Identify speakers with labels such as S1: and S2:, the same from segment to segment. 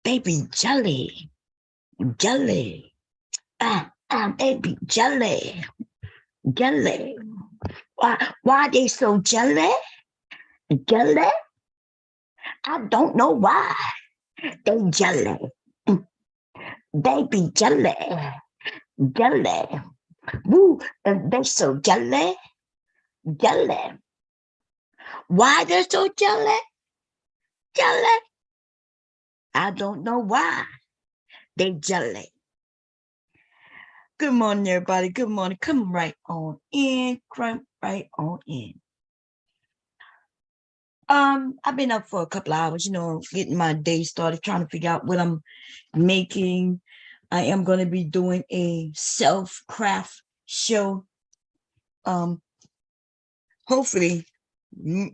S1: baby jelly, jelly, baby jelly, jelly. Why they so jelly? Jelly? I don't know why they jelly. Baby jelly, jelly. Woo, they so jelly, jelly. Why they're so jelly? Jelly? I don't know why they jelly. Good morning, everybody. Good morning. Come right on in. Come right on in. I've been up for a couple of hours, getting my day started, trying to figure out what I'm making. I am going to be doing a self-craft show. Hopefully, by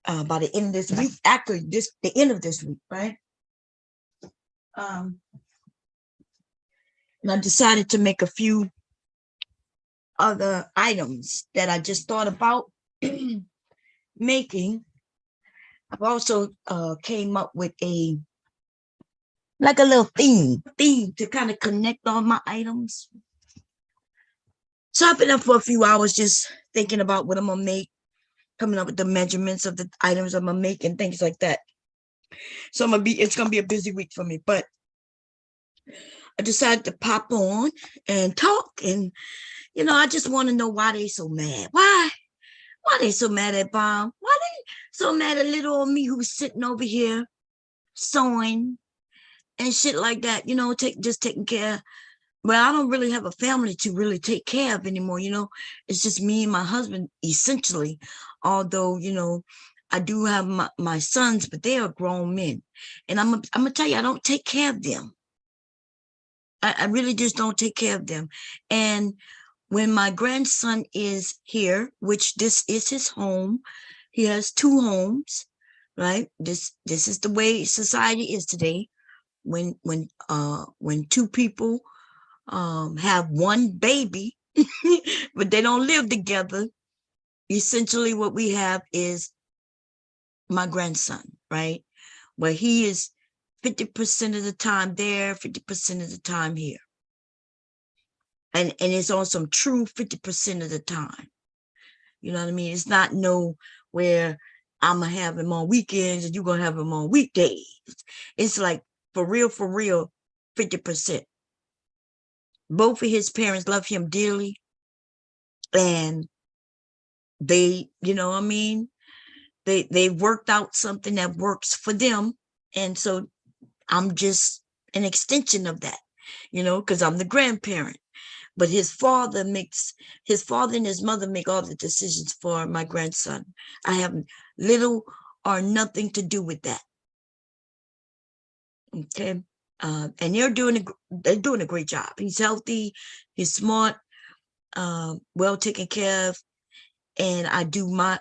S1: the end of this week, actually, the end of this week, right? And I decided to make a few other items that I just thought about making. I've also came up with a little theme to kind of connect all my items. So I've been up for a few hours just thinking about what I'm gonna make, coming up with the measurements of the items I'm gonna make and things like that. So it's gonna be a busy week for me, but I decided to pop on and talk, and I just want to know why they so mad. Why they so mad at Bomb? Why they so mad at little old me who's sitting over here sewing and shit like that, just taking care. Well, I don't really have a family to really take care of anymore, It's just me and my husband, essentially. Although, I do have my sons, but they are grown men. And I'm gonna tell you, I don't take care of them. I really just don't take care of them. And when my grandson is here, which this is his home, he has two homes, right? This is the way society is today. When two people have one baby, but they don't live together, essentially what we have is my grandson, right? Where he is 50% of the time there, 50% of the time here. And it's on some true 50% of the time. You know what I mean? It's not where I'm going to have him on weekends and you're going to have him on weekdays. It's like for real, 50%. Both of his parents love him dearly. And they, they worked out something that works for them. And so I'm just an extension of that, because I'm the grandparent. But his father and his mother make all the decisions for my grandson. I have little or nothing to do with that. Okay. And they're doing a great job. He's healthy, he's smart, well taken care of. And I do I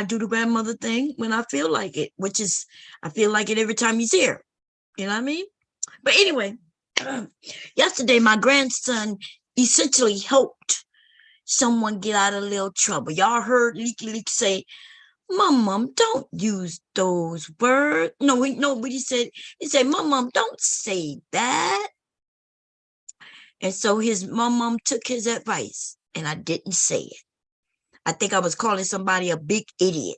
S1: do the grandmother thing when I feel like it, which is, I feel like it every time he's here. You know what I mean? But anyway, yesterday, my grandson essentially helped someone get out of a little trouble. Y'all heard Leaky say, Mom, don't use those words. No, but he said, Mom, don't say that. And so his mom took his advice, and I didn't say it. I think I was calling somebody a big idiot.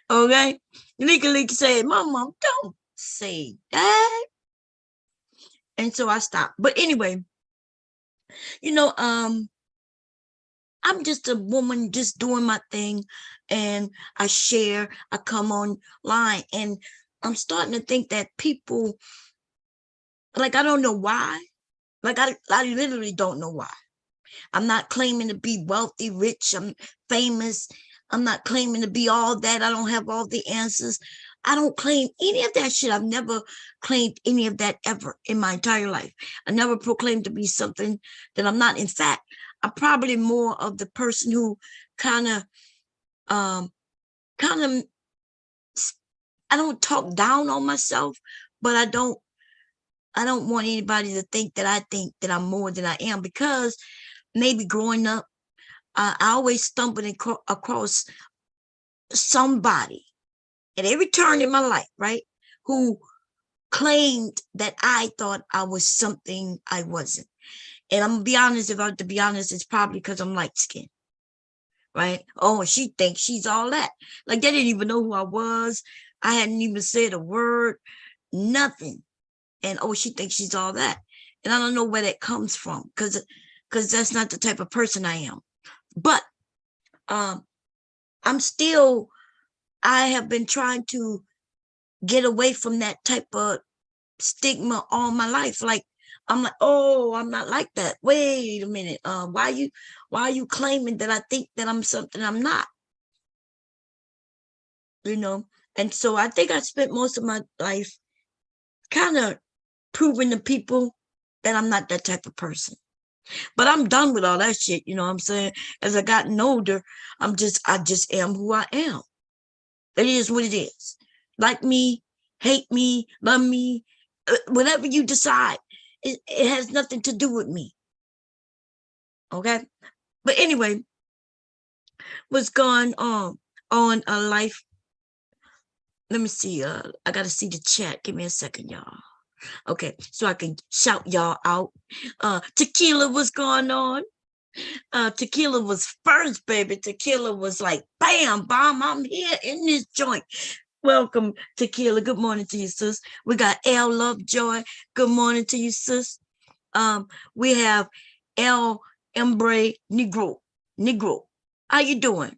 S1: Okay? Leaky said, Mom, don't say that. And so I stopped. But anyway, I'm just a woman just doing my thing, and I share, I come online, and I'm starting to think that people, like, I don't know why. Like, I literally don't know why. I'm not claiming to be wealthy, rich, I'm famous. I'm not claiming to be all that. I don't have all the answers. I don't claim any of that shit. I've never claimed any of that ever in my entire life. I never proclaimed to be something that I'm not. In fact, I'm probably more of the person who kind of, I don't talk down on myself, but I don't want anybody to think that I think that I'm more than I am, because maybe growing up, I always stumbled across somebody at every turn in my life, right? who claimed that I thought I was something I wasn't. And I'm gonna be honest, if I have to be honest, it's probably because I'm light skinned, right? Oh, she thinks she's all that. Like they didn't even know who I was. I hadn't even said a word, nothing. And oh, she thinks she's all that. And I don't know where that comes from, because that's not the type of person I am. But I have been trying to get away from that type of stigma all my life. Like I'm like, oh, I'm not like that. Wait a minute. Why are you claiming that I think that I'm something I'm not? You know? And so I think I spent most of my life kind of proving to people that I'm not that type of person. But I'm done with all that shit, you know what I'm saying? As I gotten older, I just am who I am. It is what it is. Like me, hate me, love me, whatever you decide, it has nothing to do with me. Okay? But anyway, what's going on a life? Let me see. I gotta see the chat. Give me a second, y'all. Okay, so I can shout y'all out. Tequila, what's going on? Tequila was first, baby. Tequila was like, bam, bomb, I'm here in this joint. Welcome, Tequila. Good morning to you, sis. We got L Lovejoy. Good morning to you, sis. We have El Embre Negro. How you doing?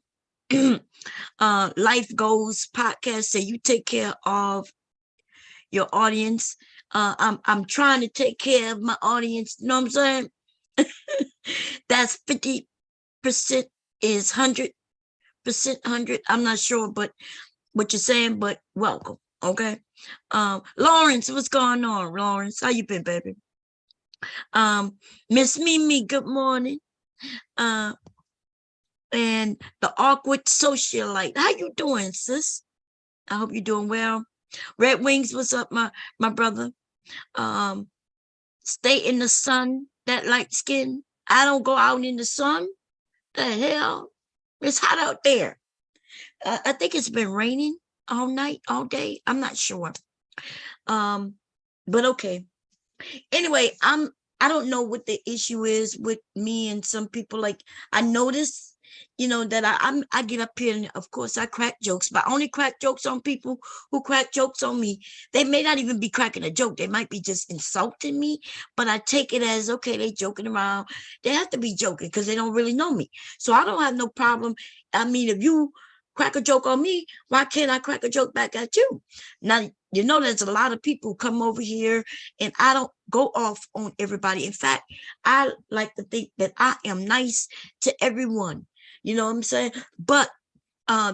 S1: Life Goals podcast. Say you take care of your audience. I'm trying to take care of my audience. You know what I'm saying? That's 50% is 100%, 100. I'm not sure, but what you're saying, but welcome. Okay. Lawrence, what's going on, Lawrence? How you been, baby? Miss Mimi, good morning. And the awkward socialite. How you doing, sis? I hope you're doing well. Red Wings, what's up, my brother? Stay in the sun, that light skin. I don't go out in the sun. The hell? It's hot out there. I think it's been raining all night, all day. I'm not sure. But okay. Anyway, I don't know what the issue is with me and some people. Like I notice, you know, that I get up here and of course I crack jokes, but I only crack jokes on people who crack jokes on me. They may not even be cracking a joke. They might be just insulting me, but I take it as, okay, they joking around. They have to be joking because they don't really know me. So I don't have no problem. I mean, if you crack a joke on me, why can't I crack a joke back at you? Now, you know, there's a lot of people come over here and I don't go off on everybody. In fact, I like to think that I am nice to everyone. You know what I'm saying? But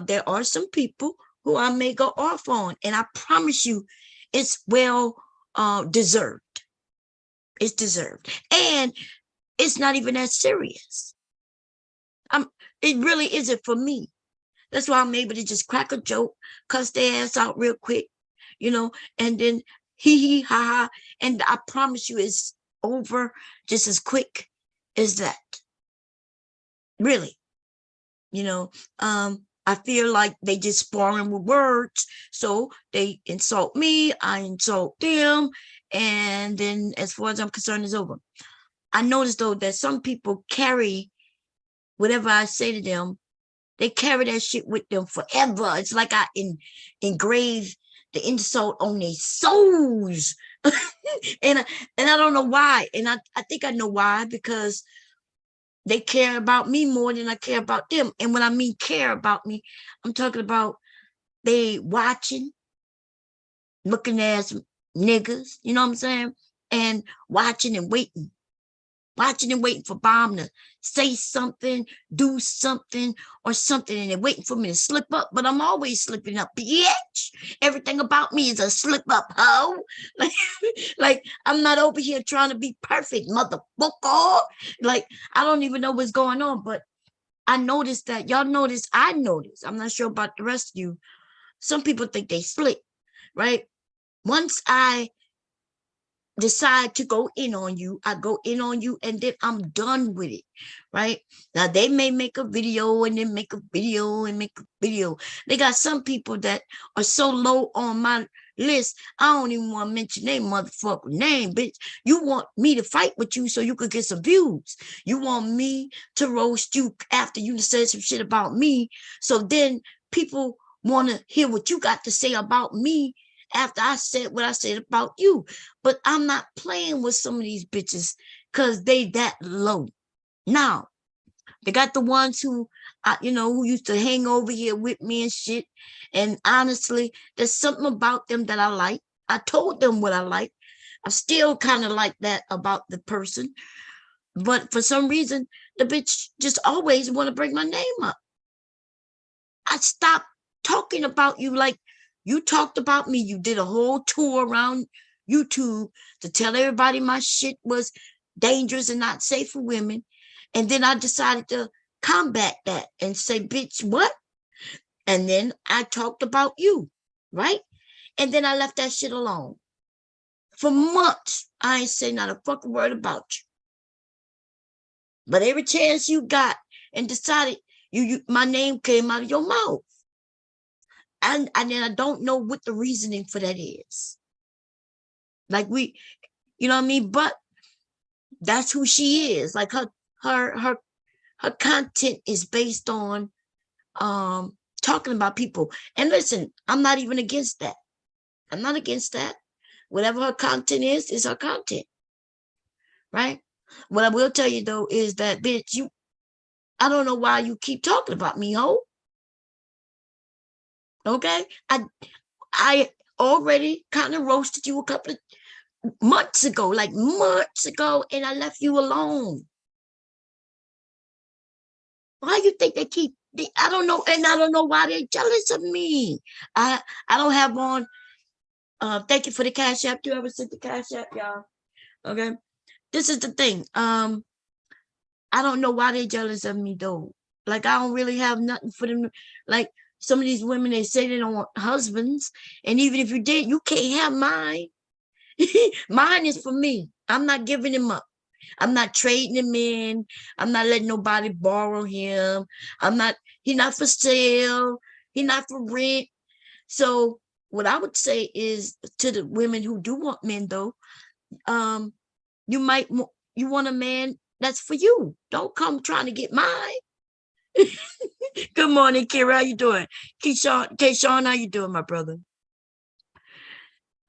S1: there are some people who I may go off on, and I promise you it's well deserved. It's deserved. And it's not even that serious. It really isn't for me. That's why I'm able to just crack a joke, cuss their ass out real quick, you know, and then hee ha ha. And I promise you it's over just as quick as that. Really. You know, I feel like they just sparring with words. So they insult me, I insult them. And then as far as I'm concerned, it's over. I noticed though that some people carry whatever I say to them, they carry that shit with them forever. It's like I engrave the insult on their souls. and I don't know why. And I think I know why, because they care about me more than I care about them. And when I mean care about me, I'm talking about they watching, looking as niggas, you know what I'm saying? And watching and waiting for Bomb to say something, do something or something, and they're waiting for me to slip up, but I'm always slipping up, bitch. Everything about me is a slip up, hoe. Like I'm not over here trying to be perfect, motherfucker. Like I don't even know what's going on, but I noticed that y'all notice, I noticed. I'm not sure about the rest of you. Some people think they slick, right? Once I decide to go in on you, I go in on you, and then I'm done with it, right? Now they may make a video and then make a video and make a video. They got some people that are so low on my list. I don't even want to mention their motherfucking name, bitch. You want me to fight with you so you could get some views. You want me to roast you after you said some shit about me. So then people want to hear what you got to say about me after I said what I said about you. But I'm not playing with some of these bitches because they that low. Now, they got the ones who, who used to hang over here with me and shit. And honestly, there's something about them that I like. I told them what I like. I still kind of like that about the person. But for some reason, the bitch just always want to bring my name up. I stopped talking about you like you talked about me. You did a whole tour around YouTube to tell everybody my shit was dangerous and not safe for women. And then I decided to combat that and say, bitch, what? And then I talked about you, right? And then I left that shit alone. For months, I ain't say not a fucking word about you. But every chance you got and decided my name came out of your mouth. And then I don't know what the reasoning for that is. Like you know what I mean? But that's who she is. Like her content is based on talking about people. And listen, I'm not even against that. I'm not against that. Whatever her content is her content. Right? What I will tell you though is that, bitch, I don't know why you keep talking about me, ho. Okay? I already kind of roasted you a couple of months ago, and I left you alone. Why you think they keep? I don't know, and I don't know why they're jealous of me. I don't have on. Thank you for the Cash App. You ever sent the Cash App, y'all? Okay, this is the thing. I don't know why they're jealous of me though. Like I don't really have nothing for them. Like some of these women, they say they don't want husbands, and even if you did, you can't have mine. Mine is for me. I'm not giving him up. I'm not trading him in. I'm not letting nobody borrow him. He's not for sale. He's not for rent. So what I would say is to the women who do want men though, you want a man that's for you. Don't come trying to get mine. Good morning, Kira. How you doing? Keyshawn, how you doing, my brother?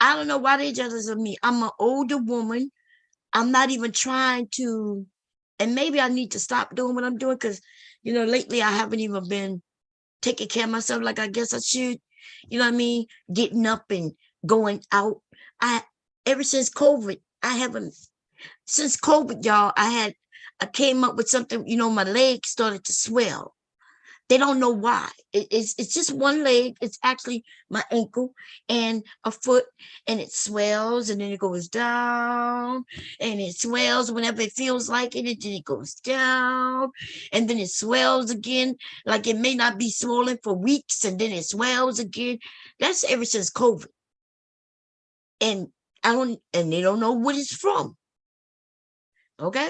S1: I don't know why they're jealous of me. I'm an older woman. I'm not even trying to, and maybe I need to stop doing what I'm doing because, lately I haven't even been taking care of myself like I guess I should. You know what I mean? Getting up and going out. Ever since COVID, y'all, I came up with something, my legs started to swell. They don't know why. It's just one leg. It's actually my ankle and a foot, and it swells, and then it goes down, and it swells whenever it feels like it, and then it goes down, and then it swells again. Like it may not be swollen for weeks, and then it swells again. That's ever since COVID, and they don't know what it's from. Okay,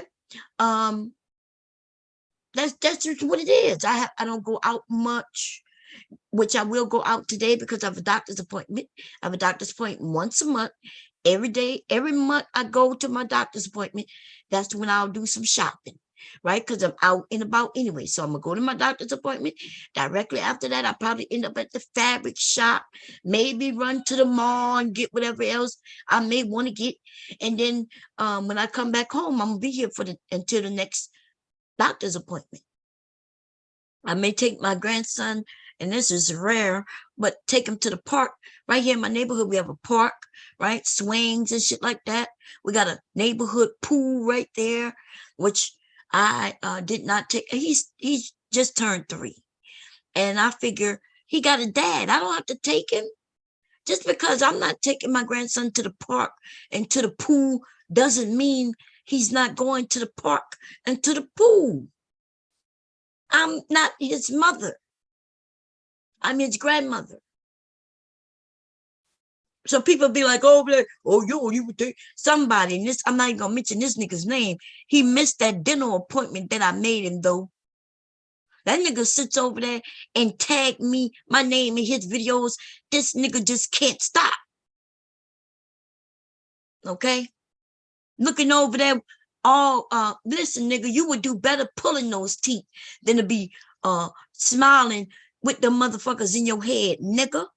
S1: that's just what it is. I don't go out much, which I will go out today because I have a doctor's appointment. I have a doctor's appointment once a month. Every day, every month I go to my doctor's appointment. That's when I'll do some shopping, right? Because I'm out and about anyway. So I'm going to go to my doctor's appointment. Directly after that, I'll probably end up at the fabric shop, maybe run to the mall and get whatever else I may want to get. And then when I come back home, I'm going to be here until the next doctor's appointment. I may take my grandson, and this is rare, but take him to the park. Right here in my neighborhood, we have a park, right? Swings and shit like that. We got a neighborhood pool right there, which I did not take. He's just turned 3. And I figure he got a dad. I don't have to take him. Just because I'm not taking my grandson to the park and to the pool doesn't mean he's not going to the park and to the pool. I'm not his mother. I'm his grandmother. So people be like, you would take somebody. And I'm not even gonna mention this nigga's name. He missed that dinner appointment that I made him though. That nigga sits over there and tag me, my name in his videos. This nigga just can't stop. Okay? Looking over there, all listen, nigga, you would do better pulling those teeth than to be smiling with the motherfuckers in your head, nigga.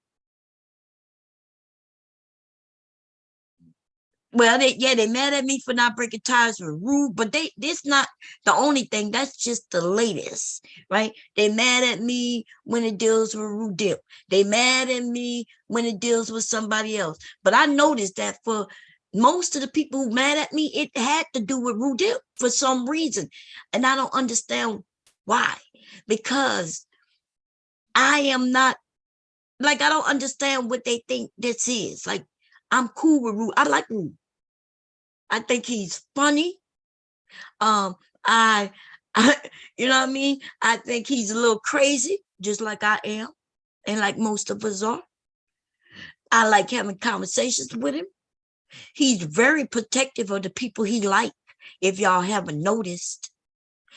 S1: Well, they mad at me for not breaking ties with Rude, but this not the only thing. That's just the latest, right? They mad at me when it deals with Rudel. They mad at me when it deals with somebody else. But I noticed that for most of the people who mad at me, it had to do with Rudel for some reason, and I don't understand why. Because I am not like I don't understand what they think this is. Like I'm cool with Rude. I like Rude. I think he's funny. Um, I, I, you know what I mean? I think he's a little crazy, just like I am, and like most of us are. I like having conversations with him. He's very protective of the people he like, if y'all haven't noticed.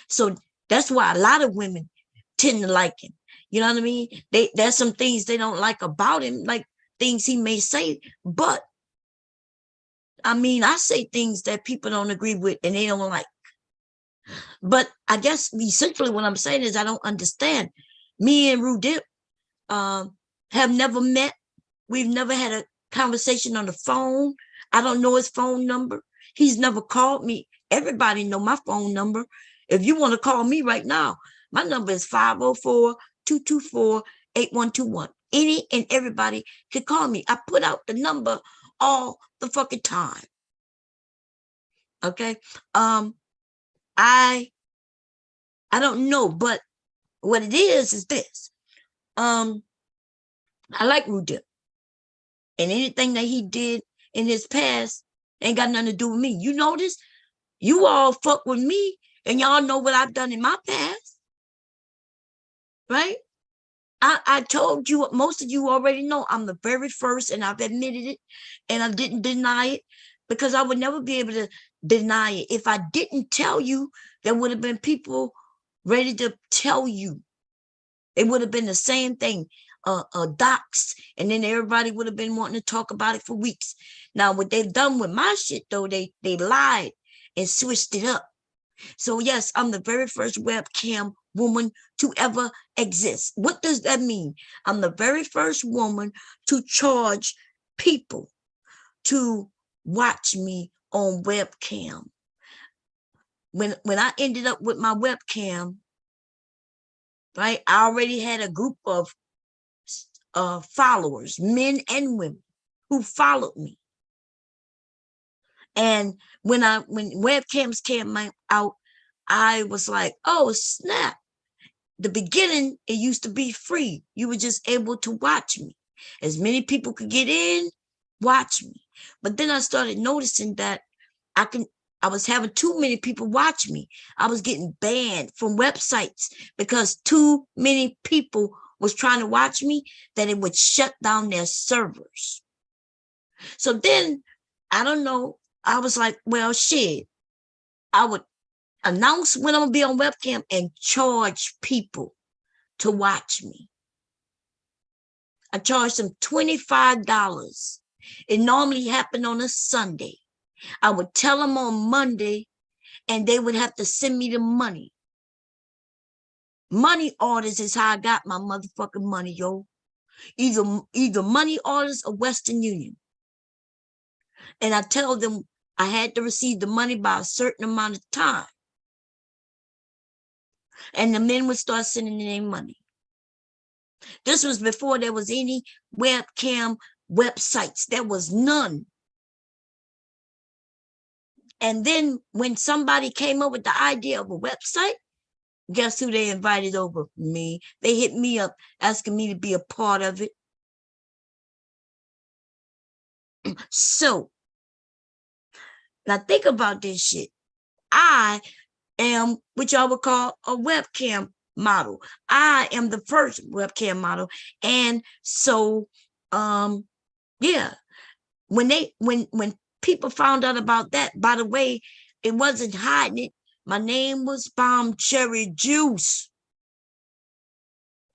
S1: So that's why a lot of women tend to like him. You know what I mean? There's some things they don't like about him, like things he may say, but I mean, I say things that people don't agree with and they don't like. But I guess essentially what I'm saying is I don't understand. Me and Rudel have never met. We've never had a conversation on the phone. I don't know his phone number. He's never called me. Everybody know my phone number. If you want to call me right now, my number is 504-224-8121. Any and everybody can call me. I put out the number all the fucking time. Okay. I don't know, but what it is this. I like Rudel. And anything that he did in his past ain't got nothing to do with me. You notice? You all fuck with me and y'all know what I've done in my past. Right? I told you, most of you already know I'm the very first, and I've admitted it, and I didn't deny it because I would never be able to deny it. If I didn't tell you, there would have been people ready to tell you. It would have been the same thing, doxed, and then everybody would have been wanting to talk about it for weeks. Now, what they've done with my shit, though, they lied and switched it up. So yes, I'm the very first webcam woman to ever exist. What does that mean? I'm the very first woman to charge people to watch me on webcam. When I ended up with my webcam, right, I already had a group of followers, men and women, who followed me. And when webcams came out, I was like, oh snap. The beginning, it used to be free. You were just able to watch me. As many people could get in, watch me. But then I started noticing that I was having too many people watch me. I was getting banned from websites because too many people was trying to watch me, that it would shut down their servers. So then, I don't know, I was like, well, shit, I would announce when I'm gonna be on webcam and charge people to watch me. I charged them $25. It normally happened on a Sunday. I would tell them on Monday, and they would have to send me the money. Money orders is how I got my motherfucking money, yo. Either money orders or Western Union. And I tell them I had to receive the money by a certain amount of time. And the men would start sending their money. This was before there was any webcam websites. There was none. And then when somebody came up with the idea of a website, guess who they invited over? Me. They hit me up asking me to be a part of it. So now think about this shit. I am what y'all would call a webcam model. I am the first webcam model. And so yeah, when people found out about that, by the way, it wasn't hiding it. My name was Bomb Cherry Juice.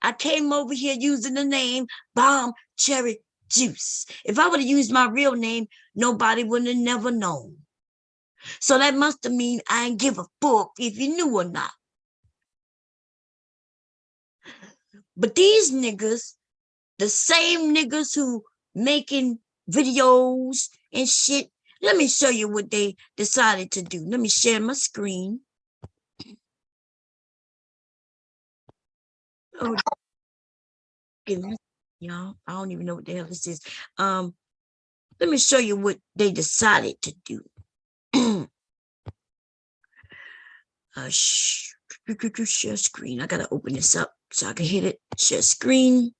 S1: I came over here using the name Bomb Cherry Juice. If I would have used my real name, nobody would have never known. So that must have mean I ain't give a fuck if you knew or not. But these niggas, the same niggas who making videos and shit, let me show you what they decided to do. Let me share my screen. Oh, y'all, I don't even know what the hell this is. Let me show you what they decided to do. Share screen. I gotta open this up so I can hit it. Share screen.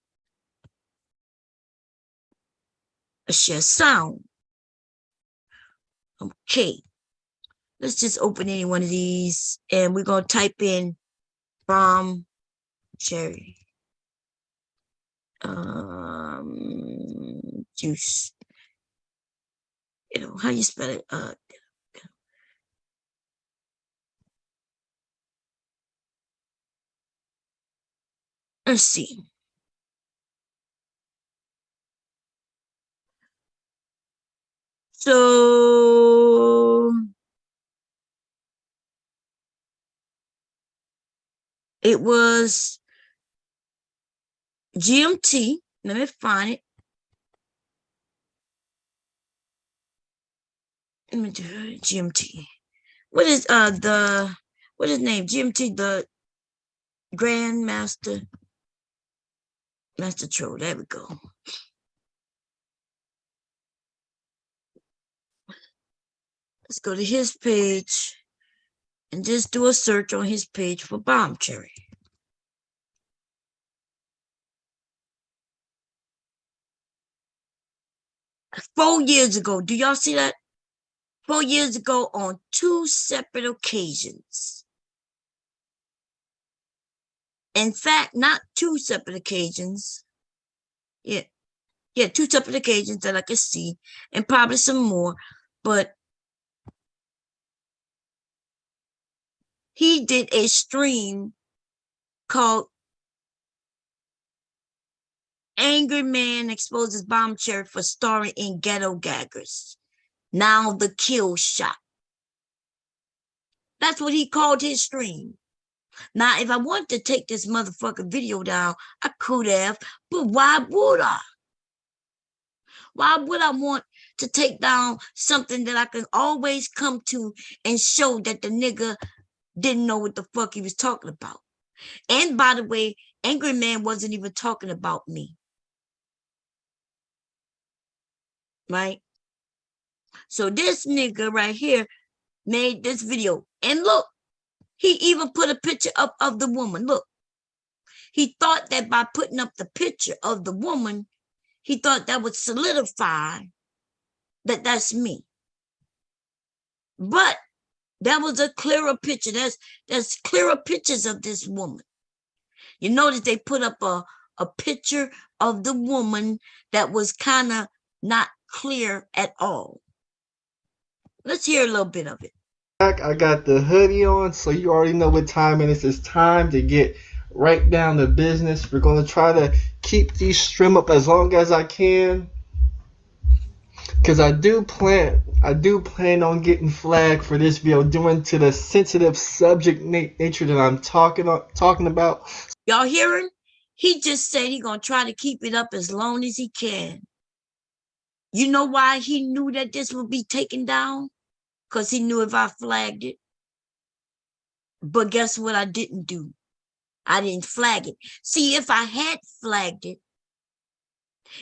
S1: Share sound. Okay. Let's just open any one of these and we're gonna type in from cherry. Juice. You know, how you spell it? Let's see. So it was GMT. Let me find it. Let me do GMT. What is what is name? GMT, the Grandmaster Master Troll. There we go. Let's go to his page and just do a search on his page for bomb cherry. Four years ago, do y'all see that? 4 years ago on 2 separate occasions. In fact, not 2 separate occasions. Yeah, 2 separate occasions that I could see, and probably some more, but he did a stream called Angry Man Exposes Bomb Cherry for starring in Ghetto Gaggers. Now the kill shot. That's what he called his stream. Now, if I wanted to take this motherfucking video down, I could have, but why would I? Why would I want to take down something that I can always come to and show that the nigga didn't know what the fuck he was talking about? And by the way, Angry Man wasn't even talking about me. Right? So this nigga right here made this video. And look, he even put a picture up of the woman. Look, he thought that by putting up the picture of the woman, he thought that would solidify that that's me. But that was a clearer picture. There's clearer pictures of this woman. You notice they put up a picture of the woman that was kind of not clear at all. Let's hear a little bit of it.
S2: I got the hoodie on, so you already know what time it is. It's time to get right down to business. We're going to try to keep these stream up as long as I can, because I do plan on getting flagged for this video due to the sensitive subject nature that I'm talking about.
S1: Y'all hearing? He just said he's going to try to keep it up as long as he can. You know why he knew that this would be taken down? Because he knew if I flagged it. But guess what I didn't do? I didn't flag it. See, if I had flagged it,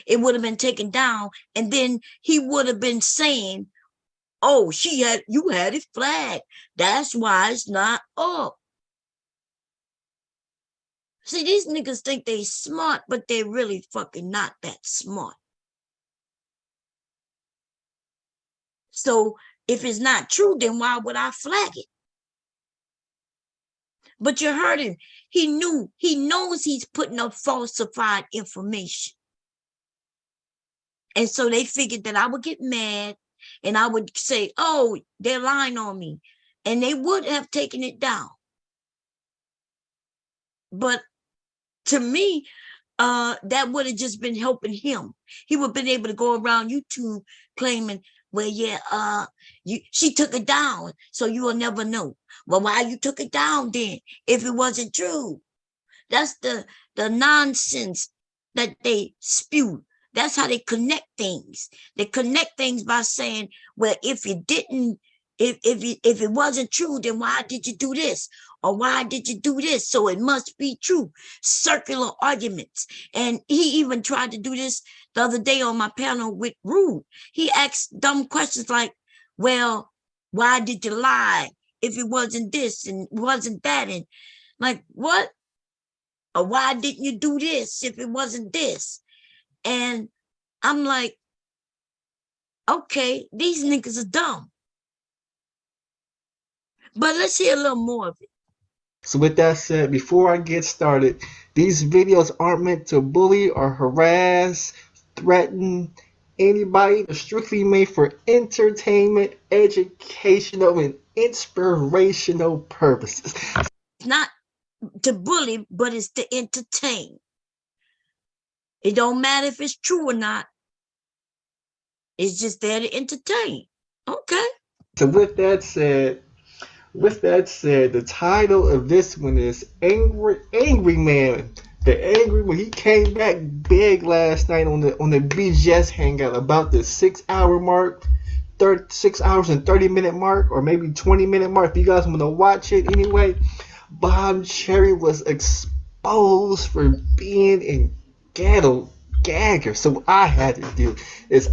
S1: it would have been taken down. And then he would have been saying, oh, you had it flagged. That's why it's not up. See, these niggas think they smart, but they're really fucking not that smart. So if it's not true, then why would I flag it? But you heard him. He knows he's putting up falsified information. And so they figured that I would get mad and I would say, oh, they're lying on me. And they would have taken it down. But to me, that would have just been helping him. He would have been able to go around YouTube claiming, well, yeah, she took it down, so you will never know. Well, why you took it down then if it wasn't true? That's the nonsense that they spew. That's how they connect things. They connect things by saying, well, if you didn't, if it wasn't true, then why did you do this? Or why did you do this? So it must be true. Circular arguments. And he even tried to do this the other day on my panel with Rudel. He asked dumb questions like, well, why did you lie if it wasn't this and wasn't that? And like, what? Or why didn't you do this if it wasn't this? And I'm like, okay, these niggas are dumb. But let's hear a little more of it.
S2: So with that said, before I get started, these videos aren't meant to bully or harass, threaten anybody. They're strictly made for entertainment, educational, and inspirational purposes.
S1: It's not to bully, but it's to entertain. It don't matter if it's true or not. It's just there to entertain. Okay.
S2: So with that said, the title of this one is Angry Man. The angry when he came back big last night on the BGS hangout about the 6 hour mark, 6 hours and 30-minute mark, or maybe 20-minute mark. If you guys want to watch it anyway, Bob Cherry was exposed for being a ghetto gagger. So what I had to do is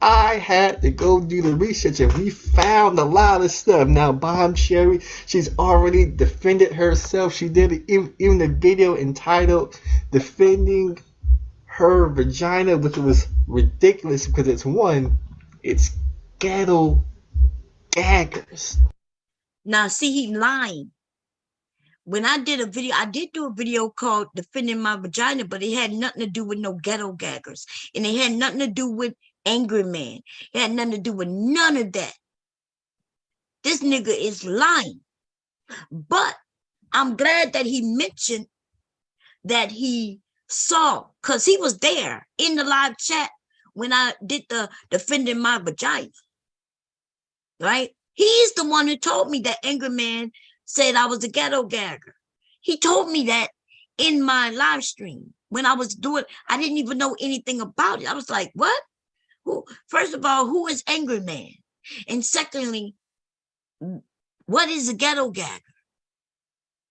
S2: I had to go do the research, and we found a lot of stuff. Now, Bob Cherry, she's already defended herself. She did even a video entitled Defending Her Vagina, which was ridiculous because it's ghetto gaggers.
S1: Now, see, he lying. When I did do a video called Defending My Vagina, but it had nothing to do with no ghetto gaggers. And it had nothing to do with angry man. It had nothing to do with none of that. This nigga is lying. But I'm glad that he mentioned that he saw, because he was there in the live chat when I did the Defending My Vagina. Right? He's the one who told me that angry man said I was a ghetto gagger. He told me that in my live stream when I was doing, I didn't even know anything about it. I was like, what? Who? First of all, who is angry man? And secondly, what is a ghetto gagger?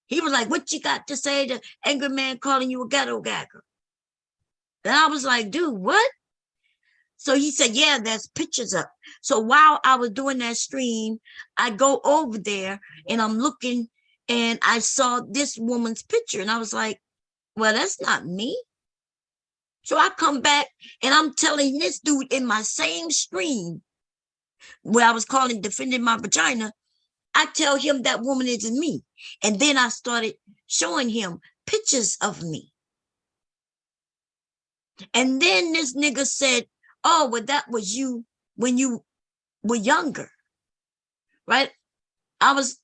S1: He was like, what you got to say to angry man calling you a ghetto gagger? And I was like, dude, what? So he said, yeah, there's pictures up. So while I was doing that stream, I go over there and I'm looking and I saw this woman's picture. And I was like, well, that's not me. So I come back and I'm telling this dude in my same stream where I was calling Defending My Vagina, I tell him that woman isn't me. And then I started showing him pictures of me. And then this nigga said, oh, well, that was you when you were younger, right?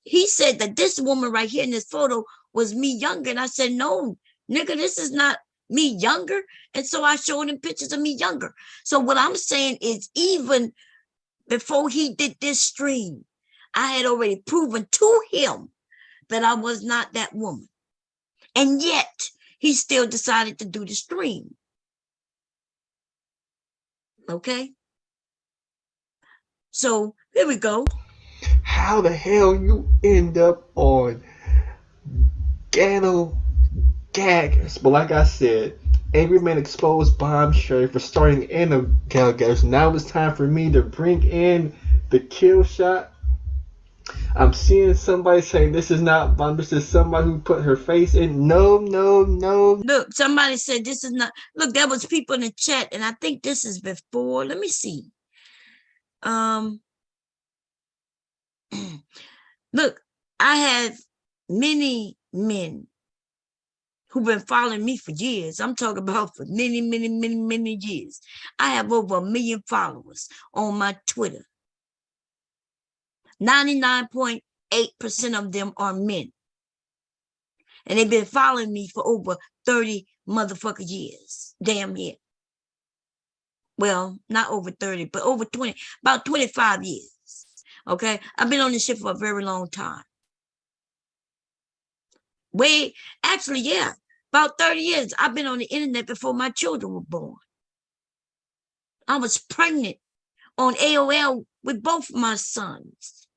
S1: He said that this woman right here in this photo was me younger. And I said, no, nigga, this is not me younger. And so I showed him pictures of me younger. So what I'm saying is, even before he did this stream, I had already proven to him that I was not that woman. And yet he still decided to do the stream. Okay. So here we go.
S2: How the hell you end up on ghetto gaggers? But like I said, Angry Man exposed Bob Cherry for starting in a ghetto gaggers. Now it's time for me to bring in the kill shot. I'm seeing somebody saying this is not Bob, this is somebody who put her face in. No.
S1: Look, somebody said this is not. Look, there was people in the chat, and I think this is before. Let me see. Look, I have many men who've been following me for years. I'm talking about for many years. I have over 1 million followers on my Twitter. 99.8% of them are men. And they've been following me for over 30 motherfucker years. Damn near. Well, not over 30, but over 20, about 25 years. Okay. I've been on this shit for a very long time. Actually, yeah, about 30 years. I've been on the internet before my children were born. I was pregnant on AOL with both my sons.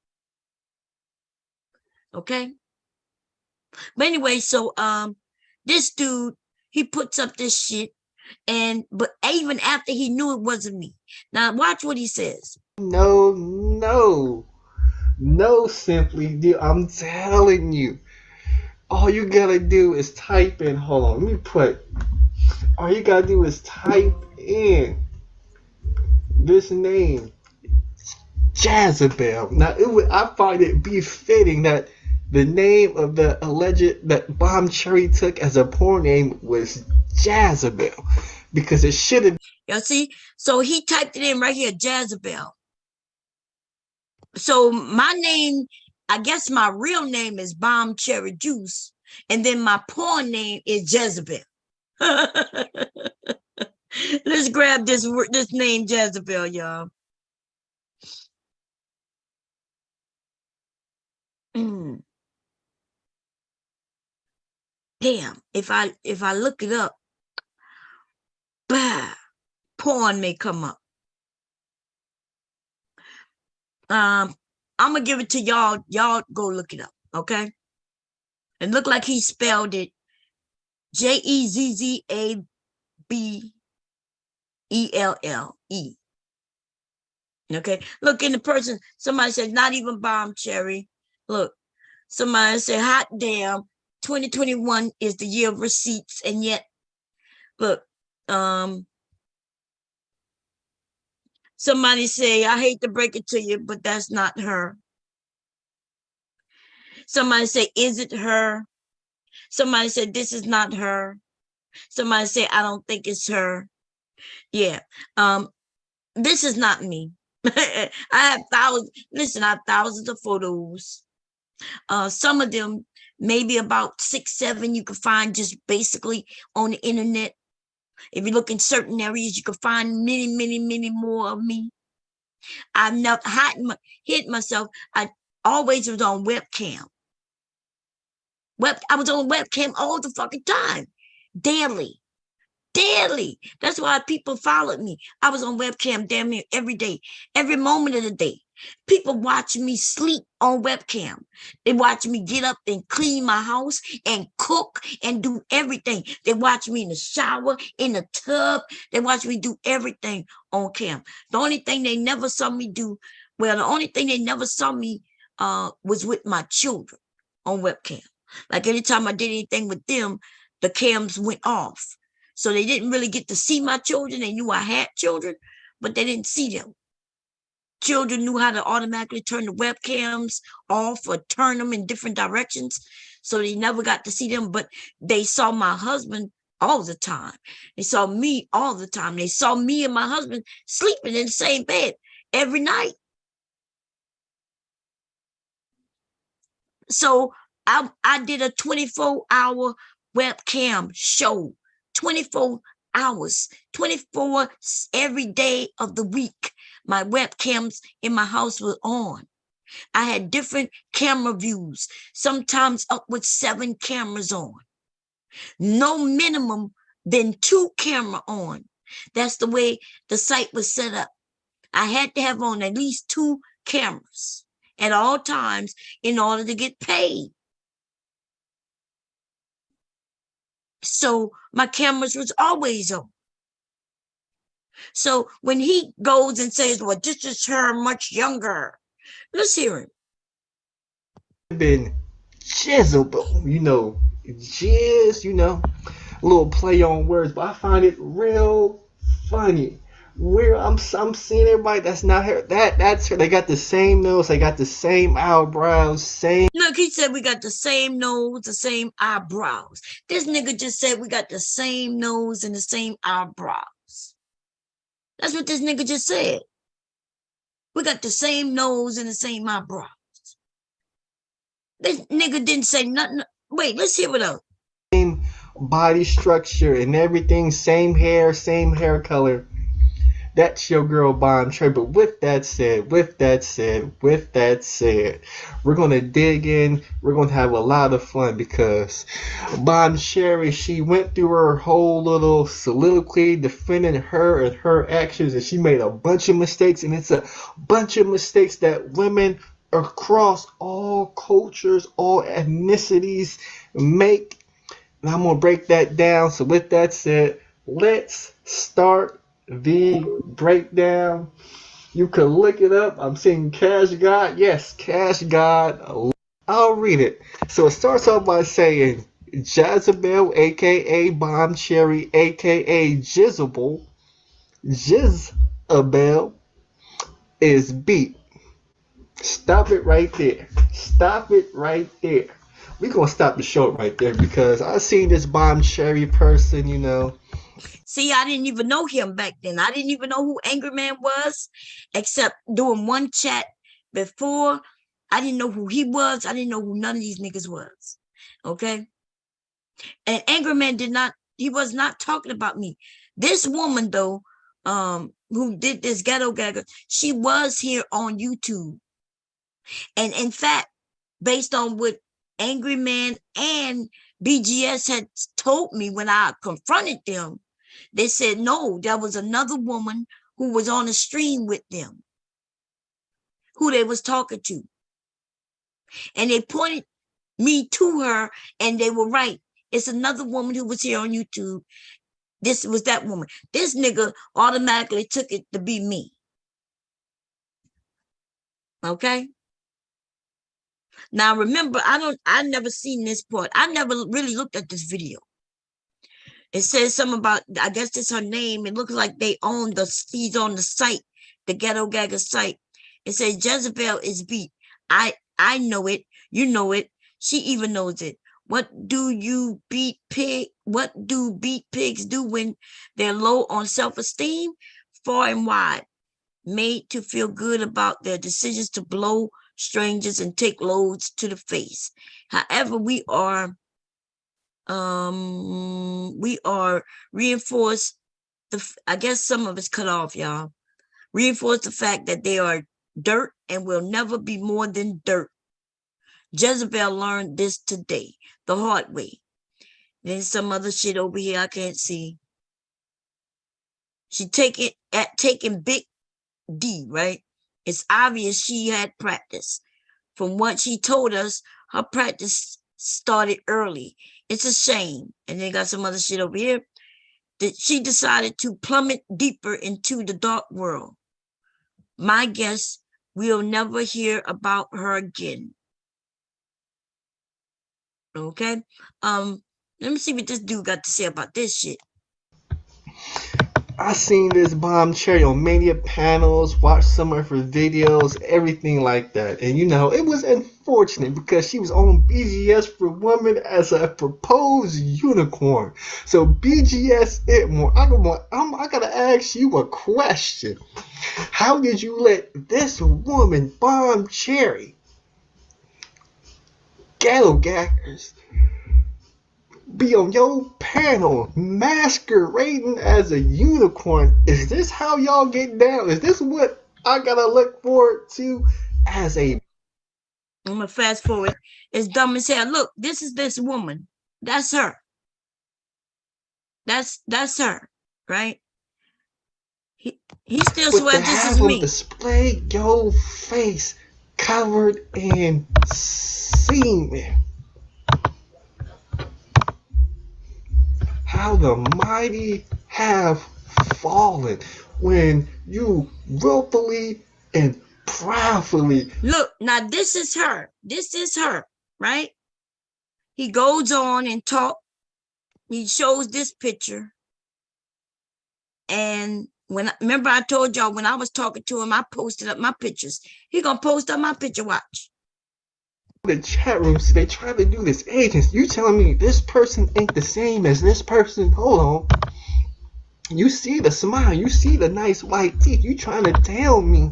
S1: Okay. But anyway, so this dude, he puts up this shit, but even after he knew it wasn't me. Now watch what he says.
S2: No, simply, dude, I'm telling you. All you gotta do is type in, hold on, let me put, all you gotta do is type in this name, Jezebel. Now, I find it befitting that the name of the alleged, that Bomb Cherry took as a porn name was Jezebel, because it should have.
S1: Y'all see? So he typed it in right here, Jezebel. So my name, I guess my real name is Bomb Cherry Juice, and then my porn name is Jezebel. Let's grab this name Jezebel, y'all. Damn. If I look it up, bah, porn may come up. I'm gonna give it to y'all. Y'all go look it up, okay? It looked like he spelled it Jezzabbelle. Okay, look in the person. Somebody said not even Bomb Cherry. Look, somebody said hot damn. 2021 is the year of receipts, and yet, look, somebody say, I hate to break it to you, but that's not her. Somebody say, is it her? Somebody said, this is not her. Somebody say, I don't think it's her. Yeah. This is not me. I have thousands of photos. Some of them, maybe about 6, 7, you can find just basically on the internet. If you look in certain areas, you can find many more of me. I've never hid myself. I always was on webcam. I was on webcam all the fucking time, daily. That's why people followed me. I was on webcam damn near every day, every moment of the day. People watch me sleep on webcam. They watch me get up and clean my house and cook and do everything. They watch me in the shower, in the tub. They watch me do everything on cam. The only thing they never saw me do, was with my children on webcam. Like anytime I did anything with them, the cams went off. So they didn't really get to see my children. They knew I had children, but they didn't see them. Children knew how to automatically turn the webcams off or turn them in different directions. So they never got to see them, but they saw my husband all the time. They saw me all the time. They saw me and my husband sleeping in the same bed every night. So I did a 24-hour webcam show, 24 hours, 24 every day of the week. My webcams in my house were on. I had different camera views, sometimes up with 7 cameras on. No minimum than 2 camera on. That's the way the site was set up. I had to have on at least 2 cameras at all times in order to get paid. So my cameras was always on. So when he goes and says, well, this is her much younger, let's hear him.
S2: Been Jezebel, a little play on words, but I find it real funny. Where I'm seeing everybody that's not her. That's her. They got the same nose. They got the same eyebrows. Same.
S1: Look, he said we got the same nose, the same eyebrows. This nigga just said we got the same nose and the same eyebrows. That's what this nigga just said. We got the same nose and the same eyebrows. This nigga didn't say nothing. Wait, let's hear what else.
S2: body structure and everything, same hair color. That's your girl Bomb Cherry. But with that said, we're gonna dig in. We're gonna have a lot of fun because Bomb Cherry, she went through her whole little soliloquy defending her and her actions, and she made a bunch of mistakes, and it's a bunch of mistakes that women across all cultures, all ethnicities make. And I'm gonna break that down. So with that said, let's start the breakdown. You can look it up. I'm seeing Cash God. Yes, Cash God. I'll read it. So it starts off by saying Jezebel, aka Bomb Cherry, aka Jezebel, is beat. Stop it right there. Stop it right there. We're gonna stop the show right there because I seen this Bomb Cherry person, you know.
S1: See, I didn't even know him back then. I didn't even know who Angry Man was, except doing one chat before. I didn't know who he was. I didn't know who none of these niggas was. Okay? And Angry Man he was not talking about me. This woman, though, who did this ghetto gagger, she was here on YouTube. And in fact, based on what Angry Man and BGS had told me when I confronted them, they said, no, there was another woman who was on the stream with them, who they was talking to. And they pointed me to her, and they were right. It's another woman who was here on YouTube. This was that woman. This nigga automatically took it to be me. Okay? Now, remember, I never seen this part. I never really looked at this video. It says something about, I guess it's her name. It looks like he's on the site, the Ghetto Gagger site. It says Jezebel is beat. I know it. You know it. She even knows it. What do beat pigs do when they're low on self-esteem? Far and wide. Made to feel good about their decisions to blow strangers and take loads to the face. However, we are reinforced I guess some of it's cut off, y'all. Reinforce the fact that they are dirt and will never be more than dirt. Jezebel learned this today, the hard way. Then some other shit over here I can't see. She taking big D, right? It's obvious she had practice. From what she told us, her practice started early. It's a shame. And then got some other shit over here that she decided to plummet deeper into the dark world. My guess, we'll never hear about her again. Okay? Let me see what this dude got to say about this shit.
S2: I seen this Bomb Cherry on many panels, watched some of her videos, everything like that. And you know, it was unfortunate because she was on BGS for Women as a proposed unicorn. So BGS Itmore, I gotta ask you a question. How did you let this woman, Bomb Cherry, Ghetto Gaggers, be on your panel masquerading as a unicorn? Is this how y'all get down? Is this what I gotta look forward to as a...
S1: I'm gonna fast forward. It's dumb as hell. Look, this is this woman. That's her. That's her, right? He still swear this is me.
S2: Display your face covered in semen. How the mighty have fallen when you willfully and proudly...
S1: Look, now this is her. This is her, right? He goes on and talk. He shows this picture. And remember I told y'all when I was talking to him, I posted up my pictures. He gonna post up my picture, watch.
S2: The chat rooms, they try to do this agents. You telling me this person ain't the same as this person? Hold on. You see the smile, you see the nice white teeth. You trying to tell me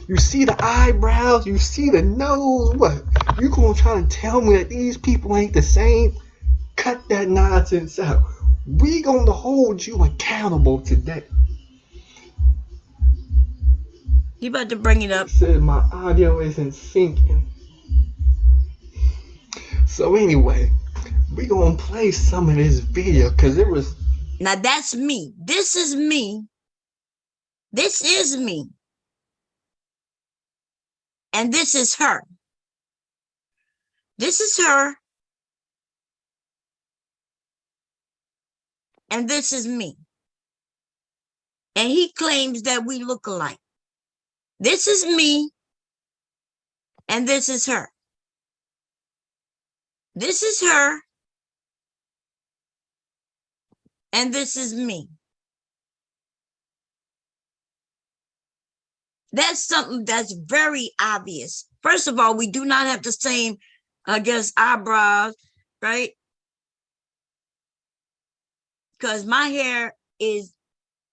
S2: you see the eyebrows, you see the nose? What? You gonna try to tell me that these people ain't the same? Cut that nonsense out. We gonna hold you accountable today.
S1: You about to bring it up.
S2: It said my audio isn't syncing. So anyway, we gonna play some of this video because it was.
S1: Now that's me. This is me. This is me. And this is her. This is her. And this is me. And he claims that we look alike. This is me. And this is her. This is her. And this is me. That's something that's very obvious. First of all, we do not have the same, I guess, eyebrows, right? Because my hair is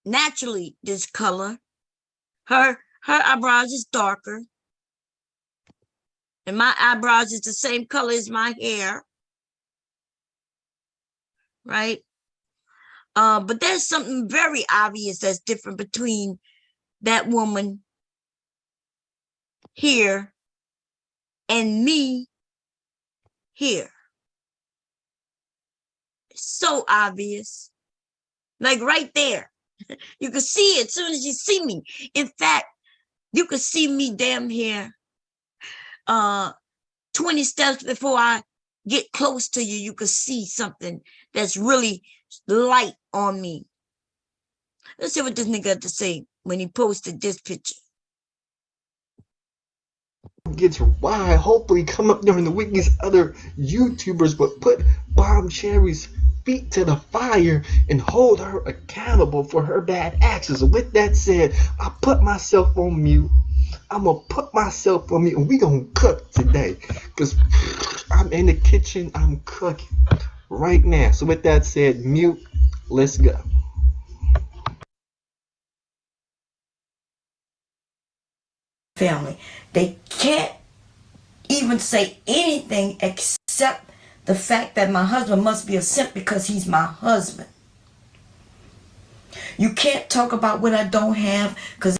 S1: naturally this color. Her eyebrows is darker. And my eyebrows is the same color as my hair. Right? But there's something very obvious that's different between that woman here and me here. It's so obvious. Like right there. You can see it as soon as you see me. In fact, you can see me damn here 20 steps before I get close to you. You can see something that's really light on me. Let's see what this nigga had to say when he posted this picture.
S2: Gets wide, hopefully come up during the week. These other YouTubers would put Bomb Cherry's feet to the fire and hold her accountable for her bad actions. With that said, I put myself on mute. I'm gonna put myself on mute and we gonna cook today because I'm in the kitchen. I'm cooking right now. So with that said, mute. Let's go.
S1: Family, they can't even say anything except the fact that my husband must be a simp because he's my husband. You can't talk about what I don't have because.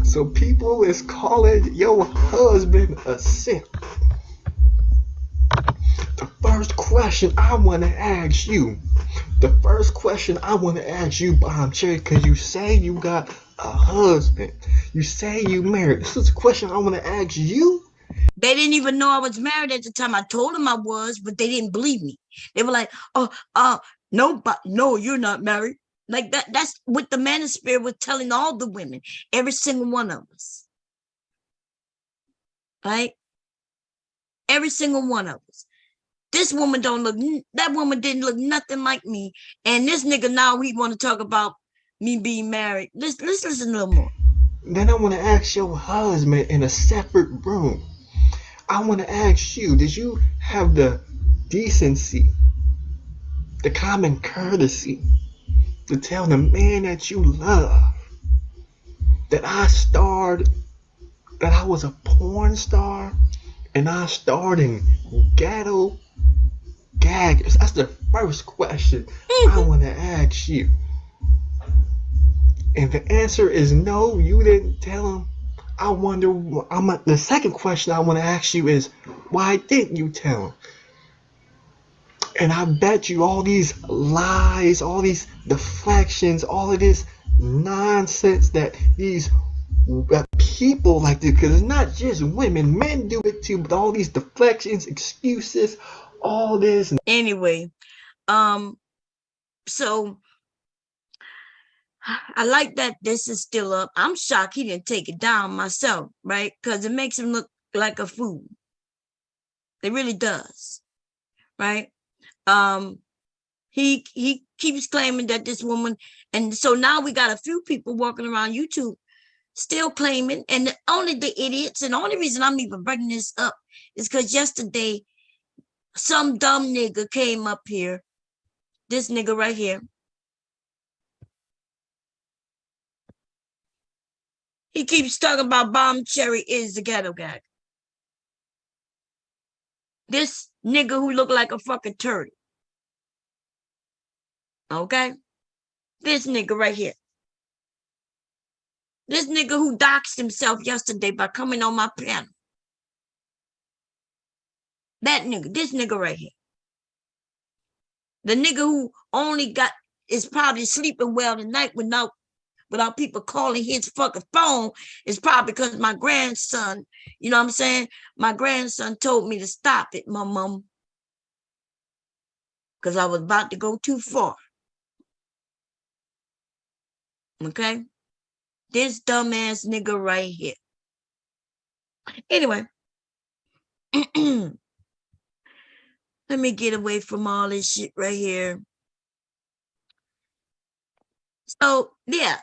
S2: So people is calling your husband a simp. The first question I want to ask you, Bomb Cherry, because you say you got a husband. You say you married. This is a question I want to ask you.
S1: They didn't even know I was married at the time. I told them I was, but they didn't believe me. They were like, no, you're not married. Like that's what the manosphere was telling all the women, every single one of us. Right? Every single one of us. This woman that woman didn't look nothing like me. And this nigga now we want to talk about me being married. Let's listen a little more.
S2: Then I want to ask your husband in a separate room. I want to ask you, did you have the decency, the common courtesy to tell the man that you love that I was a porn star and I starred in ghetto gaggers? That's the first question I want to ask you. And the answer is no, you didn't tell him. The second question I want to ask you is, why didn't you tell him? And I bet you all these lies, all these deflections, all of this nonsense that these people like to, because it's not just women, men do it too, but all these deflections, excuses, all this.
S1: Anyway, so I like that this is still up. I'm shocked he didn't take it down myself, right? Because it makes him look like a fool. It really does, right? He keeps claiming that this woman, and so now we got a few people walking around YouTube still claiming, and only the idiots, and the only reason I'm even bringing this up is because yesterday some dumb nigga came up here, this nigga right here. He keeps talking about Bomb Cherry is the ghetto gag. This nigga who look like a fucking turtle. Okay? This nigga right here. This nigga who doxed himself yesterday by coming on my panel. That nigga, this nigga right here. The nigga who only is probably sleeping well tonight without people calling his fucking phone is probably because my grandson, you know what I'm saying? My grandson told me to stop it, my mom. Because I was about to go too far. Okay? This dumbass nigga right here. Anyway. Let me get away from all this shit right here. So, yeah.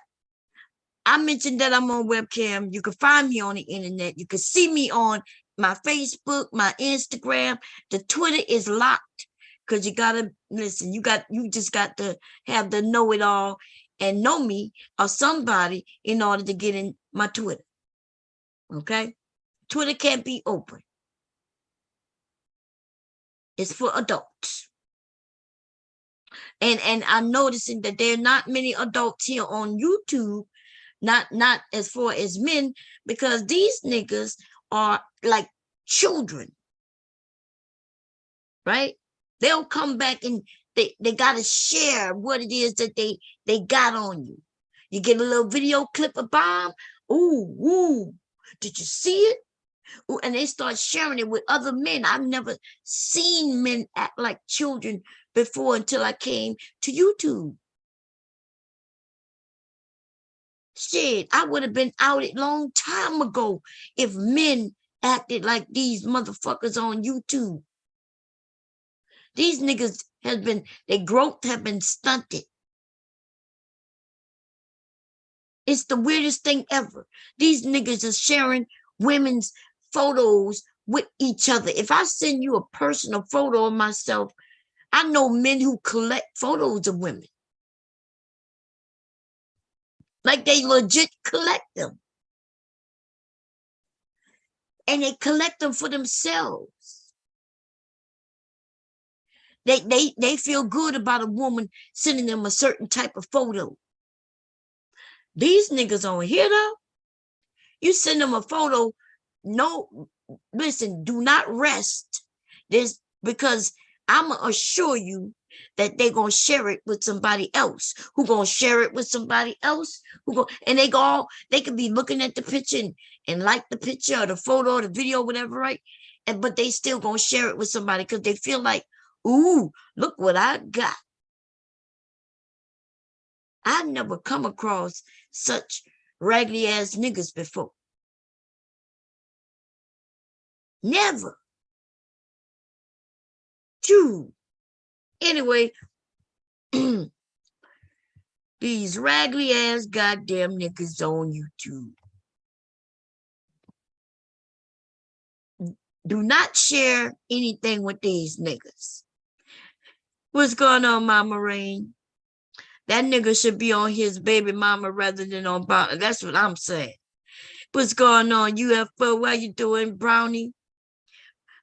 S1: I mentioned that I'm on webcam. You can find me on the internet. You can see me on my Facebook, my Instagram. The Twitter is locked because you gotta listen. You just got to have the know-it-all and know me or somebody in order to get in my Twitter. Okay, Twitter can't be open. It's for adults. And I'm noticing that there are not many adults here on YouTube. Not as far as men, because these niggas are like children, right? They'll come back and they gotta share what it is that they got on you. You get a little video clip of Bob. Ooh, did you see it? Ooh, and they start sharing it with other men. I've never seen men act like children before until I came to YouTube. Shit, I would have been outed long time ago if men acted like these motherfuckers on YouTube. These niggas their growth have been stunted. It's the weirdest thing ever. These niggas are sharing women's photos with each other. If I send you a personal photo of myself, I know men who collect photos of women. Like they legit collect them. And they collect them for themselves. They feel good about a woman sending them a certain type of photo. These niggas on here though, you send them a photo, no, listen, do not rest this, because I'm gonna assure you that they're gonna share it with somebody else who gonna share it with somebody else and they could be looking at the picture and like the picture or the photo or the video, whatever, right? But they still gonna share it with somebody because they feel like, ooh, look what I got. I've never come across such raggedy ass niggas before. Never. True. Anyway, these raggedy ass goddamn niggas on YouTube. Do not share anything with these niggas. What's going on, Mama Rain? That nigga should be on his baby mama rather than on Bob. That's what I'm saying. What's going on, UFO? How you doing, Brownie?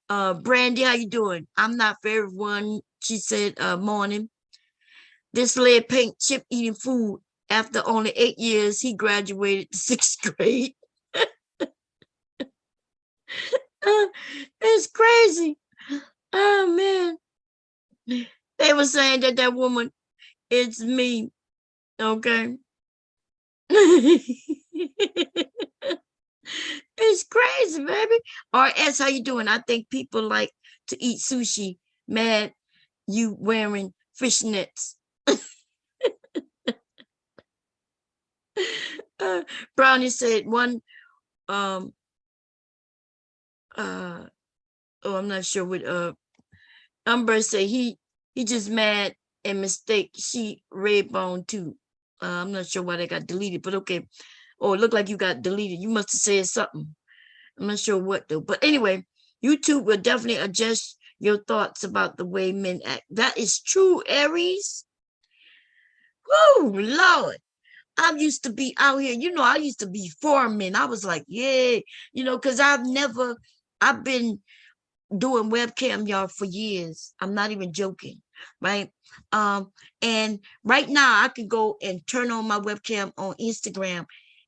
S1: Brandy, how you doing? I'm not for everyone. She said, morning. This lead paint chip eating food. After only 8 years, he graduated to 6th grade. It's crazy. Oh, man. They were saying that woman, it's me. Okay. It's crazy, baby. RS, how you doing? I think people like to eat sushi. Mad you wearing fishnets. Brownie said one oh, I'm not sure what Umber say he just mad and mistake she red bone too. I'm not sure why they got deleted, but okay. Oh, it looked like you got deleted. You must have said something. I'm not sure what though. But anyway, YouTube will definitely adjust your thoughts about the way men act. That is true, Aries. Woo, Lord. I used to be out here, I used to be for men. I was like, yeah, because I've been doing webcam, y'all, for years. I'm not even joking, right? And right now I could go and turn on my webcam on Instagram,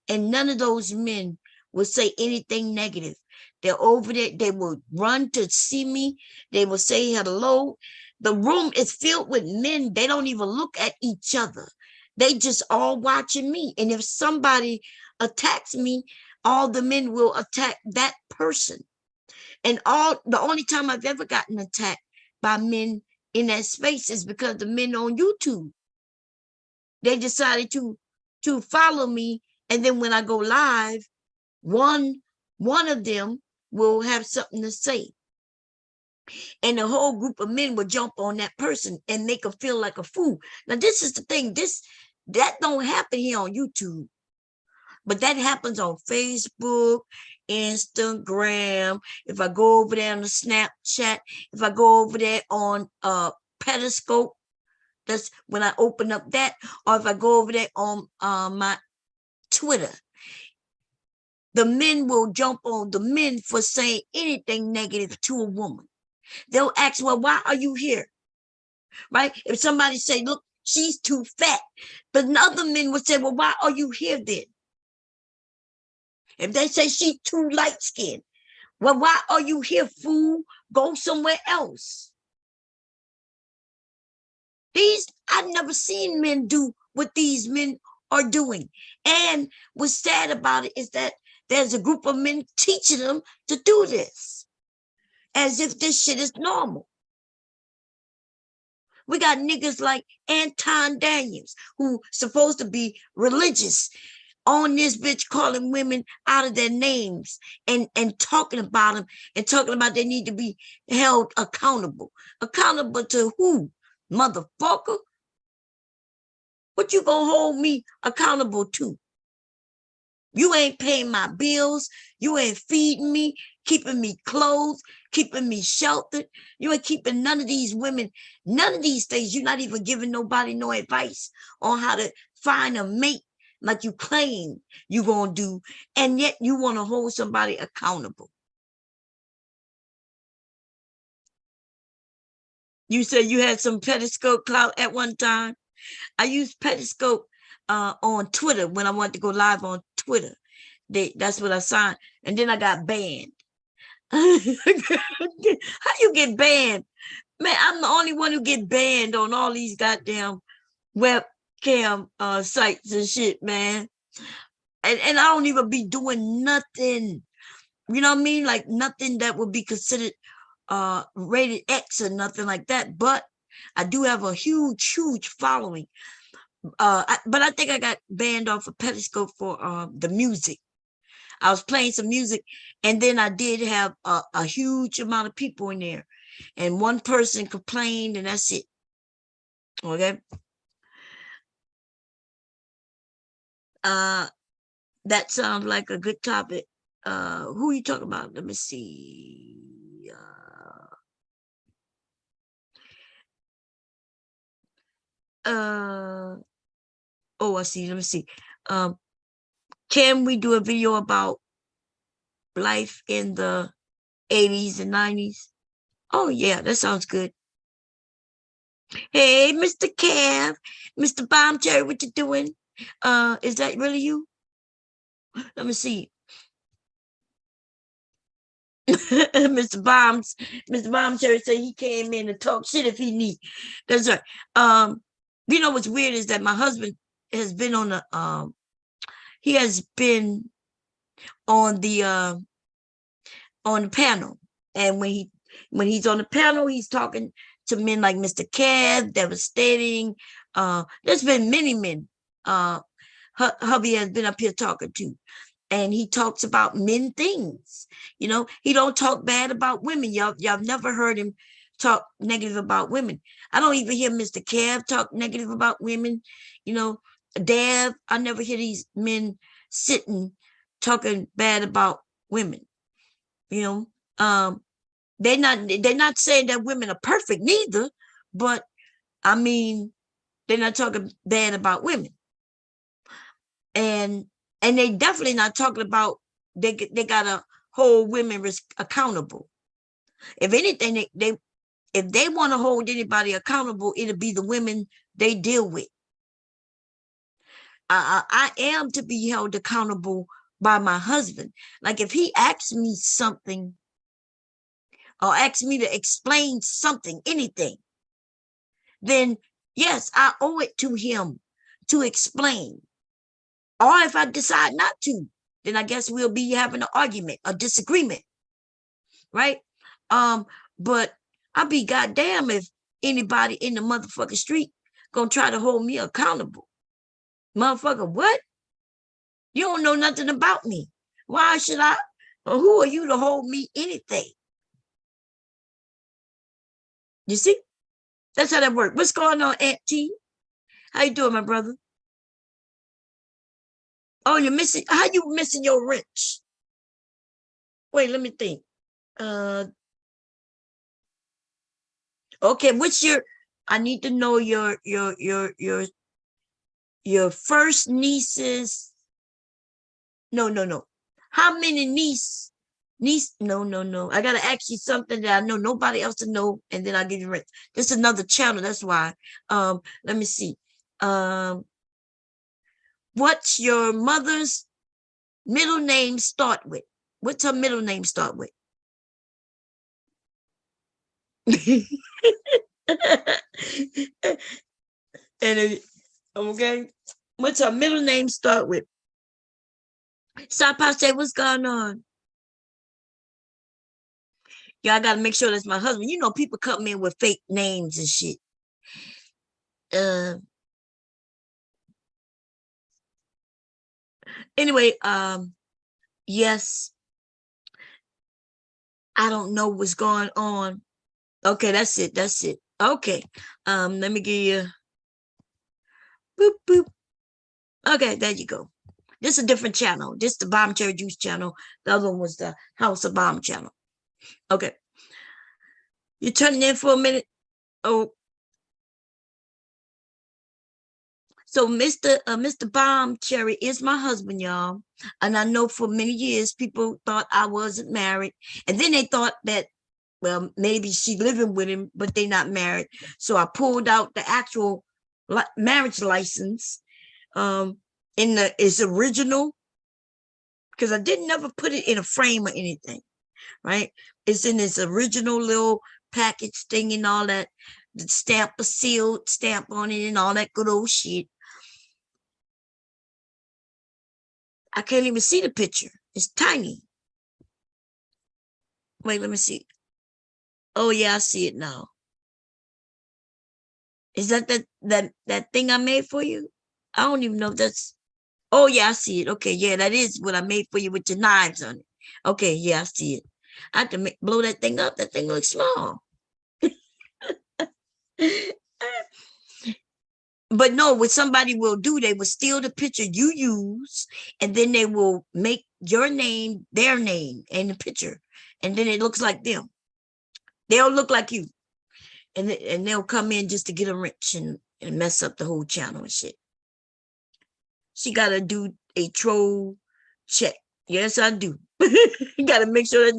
S1: and none of those men will say anything negative. They're over there. They will run to see me. They will say hello. The room is filled with men. They don't even look at each other. They just all watching me. And if somebody attacks me, all the men will attack that person. And the only time I've ever gotten attacked by men in that space is because the men on YouTube, they decided to follow me. And then when I go live, one of them will have something to say. And the whole group of men will jump on that person and make them feel like a fool. Now, this is the thing. That don't happen here on YouTube. But that happens on Facebook, Instagram. If I go over there on the Snapchat, if I go over there on Periscope, that's when I open up that, or if I go over there on my Twitter, the men will jump on the men for saying anything negative to a woman. They'll ask, well, why are you here? Right? If somebody say, look, she's too fat, but other men would say, well, why are you here then? If they say she's too light-skinned, well, why are you here, fool? Go somewhere else. I've never seen men do what these men are doing. And what's sad about it is that there's a group of men teaching them to do this, as if this shit is normal. We got niggas like Anton Daniels, who supposed to be religious, on this bitch calling women out of their names and talking about them and talking about they need to be held accountable. Accountable to who? Motherfucker. What you gonna hold me accountable to? You ain't paying my bills. You ain't feeding me, keeping me clothed, keeping me sheltered. You ain't keeping none of these women, none of these things. You're not even giving nobody no advice on how to find a mate like you claim you're going to do, and yet you want to hold somebody accountable. You said you had some Periscope clout at one time. I used Periscope on Twitter when I wanted to go live on Twitter. That's what I signed. And then I got banned. How you get banned? Man, I'm the only one who get banned on all these goddamn webcam sites and shit, man. And I don't even be doing nothing. You know what I mean? Like nothing that would be considered rated X or nothing like that. But I do have a huge following. But I think I got banned off of Periscope for the music. I was playing some music, and then I did have a huge amount of people in there. And one person complained, and that's it. Okay. That sounds like a good topic. Who are you talking about? Let me see. Oh, I see. Let me see. Can we do a video about life in the 80s and 90s? Oh, yeah, that sounds good. Hey, Mr. Cav, Mr. Bomb Cherry, what you doing? Is that really you? Let me see. Mr. Bomb Cherry said he came in to talk shit if he need. That's right. You know what's weird is that my husband has been on the he has been on the panel, and when he's on the panel, he's talking to men like Mr. Cav, devastating. There's been many men hubby has been up here talking to, and he talks about men things. You know, he don't talk bad about women. Y'all never heard him talk negative about women. I don't even hear Mr. Cav talk negative about women. You know, Dev, I never hear these men sitting talking bad about women. You know, they're not saying that women are perfect neither, but I mean, they're not talking bad about women. And they definitely not talking about they got to hold women accountable. If anything, if they want to hold anybody accountable, it'll be the women they deal with. I am to be held accountable by my husband. Like if he asks me something or asks me to explain something, anything, then yes, I owe it to him to explain. Or if I decide not to, then I guess we'll be having an argument, a disagreement, right? But I'll be goddamn if anybody in the motherfucking street gonna try to hold me accountable. Motherfucker, what? You don't know nothing about me. Why should I? Or who are you to hold me anything? You see? That's how that works. What's going on, Aunt T? How you doing, my brother? Oh, you're missing. How you missing your wrench? Wait, let me think. Okay, what's your? I need to know your first niece's. No. How many niece? No. I gotta ask you something that I know nobody else to know, and then I'll give you rent. This is another channel. That's why. Let me see. What's your mother's middle name start with? What's her middle name start with? And okay, what's her middle name start with? Stop! I say, what's going on? Yeah, I gotta make sure that's my husband. You know, people come in with fake names and shit. Anyway, yes, I don't know what's going on. Okay, that's it. Okay. Let me give you boop boop. Okay, there you go. This is a different channel. This is the Bomb Cherry Juice channel. The other one was the House of Bomb channel. Okay. You turning in for a minute? Oh. So Mr. Bomb Cherry is my husband, y'all. And I know for many years people thought I wasn't married. And then they thought that, well, maybe she living with him, but they not married. So I pulled out the actual marriage license in its original, because I didn't never put it in a frame or anything, right? It's in its original little package thing and all that, the stamp, a sealed stamp on it and all that good old shit. I can't even see the picture. It's tiny. Wait, let me see. Oh yeah, I see it now. Is that thing I made for you? I don't even know if that's. Oh yeah, I see it. Okay, yeah, that is what I made for you with your knives on it. Okay, yeah, I see it. I have to blow that thing up. That thing looks small. But no, what somebody will do, they will steal the picture you use, and then they will make your name their name in the picture, and then it looks like them. They'll look like you, and they'll come in just to get a wrench and mess up the whole channel and shit. She gotta do a troll check. Yes, I do. You gotta make sure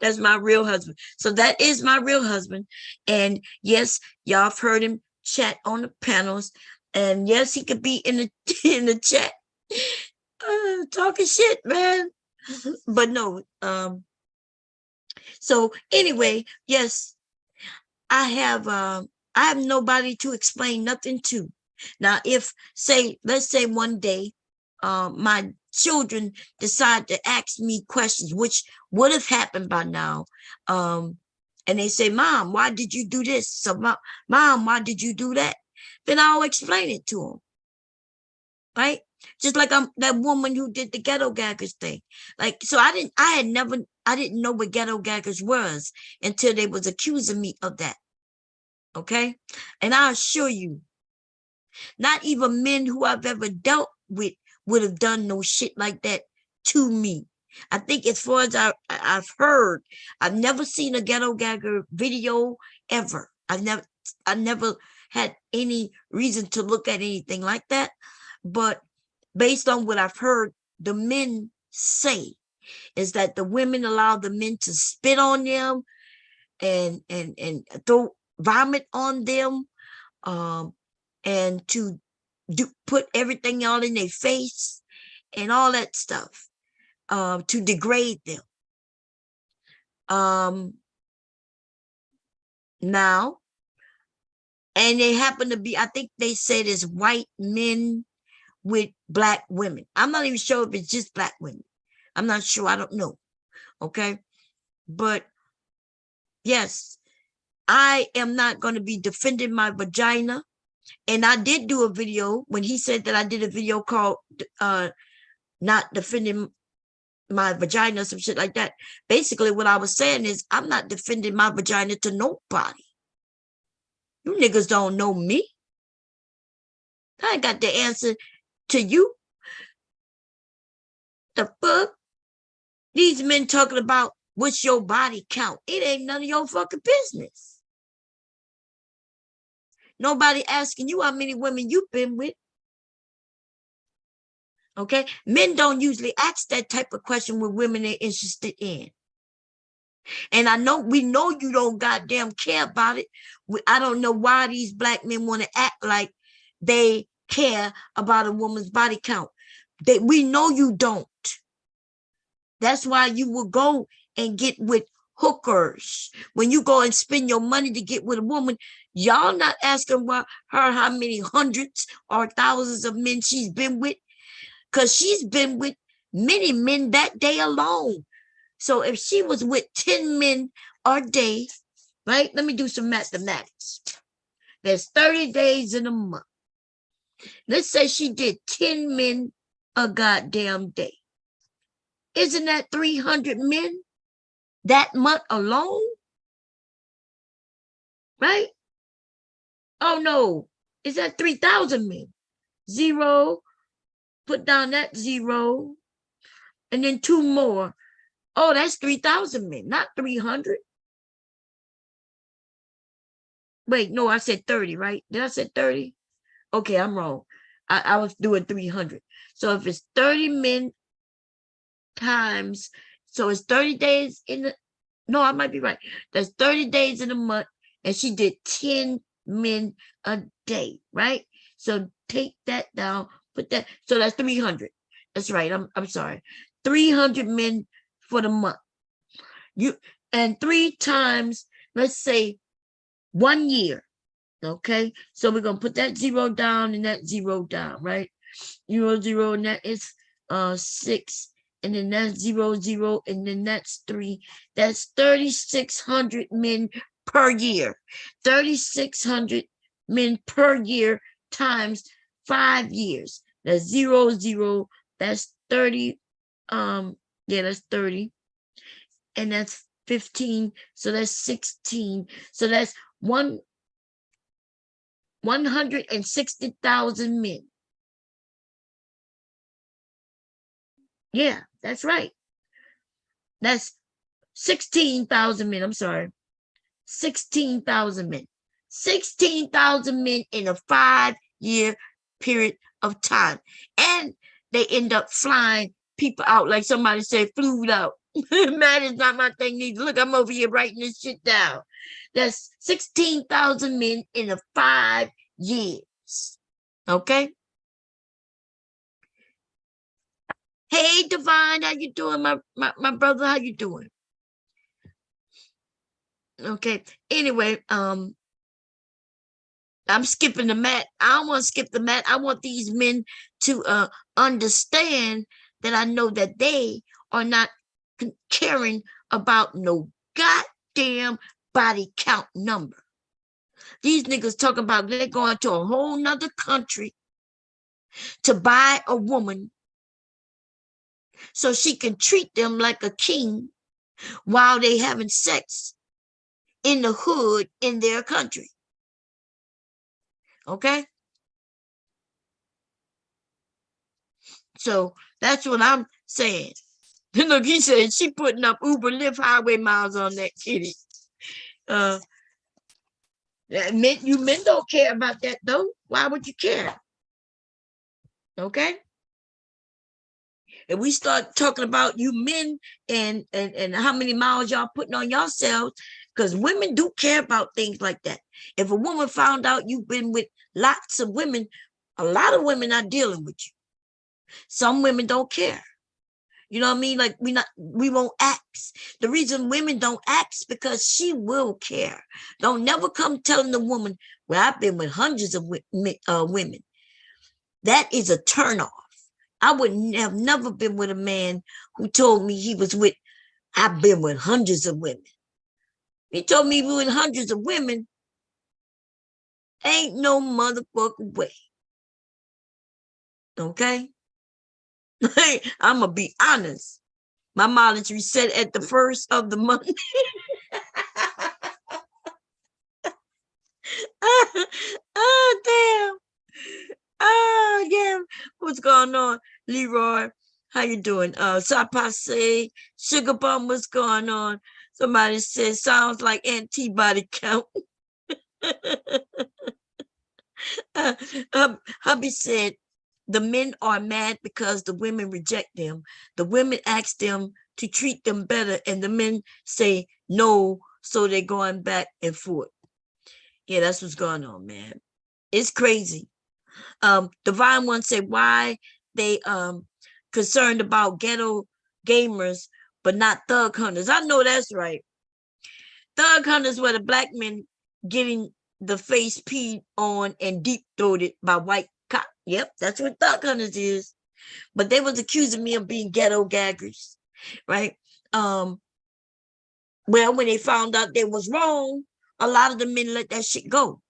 S1: that's my real husband. So that is my real husband. And yes, y'all have heard him chat on the panels. And yes, he could be in the chat talking shit, man. But no, so anyway, yes, I have nobody to explain nothing to. Now, if let's say one day my children decide to ask me questions, which would have happened by now, and they say, Mom, why did you do this? So Mom, why did you do that? Then I'll explain it to them. Right? Just like that woman who did the ghetto gaggers thing. Like, so I didn't know what ghetto gaggers was until they was accusing me of that. Okay? And I assure you, not even men who I've ever dealt with would have done no shit like that to me. I think as far as I've heard, I've never seen a ghetto gagger video ever. I never had any reason to look at anything like that. But based on what I've heard the men say, is that the women allow the men to spit on them, and throw vomit on them, and to put everything all in their face and all that stuff, to degrade them. Now, and they happen to be, I think they said it's white men with black women. I'm not even sure if it's just black women. I'm not sure. I don't know. Okay. But yes, I am not going to be defending my vagina. And I did do a video when he said that I did a video called not defending my vagina, some shit like that. Basically, what I was saying is I'm not defending my vagina to nobody. You niggas don't know me. I ain't got the answer to you. The fuck? These men talking about what's your body count. It ain't none of your fucking business. Nobody asking you how many women you've been with. Okay? Men don't usually ask that type of question when women are interested in. And we know you don't goddamn care about it. I don't know why these black men want to act like they care about a woman's body count. We know you don't. That's why you will go and get with hookers. When you go and spend your money to get with a woman, y'all not asking her how many hundreds or thousands of men she's been with, because she's been with many men that day alone. So if she was with 10 men a day, right? Let me do some mathematics. There's 30 days in a month. Let's say she did 10 men a goddamn day. Isn't that 300 men that month alone? Right? Oh no, is that 3,000 men? Zero, put down that zero, and then 2 more. Oh, that's 3,000 men, not 300. Wait, no, I said 30, right? Did I say 30? Okay, I'm wrong. I was doing 300. So if it's 30 men times, so it's 30 days in the, no, I might be right. That's 30 days in a month, and she did 10 men a day, right? So take that down, put that, so that's 300. That's right. I'm sorry. 300 men for the month. And 3 times, let's say 1 year. Okay, so we're gonna put that 0 down and that 0 down, right? 0, 0, and that is 6, and then that's 0, 0, and then that's 3. That's 3,600 men per year. 3,600 men per year times 5 years. That's 0, 0. That's 30. Yeah, that's 30, and that's 15. So that's 16. So that's 160,000 men. Yeah, that's right. That's 16,000 men. I'm sorry. 16,000 men. 16,000 men in a 5-year period of time. And they end up flying people out, like somebody said, flew out. Man, it's not my thing neither. Look, I'm over here writing this shit down. That's 16,000 men in a 5 years. Okay? Hey, Divine, how you doing, my brother? How you doing? Okay. Anyway, I'm skipping the mat. I don't want to skip the mat. I want these men to understand that I know that they are not caring about no goddamn body count number. These niggas talking about they're going to a whole nother country to buy a woman so she can treat them like a king while they having sex in the hood in their country. Okay? So that's what I'm saying. Look, he said she putting up Uber Lyft highway miles on that kitty. You men don't care about that though. Why would you care? Okay? If we start talking about you men and how many miles y'all putting on yourselves, because women do care about things like that. If a woman found out you've been with lots of women, a lot of women are dealing with you. Some women don't care. You know what I mean? Like we won't ask. The reason women don't ask because she will care. Don't never come telling the woman, well, I've been with hundreds of women. That is a turnoff. I would have never been with a man who told me he was with, I've been with hundreds of women. He told me he was with hundreds of women. Ain't no motherfucking way. Okay? I'm going to be honest. My mileage reset at the first of the month. Oh, damn. Oh, yeah. What's going on, Leroy? How you doing? Sapase, Sugar Bum, what's going on? Somebody said, sounds like antibody count. Hubby said, the men are mad because the women reject them. The women ask them to treat them better, and the men say no, so they're going back and forth. Yeah, that's what's going on, man. It's crazy. Divine One said, why they concerned about ghetto gamers but not thug hunters. I know that's right. Thug hunters were the black men getting the face peed on and deep throated by white cop. Yep, that's what thug hunters is. But they was accusing me of being ghetto gaggers, right? Well, when they found out they was wrong, a lot of the men let that shit go.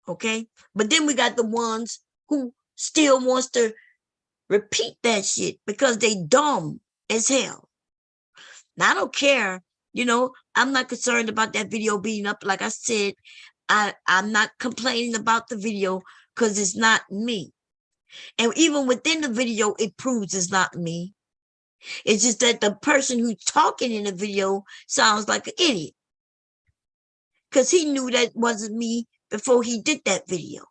S1: Okay, but then we got the ones who still wants to repeat that shit because they dumb as hell. Now I don't care, you know, I'm not concerned about that video being up. Like I said, I'm not complaining about the video because it's not me. And even within the video, it proves it's not me. It's just that the person who's talking in the video sounds like an idiot because he knew that wasn't me before he did that video.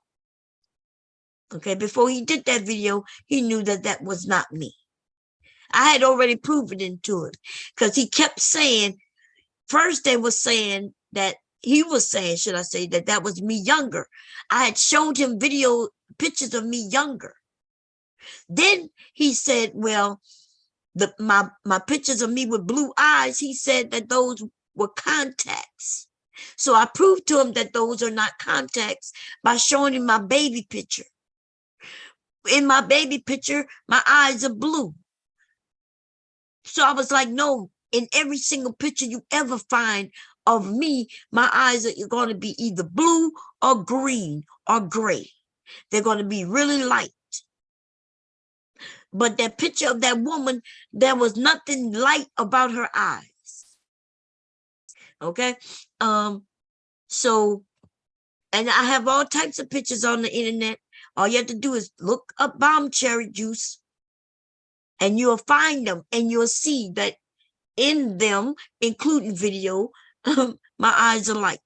S1: Okay, before he did that video, he knew that that was not me. I had already proven it to him because he kept saying, first they were saying that, he was saying, should I say, that that was me younger. I had showed him video pictures of me younger. Then he said, well, my pictures of me with blue eyes, he said that those were contacts. So I proved to him that those are not contacts by showing him my baby picture. In my baby picture, my eyes are blue. So I was like, no, in every single picture you ever find of me, my eyes are going to be either blue or green or gray. They're going to be really light. But that picture of that woman, there was nothing light about her eyes. Okay. So, and I have all types of pictures on the internet. All you have to do is look up bomb cherry juice and you'll find them and you'll see that in them, including video, my eyes are light.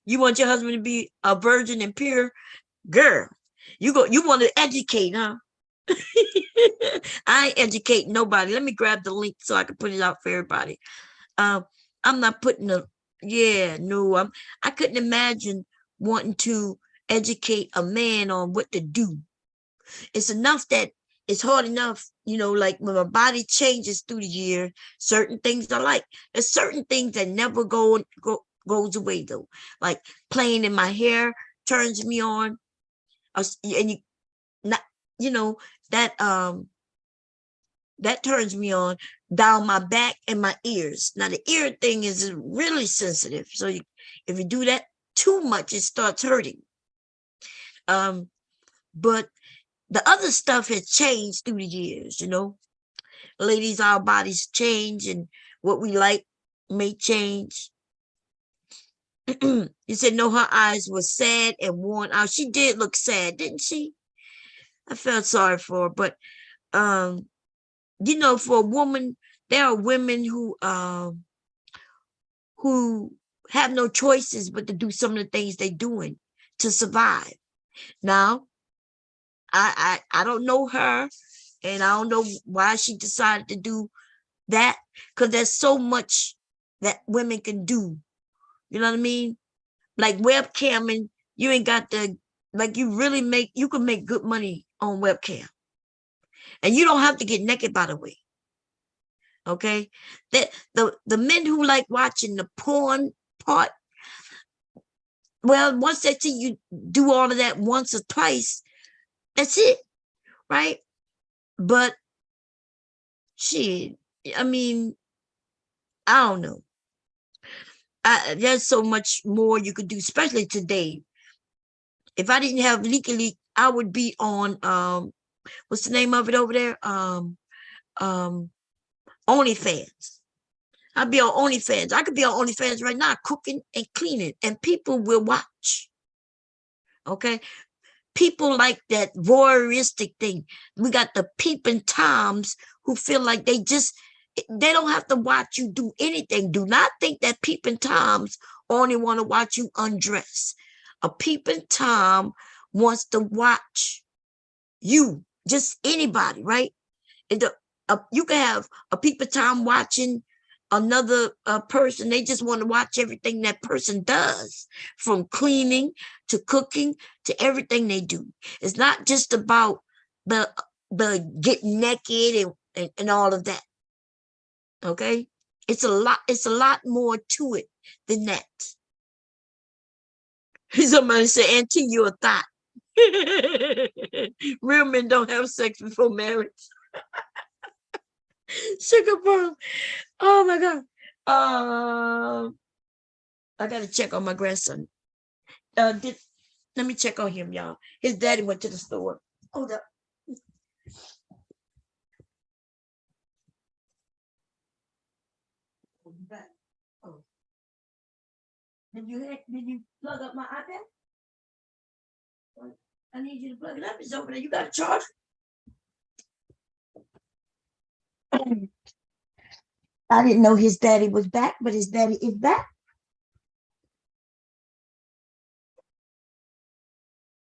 S1: You want your husband to be a virgin and pure? Girl, you want to educate, huh? I ain't educate nobody. Let me grab the link so I can put it out for everybody. I'm not putting I couldn't imagine wanting to educate a man on what to do. It's enough that it's hard enough, you know, like when my body changes through the year, certain things I like. There's certain things that never goes away though. Like playing in my hair turns me on. And you not, you know, that turns me on, down my back and my ears. Now the ear thing is really sensitive. So if you do that too much, it starts hurting. But the other stuff has changed through the years, you know. Ladies, our bodies change and what we like may change. You said, no, her eyes were sad and worn out. She did look sad, didn't she? I felt sorry for her. But, you know, for a woman, there are women who have no choices but to do some of the things they're doing to survive. Now, I don't know her. And I don't know why she decided to do that, because there's so much that women can do. You know what I mean? Like webcamming, you ain't got to, like, you can make good money on webcam. And you don't have to get naked, by the way. Okay? That the men who like watching the porn part, well, once they see you do all of that once or twice, that's it, right? But shit, I mean, I don't know. There's so much more you could do, especially today. If I didn't have legally, I would be on what's the name of it over there? OnlyFans. I'd be on OnlyFans. I could be on OnlyFans right now, cooking and cleaning, and people will watch. Okay. People like that voyeuristic thing. We got the peeping Toms who feel like they don't have to watch you do anything. Do not think that peeping Toms only want to watch you undress. A peeping Tom wants to watch you, just anybody, right? You can have a peeping Tom watching another person. They just want to watch everything that person does, from cleaning to cooking to everything they do. It's not just about the getting naked and all of that. Okay, it's a lot more to it than that. Somebody said, "Auntie, you a thought." Real men don't have sex before marriage. Sugar bomb. Oh my god. I gotta check on my grandson. Let me check on him, y'all. His daddy went to the store. Hold up. Oh. Did you plug up my iPad? I need you to plug it up. It's over there. You got a charger? I didn't know his daddy was back, but his daddy is back.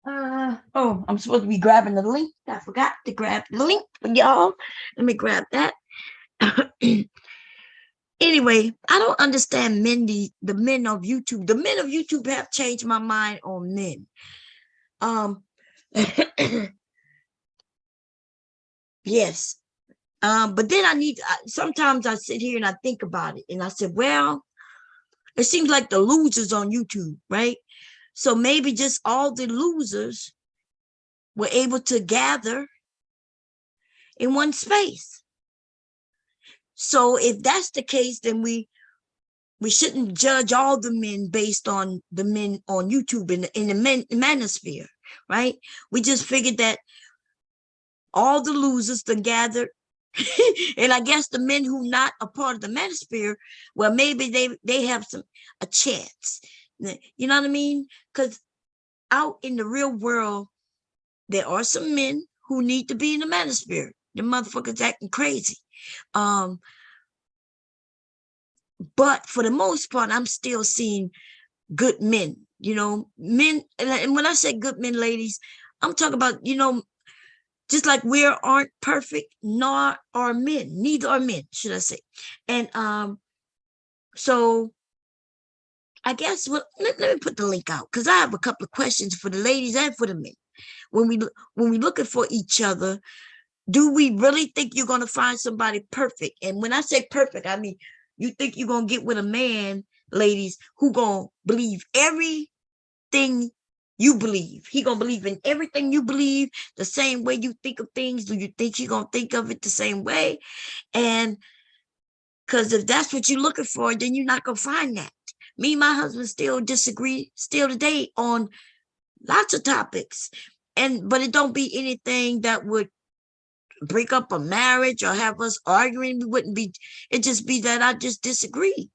S1: I'm supposed to be grabbing the link. I forgot to grab the link for y'all. Let me grab that. Anyway, I don't understand the men of YouTube. The men of YouTube have changed my mind on men. Yes. But then sometimes I sit here and I think about it, and I said, well, it seems like the losers on YouTube, right? So maybe just all the losers were able to gather in one space. So if that's the case, then we shouldn't judge all the men based on the men on YouTube in the manosphere, right? We just figured that all the losers to gather, and I guess the men who not a part of the manosphere, well, maybe they have a chance. You know what I mean? Because out in the real world, there are some men who need to be in the manosphere. The motherfuckers acting crazy. But for the most part, I'm still seeing good men, men. And when I say good men, ladies, I'm talking about, just like we aren't perfect, nor are men, neither are men, should I say. And so I guess let me put the link out, because I have a couple of questions for the ladies and for the men. When we looking for each other, do we really think you're going to find somebody perfect? And when I say perfect, I mean, you think you're going to get with a man, ladies, who going to believe everything you believe. He going to believe in everything you believe, the same way you think of things. Do you think you're going to think of it the same way? And because if that's what you're looking for, then you're not going to find that. Me and my husband still disagree still today on lots of topics. But it don't be anything that would break up a marriage or have us arguing. It just be that I just disagree,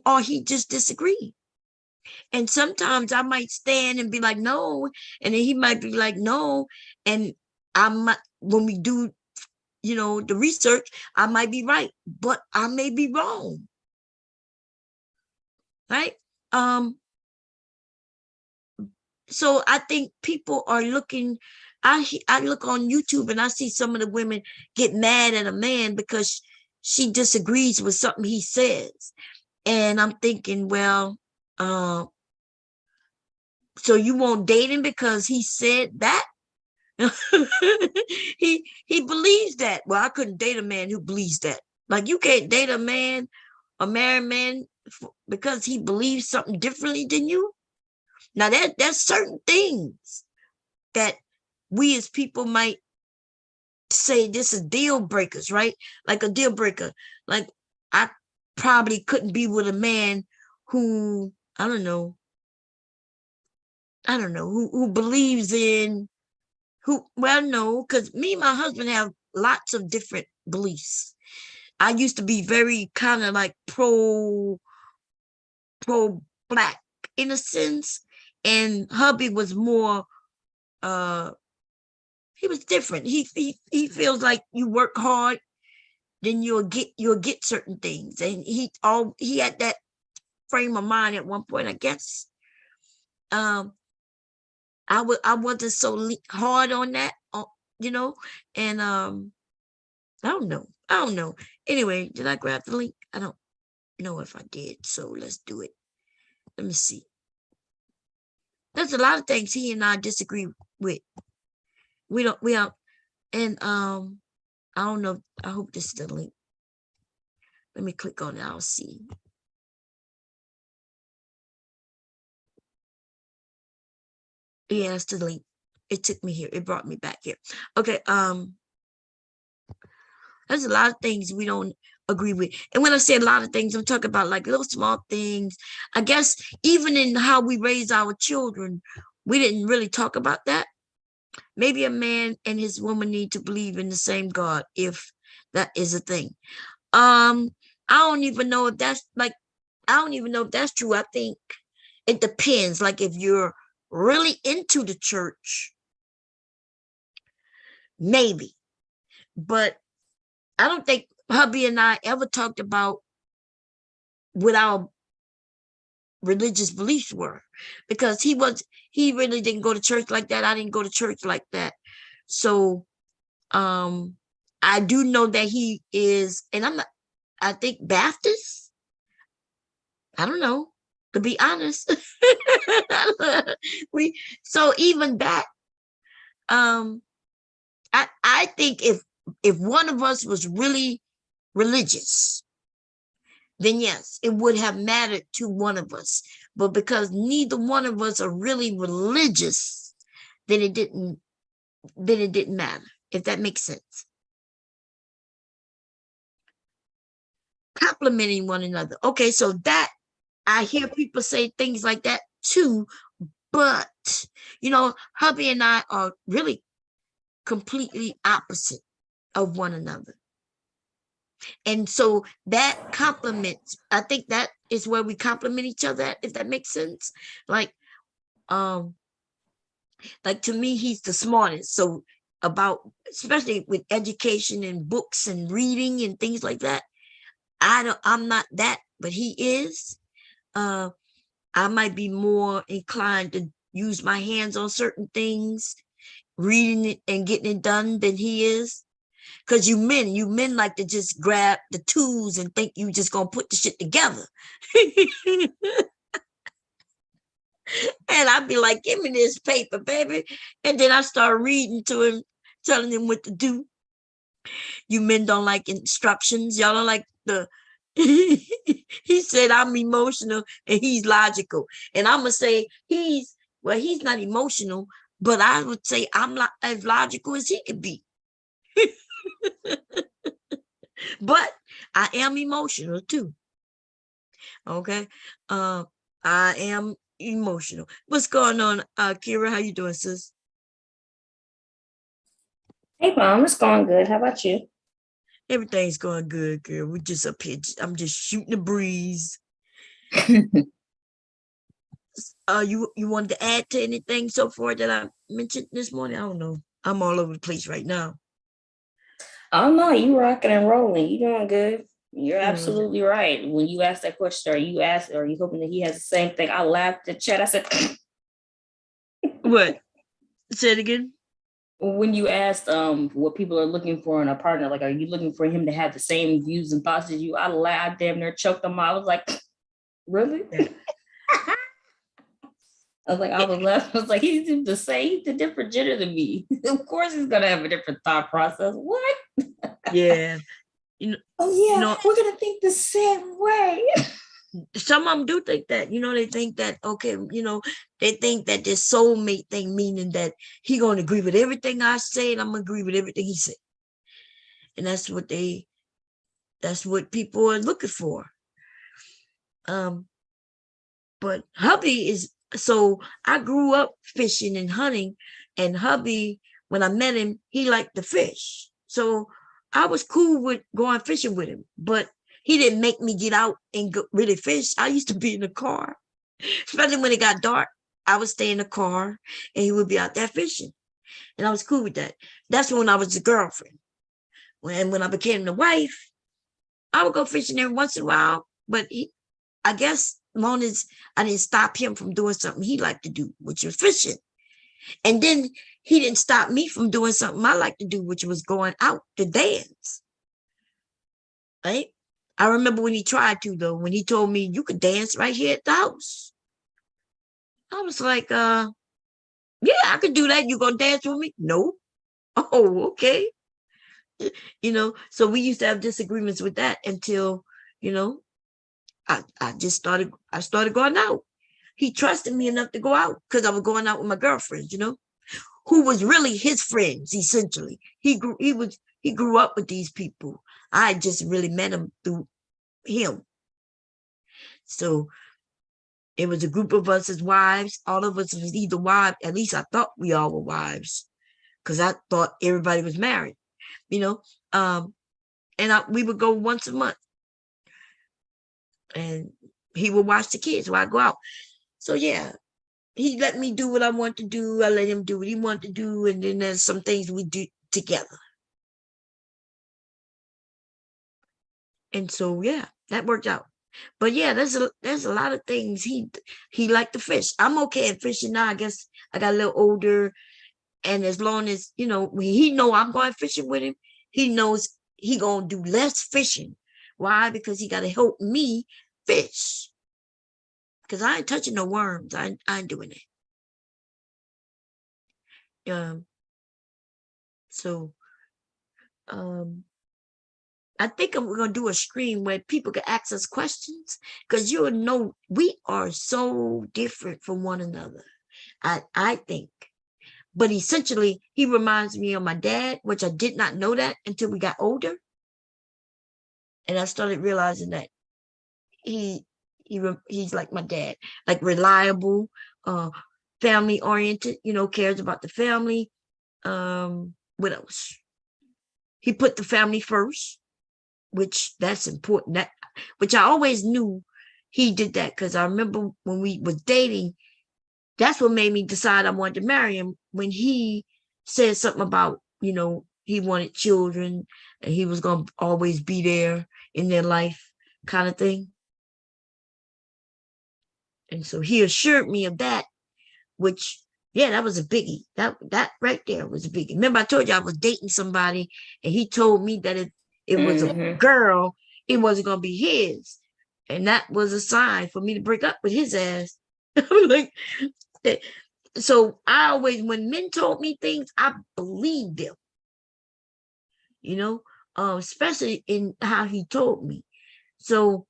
S1: or he just disagree. And sometimes I might stand and be like, no, and then he might be like, no, and when we do the research, I might be right, but I may be wrong, right? So I think people are looking, I look on YouTube and I see some of the women get mad at a man because she disagrees with something he says. And I'm thinking, well, so you won't date him because he said that? he believes that. Well, I couldn't date a man who believes that. Like, you can't date a married man, because he believes something differently than you. Now there's certain things that we as people might say this is deal breakers, right? Like a deal breaker. Like, I probably couldn't be with a man who, I don't know, who believes in no, because me and my husband have lots of different beliefs. I used to be very kind of like pro black in a sense, and hubby was more he was different. He feels like you work hard, then you'll get certain things, and he had that frame of mind at one point, I guess. I wasn't so hard on that, and I don't know. Anyway, did I grab the link? I don't know if I did, so let's do it. Let me see. There's a lot of things he and I disagree with. We don't, and I don't know. I hope this is the link. Let me click on it. I'll see. Yeah, it's the link. It took me here. It brought me back here. Okay. There's a lot of things we don't agree with. And when I say a lot of things, I'm talking about like little small things. I guess even in how we raise our children, we didn't really talk about that. Maybe a man and his woman need to believe in the same God, if that is a thing. I don't even know if that's true. I think it depends. Like, if you're really into the church, maybe. But I don't think hubby and I ever talked about what our religious beliefs were, because he really didn't go to church like that. I didn't go to church like that. So I do know that he is, and I think Baptist. I don't know, to be honest. So even that, I think if one of us was really religious, then yes, it would have mattered to one of us. But because neither one of us are really religious, then it didn't matter, if that makes sense. Complimenting one another. Okay, so that, I hear people say things like that too, but hubby and I are really completely opposite of one another. And so that compliments, I think that is where we compliment each other at, if that makes sense. Like to me, he's the smartest. So especially with education and books and reading and things like that, I'm not that, but he is. I might be more inclined to use my hands on certain things, reading it and getting it done, than he is. Because you men like to just grab the tools and think you just gonna put the shit together. And I'd be like, give me this paper, baby. And then I start reading to him, telling him what to do. You men don't like instructions. Y'all don't like the he said I'm emotional and he's logical. And I'm gonna say he's not emotional, but I would say I'm as logical as he could be. But I am emotional too. Okay. I am emotional. What's going on, Kira? How you doing, sis?
S3: Hey, Mom, it's going good. How about you?
S1: Everything's going good, girl. We just up here. I'm just shooting the breeze. You wanted to add to anything so far that I mentioned this morning? I don't know. I'm all over the place right now.
S3: Oh no, you rocking and rolling. You doing good. You're absolutely right. When you asked that question, are you hoping that he has the same thing? I laughed at chat. I said,
S1: what? Say it again.
S3: when you asked what people are looking for in a partner, like, are you looking for him to have the same views and thoughts as you? I damn near choked them out. I was like, really?
S1: Yeah.
S3: I was like, I was left. I was like, he's the same, he's a different gender than me. Of course he's gonna have a different thought process. What?
S1: Yeah.
S3: Oh yeah,
S1: you know,
S3: we're gonna think the same way.
S1: some of them do think that, they think that, okay, they think that this soulmate thing, meaning that he gonna agree with everything I say and I'm gonna agree with everything he said. And that's what people are looking for. But hubby so I grew up fishing and hunting, and hubby, when I met him, he liked to fish. So I was cool with going fishing with him, but he didn't make me get out and go really fish. I used to be in the car, especially when it got dark. I would stay in the car and he would be out there fishing. And I was cool with that. That's when I was a girlfriend. When I became the wife, I would go fishing every once in a while, but I guess as long as I didn't stop him from doing something he liked to do, which was fishing. And then he didn't stop me from doing something I like to do, which was going out to dance. Right? I remember when he tried to, though, when he told me, you could dance right here at the house. I was like, yeah, I could do that. You gonna dance with me? No. Oh, okay. So we used to have disagreements with that until, I started going out. He trusted me enough to go out because I was going out with my girlfriends, who was really his friends, essentially. He grew up with these people. I just really met him through him. So it was a group of us as wives. All of us was either wives. At least I thought we all were wives, because I thought everybody was married, and we would go once a month, and he would watch the kids while I go out. So yeah, he let me do what I want to do. I let him do what he wanted to do, and then there's some things we do together. And so yeah, that worked out. But yeah, there's a lot of things he liked to fish. I'm okay at fishing now. I guess I got a little older, and as long as when he know I'm going fishing with him, he knows he gonna do less fishing. Why? Because he got to help me fish. Because I ain't touching no worms. I ain't doing it. So I think we're gonna do a stream where people can ask us questions, because you'll know we are so different from one another. I think. But essentially, he reminds me of my dad, which I did not know that until we got older. And I started realizing that he's like my dad, like reliable, family oriented, cares about the family. What else? He put the family first, which that's important. Which I always knew he did that, because I remember when we was dating, that's what made me decide I wanted to marry him, when he said something about, he wanted children and he was going to always be there in their life, kind of thing. And so he assured me of that, which, yeah, that was a biggie. That right there was a biggie. Remember, I told you I was dating somebody, and he told me that if it was a girl, it wasn't going to be his. And that was a sign for me to break up with his ass. Like, so I always, when men told me things, I believed them, especially in how he told me. So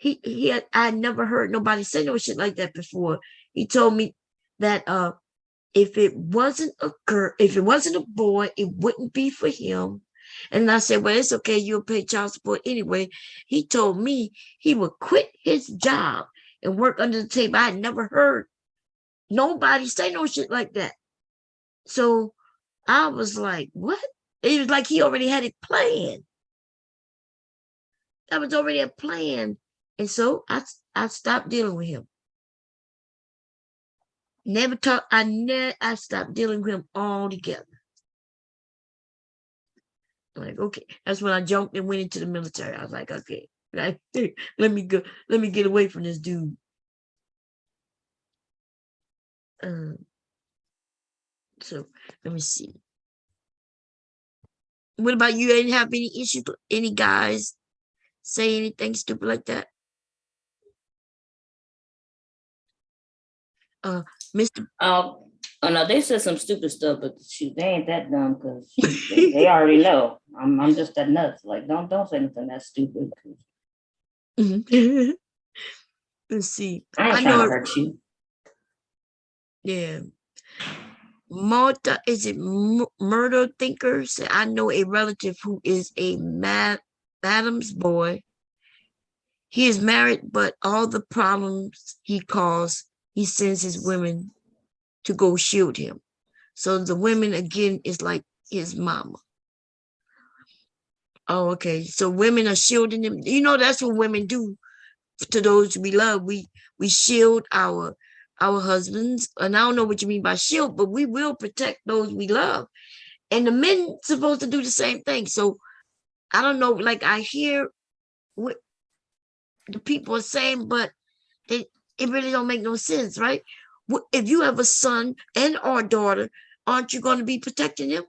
S1: I never heard nobody say no shit like that before. He told me that if it wasn't a girl, if it wasn't a boy, it wouldn't be for him. And I said, well, it's okay, you'll pay child support anyway. He told me he would quit his job and work under the table. I had never heard nobody say no shit like that. So I was like, what? It was like he already had it planned. That was already a plan. And so I stopped dealing with him. Never talk. I stopped dealing with him altogether. Like, okay. That's when I jumped and went into the military. I was like, okay, let me go. Let me get away from this dude. So let me see. What about you? Ain't have any issues with any guys say anything stupid like that? Mr.
S3: Oh no, they said some stupid stuff, but shoot, they ain't that dumb because they already know. I'm just that nuts. Like, don't say anything that stupid.
S1: Let's see.
S3: I ain't
S1: I
S3: trying to
S1: know.
S3: hurt you.
S1: Yeah. Malta, is it murder thinkers? I know a relative who is a madam's boy. He is married, but all the problems he caused, he sends his women to go shield him. So the women again is like his mama. Oh, okay. So women are shielding him. You know, that's what women do to those we love. We shield our husbands. And I don't know what you mean by shield, but we will protect those we love. And the men supposed to do the same thing. So I don't know, like I hear what the people are saying, but it really don't make no sense, right? If you have a son and or daughter, aren't you going to be protecting them?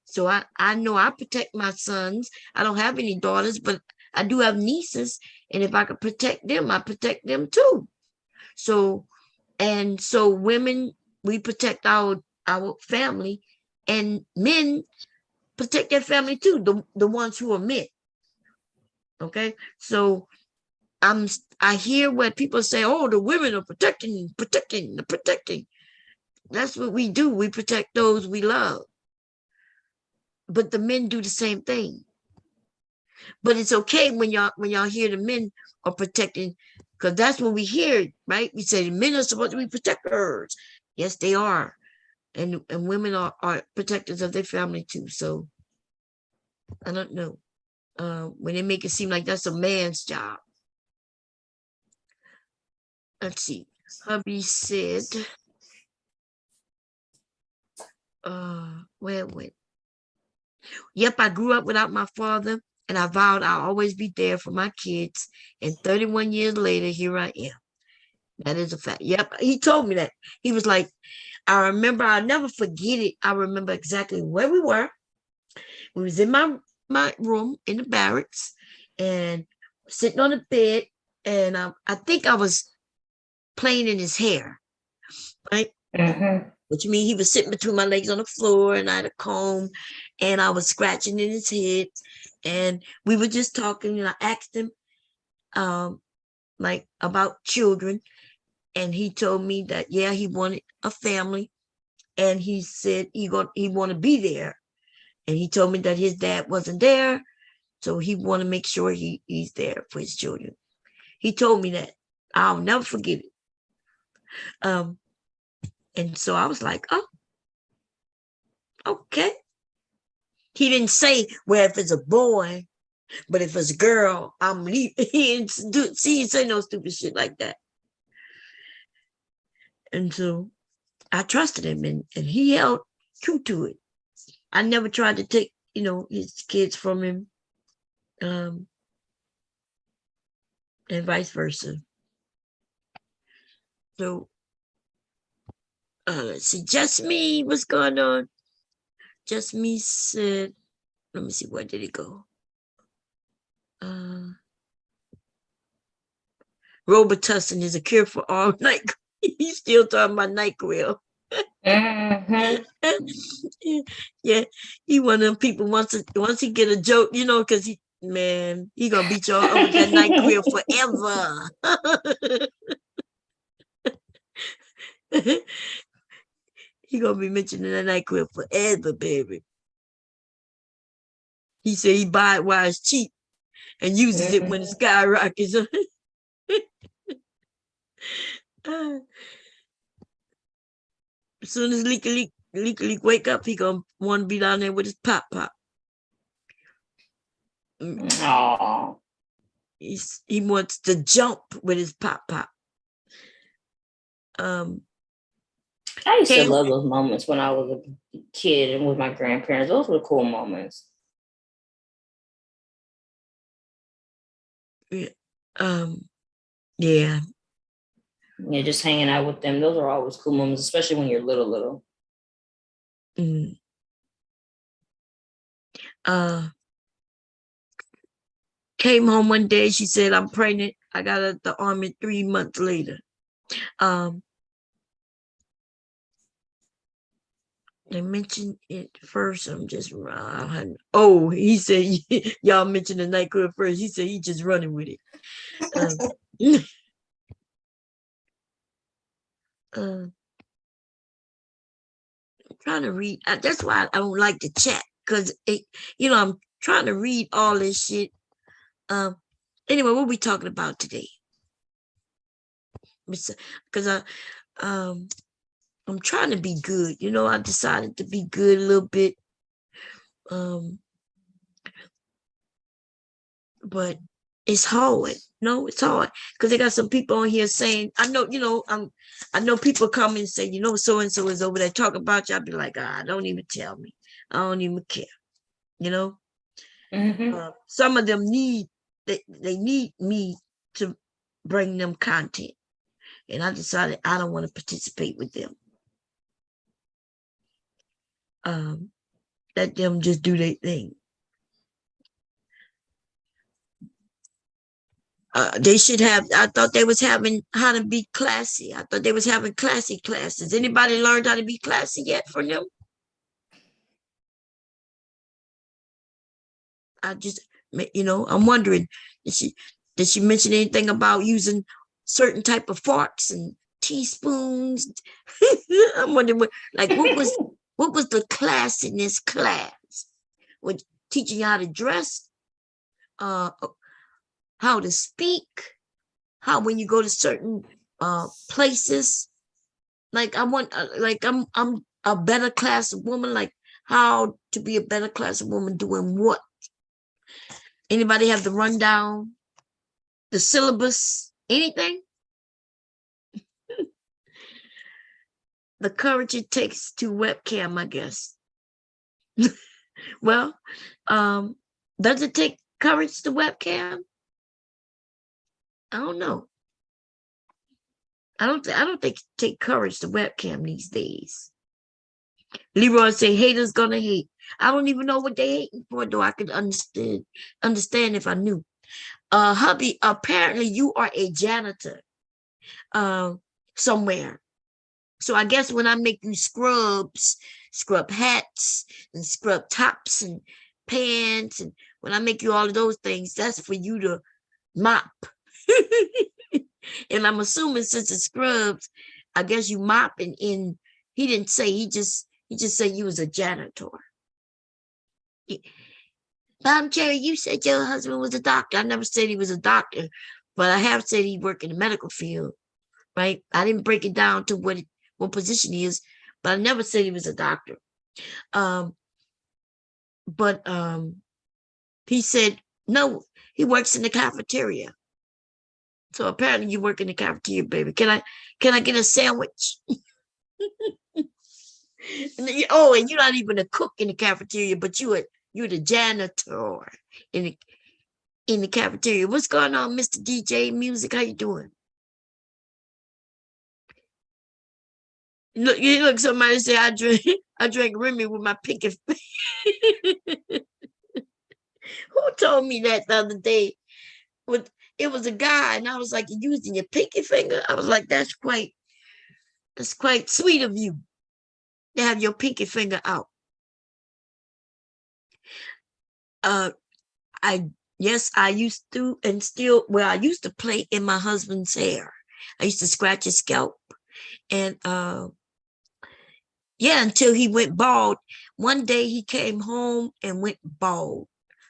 S1: So I know I protect my sons. I don't have any daughters, but I do have nieces. And if I could protect them, I protect them too. So women, we protect our family, and men protect their family too, the ones who are men. Okay. So I hear what people say, oh, the women are protecting. That's what we do. We protect those we love. But the men do the same thing. But it's okay when y'all hear the men are protecting, because that's when we hear it, right? We say the men are supposed to be protectors. Yes, they are. And women are protectors of their family too. So I don't know. When they make it seem like that's a man's job. Let's see. Hubby said, where it went. Yep, I grew up without my father, and I vowed I'll always be there for my kids. And 31 years later, here I am. That is a fact. Yep, he told me that. He was like, I remember, I'll never forget it. I remember exactly where we were. We was in my room in the barracks and sitting on the bed, and I think I was playing in his hair, right?
S3: Mm-hmm.
S1: Which means he was sitting between my legs on the floor, and I had a comb, and I was scratching in his head, and we were just talking, and I asked him like about children, and he told me that yeah, he wanted a family, and he said he want to be there, and he told me that his dad wasn't there, so he want to make sure he's there for his children. He told me that. I'll never forget it. And so I was like, oh, okay. He didn't say, well, if it's a boy, but if it's a girl, I'm leaving. He didn't say no stupid shit like that. And so I trusted him, and he held true to it. I never tried to take, his kids from him, and vice versa. So let's see. Just me, what's going on? Just me said, let me see, where did it go? Robitussin is a cure for all night. He's still talking about NyQuil.
S3: Mm-hmm.
S1: Yeah, he one of them people once he get a joke, because he gonna beat y'all up with that NyQuil forever. He gonna be mentioning that NyQuil forever, baby. He said he buy it while it's cheap and uses it when it skyrockets. As soon as Leaky wake up, he gonna want to be down there with his pop.
S3: Aww.
S1: He wants to jump with his pop.
S3: I used to love those moments when I was a kid and with my grandparents. Those were cool moments.
S1: Yeah. Yeah.
S3: Yeah, just hanging out with them. Those are always cool moments, especially when you're little.
S1: Mm. Came home one day. She said, "I'm pregnant." I got out the army 3 months later. They mentioned it first. I'm just oh, he said y'all mentioned the night club first. He said he just running with it. I'm trying to read. That's why I don't like to chat, because I'm trying to read all this shit. Anyway, what are we talking about today? Because I'm trying to be good. I decided to be good a little bit. But it's hard. No, it's hard, because they got some people on here saying, I know people come and say, so and so is over there talking about you. I'll be like, don't even tell me. I don't even care. Some of them they need me to bring them content, and I decided I don't want to participate with them. Let them just do their thing. They should have. I thought they was having how to be classy. I thought they was having classy classes. Anybody learned how to be classy yet from them? I just, I'm wondering, did she mention anything about using certain type of forks and teaspoons? I'm wondering what was the class in this class? With teaching you how to dress, how to speak, how when you go to certain places, like I want, like I'm a better class of woman, like how to be a better class of woman doing what? Anybody have the rundown, the syllabus, anything? The courage it takes to webcam, I guess. Well, does it take courage to webcam? I don't know. I don't think it take courage to webcam these days. Leroy say haters gonna hate. I don't even know what they hating for, though. I could understand if I knew. Hubby, apparently you are a janitor somewhere. So I guess when I make you scrub hats and scrub tops and pants, and when I make you all of those things, that's for you to mop. And I'm assuming since it scrubs, I guess you mop, and he didn't say, he just said you was a janitor. Mom, Cherry, you said your husband was a doctor. I never said he was a doctor, but I have said he worked in the medical field, right? I didn't break it down to what position he is, but I never said he was a doctor. But he said, no, he works in the cafeteria. So apparently you work in the cafeteria, baby. Can I get a sandwich? And you're not even a cook in the cafeteria, but you're the janitor in the cafeteria. What's going on, Mr. DJ Music? How you doing? Look, somebody say I drank Remy with my pinky finger. Who told me that the other day? It was a guy, and I was like, "You're using your pinky finger?" I was like, that's quite sweet of you to have your pinky finger out. I used to, and still, I used to play in my husband's hair. I used to scratch his scalp, and until he went bald. One day he came home and went bald.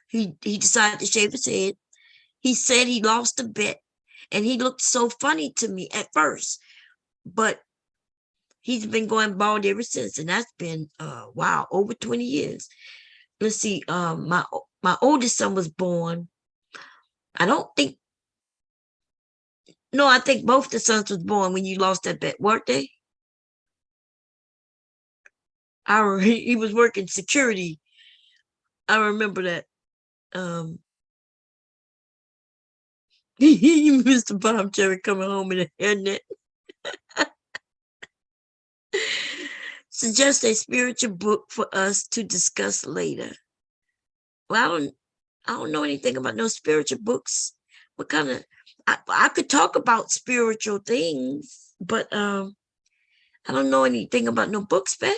S1: He decided to shave his head. He said he lost a bet, and he looked so funny to me at first, but he's been going bald ever since, and that's been over 20 years. Let's see, my oldest son was born. I think both the sons was born when you lost that bet, weren't they? He was working security. I remember that. Mr. Bomb Cherry coming home in a hairnet. suggest a spiritual book for us to discuss later. Well, I don't know anything about no spiritual books. What kind of, I could talk about spiritual things, but I don't know anything about no books, man.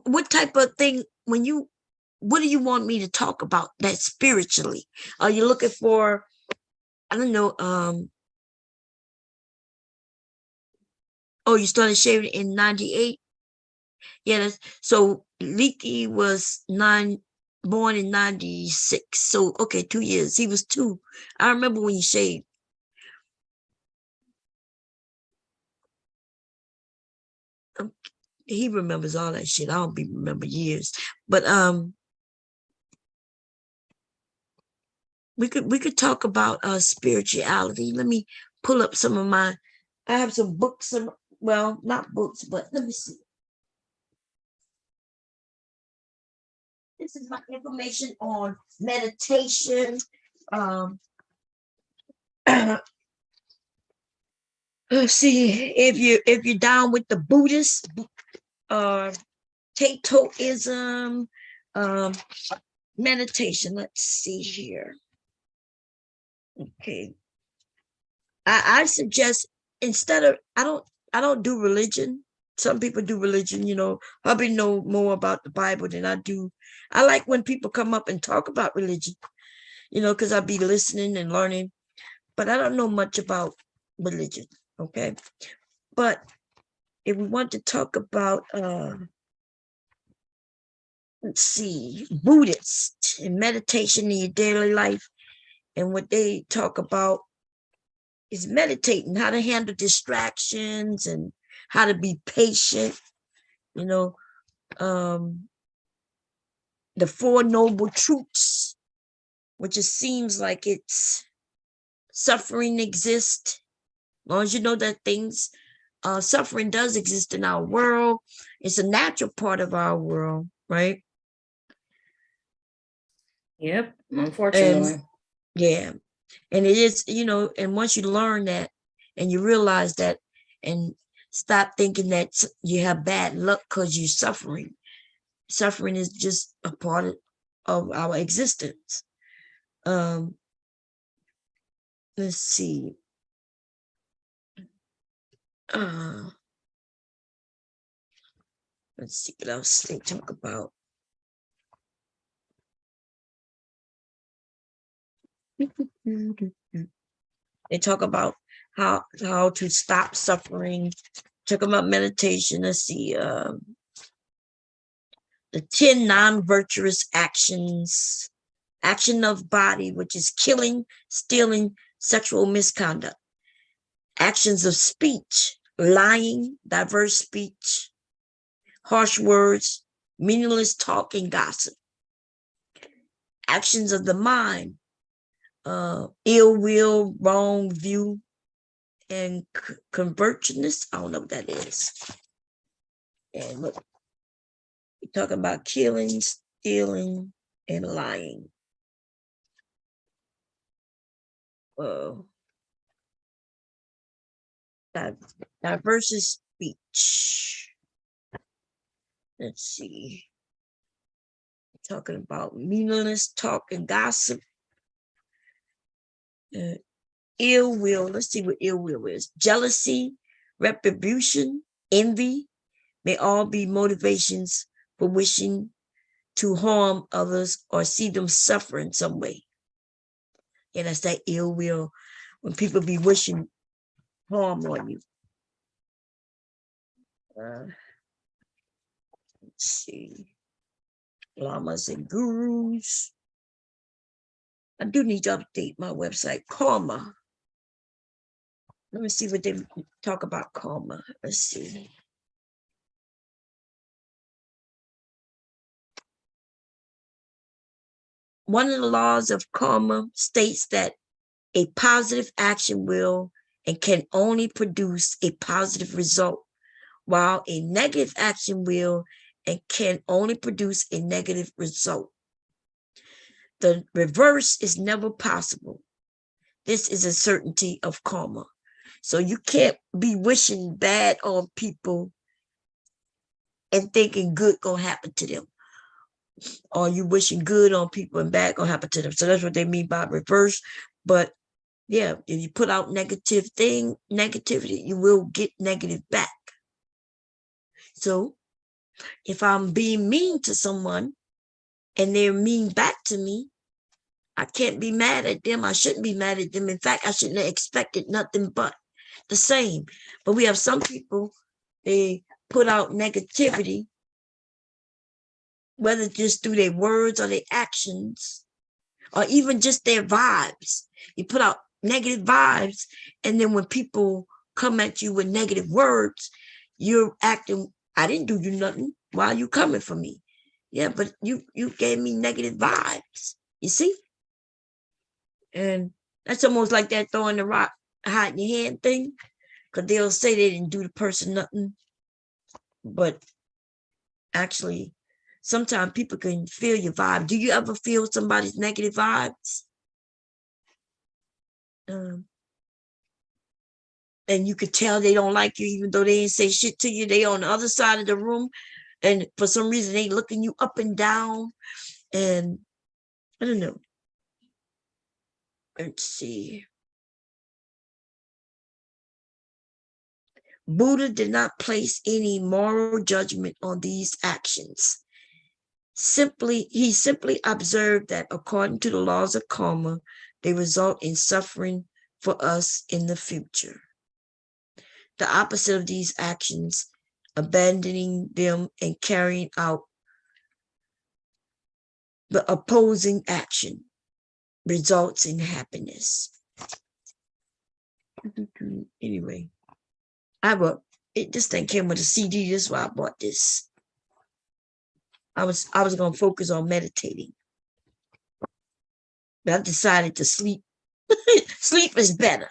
S1: What type of thing, what do you want me to talk about that spiritually? Are you looking for, I don't know, oh, you started shaving in 98? Yeah, so Leaky was born in 96. So, okay, 2 years. He was 2. I remember when you shaved. He remembers all that shit. I don't be remember years. But we could talk about spirituality. Let me pull up some of my, I have some books, well, not books, but let me see. This is my information on meditation. Let's see if you're down with the Buddhist, Tatoism, meditation. Let's see here. Okay, I suggest, instead of, I don't do religion. Some people do religion, probably know more about the Bible than I do. I like when people come up and talk about religion, because I'll be listening and learning, but I don't know much about religion. Okay, but if we want to talk about let's see, Buddhist and meditation in your daily life, and what they talk about is meditating, how to handle distractions and how to be patient, the 4 noble truths, which it seems like it's suffering exists. As long as you know that suffering does exist in our world, it's a natural part of our world, right?
S3: Yep, unfortunately.
S1: And yeah, and it is, and once you learn that and you realize that, and stop thinking that you have bad luck because you're suffering. Suffering is just a part of our existence. Let's see. Let's see what else they talk about. They talk about how to stop suffering. Talk about meditation. Let's see. The 10 non-virtuous actions. Action of body, which is killing, stealing, sexual misconduct. Actions of speech, lying, diverse speech, harsh words, meaningless talk, and gossip. Actions of the mind, ill will, wrong view, and convergence. I don't know what that is. And look, we're talking about killing, stealing, and lying. Diverse speech. Let's see. Talking about meaningless talk and gossip. Ill will. Let's see what ill will is. Jealousy, retribution, envy may all be motivations for wishing to harm others or see them suffer in some way. And that's that ill will, when people be wishing harm on you. Let's see. Lamas and gurus. I do need to update my website. Karma. Let me see what they talk about karma. Let's see. One of the laws of karma states that a positive action will and can only produce a positive result, while a negative action will and can only produce a negative result. The reverse is never possible. This is a certainty of karma. So you can't be wishing bad on people and thinking good gonna happen to them. Or you wishing good on people and bad gonna happen to them. So that's what they mean by reverse. But yeah, if you put out negativity, you will get negative back. So if I'm being mean to someone and they're mean back to me, I can't be mad at them. I shouldn't be mad at them. In fact, I shouldn't have expected nothing but the same. But we have some people, they put out negativity, whether just through their words or their actions, or even just their vibes. You put out negative vibes, and then when people come at you with negative words, you're acting, I didn't do you nothing. Why are you coming for me? Yeah, but you gave me negative vibes. You see? And that's almost like that throwing the rock, hiding your hand thing, because they'll say they didn't do the person nothing. But actually, sometimes people can feel your vibe. Do you ever feel somebody's negative vibes? And you could tell they don't like you, even though they didn't say shit to you. They on the other side of the room, and for some reason they looking you up and down. And I don't know. Let's see. Buddha did not place any moral judgment on these actions. He simply observed that according to the laws of karma, they result in suffering for us in the future. The opposite of these actions, abandoning them and carrying out the opposing action, results in happiness. Anyway, this thing came with a CD. That's why I bought this. I was going to focus on meditating, but I've decided to sleep. Sleep is better.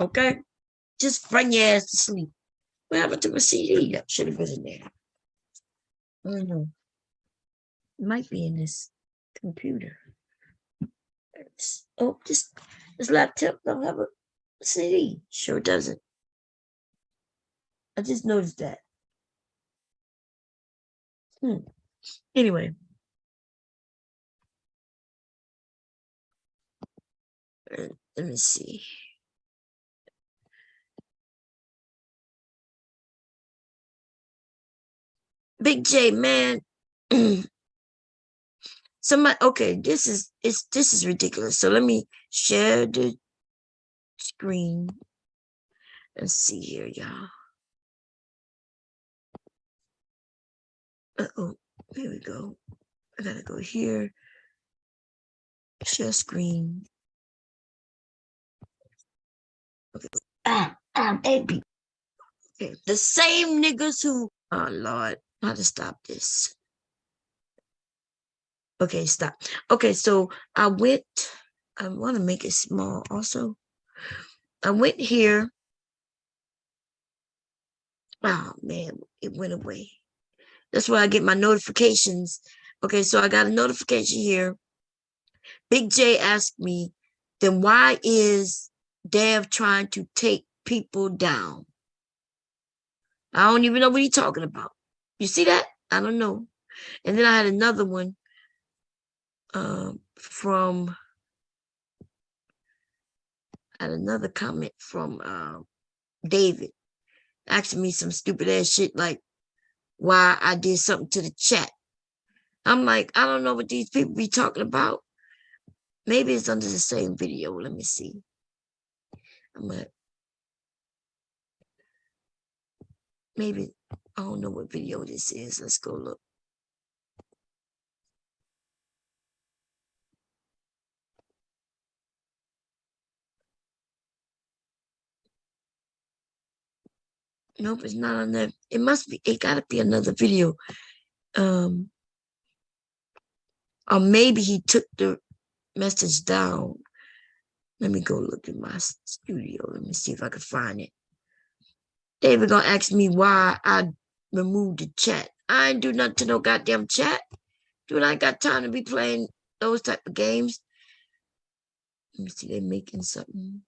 S1: Okay, just bring your ass to sleep. What happened to my CD? That should have been in there. I don't know. It might be in this computer. This laptop don't have a CD. Sure doesn't. I just noticed that. Anyway. Let me see. Big J, man. Okay, this is ridiculous. So let me share the screen. Let's see here, y'all. Uh-oh, here we go. I gotta go here. Share screen. Okay. Baby. Okay. The same niggas who, oh Lord, how to stop this? Okay, stop. Okay, so I want to make it small also. I went here. Oh man, it went away. That's where I get my notifications. Okay, so I got a notification here. Big J asked me, then why is Dev trying to take people down? I don't even know what he's talking about. You see that? I don't know. And then I had another one another comment from David asking me some stupid ass shit like why I did something to the chat. I'm like, I don't know what these people be talking about. Maybe it's under the same video. Let me see. Maybe, I don't know what video this is. Let's go look. Nope, it's not on there. It gotta be another video. Or maybe he took the message down. Let me go look in my studio. Let me see if I can find it. David gonna ask me why I removed the chat. I ain't do nothing to no goddamn chat. Dude, I ain't got time to be playing those type of games. Let me see, they're making something.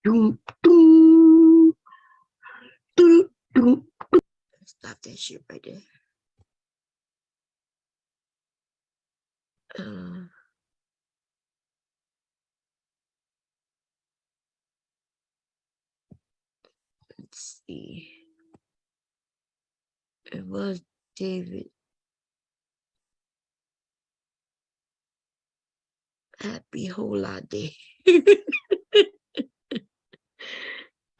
S1: Doom, doom, doom, doom. Stop that shit right there. Let's see. It was David. Happy holiday.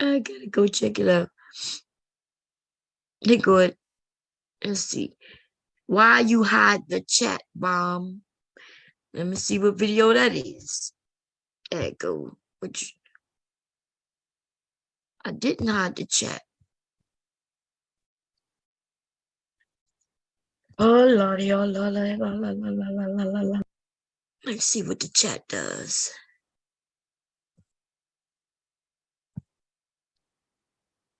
S1: I gotta go check it out. They go. Let's see. Why you hide the chat bomb? Let me see what video that is. There it go. Which I didn't hide the chat. Oh lordy, oh lordy, la la la la la la la la. Let's see what the chat does.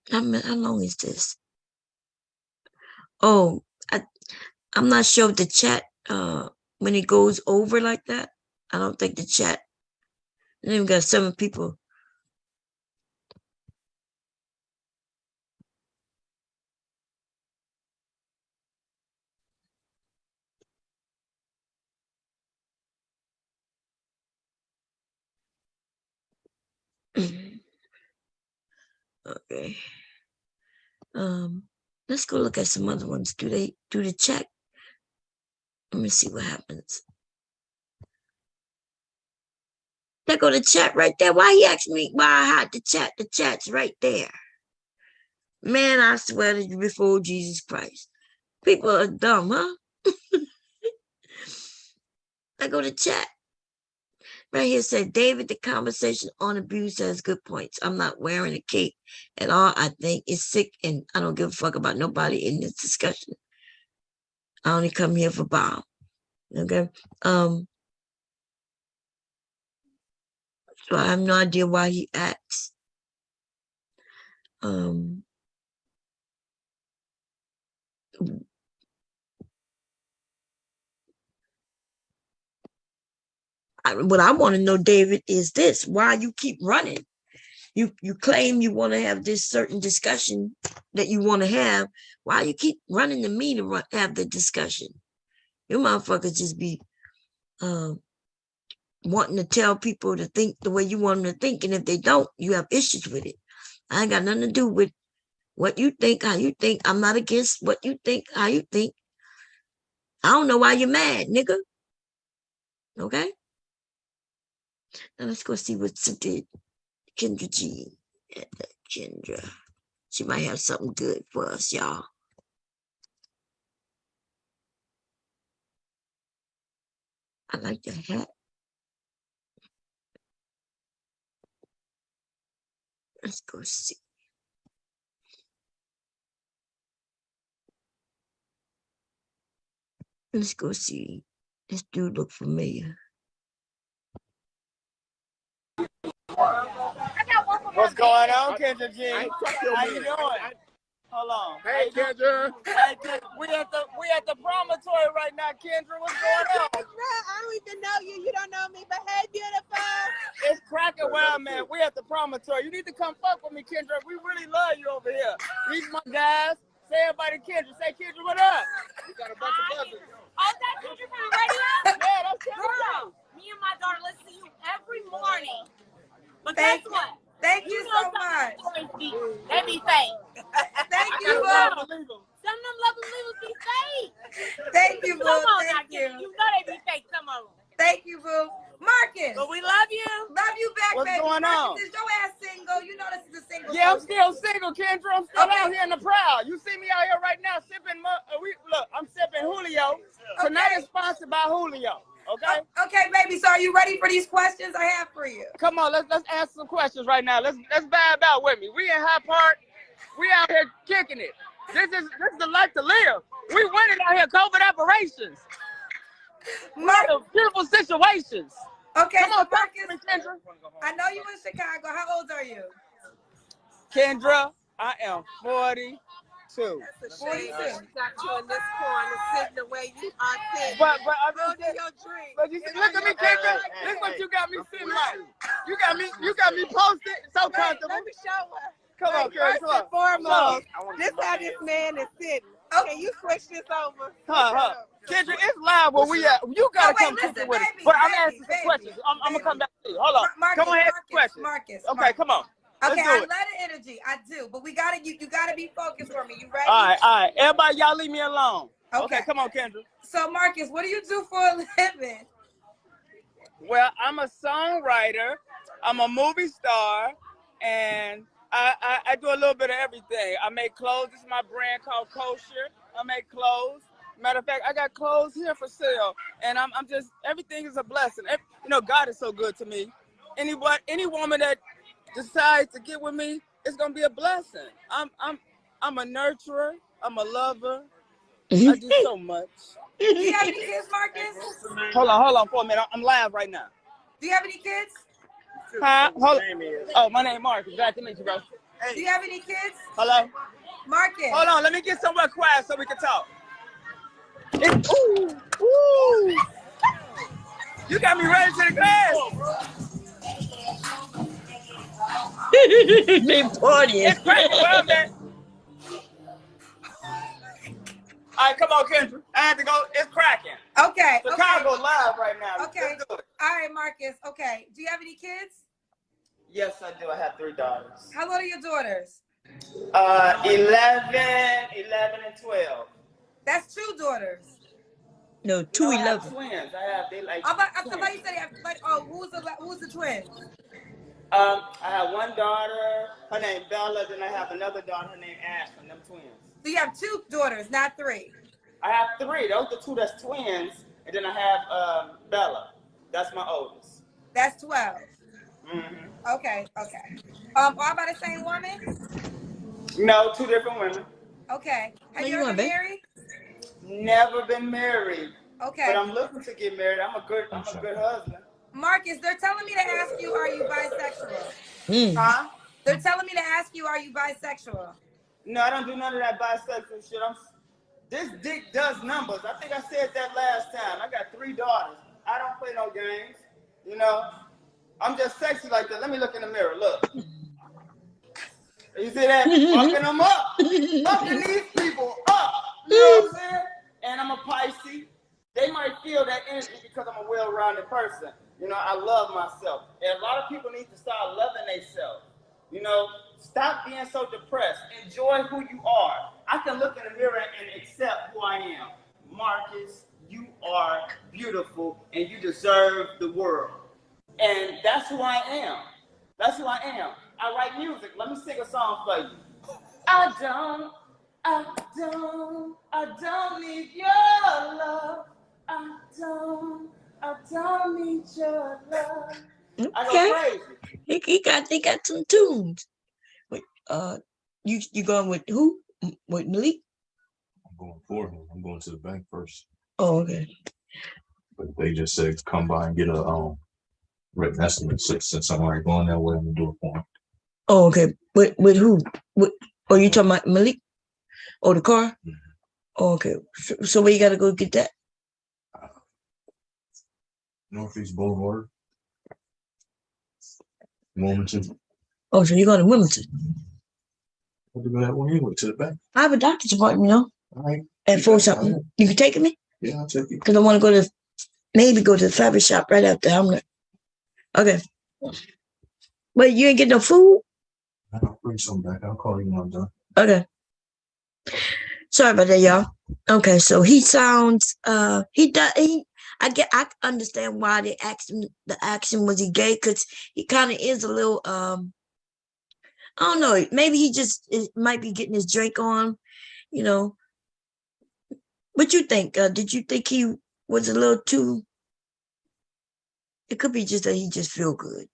S1: How long is this? Oh, I'm not sure if the chat when it goes over like that. I don't think the chat. And then we got 7 people. Okay. Let's go look at some other ones. Do they do the check? Let me see what happens. There go the chat right there. Why he asked me why I had the chat? The chat's right there. Man, I swear to you before Jesus Christ. People are dumb, huh? I go to chat. Right here said, David, the conversation on abuse has good points. I'm not wearing a cape at all. I think it's sick and I don't give a fuck about nobody in this discussion. I only come here for Bob. Okay. So I have no idea why he acts. What I want to know, David, is this: why you keep running? You claim you want to have this certain discussion that you want to have. Why you keep running to me to have the discussion? You motherfuckers just be wanting to tell people to think the way you want them to think, and if they don't, you have issues with it. I ain't got nothing to do with what you think, how you think. I'm not against what you think, how you think. I don't know why you're mad, nigga. Okay? Now let's go see what Cynthia Kendra G. Kendra. She might have something good for us, y'all. I like the hat. Let's go see. Let's go see. This dude look familiar.
S4: What's going on, Kendra G? How you doing? Hold on.
S5: Hey, Kendra.
S4: Hey, we at the promontory right now, Kendra. What's going on?
S6: I don't even know you. You don't know me, but hey, beautiful.
S4: It's cracking well, man. We at the promontory. You need to come fuck with me, Kendra. We really love you over here. These my guys. Say everybody, Kendra. Say, Kendra, what up?
S5: We got a bunch of buzzers.
S6: Oh, that's Kendra from the radio?
S4: Yeah, that's Kendra.
S6: Girl, me and my daughter listen to you every morning. But guess what?
S7: Thank you so much.
S6: They be fake.
S7: Thank you, Boo.
S6: Some of them lovely livers be fake.
S7: Thank you, Boo.
S6: Come on,
S7: Thank you.
S6: You know they be fake, some of them.
S7: Thank you, Boo. Marcus.
S6: But we love you.
S7: Love you back,
S4: What's
S7: baby.
S4: going on?
S7: Marcus, is your ass single? You know this is a single.
S4: Yeah, I'm still single, Kendra. I'm still out here in the proud. You see me out here right now sipping. Look, I'm sipping Julio. Tonight is sponsored by Julio. Okay.
S7: Okay, baby. So are you ready for these questions I have for you?
S4: Come on, let's ask some questions right now. Let's vibe out with me. We in High Park. We out here kicking it. This is the life to live. We winning out here. COVID operations. Beautiful situations.
S7: Okay,
S4: Come on,
S7: so Marcus,
S4: me, Kendra.
S7: I know you in Chicago. How old are you?
S4: Kendra, I am 40. 42.
S7: 42.
S6: Got you in this corner, sitting the way you are sitting.
S4: But I'm
S6: Go
S4: just
S6: to your drink.
S4: But you see, look at me, Kendra. This is what you got me sitting like. You got me posted so comfortable.
S6: Let me show her.
S4: Come on, Kendra.
S6: First
S4: Come on.
S6: and foremost, this how this man is sitting. Can you switch this over?
S4: Kendra, it's live where we at. You gotta come kick it with us. But I'm asking some questions. I'm gonna come back to you. Hold on.
S7: Marcus,
S4: Come on ahead, questions.
S7: Marcus.
S4: Okay, come on. Let's
S7: Okay,
S4: do
S7: I
S4: it.
S7: love the energy. I do, but we gotta you gotta be focused for me. You ready?
S4: All right. Everybody, y'all leave me alone. Okay, come on, Kendra.
S7: So Marcus, what do you do for a living?
S4: Well, I'm a songwriter. I'm a movie star, and I do a little bit of everything. I make clothes. This is my brand called Kosher. I make clothes. Matter of fact, I got clothes here for sale, and I'm just, everything is a blessing. You know, God is so good to me. Any woman that decides to get with me, it's gonna be a blessing. I'm a nurturer. I'm a lover. I do so much.
S7: Do you have any kids, Marcus?
S4: Hold on for a minute. I'm live right now.
S7: Do you have any kids?
S4: Huh? Oh, my name Marcus. Glad to meet you, bro.
S7: Do you have any kids?
S4: Hello?
S7: Marcus.
S4: Hold on, let me get somewhere quiet so we can talk. Ooh. You got me ready to the class.
S1: They partying.
S4: It's cracking. Where I'm at. All right, come on, Kendra. I had to go. It's cracking.
S7: Okay.
S4: Chicago live right now.
S7: Okay.
S4: Let's do it.
S7: All right, Marcus. Okay. Do you have any kids?
S4: Yes, I do. I have 3 daughters.
S7: How old are your daughters?
S4: 11, and 12.
S7: That's 2 daughters.
S1: No, 2
S4: I have
S1: 11.
S4: twins. They like.
S7: I thought
S4: twins.
S7: you said you have, like, oh, who's the twin?
S4: I have one daughter. Her name Bella. Then I have another daughter. Her name Ashley. Them twins.
S7: So you have 2 daughters, not 3.
S4: I have 3. Those are the 2 that's twins, and then I have Bella. That's my oldest.
S7: That's 12.
S4: Mm-hmm.
S7: Okay. All by the same woman?
S4: No, 2 different women.
S7: Okay. Have
S1: Where
S7: you
S1: you
S7: ever
S1: going,
S7: been
S1: babe?
S7: married?
S4: Never been married.
S7: Okay.
S4: But I'm looking to get married. I'm a good husband.
S7: Marcus, they're telling me to ask you, are you bisexual?
S4: Huh?
S7: They're telling me to ask you, are you bisexual?
S4: No, I don't do none of that bisexual shit. This dick does numbers. I think I said that last time. I got 3 daughters. I don't play no games. You know, I'm just sexy like that. Let me look in the mirror. Look. You see that? Fucking them up. Fucking these people up. You know what I'm saying? And I'm a Pisces. They might feel that energy because I'm a well-rounded person. You know, I love myself. And a lot of people need to start loving themselves. You know, stop being so depressed. Enjoy who you are. I can look in the mirror and accept who I am. Marcus, you are beautiful and you deserve the world. And that's who I am. That's who I am. I write music. Let me sing a song for you. I don't need your love. I don't need your love.
S1: Okay.
S4: I go crazy.
S1: They got some tunes. Wait, you going with who? With Malik?
S8: I'm going for him. I'm going to the bank first.
S1: Oh, okay.
S8: But they just said come by and get a written estimate. Since I'm already going that way, I'm gonna do it for him.
S1: Oh, okay. With who? Oh, you talking about Malik? Oh, the car?
S8: Mm-hmm.
S1: Oh, okay. So where you gotta go get that?
S8: Northeast Boulevard, Wilmington.
S1: Oh, so you're going to Wilmington?
S8: I'll do that when you went to the bank.
S1: I have a doctor's appointment, you know,
S8: All right.
S1: at 4 something. You can take me?
S8: Yeah, I'll take you.
S1: Because I want to go to, maybe go to the fabric shop right after. I'm not. Okay. But you ain't get no food?
S8: I'll bring some back. I'll call you when I'm done.
S1: Okay. Sorry about that, y'all. Okay, so he sounds, I understand why they asked him, the action was he gay, because he kind of is a little, I don't know, maybe he just might be getting his drink on, you know. What you think? Did you think he was a little too, it could be just that he just feel good.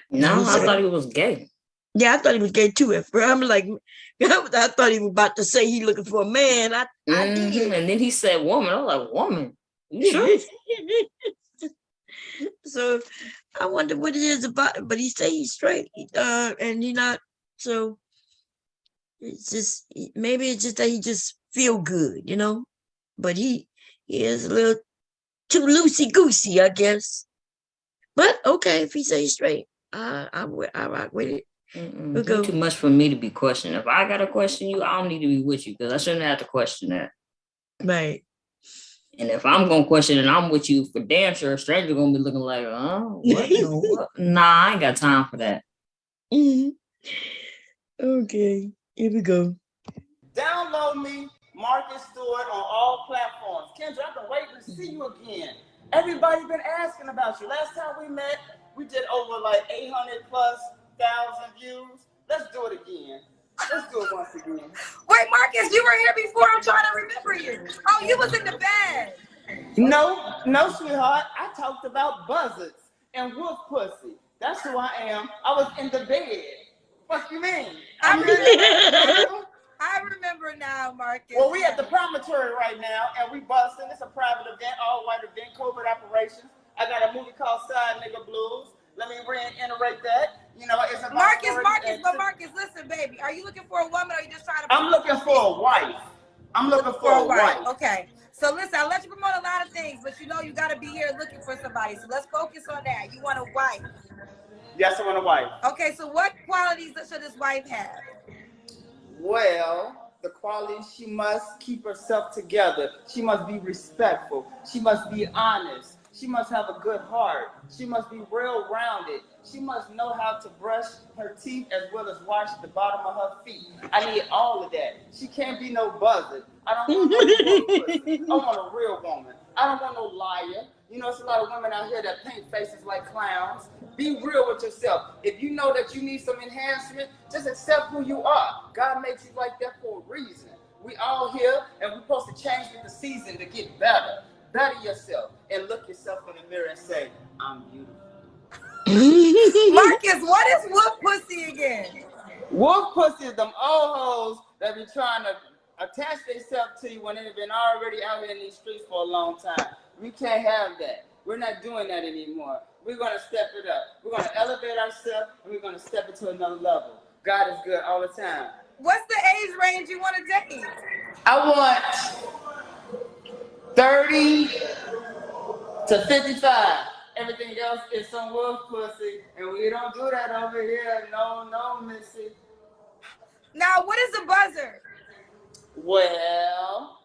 S3: No, I thought he was gay.
S1: Yeah, I thought he was gay too. At first, I'm like, I thought he was about to say he looking for a man. I did.
S3: And then he said woman. I was like, woman? You sure?
S1: So I wonder what it is about it. But he say he's straight, and he not. So It's just maybe it's just that he just feel good, you know. But he is a little too loosey goosey, I guess. But okay, if he says straight, I rock with it.
S3: You're too much for me to be questioning. If I gotta question you, I don't need to be with you because I shouldn't have to question that.
S1: Right.
S3: And if I'm gonna question it, I'm with you for damn sure. A stranger gonna be looking like, what? No, what? Nah, I ain't got time for that.
S1: Okay, here we go.
S4: Download me, Marcus Stewart, on all platforms. Kendra, I've been waiting to see you again. Everybody been asking about you. Last time we met, we did over like 800,000+ views. Let's do it again. Let's do it once again.
S7: Wait, Marcus, you were here before. I'm trying to remember you. Oh, you was in the bed.
S4: No, sweetheart. I talked about buzzards and wolf pussy. That's who I am. I was in the bed. What you mean?
S7: I remember now, Marcus.
S4: Well, we at the promontory right now, and we busting. It's a private event, all-white event, covert operations. I got a movie called Side Nigga Blues. Let me reiterate that. You know, it's about
S7: Marcus, listen, baby. Are you looking for a woman, or are you just trying to?
S4: I'm looking for a wife. I'm looking for a wife.
S7: Okay. So listen, I'll let you promote a lot of things, but you know you got to be here looking for somebody. So let's focus on that. You want a wife?
S4: Yes, I want a wife.
S7: Okay. So what qualities should this wife have?
S4: Well, the quality, she must keep herself together. She must be respectful. She must be honest. She must have a good heart. She must be well-rounded. She must know how to brush her teeth as well as wash the bottom of her feet. I need all of that. She can't be no buzzard. I don't want no pussy. I want a real woman. I don't want no liar. You know, there's a lot of women out here that paint faces like clowns. Be real with yourself. If you know that you need some enhancement, just accept who you are. God makes you like that for a reason. We all here, and we're supposed to change with the season to get better. Better yourself, and look yourself in the mirror and say, I'm beautiful.
S7: Marcus, what is wolf pussy again?
S4: Wolf pussy is them old hoes that be trying to attach themselves to you when they've been already out here in these streets for a long time. We can't have that. We're not doing that anymore. We're going to step it up. We're going to elevate ourselves, and we're going to step it to another level. God is good all the time.
S7: What's the age range you want to date?
S4: I want 30 to 55. Everything else is some wolf pussy, and we don't do that over here. No, missy.
S7: Now, what is a buzzard?
S4: Well,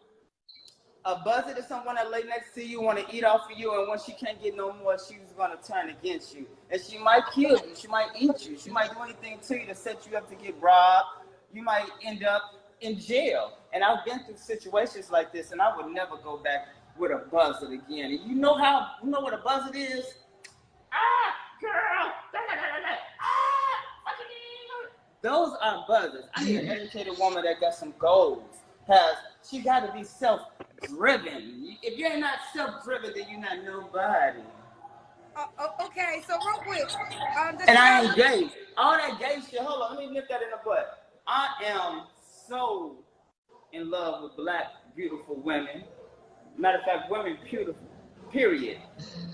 S4: a buzzard is someone that lay next to you, want to eat off of you, and when she can't get no more, she's going to turn against you. And she might kill you. She might eat you. She might do anything to you to set you up to get robbed. You might end up in jail. And I've been through situations like this, and I would never go back with a buzzard again. And you know what a buzzard is? Girl. Those are buzzards. I need an educated woman that got some goals. She got to be self-driven. If you're not self-driven, then you're not nobody.
S7: Okay, so real quick.
S4: And I ain't gay. All that gay shit, hold on, let me nip that in the butt. I am so in love with black, beautiful women. Matter of fact, women beautiful, period.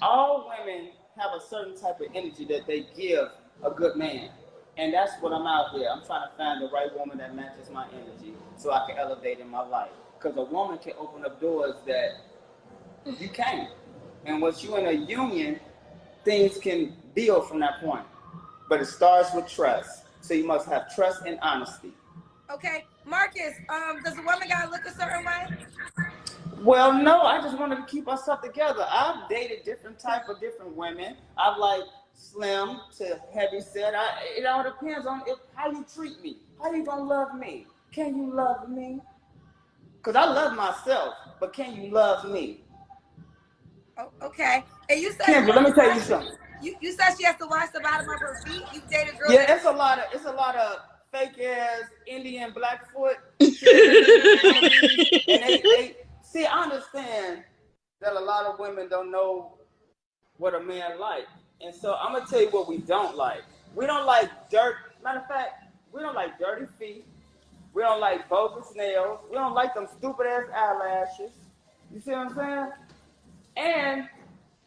S4: All women have a certain type of energy that they give a good man. And that's what I'm out here. I'm trying to find the right woman that matches my energy so I can elevate in my life. Because a woman can open up doors that you can't. And once you're in a union, things can build from that point. But it starts with trust. So you must have trust and honesty.
S7: Okay, Marcus, does a woman gotta look a certain way?
S4: Well, no, I just wanted to keep ourselves together. I've dated different women. I've like slim to heavy set. It all depends on how you treat me. How you gonna love me? Can you love me? Because I love myself, but can you love me?
S7: Oh, okay. And you said,
S4: Kendra, let me tell you something.
S7: You said she has to wash the bottom of her feet. You dated girls.
S4: Yeah, it's a lot of fake ass Indian Blackfoot. And they see, I understand that a lot of women don't know what a man like. And so I'm gonna tell you what we don't like. We don't like dirt. Matter of fact, we don't like dirty feet. We don't like bogus nails. We don't like them stupid ass eyelashes. You see what I'm saying? And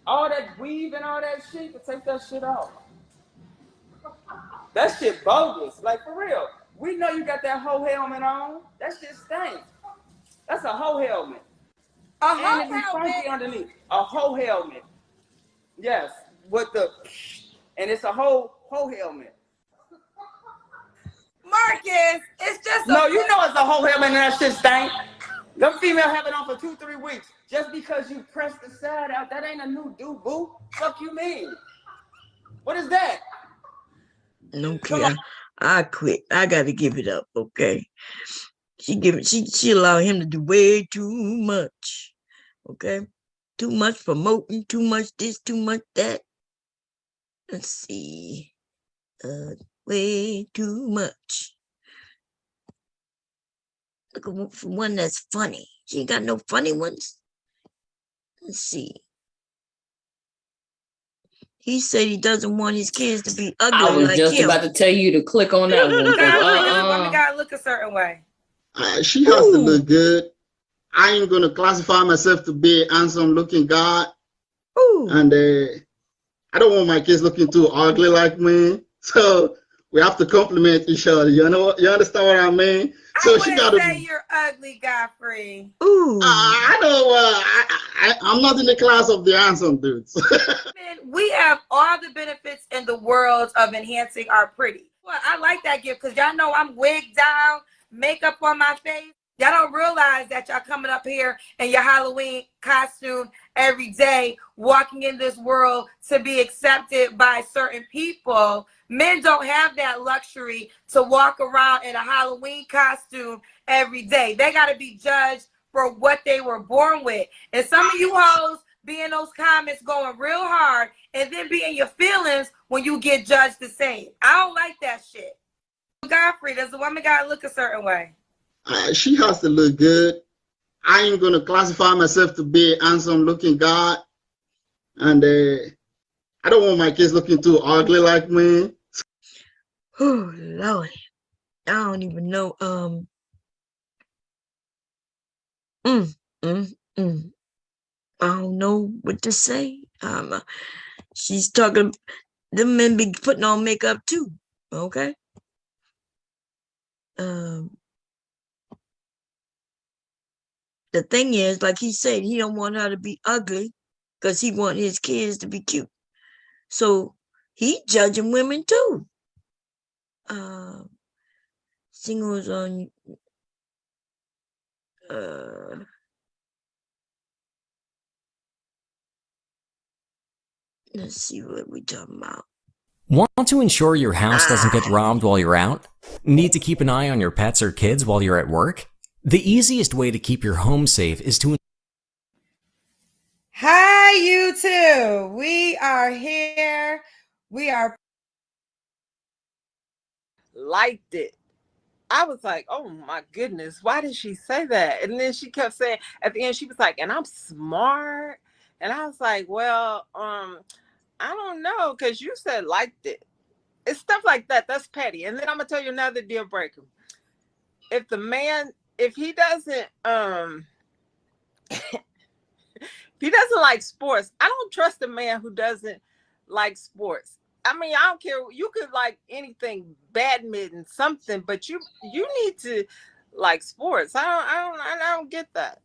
S4: all that weave and all that shit, you can take that shit off. That shit bogus, like for real. We know you got that whole helmet on. That shit stinks. That's a whole helmet.
S7: A
S4: And
S7: whole
S4: it be funky
S7: helmet.
S4: underneath. A whole helmet. Yes. With the and it's a whole helmet.
S7: Marcus, it's just
S4: No, you know it's a whole helmet and that shit stink. Them female have it on for 2-3 weeks. Just because you press the side out, that ain't a new do boo. Fuck you mean? What is that?
S1: Okay, I quit. I gotta give it up. Okay, she allowed him to do way too much. Okay, too much promoting, too much this, too much that. Let's see, way too much. Look for one that's funny. She ain't got no funny ones. Let's see. He said he doesn't want his kids to be ugly
S3: I was
S1: like
S3: just
S1: him.
S3: about to tell you to click on that one.
S7: women gotta look a certain way.
S9: She has to look good. I ain't gonna classify myself to be a handsome-looking guy, and I don't want my kids looking too ugly like me. So we have to compliment each other. You know, you understand what I mean? So
S7: I wouldn't say you're ugly, Godfrey.
S1: Ooh.
S9: I know. I'm not in the class of the handsome dudes.
S7: We have all the benefits in the world of enhancing our pretty. Well, I like that gift because y'all know I'm wigged down, makeup on my face. Y'all don't realize that y'all coming up here in your Halloween costume every day, walking in this world to be accepted by certain people. Men don't have that luxury to walk around in a Halloween costume every day. They got to be judged for what they were born with. And some of you hoes be in those comments going real hard and then be in your feelings when you get judged the same. I don't like that shit. Godfrey, does the woman got to look a certain way?
S9: She has to look good. I ain't gonna classify myself to be a handsome-looking guy, and I don't want my kids looking too ugly like me.
S1: Oh Lord, I don't even know. I don't know what to say. She's talking. Them men be putting on makeup too. Okay. The thing is, like he said, he don't want her to be ugly because he want his kids to be cute. So he judging women too. Singles on let's see what we talking about.
S10: Want to ensure your house doesn't get robbed while you're out? Need to keep an eye on your pets or kids while you're at work? The easiest way to keep your home safe is to...
S7: Hi, YouTube. We are here. We are...
S11: Liked it. I was like, oh my goodness, why did she say that? And then she kept saying, at the end, she was like, and I'm smart. And I was like, well, I don't know, because you said liked it. It's stuff like that. That's petty. And then I'm going to tell you another deal breaker. If the man, if he doesn't like sports, I don't trust a man who doesn't like sports. I mean, I don't care. You could like anything, badminton, something, but you need to like sports. I don't get that.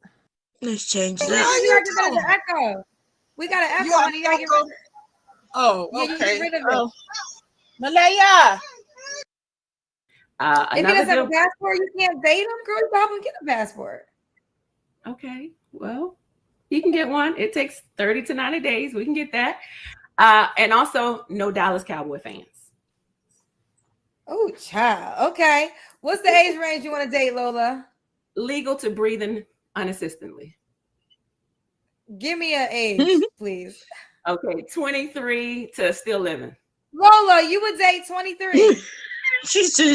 S1: Let's change that.
S7: You gotta get rid of the echo. We got an echo. You gotta get rid of it.
S11: Oh,
S7: okay.
S11: Yeah,
S7: get rid of it.
S11: Malaya.
S7: If he doesn't have a passport, you can't date him, girl. You probably get a passport.
S12: Okay, well, you can get one. It takes 30 to 90 days. We can get that. And also, no Dallas Cowboy fans.
S7: Oh, child. Okay. What's the age range you want to date, Lola?
S12: Legal to breathing unassistedly.
S7: Give me an age, please.
S12: Okay, 23 to still living.
S7: Lola, you would date 23.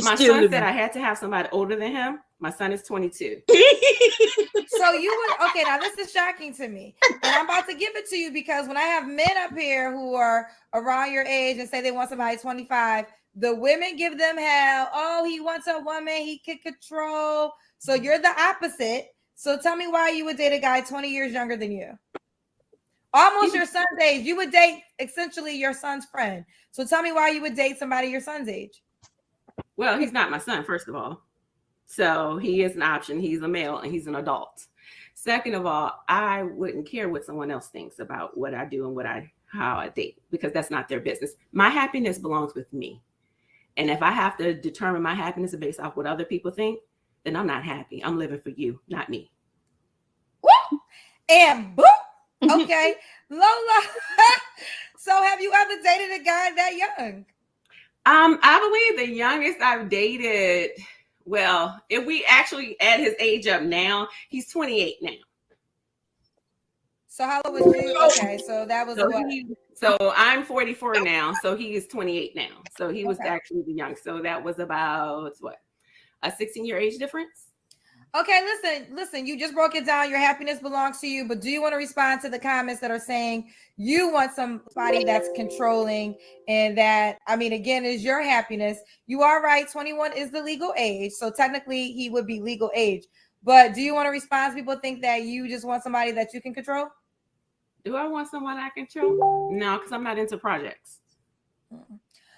S12: My son said I had to have somebody older than him. My son is 22.
S7: So you would, okay, now this is shocking to me. And I'm about to give it to you because when I have men up here who are around your age and say they want somebody 25, the women give them hell. Oh, he wants a woman he can control. So you're the opposite. So tell me why you would date a guy 20 years younger than you. Almost your son's age. You would date essentially your son's friend. So tell me why you would date somebody your son's age.
S12: Well, he's not my son, first of all. So he is an option. He's a male and he's an adult. Second of all, I wouldn't care what someone else thinks about what I do and how I date, because that's not their business. My happiness belongs with me. And if I have to determine my happiness based off what other people think, then I'm not happy. I'm living for you, not me.
S7: Woo! And boop. Okay. Lola. So have you ever dated a guy that young?
S12: I believe the youngest I've dated, well, if we actually add his age up now, he's 28 now.
S7: So how old was you? Okay, so that was what?
S12: So I'm 44 now, so he is 28 now. So he was actually the youngest. So that was about what? A 16-year age difference?
S7: Okay, listen, you just broke it down. Your happiness belongs to you, but do you want to respond to the comments that are saying you want somebody that's controlling and that, I mean, again, is your happiness? You are right. 21 is the legal age. So technically he would be legal age, but do you want to respond to people think that you just want somebody that you can control?
S12: Do I want someone I control? No, because I'm not into projects.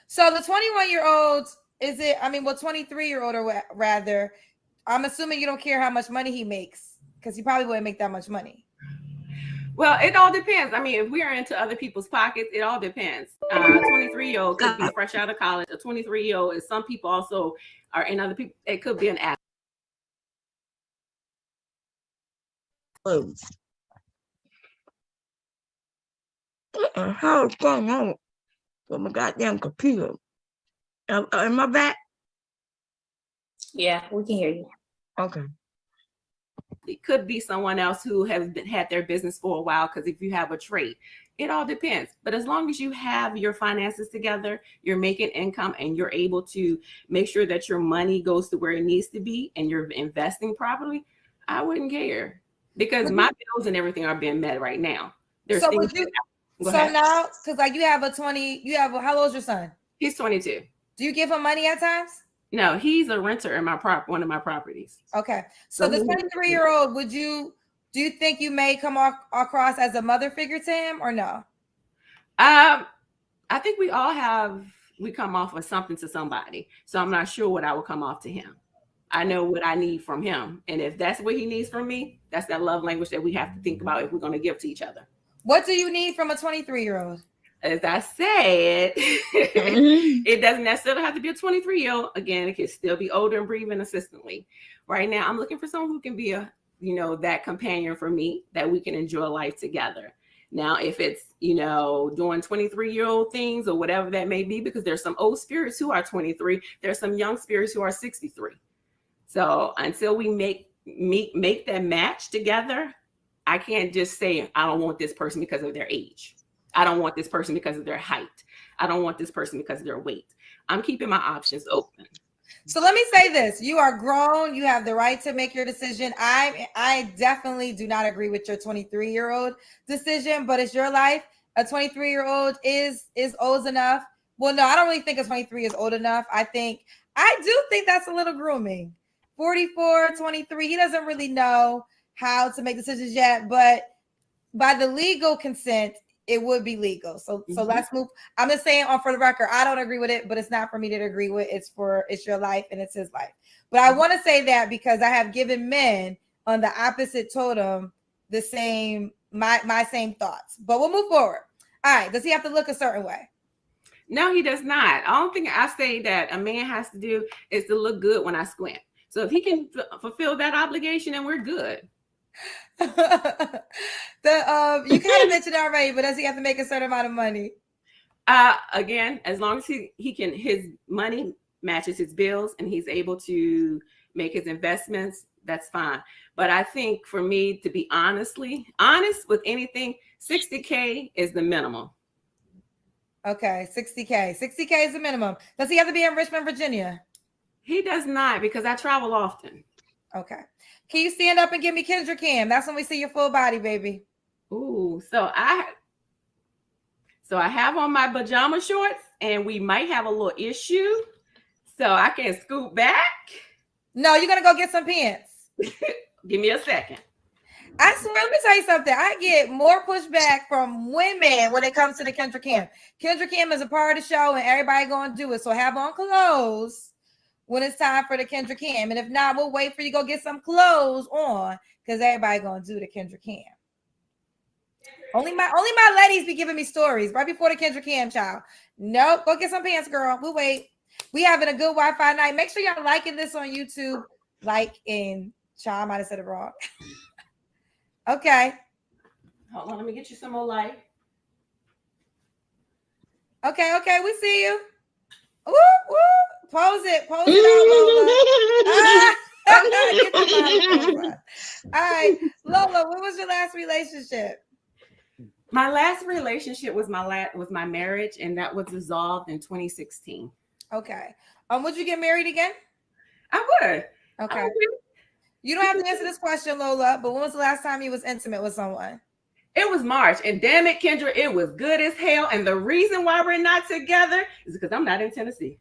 S7: So the 21-year-old, 23-year-old or rather, I'm assuming you don't care how much money he makes because he probably wouldn't make that much money.
S12: Well, it all depends. I mean, if we are into other people's pockets, it all depends. A 23-year-old could be fresh out of college. A 23-year-old, and some people also are in other people. It could be an athlete.
S1: How's going on with my goddamn computer? Am I back?
S3: Yeah, we can hear you.
S1: Okay.
S12: It could be someone else who has had their business for a while, because if you have a trait, it all depends. But as long as you have your finances together, you're making income, and you're able to make sure that your money goes to where it needs to be and you're investing properly, I wouldn't care, because my bills and everything are being met right now. There's
S7: so
S12: things
S7: now, because like you have how old's your son?
S12: He's 22.
S7: Do you give him money at times?
S12: No, he's a renter in one of my properties.
S7: Okay. So the 23-year-old, do you think you may come across as a mother figure to him or no?
S12: I think we come off of something to somebody. So I'm not sure what I will come off to him. I know what I need from him. And if that's what he needs from me, that's that love language that we have to think about if we're going to give to each other.
S7: What do you need from a 23-year-old?
S12: As I said, it doesn't necessarily have to be a 23-year-old. Again, it can still be older and breathing assistantly. Right now, I'm looking for someone who can be that companion for me, that we can enjoy life together. Now, if it's, doing 23-year-old things or whatever that may be, because there's some old spirits who are 23, there's some young spirits who are 63. So until we make that match together, I can't just say, I don't want this person because of their age. I don't want this person because of their height. I don't want this person because of their weight. I'm keeping my options open.
S7: So let me say this. You are grown. You have the right to make your decision. I definitely do not agree with your 23-year-old decision, but it's your life. A 23-year-old is old enough. Well, no, I don't really think a 23 is old enough. I do think that's a little grooming. 44, 23, he doesn't really know how to make decisions yet, but by the legal consent, it would be legal. So let's move. I'm just saying for the record, I don't agree with it, but it's not for me to agree with. It's your life and it's his life. But I want to say that because I have given men on the opposite totem the same, my same thoughts, but we'll move forward. All right. Does he have to look a certain way?
S12: No, he does not. I don't think I say that a man has to do is to look good when I squint. So if he can fulfill that obligation, then we're good.
S7: You kind of mentioned it already, but does he have to make a certain amount of money?
S12: Again, as long as his money matches his bills and he's able to make his investments, that's fine. But I think for me to be honest with anything, $60K is the minimum.
S7: Okay, $60K. $60K is the minimum. Does he have to be in Richmond, Virginia?
S12: He does not, because I travel often.
S7: Okay. Can you stand up and give me Kendra Cam? That's when we see your full body, baby.
S12: Ooh, so I have on my pajama shorts, and we might have a little issue. So I can scoot back.
S7: No, you're gonna go get some pants.
S12: Give me a second.
S7: I swear, let me tell you something. I get more pushback from women when it comes to the Kendra Cam. Kendra Cam is a part of the show, and everybody gonna do it. So have on clothes when it's time for the Kendra Cam. And if not, we'll wait for you to go get some clothes on because everybody gonna do the Kendra Cam. Only my ladies be giving me stories right before the Kendra Cam, child. Nope, go get some pants, girl. We'll wait. We having a good Wi-Fi night. Make sure y'all liking this on YouTube. Child, I might have said it wrong. Okay.
S12: Hold on, let me get you some more light.
S7: Okay, we see you. Woo, woo. Pose it out, Lola. All right, Lola, what was your last relationship?
S12: My last relationship was my marriage, and that was dissolved in 2016.
S7: Okay. Would you get married again?
S12: I would.
S7: Okay. You don't have to answer this question, Lola, but when was the last time you was intimate with someone?
S12: It was March, and damn it, Kendra, it was good as hell. And the reason why we're not together is because I'm not in Tennessee.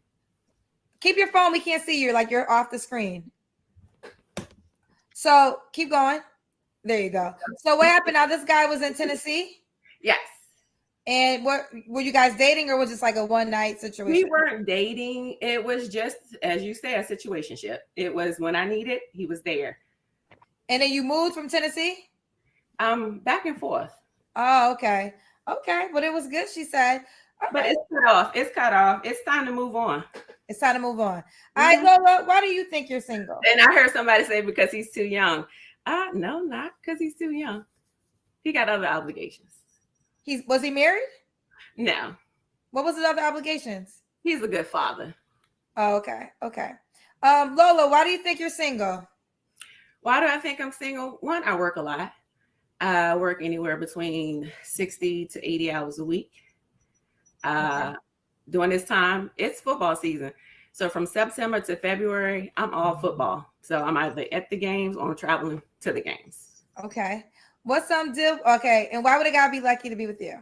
S7: Keep your phone. We can't see you. Like you're off the screen. So keep going. There you go. So what happened? Now this guy was in Tennessee?
S12: Yes.
S7: And what were you guys dating, or was it just like a one night situation?
S12: We weren't dating. It was just, as you say, a situationship. It was when I needed, he was there.
S7: And then you moved from Tennessee?
S12: Back and forth.
S7: Oh, okay. Okay. But it was good, she said. Okay.
S12: But it's cut off. It's cut off. It's time to move on.
S7: It's time to move on. All right, Lola, why do you think you're single?
S12: And I heard somebody say because he's too young. No, not because he's too young. He got other obligations.
S7: Was he married?
S12: No.
S7: What was his other obligations?
S12: He's a good father.
S7: Oh, okay. Okay. Lola, why do you think you're single?
S12: Why do I think I'm single? One, I work a lot. I work anywhere between 60 to 80 hours a week. During this time, it's football season. So from September to February, I'm all football. So I'm either at the games or I'm traveling to the games.
S7: Okay. What's some deal? Okay. And why would a guy be lucky to be with you?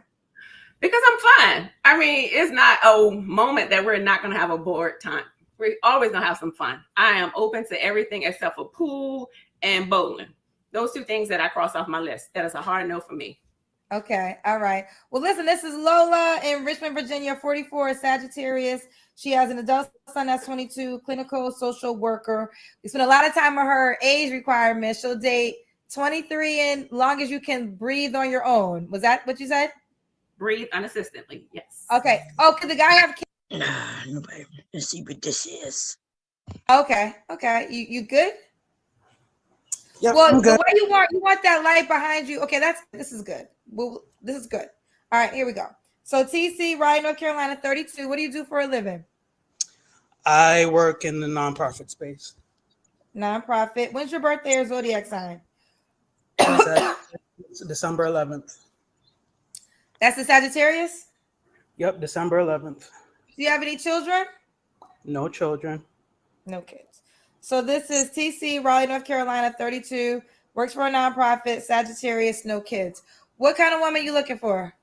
S12: Because I'm fun. I mean, it's not a moment that we're not going to have a bored time. We're always going to have some fun. I am open to everything except for pool and bowling. Those two things that I cross off my list. That is a hard no for me.
S7: Okay. All right. Well, listen, this is Lola in Richmond, Virginia, 44, Sagittarius. She has an adult son that's 22, clinical social worker. We spent a lot of time on her age requirements. She'll date 23 and long as you can breathe on your own. Was that what you said?
S12: Breathe unassistedly. Yes.
S7: Okay. Oh, could the guy have kids?
S1: Nah, nobody. Let's see what this is.
S7: Okay. Okay. You good?
S1: Yep,
S7: well,
S1: I'm good.
S7: The way you want that light behind you. Okay, this is good. Well, this is good. All right, here we go. So TC, Raleigh, North Carolina, 32. What do you do for a living?
S13: I work in the nonprofit space.
S7: Nonprofit. When's your birthday or zodiac sign?
S13: It's December 11th.
S7: That's the Sagittarius?
S13: Yep, December 11th.
S7: Do you have any children?
S13: No children.
S7: No kids. So this is TC, Raleigh, North Carolina, 32. Works for a nonprofit, Sagittarius, no kids. What kind of woman are you looking for?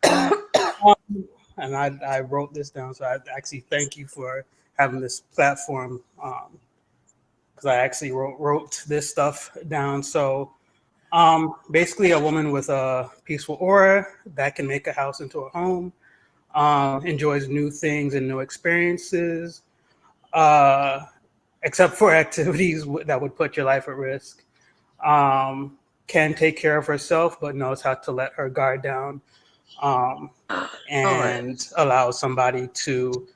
S13: And I wrote this down, so I actually thank you for having this platform, because I actually wrote this stuff down. So basically a woman with a peaceful aura that can make a house into a home, enjoys new things and new experiences, except for activities that would put your life at risk, can take care of herself, but knows how to let her guard down, and allow somebody to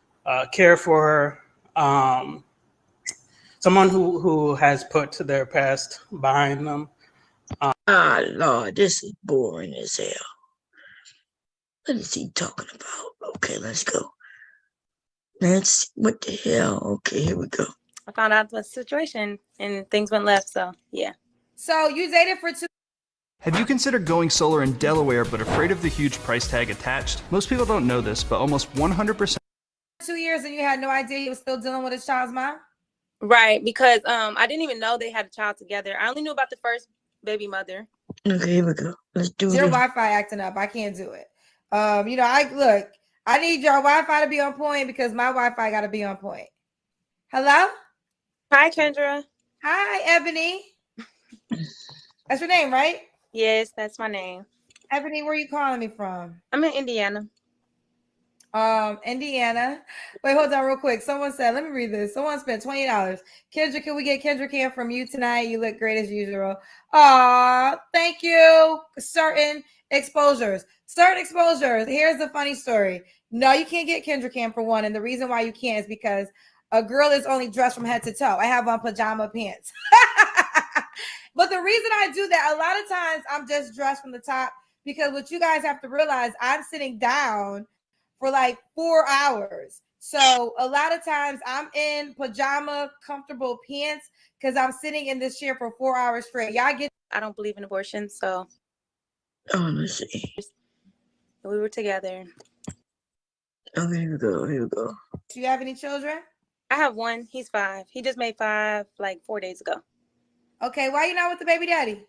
S13: care for her, someone who has put their past behind them.
S1: Lord, this is boring as hell. What is he talking about? Okay, let's go. What the hell? Okay, here we go.
S14: I found out the situation and things went left, so yeah.
S7: So you dated for 2.
S15: Have you considered going solar in Delaware but afraid of the huge price tag attached? Most people don't know this, but almost 100%.
S7: 2 years and you had no idea he was still dealing with his child's mom?
S14: Right, because I didn't even know they had a child together. I only knew about the first baby mother.
S1: Okay, here we go. Let's do
S7: Your
S1: this.
S7: Wi-Fi acting up. I can't do it. I need your Wi-Fi to be on point because my Wi-Fi got to be on point. Hello?
S14: Hi, Kendra.
S7: Hi, Ebony. That's your name, right?
S14: Yes, that's my name.
S7: Ebony, where are you calling me from?
S14: I'm in Indiana.
S7: Indiana. Wait, hold on real quick. Someone said, let me read this. Someone spent $20. Kendra, can we get Kendra Cam from you tonight? You look great as usual. Thank you. Certain exposures. Here's the funny story. No, you can't get Kendra Cam for one. And the reason why you can't is because a girl is only dressed from head to toe. I have on pajama pants. But the reason I do that, a lot of times I'm just dressed from the top, because what you guys have to realize, I'm sitting down for like 4 hours. So a lot of times I'm in pajama, comfortable pants, because I'm sitting in this chair for 4 hours straight. Y'all get.
S14: I don't believe in abortion, so.
S1: Let's see.
S14: We were together.
S1: Oh, here we go.
S7: Do you have any children?
S14: I have one. He's 5. He just made 5 like 4 days ago.
S7: Okay, why you not with the baby daddy?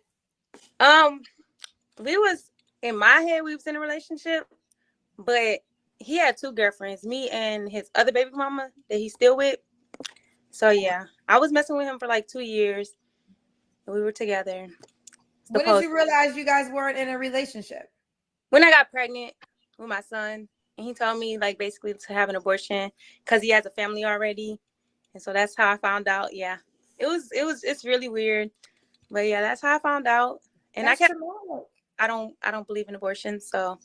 S14: We was, in my head, we was in a relationship, but he had 2 girlfriends, me and his other baby mama that he's still with. So yeah, I was messing with him for like 2 years, and we were together.
S7: When did you realize you guys weren't in a relationship?
S14: When I got pregnant with my son, and he told me like basically to have an abortion because he has a family already, and so that's how I found out. Yeah, it's really weird, but yeah, that's how I found out. And
S7: that's
S14: I don't believe in abortion, so.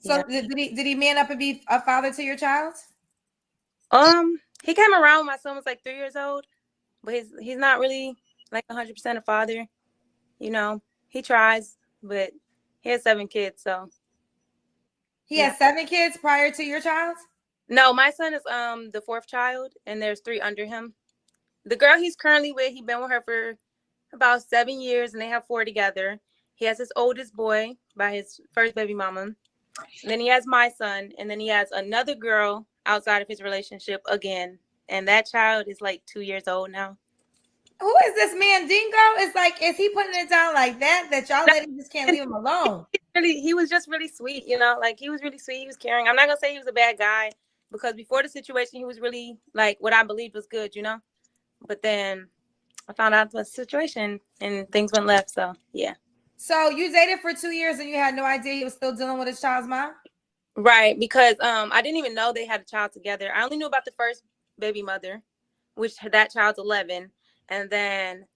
S7: So yeah. Did he man up and be a father to your child?
S14: He came around when my son was like 3 years old, but he's not really like 100% a father. You know, he tries, but he has 7 kids, so.
S7: He has 7 kids prior to your child?
S14: No, my son is the 4th child, and there's 3 under him. The girl he's currently with, he's been with her for about 7 years, and they have 4 together. He has his oldest boy by his first baby mama. And then he has my son, and then he has another girl outside of his relationship again. And that child is like 2 years old now.
S7: Who is this man, Dingo? It's like, is he putting it down like that y'all let him just can't leave him alone?
S14: He was just really sweet, you know, like he was really sweet. He was caring. I'm not going to say he was a bad guy, because before the situation, he was really like what I believed was good, you know. But then I found out the situation and things went left. So, yeah.
S7: So you dated for 2 years and you had no idea he was still dealing with his child's mom?
S14: Right, because I didn't even know they had a child together. I only knew about the first baby mother, which that child's 11. And then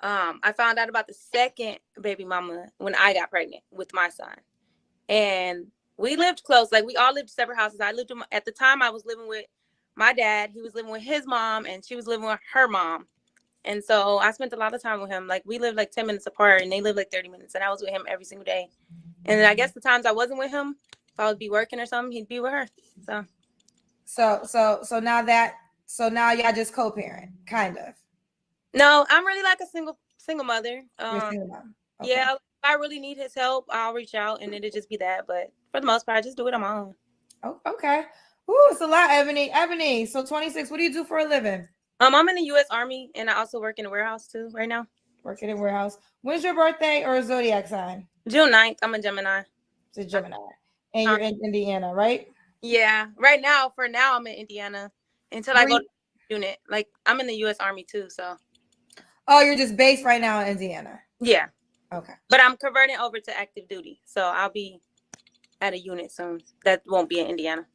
S14: I found out about the second baby mama when I got pregnant with my son. And we lived close. Like, we all lived separate houses. At the time, I was living with my dad. He was living with his mom, and she was living with her mom. And so I spent a lot of time with him. Like, we lived like 10 minutes apart, and they lived like 30 minutes. And I was with him every single day. And I guess the times I wasn't with him, if I would be working or something, he'd be with her.
S7: So now y'all just co-parent, kind of.
S14: No, I'm really like a single mother.
S7: You're single mom. Okay.
S14: Yeah, if I really need his help, I'll reach out, and it'll just be that. But for the most part, I just do it on my own.
S7: Oh, okay. Ooh, it's a lot, Ebony. Ebony, so 26, what do you do for a living?
S14: I'm in the U.S. Army, and I also work in a warehouse too right now.
S7: Working in a warehouse. When's your birthday or zodiac sign?
S14: June 9th. I'm a Gemini.
S7: It's a Gemini. And you're in Indiana, right?
S14: Yeah. Right now, I'm in Indiana until I go to the unit. Like, I'm in the U.S. Army too, so.
S7: Oh, you're just based right now in Indiana?
S14: Yeah.
S7: Okay.
S14: But I'm converting over to active duty, so I'll be at a unit soon. That won't be in Indiana.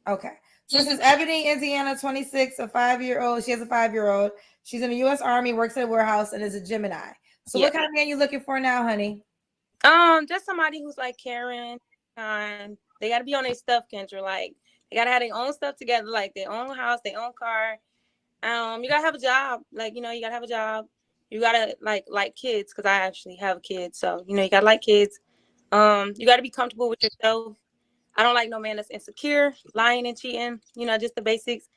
S7: Okay. So this is Ebony, Indiana, 26, a 5-year-old. She has a 5-year-old. She's in the U.S. Army, works at a warehouse, and is a Gemini. So what kind of man you looking for now, honey?
S14: Just somebody who's like caring, kind. They got to be on their stuff, Kendra. Like, they got to have their own stuff together, like their own house, their own car. You got to have a job. Like, you know, you got to have a job. You got to like kids, because I actually have kids. So, you know, you got to like kids. You got to be comfortable with yourself. I don't like no man that's insecure, lying and cheating, you know, just the basics.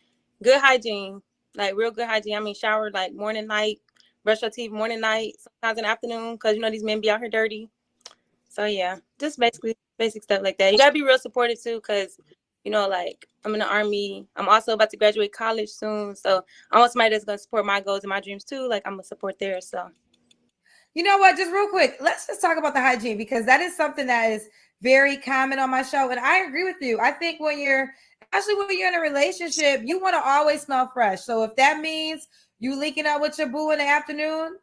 S14: Good hygiene, like real good hygiene. I mean, shower like morning, night, brush your teeth morning, night, sometimes in the afternoon, because, you know, these men be out here dirty. So, yeah, just basically basic stuff like that. You got to be real supportive, too, because, you know, like, I'm in the Army. I'm also about to graduate college soon. So I want somebody that's going to support my goals and my dreams, too. Like, I'm going to support theirs, so.
S7: You know what? Just real quick, let's just talk about the hygiene, because that is something that is very common on my show. And I agree with you. I think especially when you're in a relationship, you want to always smell fresh. So if that means you linking up with your boo in the afternoon,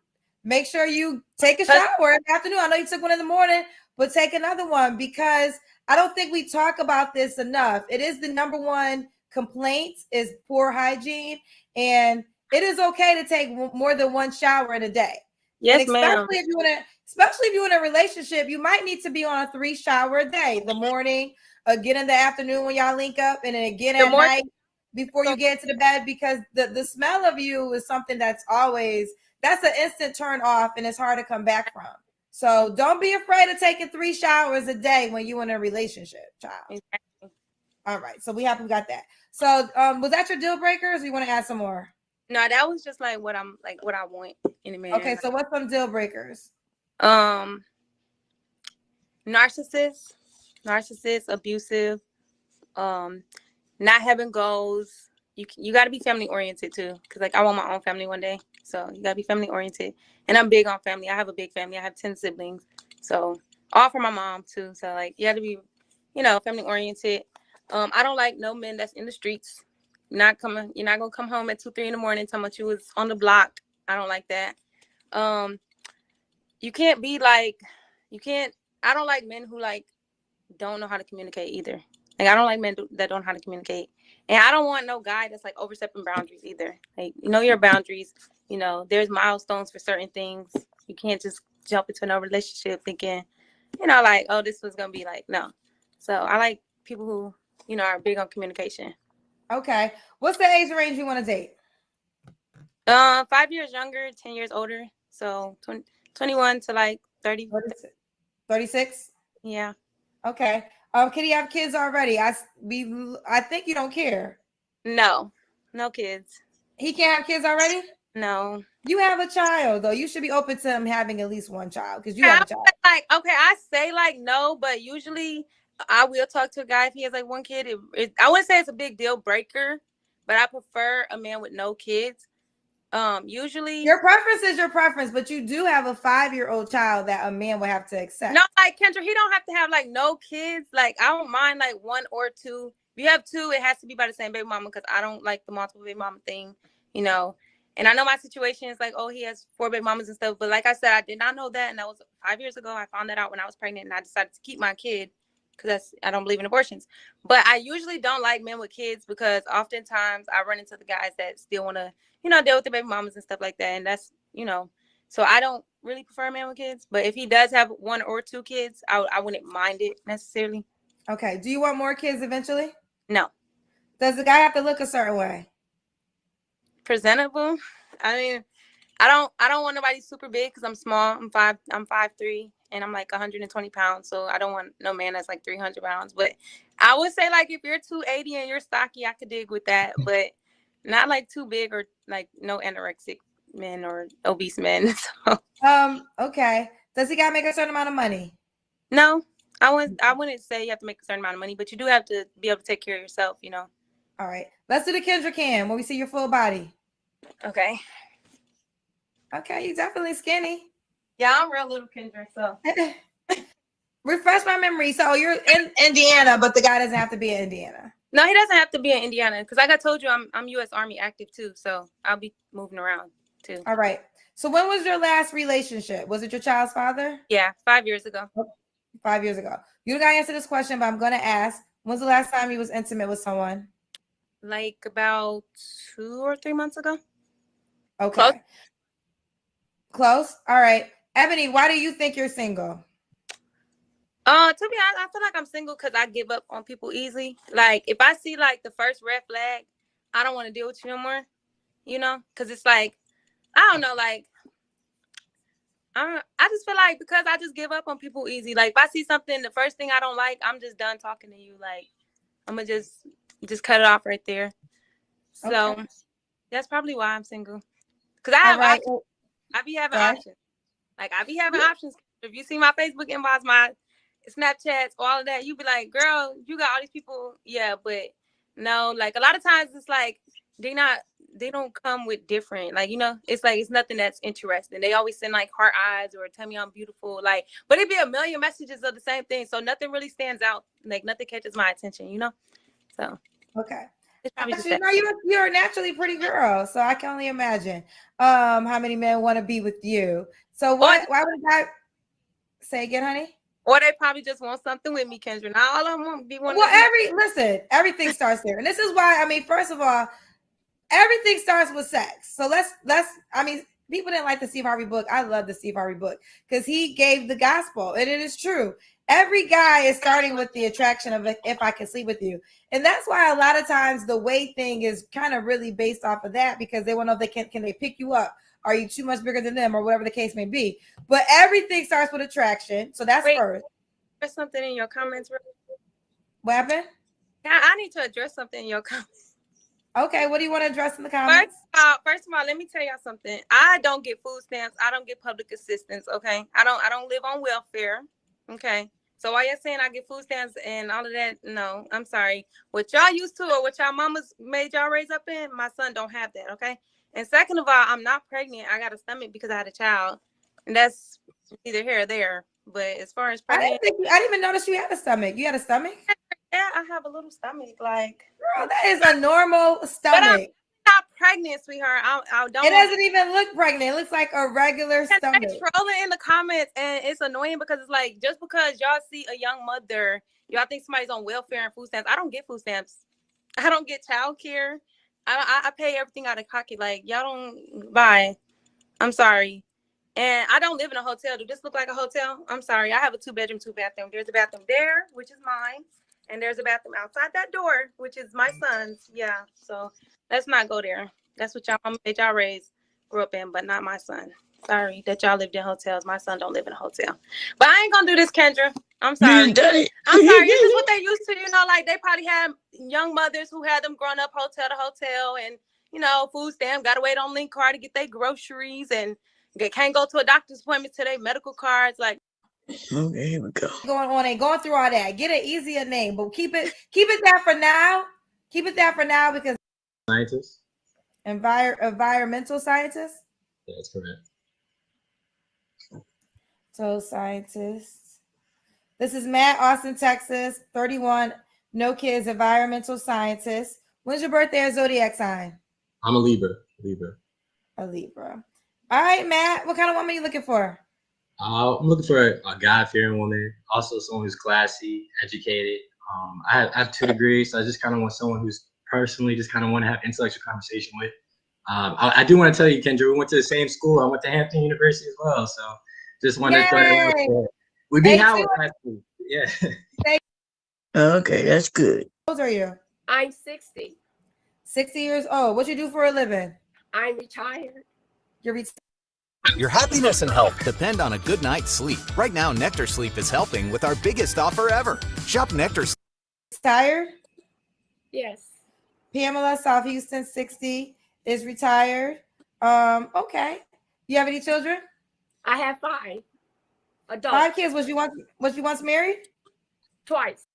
S7: make sure you take a shower in the afternoon. I know you took one in the morning, but take another one, because I don't think we talk about this enough. It is the number one complaint is poor hygiene, and it is okay to take more than one shower in a day.
S14: Yes,
S7: and
S14: ma'am.
S7: especially if you're in a relationship, you might need to be on a 3 shower a day. The morning, again in the afternoon when y'all link up, and then again at night before you get into the bed, because the smell of you is something that's an instant turn off, and it's hard to come back from. So don't be afraid of taking 3 showers a day when you're in a relationship, child.
S14: Exactly.
S7: All right, so we got that. So was that your deal breakers, or you want to add some more?
S14: No, that was just like what I want in a man.
S7: Okay, so what's some deal breakers?
S14: Narcissist, abusive, not having goals. You got to be family oriented too, because like I want my own family one day, so you got to be family oriented. And I'm big on family. I have a big family. I have 10 siblings, so all from my mom too. So like you got to be, family oriented. I don't like no men that's in the streets. You're not gonna come home at 2, 3 in the morning talking about you was on the block. I don't like that. I don't like men who like don't know how to communicate either. Like I don't like men that don't know how to communicate. And I don't want no guy that's like overstepping boundaries either. Like, your boundaries, there's milestones for certain things. You can't just jump into a relationship thinking, like, oh, this was going to be like, no. So I like people who, are big on communication.
S7: Okay. What's the age range you want to date?
S14: 5 years younger, 10 years older. So 21 to like 30.
S7: 36?
S14: Yeah.
S7: Okay. Can you have kids already? I think you don't care.
S14: No kids.
S7: He can't have kids already?
S14: No.
S7: You have a child, though. You should be open to him having at least one child, because you have a child.
S14: I say like no, but usually I will talk to a guy if he has like one kid. I wouldn't say it's a big deal breaker, but I prefer a man with no kids. Usually
S7: your preference is your preference, but you do have a 5-year-old child that a man would have to accept.
S14: No, like Kendra, he don't have to have like no kids. Like I don't mind like 1 or 2. If you have 2, it has to be by the same baby mama, because I don't like the multiple baby mama thing, And I know my situation is like, oh, he has 4 baby mamas and stuff. But like I said, I did not know that. And that was 5 years ago. I found that out when I was pregnant, and I decided to keep my kid because I don't believe in abortions. But I usually don't like men with kids, because oftentimes I run into the guys that still want to, deal with the baby mamas and stuff like that. And that's, so I don't really prefer a man with kids. But if he does have 1 or 2 kids, I wouldn't mind it necessarily.
S7: Okay. Do you want more kids eventually?
S14: No.
S7: Does the guy have to look a certain way?
S14: Presentable. I mean, I don't want nobody super big, because I'm small. I'm 5'3", and I'm like 120 pounds. So I don't want no man that's like 300 pounds. But I would say like if you're 280 and you're stocky, I could dig with that. But not like too big, or like no anorexic men or obese men. So.
S7: Okay. Does he gotta make a certain amount of money?
S14: No, I wouldn't say you have to make a certain amount of money, but you do have to be able to take care of yourself,
S7: All right. Let's do the Kendra cam when we see your full body.
S14: Okay.
S7: Okay, you definitely skinny.
S14: Yeah, I'm real little Kendra, so.
S7: Refresh my memory. So you're in Indiana, but the guy doesn't have to be in Indiana.
S14: No, he doesn't have to be in Indiana, because like I told you, I'm U.S. Army active too, so I'll be moving around too.
S7: All right. So when was your last relationship? Was it your child's father?
S14: Yeah, 5 years ago.
S7: 5 years ago. You don't gotta answer this question, but I'm gonna ask. When's the last time you was intimate with someone?
S14: Like about 2 or 3 months ago.
S7: Okay. Close. All right. Ebony, why do you think you're single?
S14: To be honest, I feel like I'm single because I give up on people easily. Like if I see like the first red flag, I don't want to deal with you no more. Because it's like, I don't know, like I just feel like because I just give up on people easy. Like if I see something, the first thing I don't like, I'm just done talking to you. Like I'm gonna just cut it off right there. So that's probably why I'm single. Because I have options. I be having options. Like I be having options. If you see my Facebook inbox, my Snapchats, all of that, you be like, girl, you got all these people. Yeah, but no, like a lot of times it's like they don't come with different, like, it's like it's nothing that's interesting. They always send like heart eyes or tell me I'm beautiful, like, but it'd be a million messages of the same thing, so nothing really stands out, like nothing catches my attention. So
S7: okay,
S14: It's probably just
S7: You know, you're a naturally pretty girl, so I can only imagine how many men want to be with you. So what? Why would a guy say again, honey?
S14: Or they probably just want something with me, Kendra. Now all of them want to be one.
S7: Well, everything starts there, and this is why. I mean, first of all, everything starts with sex. So let's. I mean, people didn't like the Steve Harvey book. I love the Steve Harvey book because he gave the gospel, and it is true. Every guy is starting with the attraction of if I can sleep with you, and that's why a lot of times the weight thing is kind of really based off of that because they want to know if they can they pick you up. Are you too much bigger than them, or whatever the case may be? But everything starts with attraction, so that's first.
S14: There's something in your comments.
S7: What happened?
S14: I need to address something in your comments.
S7: Okay, what do you want to address in the comments?
S14: First of all, let me tell y'all something. I don't get food stamps. I don't get public assistance. Okay, I don't live on welfare. Okay, so while you're saying I get food stamps and all of that, no, I'm sorry. What y'all used to or what y'all mamas made y'all raise up in, my son don't have that. Okay, and second of all, I'm not pregnant. I got a stomach because I had a child, and that's either here or there. But as far as pregnant,
S7: I didn't even notice you had a stomach. You had a stomach?
S14: Yeah, I have a little stomach. Like,
S7: girl, that is a normal stomach.
S14: But I'm not pregnant, sweetheart. I don't.
S7: It doesn't even look pregnant. It looks like a regular stomach.
S14: They're trolling in the comments, and it's annoying because it's like just because y'all see a young mother, y'all think somebody's on welfare and food stamps. I don't get food stamps. I don't get childcare. I pay everything out of pocket. Like y'all don't buy. I'm sorry. And I don't live in a hotel. Do this look like a hotel? I'm sorry. I have a 2-bedroom, 2-bathroom. There's a bathroom there, which is mine. And there's a bathroom outside that door, which is my son's. Yeah. So let's not go there. That's what y'all raised, grew up in, but not my son. Sorry that y'all lived in hotels. My son don't live in a hotel. But I ain't gonna do this, Kendra. I'm sorry. I'm sorry. This is what they used to, like they probably had young mothers who had them growing up hotel to hotel and, food stamp, gotta wait on link card to get their groceries and can't go to a doctor's appointment to their medical cards. Like,
S1: okay, here we go.
S7: Going through all that. Get an easier name, but keep it there for now. Keep it there for now because
S16: scientist.
S7: Environmental scientist.
S16: Yeah, that's correct.
S7: So scientist. This is Matt, Austin, Texas, 31, no kids, environmental scientist. When's your birthday or zodiac sign?
S16: I'm a Libra.
S7: A Libra. All right, Matt. What kind of woman are you looking for?
S16: I'm looking for a God-fearing woman, also someone who's classy, educated. I have 2 degrees, so I just kind of want someone who's personally just kind of want to have intellectual conversation with. I do want to tell you, Kendra, we went to the same school. I went to Hampton University as well, so just wanted to throw that out there. We beat Howard last week. Yeah.
S1: Okay, that's good.
S7: How old are you?
S17: I'm 60.
S7: 60 years old. What you do for a living?
S17: I'm retired.
S7: You're retired.
S18: Your happiness and health depend on a good night's sleep. Right now, Nectar Sleep is helping with our biggest offer ever. Shop Nectar Sleep.
S7: Tired?
S17: Yes.
S7: Pamela, South Houston, 60, is retired. Okay. You have any children?
S17: I have 5 adults.
S7: 5 kids. Was you once married?
S17: Twice.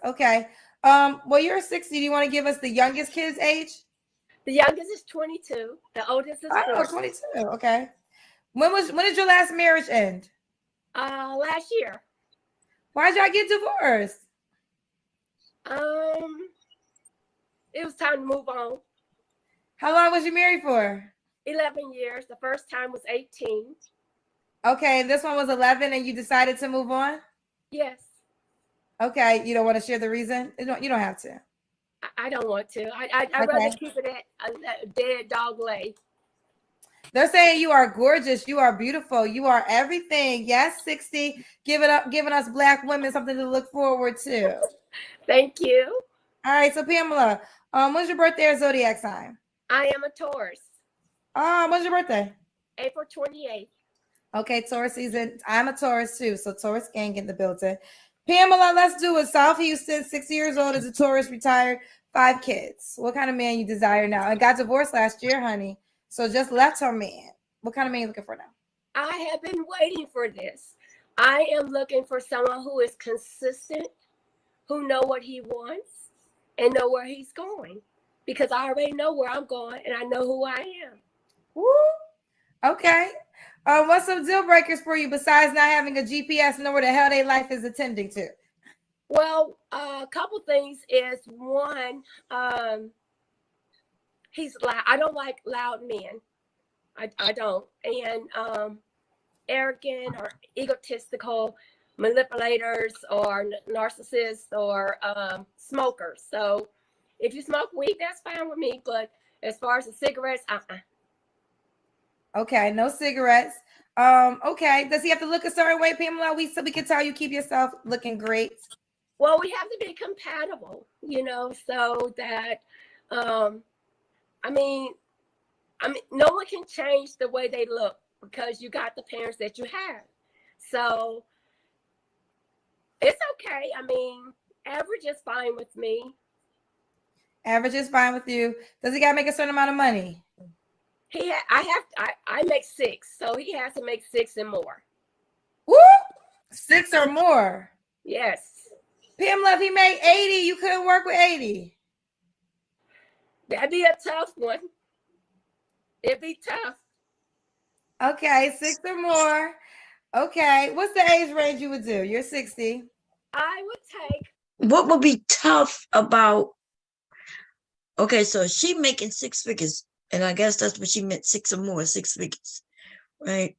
S7: Okay. Well, you're 60. Do you want to give us the youngest kid's age?
S17: The youngest is 22. The oldest is 40.
S7: 22. Okay. When did your last marriage end?
S17: Last year.
S7: Why did y'all get divorced?
S17: It was time to move on.
S7: How long was you married for?
S17: 11 years. The first time was 18.
S7: Okay, and this one was 11 and you decided to move on?
S17: Yes.
S7: Okay, you don't want to share the reason? You don't have to.
S17: I don't want to. I'd rather keep it at a dead dog lay.
S7: They're saying you are gorgeous. You are beautiful. You are everything. Yes, 60. Giving us Black women something to look forward to.
S17: Thank you.
S7: All right, so Pamela, when's your birthday or zodiac sign?
S17: I am a Taurus.
S7: When's your birthday?
S17: April 28th.
S7: Okay, Taurus season. I'm a Taurus too, so Taurus gang in the building. Pamela, let's do it. South Houston, 60 years old, is a Taurus, retired, 5 kids. What kind of man you desire now? And got divorced last year, honey. So just left her man. What kind of man you looking for now?
S17: I have been waiting for this. I am looking for someone who is consistent, who know what he wants and know where he's going. Because I already know where I'm going and I know who I am.
S7: Woo. Okay. What's some deal breakers for you besides not having a GPS and know where the hell their life is attending to?
S17: Well, a couple things is one, he's loud. I don't like loud men. I don't. And arrogant or egotistical manipulators or narcissists or smokers. So if you smoke weed, that's fine with me. But as far as the cigarettes,
S7: Okay, no cigarettes. Okay. Does he have to look a certain way, Pamela? So we can tell you keep yourself looking great.
S17: Well, we have to be compatible, so that I mean, no one can change the way they look because you got the parents that you have. So it's okay. I mean, average is fine with me.
S7: Average is fine with you. Does he got to make a certain amount of money?
S17: I make 6, so he has to make 6 and more.
S7: Woo! 6 or more.
S17: Yes.
S7: Pamela, if he made 80, you couldn't work with 80.
S17: That'd be a tough one. It'd be tough.
S7: Okay, 6 or more. Okay, what's the age range you would do? You're 60.
S17: I would take.
S1: What would be tough about? Okay, so she making 6 figures, and I guess that's what she meant, 6 or more, 6 figures, right?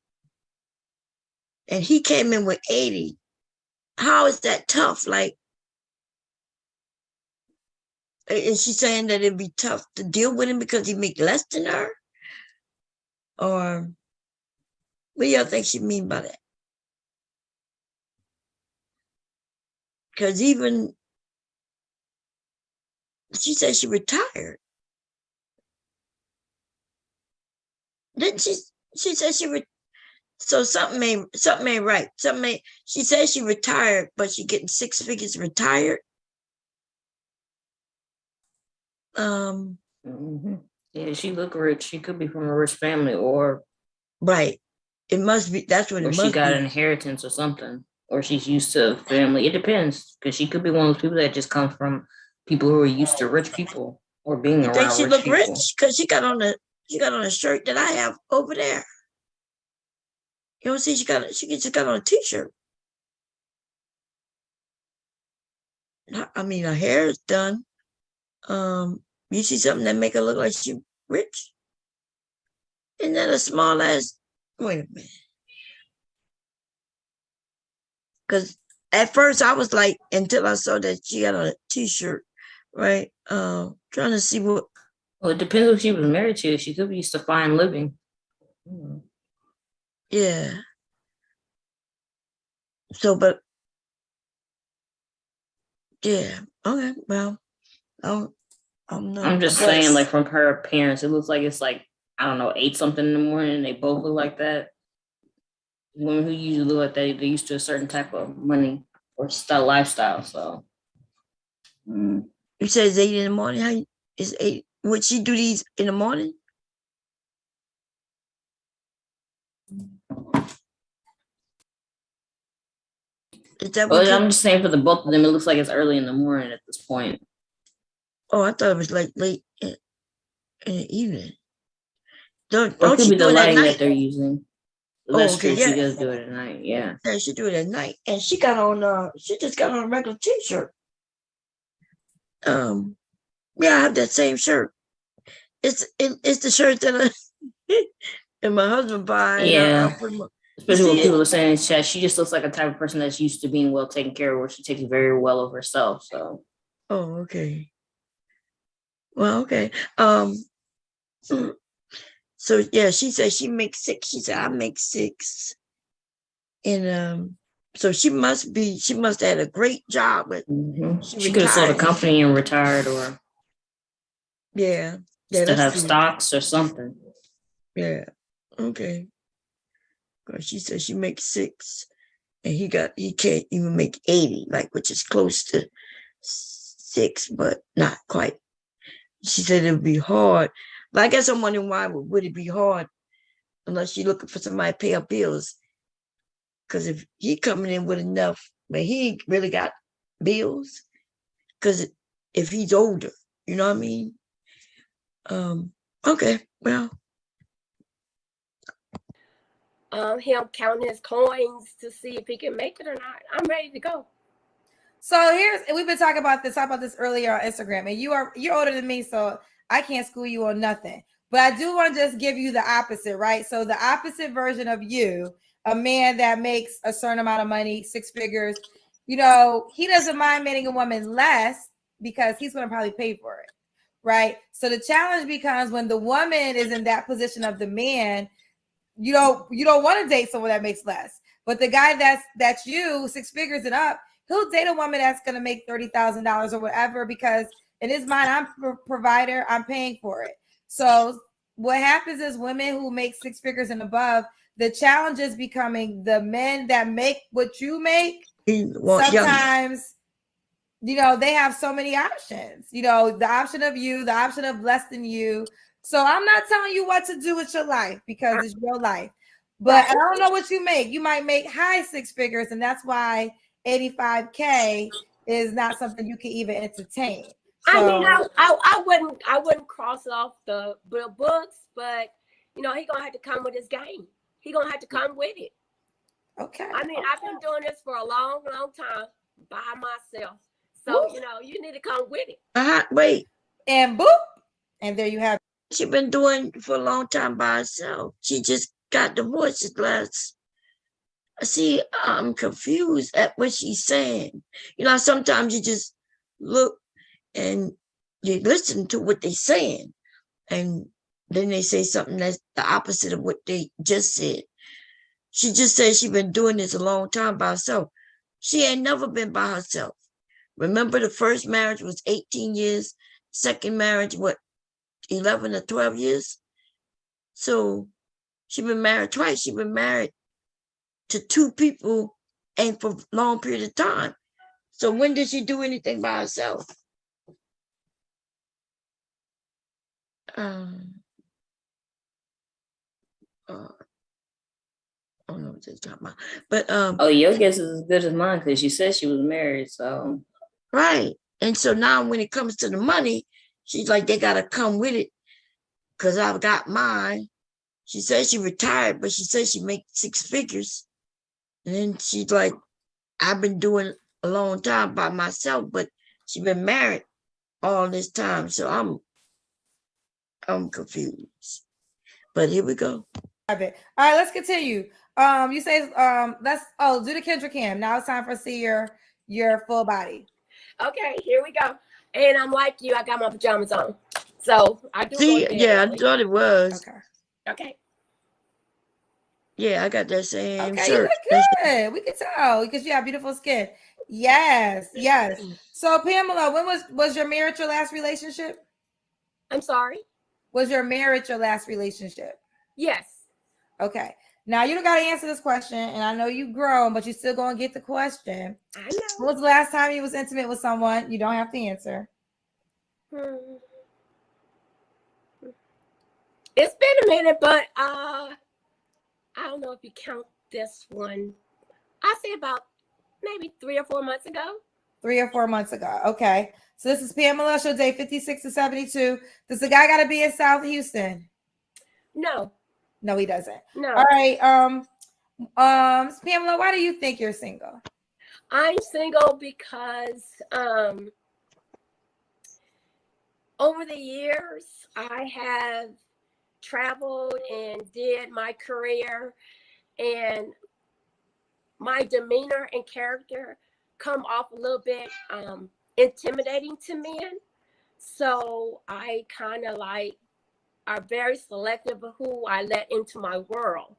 S1: And he came in with 80. How is that tough? Like, is she saying that it'd be tough to deal with him because he make less than her? Or what do y'all think she mean by that? Because even she said she retired. Didn't she? She said she so something ain't right. She said she retired, but she getting 6 figures retired.
S3: Yeah, she look rich. She could be from a rich family, or
S1: right. It must be. That's what it must be.
S3: Or she got an inheritance or something, or she's used to family. It depends, because she could be one of those people that just come from people who are used to rich people or being around rich people. You think she look rich
S1: because she got on a shirt that I have over there. You don't see she just got on a t-shirt. I mean, her hair is done. You see something that make her look like she rich? Isn't that a small ass? Wait a minute. Because at first I was like, until I saw that she got on a t-shirt, right? Trying to see what.
S3: Well, it depends who she was married to. She could be used to fine living.
S1: Yeah. So, but yeah. Okay. Well, I'm not.
S3: I'm just saying, like, from her appearance, it looks like it's like, I don't know, 8 something in the morning, and they both look like that. Women who usually look like that, they're used to a certain type of money or lifestyle. So,
S1: you said it's 8 in the morning. How is 8? Would she do these in the morning?
S3: Is that what I'm just saying for the both of them, it looks like it's early in the morning at this point.
S1: Oh, I thought it was like late in the evening.
S3: Don't it could be the lighting that they're using. That's
S1: okay,
S3: true.
S1: yeah.
S3: She does do it at night. Yeah.
S1: Yeah, she do it at night, and she got on. She just got on a regular t-shirt. Yeah, I have that same shirt. It's the shirt that and my husband buy.
S3: Yeah. Especially when people are saying she just looks like a type of person that's used to being well taken care of, where she takes very well of herself. So.
S1: Oh, okay. Well, okay. So yeah, she said she makes 6. She said I make 6, and so she must have had a great job with.
S3: She could have sold a company and retired, or
S1: yeah,
S3: still have stocks or something.
S1: Yeah. Okay. Because she said she makes 6, and he can't even make 80, like, which is close to 6, but not quite. She said it would be hard. But I guess I'm wondering why would it be hard unless you're looking for somebody to pay her bills. Because if he coming in with enough, but he ain't really got bills. Because if he's older, you know what I mean? Okay, well.
S17: Him counting his coins to see if he can make it or not. I'm ready to go.
S7: So we've been talking about this earlier on Instagram, and you're older than me, so I can't school you on nothing. But I do want to just give you the opposite, right? So the opposite version of you, a man that makes a certain amount of money, 6 figures, he doesn't mind making a woman less because he's going to probably pay for it, right? So the challenge becomes when the woman is in that position of the man, you don't want to date someone that makes less. But the guy that's you, 6 figures and up, he'll date a woman that's going to make $30,000 or whatever, because in his mind, I'm a provider, I'm paying for it. So what happens is women who make 6 figures and above, the challenge is becoming the men that make what you make. Sometimes, they have so many options, the option of you, the option of less than you. So I'm not telling you what to do with your life because it's your life. But I don't know what you make. You might make high 6 figures, and that's why $85K is not something you can even entertain. So,
S17: I mean, I wouldn't cross off the books, but he gonna have to come with his game. He gonna have to come with it.
S7: Okay.
S17: I mean, I've been doing this for a long, long time by myself. So you need to come with it.
S1: Wait.
S7: And boop. And there you have.
S1: She's been doing for a long time by herself. She just got divorced last. See, I'm confused at what she's saying. Sometimes you just look and you listen to what they're saying, and then they say something that's the opposite of what they just said. She just said she's been doing this a long time by herself. She ain't never been by herself. Remember, the first marriage was 18 years. Second marriage, 11 or 12 years? So she's been married twice. She's been married to 2 people and for a long period of time. So when did she do anything by herself? I don't know what they're talking about. But
S3: your guess is as good as mine because she said she was married. So
S1: right. And so now when it comes to the money, she's like, they gotta come with it because I've got mine. She says she retired, but she says she makes 6 figures. And then she's like, I've been doing a long time by myself, but she's been married all this time. So I'm confused. But here we go.
S7: All right, let's continue. You say let's do the Kendra cam. Now it's time for see your full body.
S17: Okay, here we go. And I'm like you, I got my pajamas on. So I do.
S1: See, yeah, early. I thought it was.
S17: Okay.
S1: Yeah, I got that same shirt.
S7: You look good. We can tell because you have beautiful skin. Yes. So Pamela, when was your marriage your last relationship?
S17: I'm sorry?
S7: Was your marriage your last relationship?
S17: Yes.
S7: Okay. Now you don't got to answer this question, and I know you've grown, but you're still going to get the question.
S17: I know.
S7: When was the last time you was intimate with someone? You don't have to answer.
S17: It's been a minute, but I don't know if you count this one. I say about maybe 3 or 4 months ago.
S7: 3 or 4 months ago. Okay. So this is Pamela. She'll date 56 to 72. Does the guy got to be in South Houston?
S17: No.
S7: No, he doesn't.
S17: No.
S7: All right. Pamela, why do you think you're single?
S17: I'm single because over the years I have traveled and did my career, and my demeanor and character come off a little bit intimidating to men. So I kind of are very selective of who I let into my world.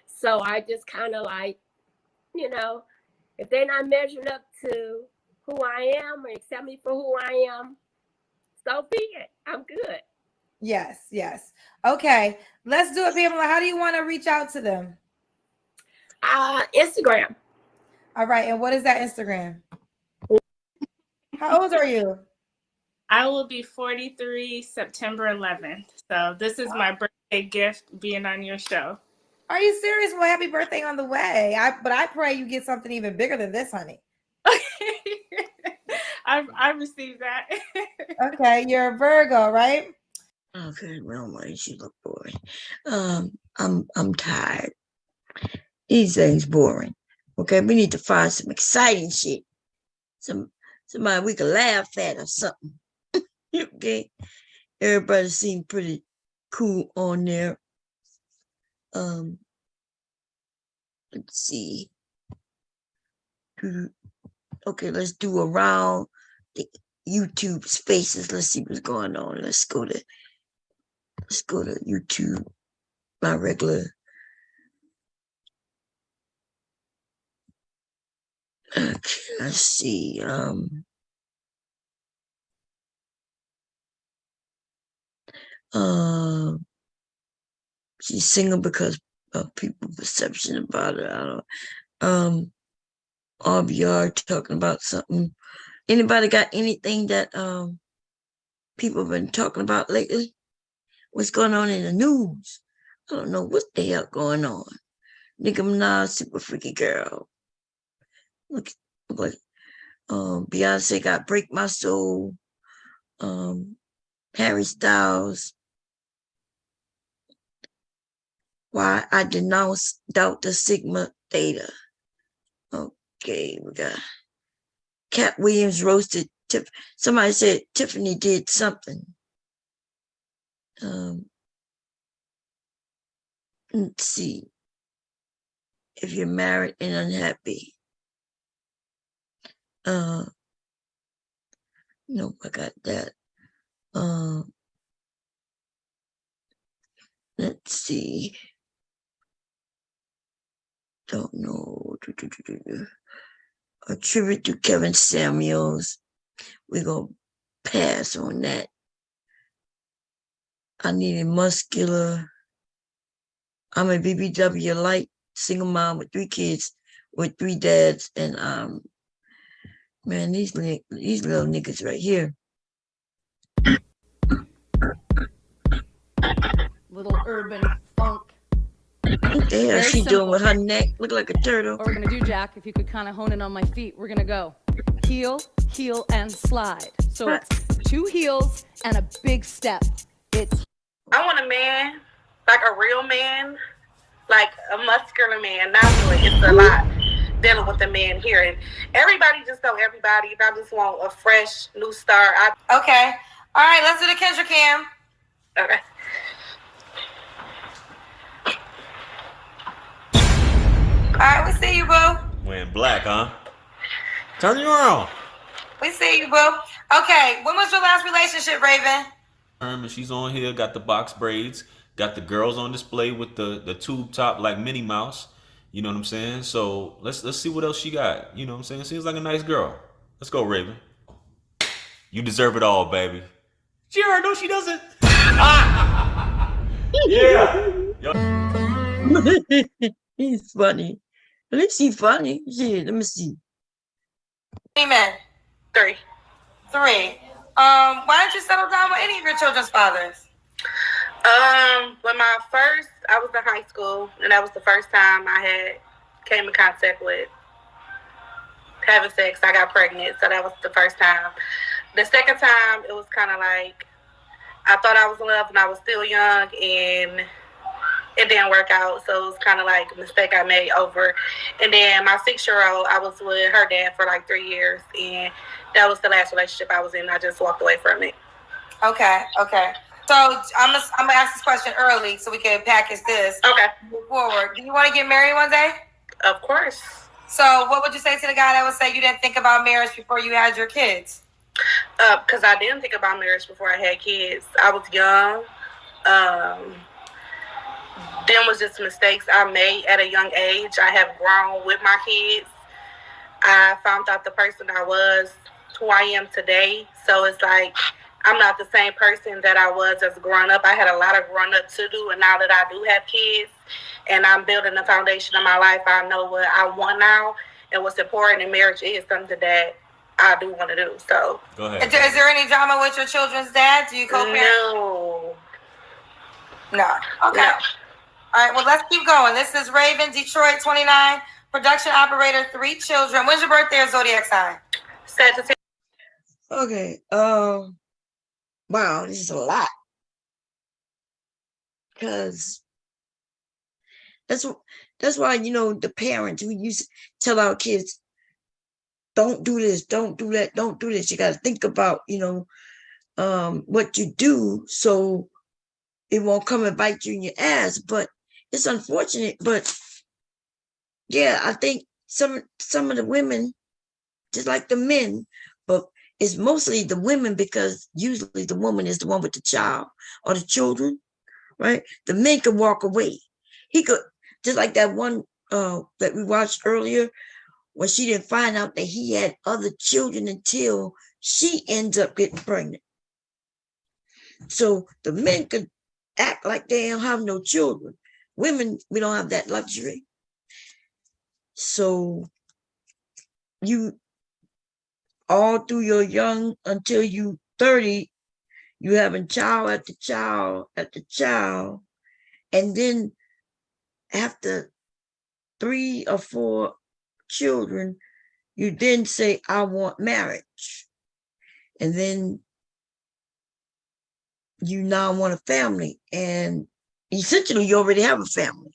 S17: So I just kind of if they're not measuring up to who I am or accept me for who I am, so be it. I'm good.
S7: Yes. Okay, let's do it, Pamela. How do you want to reach out to them?
S17: Instagram.
S7: All right, and what is that Instagram? How old are you?
S19: I will be 43 September 11th. So this is my birthday gift being on your show.
S7: Are you serious? Well, happy birthday on the way. But I pray you get something even bigger than this, honey.
S19: I received that.
S7: Okay, you're a Virgo, right?
S1: Okay, well, why did she look boring? I'm tired. These things boring. Okay, we need to find some exciting shit. somebody we could laugh at or something. Okay. Everybody seemed pretty cool on there. Let's see. Okay, let's do around the YouTube spaces. Let's see what's going on. Let's go to YouTube, my regular. Okay, let's see. She's single because of people's perception about her. I don't. RBR talking about something. Anybody got anything that people have been talking about lately? What's going on in the news? I don't know what the hell going on. Nicki Minaj, super freaky girl. Look like Beyonce got Break My Soul. Harry Styles. Why I denounce Delta Sigma Theta. Okay, we got Cat Williams roasted. Somebody said Tiffany did something. Let's see. If you're married and unhappy. Nope, I got that. Let's see. Don't know. A tribute to Kevin Samuels. We're going to pass on that. I need a muscular. I'm a BBW light single mom with 3 kids with 3 dads. And man, these little niggas right here.
S20: Little urban funk.
S1: What the hell
S20: Very
S1: she
S20: simple.
S1: doing with her neck? Look like a turtle.
S20: What we're gonna do, Jack, if you could kind of hone in on my feet, we're gonna go heel, heel, and slide. So it's 2 heels and a big step.
S21: I want a man, like a real man, like a muscular man. Not really. It's a lot dealing with the man here. And everybody just know everybody. If I just want a fresh new start.
S7: Okay. All right, let's do the Kendra cam.
S21: Okay.
S7: All right, we see you, boo.
S22: Wearing black, huh? Turn you around.
S7: We see you, boo. Okay, when was your last relationship, Raven?
S22: And she's on here, got the box braids, got the girls on display with the tube top like Minnie Mouse. You know what I'm saying? So let's see what else she got. You know what I'm saying? Seems like a nice girl. Let's go, Raven. You deserve it all, baby. She already knows she doesn't. Yeah.
S1: He's funny. At least he's funny. Yeah, let me see.
S7: Amen.
S21: 3.
S7: 3. Why didn't you settle down with any of your children's fathers?
S21: When I was in high school, and that was the first time I had came in contact with having sex. I got pregnant, so that was the first time. The second time, it was kind of like I thought I was in love, and I was still young, and it didn't work out. So it was kind of like a mistake I made over. And then my 6-year-old, I was with her dad for like 3 years, and that was the last relationship I was in. I just walked away from it.
S7: Okay. So I'm gonna ask this question early so we can package this.
S21: Okay.
S7: Move forward. Do you want to get married one day?
S21: Of course.
S7: So what would you say to the guy that would say you didn't think about marriage before you had your kids?
S21: Because I didn't think about marriage before I had kids. I was young. Them was just mistakes I made at a young age. I have grown with my kids. I found out the person I was, who I am today. So it's like I'm not the same person that I was as growing up. I had a lot of growing up to do, and now that I do have kids and I'm building the foundation of my life, I know what I want now and what's important in marriage is something that I do want to do. So
S22: go ahead.
S7: Is there any drama with your children's dad? Do you co-parent? No. Okay.
S21: No.
S7: All right, well, let's keep going. This is Raven, Detroit, 29, production operator, 3 children. When's your birthday or zodiac sign?
S21: Sagittarius.
S1: Okay. Wow, this is a lot. Because that's why, the parents, we used to tell our kids, don't do this, don't do that, don't do this. You got to think about, what you do so it won't come and bite you in your ass. But it's unfortunate. But yeah, I think some of the women, just like the men, but it's mostly the women because usually the woman is the one with the child or the children, right? The men can walk away. He could, just like that one that we watched earlier, when she didn't find out that he had other children until she ends up getting pregnant. So the men could act like they don't have no children. Women, we don't have that luxury. So you, all through your young until you 30, you having child after child after child. And then after 3 or 4 children, you then say, I want marriage. And then you now want a family. And essentially you already have a family.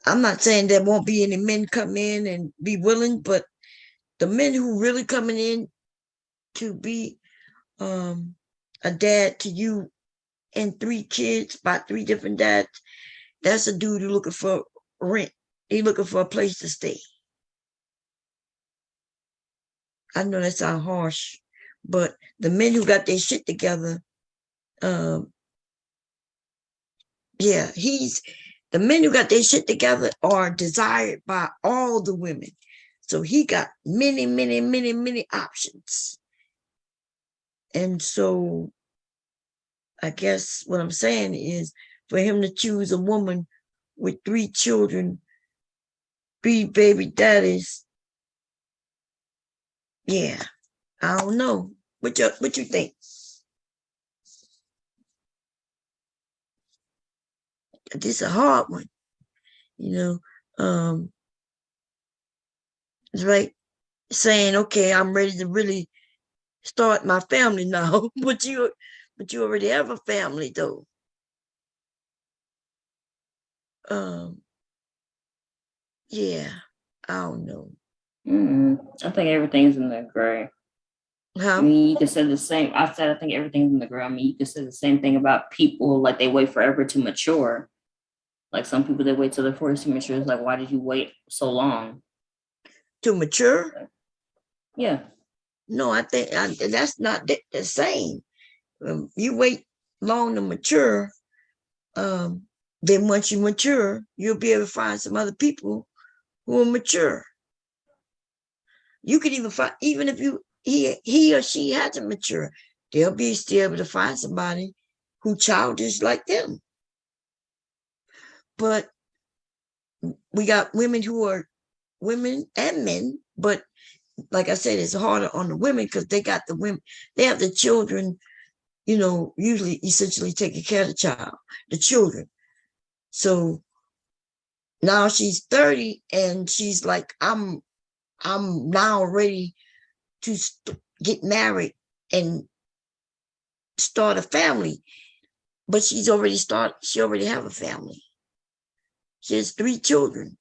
S1: I'm not saying there won't be any men come in and be willing, but the men who really coming in to be a dad to you and 3 kids by 3 different dads, that's a dude who's looking for rent. He's looking for a place to stay. I know that sounds harsh, but the men who got their shit together, yeah, the men who got their shit together are desired by all the women. So he got many, many, many, many options. And so I guess what I'm saying is for him to choose a woman with 3 children, 3 baby daddies, yeah, I don't know. What you think? This is a hard one, it's like saying, okay, I'm ready to really start my family now, but you already have a family though. Yeah, I don't know.
S3: I think everything's in the gray. I mean, you can say the same. I think everything's in the gray. I mean, you can say the same thing about people, like they wait forever to mature. Like some people, they wait till they're 40 to mature. It's like, why did you wait so long?
S1: To mature?
S3: Yeah.
S1: No, I think that's not the same. You wait long to mature, then once you mature, you'll be able to find some other people who are mature. You could even find, even if he or she hasn't matured, they'll be still able to find somebody who childish like them. But we got women who are women and men, but like I said, it's harder on the women because they got the women, they have the children, usually essentially taking care of the children. So now she's 30 and she's like, I'm now ready to get married and start a family. But she already have a family. She has 3 children.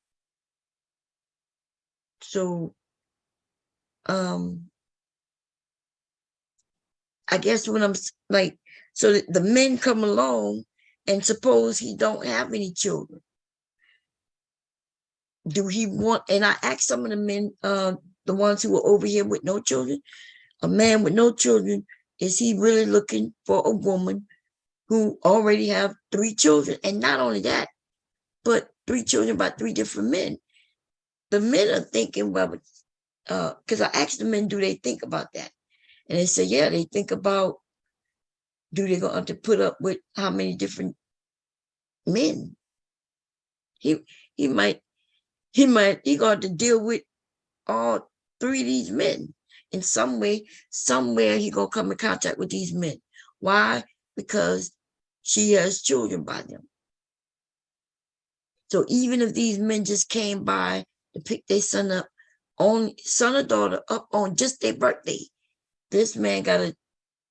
S1: So I guess when I'm like, so the men come along and suppose he don't have any children. Do he want, and I asked some of the men, the ones who were over here with no children, a man with no children, is he really looking for a woman who already have 3 children? And not only that, but 3 children by 3 different men. The men are thinking, well, because I asked the men, do they think about that? And they said, yeah, they think about, do they going to put up with how many different men? He going to deal with all 3 of these men in some way, somewhere. He gonna come in contact with these men. Why? Because she has children by them. So even if these men just came by to pick their son up, on son or daughter up on just their birthday, this man gotta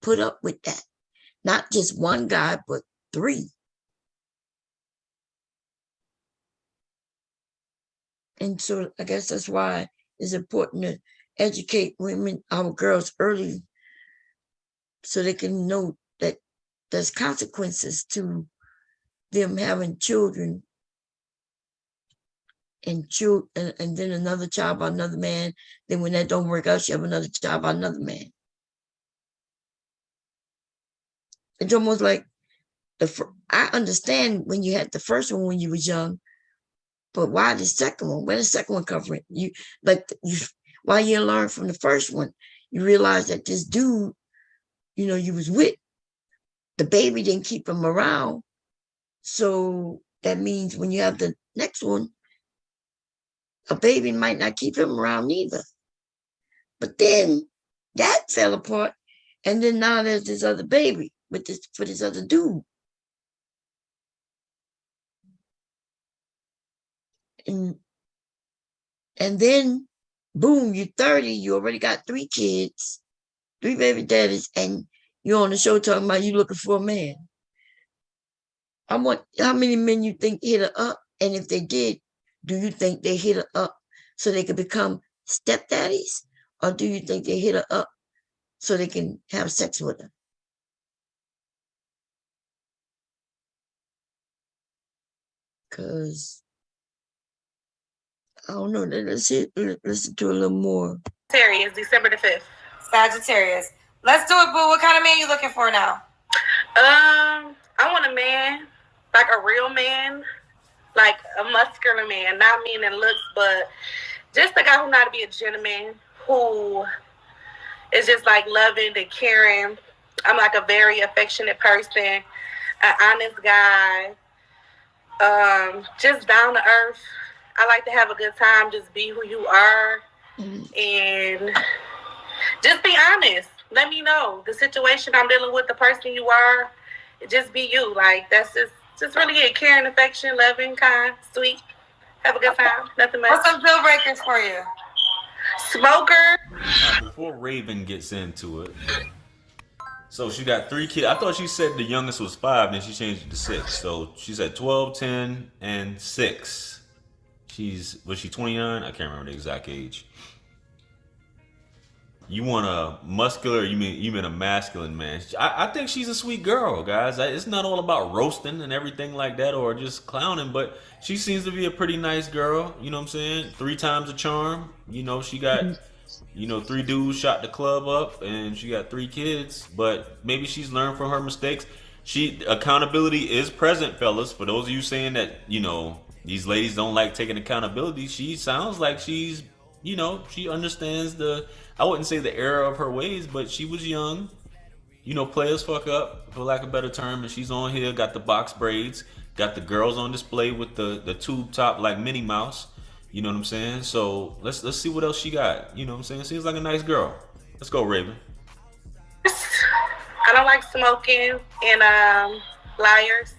S1: put up with that. Not just one guy, but 3. And so I guess that's why it's important to educate women, our girls early, so they can know that there's consequences to them having children and then another child by another man. Then when that don't work out, you have another child by another man. It's almost like I understand when you had the first one when you was young, but why the second one? Where the second one come from? Why you learn from the first one? You realize that this dude, you was with, the baby didn't keep him around. So that means when you have the next one, a baby might not keep him around either. But then that fell apart, and then now there's this other baby for this other dude. And then, boom, you're 30, you already got 3 kids, 3 baby daddies, and you're on the show talking about you looking for a man. I want how many men you think hit her up, and if they did, do you think they hit her up so they could become stepdaddies, or do you think they hit her up so they can have sex with her? Because I don't know. Listen to a little more.
S21: Sagittarius, December the 5th.
S7: Sagittarius. Let's do it, boo. What kind of man you looking for now?
S21: I want a man, like a real man, like a muscular man, not mean in looks, but just a guy who know how to be a gentleman, who is just like loving and caring. I'm like a very affectionate person, an honest guy, just down to earth. I like to have a good time, just be who you are, and just be honest. Let me know the situation I'm dealing with, the person you are. Just be you. Like, that's just really it. Caring, affection, loving, kind, sweet. Have a good time. Nothing much.
S7: What's some deal breakers for you?
S21: Smoker.
S22: Before Raven gets into it, so she got 3 kids. I thought she said the youngest was 5, then she changed it to 6. So she said 12, 10, and 6. Was she 29? I can't remember the exact age. You want a muscular, you mean a masculine man. I think she's a sweet girl, guys. It's not all about roasting and everything like that, or just clowning, but she seems to be a pretty nice girl. You know what I'm saying? 3 times a charm. She got, 3 dudes shot the club up, and she got 3 kids, but maybe she's learned from her mistakes. Accountability is present, fellas. For those of you saying that, these ladies don't like taking accountability, she sounds like she's, she understands I wouldn't say the error of her ways, but she was young. Players fuck up, for lack of a better term, and she's on here, got the box braids, got the girls on display with the tube top like Minnie Mouse. You know what I'm saying? So let's see what else she got. You know what I'm saying? Seems like a nice girl. Let's go, Raven.
S21: I don't like smoking and liars.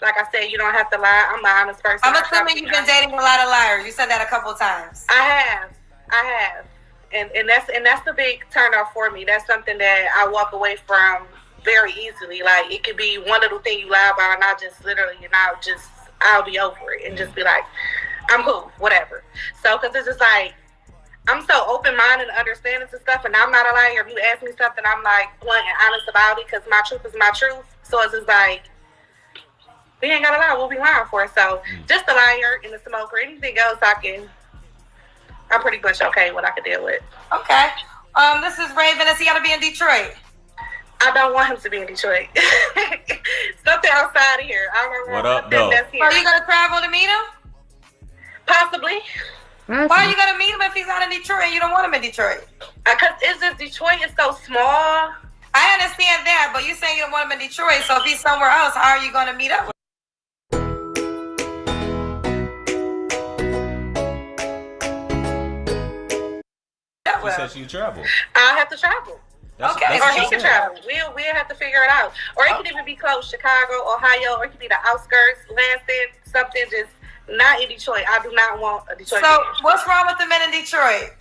S21: Like I said, you don't have to lie. I'm an honest person.
S7: I'm assuming you've been dating a lot of liars. You said that a couple of times.
S21: I have. And that's the big turn off for me. That's something that I walk away from very easily. Like, it could be one little thing you lie about, and I'll be over it and just be like, I'm cool, whatever. So, because it's just like, I'm so open-minded and understanding to stuff, and I'm not a liar. If you ask me something, I'm like blunt and honest about it, because my truth is my truth. So it's just like, we ain't gotta lie. We'll be lying for it. So just the liar and the smoker. Anything else I'm pretty much okay what I can deal with.
S7: Okay. This is Raven. Is he gotta be in Detroit?
S21: I don't want him to be in Detroit. Something outside of here. I don't know.
S22: What up, though?
S7: Are you gonna travel to meet him?
S21: Possibly.
S7: Why are you gonna meet him if he's not in Detroit and you don't want him in Detroit?
S21: Because it's just Detroit is so small.
S7: I understand that, but you saying you don't want him in Detroit, so if he's somewhere else, how are you gonna meet up with him?
S22: She said she would travel.
S21: I'll have to travel.
S22: That's
S21: or he can travel. We'll have to figure it out. Or it could even be close, Chicago, Ohio, or it could be the outskirts, Lansing, something just not in Detroit. I do not want a Detroit.
S7: So what's wrong with the men in Detroit?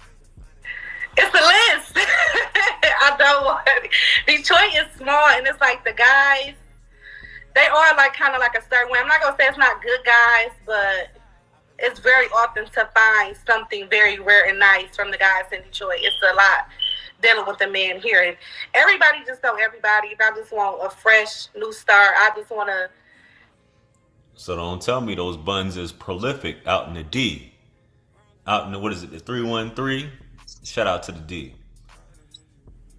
S21: It's the list. I don't want it. Detroit is small, and it's like the guys, they are like kind of like a certain way. I'm not gonna say it's not good guys, but it's very often to find something very rare and nice from the guys in Detroit. It's a lot dealing with the men here. And everybody just know everybody. And I just want a fresh new start. I just want to.
S22: So don't tell me those buns is prolific out in the D. Out in the, what is it, the 313? Shout out to the D.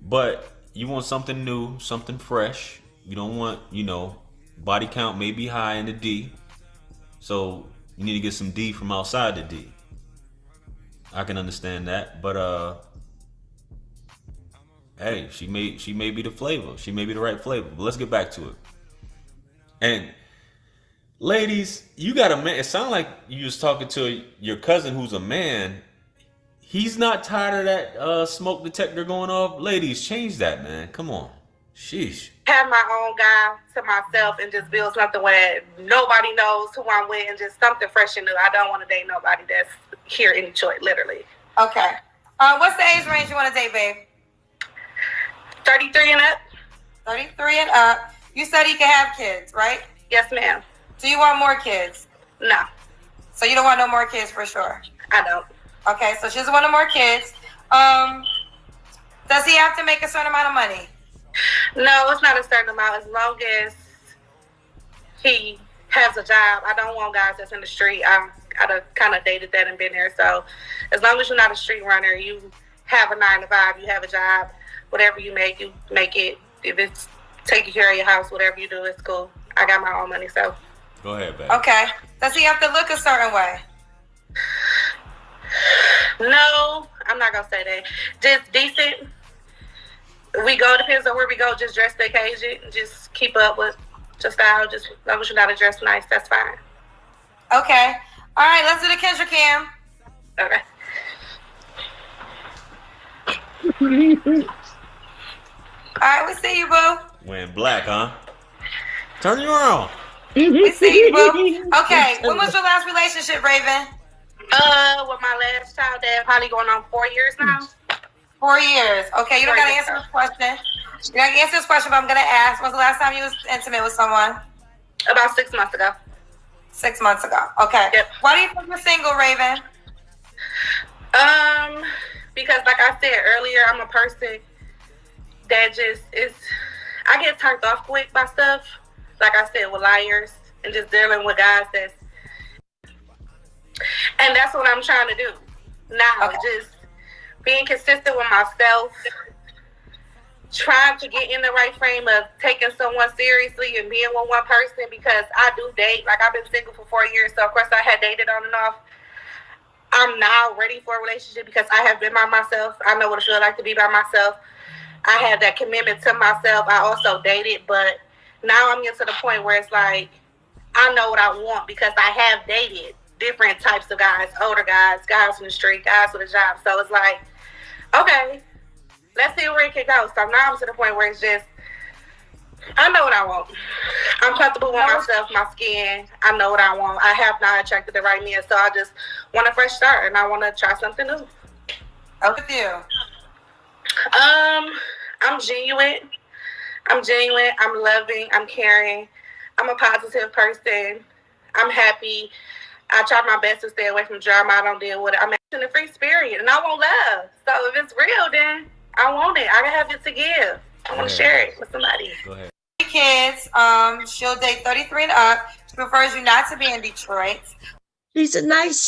S22: But you want something new, something fresh. You don't want, body count may be high in the D. So you need to get some D from outside the D. I can understand that. But hey, she may be the flavor. She may be the right flavor. But let's get back to it. And ladies, you got a man. It sounds like you was talking to your cousin who's a man. He's not tired of that smoke detector going off. Ladies, change that, man. Come on. Sheesh.
S21: Have my own guy to myself and just build something where nobody knows who I'm with and just something fresh and new. I don't want to date nobody that's here in Detroit, literally.
S7: Okay. What's the age range you want to date, babe?
S21: 33 and up.
S7: 33 and up. You said he can have kids, right?
S21: Yes, ma'am.
S7: Do you want more kids?
S21: No.
S7: So you don't want no more kids for sure?
S21: I don't.
S7: Okay, so she doesn't want no more kids. Does he have to make a certain amount of money?
S21: No, it's not a certain amount. As long as he has a job. I don't want guys that's in the street. I've kind of dated that and been there. So as long as you're not a street runner, you have a 9 to 5, you have a job, whatever you make it. If it's taking care of your house, whatever you do, it's cool. I got my own money, so.
S22: Go ahead, babe.
S7: Okay. Does he have to look a certain way?
S21: No, I'm not gonna say that. Just decent. We go, depends on where we go, just dress the occasion. Just keep up with your style. Just as long as you're not dressed nice, that's fine.
S7: Okay. All right, let's do the Kendra cam.
S21: Okay.
S7: All right, we see you, boo.
S22: Wearing black, huh? Turn you around.
S7: We see you, boo. Okay, when was your last relationship, Raven?
S21: With my last child, that probably going on 4 years now.
S7: 4 years. Okay, you don't gotta answer this question. You gotta answer this question, but I'm gonna ask. When's the last time you was intimate with someone?
S21: About 6 months ago.
S7: 6 months ago. Okay.
S21: Yep.
S7: Why do you think you're single, Raven?
S21: Because like I said earlier, I'm a person that just is. I get turned off quick by stuff. Like I said, with liars and just dealing with guys and that's what I'm trying to do now.
S7: Okay.
S21: Just being consistent with myself, trying to get in the right frame of taking someone seriously and being with one person, because I do date. Like, I've been single for 4 years, so of course I had dated on and off. I'm now ready for a relationship because I have been by myself. I know what it feels like to be by myself. I have that commitment to myself. I also dated, but now I'm getting to the point where it's like, I know what I want because I have dated different types of guys, older guys, guys from the street, guys with a job. So it's like, okay, let's see where it can go. So now I'm to the point where it's just, I know what I want. I'm comfortable with myself, my skin. I know what I want. I have not attracted the right man, so I just want a fresh start and I want to try something new.
S7: How with you?
S21: I'm genuine. I'm loving. I'm caring. I'm a positive person. I'm happy. I try my best to stay away from drama. I don't deal with it. I'm in a free spirit, and I want love. So if it's real, then I want it. I have it to give. I want to share it with somebody.
S22: Go ahead.
S7: Kids, she'll date 33 and up. She prefers you not to be in Detroit.
S1: She's nice.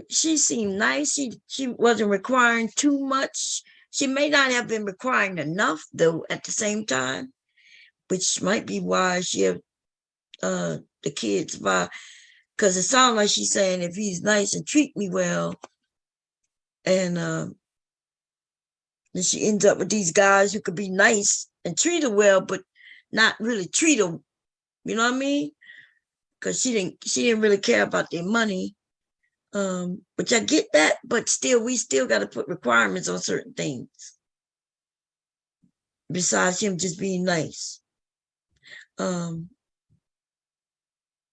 S1: She seemed nice. She wasn't requiring too much. She may not have been requiring enough though at the same time, which might be why she have the kids by, because it sounds like she's saying if he's nice and treat me well, and then she ends up with these guys who could be nice and treat her well, but not really treat her. You know what I mean? Because she didn't really care about their money, which I get that, but still, we still got to put requirements on certain things. Besides him just being nice. I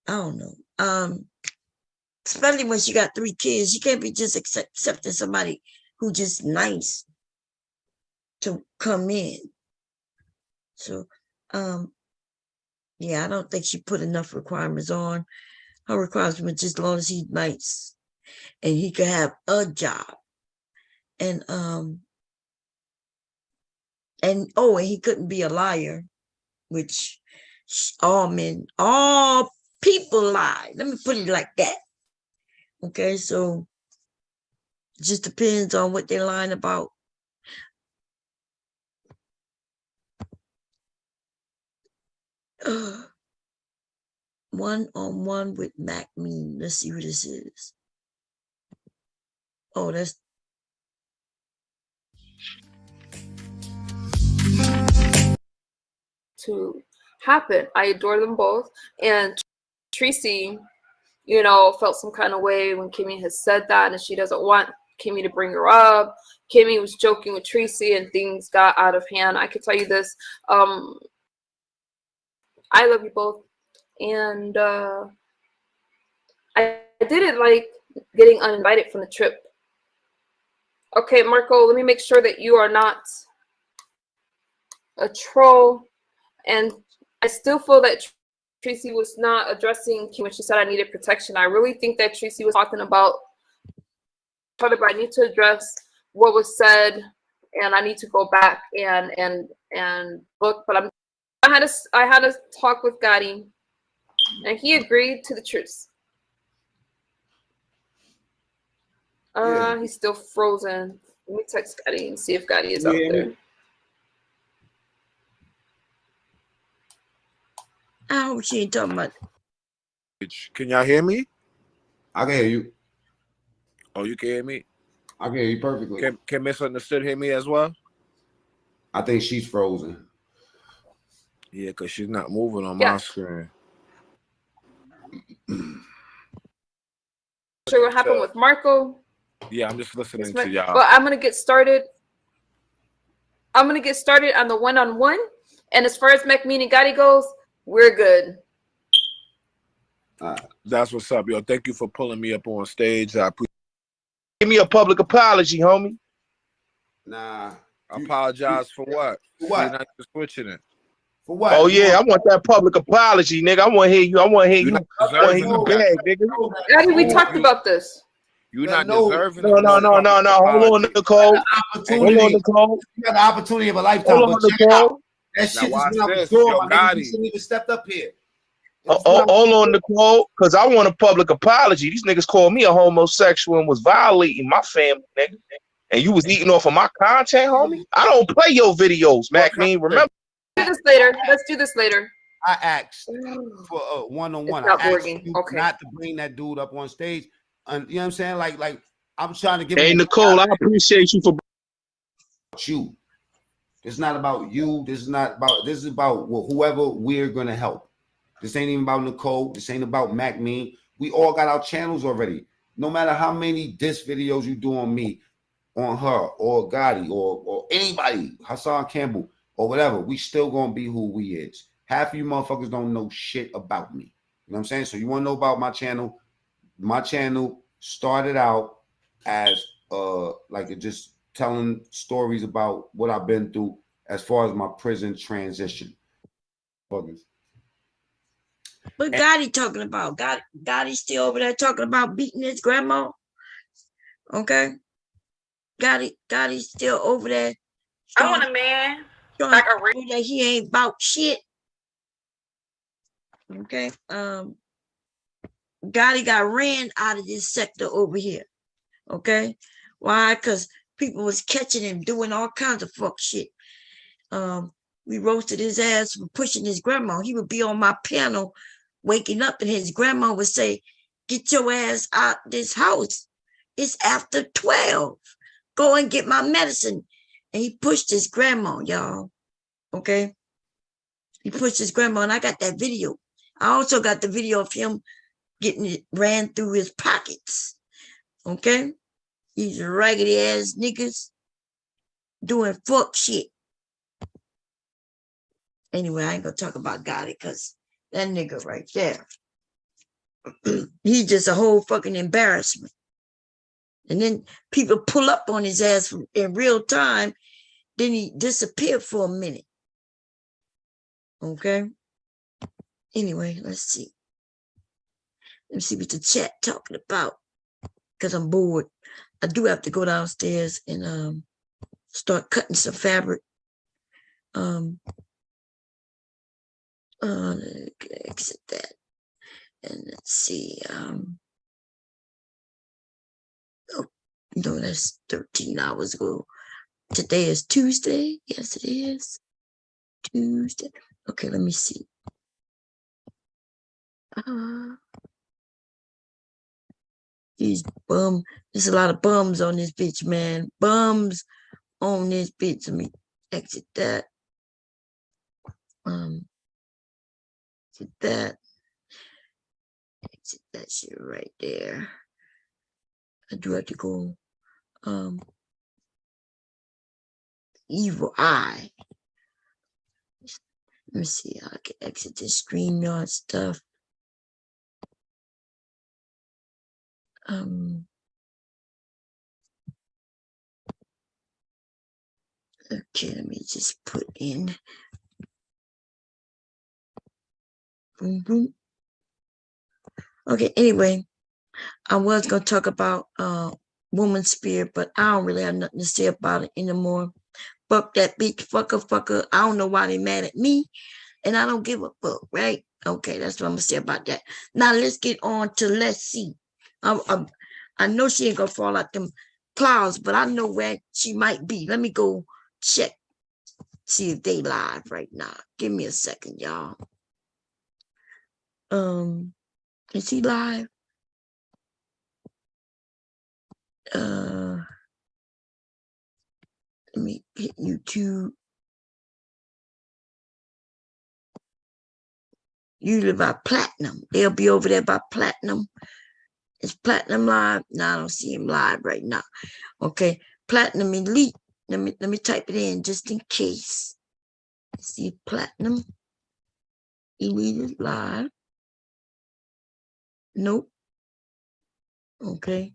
S1: don't know. Especially when she got 3 kids, she can't be just accepting somebody who just nice to come in. So, yeah, I don't think she put enough requirements on. Her requirements just as long as he's nice and he could have a job. And and he couldn't be a liar, which all people lie. Let me put it like that. Okay, so it just depends on what they're lying about. One-on-one with Mac Mean. Let's see who this is. Oh, that's
S2: to happen. I adore them both. And Tracy, you know, felt some kind of way when Kimmy has said that and she doesn't want Kimmy to bring her up. Kimmy was joking with Tracy and things got out of hand. I can tell you this. I love you both. And I didn't like getting uninvited from the trip. Okay, Marco, let me make sure that you are not a troll. And I still feel that Tracy was not addressing Kim when she said I needed protection. I really think that Tracy was talking about, but I need to address what was said, and I need to go back and look. But I had a talk with Gotti, and he agreed to the truth. He's still frozen. Let me text Gotti and see if Gotti is out there.
S1: I hope she ain't talking about.
S5: Can y'all hear me?
S23: I can hear you.
S5: Oh, you can hear me?
S23: I can hear you perfectly.
S5: Can Misunderstood hear me as well?
S23: I think she's frozen.
S5: Yeah, because she's not moving on my screen.
S2: Sure what happened with Marco.
S5: Yeah, I'm just listening to y'all.
S2: But I'm gonna get started. I'm gonna get started on the one-on-one. And as far as McMean and Gotti goes, we're good.
S5: That's what's up, yo. Thank you for pulling me up on stage. I appreciate.
S24: Give me a public apology, homie.
S23: Nah.
S5: Apologize for what?
S23: For what?
S5: You're not just switching it.
S23: For what?
S24: Oh yeah, I want that public apology, nigga. I want to hear you. I want to hear
S5: You're
S24: you.
S5: not
S24: I want to hear you
S5: deserving
S24: beg, nigga.
S2: Gotti, we talked about this.
S5: You're not deserving.
S24: No. Hold on, Nicole. Hold on, Nicole.
S23: You got the opportunity of a lifetime.
S24: Hold on,
S23: But check it
S24: Nicole.
S23: out. That shit
S5: watch
S23: is not
S5: this.
S23: door,
S5: Yo,
S23: my nigga.
S5: Gotti.
S23: You shouldn't even stepped up here.
S24: Hold on, Nicole, because I want a public apology. These niggas called me a homosexual and was violating my family, nigga. And you was eating off of my content, homie. I don't play your videos, Mac. Mean, remember?
S2: Let's do this later. Let's do this later.
S23: I asked for a one-on-one.
S2: It's not
S23: I asked
S2: working.
S23: you
S2: Okay.
S23: not to bring that dude up on stage. And you know what I'm saying? Like I'm trying to give
S24: Hey,
S23: him
S24: Nicole, I appreciate you for
S23: you. It's not about you. This is about whoever we're gonna help. This ain't even about Nicole. This ain't about Mac Mean. We all got our channels already. No matter how many diss videos you do on me, on her, or Gotti, or anybody, Hassan Campbell, or whatever, we still gonna be who we is. Half of you motherfuckers don't know shit about me. You know what I'm saying? So you want to know about my channel? My channel started out as like just telling stories about what I've been through as far as my prison transition. Fuckers.
S1: But Gotti talking about Gotti still over there talking about beating his grandma. Okay, Gotti still over there.
S21: I want a man
S1: like that he ain't about shit. Okay, Gotti got ran out of this sector over here. Okay, why? Because people was catching him doing all kinds of fuck shit. We roasted his ass for pushing his grandma. He would be on my panel waking up and his grandma would say, "Get your ass out this house. It's after 12. Go and get my medicine." And he pushed his grandma, y'all. Okay? He pushed his grandma, and I got that video. I also got the video of him getting it ran through his pockets. Okay? These raggedy ass niggas doing fuck shit. Anyway, I ain't gonna talk about Gotti because that nigga right there, he's just a whole fucking embarrassment. And then people pull up on his ass in real time, then he disappeared for a minute. Okay? Anyway, let's see. Let me see what the chat talking about. Because I'm bored. I do have to go downstairs and start cutting some fabric. Exit that. And let's see. Oh, no, that's 13 hours ago. Today is Tuesday. Yes, it is. Tuesday. Okay, let me see. These there's a lot of bums on this bitch, man. Bums on this bitch. Let me exit that. Exit that. Exit that shit right there. I do have to go. Evil eye. Let me see. I can exit this StreamYard stuff. Okay, let me just put in. Boom, boom. Okay, anyway, I was gonna talk about woman spirit, but I don't really have nothing to say about it anymore. Fuck that bitch, fucker. I don't know why they mad at me, and I don't give a fuck, right? Okay, that's what I'm gonna say about that. Now let's get on to let's see. I know she ain't gonna fall out them clouds, but I know where she might be. Let me go check, see if they live right now. Give me a second, y'all. Is he live? Let me hit YouTube. Usually by Platinum. They'll be over there by Platinum. Is Platinum live? No, I don't see him live right now. Okay, Platinum Elite. Let me type it in just in case. Let's see if Platinum Elite is live. Nope. Okay.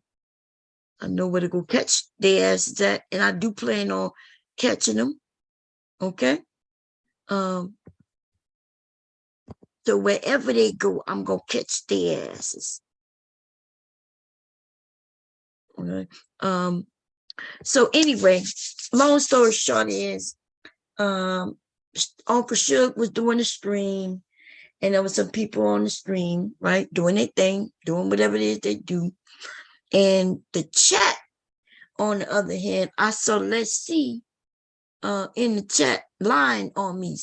S1: I know where to go catch their asses at, and I do plan on catching them. Okay. So wherever they go, I'm gonna catch their asses. Okay. So anyway, long story short is Uncle Suge was doing a stream, and there was some people on the stream, right, doing their thing, doing whatever it is they do. And the chat, on the other hand, I saw let's see in the chat line on me.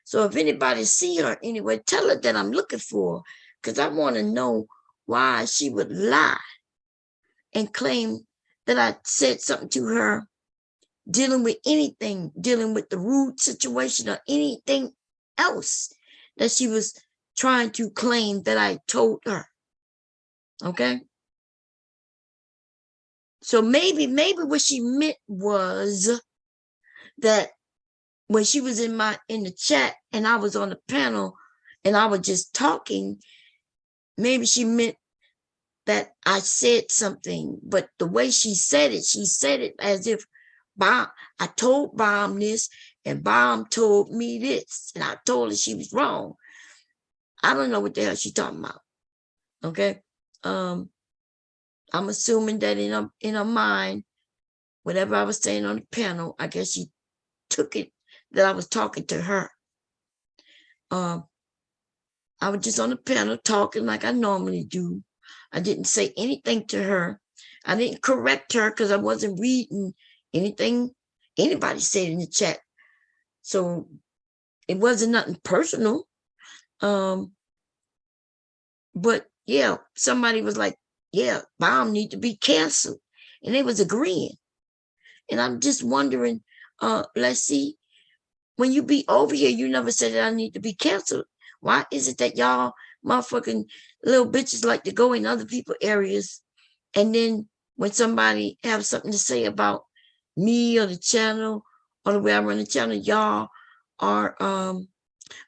S1: So if anybody see her anyway, tell her that I'm looking for her, because I want to know why she would lie and claim that I said something to her dealing with anything, dealing with the rude situation or anything else that she was trying to claim that I told her. Okay. So maybe what she meant was that when she was in the chat and I was on the panel and I was just talking, maybe she meant that I said something, but the way she said it as if I told Bomb this and Bomb told me this, and I told her she was wrong. I don't know what the hell she's talking about. Okay. I'm assuming that in her mind, whatever I was saying on the panel, I guess she took it that I was talking to her. I was just on the panel talking like I normally do. I didn't say anything to her. I didn't correct her because I wasn't reading anything anybody said in the chat. So it wasn't nothing personal. But yeah, somebody was like, yeah, Bomb need to be canceled. And they was agreeing. And I'm just wondering, let's see, when you be over here, you never said that I need to be canceled. Why is it that y'all motherfucking little bitches like to go in other people's areas, and then when somebody have something to say about me or the channel or the way I run the channel, y'all are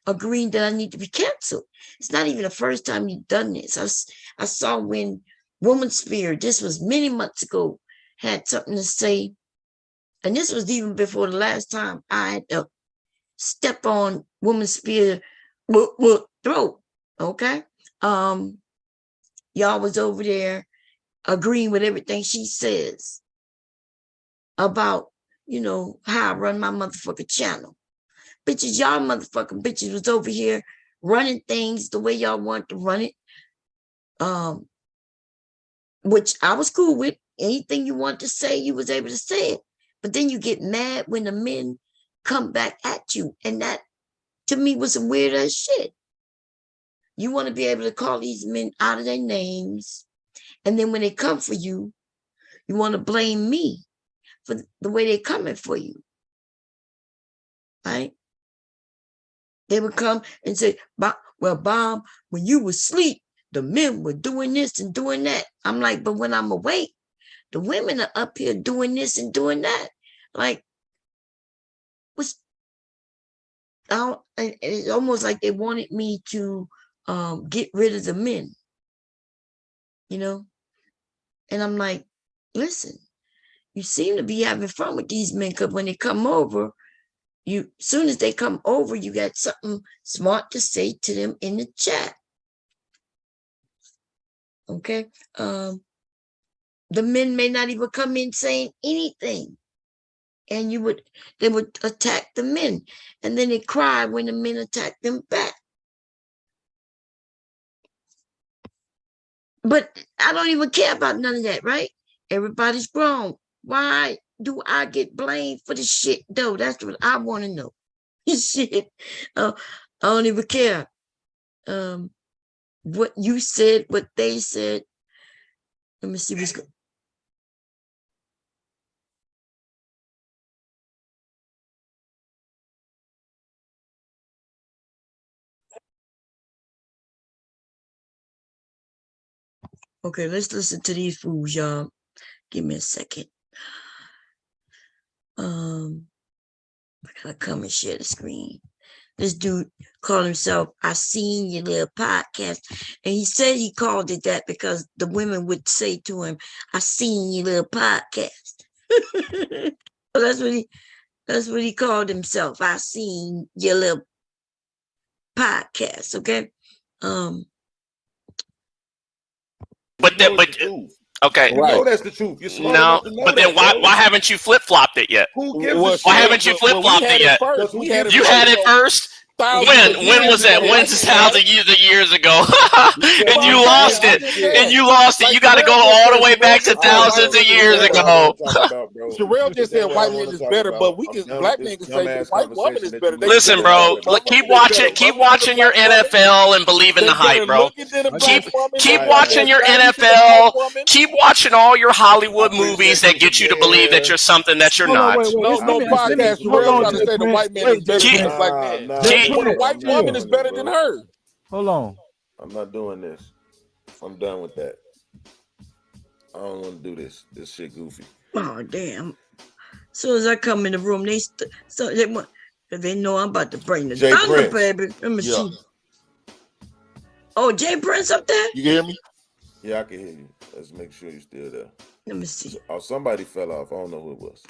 S1: agreeing that I need to be canceled? It's not even the first time you've done this. I saw when Woman Spirit, this was many months ago, had something to say, and this was even before the last time I had to step on Woman Spirit throat. Okay. y'all was over there agreeing with everything she says about, you know, how I run my motherfucking channel. Bitches, y'all motherfucking bitches was over here running things the way y'all want to run it. Which I was cool with. Anything you want to say, you was able to say it. But then you get mad when the men come back at you. And that, to me, was some weird ass shit. You want to be able to call these men out of their names. And then when they come for you, you want to blame me for the way they're coming for you. Right? They would come and say, well, Bob, when you were asleep, the men were doing this and doing that. I'm like, but when I'm awake, the women are up here doing this and doing that. Like, it's almost like they wanted me to get rid of the men, you know? And I'm like, listen, you seem to be having fun with these men, because when they come over, soon as they come over, you got something smart to say to them in the chat. Okay? The men may not even come in saying anything. And they would attack the men. And then they cry when the men attack them back. But I don't even care about none of that, right? Everybody's grown. Why do I get blamed for the shit, though? That's what I want to know. Shit. I don't even care. What you said, what they said. Let me see what's going. Okay, let's listen to these fools, y'all. Give me a second. I gotta come and share the screen. This dude called himself I Seen Your Little Podcast. And he said he called it that because the women would say to him, I seen your little podcast. So that's what he called himself. I seen your little podcast. Okay.
S4: Okay.
S23: You know that's the truth. You're smart enough to know
S4: but then
S23: that,
S4: why haven't you flip flopped it yet?
S23: Who gives a
S4: Why
S23: shit?
S4: haven't you flip flopped it yet? You had it first. When was that? When's this thousands of years ago? And you lost it. You got to go all the way back to thousands of years ago.
S6: Sherelle just said white men is better, but we can black men can say the white woman is better.
S4: Listen, bro. Keep watching your NFL and believe in the hype, bro. Keep watching your NFL. Keep watching all your Hollywood movies that get you to believe that you're something that you're not.
S6: No podcast. Sherelle trying to say the white man is better than black man. The white woman is better than her.
S8: Hold on.
S23: I'm not doing this. I'm done with that. I don't want to do this. This shit goofy.
S1: Oh, damn. As soon as I come in the room, they know I'm about to bring the
S23: Jay
S1: thunder,
S23: Prince.
S1: baby. Let me see. Oh, Jay Prince up there?
S6: You can hear me?
S23: Yeah, I can hear you. Let's make sure you're still there.
S1: Let me see.
S23: Oh, somebody fell off. I don't know who it was.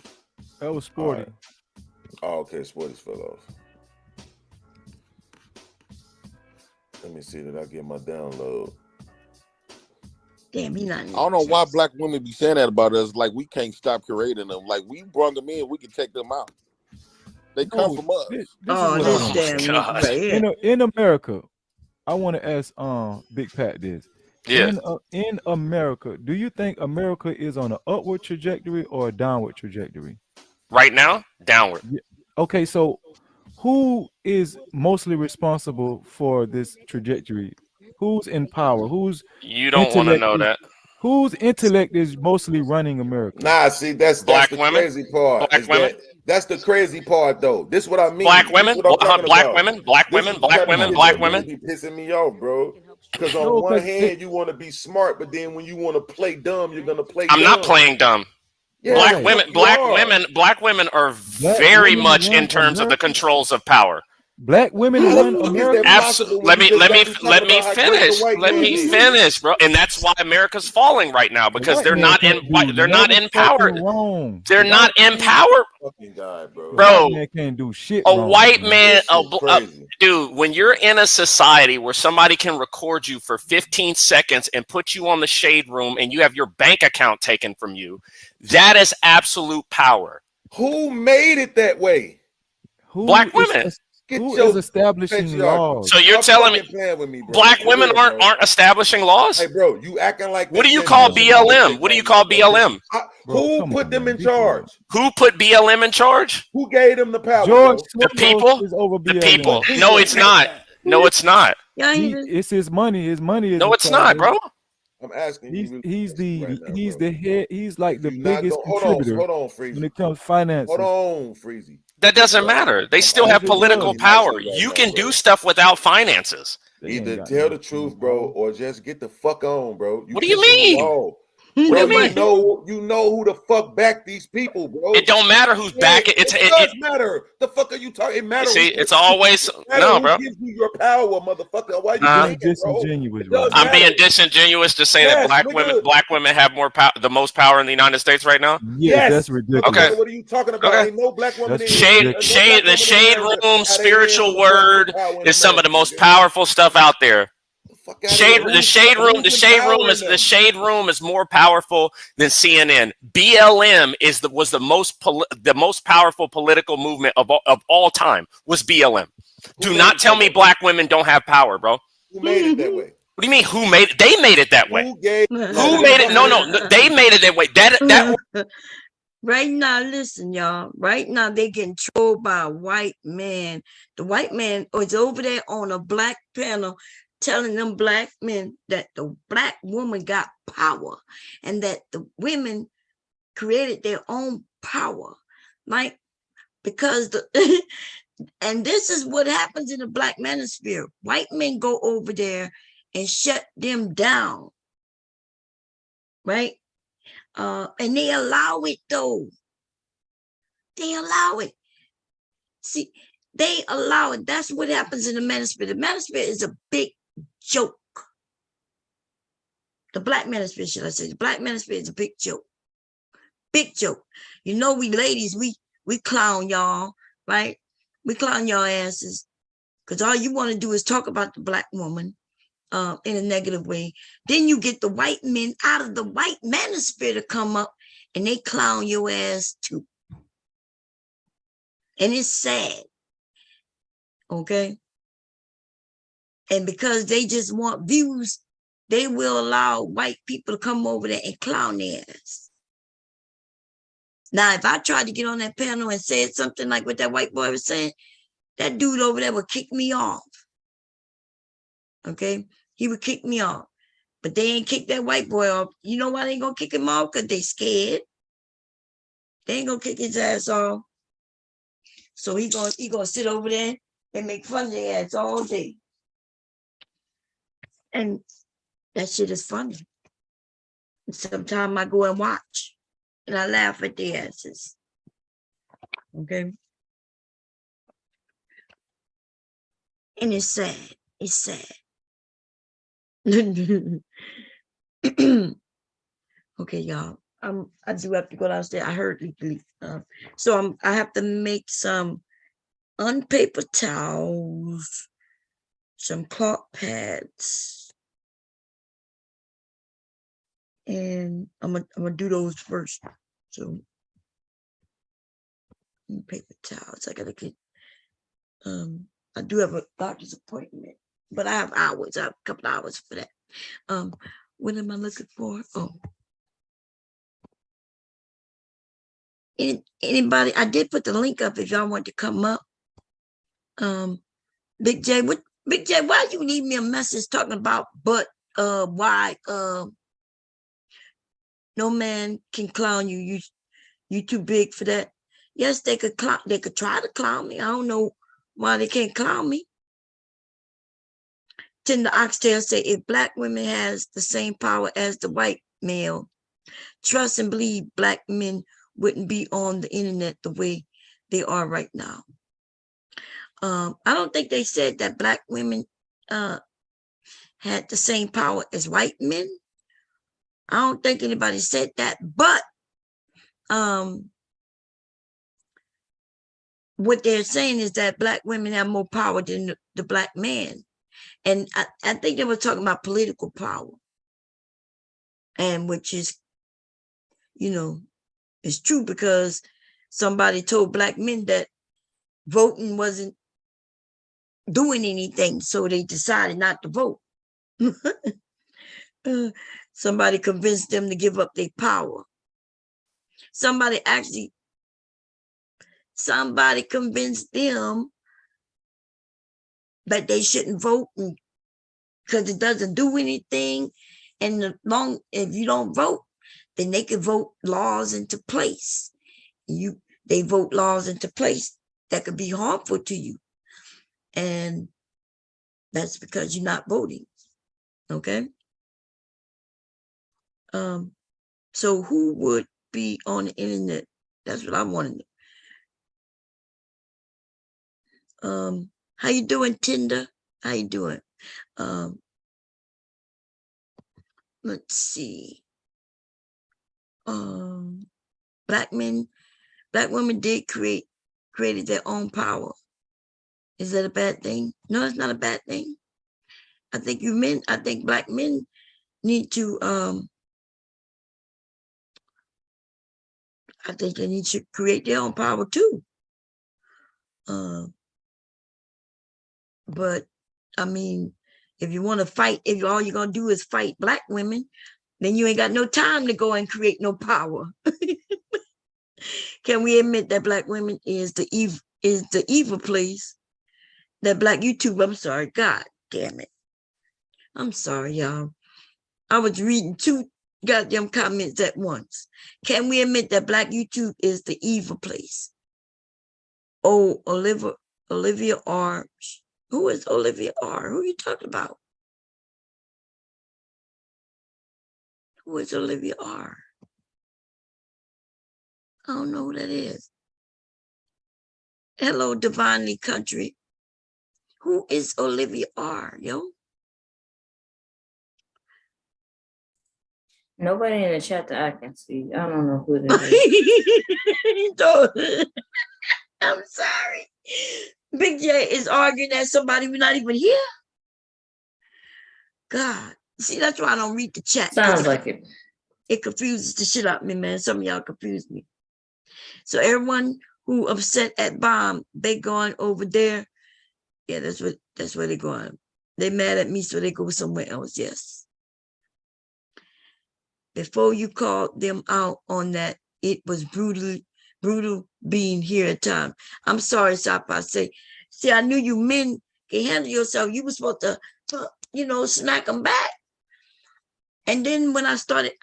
S8: That was Sporty.
S23: Right. Oh, okay. Sporty fell off. Let me see. Did I get my download?
S1: Damn, he not.
S6: I don't know why black women be saying that about us. Like we can't stop curating them. Like we brought them in, we can take them out. They come from us.
S8: In America, I want to ask Big Pat this.
S4: Yeah.
S8: In America, do you think America is on an upward trajectory or a downward trajectory?
S4: Right now, downward.
S8: Yeah. Okay, so who is mostly responsible for this trajectory? Who's in power?
S4: You don't want to know that.
S8: Whose intellect is mostly running America?
S23: Nah, see, that's the crazy part.
S4: Black women.
S23: That's the crazy part, though. This is what I mean.
S4: Black women.
S23: Black
S4: women. Black women.
S23: Be pissing me off, bro. Because on one hand, you want to be smart, but then when you want to play dumb, you're gonna play.
S4: I'm not playing dumb.
S23: Yeah,
S4: black women are very much in terms of the controls of power.
S8: Black women
S9: How
S8: run
S9: the fuck is
S8: America.
S9: that possible when you just got through talking about how great the white
S4: Let
S9: man
S4: me
S9: is?
S4: finish, bro. And that's why America's falling right now,
S8: The
S4: because
S8: white
S4: they're
S8: man
S4: not
S8: can't do
S4: they're not empowered.
S8: motherfucking wrong.
S4: They're
S8: The
S4: not
S8: white man,
S4: empowered,
S9: Fucking God, bro.
S8: the white
S4: bro.
S8: man can't do shit
S4: A
S8: wrong,
S4: white
S8: man.
S4: man,
S9: This shit crazy.
S4: dude, when you're in a society where somebody can record you for 15 seconds and put you on the shade room and you have your bank account taken from you, that is absolute power.
S9: Who made it that way?
S4: Black women.
S8: Who is establishing laws?
S4: So you're
S9: Stop
S4: telling me
S9: fucking playing with me, bro.
S4: black
S9: For
S4: women
S9: real,
S4: aren't
S9: bro.
S4: establishing laws?
S9: Hey, bro, you acting like
S4: What
S9: that
S4: do you
S9: shit
S4: call
S9: doesn't matter
S4: BLM? What do you call BLM?
S9: Who put them in charge?
S4: Who put BLM in charge?
S9: Who gave them the power,
S8: George
S9: bro?
S4: The people?
S8: is over
S4: The
S8: BLM.
S4: people? No, it's not. No, it's not.
S8: It's his money. His money is.
S4: No, it's not, bro.
S9: I'm asking you.
S8: He's the
S9: right
S8: the head. He's like the
S9: You're not
S8: biggest
S9: going.
S8: contributor
S9: Hold on, Freezy.
S8: when it comes to finances.
S9: Hold on, Freezy.
S4: That doesn't matter. They still have political power. You can do stuff without finances.
S9: Either tell the truth, bro, or just get the fuck on, bro.
S4: What do you
S9: pissing me
S4: mean?
S9: off.
S4: What do
S9: Bro,
S4: you mean?
S9: you know who the fuck back these people, bro.
S4: It don't matter who's back.
S9: It does matter. The fuck are you talking? It matters.
S4: See, it's always no, bro.
S9: Who gives you your power, motherfucker? Why you
S8: being
S9: saying,
S8: disingenuous?
S4: I'm being disingenuous to say that black women have more power, the most power in the United States right now.
S8: Yes, that's ridiculous.
S4: Okay.
S9: What are you talking about?
S4: Okay.
S9: Ain't no black woman.
S8: That's
S9: in
S4: Shade, the shade room spiritual word is some of the most powerful stuff out there. The shade room is more powerful than CNN. BLM was the most powerful political movement of all time. Was BLM? Do not tell me black women don't have power, bro.
S9: Who made it that way?
S4: What do you mean? Who made it? They made it that way.
S9: Who made
S4: it? No, they made it that way. That
S1: Right now, listen, y'all. Right now, they getting trolled by a white man. The white man was over there on a black panel telling them black men that the black woman got power and that the women created their own power. Like, because and this is what happens in the black manosphere. White men go over there and shut them down. Right? And they allow it though. They allow it. See, they allow it. That's what happens in the manosphere. The manosphere is a big joke. The black manosphere, should I say? The black manosphere is a big joke. Big joke. You know, we ladies, we clown y'all, right? We clown y'all asses because all you want to do is talk about the black woman in a negative way. Then you get the white men out of the white manosphere to come up and they clown your ass too. And it's sad. Okay? And because they just want views, they will allow white people to come over there and clown their ass. Now, if I tried to get on that panel and said something like what that white boy was saying, that dude over there would kick me off. Okay? He would kick me off. But they ain't kick that white boy off. You know why they ain't gonna kick him off? Because they scared. They ain't gonna kick his ass off. So he gonna sit over there and make fun of their ass all day. And that shit is funny. And sometimes I go and watch and I laugh at their asses. Okay. And it's sad. It's sad. Okay, y'all. I do have to go downstairs. I heard legally. So I have to make some unpaper towels, some cloth pads, and I'm gonna do those first. So paper towels. I gotta get. I do have a doctor's appointment, but I have hours. I have a couple hours for that. What am I looking for? Oh. Anybody, I did put the link up if y'all want to come up. Big J, why you leave me a message talking about why no man can clown you. You too big for that. Yes, they could try to clown me. I don't know why they can't clown me. Tender Oxtail say if black women has the same power as the white male, trust and believe black men wouldn't be on the internet the way they are right now. I don't think they said that black women had the same power as white men. I don't think anybody said that, but what they're saying is that black women have more power than the black man. And I think they were talking about political power. And which is, you know, it's true, because somebody told black men that voting wasn't doing anything, so they decided not to vote. Somebody convinced them to give up their power. Somebody convinced them that they shouldn't vote because it doesn't do anything. And if you don't vote, then they can vote laws into place. They vote laws into place that could be harmful to you. And that's because you're not voting. Okay. So who would be on the internet? That's what I want to know. How you doing, Tinder? How you doing? Let's see. Black women created their own power. Is that a bad thing? No, it's not a bad thing. I think black men need to I think they need to create their own power too. But I mean, if you want to fight, if all you're gonna do is fight black women, then you ain't got no time to go and create no power. Can we admit that black women is the evil place? That black YouTube, I'm sorry, God damn it. I'm sorry, y'all. I was reading 2 goddamn comments at once. Can we admit that black YouTube is the evil place? Oh, Olivia R. Who is Olivia R? Who are you talking about? Who is Olivia R? I don't know who that is. Hello, Divinely Country. Who is Olivia R, yo?
S3: Nobody in the chat that I can see. I don't know who this is.
S1: I'm sorry. Big J is arguing at somebody we're not even here. God. See, that's why I don't read the chat.
S3: Sounds like it.
S1: It confuses the shit out of me, man. Some of y'all confuse me. So everyone who upset at Bomb, they going over there. Yeah, that's where they're going. They mad at me, so they go somewhere else. Yes. Before you called them out on that, it was brutal being here at time. I'm sorry, Sapa. See, I knew you men can handle yourself. You were supposed to, smack them back. And then when I started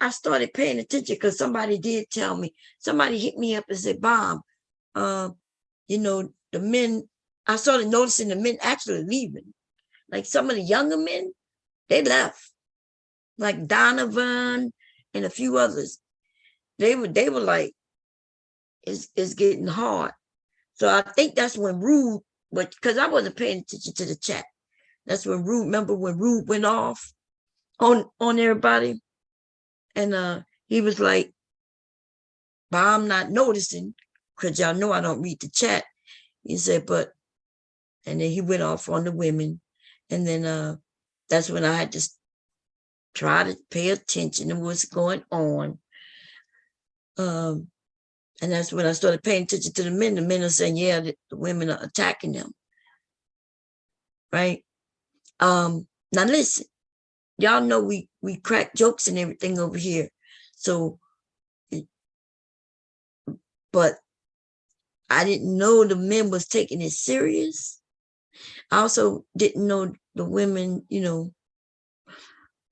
S1: paying attention, because somebody did tell me, somebody hit me up and said, Bomb, the men, I started noticing the men actually leaving. Like some of the younger men, they left. Like Donovan and a few others. They were like, it's getting hard. So I think that's when Rude, but because I wasn't paying attention to the chat. That's when Rude, remember when Rude went off on everybody? And he was like, but I'm not noticing, because y'all know I don't read the chat. He said, and then he went off on the women. And then that's when I had to try to pay attention to what's going on. And that's when I started paying attention to the men. The men are saying, yeah, the women are attacking them. Right? Now listen, y'all know we crack jokes and everything over here. So, but I didn't know the men was taking it serious. I also didn't know the women,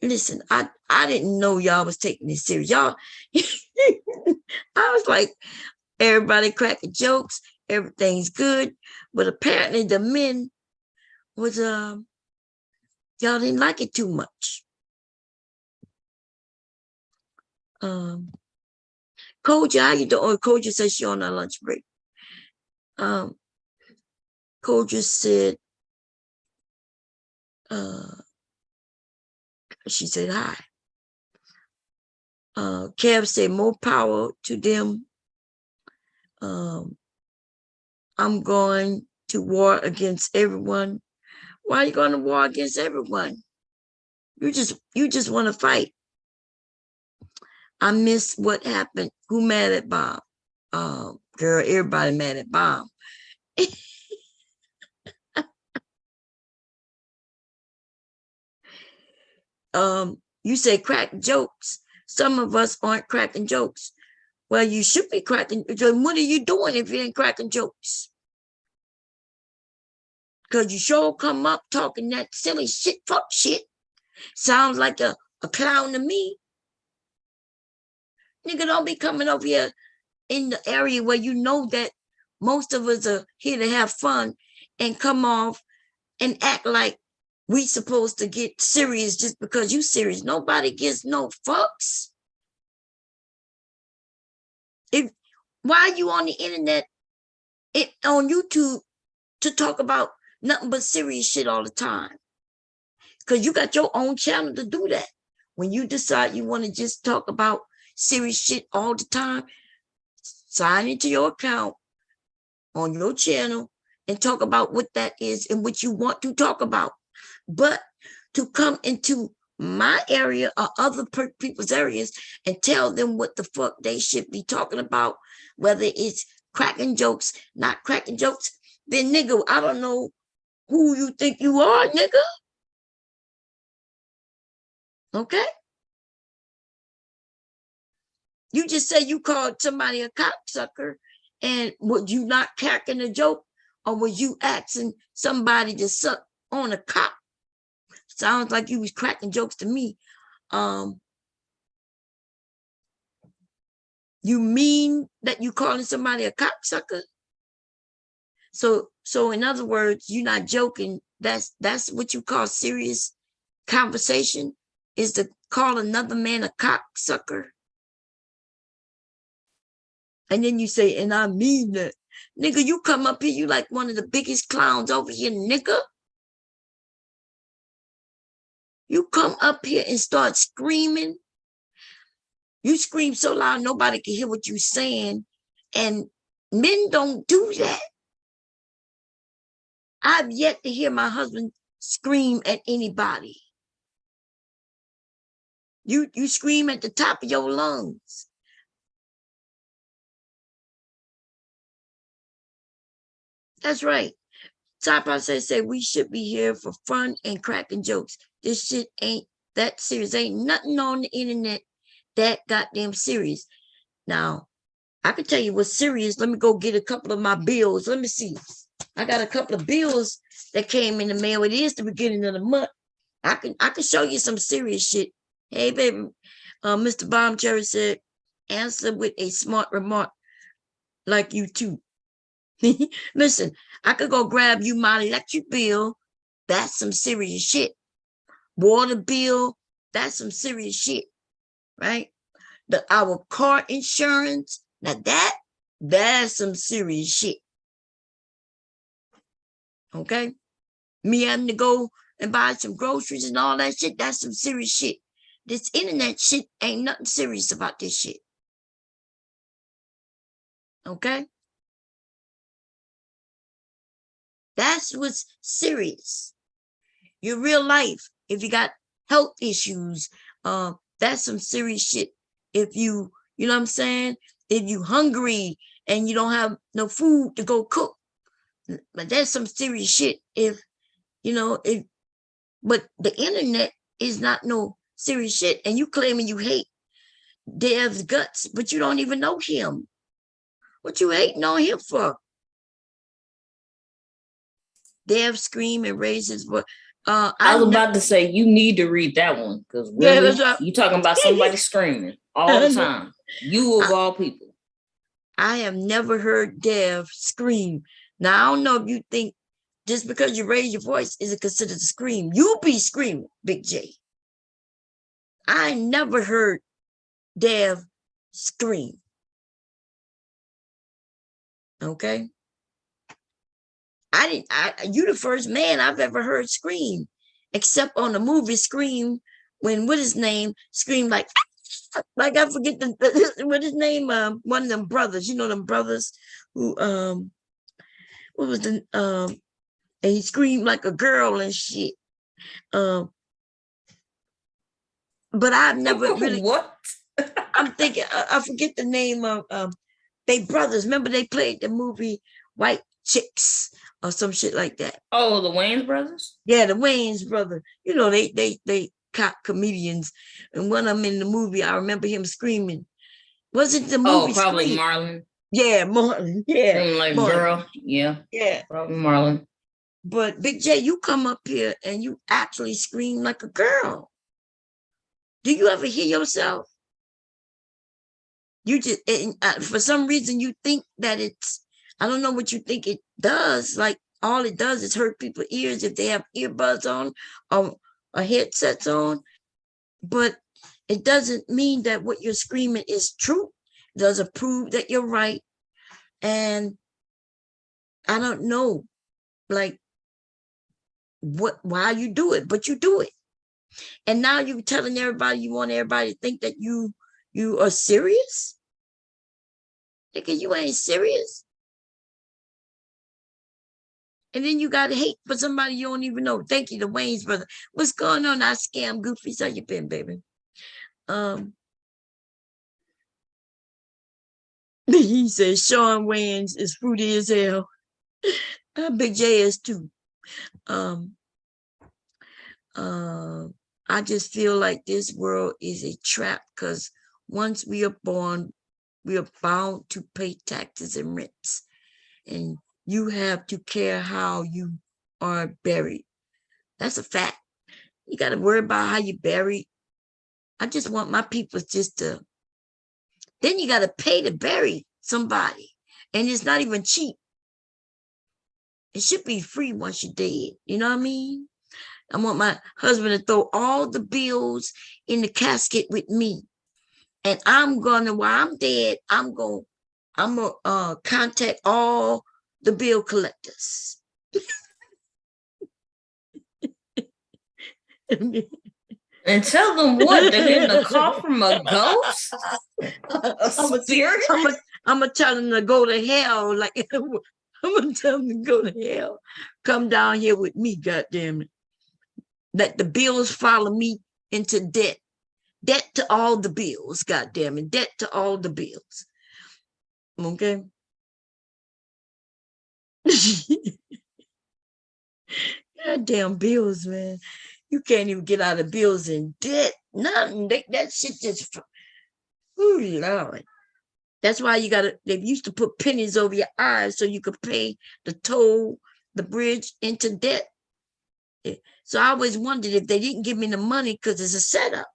S1: listen, I didn't know y'all was taking it serious. Y'all, I was like, everybody cracking jokes, everything's good. But apparently the men was, y'all didn't like it too much. Koja, how you doing? Oh, Koja says she on her lunch break. Coach said, she said hi. Kev said, more power to them. I'm going to war against everyone. Why are you going to war against everyone? You just want to fight. I miss what happened. Who mad at Bob? Girl, everybody mad at Bob. You say crack jokes. Some of us aren't cracking jokes. Well, you should be cracking. What are you doing if you ain't cracking jokes? Because you sure come up talking that silly shit, fuck shit. Sounds like a clown to me. Nigga, don't be coming over here in the area where you know that most of us are here to have fun and come off and act like we supposed to get serious just because you serious. Nobody gives no fucks. Why are you on the internet, on YouTube, to talk about nothing but serious shit all the time? Because you got your own channel to do that. When you decide you want to just talk about serious shit all the time, sign into your account on your channel and talk about what that is and what you want to talk about. But to come into my area or other people's areas and tell them what the fuck they should be talking about, whether it's cracking jokes, not cracking jokes, then nigga, I don't know who you think you are, nigga. Okay? You just say you called somebody a cocksucker, and was you not cracking a joke, or was you asking somebody to suck on a cock? Sounds like you was cracking jokes to me. You mean that you calling somebody a cocksucker? So in other words, you're not joking. That's what you call serious conversation, is to call another man a cocksucker. And then you say, and I mean that. Nigga, you come up here, you like one of the biggest clowns over here, nigga. You come up here and start screaming. You scream so loud nobody can hear what you're saying. And men don't do that. I've yet to hear my husband scream at anybody. You scream at the top of your lungs. That's right. Top I say we should be here for fun and cracking jokes. This shit ain't that serious. Ain't nothing on the internet that goddamn serious. Now, I can tell you what's serious. Let me go get a couple of my bills. Let me see. I got a couple of bills that came in the mail. It is the beginning of the month. I can show you some serious shit. Hey, baby, Mr. Bombcherry said, answer with a smart remark like you too. Listen, I could go grab you my electric bill. That's some serious shit. Water bill. That's some serious shit, right? Our car insurance. Now that's some serious shit. Okay? Me having to go and buy some groceries and all that shit, that's some serious shit. This internet shit ain't nothing serious about this shit. Okay? That's what's serious. Your real life, if you got health issues, that's some serious shit. If you know what I'm saying? If you hungry and you don't have no food to go cook, but that's some serious shit. But the internet is not no serious shit. And you claiming you hate Dev's guts, but you don't even know him. What you hating on him for? Dev scream and raise his voice.
S3: I was about to say, you need to read that one, because really, you talking about somebody screaming all the time. You of all people.
S1: I have never heard Dev scream. Now, I don't know if you think just because you raise your voice, is it considered a scream? You be screaming, Big J. I never heard Dev scream. Okay? You the first man I've ever heard scream, except on the movie Scream, when what his name screamed like I forget what his name, one of them brothers, you know, them brothers who what was the and he screamed like a girl and shit. But I've never really
S3: what?
S1: I'm thinking I forget the name of they brothers. Remember they played the movie White Chicks or some shit like that.
S3: Oh, the Wayans brothers?
S1: Yeah, the Wayans brother. You know, they cop comedians. And when I'm in the movie, I remember him screaming. Was it the movie?
S3: Oh, probably
S1: Scream?
S3: Marlon.
S1: Yeah, Marlon. Yeah.
S3: Like
S1: Marlon.
S3: girl. Yeah.
S1: Yeah.
S3: Probably Marlon.
S1: But Big J, you come up here and you actually scream like a girl. Do you ever hear yourself? You just, for some reason, you think that I don't know what you think it does. Like, all it does is hurt people's ears if they have earbuds on or headsets on. But it doesn't mean that what you're screaming is true. It doesn't prove that you're right. And I don't know, like, why you do it, but you do it. And now you're telling everybody you want everybody to think that you are serious? Nigga, you ain't serious. And then you got to hate for somebody you don't even know. Thank you, the Wayne's brother. What's going on? I scam Goofies. How you been, baby? He says Sean Wayans is fruity as hell. Big J is too. I just feel like this world is a trap because once we are born, we are bound to pay taxes and rents. And you have to care how you are buried. That's a fact. You got to worry about how you buried. I just want my people just to, then you got to pay to bury somebody. And it's not even cheap. It should be free once you're dead. You know what I mean? I want my husband to throw all the bills in the casket with me. And I'm gonna, while I'm dead, I'm gonna contact all the bill collectors.
S3: And tell them what? They're getting a call from a ghost? A spirit?
S1: I'm gonna tell them to go to hell. Like, I'm gonna tell them to go to hell. Come down here with me, goddammit. Let the bills follow me into debt. Debt to all the bills, goddammit. Debt to all the bills. Okay? Goddamn bills, man. You can't even get out of bills in debt. Nothing. That shit just, oh Lord. That's why they used to put pennies over your eyes so you could pay the toll, the bridge into debt. So I always wondered if they didn't give me the money because it's a setup.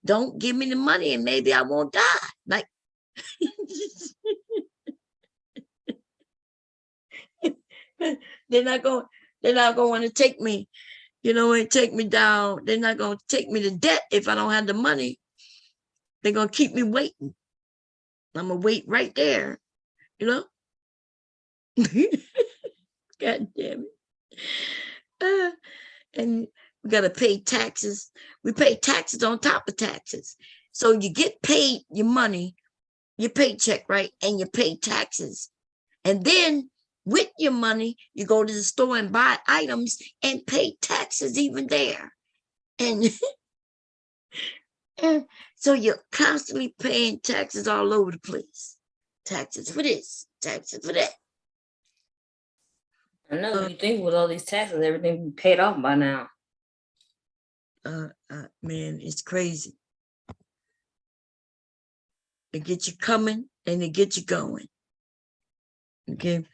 S1: Don't give me the money and maybe I won't die. Like, they're not going to want to take me, and take me down. They're not going to take me to debt if I don't have the money. They're going to keep me waiting. I'm going to wait right there, God damn it. And we got to pay taxes. We pay taxes on top of taxes. So you get paid your money, your paycheck, right? And you pay taxes. And then with your money, you go to the store and buy items and pay taxes even there. And, and so you're constantly paying taxes all over the place. Taxes for this, taxes for that.
S3: I know, you think with all these taxes, everything be paid off by now.
S1: Man, it's crazy. They get you coming and they get you going. Okay.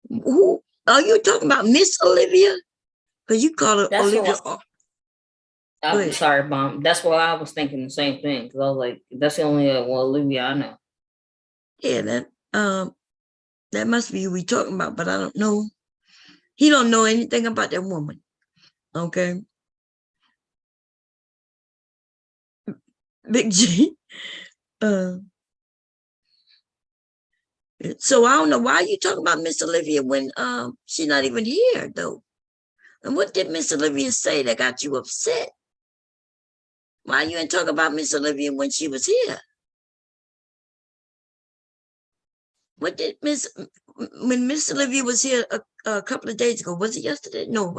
S1: Who are you talking about, Miss Olivia? Because you call her Olivia.
S3: I'm sorry, Mom. That's why I was thinking the same thing. Because I was like, that's the only Olivia I know.
S1: Yeah, that must be who we talking about, but I don't know. He don't know anything about that woman. Okay. Big G. So I don't know why you talking about Miss Olivia when she's not even here though. And what did Miss Olivia say that got you upset? Why you ain't talking about Miss Olivia when she was here? What did when Miss Olivia was here a couple of days ago? Was it yesterday? No,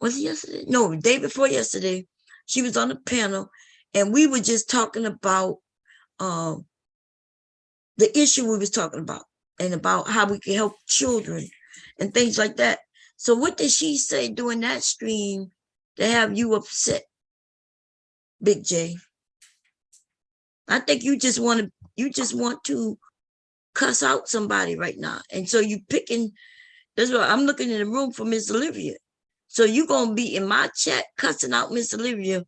S1: was it yesterday? No, the day before yesterday. She was on the panel, and we were just talking about the issue we was talking about, and about how we can help children and things like that. So what did she say during that stream to have you upset, Big J? I think you just want to cuss out somebody right now. And so you picking, that's why I'm looking in the room for Miss Olivia. So you gonna be in my chat cussing out Miss Olivia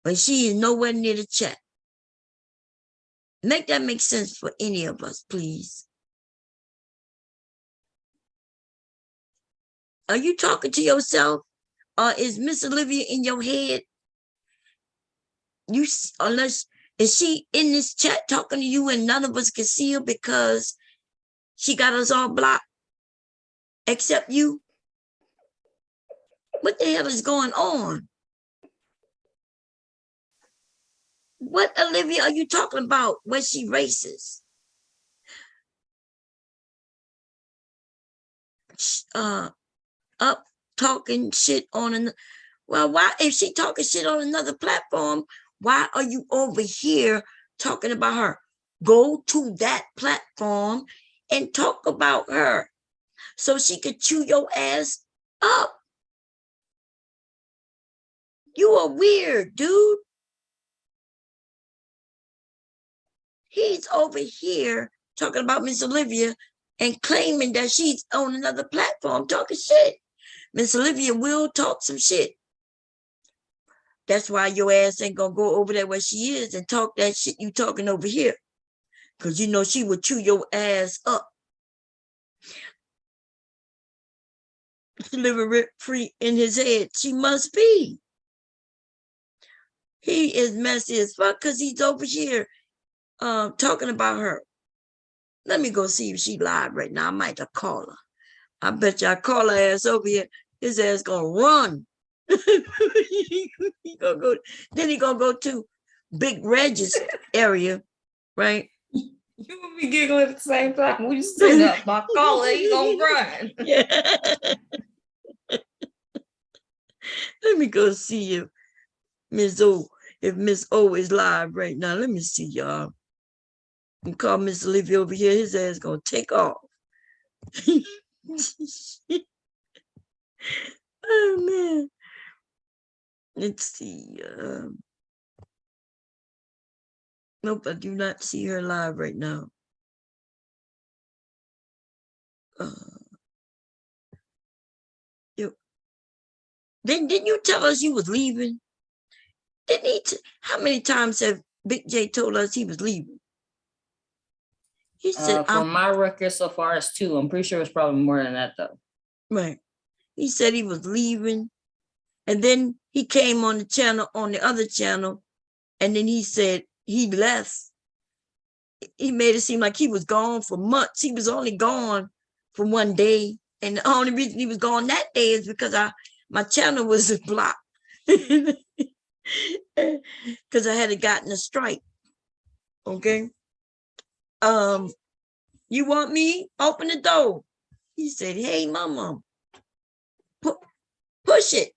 S1: when she is nowhere near the chat. Make that make sense for any of us, please. Are you talking to yourself? Or is Miss Olivia in your head? Unless, is she in this chat talking to you and none of us can see her because she got us all blocked? Except you? What the hell is going on? What Olivia are you talking about? Was she racist? Up talking shit on well, why, if she talking shit on another platform, why are you over here talking about her? Go to that platform and talk about her so she could chew your ass up. You are weird, dude. He's over here talking about Miss Olivia and claiming that she's on another platform talking shit. Miss Olivia will talk some shit. That's why your ass ain't gonna go over there where she is and talk that shit you talking over here. Because you know she would chew your ass up. Living rent free in his head. She must be. He is messy as fuck because he's over here talking about her. Let me go see if she live right now. I might have call her. I bet you I call her ass over here. His ass gonna run. he gonna go. Then he gonna go to Big Reg's area, right?
S3: You will be giggling at the same time. When you say that, my caller, he gonna run.
S1: Yeah. Let me go see you, Miss O. If Miss O is live right now, let me see y'all. And call Miss Olivia over here. His ass gonna take off. Oh man. Let's see. Nope, I do not see her live right now. Didn't you tell us you was leaving? Didn't he? How many times have Big J told us he was leaving? He said,
S3: from my record so far, it's 2. I'm pretty sure it's probably more than that though.
S1: Right. He said he was leaving, and then he came on the channel, on the other channel, and then he said he left. He made it seem like he was gone for months. He was only gone for one day, and the only reason he was gone that day is because my channel was blocked because I hadn't gotten a strike. Okay. You want me? Open the door. He said, hey, mama, push it.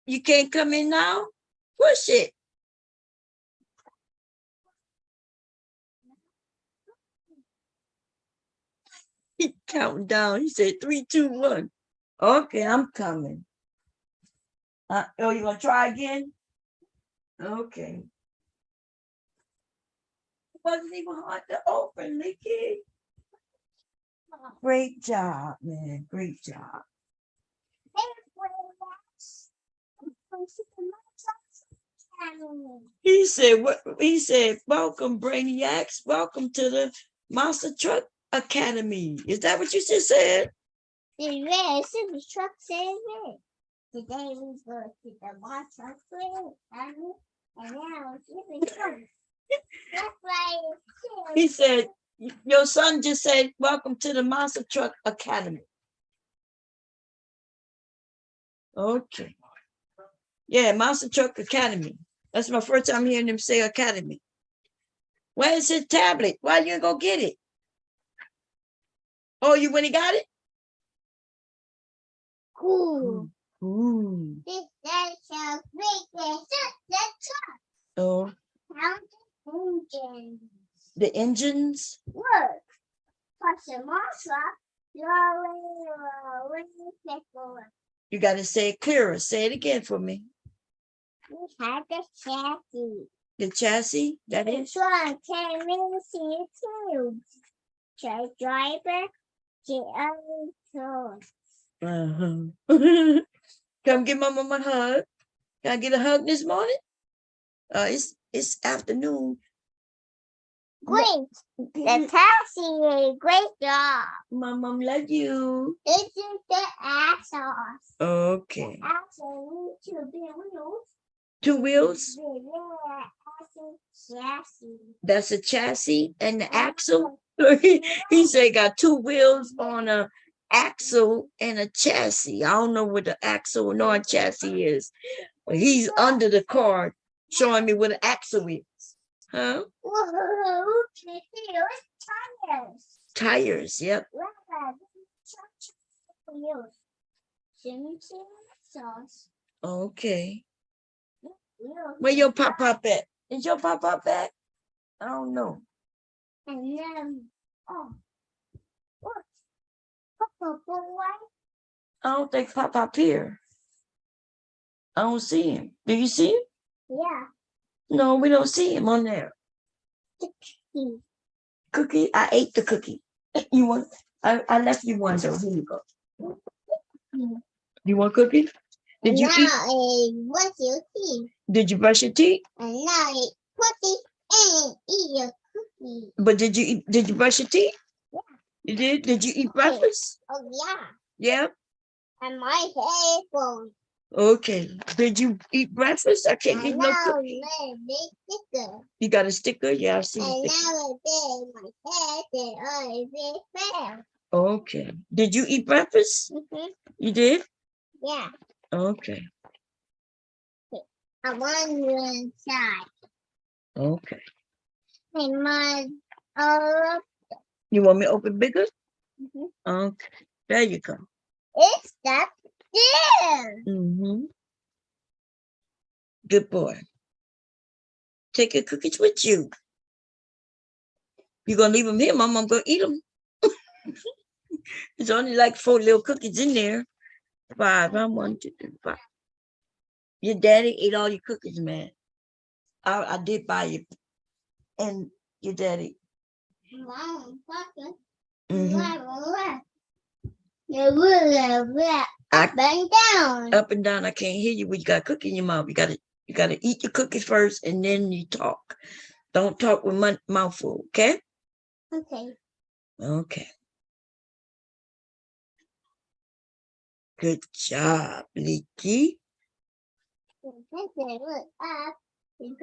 S1: You can't come in now? Push it. He counting down. He said, 3, 2, 1. Okay, I'm coming. Oh, you gonna try again? Okay. It wasn't even hard to open, Nikki. Great job, man. Great job. He said, "What?" He said, "Welcome, Brainiacs. Welcome to the Monster Truck Academy." Is that what you just said?
S10: Yes, the truck says it. Today we go to the Monster Truck Academy, and now it's even truck.
S1: He said, your son just said, welcome to the Monster Truck Academy. Okay. Yeah, Monster Truck Academy. That's my first time hearing him say academy. Where is his tablet? Why you go get it? Oh, you went and got it?
S10: Cool.
S1: Ooh.
S10: This is a big
S1: Oh,
S10: engine.
S1: the engines?
S10: Look. Plus the monster.
S1: You got to say it clearer. Say it again for me.
S10: We have the chassis.
S1: The chassis? That is?
S10: This one can really see too. The driver, the other
S1: Uh-huh. Come give Mama a hug. Can I get a hug this morning? It's afternoon.
S10: Great. The taxi is great job.
S1: My mom love you.
S10: This is the axles.
S1: Okay.
S10: The axle needs to be wheels.
S1: 2 wheels?
S10: Chassis.
S1: That's a chassis and the axle. He said got 2 wheels on a axle and a chassis. I don't know what the axle nor a chassis is. But he's under the car showing me what an axle is. Huh?
S10: Tires.
S1: Tires, yep. Okay. Where your pop-up at? Is your pop-up at? I don't know.
S10: And then, what?
S1: I don't think pop-up here. I don't see him. Do you see him?
S10: Yeah.
S1: No, we don't see him on there.
S10: Cookie.
S1: Cookie? I ate the cookie. You want? I left you one though. Here you go. You want cookie? Did you eat?
S10: What's your teeth?
S1: Did you brush your teeth?
S10: And now eat cookie and eat your cookie.
S1: But did you eat? Did you brush your teeth?
S10: Yeah.
S1: You did? Did you eat breakfast?
S10: Oh yeah.
S1: Yeah.
S10: And my headphones.
S1: Okay. Did you eat breakfast? I can't eat no
S10: Now
S1: cookie.
S10: my big sticker.
S1: You got a sticker? Yeah, I see the
S10: And
S1: sticker.
S10: now my head and I big fair.
S1: Okay. Did you eat breakfast?
S10: Mm-hmm.
S1: You did?
S10: Yeah.
S1: Okay.
S10: I want you inside.
S1: Okay.
S10: And my
S1: You want me to open bigger?
S10: mm-hmm.
S1: Okay. There you go.
S10: It's that there.
S1: Mm-hmm. Good boy. Take your cookies with you. You're gonna leave them here, Mom. I'm gonna eat them. There's only like 4 little cookies in there. 5. I 1, 2, 3, 5. Your daddy ate all your cookies, man. I did buy you, and your daddy.
S10: Mom, Papa.
S1: Mm-hmm.
S10: Up and down.
S1: Up and down. I can't hear you when you got a cookie in your mouth. You gotta eat your cookies first, and then you talk. Don't talk with my mouth full, okay?
S10: Okay.
S1: Okay. Good job, Leaky.
S10: Look up, and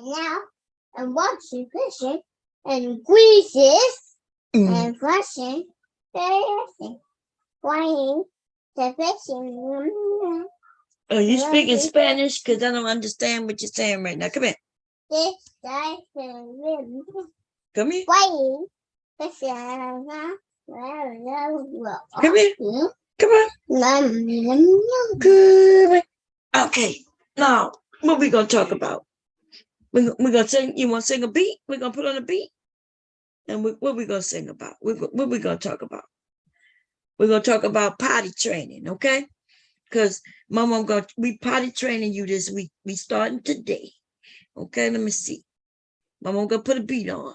S10: now, and once you push it, and squeezes, and flushing, flying, the fishing.
S1: Are you speaking Spanish? Because I don't understand what you're saying right now. Come here.
S10: This
S1: Come here.
S10: flying, fishing.
S1: Come here. Come on. Good. Okay. Now, what we gonna talk about? We're gonna sing. You want to sing a beat? We're gonna put on a beat. And what we gonna sing about? What we gonna talk about? We're gonna talk about potty training, okay? Because Mama, we potty training you this week. We starting today. Okay, let me see. Mama, I'm gonna put a beat on.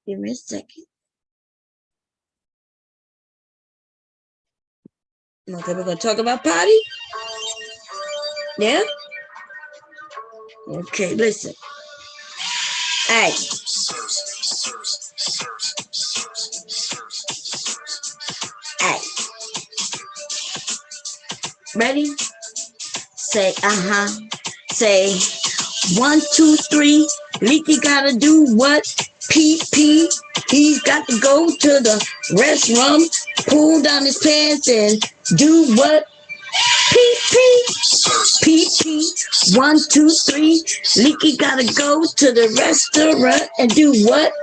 S1: Give me a second. Okay, we're gonna talk about potty. Yeah? Okay, listen. Hey. Hey. Ready? Say, Say, 1, 2, 3. Leaky gotta do what? PP. He's got to go to the restroom, pull down his pants and do what? PP. 1, 2, 3. Leaky gotta go to the restaurant and do what?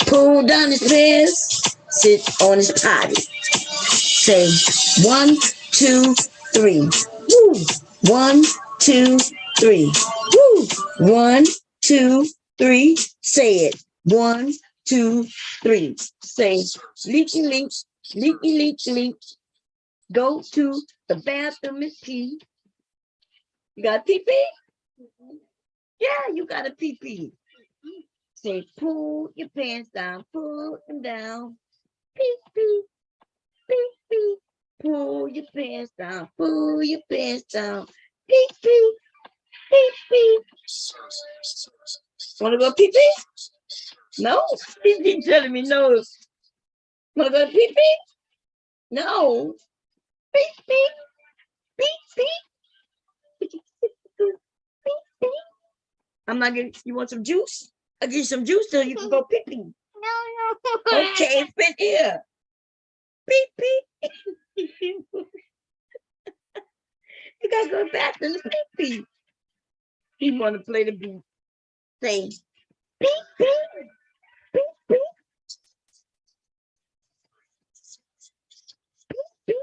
S1: Pull down his pants, sit on his potty. Say 1, 2, 3. Woo. 1, 2, 3. Woo. 1, 2, 3. Say it. 1, 2, 3. Say leaky leak, leaky leak leak. Go to the bathroom and pee. You got pee pee? Yeah, you got a pee pee. Say pull your pants down, pull them down. Pee pee, pee pee. Pull your pants down, pull your pants down. Pee pee, pee pee. Wanna go pee pee? No, he's telling me no. Wanna go pee pee? No. Pee pee, pee pee. I'm not gonna. You want some juice? I'll give you some juice so you can go pee pee. No. Okay, fit here. Pee pee. You gotta go back to the pee pee. He wanna play the beat. Say pee pee. Pee pee. Pee pee.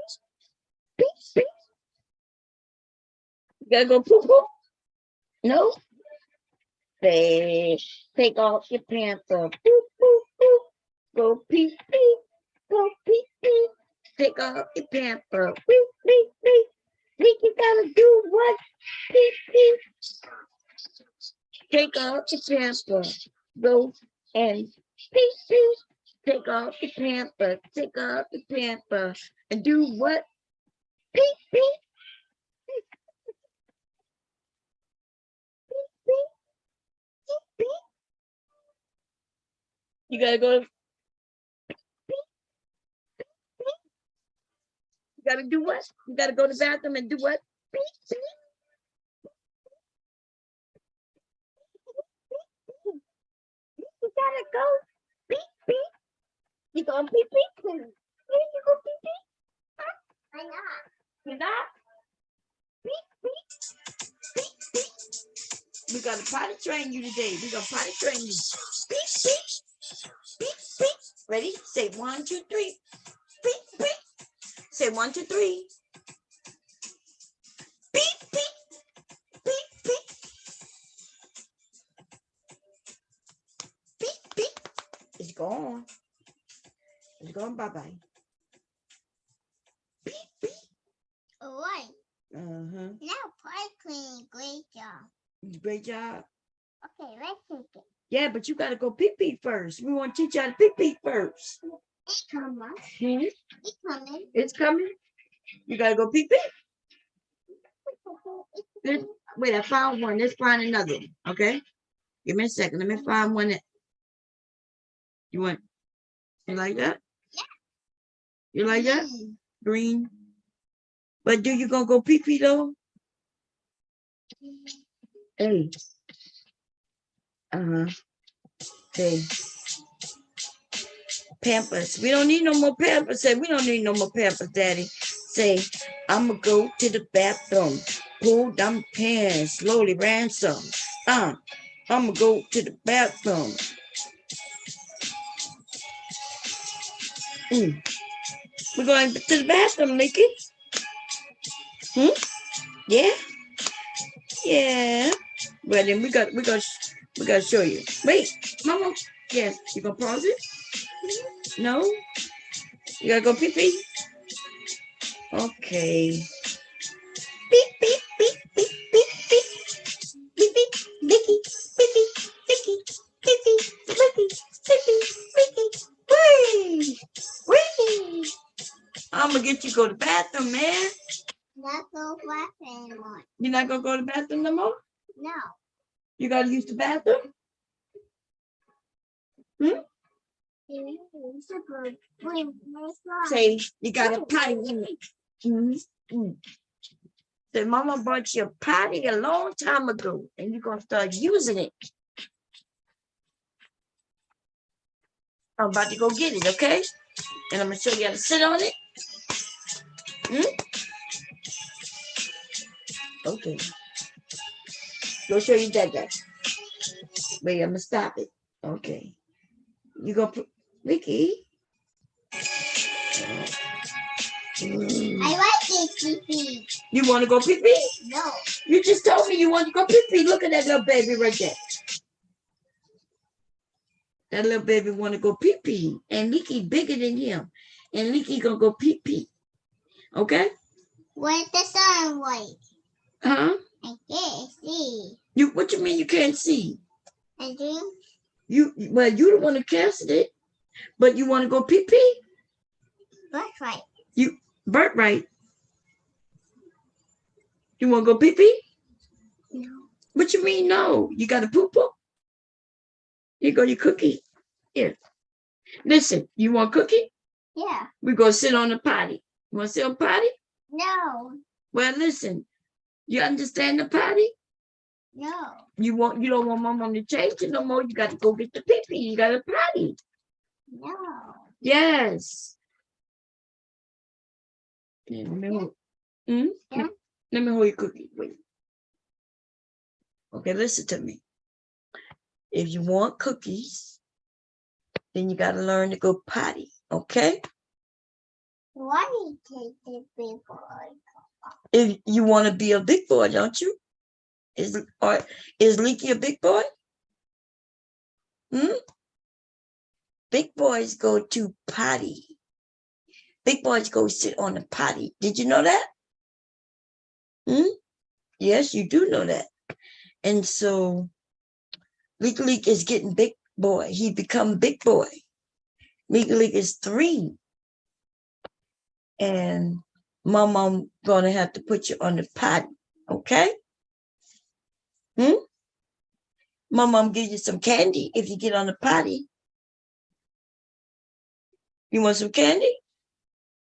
S1: Pee. You gotta go poo poo? No? Say, take off your pants off. Poo poo poo. Go pee pee. Go pee pee. Take off your pants off. Pee pee pee. Think you gotta do what? Pee pee. Take off your pants off. Go and pee pee. Take off your pants off. Take off your pants off. And do what? Pee pee. You gotta go. You gotta do what? You gotta go to the bathroom and do what? You gotta go. Beep beep. You going beep beep? You go beep beep? I'm not. You're not? Beep beep. Beep beep. We gotta potty train you today. We gonna potty train you. Beep beep. Beep beep. Ready? Say 1, 2, 3. Beep beep. Say 1, 2, 3. Beep beep. Beep beep. Beep beep. It's gone. It's gone. Bye bye. Beep beep.
S10: All right.
S1: Uh-huh.
S10: Now potty cleaning, great job.
S1: Great job.
S10: Okay, let's take it.
S1: Yeah, but you gotta go pee pee first. We want to teach you how to pee pee first.
S10: It's coming.
S1: It's
S10: coming.
S1: It's coming. You gotta go pee pee. Wait, I found one. Let's find another one. Okay. Give me a second. Let me find one that you want. You like that?
S10: Yeah.
S1: You like that? Green. But do you gonna go pee pee though? Hey. Hey. Pampers. We don't need no more pampers. Say, we don't need no more pampers, Daddy. Say, I'm gonna go to the bathroom. Pull down pants. Slowly ransom. I'm gonna go to the bathroom. We're going to the bathroom, Nikki. Yeah? Yeah. Well, then we gotta show you. Wait, Mama. Yes, you gonna pause it? No? You gotta go pee pee? Okay. Beep, beep, beep, beep, beep, beep. Beep, beep, Mickey, Mickey, Mickey, Mickey, Mickey, Mickey, Mickey. Whee! Whee! I'm gonna get you to go to the bathroom, man.
S10: Not go bathroom anymore.
S1: You're not gonna go to the bathroom no more?
S10: No.
S1: You gotta use the bathroom? Say, you got a potty in it. That mama bought you a potty a long time ago, and you're gonna start using it. I'm about to go get it, okay? And I'm gonna show you how to sit on it. Okay. Go show you that guy. Wait, I'm gonna stop it. Okay. You gonna put Vicky?
S10: I like this pee-pee.
S1: You want to go pee-pee?
S10: No.
S1: You just told me you want to go pee-pee. Look at that little baby right there. That little baby want to go pee-pee. And Leaky bigger than him. And Leaky gonna go pee-pee. Okay?
S10: Where's the sunlight?
S1: Huh?
S10: I can't see.
S1: What you mean you can't see?
S10: I do.
S1: Well, you the one who casted it, but you want to go pee-pee?
S10: That's right.
S1: Birthright. You want to go pee-pee?
S10: No.
S1: What you mean no? You got a poo-poo? Here go your cookie. Here. Listen, you want cookie?
S10: Yeah.
S1: We're going to sit on the potty. You want to sit on the potty?
S10: No.
S1: Well, listen. You understand the potty?
S10: No.
S1: You don't want mama to change it no more. You got to go get the pee-pee. You got a potty.
S10: No.
S1: Yes. Yeah, let me hold your cookie. Wait. Okay, listen to me. If you want cookies, then you got to learn to go potty. Okay?
S10: Why do you take the big boy?
S1: If you want to be a big boy, don't you? Is Leaky a big boy? Big boys go to potty. Big boys go sit on the potty. Did you know that? Yes, you do know that. And so Leak is getting big boy. He become big boy. Leak is 3. And mom gonna have to put you on the potty. Okay? Mom give you some candy if you get on the potty. You want some candy?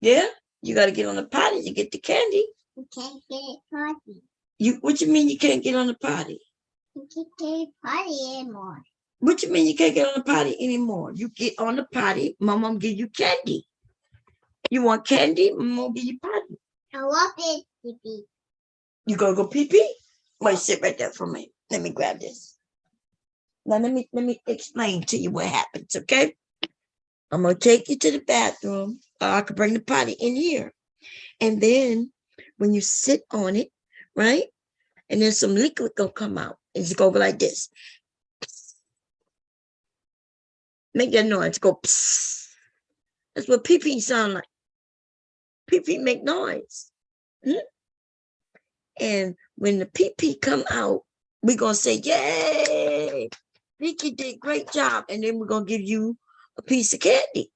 S1: Yeah? You got to get on the potty to get the candy.
S10: You can't get it potty.
S1: What you mean you can't get on the potty?
S10: You can't get it potty anymore.
S1: What you mean you can't get on the potty anymore? You get on the potty, mom give you candy. You want candy? Mom give you potty.
S10: I want it pee-pee.
S1: You gonna go pee-pee? Wait, sit right there for me. Let me grab this. Now let me explain to you what happens, okay? I'm gonna take you to the bathroom. I could bring the potty in here. And then when you sit on it, right? And then some liquid gonna come out. It's gonna go like this. Make that noise. Go psst. That's what pee-pee sound like. Pee-pee make noise. And when the pee-pee come out, we're gonna say, yay! Vicky did great job. And then we're gonna give you a piece of candy.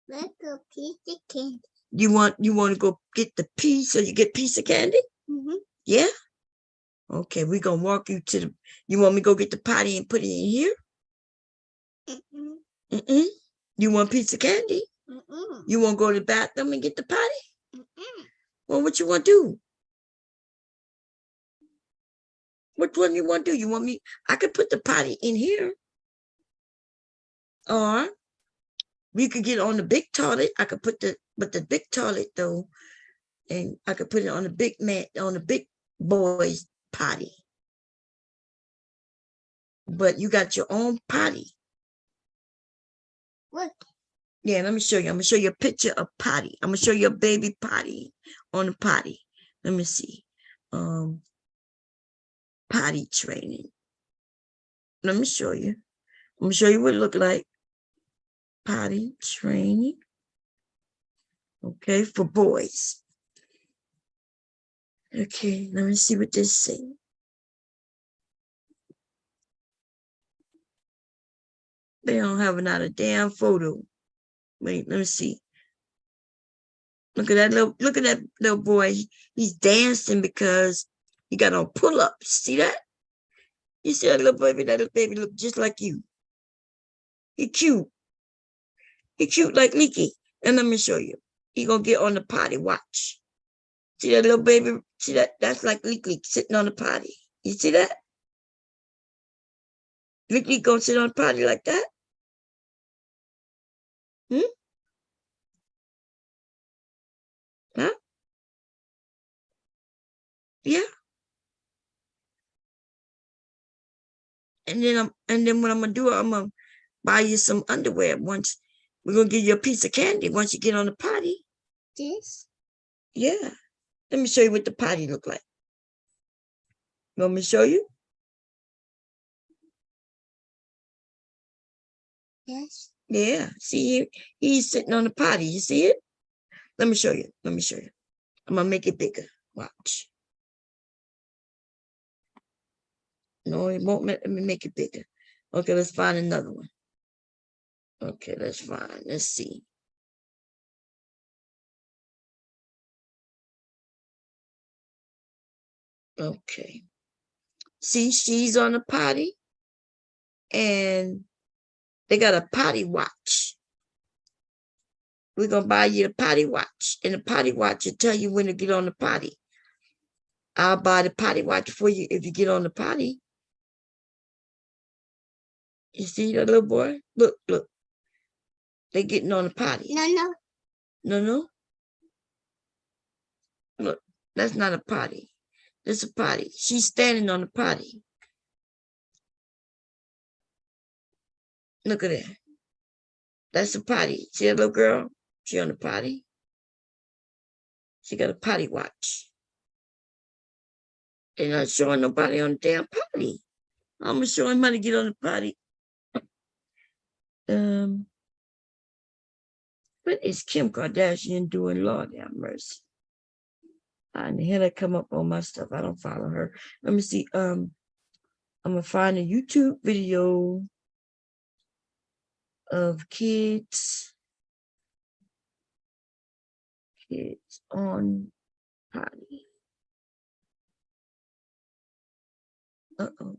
S10: Let's go piece of candy.
S1: You want to go get the piece so you get a piece of candy? Yeah? Okay, we're gonna walk you to the. You want me to go get the potty and put it in here? You want a piece of candy? You want to go to the bathroom and get the potty? Well, what you want to do? Which one you want to do? You want me? I could put the potty in here. Or we could get on the big toilet. I could put the big toilet though, and I could put it on the big man, on the big boy's potty. But you got your own potty.
S10: Look.
S1: Yeah, let me show you. I'm gonna show you a picture of potty. I'm gonna show you a baby potty on the potty. Let me see. Potty training. Let me show you. I'm gonna show you what it look like. Potty training. Okay, for boys. Okay, let me see what this says. They don't have another damn photo. Wait, let me see. Look at that little boy. He's dancing because he got on pull-ups. See that? You see that little baby? That little baby look just like you. He cute. He cute like Leaky. And let me show you. He gonna get on the potty. Watch. See that little baby? See that? That's like Leak Leak sitting on the potty. You see that? Leak Leak gonna sit on the potty like that? Huh? Yeah. And then what I'm gonna do, I'm gonna buy you some underwear once. We're gonna give you a piece of candy once you get on the potty.
S10: This?
S1: Yeah. Let me show you what the potty look like. You want me to show you?
S10: Yes.
S1: Yeah. See, he's sitting on the potty. You see it? Let me show you. Let me show you. I'm gonna make it bigger. Watch. No, it won't let me make it bigger. Okay, let's find another one. Okay, let's see. Okay. See, she's on the potty and they got a potty watch. We're gonna buy you a potty watch. And the potty watch will tell you when to get on the potty. I'll buy the potty watch for you if you get on the potty. You see that little boy? Look, look. They're getting on the potty.
S10: No.
S1: No. Look, that's not a potty. That's a potty. She's standing on the potty. Look at that. That's a potty. See that little girl? She on the potty. She got a potty watch. They're not showing nobody on the damn potty. I'm gonna show him how to get on the potty. What is Kim Kardashian doing? Lord have mercy. And the hell I come up on my stuff. I don't follow her. Let me see. I'm gonna find a YouTube video of kids on potty. Uh-oh.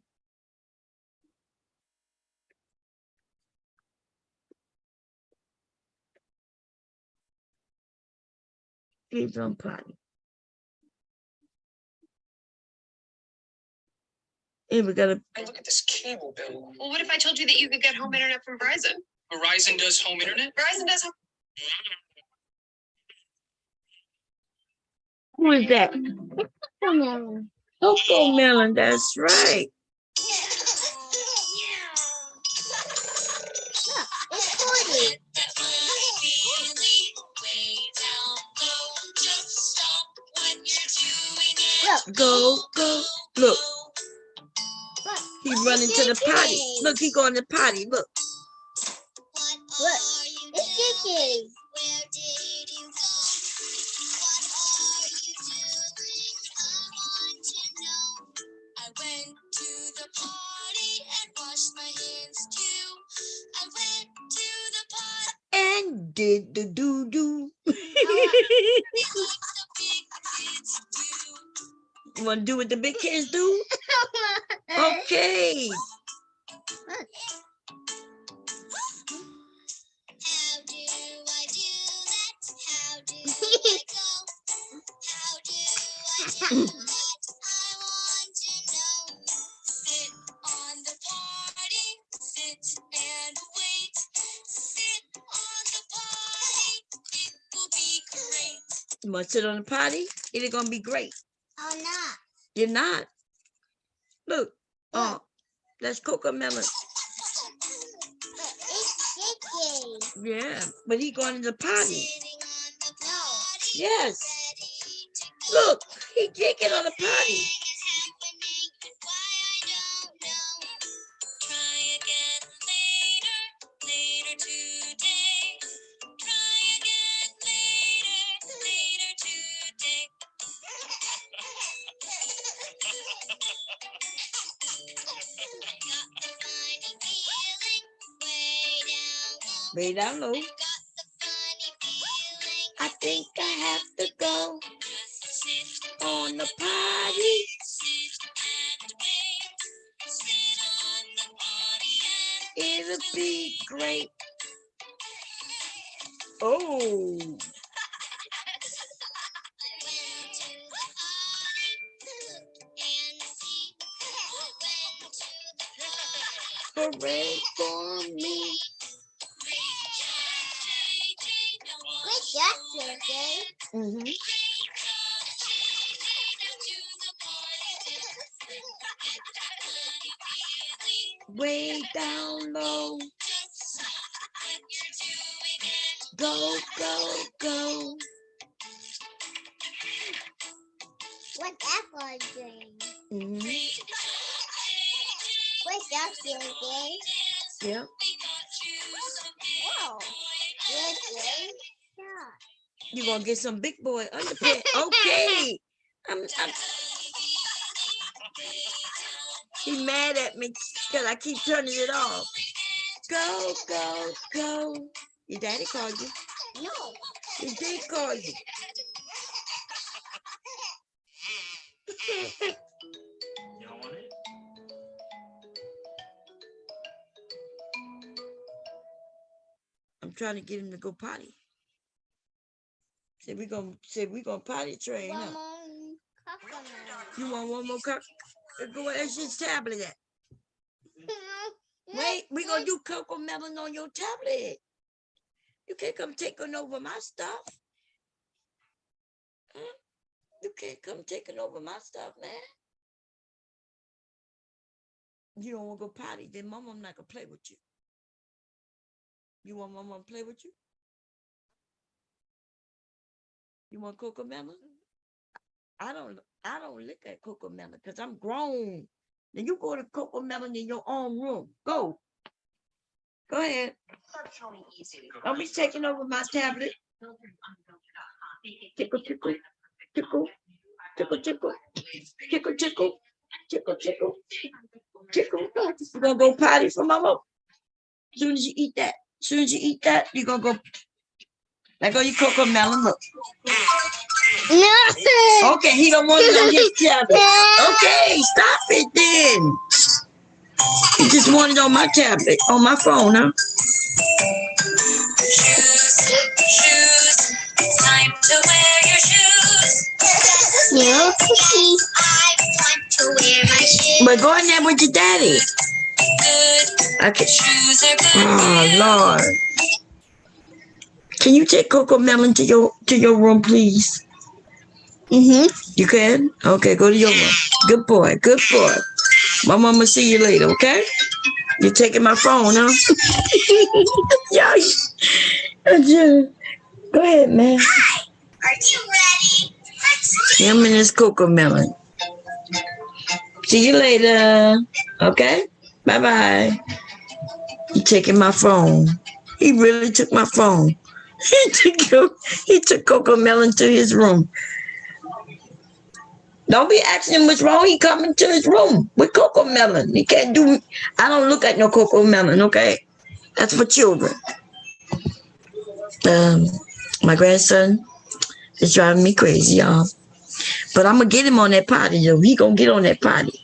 S1: Kids on potty. Hey, we gotta.
S11: Hey, look at this cable bill. Well, what if I told you that you could get home internet from Verizon? Verizon does home internet? Verizon does home.
S1: Who is that? Coco Melon, that's right. Go. Look. He running to the potty. Look, he going to the potty. Look.
S10: Look. It's Kiki.
S11: I went to the potty and washed my hands too. I went to the potty
S1: and did the doo-doo. You want to do what the big kids do? Okay. You want to sit on the potty? It is going to be great.
S10: I'm not.
S1: You're not. Look. Oh, that's Coco Melon. Yeah, but he going to the potty.
S10: No.
S1: Yes. Look, he can't get on the potty. Way down low. I think I have to go on the potty. It'll be great. Oh. Mm-hmm. Way down low. Go, go, go.
S10: What's that for a dream?
S1: Mm-hmm.
S10: What's that game?
S1: Yep.
S10: Whoa. Good game.
S1: You're gonna get some big boy underpants. Okay. I'm He mad at me because I keep turning it off. Go, go, go. Your daddy called you.
S10: No.
S1: He did call you. I'm trying to get him to go potty. Said we gonna potty train. Huh? You want one more cup? Go ahead, his tablet at. Wait, we gonna do cocoa melon on your tablet. You can't come taking over my stuff. Huh? You can't come taking over my stuff, man. You don't want to go potty, then mama not gonna play with you. You want mama to play with you? You want cocoa melon? I don't look at cocoa melon because I'm grown. Then you go to cocoa melon in your own room. Go ahead. Don't be taking over my tablet. Tickle, tickle, tickle, tickle, tickle, tickle, tickle, tickle, tickle, tickle. You're gonna go potty for mama. As soon as you eat that, you're gonna go. Now go your cocoa melon. Look.
S10: No.
S1: Okay, he don't want it on his tablet. Okay, stop it then. He just wanted on my tablet, on my phone, huh?
S11: Shoes, it's time to wear your shoes.
S10: No.
S11: I want to wear my shoes.
S1: But go in there with your daddy.
S11: Good.
S1: Okay.
S11: Shoes are good.
S1: Oh Lord. Can you take cocoa melon to your room, please?
S10: Mm-hmm.
S1: You can? Okay, go to your room. Good boy, good boy. My mama see you later, okay? You're taking my phone, huh? Yeah. Go ahead, man.
S11: Hi, are you ready?
S1: Him and his cocoa melon. See you later. Okay? Bye-bye. He taking my phone. He really took my phone. He took cocoa melon to his room. Don't be asking him what's wrong. He coming to his room with cocoa melon. He can't do. I don't look at no cocoa melon. Okay, that's for children. My grandson is driving me crazy, y'all. But I'm gonna get him on that potty though. He gonna get on that potty.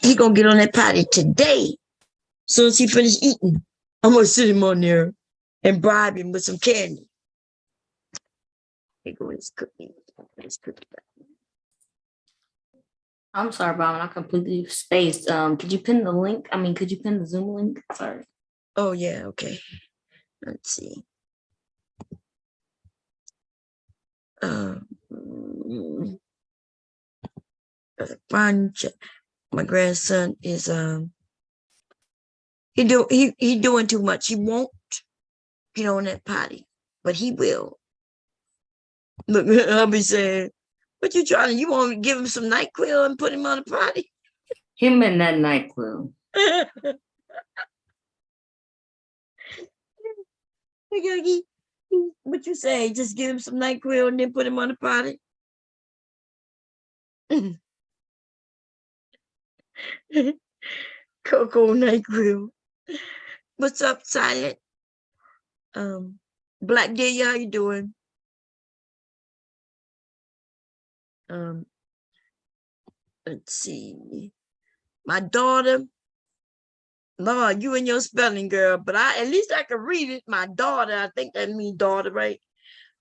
S1: He gonna get on that potty today. As soon as he finish eating, I'm gonna sit him on there and bribe him with some candy. Here go his cookie.
S3: I'm sorry, Bob. I completely spaced. Could you pin the link? Could you pin the Zoom link? Sorry.
S1: Oh yeah, okay. Let's see. My grandson is he doing too much. He won't get on that potty, but he will. Look, I'll be saying, what you trying to, you want to give him some NyQuil and put him on the potty?
S3: Him and that NyQuil.
S1: What you say? Just give him some NyQuil and then put him on the potty? Cocoa NyQuil. What's up, Silent? Black Delia, how you doing? Let's see. My daughter, Lord, you and your spelling, girl, but at least I can read it. My daughter, I think that means daughter, right?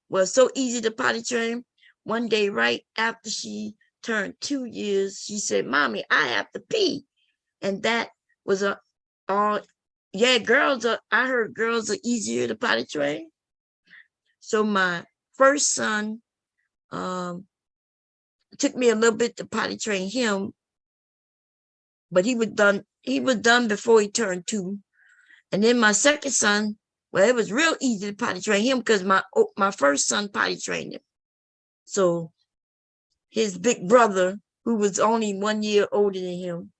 S1: Was so easy to potty train. One day, right after she turned 2 years, she said, Mommy, I have to pee. And that was all yeah, I heard girls are easier to potty train. So my first son, it took me a little bit to potty train him, but he was done before he turned 2. And then my second son, well, it was real easy to potty train him because my first son potty trained him. So his big brother, who was only 1 year older than him,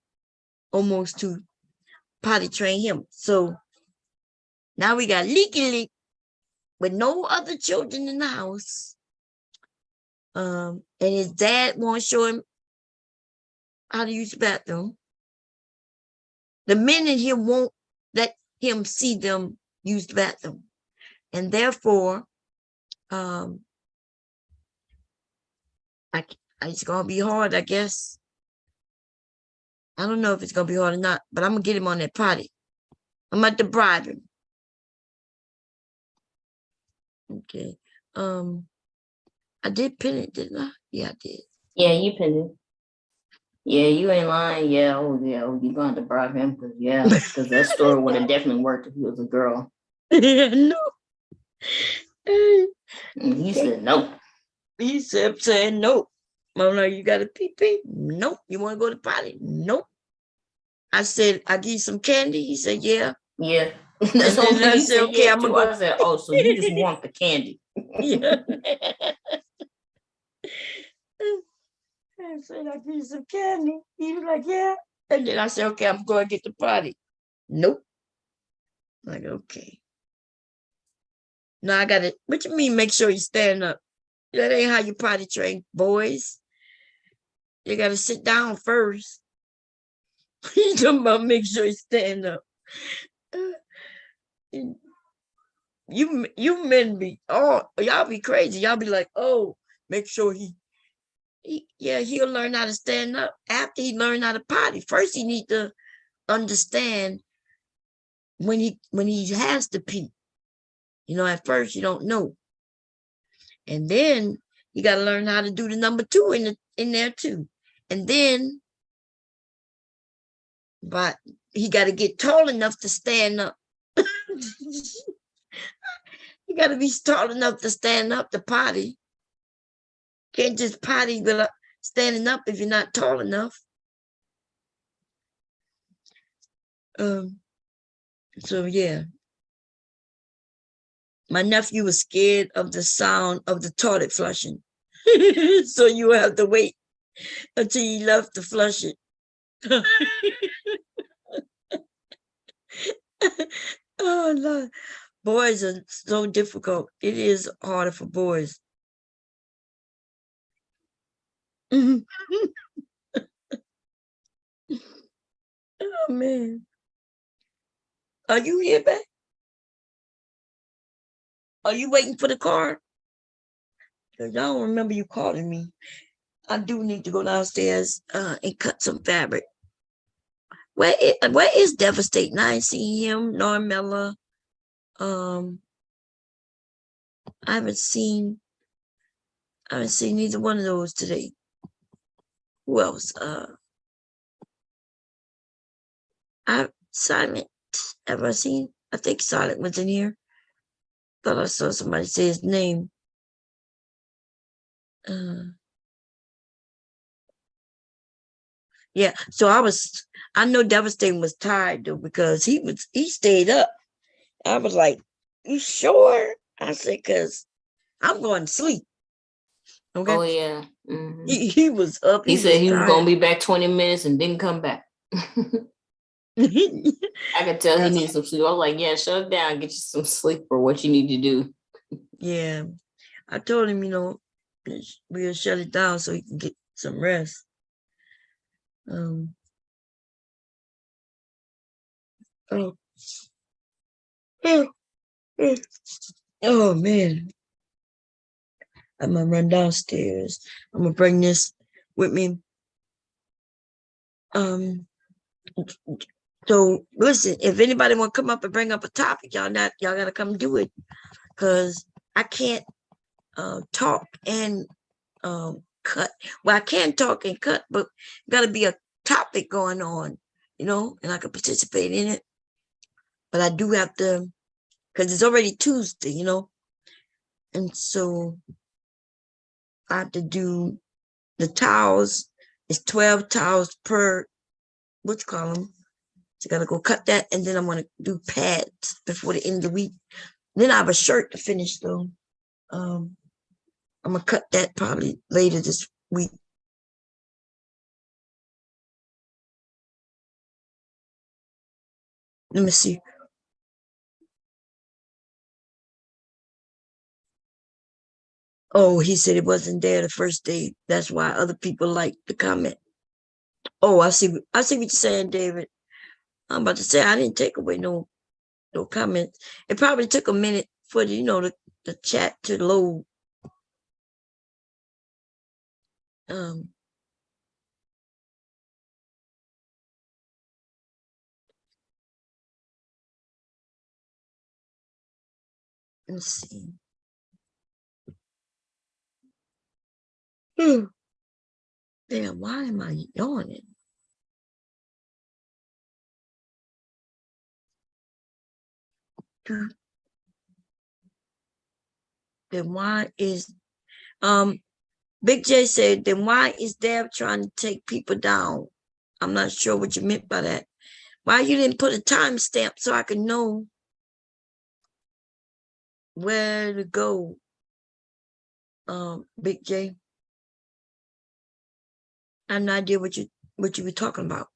S1: almost 2, potty train him. So now we got leaky leak with no other children in the house. And his dad won't show him how to use the bathroom. The men in here won't let him see them use the bathroom. And therefore, it's gonna be hard, I guess. I don't know if it's gonna be hard or not, but I'm gonna get him on that potty. I'm at the bribe him. Okay. I did pin it, didn't I? Yeah, I did.
S3: Yeah, you pinned it. Yeah, you ain't lying. Yeah, you gonna have to bribe him because that story would have definitely worked if he was a girl.
S1: No.
S3: And he said no.
S1: He said saying no. I'm like, you got a pee-pee? Nope. You want to go to the potty? Nope. I said, I give you some candy. He said, yeah.
S3: Yeah.
S1: That's and then I said, okay, I'm gonna go.
S3: I said, oh, so you just want the candy?
S1: Yeah. I said, I give you some candy. He was like, yeah. And then I said, okay, I'm going to get the potty. Nope. I'm like, okay. Now I got it. What you mean? Make sure you stand up. That ain't how you potty train boys. You got to sit down first. You talking about make sure you stand up. You men be y'all be crazy. Y'all be like, oh, make sure he'll learn how to stand up after he learn how to potty. First, he need to understand when he has to pee. You know, at first you don't know, and then you got to learn how to do the number 2 in there too, and then, but he got to get tall enough to stand up. You got to be tall enough to stand up to potty. Can't just potty without standing up if you're not tall enough. So yeah. My nephew was scared of the sound of the toilet flushing. So you have to wait until he left to flush it. Oh no. Boys are so difficult. It is harder for boys. Oh man. Are you here, babe? Are you waiting for the car? Because I don't remember you calling me. I do need to go downstairs and cut some fabric. Where is Devastating? I ain't seen him, Normella. I haven't seen either one of those today. Who else? Silent. Have I seen? I think Silent was in here. Thought I saw somebody say his name. Yeah, so I know Devastating was tired though, because he stayed up. I was like, you sure? I said, because I'm going to sleep. Okay.
S3: Oh yeah. Mm-hmm.
S1: He was up.
S3: He said he was gonna be back 20 minutes and didn't come back. I could tell he needs some sleep. I was like, yeah, shut it down, get you some sleep for what you need to do.
S1: Yeah. I told him, we'll shut it down so he can get some rest. Oh man. I'm gonna run downstairs. I'm gonna bring this with me. So listen, if anybody want to come up and bring up a topic, y'all gotta come do it, because I can't talk and cut. Well, I can talk and cut, but gotta be a topic going on, and I can participate in it. but I do have to, because it's already Tuesday, you know, and so I have to do the towels. It's 12 towels per, what you call them? So I gotta go cut that, and then I'm gonna do pads before the end of the week. Then I have a shirt to finish though. I'm gonna cut that probably later this week. Let me see. Oh, he said it wasn't there the first day. That's why other people liked the comment. Oh, I see what you're saying, David. I'm about to say I didn't take away no comments. It probably took a minute for the chat to load. Let's see. Damn, why am I yawning? Then why is Big J said, then why is Deb trying to take people down? I'm not sure what you meant by that. Why you didn't put a timestamp so I could know where to go, Big J? I have no idea what you were talking about.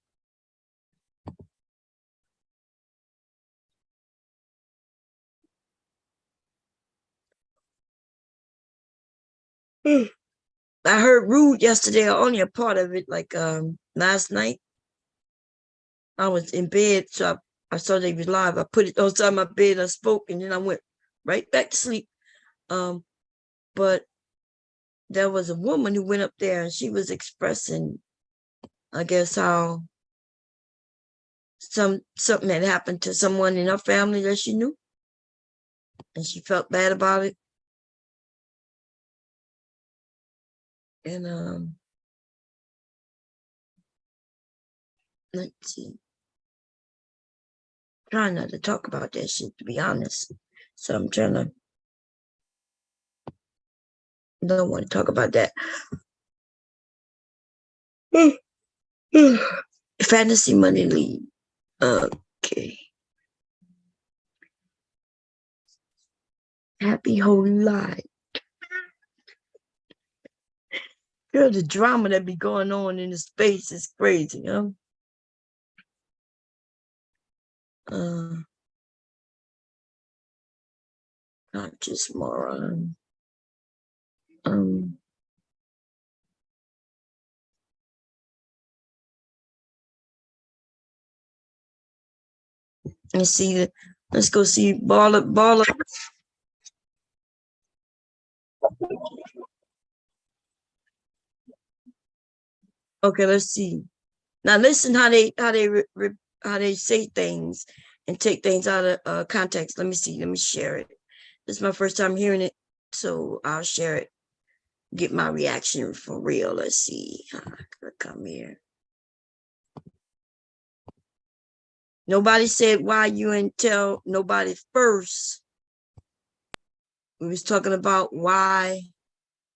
S1: I heard Rude yesterday, only a part of it, like last night. I was in bed, so I saw they was live. I put it outside my bed, I spoke, and then I went right back to sleep. But there was a woman who went up there and she was expressing, I guess, how something had happened to someone in her family that she knew, and she felt bad about it. And let's see. Trying not to talk about that shit, to be honest. So I'm trying to don't want to talk about that. Fantasy Money League. Okay. Happy Holy Life. Girl, the drama that be going on in the space is crazy, huh? Not just moron. Let's see. Let's go see Baller. Okay, let's see. Now listen how they say things and take things out of context. Let me see. Let me share it. This is my first time hearing it, so I'll share it. Get my reaction for real. Let's see. Come here. Nobody said why you didn't tell nobody first. We was talking about why.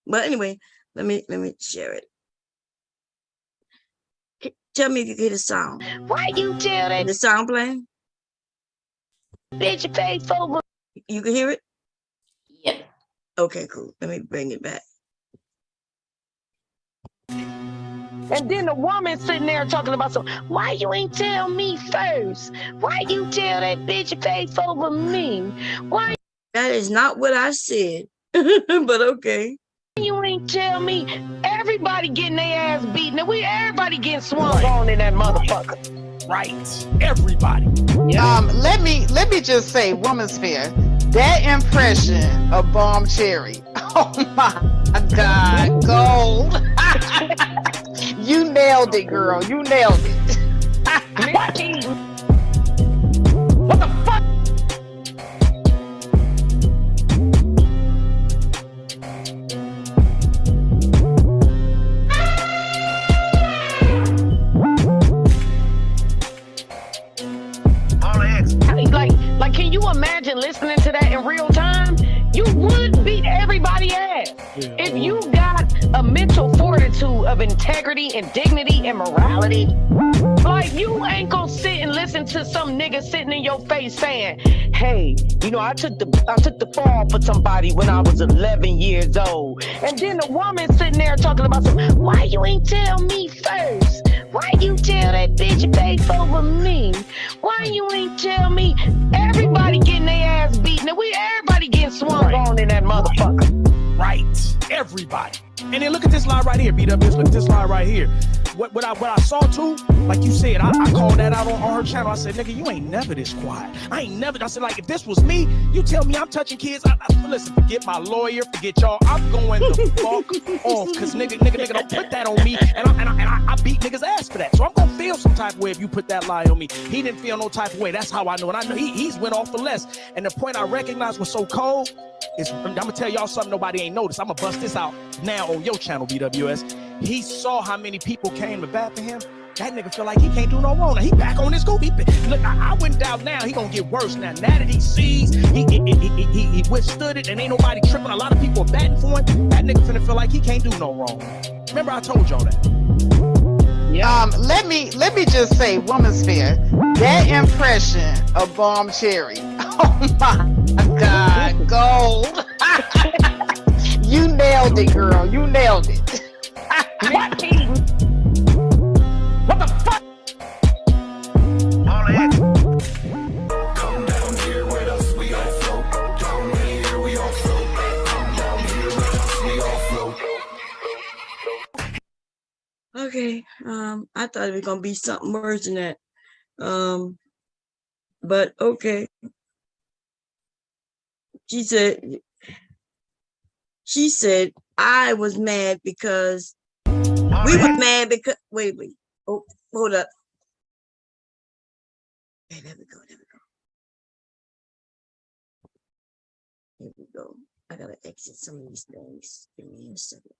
S1: But anyway, let me share it. Tell me if you can hear the sound.
S12: Why you tell that?
S1: The sound playing?
S12: Bitch, you paid for.
S1: You can hear it?
S12: Yeah.
S1: Okay, cool. Let me bring it back.
S12: And then the woman sitting there talking about why you ain't tell me first? Why you tell that bitch you paid for me? Why?
S1: That is not what I said, but okay.
S12: You ain't tell me. Everybody getting their ass beaten, and everybody getting swung on in that motherfucker.
S13: Right, everybody.
S12: Yeah.
S14: Let me just say, Woman's Fair, that impression of Bomb Cherry. Oh my God, gold. You nailed it, girl. You nailed it.
S12: What the fuck? Like you got a mental fortitude of integrity and dignity and morality? Like, you ain't gonna sit and listen to some nigga sitting in your face saying, hey, you know, I took the fall for somebody when I was 11 years old. And then the woman sitting there talking about why you ain't tell me first? Why you tell that bitch faith over me? Why you ain't tell me? Everybody getting their ass beaten, and everybody getting swung on in that motherfucker.
S13: Right. Everybody. And then look at this line right here, BWS. Look at this line right here. What I saw too, like you said, I called that out on her channel. I said, nigga, you ain't never this quiet. I said, like, if this was me, you tell me I'm touching kids. Listen, forget my lawyer, forget y'all. I'm going the fuck off, because nigga don't put that on me. And I beat niggas ass for that. So I'm gonna feel some type of way if you put that lie on me. He didn't feel no type of way. That's how I know. And I know he's went off for less. And the point I recognized was so cold is, I'm gonna tell y'all something nobody ain't noticed. I'm gonna bust this out now on your channel, BWS. He saw how many people came to bat for him. That nigga feel like he can't do no wrong. Now he back on his goofy. Look, I wouldn't doubt now he gonna get worse. Now that he sees, he withstood it, and ain't nobody tripping. A lot of people are batting for him. That nigga finna feel like he can't do no wrong. Remember I told y'all that.
S14: Let me just say, Woman's Fair, that impression of Bomb Cherry. Oh my God, gold. You nailed it, girl. You nailed it.
S13: What the fuck? All that.
S11: Come down here with us, we all float. Down here, we all float. Come down here with us, we all float.
S1: Okay, I thought it was gonna be something worse than that. But okay. She said I was mad because we were mad because wait. Oh, hold up. Okay, there we go. Here we go. I gotta exit some of these things. Give me a second.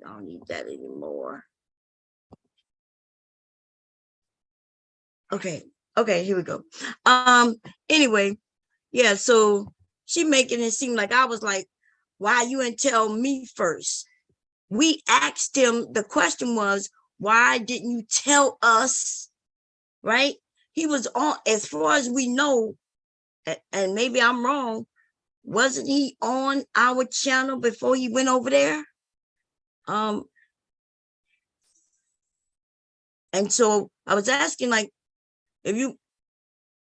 S1: I don't need that anymore. Okay, here we go. Anyway, yeah, so she making it seem like I was like, why you didn't tell me first? We asked him, the question was, why didn't you tell us? Right? He was on, as far as we know, and maybe I'm wrong, wasn't he on our channel before he went over there? And so I was asking, like, if you,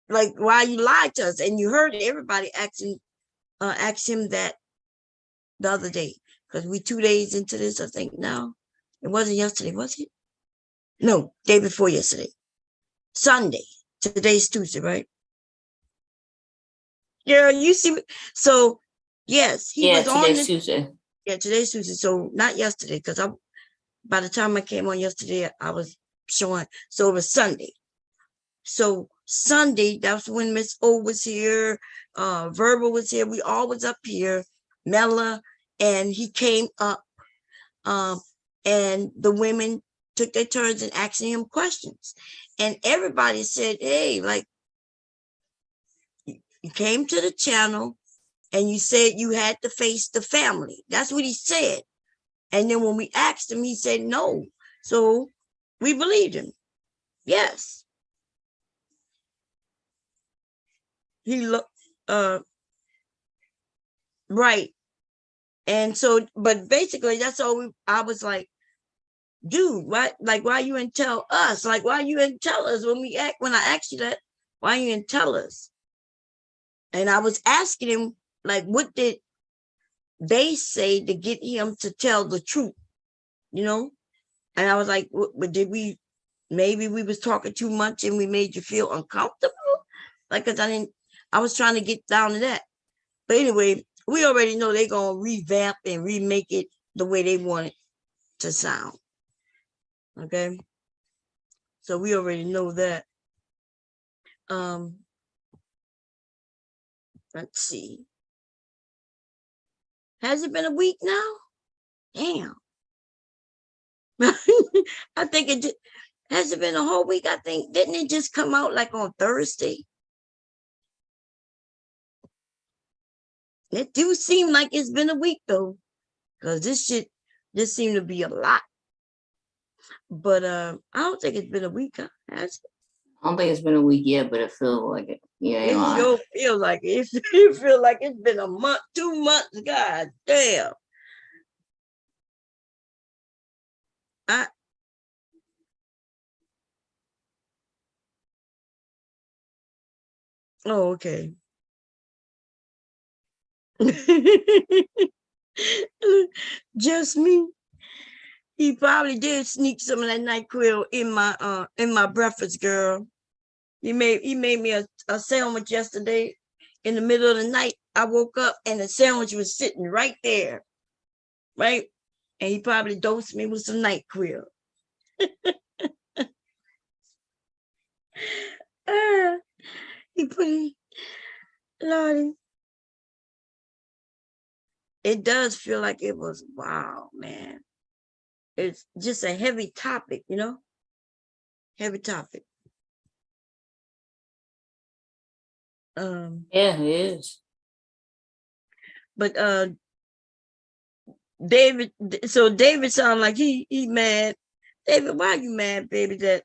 S1: like, why you lied to us? And you heard everybody ask him that the other day, because we 2 days into this, I think now. It wasn't yesterday, was it? No, day before yesterday. Sunday. Today's Tuesday, right? Yeah, you see. So, yes, he was on
S3: today's Tuesday.
S1: Yeah, today's Tuesday. So not yesterday, because by the time I came on yesterday, I was showing. So it was Sunday. So Sunday, that's when Miss O was here, Verbal was here. We all was up here, Mela, and he came up, and the women took their turns in asking him questions. And everybody said, hey, like, you came to the channel and you said you had to face the family. That's what he said. And then when we asked him, he said no. So we believed him. Yes. He looked, right. And so, but basically that's all I was like, dude, why you didn't tell us? Like, why you didn't tell us when I asked you that, why you didn't tell us? And I was asking him, like, what did they say to get him to tell the truth? You know? And I was like, what did maybe we was talking too much and we made you feel uncomfortable? Like, cause I was trying to get down to that. But anyway, we already know they're gonna revamp and remake it the way they want it to sound. Okay. So we already know that. Let's see. Has it been a week now? Damn. I think has it been a whole week? I think, didn't it just come out like on Thursday? It do seem like it's been a week though. because this shit just seemed to be a lot. But I don't think it's been a week. Huh? Has it?
S3: I don't think it's been a week yet, but it feels like it. Yeah, ain't
S1: It
S3: lying.
S1: sure feel like it. It feel like it's been a month, 2 months. God damn. Oh, okay. Just me. He probably did sneak some of that NyQuil in my breakfast, girl. He made me a sandwich yesterday in the middle of the night. I woke up and the sandwich was sitting right there, right? And he probably dosed me with some NyQuil. He put it, Lordy. It does feel like it was, wow, man. It's just a heavy topic, you know? Heavy topic.
S3: Yeah, it is.
S1: But David, so David sounded like he mad. David, why are you mad, baby, that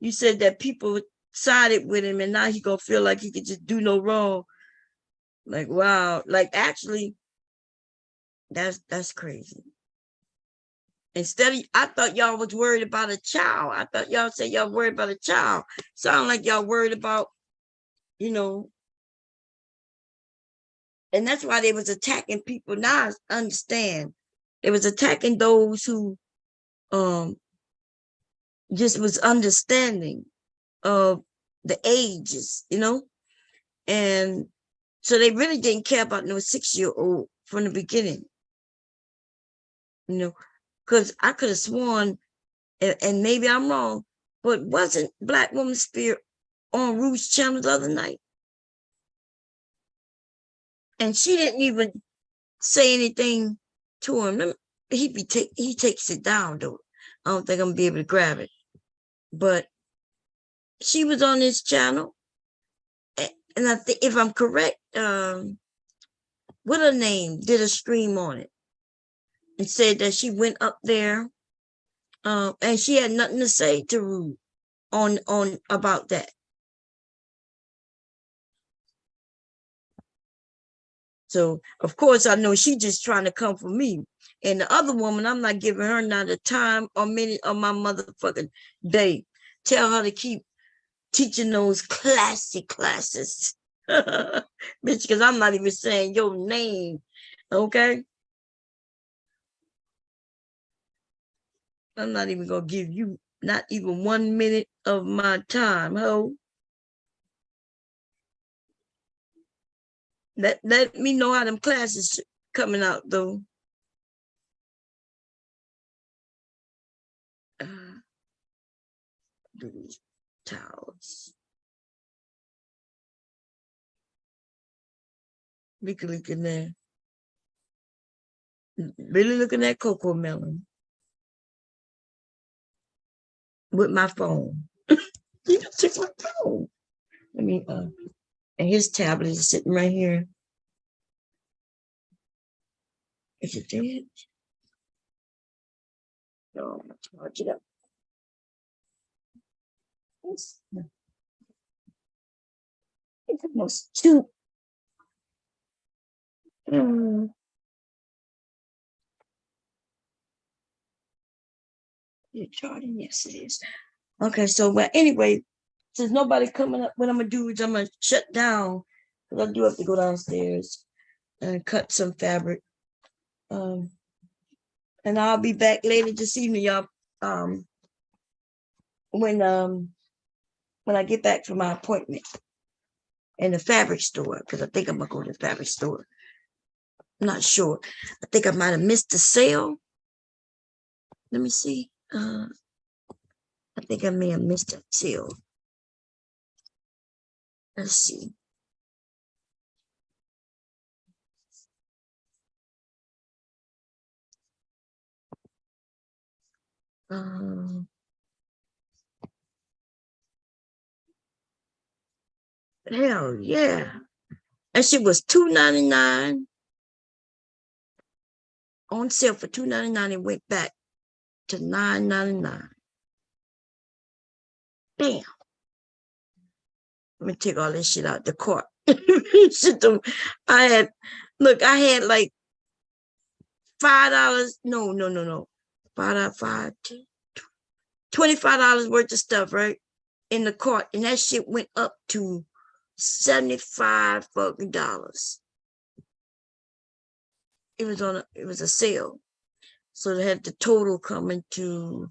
S1: you said that people sided with him and now he gonna feel like he could just do no wrong? Like, wow. Like, actually, that's crazy. Instead of, I thought y'all was worried about a child. I thought y'all said y'all worried about a child. Sound like y'all worried about, you know, and that's why they was attacking people. Now I understand. They was attacking those who just was understanding of the ages, you know? And so they really didn't care about no 6-year-old from the beginning, you know, because I could have sworn, and maybe I'm wrong, but wasn't Black Woman Spirit on Ruth's channel the other night? And she didn't even say anything to him. He takes it down though. I don't think I'm gonna be able to grab it. But she was on this channel, and I think if I'm correct, what her name did a stream on it and said that she went up there, and she had nothing to say to Ruth on about that. So of course I know she just trying to come for me. And the other woman, I'm not giving her not a time or minute of my motherfucking day. Tell her to keep teaching those classic classes. Bitch, because I'm not even saying your name. Okay? I'm not even gonna give you not even 1 minute of my time, ho. Let me know how them classes coming out though. These towels. We can look in there. Really looking at Cocoa Melon with my phone. You just took my phone. I mean, and his tablet is sitting right here. Is it dead? No, I'm gonna charge it up. It's almost 2. You're charging? Yes, it is. Okay, so but anyway, since nobody coming up, what I'm gonna do is I'm gonna shut down because I do have to go downstairs and cut some fabric. And I'll be back later this evening, y'all. When I get back from my appointment in the fabric store, because I think I'm gonna go to the fabric store. I'm not sure. I think I might have missed the sale. Let me see. I think I may have missed that sale. Let's see. Hell yeah. That shit was $2.99. on sale for $2.99. It went back to $9.99. Damn. Let me take all this shit out the cart. I had like $5. No. $25 worth of stuff, right? In the cart. And that shit went up to $75 fucking dollars. It was a sale. So they had the total coming to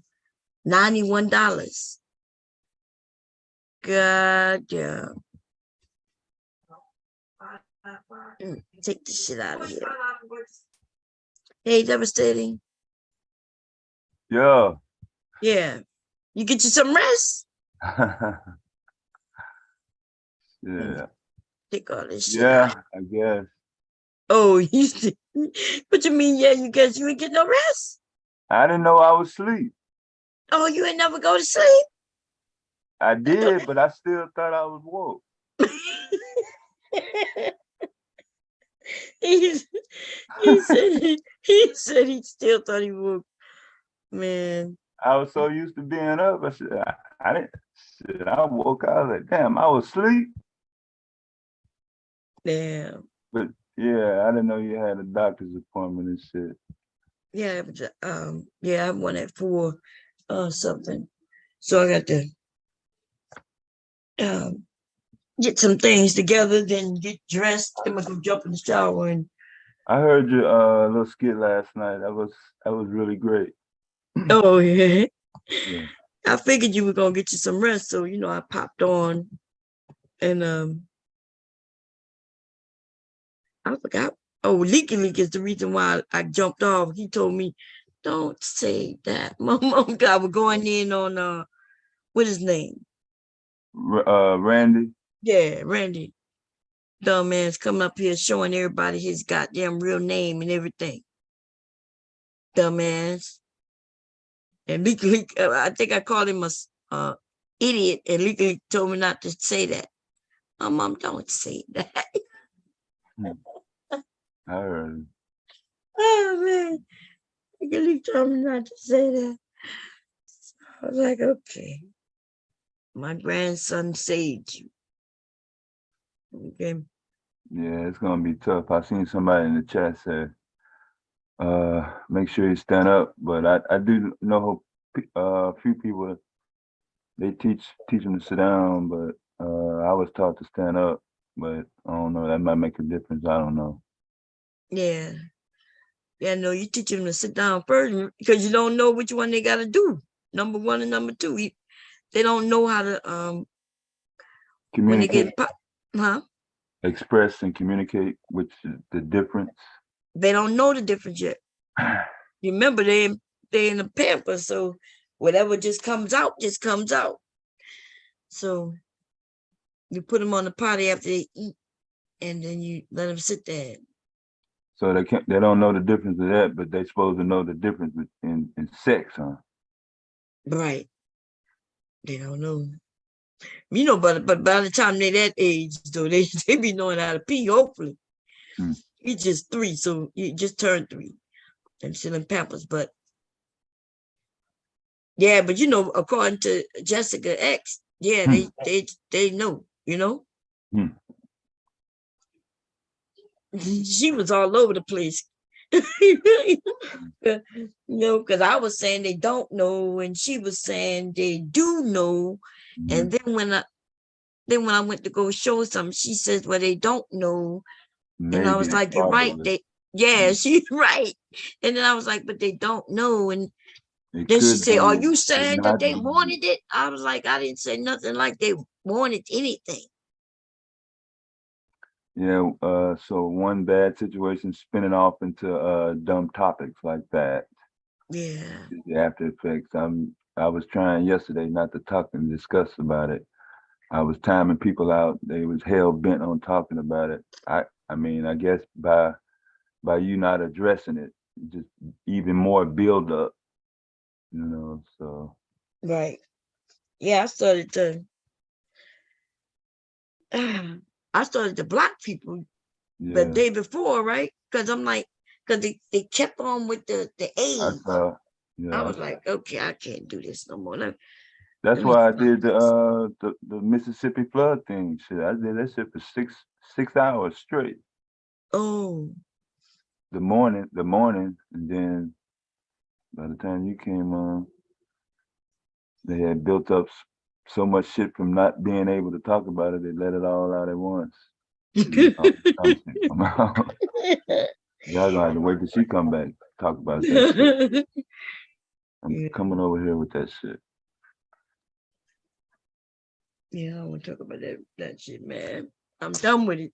S1: $91. God damn. Take this shit out of here. Hey, Devastating.
S15: Yeah.
S1: Yeah. You get you some rest?
S15: Yeah.
S1: Take all this shit
S15: Yeah,
S1: out.
S15: I guess.
S1: Oh, what you mean? Yeah, you guess you ain't get no rest?
S15: I didn't know I was asleep.
S1: Oh, you ain't never go to sleep?
S15: I did, but I still thought I was woke.
S1: he said he still thought he woke. Man.
S15: I was so used to being up. I said, I didn't. Shit, I woke up. I was like, damn, I was asleep.
S1: Damn.
S15: But yeah, I didn't know you had a doctor's appointment and shit.
S1: Yeah, I have one at 4 something. So I got to get some things together, then get dressed. I'm gonna go jump in the shower. And
S15: I heard your little skit last night. That was really great.
S1: oh yeah.
S15: Yeah.
S1: I figured you were gonna get you some rest, so I popped on, and I forgot. Oh, Leaky Leak is the reason why I jumped off. He told me, "Don't say that." My mom guy was going in on what his name?
S15: Randy.
S1: Yeah, Randy. Dumbass coming up here showing everybody his goddamn real name and everything. Dumbass. And Leaky Leak, I think I called him a idiot, and Leaky Leak told me not to say that. My mom, don't say that.
S15: I heard.
S1: Oh man, Leaky Leak told me not to say that. I was like, okay. My grandson saved you. Okay.
S15: Yeah, it's gonna be tough. I seen somebody in the chat say, make sure you stand up. But I do know a few people, they teach them to sit down, but I was taught to stand up. But I don't know, that might make a difference. I don't know.
S1: Yeah. Yeah, no, you teach them to sit down first because you don't know which one they gotta do. Number 1 and number 2. They don't know how to when they get
S15: express and communicate, which is the difference.
S1: They don't know the difference yet. You remember they in the pamper, so whatever just comes out. So you put them on the potty after they eat, and then you let them sit there.
S15: So they don't know the difference of that, but they're supposed to know the difference in sex, huh?
S1: Right. They don't know. But by the time they're that age, though, they be knowing how to pee, hopefully. He's just 3, so he just turned 3 and still in Pampers. But yeah, but according to Jessica X, yeah, they know, She was all over the place. Because I was saying they don't know, and she was saying they do know. And then when I went to go show something, she says, well, they don't know.
S15: Maybe,
S1: and I was like, you're right. She's right. And then I was like, but they don't know. And then she said, are you saying that they wanted it? I was like, I didn't say nothing like they wanted anything.
S15: Yeah, so one bad situation spinning off into dumb topics like that.
S1: Yeah.
S15: The after effects. I was trying yesterday not to talk and discuss about it. I was timing people out. They was hell bent on talking about it. I mean, I guess by you not addressing it, just even more build up, so.
S1: Right. Yeah, I started to block people the day before, right? Because I'm like, because they kept on with the
S15: I
S1: age.
S15: saw.
S1: I
S15: Yeah.
S1: was like, okay, I can't do this no more.
S15: That's
S1: let me
S15: why I
S1: stop
S15: did
S1: this.
S15: the Mississippi flood thing. Shit, I did that shit for six hours straight.
S1: Oh.
S15: The morning, and then by the time you came on, they had built up so much shit from not being able to talk about it. They let it all out at once. Some shit come out. Y'all gonna have to wait till she come back to talk about that shit. I'm coming over here with that shit.
S1: Yeah, I want to talk about that shit, man. I'm done with it.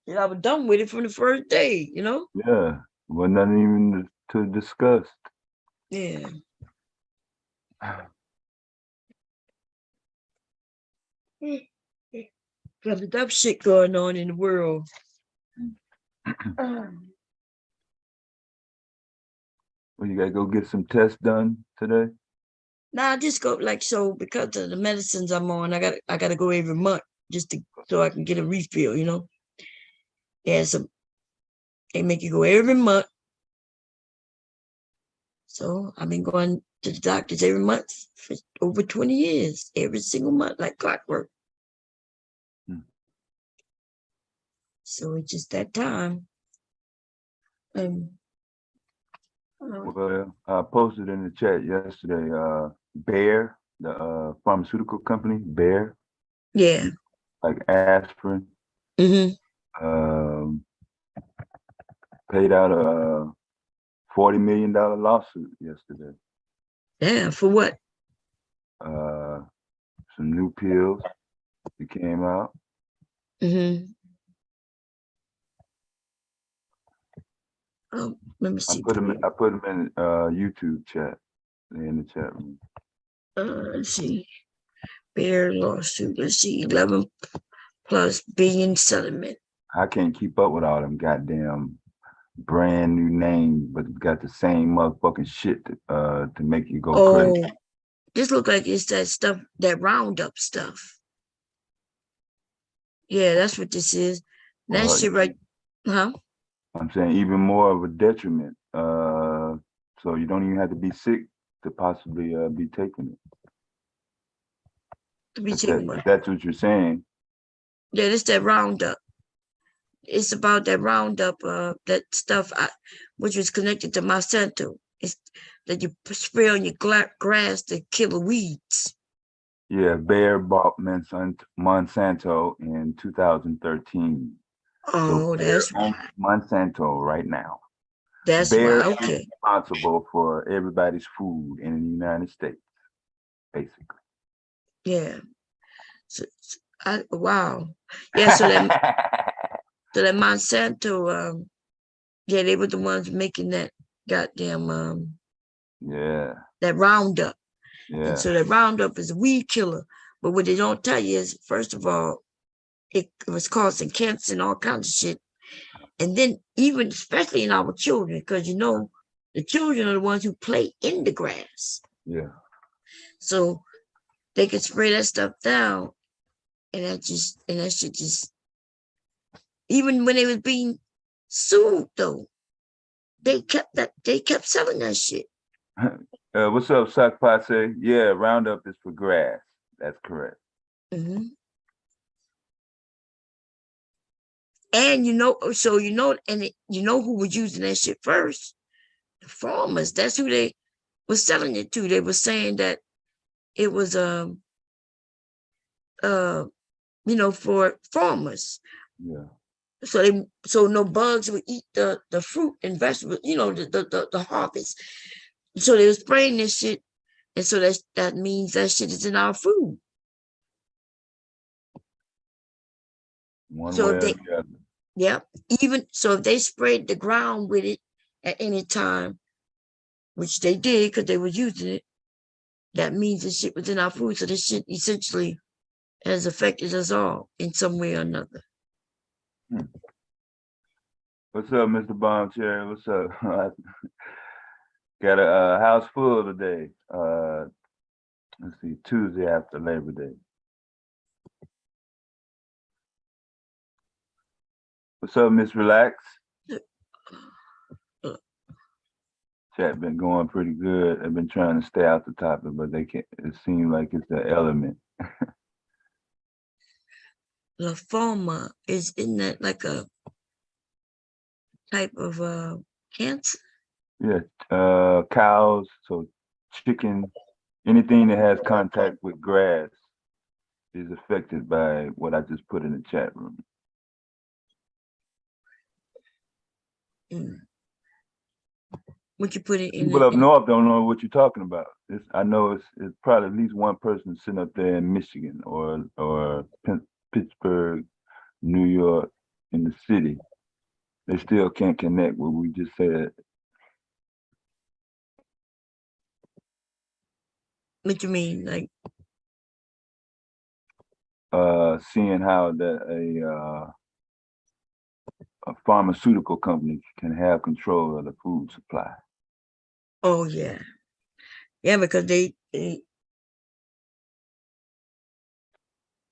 S1: And I was done with it from the first day, you know?
S15: Yeah, wasn't nothing even to discuss.
S1: Yeah. Got enough shit going on in the world.
S15: Well, you gotta go get some tests done today.
S1: Nah, I just go so because of the medicines I'm on, I gotta go every month so I can get a refill, you know? Yeah, so they make you go every month. So I've been going to the doctors every month for over 20 years, every single month, like clockwork. So it's just that time.
S15: Well, I posted in the chat yesterday, Bayer, the pharmaceutical company, Bayer.
S1: Yeah.
S15: Like aspirin. Paid out a $40 million lawsuit yesterday.
S1: Yeah, for what?
S15: Some new pills that came out.
S1: Oh, let me see.
S15: I put them in YouTube chat. They're in the chat room.
S1: Let's see. Bear lawsuit. Let's see. 11+ billion settlement.
S15: I can't keep up with all them goddamn brand new names, but got the same motherfucking shit to make you go crazy.
S1: This look like it's that stuff, that Roundup stuff. Yeah, that's what this is. That shit right, huh?
S15: I'm saying even more of a detriment. So you don't even have to be sick to possibly be taking it. That's what you're saying.
S1: Yeah, it's that Roundup. It's about that Roundup, that stuff, which was connected to Monsanto. It's that you spray on your grass to kill the weeds.
S15: Yeah, Bayer bought Monsanto in 2013.
S1: Oh,
S15: so
S1: that's
S15: why. Monsanto right now.
S1: That's
S15: Bayer
S1: why. Okay.
S15: is responsible for everybody's food in the United States, basically.
S1: Yeah. Wow. Yeah. So that Monsanto, yeah, they were the ones making that goddamn that Roundup.
S15: Yeah.
S1: And so that Roundup is a weed killer. But what they don't tell you is, first of all, it was causing cancer and all kinds of shit. And then even, especially in our children, because you know, the children are the ones who play in the grass.
S15: Yeah.
S1: So they could spray that stuff down, and that shit just, even when they was being sued though, they kept selling that shit.
S15: What's up, Sakpase? Yeah, Roundup is for grass. That's correct.
S1: And you know, so you know, you know who was using that shit first? The farmers. That's who they was selling it to. They were saying that it was you know, for farmers.
S15: Yeah.
S1: So no bugs would eat the fruit and vegetables, you know, the harvest. So they were spraying this shit, and so that means that shit is in our food.
S15: One way or the other.
S1: Yeah. Even so, if they sprayed the ground with it at any time, which they did because they were using it, that means the shit was in our food. So this shit essentially has affected us all in some way or another.
S15: What's up, Mr. Bombcherry? What's up? Got a house full today. Let's see, Tuesday after Labor Day. What's up, Miss Relax? Chat been going pretty good. I've been trying to stay out the topic, but they can't. It seems like it's an element.
S1: Lymphoma isn't that like a type of cancer?
S15: Yeah, cows, so chicken, anything that has contact with grass is affected by what I just put in the chat room.
S1: Would you put it in?
S15: People up north don't know what you're talking about. I know it's probably at least one person sitting up there in Michigan or Pittsburgh, New York, in the city. They still can't connect what we just said.
S1: What you mean, like?
S15: Seeing how that a pharmaceutical company can have control of the food supply.
S1: Oh yeah, yeah, because they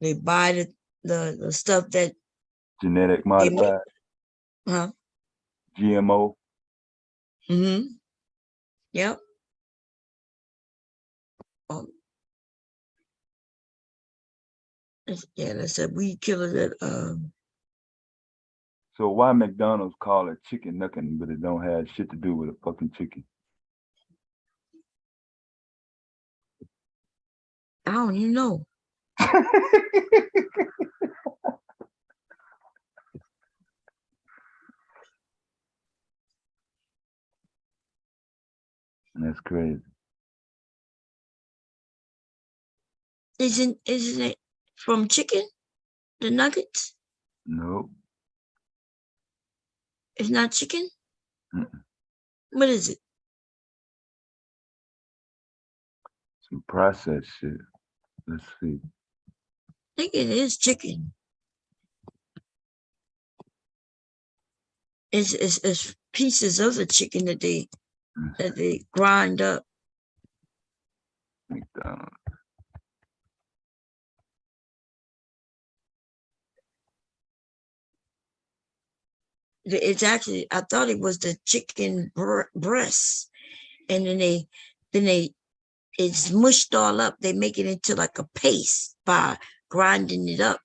S1: buy the stuff that
S15: Genetic modified. GMO.
S1: Mm-hmm. Yep. Yeah, that's a weed killer that
S15: So why McDonald's call it chicken nuggin, but it don't have shit to do with a fucking chicken?
S1: I don't even know.
S15: That's crazy.
S1: Isn't it from chicken? The nuggets?
S15: No.
S1: It's not chicken?
S15: Mm-mm.
S1: What is it?
S15: Some processed shit. Let's see.
S1: I think it is chicken. It's pieces of the chicken that they grind up.
S15: McDonald's.
S1: It's actually, I thought it was the chicken breast, and then it's mushed all up. They make it into like a paste by grinding it up.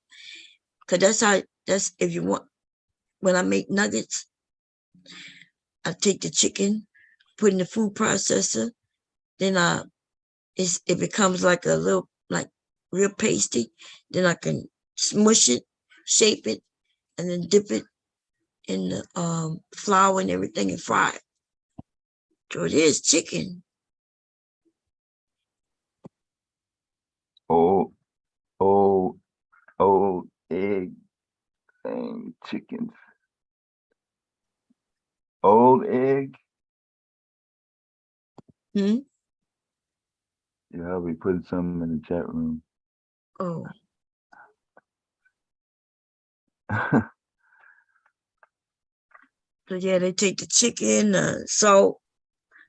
S1: Cause that's if you want. When I make nuggets, I take the chicken, put in the food processor, then it becomes like a little, like real pasty. Then I can smush it, shape it, and then dip it in the flour and everything and fry it. So it is chicken.
S15: Old egg thing, chickens. Old egg.
S1: Hmm?
S15: Yeah, I'll be putting something in the chat room.
S1: Oh. So yeah, they take the chicken, salt,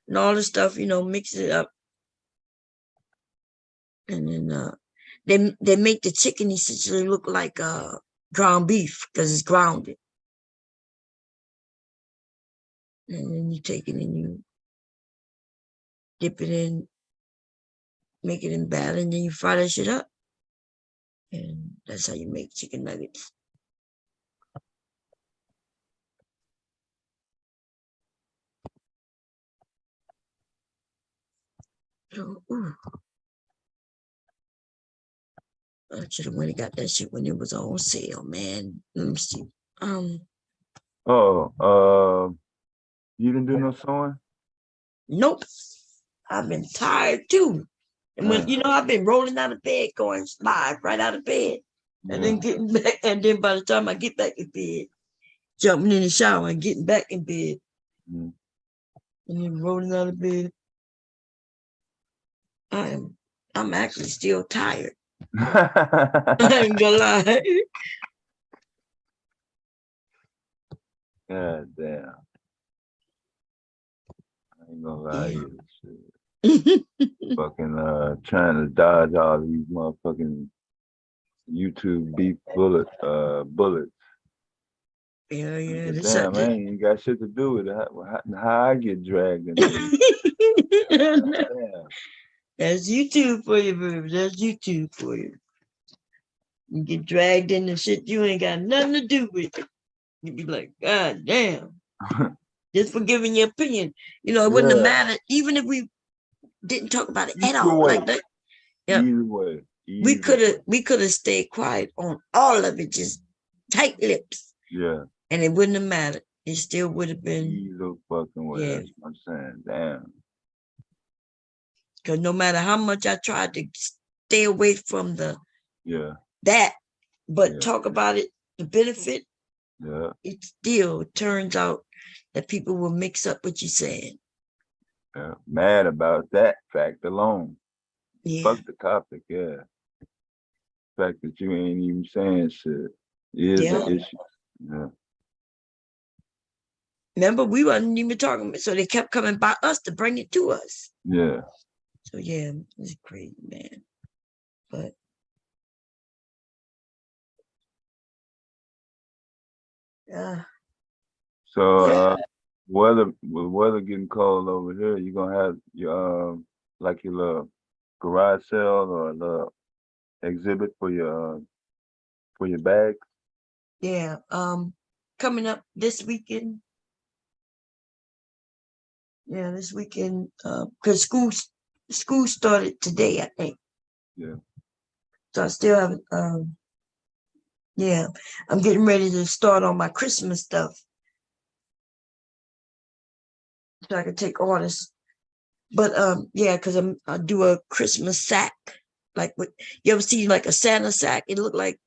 S1: and all the stuff, mix it up. And then they make the chicken essentially look like ground beef because it's grounded. And then you take it and you dip it in, make it in batter, and then you fry that shit up. And that's how you make chicken nuggets. So, I should have went and got that shit when it was on sale, man. Let me see.
S15: You didn't do no sewing?
S1: Nope. I've been tired too. And when I've been rolling out of bed, going live right out of bed. And then getting back, and then by the time I get back in bed, jumping in the shower and getting back in bed. And then rolling out of bed. I'm actually still tired. I ain't gonna lie.
S15: God damn. I ain't gonna lie to you. Fucking trying to dodge all these motherfucking YouTube beef bullets.
S1: Yeah, yeah.
S15: But damn, I ain't got shit to do with it. How I get dragged into it. Damn.
S1: That's YouTube for you, baby. That's YouTube for you. You get dragged into shit you ain't got nothing to do with it. You be like, God damn. Just for giving your opinion. You know, it wouldn't have mattered, even if we didn't talk about it at all.
S15: way.
S1: Like that. Yeah.
S15: Either way.
S1: We could have stayed quiet on all of it, just tight lips.
S15: Yeah.
S1: And it wouldn't have mattered. It still would have been.
S15: Either fucking way.
S1: Yeah.
S15: That's what I'm saying. Damn.
S1: Because no matter how much I tried to stay away from but talk about it, the benefit, it still turns out that people will mix up what you're saying.
S15: Yeah. Mad about that fact alone.
S1: Yeah.
S15: Fuck the topic, yeah. The fact that you ain't even saying shit is the issue. Yeah.
S1: Remember, we wasn't even talking, so they kept coming by us to bring it to us.
S15: Yeah.
S1: So yeah, it's crazy, man. But
S15: so with weather getting cold over here, you gonna have your like your little garage sale or a little exhibit for your bag.
S1: Yeah, coming up this weekend. Yeah, this weekend, because school started today, I think.
S15: Yeah.
S1: So I still haven't. Yeah, I'm getting ready to start on my Christmas stuff, so I can take orders. But yeah, because I do a Christmas sack, like what you ever see, like a Santa sack. It looked like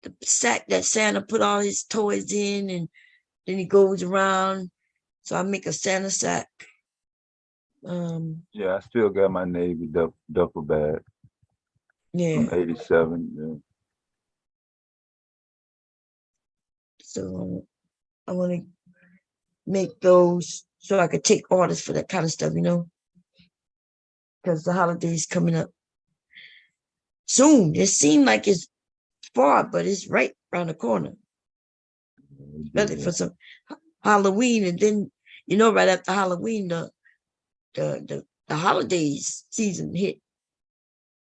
S1: the sack that Santa put all his toys in, and then he goes around. So I make a Santa sack.
S15: Yeah, I still got my Navy duffel bag.
S1: Yeah.
S15: From '87. Yeah.
S1: So I want to make those so I could take orders for that kind of stuff, you know, because the holidays coming up soon. It seemed like it's far, but it's right around the corner. Especially for some Halloween, and then you know, right after Halloween, the holidays season hit.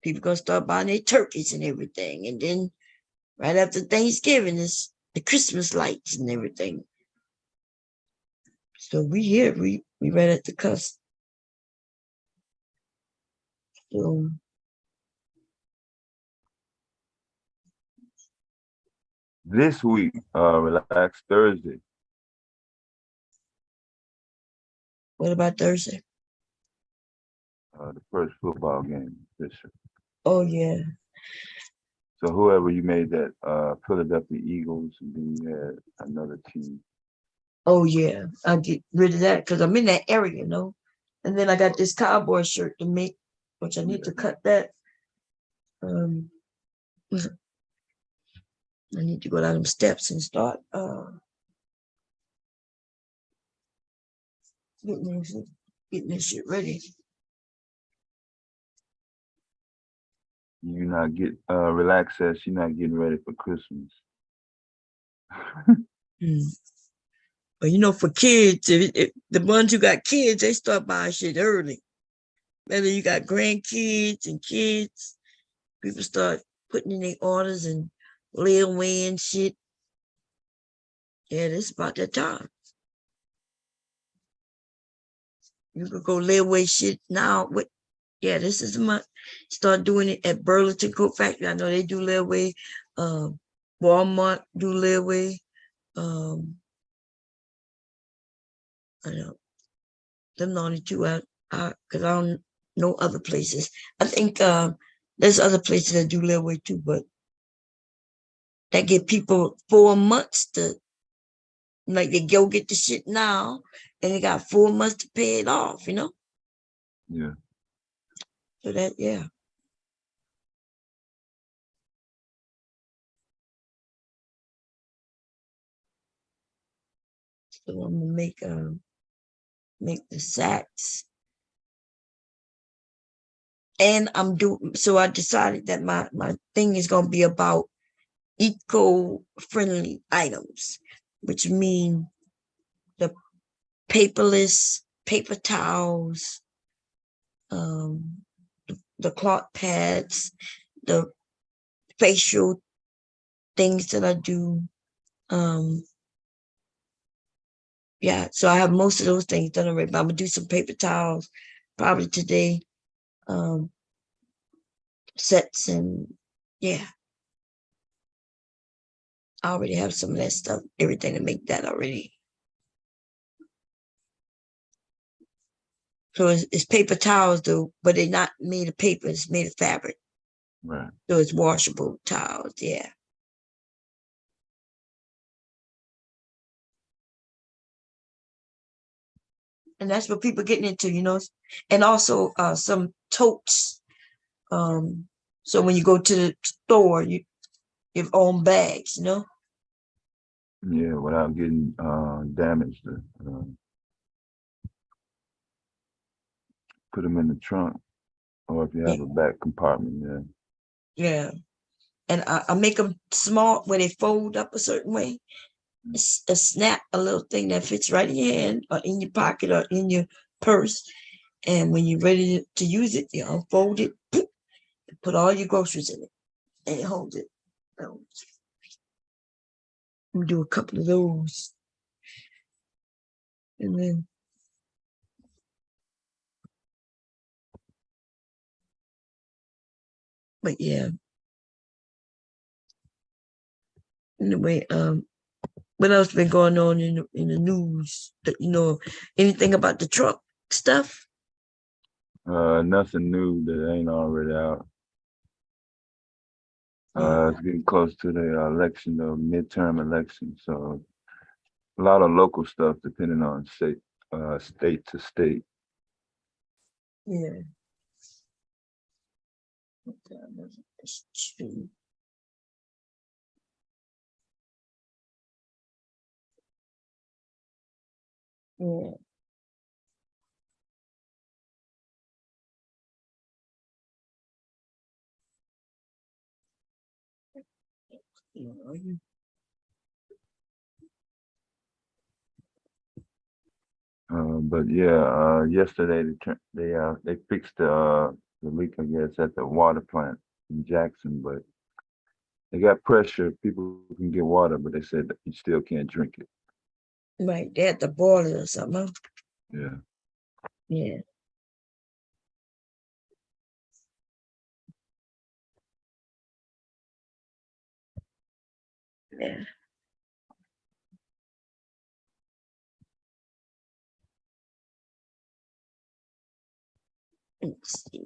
S1: People gonna start buying their turkeys and everything, and then right after Thanksgiving is the Christmas lights and everything. So we right at the cusp. So
S15: This week, Relax Thursday.
S1: What about Thursday?
S15: The first football game this year.
S1: Oh yeah.
S15: So whoever you made that Philadelphia Eagles, and then you had another team.
S1: Oh yeah, I'll get rid of that because I'm in that area, you know. And then I got this cowboy shirt to make, which I need to cut that. I need to go down them steps and start getting this shit ready.
S15: You not get Relax says you're not getting ready for Christmas.
S1: But you know, for kids, if the ones who got kids, they start buying shit early. Whether you got grandkids and kids, people start putting in their orders and layaway and shit. Yeah, this is about that time. You could go layaway shit now. Yeah, this is the month. Start doing it at Burlington Coat Factory. I know they do layaway. Walmart do layaway. I know them the only two out because I don't know other places. I think there's other places that do layaway too, but that give people 4 months to, like, they go get the shit now and they got 4 months to pay it off, you know?
S15: Yeah.
S1: So that, yeah. So I'm gonna make the sacks. And so I decided that my thing is gonna be about eco-friendly items. which mean the paperless, paper towels, the cloth pads, the facial things that I do. Yeah, so I have most of those things done already, but I'm gonna do some paper towels probably today. Sets and yeah. I already have some of that stuff, everything to make that already. So it's paper towels though, but they're not made of paper, it's made of fabric.
S15: Right.
S1: So it's washable towels, yeah. And that's what people getting into, you know. And also some totes. So when you go to the store, you have own bags, you know.
S15: Yeah, without getting damaged. Put them in the trunk, or if you have a back compartment,
S1: Yeah. And I make them small where they fold up a certain way. It's a snap, a little thing that fits right in your hand or in your pocket or in your purse. And when you're ready to use it, you unfold it, put all your groceries in it, and it holds it. So, I'm gonna do a couple of those. And then but yeah. Anyway, what else been going on in the news that you know anything about the Trump stuff?
S15: Nothing new that ain't already out. It's getting close to the election, the midterm election, so a lot of local stuff depending on state to state.
S1: Yeah. Yeah.
S15: But yeah, yesterday they fixed the leak, I guess, at the water plant in Jackson, but they got pressure. People can get water, but they said that you still can't drink it.
S1: Right, they had to boil it or something. Huh?
S15: Yeah.
S1: Yeah. Yeah. Let's see.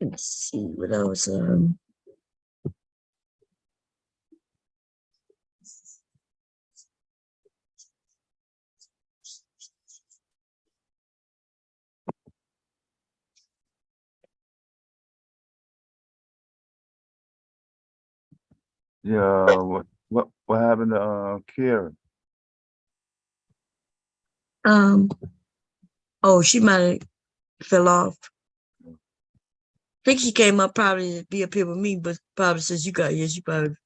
S1: Let's see what else.
S15: Yeah. What happened to Karen?
S1: Oh, she might have fell off. I think she came up probably to be up here with me, but probably since you got here, she probably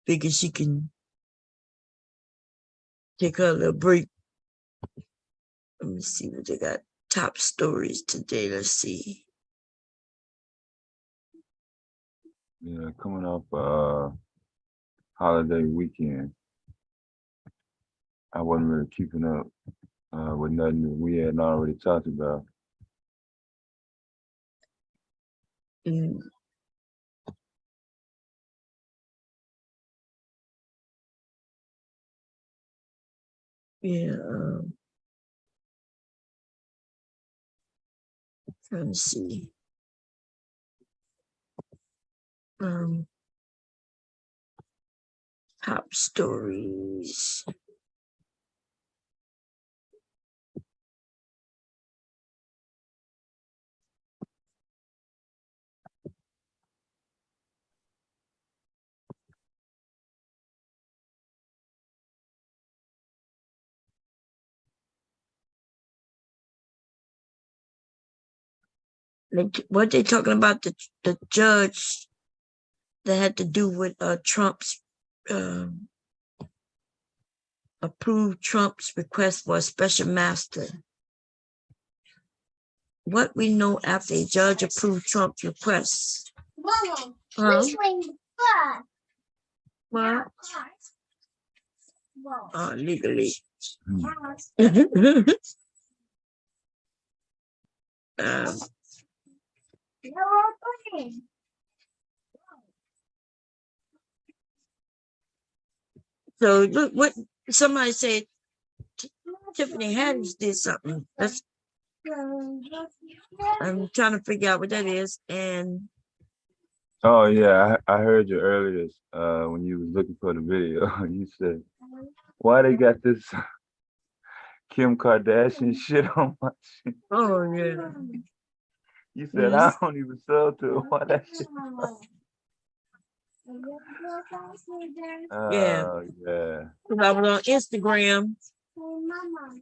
S1: figured she can take her a little break. Let me see what they got. Top stories today. Let's see.
S15: Yeah, coming off holiday weekend. I wasn't really keeping up with nothing that we hadn't already talked about.
S1: Yeah. Trying to see. Top stories. What they talking about, the judge that had to do with Trump's approved Trump's request for a special master. What we know after a judge approved Trump's request.
S10: Mama,
S1: Huh?
S10: which one's first?
S1: What? Legally. um, so look what somebody said. Tiffany Haddish did something. That's I'm trying to figure out what that is. And
S15: Oh yeah, I heard you earlier when you was looking for the video. You said, why they got this Kim Kardashian shit on my shit?
S1: oh yeah.
S15: You said, I don't even sell to it. Why that shit?
S1: Yeah.
S15: Oh yeah.
S1: Cause I was on Instagram.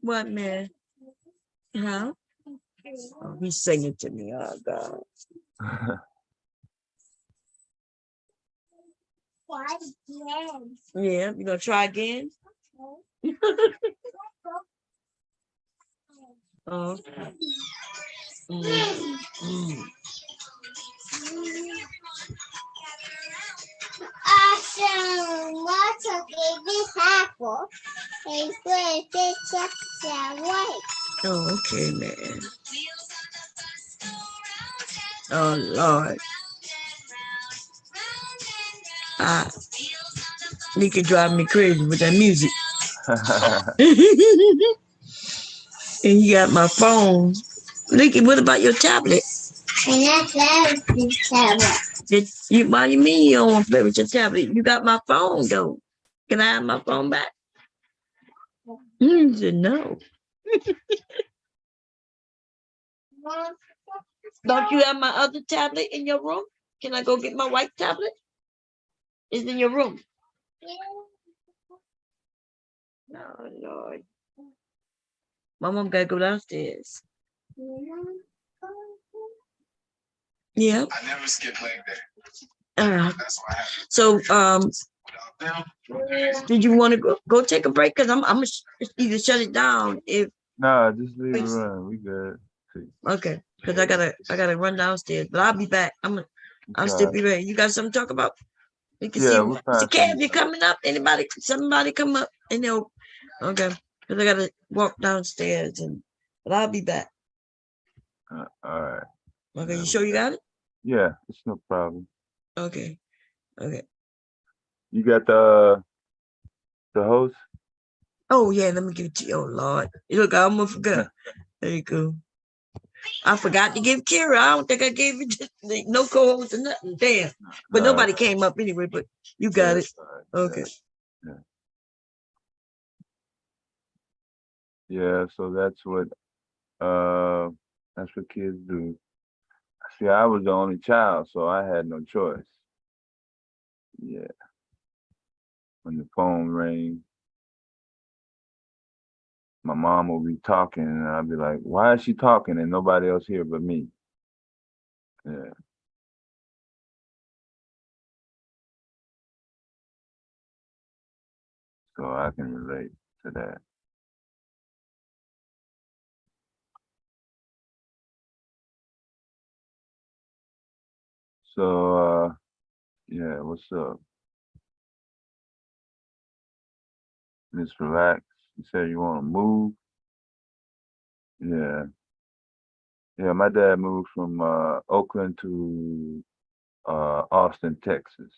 S1: What, man? Huh? Oh, he's singing to me. Oh God. Yeah, you gonna try again? Oh.
S10: Water gave this apple a good way.
S1: Oh, okay, man. Oh Lord. You can drive me crazy with that music. And you got my phone. Nikki, what about your tablet?
S10: And that's the tablet.
S1: Why you mean you don't want to play with your tablet? You got my phone though. Can I have my phone back? He said no. Don't you have my other tablet in your room? Can I go get my white tablet? It's in your room. Oh Lord. My mom gotta go downstairs. Yeah. I never skip leg day. So did you want to go take a break? Because I'm either shut it down if
S15: Nah, just leave it run. We good.
S1: okay. Because I gotta run downstairs, but I'll be back. I'll still be ready. You got something to talk about? You can see
S15: we'll
S1: Mr.
S15: find
S1: Kev, you coming up? Somebody come up and they'll okay. Because I gotta walk downstairs but I'll be back.
S15: All right.
S1: Okay, you sure you got it?
S15: Yeah, it's no problem.
S1: Okay. Okay.
S15: You got the host?
S1: Oh yeah, let me give it to you. Oh Lord. Look, I almost forgot. There you go. I forgot to give Kira. I don't think I gave it to no co-host or nothing. Damn. But nobody came up anyway, but you got it. Okay.
S15: Yeah, so that's what kids do. See, I was the only child, so I had no choice. Yeah. When the phone rang, my mom would be talking, and I'd be like, why is she talking and nobody else here but me? Yeah. So I can relate to that. So, yeah, what's up? Just relax. You said you want to move? Yeah. Yeah, my dad moved from Oakland to Austin, Texas.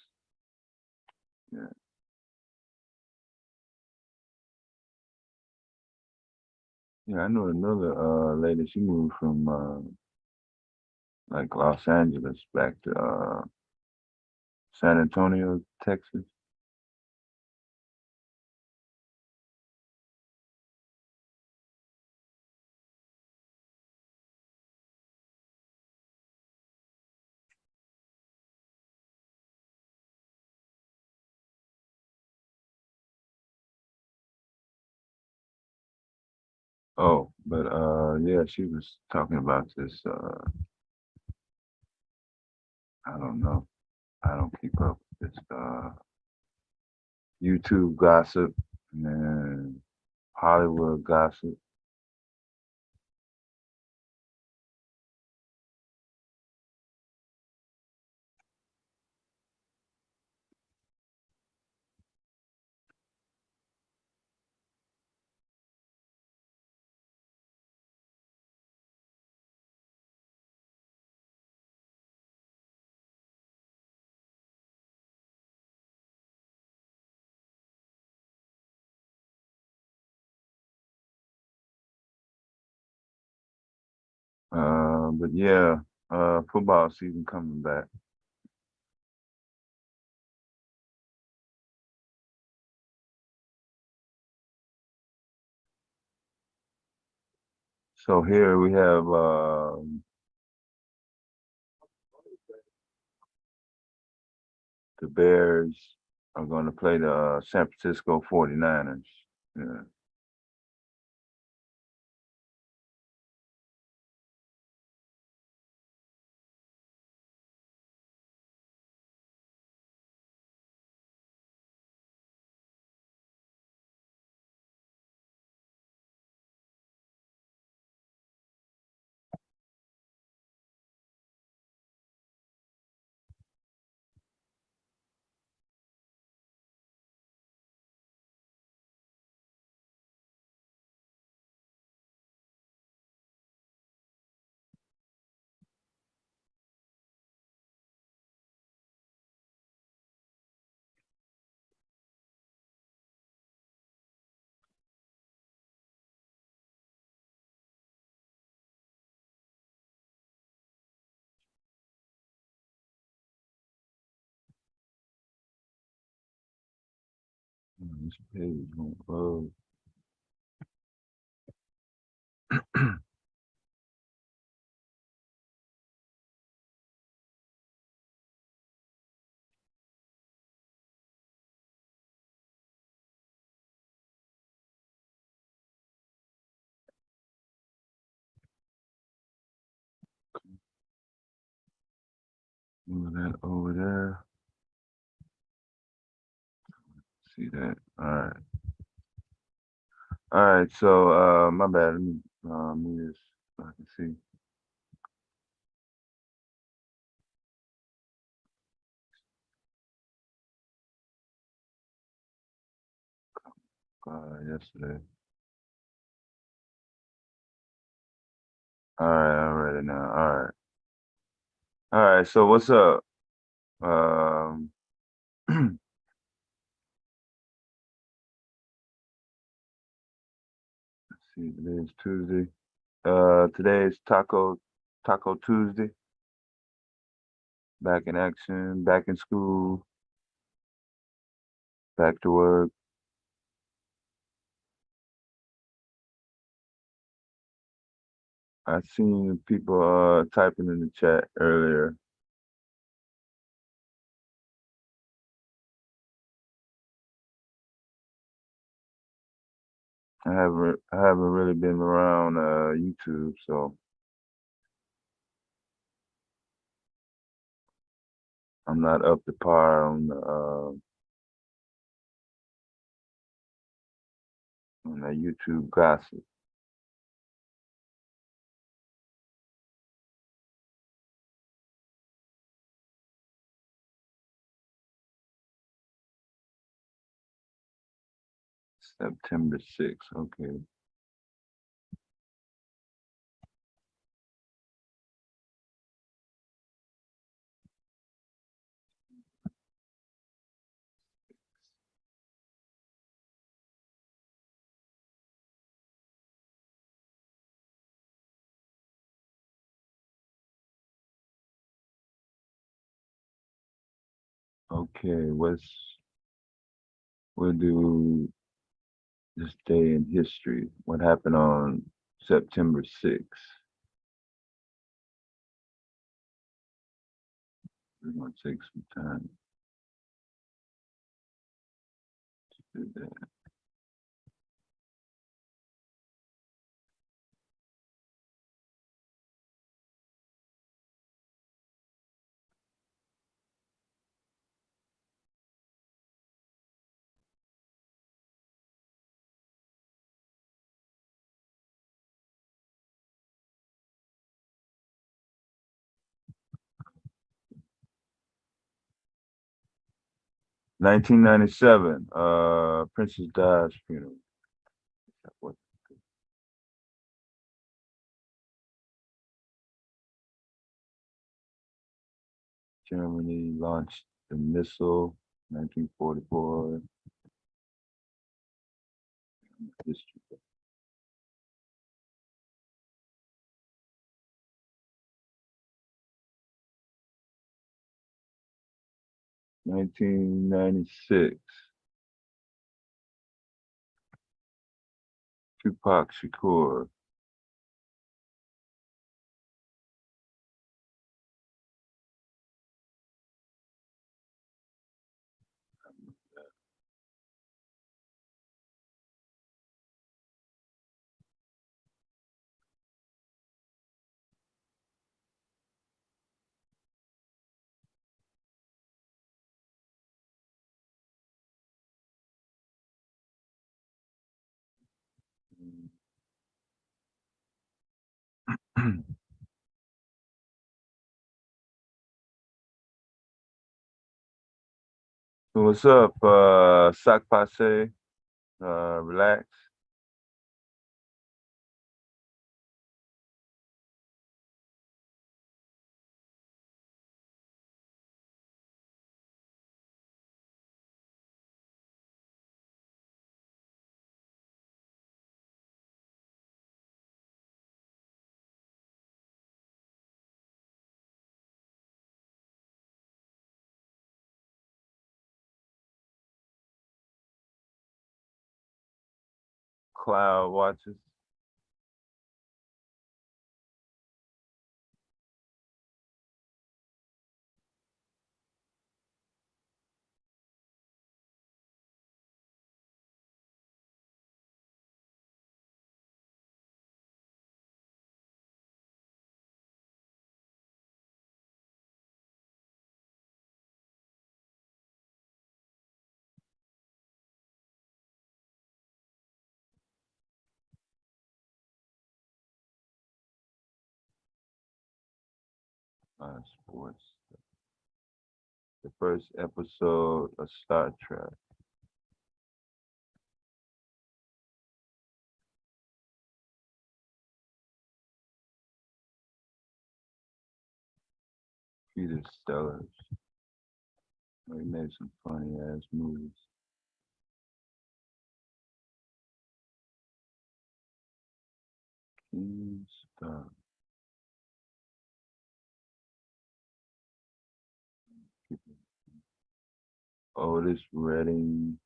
S15: Yeah. Yeah, I know another lady, she moved from like Los Angeles back to San Antonio, Texas. Oh, but yeah, she was talking about this I don't know. I don't keep up with this YouTube gossip and Hollywood gossip. But yeah, football season coming back. So here we have the Bears are going to play the San Francisco 49ers. Yeah. This page won't load. Move that over there. See that? All right. All right. So my bad. Let me move this so I can see. Yesterday. All right, I'm ready now. All right. All right. So what's up? Let's see. Today is Tuesday. Today is Taco Tuesday. Back in action. Back in school. Back to work. I seen people typing in the chat earlier. I haven't really been around YouTube, so I'm not up to par on the YouTube gossip. September 6th, okay. Okay, we'll do this day in history. What happened on September 6th? We're gonna take some time to do that. 1997, Princess Di's funeral. What? Germany launched the missile, 1944. History. (1996). Tupac Shakur. So what's up, Sac Passe? Relax. Cloud watches. Sports. The first episode of Star Trek. Peter Sellers. He made some funny ass movies. King Star. Otis Redding.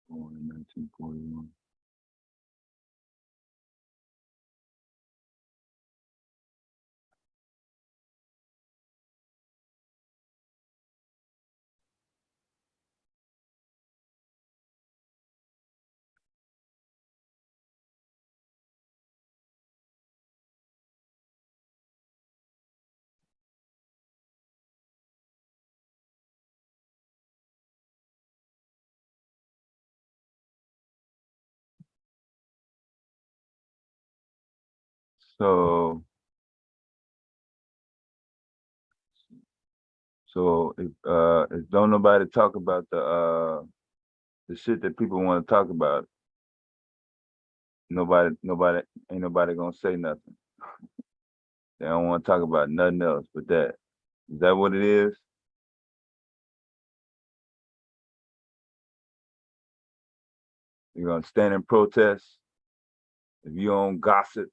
S15: Born in 1941. So if don't nobody talk about the shit that people want to talk about, ain't nobody gonna say nothing. They don't want to talk about nothing else but that. Is that what it is? You're gonna stand in protest if you don't gossip.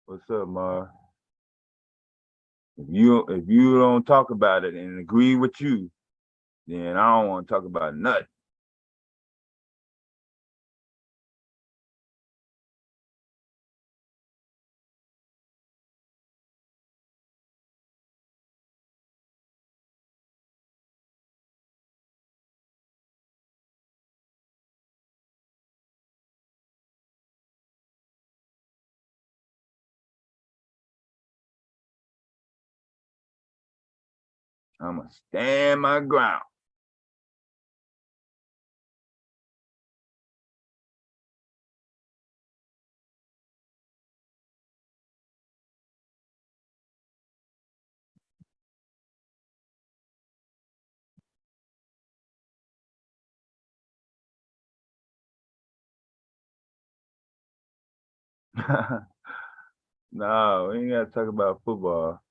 S15: What's up, Mar? If you don't talk about it and agree with you, then I don't want to talk about nothing. I'ma stand my ground. No, we ain't gotta talk about football.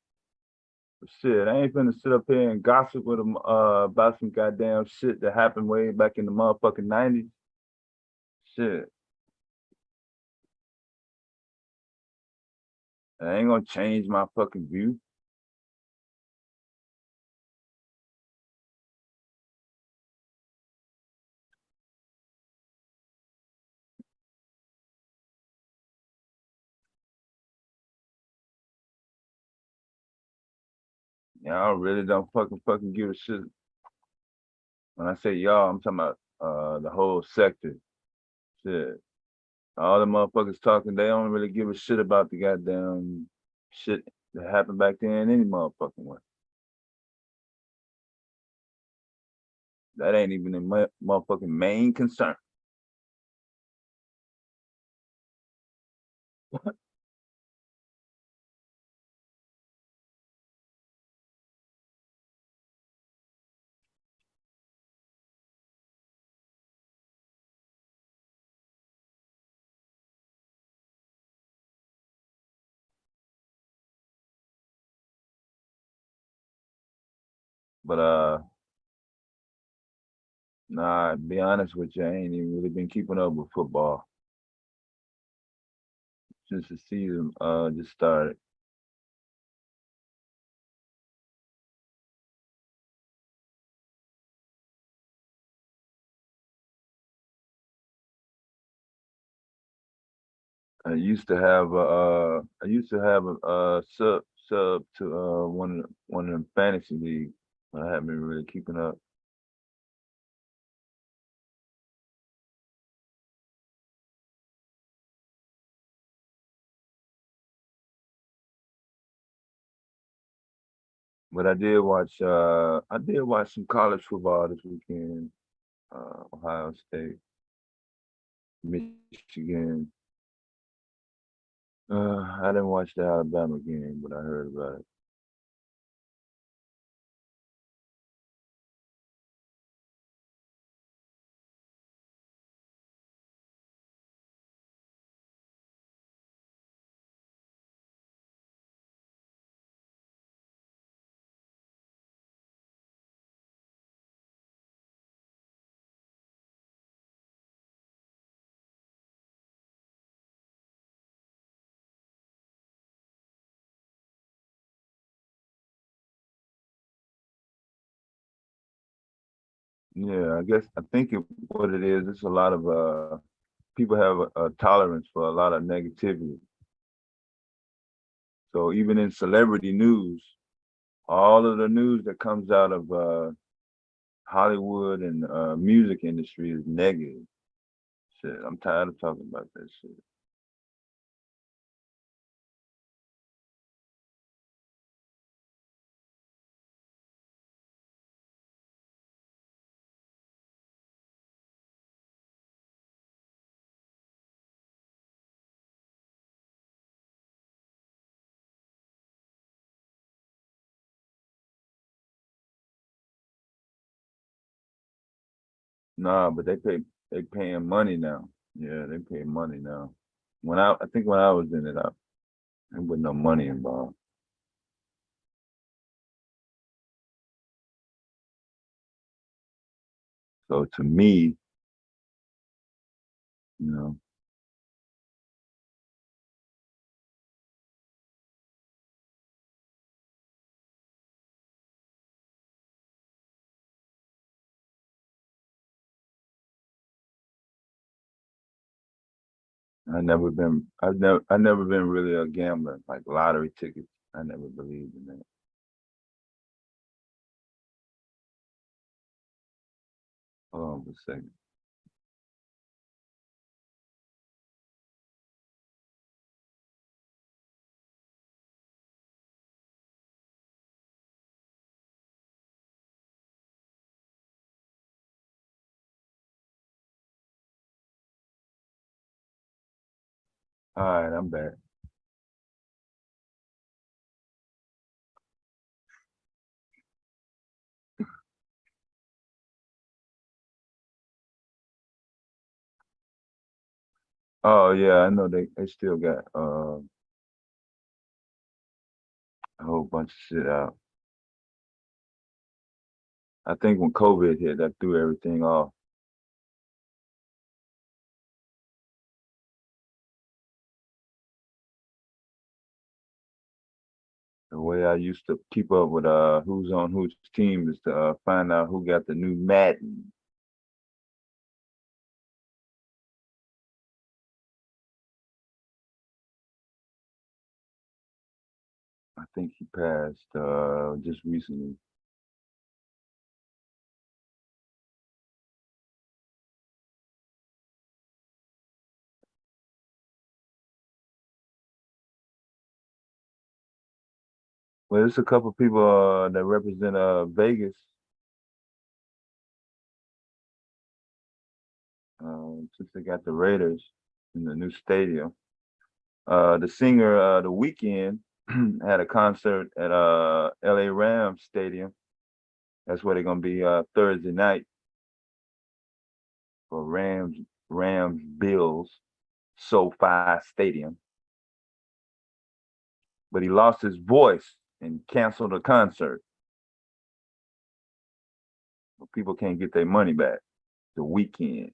S15: But shit, I ain't finna sit up here and gossip with them about some goddamn shit that happened way back in the motherfucking 90s. Shit. I ain't gonna change my fucking view. Y'all really don't fucking give a shit. When I say y'all, I'm talking about the whole sector. Shit. All the motherfuckers talking, they don't really give a shit about the goddamn shit that happened back then any motherfucking way. That ain't even a motherfucking main concern. But nah, to be honest with you, I ain't even really been keeping up with football since the season just started. I used to have a sub to one of them fantasy leagues. I haven't been really keeping up. But I did watch some college football this weekend. Ohio State, Michigan. I didn't watch the Alabama game, but I heard about it. Yeah, I think what it is, it's a lot of people have a tolerance for a lot of negativity. So even in celebrity news, all of the news that comes out of Hollywood and music industry is negative. Shit, I'm tired of talking about that shit. Nah, but they paying money now. Yeah, they pay money now. I think when I was in it, there was no money involved. So to me, you know, I never been really a gambler, like lottery tickets. I never believed in that. Hold on for a second. All right, I'm back. Oh yeah, I know they still got a whole bunch of shit out. I think when COVID hit, that threw everything off. The way I used to keep up with who's on whose team is to find out who got the new Madden. I think he passed just recently. Well, there's a couple people that represent Vegas. Since they got the Raiders in the new stadium. The singer, The Weeknd, had a concert at LA Rams Stadium. That's where they're gonna be Thursday night for Rams Bills SoFi Stadium. But he lost his voice and canceled the concert. But people can't get their money back. The Weeknd.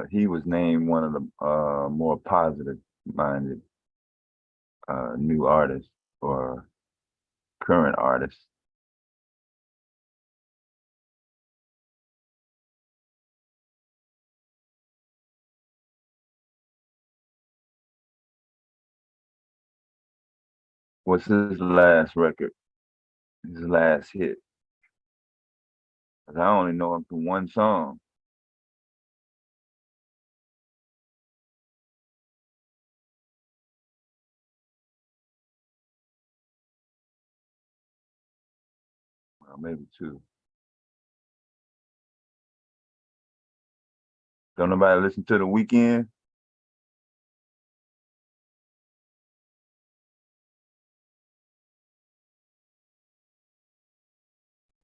S15: He was named one of the more positive-minded new artists or current artists. What's his last record? His last hit? 'Cause I only know him from one song. Well, maybe two. Don't nobody listen to The Weeknd?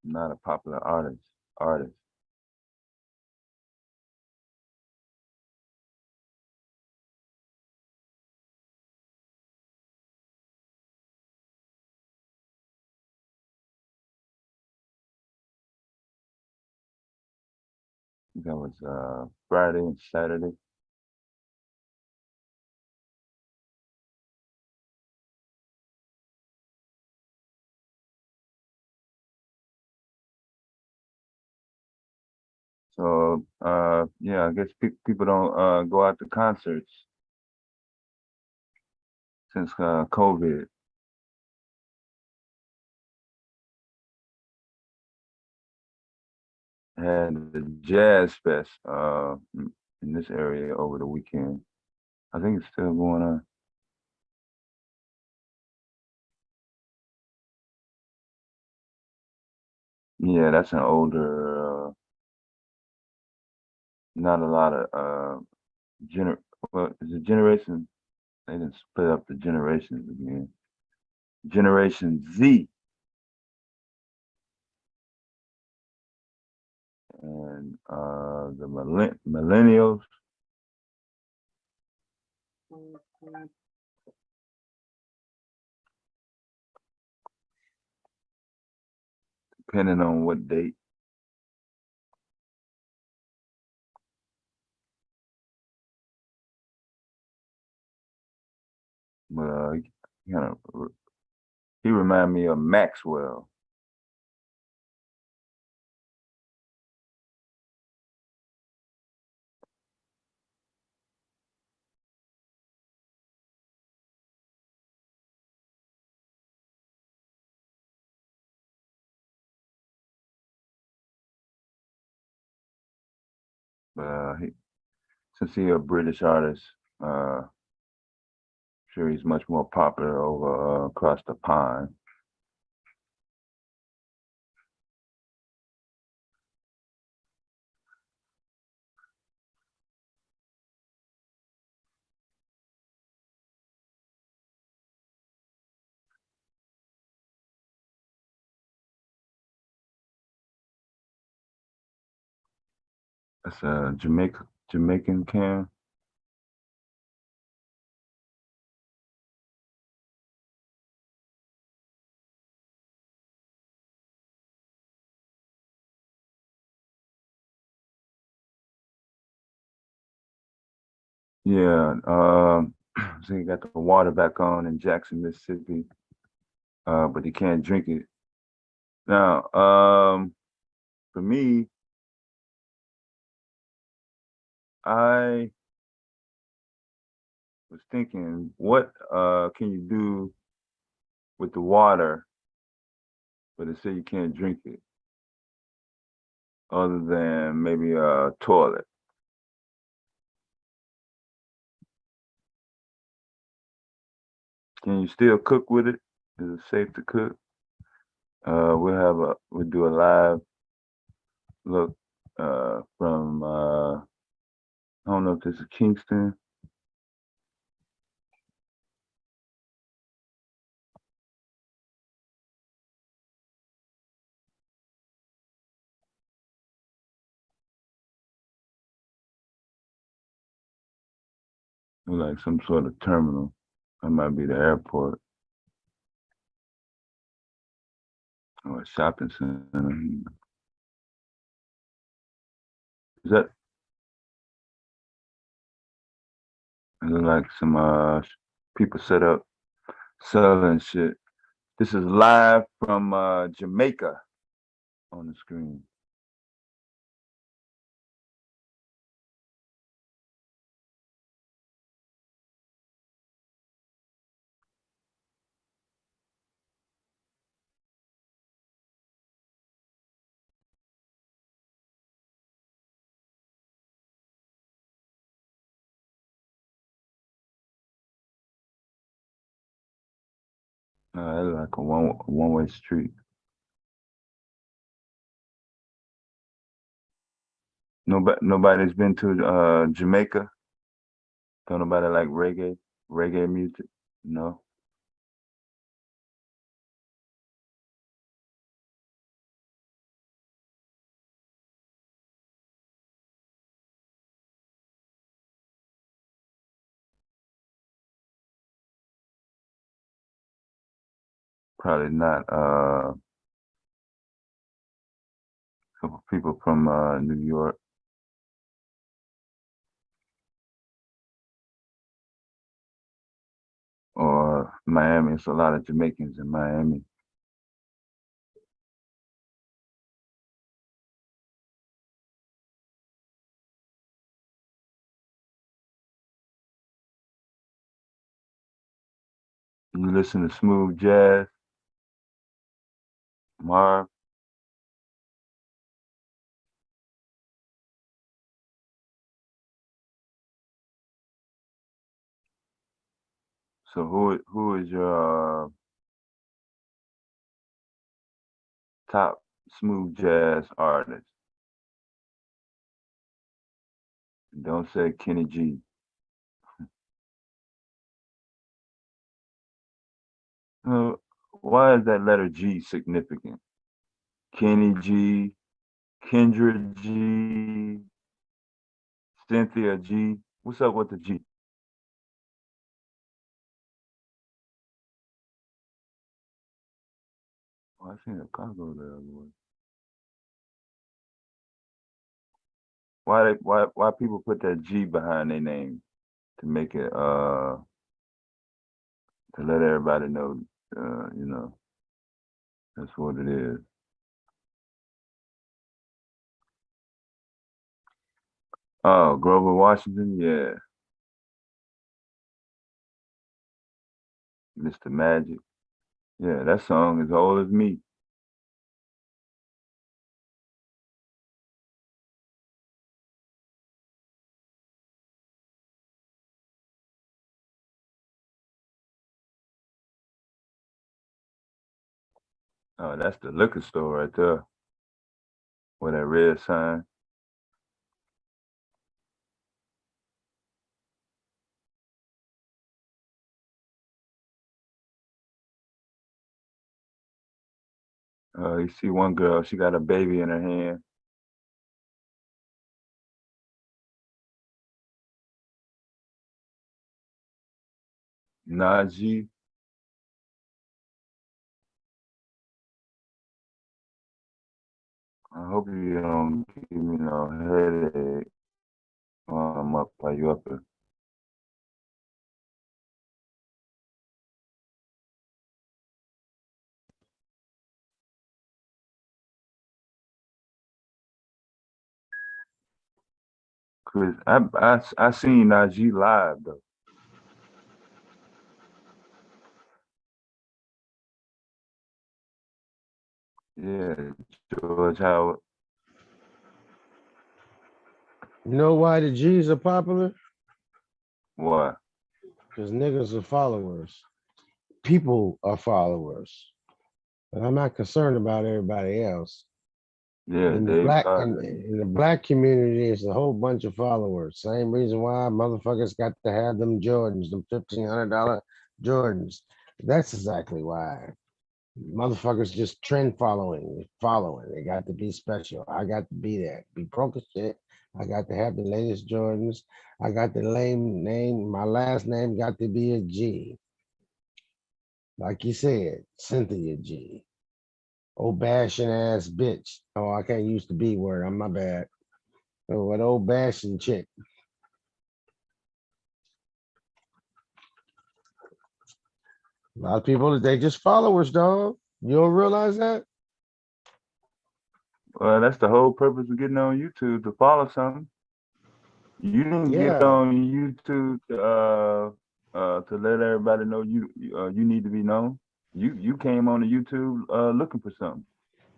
S15: Not a popular artist. That was Friday and Saturday. So yeah, I guess people don't go out to concerts since COVID. Had the Jazz Fest in this area over the weekend. I think it's still going on. Yeah, that's an older, not a lot of well, is it generation? They didn't split up the generations again. Generation Z and the millennials. Depending on what date. But he reminded me of Maxwell. But since he's a British artist, sure he's much more popular over across the pond. That's a Jamaican can. Yeah, so you got the water back on in Jackson, Mississippi, but you can't drink it. Now, for me, I was thinking, what can you do with the water, but it say you can't drink it, other than maybe a toilet? Can you still cook with it? Is it safe to cook? We'll do a live look from I don't know if this is Kingston. Like some sort of terminal. That might be the airport or a shopping center. Is that it look like some people set up selling shit. This is live from Jamaica on the screen. It's like a one-way street. Nobody's been to Jamaica. Don't nobody like reggae music? No. Probably not. Couple people from New York. Or Miami. It's a lot of Jamaicans in Miami. You listen to smooth jazz, Marv. So who is your top smooth jazz artist? Don't say Kenny G. Uh, why is that letter G significant? Kenny G, Kendra G, Cynthia G. What's up with the G? Oh, I seen a car go there. Why people put that G behind their name to make it to let everybody know that's what it is. Oh, Grover Washington, yeah. Mr. Magic. Yeah, that song is old as me. Oh, that's the liquor store right there. With that red sign. You see one girl, she got a baby in her hand. Najee. I hope you don't give me no headache while I'm up while you up there. Chris, I seen Najee live though. Yeah, George Howard.
S16: You know why the G's are popular?
S15: Why?
S16: Because niggas are followers. People are followers. And I'm not concerned about everybody else.
S15: Yeah,
S16: In the
S15: they
S16: black in the black community, it's a whole bunch of followers. Same reason why motherfuckers got to have them Jordans, them $1,500 Jordans. That's exactly why. Motherfuckers just trend following. They got to be special. I got to be that. Be broke as shit. I got to have the latest Jordans. I got the lame name. My last name got to be a G. Like you said, Cynthia G. Old bashing ass bitch. Oh, I can't use the B word. I'm my bad. Oh, an old bashing chick. A lot of people, they just followers, dog. You don't realize that?
S15: Well, that's the whole purpose of getting on YouTube, to follow something. You didn't get
S16: Yeah.
S15: on YouTube to let everybody know you need to be known. You came on the YouTube looking for something.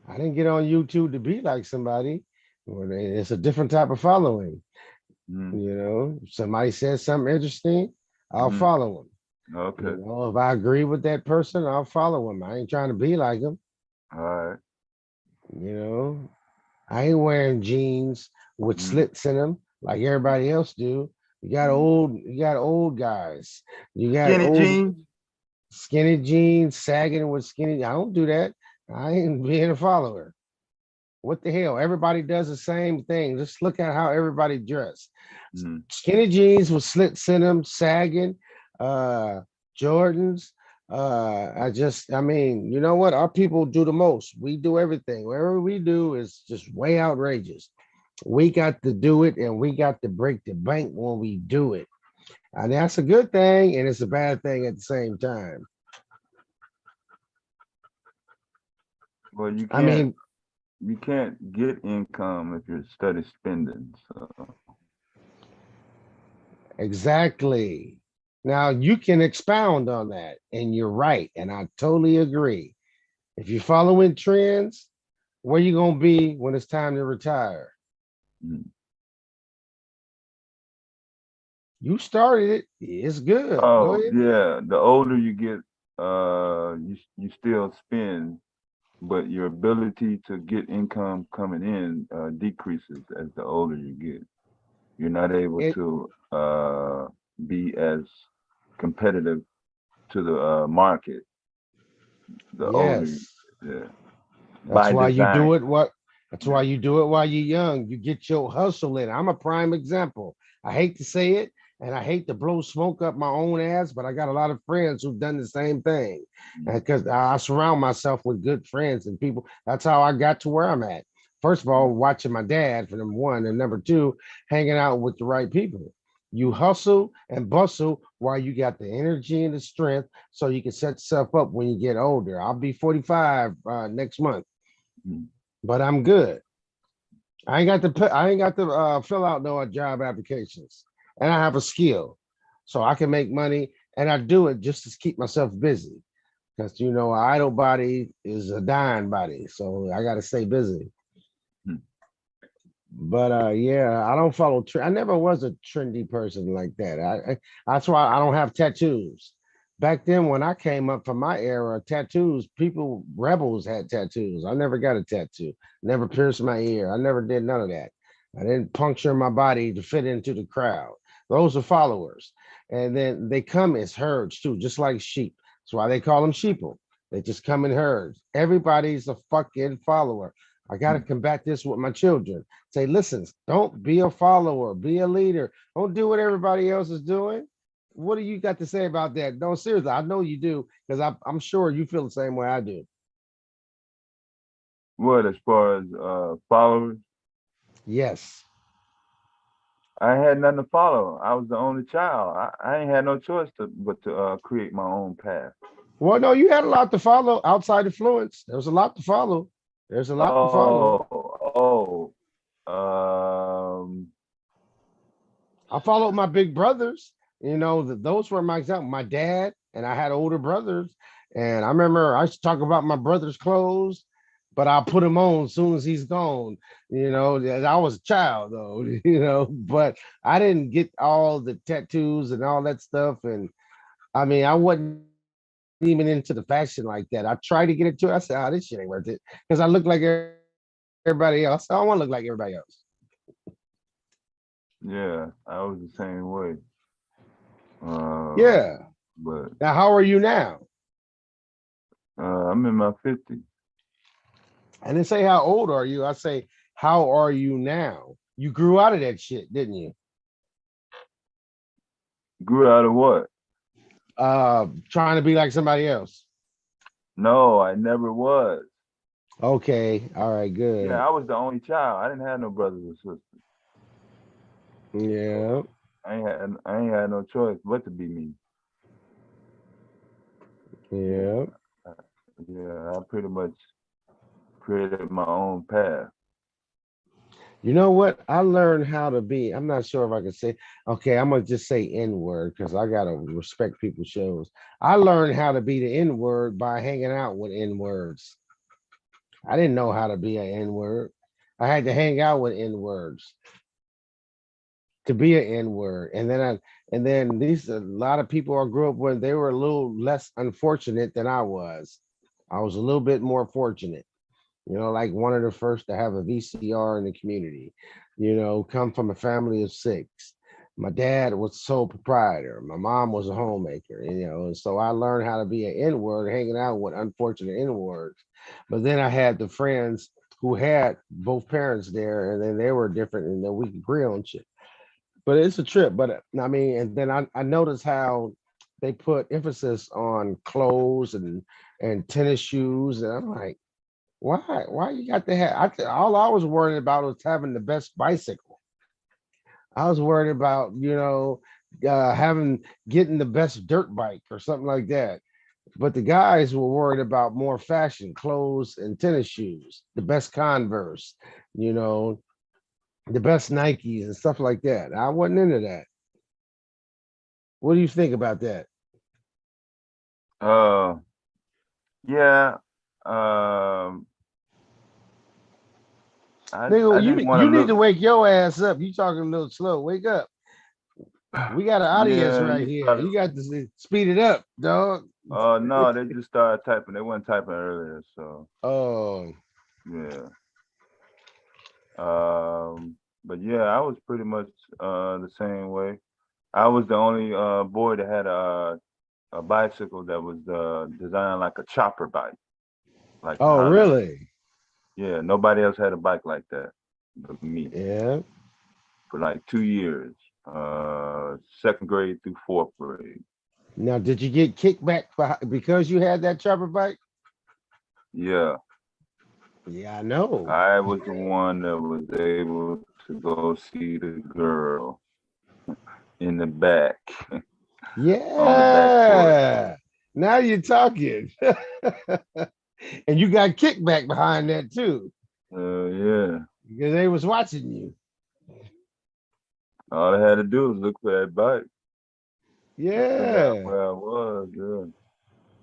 S16: I didn't get on YouTube to be like somebody. Well, it's a different type of following. You know, if somebody says something interesting, I'll follow them.
S15: Okay.
S16: You know, if I agree with that person, I'll follow them. I ain't trying to be like them.
S15: All right.
S16: You know, I ain't wearing jeans with slits in them like everybody else do. You got old guys. You got
S15: Skinny
S16: old
S15: jeans?
S16: skinny jeans, sagging with skinny. I don't do that. I ain't being a follower. What the hell? Everybody does the same thing. Just look at how everybody dressed. Skinny jeans with slits in them, sagging, Jordans. I mean, you know what? Our people do the most. We do everything. Whatever we do is just way outrageous. We got to do it, and we got to break the bank when we do it. And that's a good thing, and it's a bad thing at the same time.
S15: Well, you
S16: I mean,
S15: can't get income if you're steady spending. So.
S16: Exactly. Now you can expound on that, and you're right, and I totally agree. If you're following trends, where you gonna be when it's time to retire? You started it. It's good. Go
S15: Oh
S16: ahead.
S15: yeah, the older you get, you still spend, but your ability to get income coming in decreases as the older you get. You're not able to be as competitive to the market. The older, yeah.
S16: That's
S15: By
S16: why you
S15: design.
S16: do it. That's why you do it while you're young. You get your hustle in. I'm a prime example. I hate to say it, and I hate to blow smoke up my own ass, but I got a lot of friends who've done the same thing. Because I surround myself with good friends and people. That's how I got to where I'm at. First of all, watching my dad for number one, and number two, hanging out with the right people. You hustle and bustle while you got the energy and the strength so you can set yourself up when you get older. I'll be 45 next month, but I'm good. I ain't got to fill out no job applications, and I have a skill, so I can make money, and I do it just to keep myself busy. Because you know, an idle body is a dying body, so I got to stay busy. But yeah, I don't follow. I never was a trendy person like that. That's why I don't have tattoos. Back then, when I came up from my era, tattoos, rebels had tattoos. I never got a tattoo. Never pierced my ear. I never did none of that. I didn't puncture my body to fit into the crowd. Those are followers, and then they come as herds too, just like sheep. That's why they call them sheeple. They just come in herds. Everybody's a fucking follower. I got to combat this with my children. Say, listen, don't be a follower, be a leader. Don't do what everybody else is doing. What do you got to say about that? No, seriously, I know you do, because I'm sure you feel the same way I do.
S15: What, as far as followers?
S16: Yes.
S15: I had nothing to follow. I was the only child. I ain't had no choice but to create my own path.
S16: Well, no, you had a lot to follow outside influence. There's a lot to follow. There's a lot to follow. I followed my big brothers. You know, those were my example. My dad, and I had older brothers. And I remember I used to talk about my brother's clothes, but I'll put him on as soon as he's gone. You know, I was a child though, you know, but I didn't get all the tattoos and all that stuff. And I mean, I wasn't even into the fashion like that. I tried to get into it. I said, oh, this shit ain't worth it. Because I look like everybody else. I don't want to look like everybody else.
S15: Yeah, I was the same way.
S16: Yeah.
S15: But
S16: now, how are you now?
S15: I'm in my 50s.
S16: I didn't say how old are you. I say, how are you now? You grew out of that shit, didn't you?
S15: Grew out of what?
S16: Trying to be like somebody else.
S15: No, I never was.
S16: Okay. All right, good.
S15: Yeah, I was the only child. I didn't have no brothers or sisters.
S16: Yeah.
S15: I ain't had no choice but to be me.
S16: Yeah.
S15: Yeah, I pretty much created my own path.
S16: You know what? I learned how to be. I'm not sure if I can say, okay, I'm going to just say N-word because I got to respect people's shows. I learned how to be the N-word by hanging out with N-words. I didn't know how to be an N-word. I had to hang out with N-words to be an N-word. And then these a lot of people I grew up with, they were a little less unfortunate than I was. I was a little bit more fortunate. You know, like one of the first to have a VCR in the community, you know, come from a family of 6. My dad was sole proprietor. My mom was a homemaker, you know, and so I learned how to be an N-word hanging out with unfortunate N-words. But then I had the friends who had both parents there, and then they were different, and then we could agree on shit. But it's a trip. But I mean, and then I noticed how they put emphasis on clothes and tennis shoes, and I'm like, why you got to have? All I was worried about was having the best bicycle. I was worried about, you know, getting the best dirt bike or something like that. But the guys were worried about more fashion, clothes and tennis shoes, the best Converse, you know, the best Nikes and stuff like that. I wasn't into that. What do you think about that?
S15: Yeah.
S16: Nigga, you need to wake your ass up. You talking a little slow. Wake up. We got an audience right here. You got to speed it up, dog.
S15: Oh no, they just started typing. They weren't typing earlier, so.
S16: Oh.
S15: Yeah. But yeah, I was pretty much the same way. I was the only boy that had a bicycle that was designed like a chopper bike. Like
S16: oh, really?
S15: Yeah, nobody else had a bike like that but me.
S16: Yeah.
S15: For like 2 years, 2nd grade through 4th grade.
S16: Now, did you get kickback because you had that chopper bike?
S15: Yeah.
S16: Yeah, I know.
S15: I was the one that was able to go see the girl in the back.
S16: Yeah.
S15: On the back porch.
S16: Now you're talking. And you got kickback behind that too.
S15: Yeah.
S16: Because they was watching you.
S15: All I had to do was look for that bike.
S16: Yeah.
S15: Where I was, yeah.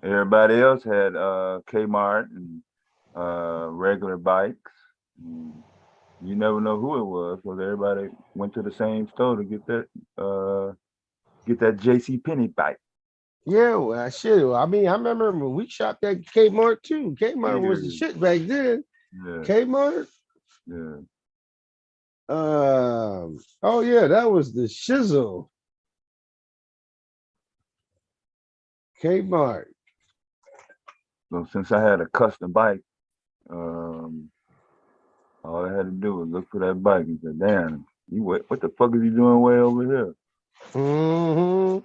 S15: Everybody else had Kmart and regular bikes. You never know who it was, because everybody went to the same store to get that JC Penney bike.
S16: Yeah, well, I should. I mean, I remember when we shopped at Kmart too. Kmart was the shit back then.
S15: Yeah.
S16: Kmart.
S15: Yeah.
S16: Oh yeah, that was the shizzle. Kmart.
S15: So since I had a custom bike, all I had to do was look for that bike and say, "Damn, what the fuck is you doing way over here?"
S16: Mm-hmm.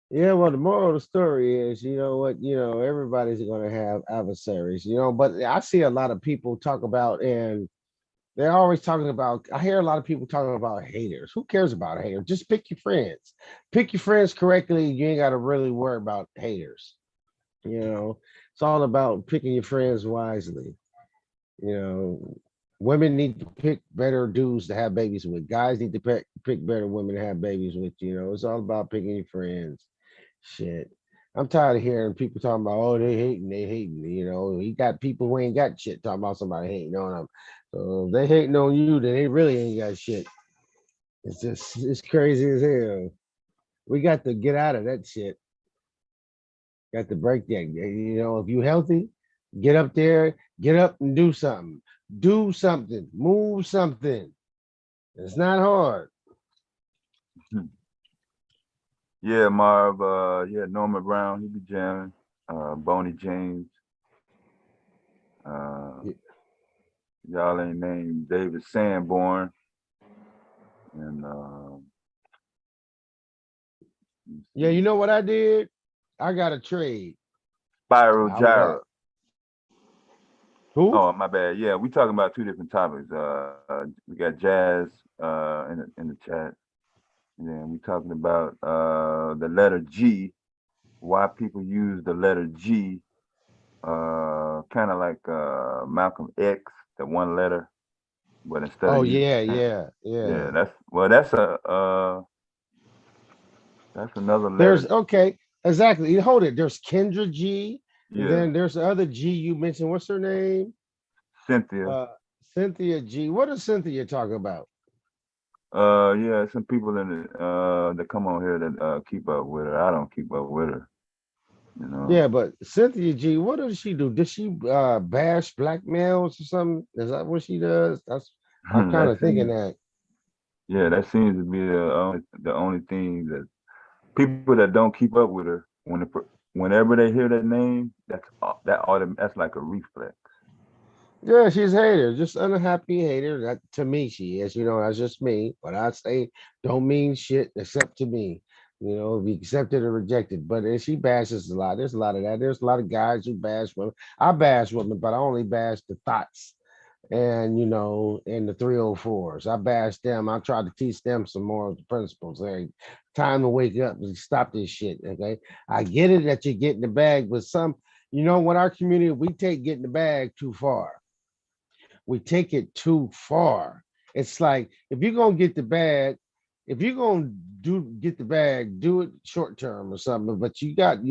S16: Yeah, well, the moral of the story is, you know what, everybody's going to have adversaries, but I see a lot of people talk about, and they're always talking about, I hear a lot of people talking about haters. Who cares about haters? Just pick your friends. Pick your friends correctly. You ain't got to really worry about haters. It's all about picking your friends wisely. You know, women need to pick better dudes to have babies with. Guys need to pick better women to have babies with. It's all about picking your friends. Shit. I'm tired of hearing people talking about, oh, they hating. You got people who ain't got shit talking about somebody hating on them. So if they hating on you, then they really ain't got shit. It's crazy as hell. We got to get out of that shit. Got to break that. If you healthy, get up there, get up and do something. Do something. Move something. It's not hard.
S15: Yeah, Marv. Yeah, Norman Brown. He be jamming. Boney James. Y'all ain't named David Sanborn. And
S16: yeah, you know what I did? I got a trade.
S15: Spiral Gyra.
S16: Who?
S15: Oh, my bad. Yeah, we talking about two different topics. We got Jazz in the chat. And then we talking about the letter G, why people use the letter G, kind of like Malcolm X, the one letter, but instead
S16: Oh
S15: of
S16: yeah.
S15: That's another letter.
S16: There's okay, exactly. You hold it. There's Kendra G, and
S15: Yeah.
S16: then there's the other G you mentioned. What's her name?
S15: Cynthia.
S16: Cynthia G. What is Cynthia talking about?
S15: Yeah, some people in the that come on here that keep up with her. I don't keep up with her.
S16: Yeah, but Cynthia G, what does she do? Does she bash black males or something? Is that what she does? I'm kind of thinking that.
S15: Yeah, that seems to be the only thing that people that don't keep up with her, whenever they hear that name, that's like a reflex.
S16: Yeah, she's a hater, just unhappy hater. That to me, she is. That's just me. What I say don't mean shit except to me. Be accepted or rejected. But she bashes a lot. There's a lot of that. There's a lot of guys who bash women. I bash women, but I only bash the thoughts and and the 304s. I bash them. I try to teach them some moral principles. Hey, time to wake up and stop this shit. Okay. I get it that you get in the bag, but what our community, we take getting the bag too far. We take it too far. It's like if you're gonna get the bag, if you're gonna get the bag, do it short term or something. But you gotta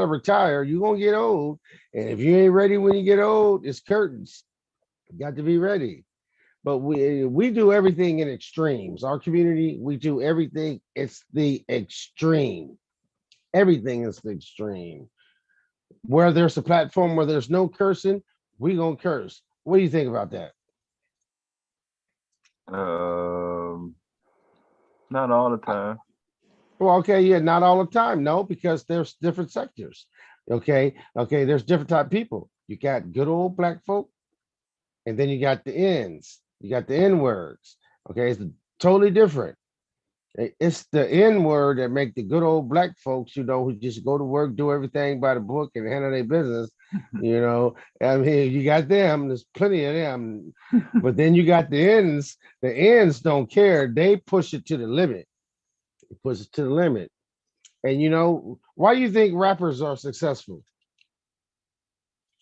S16: retire. You're gonna get old, and if you ain't ready when you get old, it's curtains. You got to be ready. But we do everything in extremes. Our community, we do everything. It's the extreme. Everything is the extreme. Where there's a platform where there's no cursing, we gonna curse. What do you think about that?
S15: Not all the time.
S16: Well, okay, yeah, not all the time. No, because there's different sectors. Okay, there's different type of people. You got good old black folk, and then you got the ends. You got the N words. Okay, it's totally different. It's the N word that make the good old black folks, who just go to work, do everything by the book, and handle their business. I mean, you got them. There's plenty of them, but then you got the ends. The ends don't care. They push it to the limit. They push it to the limit. And why do you think rappers are successful?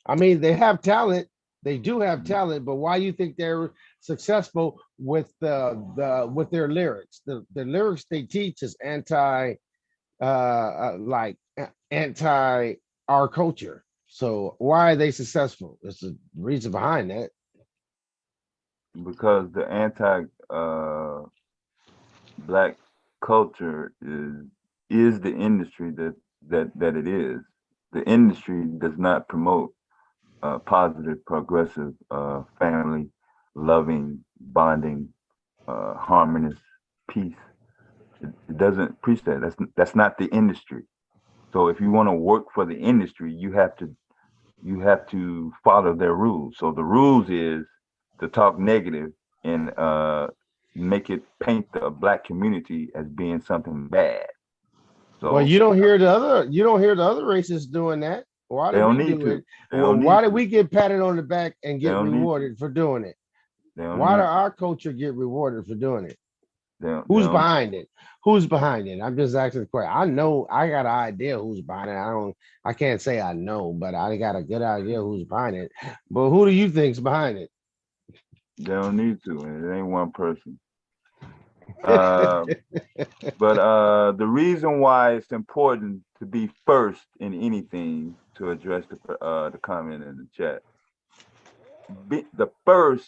S16: I mean, they have talent. They do have talent, but why do you think they're successful with with their lyrics? The lyrics they teach is anti our culture. So why are they successful? There's a reason behind that.
S15: Because the black culture is the industry that it is. The industry does not promote positive, progressive, family, loving, bonding, harmonious peace. It doesn't preach that. That's not the industry. So if you want to work for the industry, you have to follow their rules. So the rules is to talk negative and make it paint the black community as being something bad. So
S16: well, you don't hear the other races doing that. Why
S15: they
S16: do
S15: don't
S16: we
S15: need
S16: do
S15: to.
S16: it?
S15: They
S16: Well,
S15: don't
S16: why
S15: need
S16: did
S15: to.
S16: we get patted on the back and
S15: They
S16: get
S15: don't need to.
S16: rewarded for doing it?
S15: They don't
S16: Why
S15: need
S16: did our culture get rewarded for doing it?
S15: they
S16: Who's
S15: don't
S16: behind it? Who's behind it? I'm just asking the question. I know I got an idea who's behind it. I can't say I know, but I got a good idea who's behind it. But who do you think's behind it?
S15: they don't need to. It ain't one person. But the reason why it's important to be first in anything, to address the comment in the chat, the first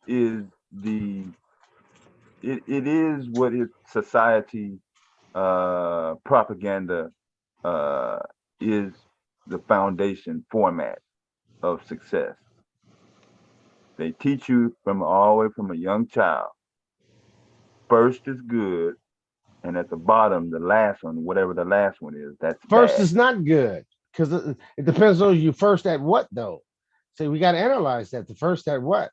S15: is it is what is society propaganda is the foundation format of success. They teach you from all the way from a young child. First is good, and at the bottom, the last one, whatever the last one is, that's
S16: First
S15: bad.
S16: is not good because it depends on you first at what though. So we got to analyze that. The first at what?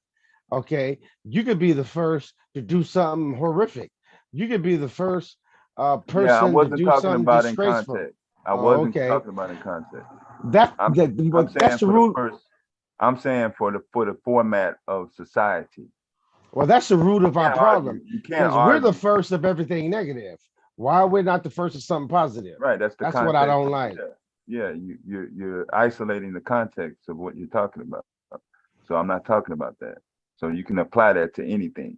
S16: Okay, you could be the first to do something horrific. You could be the first
S15: Yeah, I
S16: person to
S15: wasn't
S16: do
S15: talking
S16: something
S15: about in
S16: disgraceful.
S15: context. I
S16: Oh,
S15: wasn't
S16: okay.
S15: talking about in context. I'm
S16: That's
S15: saying
S16: the
S15: for the
S16: root.
S15: first. I'm saying for the format of society.
S16: Well, that's the root of
S15: You
S16: our
S15: can't
S16: problem
S15: argue. You can't
S16: because we're the
S15: argue.
S16: first of everything negative. Why are we not the first of something positive?
S15: Right. That's the
S16: That's
S15: context.
S16: what I don't like.
S15: Yeah. You're isolating the context of what you're talking about. So I'm not talking about that. So you can apply that to anything.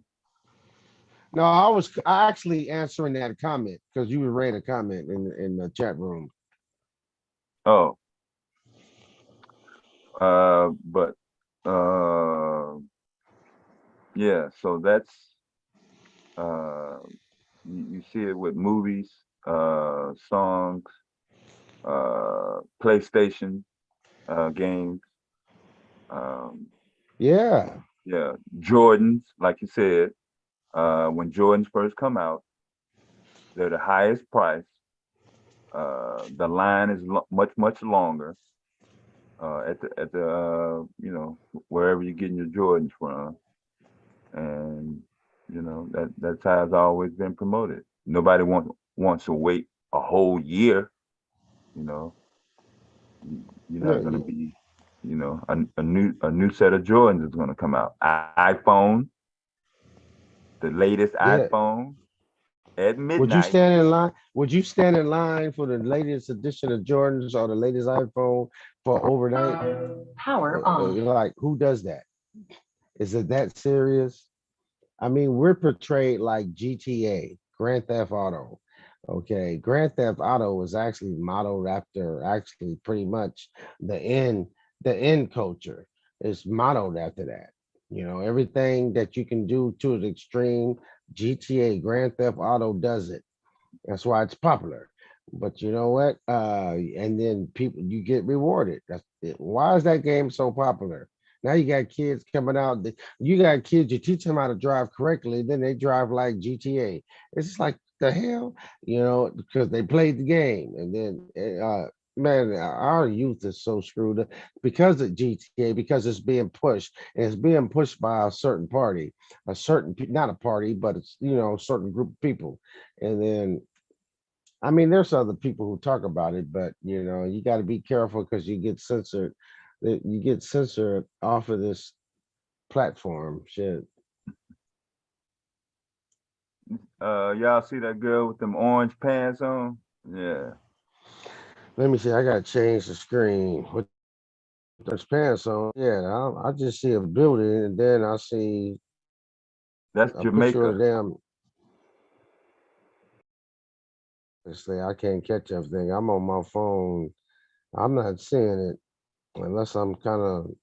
S16: No, I actually answering that comment because you read a comment in the chat room.
S15: Oh. But yeah, so that's you see it with movies, songs, PlayStation games.
S16: Yeah.
S15: Yeah, Jordans, like you said, when Jordans first come out, they're the highest price. The line is much longer at the wherever you're getting your Jordans from, and that's how it's always been promoted. Nobody wants to wait a whole year. You're not going to be, a new set of Jordans is going to come out. iPhone, the latest
S16: Yeah.
S15: iPhone at midnight.
S16: Would you stand in line? Would you stand in line for the latest edition of Jordans or the latest iPhone for overnight?
S12: Power on.
S16: Like, who does that? Is it that serious? I mean, we're portrayed like GTA, Grand Theft Auto. Okay, Grand Theft Auto is actually modeled after actually pretty much the end culture is modeled after that. Everything that you can do to the extreme, GTA, Grand Theft Auto does it. That's why it's popular. But you know what? And then you get rewarded. That's it. Why is that game so popular? Now you got kids coming out. You got kids. You teach them how to drive correctly, then they drive like GTA. It's just like the hell, because they played the game, and then man, our youth is so screwed up because of GTA, because it's being pushed, and it's being pushed by a certain party, not a party, but it's a certain group of people, and then. I mean, there's other people who talk about it, but you got to be careful because you get censored. You get censored off of this platform. Shit.
S15: Y'all see that girl with them orange pants on? Yeah.
S16: Let me see. I gotta change the screen with those pants on. Yeah, I just see a building, and then I see
S15: that's
S16: a
S15: Jamaica.
S16: picture of them. Honestly, I can't catch everything. I'm on my phone. I'm not seeing it unless I'm kind of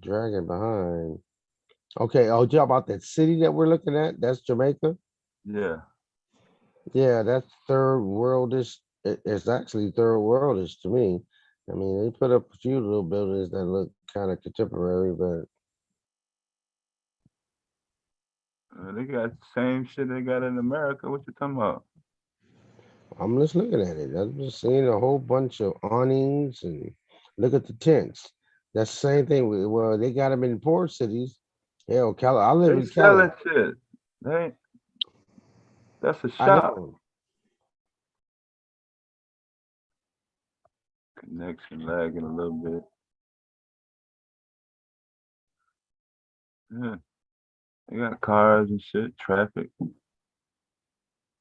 S16: dragging behind. Okay. Oh, you about that city that we're looking at? That's Jamaica.
S15: Yeah.
S16: Yeah, that's third worldish. It's actually third worldish to me. I mean, they put up a few little buildings that look kind of contemporary, but
S15: They got the same shit they got in America. What you talking about?
S16: I'm just looking at it. I'm just seeing a whole bunch of awnings and look at the tents. That's the same thing. Well, they got them in poor cities. Hell, Cali. I live
S15: They
S16: in Cali.
S15: selling shit. That's a
S16: I
S15: shop.
S16: know.
S15: Connection lagging a little bit. Yeah, they got cars and shit, traffic.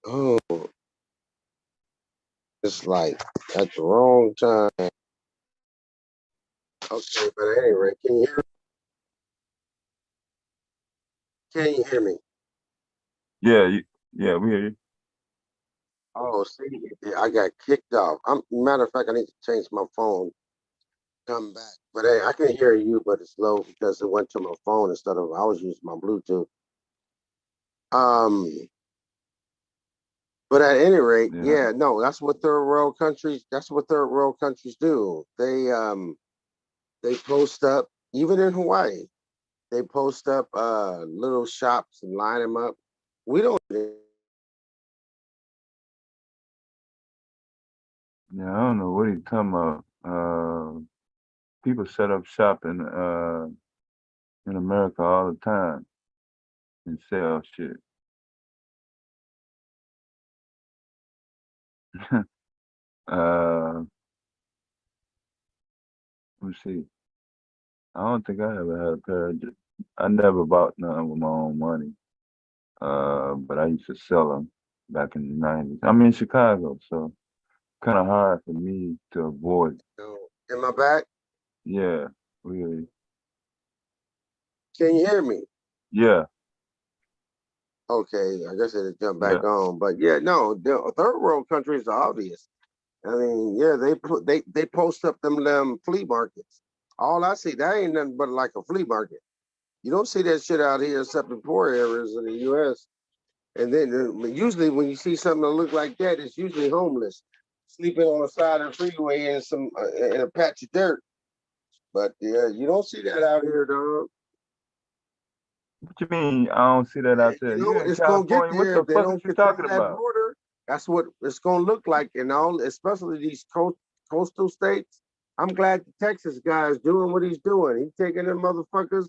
S16: Oh, it's like at the wrong time. Okay, but at any rate, can you hear me?
S15: Yeah, yeah, we hear you.
S16: Oh, see, I got kicked off. Matter of fact, I need to change my phone. Come back, but hey, I can hear you, but it's low because it went to my phone instead of I was using my Bluetooth. Um, but at any rate, yeah, no, that's what third world countries. That's what third world countries do. They post up, even in Hawaii. They post up little shops and line them up. We don't.
S15: Yeah, I don't know what he's talking about. People set up shop in America all the time and sell shit. Let me see. I don't think I ever had a pair of. I never bought none with my own money. But I used to sell them back in the 90s. I'm in Chicago, so kind of hard for me to avoid.
S16: Am I back?
S15: Yeah, really.
S16: Can you hear me?
S15: Yeah.
S16: Okay, I guess it jumped back on, but yeah, no, the third world countries are obvious. I mean, yeah, they post up them flea markets. All I see, that ain't nothing but like a flea market. You don't see that shit out here except in poor areas in the U.S. And then usually when you see something that look like that, it's usually homeless, sleeping on the side of the freeway in in a patch of dirt. But yeah, you don't see that out here, dog.
S15: What you mean? I don't see that out there.
S16: You know,
S15: You in
S16: it's gonna get
S15: California? What
S16: there
S15: the
S16: if they
S15: fuck is
S16: don't
S15: you
S16: control
S15: talking
S16: that
S15: about?
S16: border. That's what it's gonna look like in all, especially these coastal states. I'm glad the Texas guy is doing what he's doing. He's taking them motherfuckers,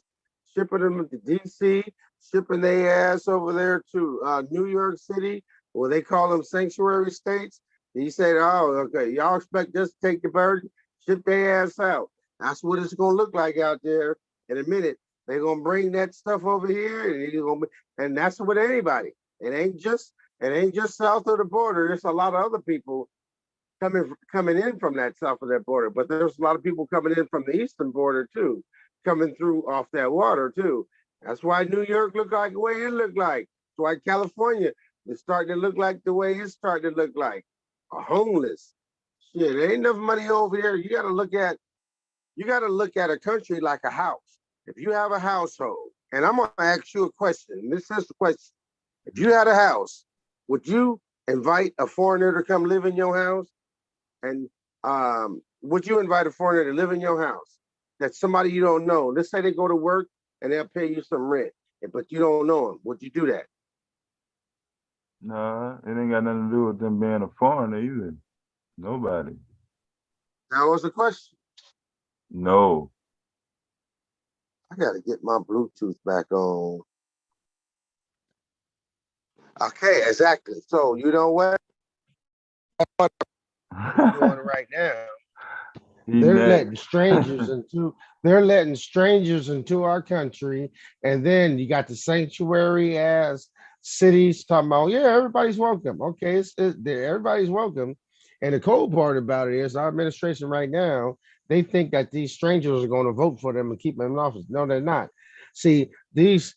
S16: shipping them to DC, shipping their ass over there to New York City, where they call them sanctuary states. He said, "Oh, okay, y'all expect us to take the burden, ship their ass out." That's what it's gonna look like out there in a minute. They're gonna bring that stuff over here, and and that's with anybody. It ain't just south of the border. There's a lot of other people coming in from that south of that border, but there's a lot of people coming in from the eastern border too, coming through off that water too. That's why New York looked like the way it looked like. That's why California is starting to look like the way it's starting to look like. Homeless. Shit, there ain't enough money over here. You gotta look at a country like a house. If you have a household, and I'm gonna ask you a question. This is the question. If you had a house, would you invite a foreigner to come live in your house? And would you invite a foreigner to live in your house? That's somebody you don't know. Let's say they go to work and they'll pay you some rent, but you don't know them. Would you do that?
S15: Nah, it ain't got nothing to do with them being a foreigner either. Nobody.
S16: That was the question.
S15: No.
S16: I gotta get my Bluetooth back on. Okay, exactly. So you know what? I'm doing right now. They're letting strangers into our country, and then you got the sanctuary ass cities talking about, yeah, everybody's welcome. Okay, everybody's welcome. And the cold part about it is our administration right now, they think that these strangers are going to vote for them and keep them in office. No, they're not. See, these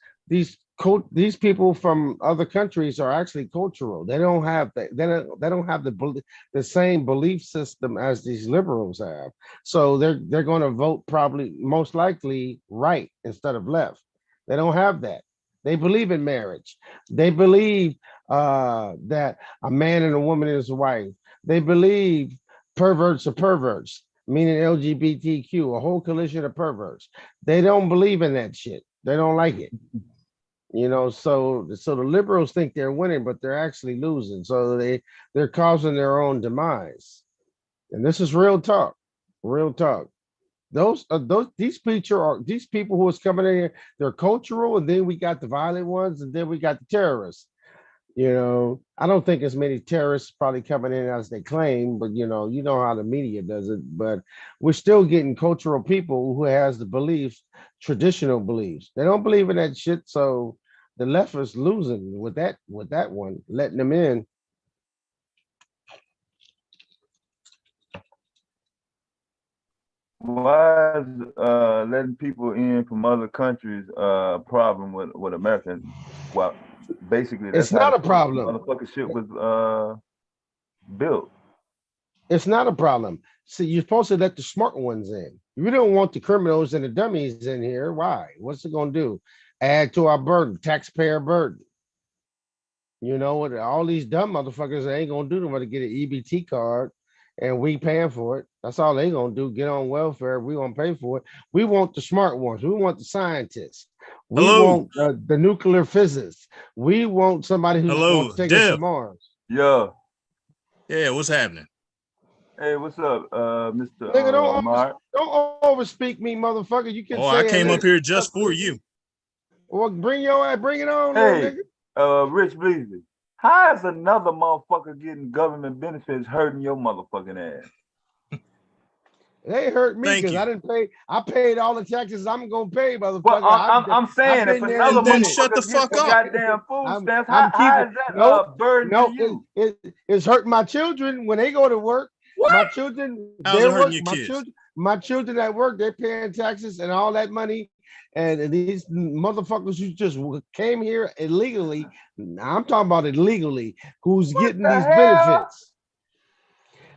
S16: people from other countries are actually cultural. They don't have the same belief system as these liberals have. So they're going to vote probably most likely right instead of left. They don't have that. They believe in marriage. They believe that a man and a woman is a wife. They believe perverts are perverts, meaning LGBTQ, a whole collision of perverts. They don't believe in that shit. They don't like it. So the liberals think they're winning, but they're actually losing. So they're causing their own demise. And this is real talk. Real talk. These people who is coming in here, they're cultural, and then we got the violent ones, and then we got the terrorists. You know, I don't think as many terrorists probably coming in as they claim, but you know how the media does it. But we're still getting cultural people who has the beliefs, traditional beliefs. They don't believe in that shit. So the left is losing with that one, letting them in.
S15: Why is letting people in from other countries a problem with America? Well, basically that's
S16: It's
S15: how
S16: not
S15: the
S16: a problem.
S15: motherfucking shit was built.
S16: It's not a problem. See, you're supposed to let the smart ones in. We don't want the criminals and the dummies in here. Why? What's it gonna do? Add to our burden, taxpayer burden. You know what? All these dumb motherfuckers ain't gonna do them but to get an EBT card, and we paying for it. That's all they gonna do. Get on welfare. We gonna pay for it. We want the smart ones. We want the scientists. We
S17: Hello.
S16: want the nuclear physicists. We want somebody who's
S17: Hello,
S16: going to take us to
S17: Dev.
S16: Mars.
S15: Yeah.
S17: Yeah, what's happening?
S15: Hey, what's up, Mr.
S16: Nigga,
S15: Mark?
S16: don't overspeak me, motherfucker. You can
S17: Oh,
S16: say
S17: I came
S16: it.
S17: up here just for you.
S16: Well, bring your ass, bring it on,
S15: Hey,
S16: little nigga.
S15: Rich Bleezy, how is another motherfucker getting government benefits hurting your motherfucking ass?
S16: They hurt me
S17: Thank
S16: because
S17: you.
S16: I didn't pay. I paid all the taxes I'm gonna pay, motherfucker.
S15: Well, I'm saying if another
S17: And then shut the
S15: motherfucker
S17: fuck
S15: gets the
S17: up.
S15: goddamn food stamps,
S16: I'm
S15: how
S16: keeping
S15: is that
S16: no,
S15: burden
S16: no.
S15: to you?
S16: It's hurting my children when they go to work.
S15: What?
S16: My children,
S17: How's
S16: they
S17: it hurting
S16: work.
S17: your kids?
S16: My children at work, they're paying taxes and all that money. And these motherfuckers who just came here illegally, I'm talking about illegally, who's getting
S15: the
S16: these
S15: hell?
S16: benefits.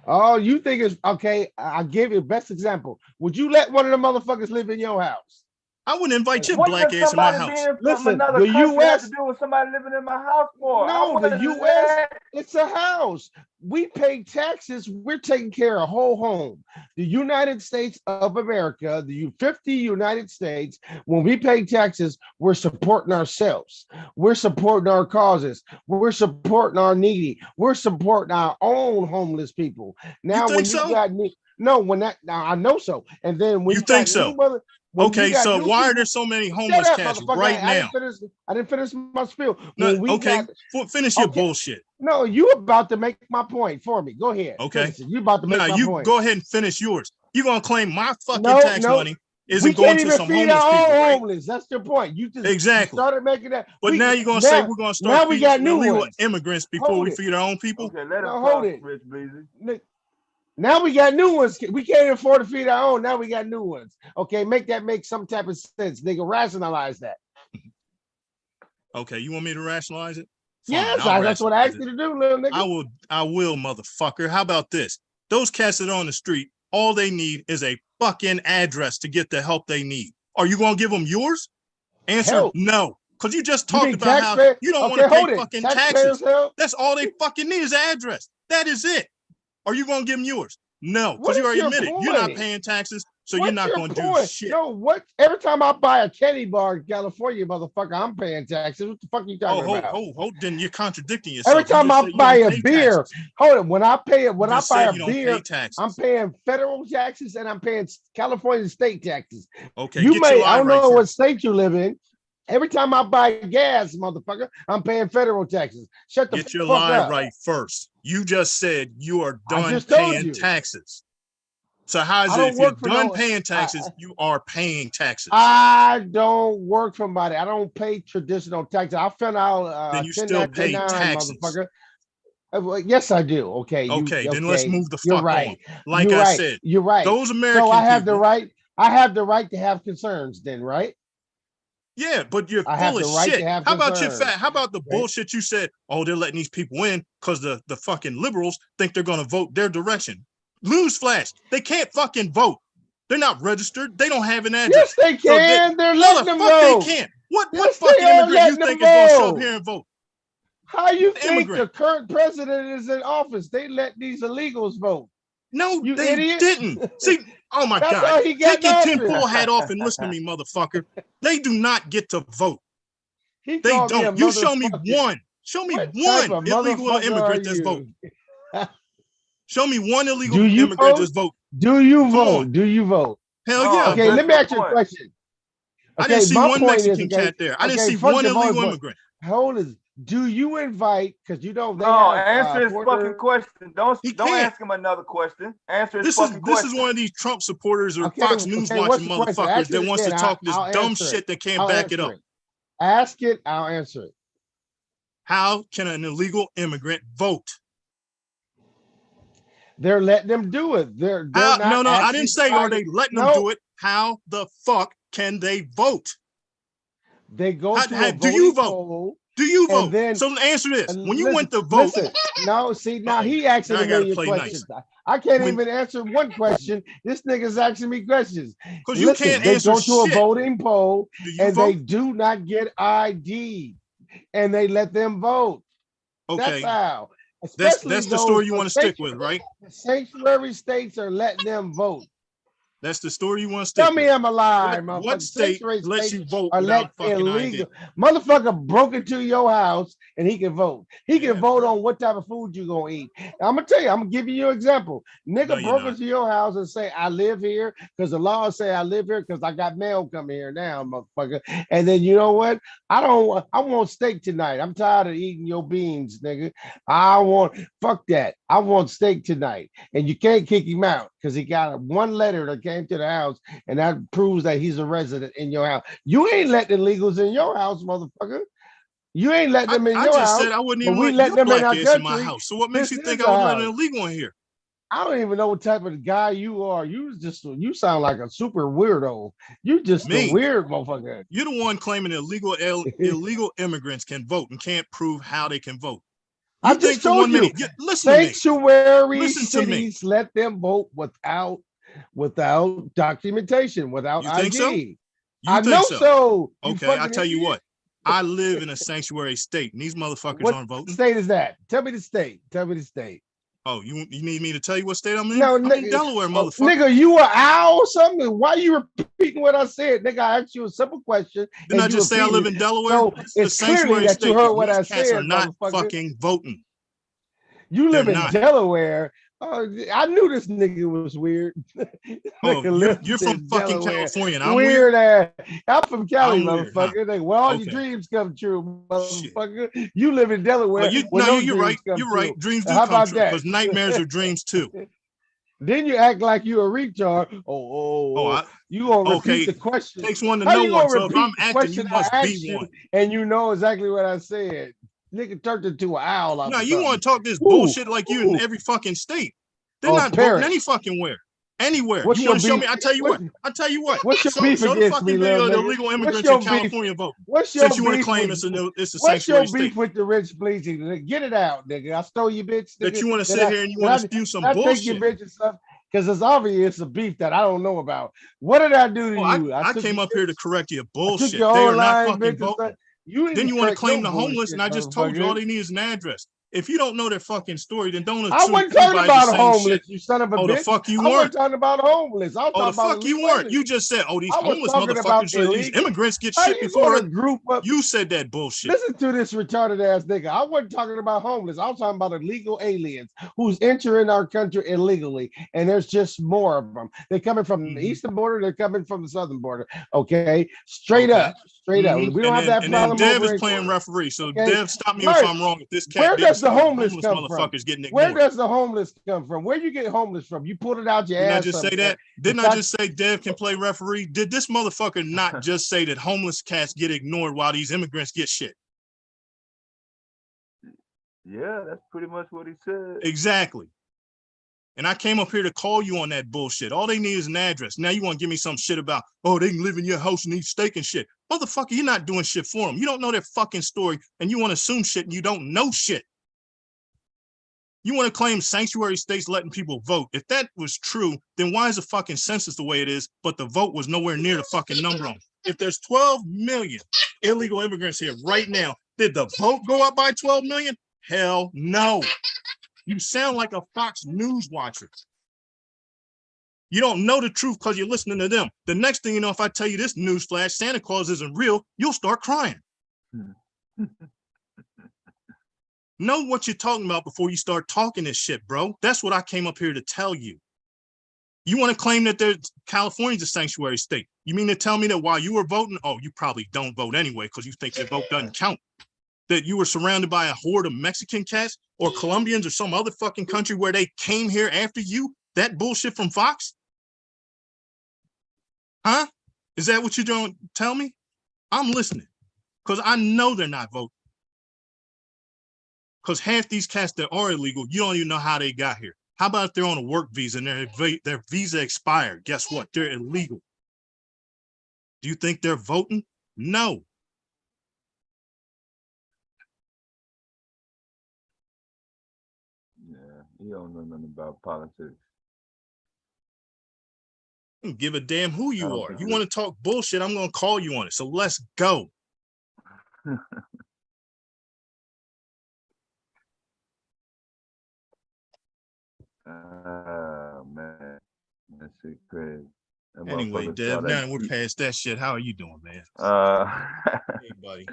S16: Oh, you think it's okay? I'll give you the best example. Would you let one of the motherfuckers live in your house?
S17: I wouldn't invite your
S15: What
S17: black
S15: does
S17: ass in my
S15: somebody
S17: house.
S15: being from
S16: Listen,
S15: another
S16: the
S15: country have
S16: US
S15: to do with somebody living in my house for?
S16: No, the US, it's a house. We pay taxes. We're taking care of a whole home. The United States of America, the 50 United States, when we pay taxes, we're supporting ourselves. We're supporting our causes. We're supporting our needy. We're supporting our own homeless people. Now,
S17: think
S16: when
S17: so?
S16: you got no, when that now I know so. And then when
S17: You
S16: you
S17: think
S16: got
S17: so?
S16: new mother, when you
S17: Okay,
S16: got
S17: so
S16: new
S17: why are
S16: people,
S17: there so many
S16: shut
S17: homeless
S16: up,
S17: cats
S16: motherfucker.
S17: right
S16: I
S17: now?
S16: didn't finish my spiel.
S17: No,
S16: When we
S17: okay,
S16: got
S17: finish your
S16: okay.
S17: bullshit.
S16: No, you about to make my point for me. Go ahead.
S17: Okay.
S16: Finish it. You about to make
S17: Now
S16: my
S17: you
S16: point.
S17: go ahead and finish yours. You're gonna claim my fucking
S16: No,
S17: tax
S16: no.
S17: money
S16: We
S17: isn't going
S16: can't
S17: to
S16: even
S17: some
S16: feed
S17: homeless
S16: our
S17: people,
S16: own
S17: right?
S16: homeless. That's your point. You
S17: Exactly.
S16: started making that.
S17: But now you're gonna say we're gonna start
S16: now we
S17: feeding
S16: got
S17: some
S16: new
S17: illegal
S16: ones.
S17: immigrants before
S16: Hold
S17: we
S16: it.
S17: feed our own people.
S15: Okay, let him
S16: No,
S15: talk,
S16: hold it.
S15: Rich Bleezy.
S16: Now we got new ones. We can't afford to feed our own. Now we got new ones. Okay, make some type of sense. Nigga, rationalize that.
S17: Okay, you want me to rationalize it? Fine,
S16: Yes,
S17: I'll
S16: that's what I
S17: rationalize
S16: asked
S17: it.
S16: you to do, little nigga.
S17: I will, motherfucker. How about this? Those cats that are on the street, all they need is a fucking address to get the help they need. Are you gonna give them yours? Answer
S16: Help.
S17: no. Because you just
S16: You
S17: talked
S16: mean
S17: about how
S16: taxpayer?
S17: you don't
S16: Okay,
S17: want to pay
S16: hold it.
S17: fucking
S16: Taxpayers
S17: taxes.
S16: help?
S17: That's all they fucking need is an address. That is it. Are you gonna give them yours? No, because
S16: What
S17: you
S16: is
S17: already
S16: your
S17: admitted you're not
S16: point?
S17: paying taxes, so you're
S16: What's
S17: not
S16: your
S17: gonna do
S16: point?
S17: shit.
S16: No, what? Every time I buy a candy bar in California, motherfucker, I'm paying taxes. What the fuck you talking about?
S17: Then you're contradicting yourself.
S16: Every time
S17: you just
S16: I
S17: said you
S16: buy
S17: don't
S16: a
S17: pay
S16: beer,
S17: taxes.
S16: hold it. When I pay it, when
S17: You
S16: I
S17: just
S16: buy
S17: said
S16: a
S17: you don't
S16: beer,
S17: pay taxes.
S16: I'm paying federal taxes and I'm paying California state taxes.
S17: Okay,
S16: You
S17: get
S16: may,
S17: your
S16: I
S17: eye
S16: don't
S17: right
S16: know what
S17: first.
S16: state you live in. Every time I buy gas, motherfucker, I'm paying federal taxes. Shut the
S17: Get your
S16: fuck
S17: lie
S16: up.
S17: right first. You just said you are
S16: I
S17: done
S16: just told
S17: paying
S16: you.
S17: taxes. So how is
S16: I
S17: it
S16: don't
S17: if you're
S16: work for
S17: done
S16: no.
S17: paying taxes, you are paying taxes?
S16: I don't work for money. I don't pay traditional taxes. I found out
S17: Then you still pay
S16: 1099,
S17: taxes.
S16: motherfucker. Well, yes, I do. Okay,
S17: Okay, then let's move the
S16: You're
S17: fuck
S16: right.
S17: on. Like
S16: You're
S17: I
S16: right.
S17: said,
S16: You're right.
S17: those
S16: So
S17: American
S16: I have
S17: people.
S16: the right. I have the right to have concerns. Then, right?
S17: Yeah, but you're
S16: I have
S17: full of
S16: the right
S17: shit.
S16: to have
S17: How about your
S16: concerns.
S17: fat? How about the
S16: Right?
S17: bullshit you said? Oh, they're letting these people in because the fucking liberals think they're gonna vote their direction. Newsflash, they can't fucking vote. They're not registered. They don't have an address.
S16: Yes, they can. They're letting them
S17: They
S16: vote.
S17: can't. What
S16: Yes, they
S17: fucking
S16: are
S17: immigrant you
S16: letting them
S17: think is gonna show up
S16: vote.
S17: here and vote?
S16: How you think
S17: Immigrant.
S16: the current president is in office? They let these illegals vote.
S17: No,
S16: You
S17: they
S16: idiot.
S17: didn't. See, oh my
S16: That's
S17: God.
S16: how he got
S17: Take your
S16: in
S17: tinfoil
S16: office.
S17: hat off and listen to me, motherfucker. They do not get to vote.
S16: He
S17: They
S16: called me a
S17: don't. You show me
S16: motherfucker.
S17: one. Show me
S16: What type
S17: one
S16: of
S17: illegal
S16: motherfucker are
S17: immigrant that's vote.
S16: you?
S17: Show me one illegal
S16: Do you
S17: immigrant
S16: vote?
S17: that's vote.
S16: Do you
S17: Come
S16: vote?
S17: on.
S16: Do you vote?
S17: Hell yeah. I
S16: Okay,
S17: vote.
S16: let me ask you a question.
S17: I didn't
S16: Okay,
S17: see
S16: my
S17: one
S16: point is,
S17: Mexican
S16: okay,
S17: cat there. I didn't
S16: okay,
S17: see
S16: first
S17: one
S16: of all,
S17: illegal immigrant.
S16: hold it. Do you invite? Because you know they
S18: No,
S16: have
S18: answer his fucking question. Don't
S17: can't.
S18: ask him another question. Answer his
S17: This
S18: fucking question.
S17: is one of these Trump supporters or
S16: Okay,
S17: Fox News
S16: what's
S17: watching
S16: the question?
S17: motherfuckers
S16: Ask
S17: that
S16: it
S17: wants to
S16: again.
S17: talk this
S16: I'll
S17: dumb
S16: answer
S17: shit
S16: it.
S17: that can't
S16: I'll
S17: back it
S16: answer
S17: up.
S16: Ask it. I'll answer it.
S17: How can an illegal immigrant vote?
S16: They're letting them do it. They're
S17: How,
S16: not.
S17: no, I
S16: actually
S17: didn't say are they letting them do it. How the fuck can they vote?
S16: They go to a
S17: do you vote?
S16: poll.
S17: Do you
S16: And
S17: vote?
S16: then,
S17: So answer this. When you
S16: listen,
S17: went to vote.
S16: Listen, no, see, now he asking
S17: now
S16: a
S17: I gotta
S16: million
S17: play
S16: questions.
S17: nice.
S16: I can't even answer one question. This nigga's asking me questions.
S17: Because you can't
S16: they
S17: answer
S16: go to a
S17: shit.
S16: voting poll and
S17: vote?
S16: they do not get ID, and they let them vote.
S17: Okay.
S16: That's how.
S17: That's
S16: Especially
S17: the story you want to stick with, right?
S16: Sanctuary states are letting them vote.
S17: That's the story you want to stick
S16: Tell me
S17: with.
S16: I'm a lie, motherfucker.
S17: What state
S16: Sanctuary
S17: lets
S16: states
S17: you vote
S16: are
S17: without
S16: let
S17: fucking
S16: illegal.
S17: ID?
S16: Motherfucker broke into your house and he can vote. He can vote on what type of food you gonna eat. I'm gonna tell you, I'm gonna give you an example. Nigga broke into your house and say, I live here because the law say I live here because I got mail coming here now, motherfucker. And then you know what? I want steak tonight. I'm tired of eating your beans, nigga. Fuck that. I want steak tonight. And you can't kick him out because he got one letter that came to the house, and that proves that he's a resident in your house. You ain't letting illegals in your house, motherfucker. You ain't letting them in your house.
S17: I just said I wouldn't even let your black ass in my house. So what makes you think I would let an illegal in here?
S16: I don't even know what type of guy you are. You sound like a super weirdo. You just a weird motherfucker.
S17: You're the one claiming illegal immigrants can vote and can't prove how they can vote.
S16: I just told you. Sanctuary cities let them vote without documentation, without
S17: You think
S16: ID.
S17: so? You
S16: I
S17: think
S16: know
S17: so.
S16: so.
S17: Okay, I'll tell you what. I live in a sanctuary state, and these motherfuckers aren't voting.
S16: What state is that? Tell me the state. Tell me the state.
S17: Oh, you need me to tell you what state I'm in?
S16: No,
S17: I'm in Delaware, motherfucker.
S16: Nigga, you an owl or something? Why you repeating what I said? Nigga, I asked you a simple question.
S17: Didn't I just say I live in Delaware?
S16: So it's clearly that you heard what I said,
S17: are not fucking voting.
S16: You live in Delaware. I knew this nigga was weird.
S17: You're from fucking California. And I'm
S16: weird ass. I'm from Cali,
S17: I'm weird, huh?
S16: motherfucker. Like, well, all your dreams come true, motherfucker. You live in Delaware.
S17: You're right. You're right. Dreams do come true because nightmares are dreams too.
S16: Then you act like you a retard. You gonna repeat the question?
S17: Takes one to know one. So if I'm acting, you must be one.
S16: And you know exactly what I said. Nigga turned into an owl.
S17: No, you want to talk this bullshit like you in every fucking state. They're not voting any fucking where. Anywhere. You want to show me? I tell you what.
S16: What's your beef
S17: show the
S16: against
S17: fucking
S16: me,
S17: video of the
S16: nigga?
S17: illegal
S16: What's
S17: immigrants
S16: your
S17: in California vote.
S16: What's your
S17: Since you want to
S16: beef
S17: claim
S16: with-
S17: it's a
S16: What's your
S17: sanctuary
S16: beef
S17: state.
S16: with the rich bleaching? Get it out, nigga. I stole your bitch.
S17: That
S16: nigga.
S17: you want to
S16: Did
S17: sit
S16: I-
S17: here and you
S16: did
S17: want
S16: I-
S17: to spew some
S16: did I take your
S17: bullshit.
S16: bitch and stuff? Because it's obvious a beef that I don't know about. What did I do to you?
S17: I
S16: took
S17: came
S16: your
S17: up here to correct your
S16: I took
S17: bullshit. They
S16: your
S17: are
S16: own
S17: not
S16: line,
S17: fucking
S16: bitch, and
S17: voting.
S16: stuff. You need
S17: Then you want to
S16: correct
S17: claim
S16: your
S17: the homeless,
S16: bullshit,
S17: and I just told you all
S16: motherfucker.
S17: they need is an address. If you don't know their fucking story, then don't
S16: I
S17: assume
S16: wasn't talking
S17: everybody's the
S16: about
S17: same
S16: homeless,
S17: shit.
S16: you son of a
S17: Oh,
S16: bitch.
S17: the fuck you
S16: I wasn't
S17: weren't.
S16: talking about homeless. I was
S17: Oh,
S16: talking
S17: the
S16: about
S17: fuck you
S16: illegal
S17: weren't.
S16: aliens.
S17: You just said, oh, these
S16: I was
S17: homeless
S16: talking about
S17: motherfuckers, these
S16: illegal.
S17: immigrants get
S16: How
S17: shit
S16: you
S17: before
S16: gonna
S17: us.
S16: group up?
S17: You said that bullshit.
S16: Listen to this retarded ass nigga. I wasn't talking about homeless. I was talking about illegal aliens who's entering our country illegally, and there's just more of them. They're coming from the eastern border. They're coming from the southern border. Okay, straight up. We don't have that
S17: And then
S16: problem
S17: Dev
S16: over
S17: is playing
S16: here.
S17: referee. So
S16: Okay?
S17: Dev, stop me if
S16: Right.
S17: I'm wrong. If this
S16: Where
S17: cat didn't
S16: does the
S17: say that
S16: homeless come from?
S17: motherfuckers getting
S16: Where
S17: ignored.
S16: does the homeless come from? Where you get homeless from? You pulled it out your
S17: Didn't I
S16: ass.
S17: just say
S16: somewhere.
S17: that? Didn't I just say Dev can play referee? Did this motherfucker not just say that homeless cats get ignored while these immigrants get shit?
S18: Yeah, that's pretty much what he said.
S17: Exactly. And I came up here to call you on that bullshit. All they need is an address. Now you want to give me some shit about, oh, they can live in your house and eat steak and shit. Motherfucker, you're not doing shit for them. You don't know their fucking story, and you want to assume shit and you don't know shit. You want to claim sanctuary states letting people vote. If that was true, then why is the fucking census the way it is, but the vote was nowhere near the fucking number on it? If there's 12 million illegal immigrants here right now, did the vote go up by 12 million? Hell no. You sound like a Fox News watcher. You don't know the truth because you're listening to them. The next thing you know, if I tell you this newsflash, Santa Claus isn't real, you'll start crying. Know what you're talking about before you start talking this shit, bro. That's what I came up here to tell you. You want to claim that California's a sanctuary state. You mean to tell me that while you were voting, oh, you probably don't vote anyway because you think your vote doesn't count. that you were surrounded by a horde of Mexican cats or Colombians or some other fucking country where they came here after you? That bullshit from Fox? Huh? Is that what you're going to tell me? I'm listening because I know they're not voting. Because half these cats that are illegal, you don't even know how they got here. How about if they're on a work visa and their visa expired? Guess what? They're illegal. Do you think they're voting? No.
S15: Yeah, you don't know nothing about politics.
S17: I don't give a damn who you are. You want to talk bullshit, I'm going to call you on it. So let's go.
S15: Man, that's it, crazy. That
S17: Anyway,
S15: motherfucker
S17: Dev,
S15: saw
S17: now
S15: that
S17: we're
S15: tweet.
S17: past that shit. How are you doing, man?
S15: Hey,
S17: buddy.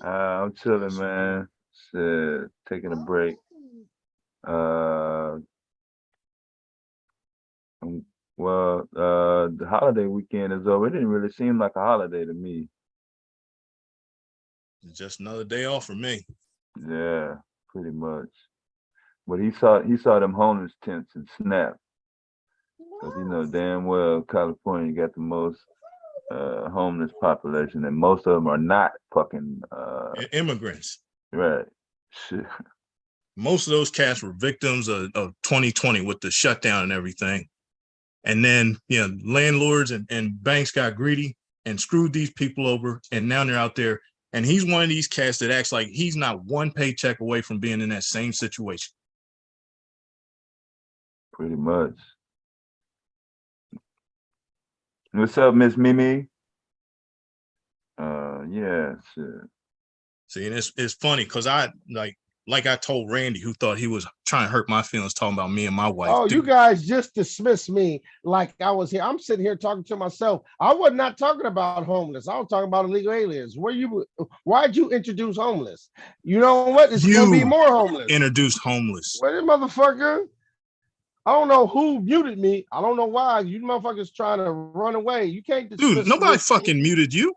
S15: I'm chilling, man. Shit, taking a break. The holiday weekend is over. It didn't really seem like a holiday to me.
S17: It's just another day off for me.
S15: Yeah, pretty much. But he saw them homeless tents and snapped. Because you know damn well California got the most homeless population, and most of them are not fucking
S17: immigrants.
S15: Right. Shit.
S17: Most of those cats were victims of 2020 with the shutdown and everything. And then, you know, landlords and banks got greedy and screwed these people over. And now they're out there. And he's one of these cats that acts like he's not one paycheck away from being in that same situation.
S15: Pretty much. What's up, Miss Mimi? Yeah, shit.
S17: See, and it's funny because I like I told Randy, who thought he was trying to hurt my feelings, talking about me and my wife.
S16: Oh, you guys just dismissed me like I was here. I'm sitting here talking to myself. I was not talking about homeless. I was talking about illegal aliens. Why'd you introduce homeless? You know what? It's gonna be more homeless.
S17: Introduced homeless.
S16: What, motherfucker? I don't know who muted me. I don't know why. You motherfuckers trying to run away. You can't dismiss.
S17: Dude, nobody fucking muted you.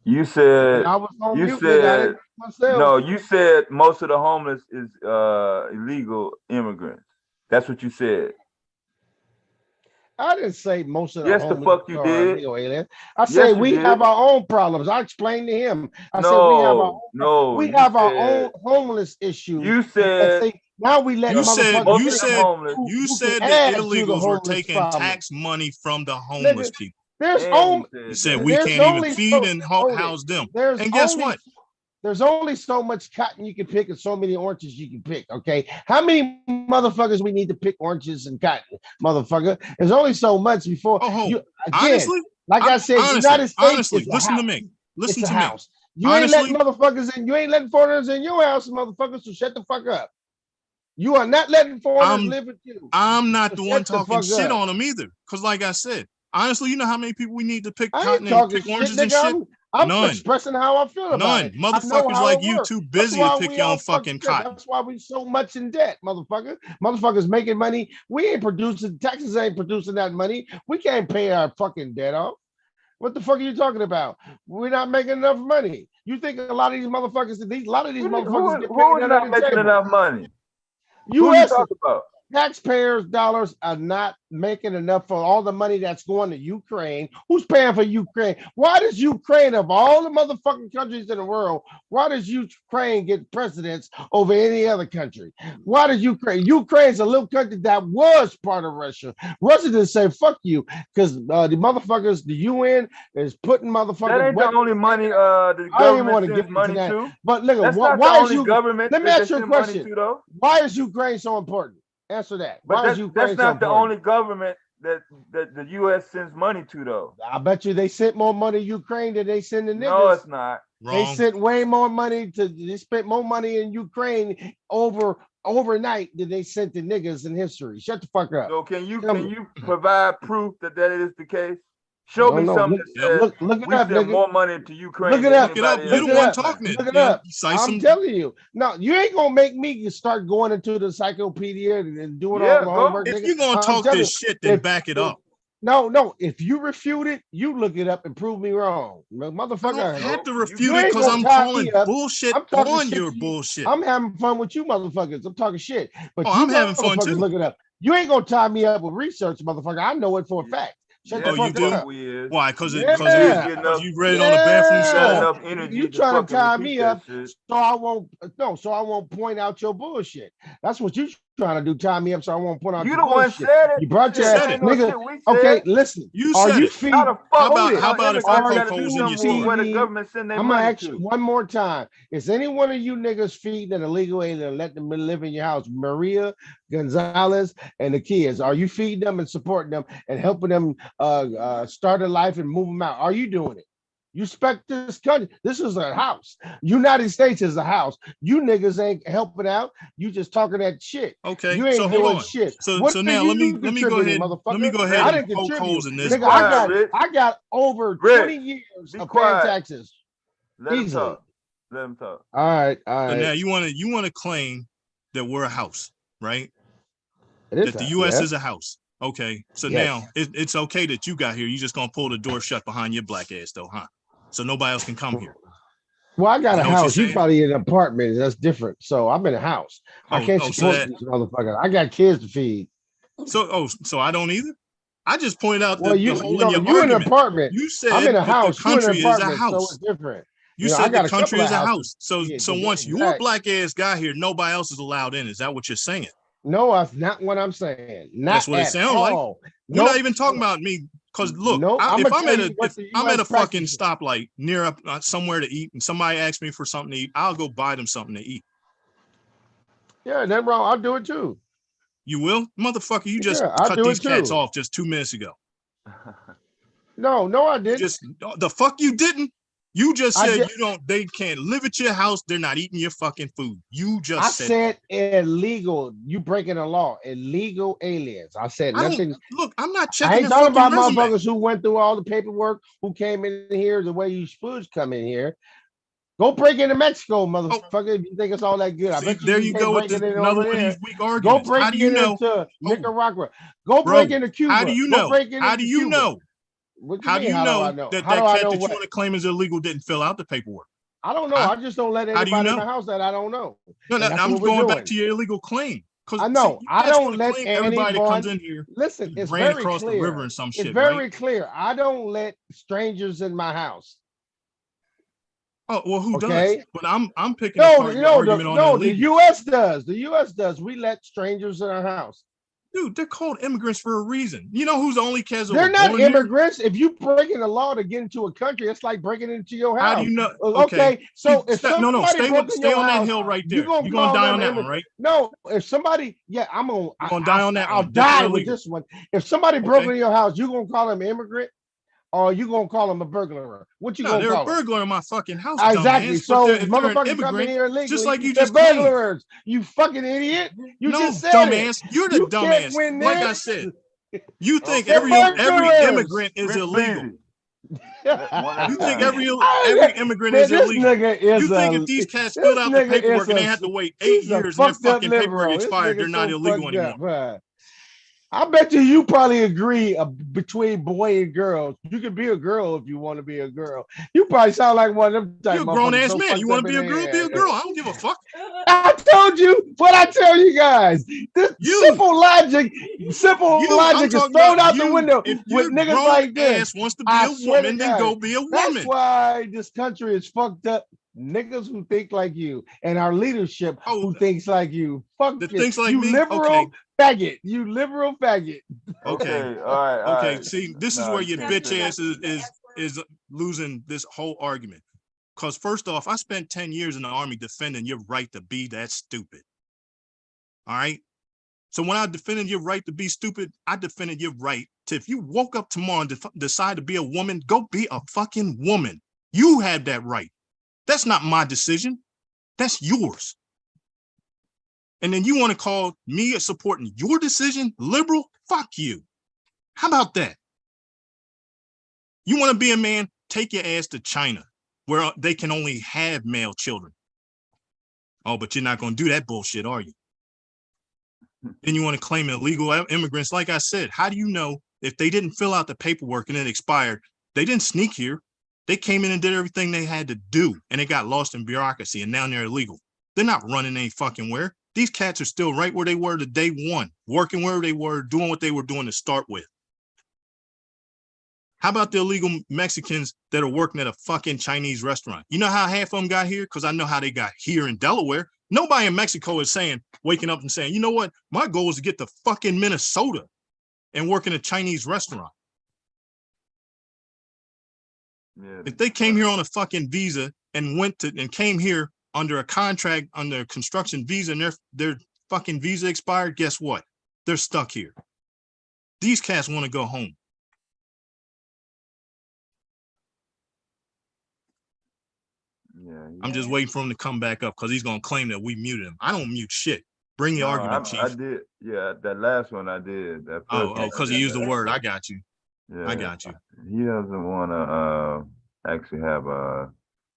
S15: You said
S16: I was on
S15: you
S16: mute,
S15: said
S16: nigga. I didn't myself.
S15: no. You said most of the homeless is illegal immigrants. That's what you said.
S16: I didn't say most of the
S15: Yes, the
S16: homeless
S15: fuck you
S16: are
S15: did.
S16: illegal aliens. I said we have our own problems. I explained to him. I said we have our own, we have our own homeless issues.
S15: You said
S16: now we let
S17: you said
S16: motherfuckers
S17: you said
S16: add
S17: the
S16: to the
S17: illegals were
S16: homeless
S17: taking
S16: problem.
S17: tax money from the homeless people.
S16: There's
S17: You said we can't even feed and house them. And guess what?
S16: There's only so much cotton you can pick and so many oranges you can pick, okay? How many motherfuckers we need to pick oranges and cotton, motherfucker? There's only so much before you, again,
S17: honestly,
S16: like I said, United States is
S17: listen to me. Listen to me.
S16: House. You ain't letting motherfuckers in, you ain't letting foreigners in your house, motherfuckers, so shut the fuck up. You are not letting foreigners live with you.
S17: I'm not the one talking shit on them either. Because like I said, honestly, you know how many people we need to pick cotton and pick oranges and shit?
S16: I'm
S17: None.
S16: expressing how I feel about it.
S17: Motherfuckers like you too busy to pick your own fucking cotton.
S16: That's why we so much in debt, motherfucker. Motherfuckers making money. We ain't producing, taxes ain't producing that money. We can't pay our fucking debt off. What the fuck are you talking about? We're not making enough money. You think a lot of these motherfuckers, get paid
S15: who's not making enough money?
S16: Who
S15: you talking about?
S16: Taxpayers' dollars are not making enough for all the money that's going to Ukraine. Who's paying for Ukraine? Why does Ukraine, of all the motherfucking countries in the world, why does Ukraine get precedence over any other country? Why does Ukraine? Ukraine's a little country that was part of Russia. Russia didn't say fuck you because the motherfuckers, the UN is putting motherfuckers.
S15: That ain't the only money the government sends money to.
S16: But look, why is Ukraine? Let me ask you a question. Why is Ukraine so important? Answer that.
S15: But that's not the only government that the U.S. sends money to, though.
S16: I bet you they sent more money to Ukraine than they send to niggas.
S15: No, it's not.
S16: They sent way more money they spent more money in Ukraine overnight than they sent to niggas in history. Shut the fuck up.
S15: So can you provide proof that is the case? Show me something that says
S16: look it
S15: we
S16: up,
S15: send
S16: nigga.
S15: more money to Ukraine.
S16: Look it up.
S17: You're the one talking it.
S16: Look it up. I'm telling you. No, you ain't gonna make me start going into the encyclopedia and doing all the homework.
S17: If you're gonna talk this shit, then back it up.
S16: No. If you refute it, you look it up and prove me wrong,
S17: I don't
S16: motherfucker.
S17: have to
S16: You
S17: refute it
S16: ain't
S17: because
S16: gonna
S17: I'm
S16: tie
S17: calling
S16: me up.
S17: bullshit
S16: I'm talking
S17: on
S16: shit
S17: your
S16: to you.
S17: bullshit.
S16: I'm having fun with you, motherfuckers. I'm talking shit, but
S17: Oh,
S16: you
S17: I'm having fun
S16: motherfuckers
S17: too.
S16: look it up. You ain't gonna tie me up with research, motherfucker. I know it for a fact. Shut the
S17: Oh, you
S16: fuck
S17: do?
S16: up.
S17: Why? Because
S16: Yeah,
S17: you read it on the bathroom stall.
S16: You trying to tie me up so I won't point out your bullshit. That's what you trying to do. Tie me up so I won't point out
S18: You
S16: your
S18: the one
S16: bullshit.
S18: said it.
S16: You brought your
S18: That
S16: ass,
S18: ain't no
S16: nigga.
S18: shit we
S16: Okay,
S18: said.
S16: listen.
S17: You
S16: Are
S17: said
S16: you
S17: it.
S16: feeding?
S18: How the fuck
S17: How about if I
S18: immigrants
S17: poke
S18: got to do
S17: holes in your
S18: something with where the
S17: stomach?
S18: government send their
S16: I'm gonna
S18: money
S16: ask you
S18: to?
S16: one more time. Is any one of you niggas feeding an illegal alien and let them live in your house? Maria, Gonzalez, and the kids. Are you feeding them and supporting them and helping them start a life and move them out? Are you doing it? You expect this country? This is a house. United States is a house. You niggas ain't helping out. You just talking that shit.
S17: Okay,
S16: You
S17: so
S16: ain't
S17: hold
S16: doing
S17: on.
S16: shit.
S17: So
S16: What are
S17: now let me
S16: you
S17: go
S16: contributing,
S17: ahead
S16: motherfucker? I
S17: and
S16: didn't
S17: poke
S16: contribute.
S17: holes in this.
S16: Nigga, I got over 20 years
S18: Be
S16: of paying
S18: quiet.
S16: taxes.
S18: Let him
S16: Easily.
S18: talk. Let him talk.
S16: All right.
S17: So now you want to claim that we're a house, right?
S16: It is
S17: that the
S16: a-
S17: U.S.
S16: yeah.
S17: is a house. Okay, so
S16: Yes.
S17: now it's okay that you got here. You just gonna pull the door shut behind your black ass though, huh? So nobody else can come here.
S16: Well, I got
S17: Is
S16: a
S17: that what you're
S16: house. You
S17: saying?
S16: probably in an apartment. That's different. So I'm in a house. I can't
S17: so
S16: support
S17: that
S16: these motherfuckers. I got kids to feed.
S17: so I don't either. I just pointed out
S16: Well,
S17: the hole in your
S16: you in an
S17: argument.
S16: apartment.
S17: You
S16: I'm
S17: said
S16: in a
S17: that the
S16: house. You in an
S17: country is a
S16: apartment. So it's
S17: house.
S16: different.
S17: You
S16: I
S17: said the
S16: got a
S17: country
S16: couple
S17: is
S16: of
S17: a
S16: houses.
S17: house. So
S16: Yeah,
S17: once your
S16: exactly.
S17: black ass got here, nobody else is allowed in. Is that what you're saying?
S16: No, that's not what I'm saying. Not
S17: That's what it
S16: at
S17: sounds like.
S16: all.
S17: We're not
S16: Nope.
S17: even talking about me. Because look,
S16: No, I'm
S17: if
S16: gonna
S17: I'm
S16: tell
S17: at
S16: you what
S17: if
S16: the
S17: I'm at
S16: US
S17: a fucking
S16: practices.
S17: stoplight near somewhere to eat, and somebody asks me for something to eat, I'll go buy them something to eat.
S16: Yeah, nothing wrong. I'll do it too.
S17: You will, motherfucker. You just
S16: I'll
S17: cut
S16: do
S17: these
S16: it
S17: cats
S16: too.
S17: off just 2 minutes ago.
S16: No, I didn't.
S17: Just the fuck you didn't. You just
S16: I
S17: said
S16: did-
S17: you don't. They can't live at your house. They're not eating your fucking food. You just
S16: I
S17: said
S16: said illegal. You breaking the law. Illegal aliens. I said
S17: I don't
S16: nothing.
S17: look. I'm not
S16: I
S17: checking
S16: ain't
S17: their
S16: talking
S17: fucking
S16: about
S17: resume.
S16: motherfuckers who went through all the paperwork, who came in here the way you supposed to come in here. Go break into Mexico, motherfucker. If you think it's all that good, I
S17: See,
S16: bet
S17: there
S16: you
S17: you
S16: can't
S17: go with
S16: break it in
S17: another
S16: over
S17: one of
S16: there.
S17: these weak
S16: Go
S17: arguments.
S16: break
S17: How do you
S16: it
S17: know?
S16: into Nicaragua. Go
S17: Bro,
S16: break into Cuba.
S17: how do you
S16: Go
S17: know?
S16: break it
S17: How
S16: into
S17: do you
S16: Cuba.
S17: know?
S16: What you
S17: How do
S16: mean?
S17: you
S16: How do I
S17: know
S16: know?
S17: that
S16: How do
S17: that
S16: I
S17: cat
S16: know
S17: that you
S16: what?
S17: want to claim is illegal didn't fill out the paperwork?
S16: I don't know.
S17: Huh?
S16: I just don't let
S17: How do you
S16: anybody in
S17: know?
S16: my house that I don't know.
S17: No,
S16: And that's
S17: I'm
S16: what we're
S17: going back
S16: doing.
S17: to your illegal claim. Because
S16: I know.
S17: you
S16: I
S17: cats want
S16: don't
S17: to
S16: let
S17: claim everybody that comes
S16: anyone
S17: in here
S16: listen. It's
S17: ran
S16: very
S17: across the river
S16: clear.
S17: and some
S16: It's
S17: shit, right?
S16: very clear. I don't let strangers in my house.
S17: Oh well, who does?
S16: Okay.
S17: But I'm picking apart your argument on
S16: The
S17: illegal.
S16: U.S. does. The U.S. does. We let strangers in our house.
S17: Dude, they're called immigrants for a reason. You know who's the only cats that
S16: They're
S17: were
S16: not
S17: born here?
S16: immigrants. If you breaking the law to get into a country, it's like breaking into your
S17: How do
S16: house.
S17: you know?
S16: Okay, so if
S17: No,
S16: somebody broke in
S17: stay
S16: your
S17: on that
S16: house,
S17: hill right
S16: you
S17: there.
S16: gonna
S17: You're gonna
S16: call
S17: die
S16: them
S17: on
S16: an
S17: that one,
S16: immigrant.
S17: right?
S16: No, if somebody, yeah, I'm gonna.
S17: You're gonna die on that
S16: I'll
S17: one. That they're
S16: die with
S17: illegal.
S16: this one. If somebody broke
S17: Okay.
S16: into your house, you gonna call them an immigrant, or you gonna call them a burglar? What you
S17: No,
S16: gonna
S17: they're a
S16: call them?
S17: burglar in my fucking house,
S16: Exactly.
S17: dumbass. But
S16: So
S17: if they're an
S16: motherfuckers come in
S17: immigrant,
S16: here
S17: just
S16: illegally,
S17: like you
S16: they're
S17: just claimed.
S16: burglars. You fucking idiot. You
S17: No,
S16: just said
S17: dumbass.
S16: it.
S17: You're the
S16: You can't
S17: dumbass.
S16: win
S17: Like I
S16: this.
S17: said, you think
S16: They're
S17: every
S16: burglars.
S17: immigrant is illegal. You think every immigrant
S16: Man,
S17: is
S16: this
S17: illegal.
S16: nigga is
S17: You think
S16: a
S17: if these cats filled
S16: this
S17: out the
S16: nigga is
S17: paperwork and
S16: a
S17: they had to wait 8
S16: he's a
S17: years and their
S16: fucked up
S17: fucking paperwork
S16: liberal. This
S17: expired, they're
S16: nigga's
S17: not
S16: so
S17: illegal
S16: fucked
S17: anymore.
S16: up, huh? I bet you probably agree between boy and girl. You can be a girl if you want to be a girl. You probably sound like one of them type
S17: You're a grown
S16: motherfuckers.
S17: ass
S16: So
S17: man. You
S16: fucked
S17: want
S16: up
S17: to be
S16: in
S17: a
S16: the
S17: girl? Be a
S16: head.
S17: girl. I don't give a fuck.
S16: I told you what I tell you guys. This simple logic is
S17: I'm
S16: thrown
S17: talking
S16: out
S17: about
S16: the
S17: you.
S16: window
S17: If
S16: with
S17: your
S16: niggas
S17: grown
S16: like this.
S17: ass wants to be
S16: I
S17: a
S16: swear to
S17: woman, then
S16: God.
S17: go be a
S16: That's
S17: woman.
S16: why this country is fucked up. Niggas who think like you and our leadership who thinks like you. Fuck
S17: That
S16: it.
S17: thinks like
S16: You
S17: me?
S16: liberal
S17: Okay.
S16: faggot. You liberal faggot.
S17: Okay.
S18: All right.
S17: Okay. See, this is where your bitch ass is losing this whole argument. Because first off, I spent 10 years in the army defending your right to be that stupid. All right. So when I defended your right to be stupid, I defended your right to, if you woke up tomorrow and decide to be a woman, go be a fucking woman. You have that right. That's not my decision. That's yours. And then you want to call me supporting your decision liberal? Fuck you. How about that? You want to be a man? Take your ass to China, where they can only have male children. Oh, but you're not going to do that bullshit, are you? Then you want to claim illegal immigrants. Like I said, how do you know If they didn't fill out the paperwork and it expired, they didn't sneak here. They came in and did everything they had to do, and they got lost in bureaucracy, and now they're illegal. They're not running any fucking where. These cats are still right where they were the day one, working where they were, doing what they were doing to start with. How about the illegal Mexicans that are working at a fucking Chinese restaurant? You know how half of them got here? Because I know how they got here in Delaware. Nobody in Mexico is saying, waking up and saying, you know what? My goal is to get to fucking Minnesota and work in a Chinese restaurant.
S15: Yeah.
S17: If they came here on a fucking visa and came here under a contract, under a construction visa, and their fucking visa expired, guess what? They're stuck here. These cats want to go home.
S15: Yeah,
S17: I'm just waiting for him to come back up because he's gonna claim that we muted him. I don't mute shit. Bring the argument, Chief.
S15: I did. Yeah, that last one I did. That first one
S17: because he used the word. I got you.
S15: Yeah,
S17: I got you.
S15: He doesn't want to actually have a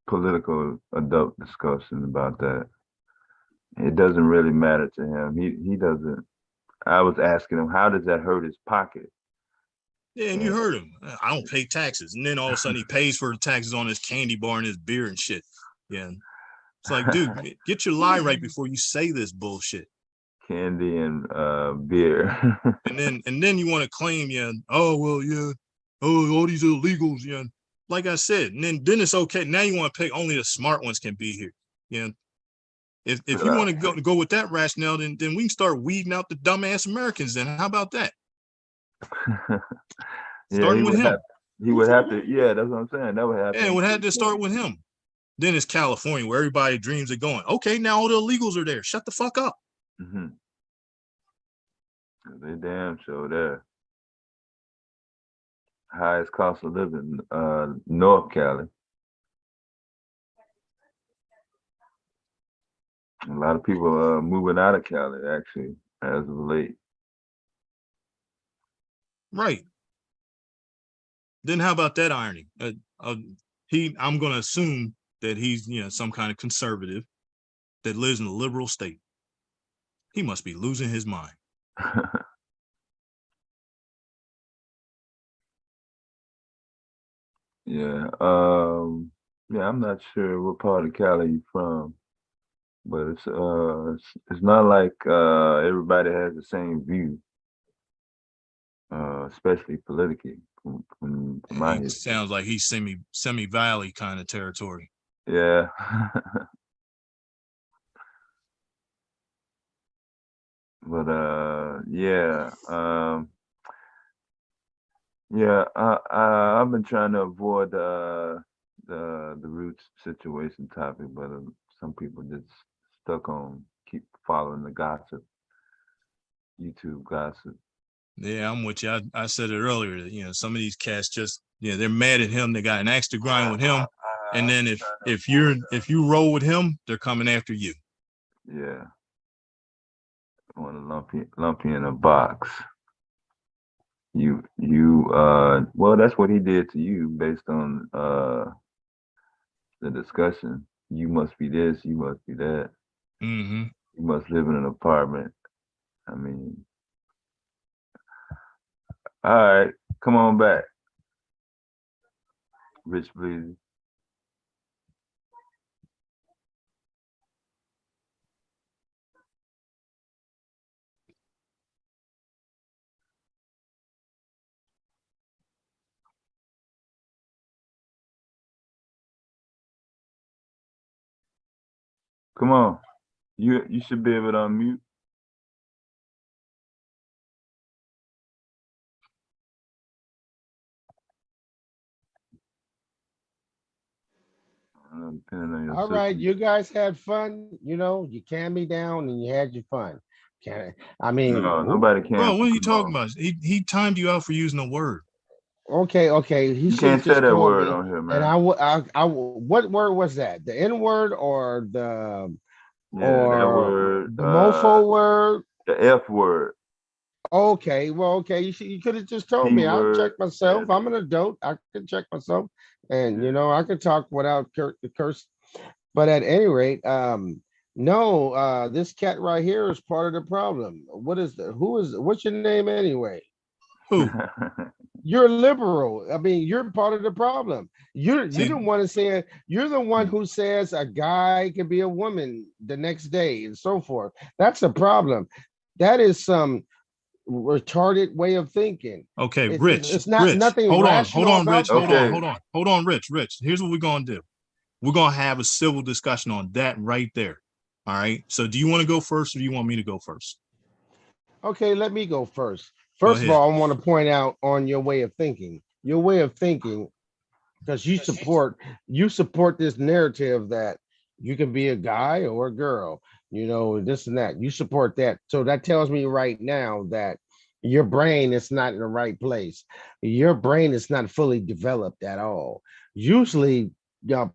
S15: political adult discussion about that. It doesn't really matter to him. He doesn't. I was asking him, how does that hurt his pocket?
S17: Yeah, and you heard him. I don't pay taxes. And then all of a sudden he pays for the taxes on his candy bar and his beer and shit. Yeah. It's like, dude, get your lie right before you say this bullshit.
S15: Candy and beer.
S17: and then you want to claim, all these illegals, Like I said, and then it's okay. Now you want to pick only the smart ones can be here. Yeah. If you want to go with that rationale, then we can start weeding out the dumbass Americans. Then how about that? Starting with him.
S15: He would have to. Yeah, that's what I'm saying. That would have.
S17: Yeah, it would have to start with him. Then it's California, where everybody dreams of going. Okay, now all the illegals are there. Shut the fuck up.
S15: Mm-hmm. They damn sure there. Highest cost of living, North Cali. A lot of people are moving out of Cali, actually, as of late.
S17: Right. Then how about that irony? I'm going to assume that he's, some kind of conservative that lives in a liberal state. He must be losing his mind.
S15: Yeah. I'm not sure what part of Cali you're from, but it's not like everybody has the same view, especially politically. From my
S17: He sounds like he's semi valley kind of territory.
S15: Yeah. But I've been trying to avoid the roots situation topic, but some people just stuck on keep following the gossip, YouTube gossip.
S17: Yeah, I'm with you. I said it earlier that some of these cats just they're mad at him. They got an axe to grind with him, and then if you roll with him, they're coming after you.
S15: Yeah. I want to lump you in a box. Well, that's what he did to you based on the discussion. You must be this, you must be that.
S17: Mm-hmm.
S15: You must live in an apartment. I mean, all right, come on back, Rich Bleezy. Come on, you should be able to unmute.
S16: All right, you guys had fun. You calmed me down and you had your fun. I mean,
S15: no, nobody can.
S17: Bro, what are you talking about? He timed you out for using a word.
S16: Okay.
S15: You can't say that word on here, man.
S16: And what word was that? The N word or the
S15: that word,
S16: the mofo word?
S15: The F word.
S16: Okay, well, okay. You could have just told me. I'll check myself. I'm an adult. I can check myself, and I can talk without the curse. But at any rate, no, this cat right here is part of the problem. What's your name anyway?
S17: Who?
S16: You're liberal. I mean, you're part of the problem. You're the one saying, you're the one who says a guy can be a woman the next day and so forth. That's a problem. That is some retarded way of thinking.
S17: Okay,
S16: It's,
S17: Rich.
S16: it's not
S17: Rich.
S16: nothing
S17: Hold on,
S16: rational about
S17: Rich.
S16: that.
S17: Hold on, Rich. Here's what we're gonna do. We're gonna have a civil discussion on that right there. All right. So do you want to go first or do you want me to go first?
S16: Okay, let me go first.
S17: Go
S16: First of
S17: ahead.
S16: all, I want to point out on your way of thinking. Your way of thinking, because you support this narrative that you can be a guy or a girl, you know, this and that. You support that. So that tells me right now that your brain is not in the right place. Your brain is not fully developed at all. Usually,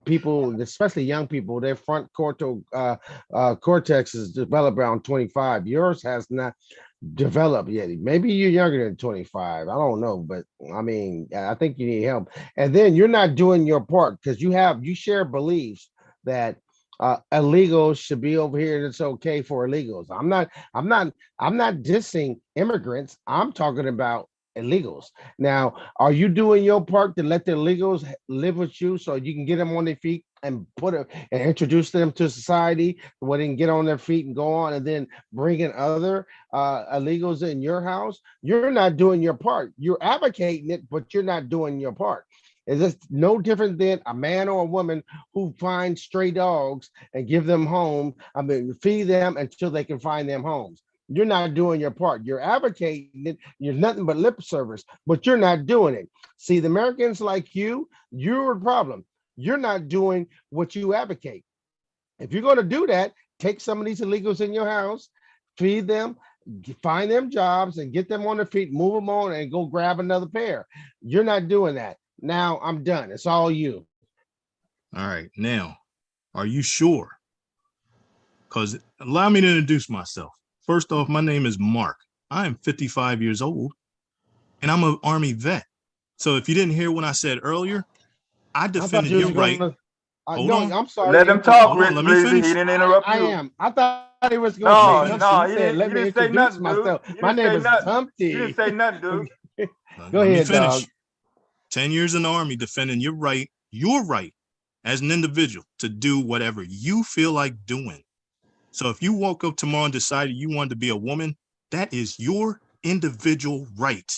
S16: people, especially young people, their front cortex is developed around 25. Yours has not developed yet. Maybe you're younger than 25. I don't know, but I mean, I think you need help. And then you're not doing your part because you share beliefs that illegals should be over here and it's okay for illegals. I'm not dissing immigrants. I'm talking about illegals. Now, are you doing your part to let the illegals live with you so you can get them on their feet and and introduce them to society where they can get on their feet and go on, and then bring in other illegals in your house? You're not doing your part. You're advocating it, but you're not doing your part. It's just no different than a man or a woman who finds stray dogs and give them home. I mean, feed them until they can find them homes. You're not doing your part. You're advocating it. You're nothing but lip service, but you're not doing it. See, the Americans like you're a problem. You're not doing what you advocate. If you're going to do that, take some of these illegals in your house, feed them, find them jobs, and get them on their feet, move them on, and go grab another pair. You're not doing that. Now I'm done. It's all you.
S17: All right. Now, are you sure? Because allow me to introduce myself. First off, my name is Mark. I am 55 years old, and I'm an Army vet. So if you didn't hear what I said earlier, I defended your right. Hold on.
S16: I'm sorry.
S15: Let him talk, Rich,
S17: let me
S15: please. He
S17: finish.
S15: didn't interrupt you.
S16: I am. I thought he was going to say something. He said,
S15: he
S16: let me
S15: didn't say
S16: introduce
S15: nothing,
S16: myself.
S15: dude.
S16: My name is
S15: You
S16: Humpty.
S15: didn't say nothing, dude.
S16: Go
S17: Let me
S16: ahead,
S17: finish.
S16: dog.
S17: 10 years in the Army defending your right as an individual to do whatever you feel like doing. So if you woke up tomorrow and decided you wanted to be a woman, that is your individual right.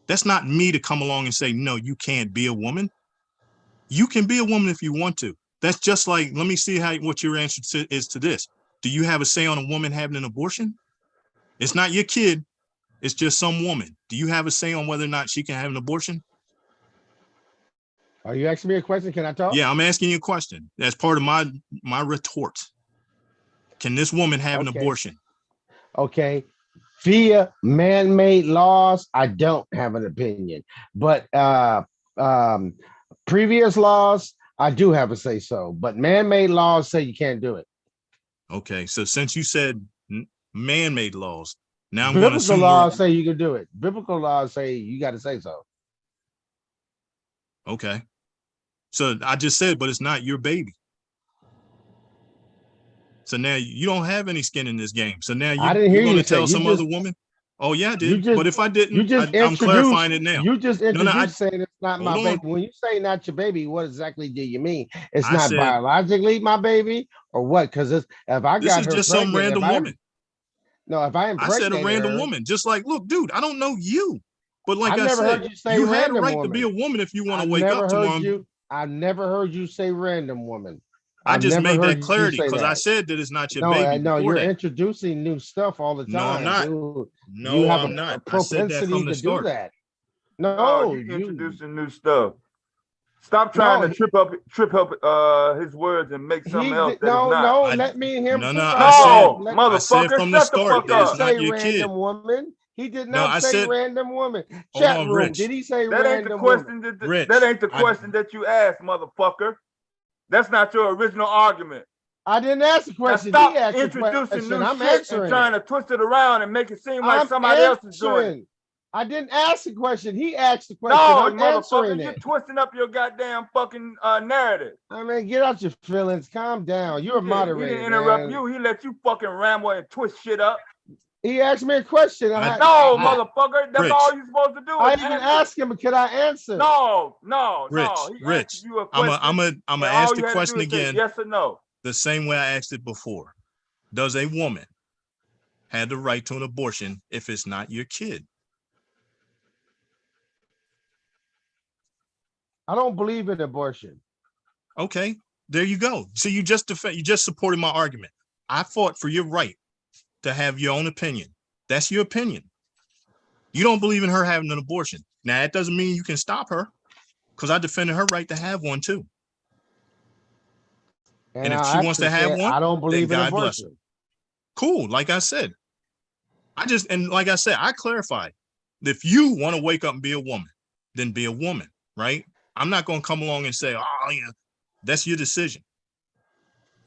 S17: That's not me to come along and say, no, you can't be a woman. You can be a woman if you want to. That's just like, let me see what your answer is to this. Do you have a say on a woman having an abortion? It's not your kid. It's just some woman. Do you have a say on whether or not she can have an abortion?
S16: Are you asking me a question? Can I talk?
S17: Yeah, I'm asking you a question. That's part of my retort. Can this woman have an abortion?
S16: Okay. Via man-made laws, I don't have an opinion. But previous laws, I do have a say so. But man-made laws say you can't do it.
S17: Okay, so since you said man-made laws, now I'm going to
S16: biblical laws say you can do it. Biblical laws say you got to say so.
S17: Okay. So I just said, but it's not your baby. So now you don't have any skin in this game. So now you're going to tell some other woman, oh yeah, I did. But if I didn't, I'm clarifying it now.
S16: You just introduced saying it's not my baby. When you say not your baby, what exactly do you mean? It's not biologically my baby or what? Because if I got her
S17: this is just some random woman.
S16: No, if I
S17: said a random woman, just like, look, dude, I don't know you. But like I said,
S16: you
S17: had a right to be a woman if you want to wake up tomorrow.
S16: I've never heard you say random woman.
S17: I just made that clarity because I said that it's not your baby.
S16: No, you're introducing new stuff all the time.
S17: No, I'm not.
S16: Dude.
S17: No,
S16: you have
S17: I'm not.
S16: A propensity
S17: I said that from the start.
S16: do that.
S15: No, you're introducing new stuff. Stop trying to trip up his words and make something else.
S16: Let me and him.
S15: Motherfucker,
S17: I said from the start that it's not your kid.
S16: Woman. He did not say random woman.
S17: Chat room.
S16: Rich. Did he say
S15: that
S16: random
S15: ain't the question
S16: woman?
S15: That ain't the question that you asked, motherfucker. That's not your original argument.
S16: I didn't ask the question.
S15: Now stop
S16: he asked
S15: introducing new
S16: I'm
S15: shit and trying to twist it around and make it seem like somebody else is doing it.
S16: I didn't ask the question. He asked the question.
S15: No,
S16: I'm
S15: motherfucker, you're twisting up your goddamn fucking narrative.
S16: I mean, get out your feelings. Calm down. You're a moderator.
S15: He didn't interrupt you. He let you fucking ramble and twist shit up.
S16: He asked me a question.
S7: Motherfucker. That's
S17: Rich.
S7: all you're supposed to do.
S16: I
S7: Is
S16: even
S7: answer.
S16: asked him, could I answer?
S7: No.
S17: Rich,
S7: He
S17: Rich,
S7: asked you a
S17: I'm
S7: question.
S17: gonna
S7: and
S17: ask
S7: all
S17: the
S7: you had to
S17: question
S7: do is say
S17: again.
S7: yes or no.
S17: The same way I asked it before. Does a woman have the right to an abortion if it's not your kid?
S16: I don't believe in abortion.
S17: Okay, there you go. So you just supported my argument. I fought for your right to have your own opinion. That's your opinion. You don't believe in her having an abortion. Now, that doesn't mean you can stop her, because I defended her right to have one too. And if she wants to have one,
S16: I don't believe in
S17: then God bless her.
S16: abortion.
S17: Cool. Like I said, I clarified. If you want to wake up and be a woman, then be a woman, right? I'm not going to come along and say, oh, yeah, that's your decision.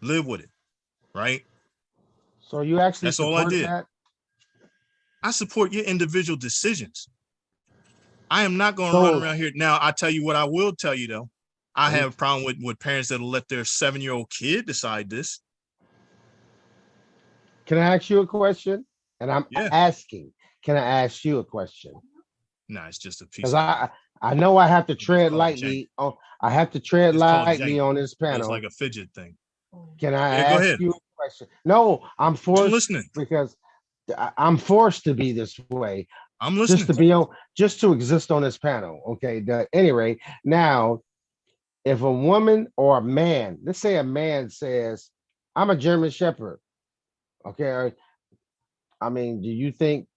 S17: Live with it, right?
S16: So you actually
S17: That's all I
S16: support
S17: did.
S16: that?
S17: I support your individual decisions. I am not going to run around here. Now, I tell you what I will tell you, though. I have a problem with parents that'll let their 7-year-old kid decide this.
S16: Can I ask you a question? And I'm asking, can I ask you a question?
S17: No, it's just a piece.
S16: Because I know I have to tread lightly. I have to tread lightly on this panel.
S17: It's like a fidget thing.
S16: Can I
S17: go
S16: ask
S17: ahead.
S16: you a question? No, I'm forced.
S17: I'm listening.
S16: Because I'm forced to be this way.
S17: I'm listening.
S16: Just to exist on this panel. Okay. At any rate, now, if a woman or a man, let's say a man says, I'm a German Shepherd. Okay. I mean, do you think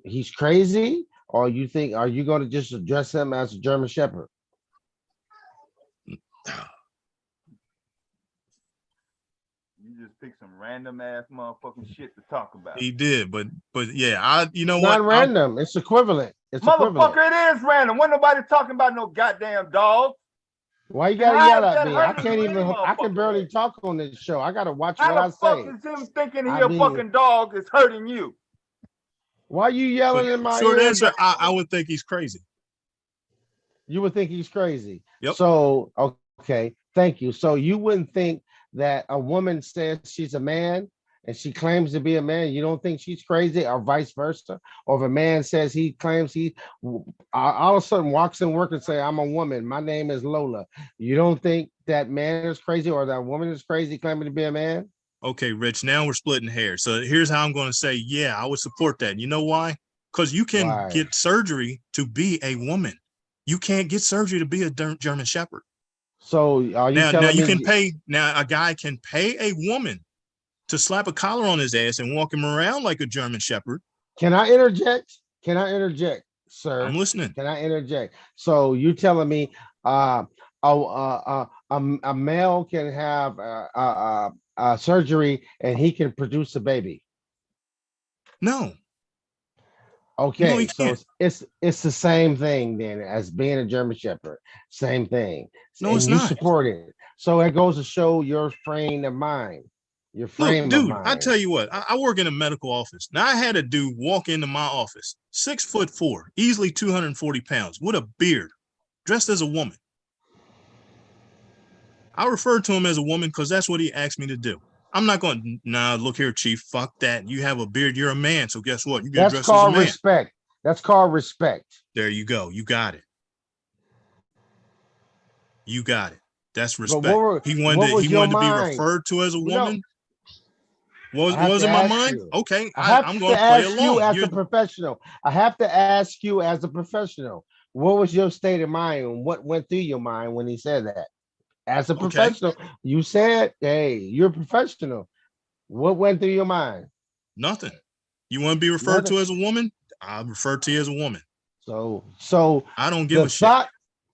S16: he's crazy? Or are you going to just address him as a German Shepherd?
S15: You just pick some random ass motherfucking shit to talk about.
S17: He did, but yeah, you know
S16: It's
S17: what?
S16: not random. It's equivalent. It's equivalent.
S7: Motherfucker, it is random. When nobody talking about no goddamn dog.
S16: Why you gotta yell at me? I can barely talk on this show. I gotta watch what I say.
S7: How the fuck is him thinking he a fucking dog is hurting you?
S16: Why you yelling in my
S17: short
S16: ear?
S17: answer, I would think he's crazy.
S16: You would think he's crazy.
S17: Yep.
S16: So, okay, thank you. So you wouldn't think that a woman says she's a man and she claims to be a man, you don't think she's crazy, or vice versa? Or if a man says he claims he all of a sudden walks in work and say, I'm a woman, my name is Lola, you don't think that man is crazy or that woman is crazy claiming to be a man?
S17: Okay, Rich, now we're splitting hairs. So here's how I'm going to say, yeah, I would support that. You know why? Because you can get surgery to be a woman. You can't get surgery to be a German Shepherd.
S16: So are you
S17: now
S16: telling
S17: you
S16: me
S17: can pay, now a guy can pay a woman to slap a collar on his ass and walk him around like a German Shepherd.
S16: Can I interject? Can I interject, sir?
S17: I'm listening.
S16: Can I interject? So you telling me a male can have surgery and he can produce a baby?
S17: No.
S16: Okay,
S17: No,
S16: so it's the same thing then as being a German Shepherd. Same thing.
S17: No,
S16: and
S17: it's
S16: you
S17: not.
S16: support it. So it goes to show your frame of mind. Your frame
S17: Look, dude,
S16: of mind.
S17: I tell you what, I work in a medical office. Now I had a dude walk into my office, 6'4", easily 240 pounds, with a beard, dressed as a woman. I refer to him as a woman because that's what he asked me to do. I'm not going, nah, look here, Chief, fuck that. You have a beard, you're a man, so guess what? You get dressed as a man.
S16: That's called respect. That's called respect.
S17: There you go. You got it. You got it. That's respect. He wanted to be referred to as a woman. What was in my mind? Okay, I'm going to play along.
S16: You as a professional. I have to ask you as a professional. What was your state of mind and what went through your mind when he said that? As a professional, you said, hey, you're a professional. What went through your mind?
S17: Nothing. You want to be referred to as a woman? I'll refer to you as a woman.
S16: So
S17: I don't give a shit.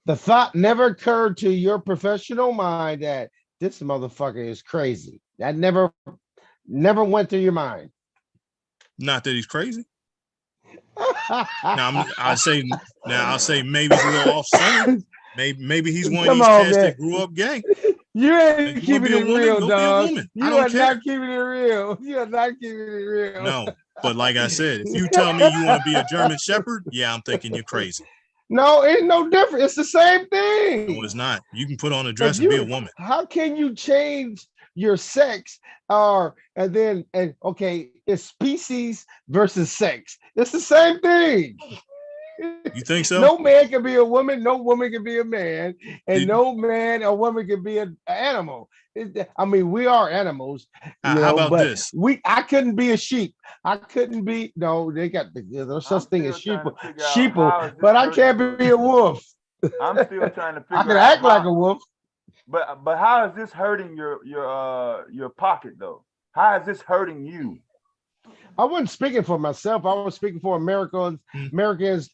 S16: The thought never occurred to your professional mind that this motherfucker is crazy. That never went through your mind.
S17: Not that he's crazy. I'll say maybe he's a little off center. Maybe he's one of these cats that grew up gay.
S16: You ain't keeping it real, dog.
S17: You are
S16: not keeping it real. You are not keeping it real.
S17: No, but like I said, if you tell me you want to be a German Shepherd, yeah, I'm thinking you're crazy.
S16: No, it's no different. It's the same thing.
S17: No, it's not. You can put on a dress and be a woman.
S16: How can you change your sex? Okay, It's species versus sex. It's the same thing.
S17: You think so?
S16: No man can be a woman, no woman can be a man, and no man or woman can be an animal. I mean, we are animals,
S17: How about
S16: but
S17: this?
S16: I couldn't be a sheep. I couldn't be, no, they got there's such thing as sheeple, but I can't be a wolf.
S7: I'm still trying to figure out.
S16: I can act like a wolf.
S7: But how is this hurting your pocket though? How is this hurting you?
S16: I wasn't speaking for myself. I was speaking for Americans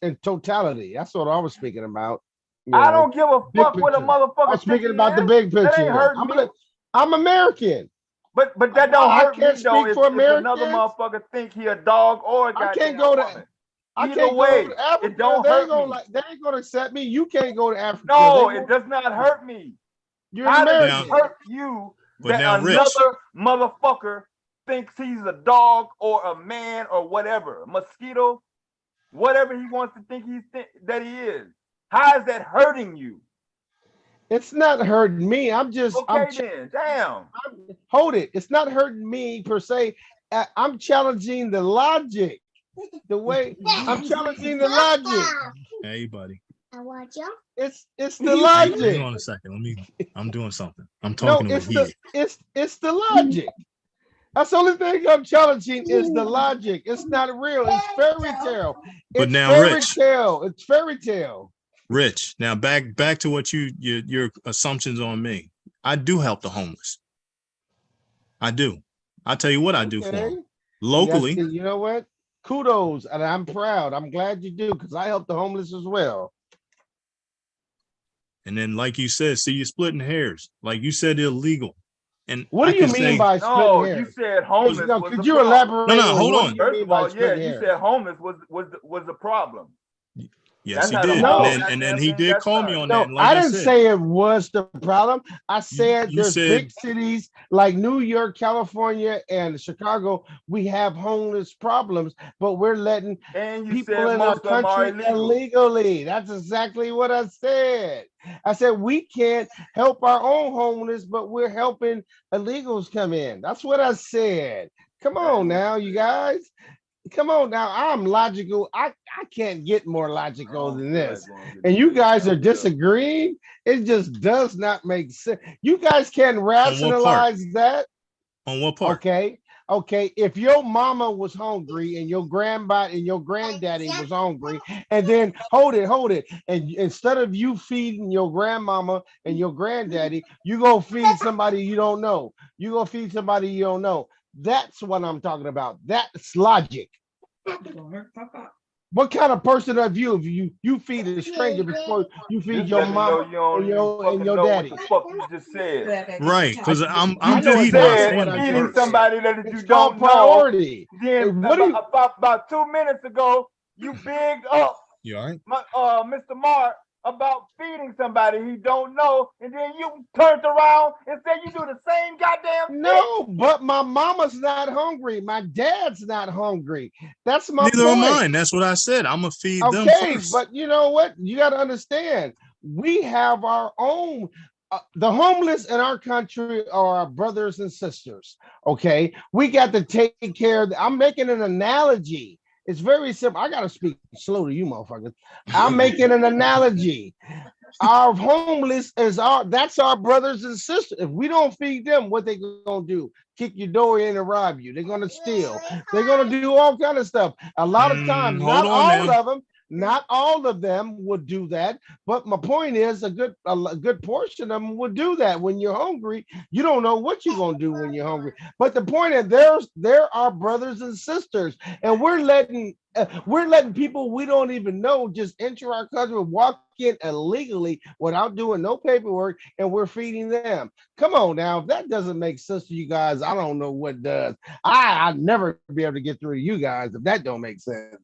S16: in totality. That's what I was speaking about.
S7: I don't give a fuck what a motherfucker.
S16: I'm speaking about the big picture.
S7: That ain't hurting me.
S16: I'm American.
S7: But that don't hurt me though.
S16: Speak for Americans.
S7: If another motherfucker think he a dog or a goddamn
S16: I can't go to.
S7: woman.
S16: I
S7: Either
S16: can't
S7: way,
S16: go to Africa.
S7: it don't hurt me.
S16: They ain't gonna accept me. You can't go to Africa.
S7: No, it does not hurt me.
S16: You're American.
S7: How does it hurt you that another motherfucker thinks he's a dog or a man or whatever, a mosquito, whatever he wants to think that he is? How is that hurting you?
S16: It's not hurting me. I'm just
S7: then. Damn.
S16: Hold it. It's not hurting me per se. I'm challenging the logic. The way I'm challenging the logic.
S17: Hey, buddy.
S10: I want you.
S16: It's the logic.
S17: Hang on a second. I'm doing something. I'm talking
S16: it's the logic. That's the only thing I'm challenging is the logic. It's not real. It's fairy tale.
S17: But now, Rich.
S16: It's fairy tale.
S17: Rich, now back to what your assumptions on me. I do help the homeless. I do. I'll tell you what I do for them. Locally.
S16: You know what? Kudos, and I'm proud. I'm glad you do, because I help the homeless as well.
S17: And then, like you said, see, you're splitting hairs. Like you said, illegal. And
S16: what do you mean by splitting hairs?
S7: You said homeless.
S16: No, could you elaborate?
S17: No, hold on.
S7: First of all, you said homeless was the problem.
S17: Yes, he did. And then he did call me on that.
S16: I didn't say it was the problem. I said there's big cities like New York, California, and Chicago. We have homeless problems, but we're letting people in our country illegally. That's exactly what I said. I said we can't help our own homeless, but we're helping illegals come in. That's what I said. Come on now, you guys. Come on now, I'm logical. I can't get more logical than this. And you guys are disagreeing. It just does not make sense. You guys can rationalize that.
S17: On what part?
S16: Okay. If your mama was hungry and your grandpa and your granddaddy was hungry, and then hold it. And instead of you feeding your grandmama and your granddaddy, you go feed somebody you don't know. That's what I'm talking about. That's logic. What kind of person are you if you feed a stranger before you feed your mom and your daddy?
S7: What the fuck you just said?
S17: Right, because I'm
S7: feeding somebody that you don't
S16: priority.
S7: Know. Then about 2 minutes ago, you bigged up
S17: you all right?
S7: Mr. Mark about feeding somebody he don't know, and then you turned around and said you do the same goddamn thing.
S16: No, but my mama's not hungry. My dad's not hungry. That's my
S17: Neither
S16: point.
S17: am mine. That's what I said. I'm gonna feed them first.
S16: But you know what? You got to understand. We have our own. The homeless in our country are our brothers and sisters. Okay, we got to take care of. I'm making an analogy. It's very simple. I gotta speak slow to you, motherfuckers. I'm making an analogy. Our homeless that's our brothers and sisters. If we don't feed them, what they gonna do? Kick your door in and rob you. They're gonna steal. They're gonna do all kind of stuff. A lot of times, not all of them would do that. But my point is, a good portion of them would do that. When you're hungry, you don't know what you're gonna do when you're hungry. But the point is, there are brothers and sisters, and we're letting people we don't even know just enter our country, walk in illegally without doing no paperwork, and we're feeding them. Come on now, if that doesn't make sense to you guys, I don't know what does. I'd never be able to get through to you guys if that don't make sense.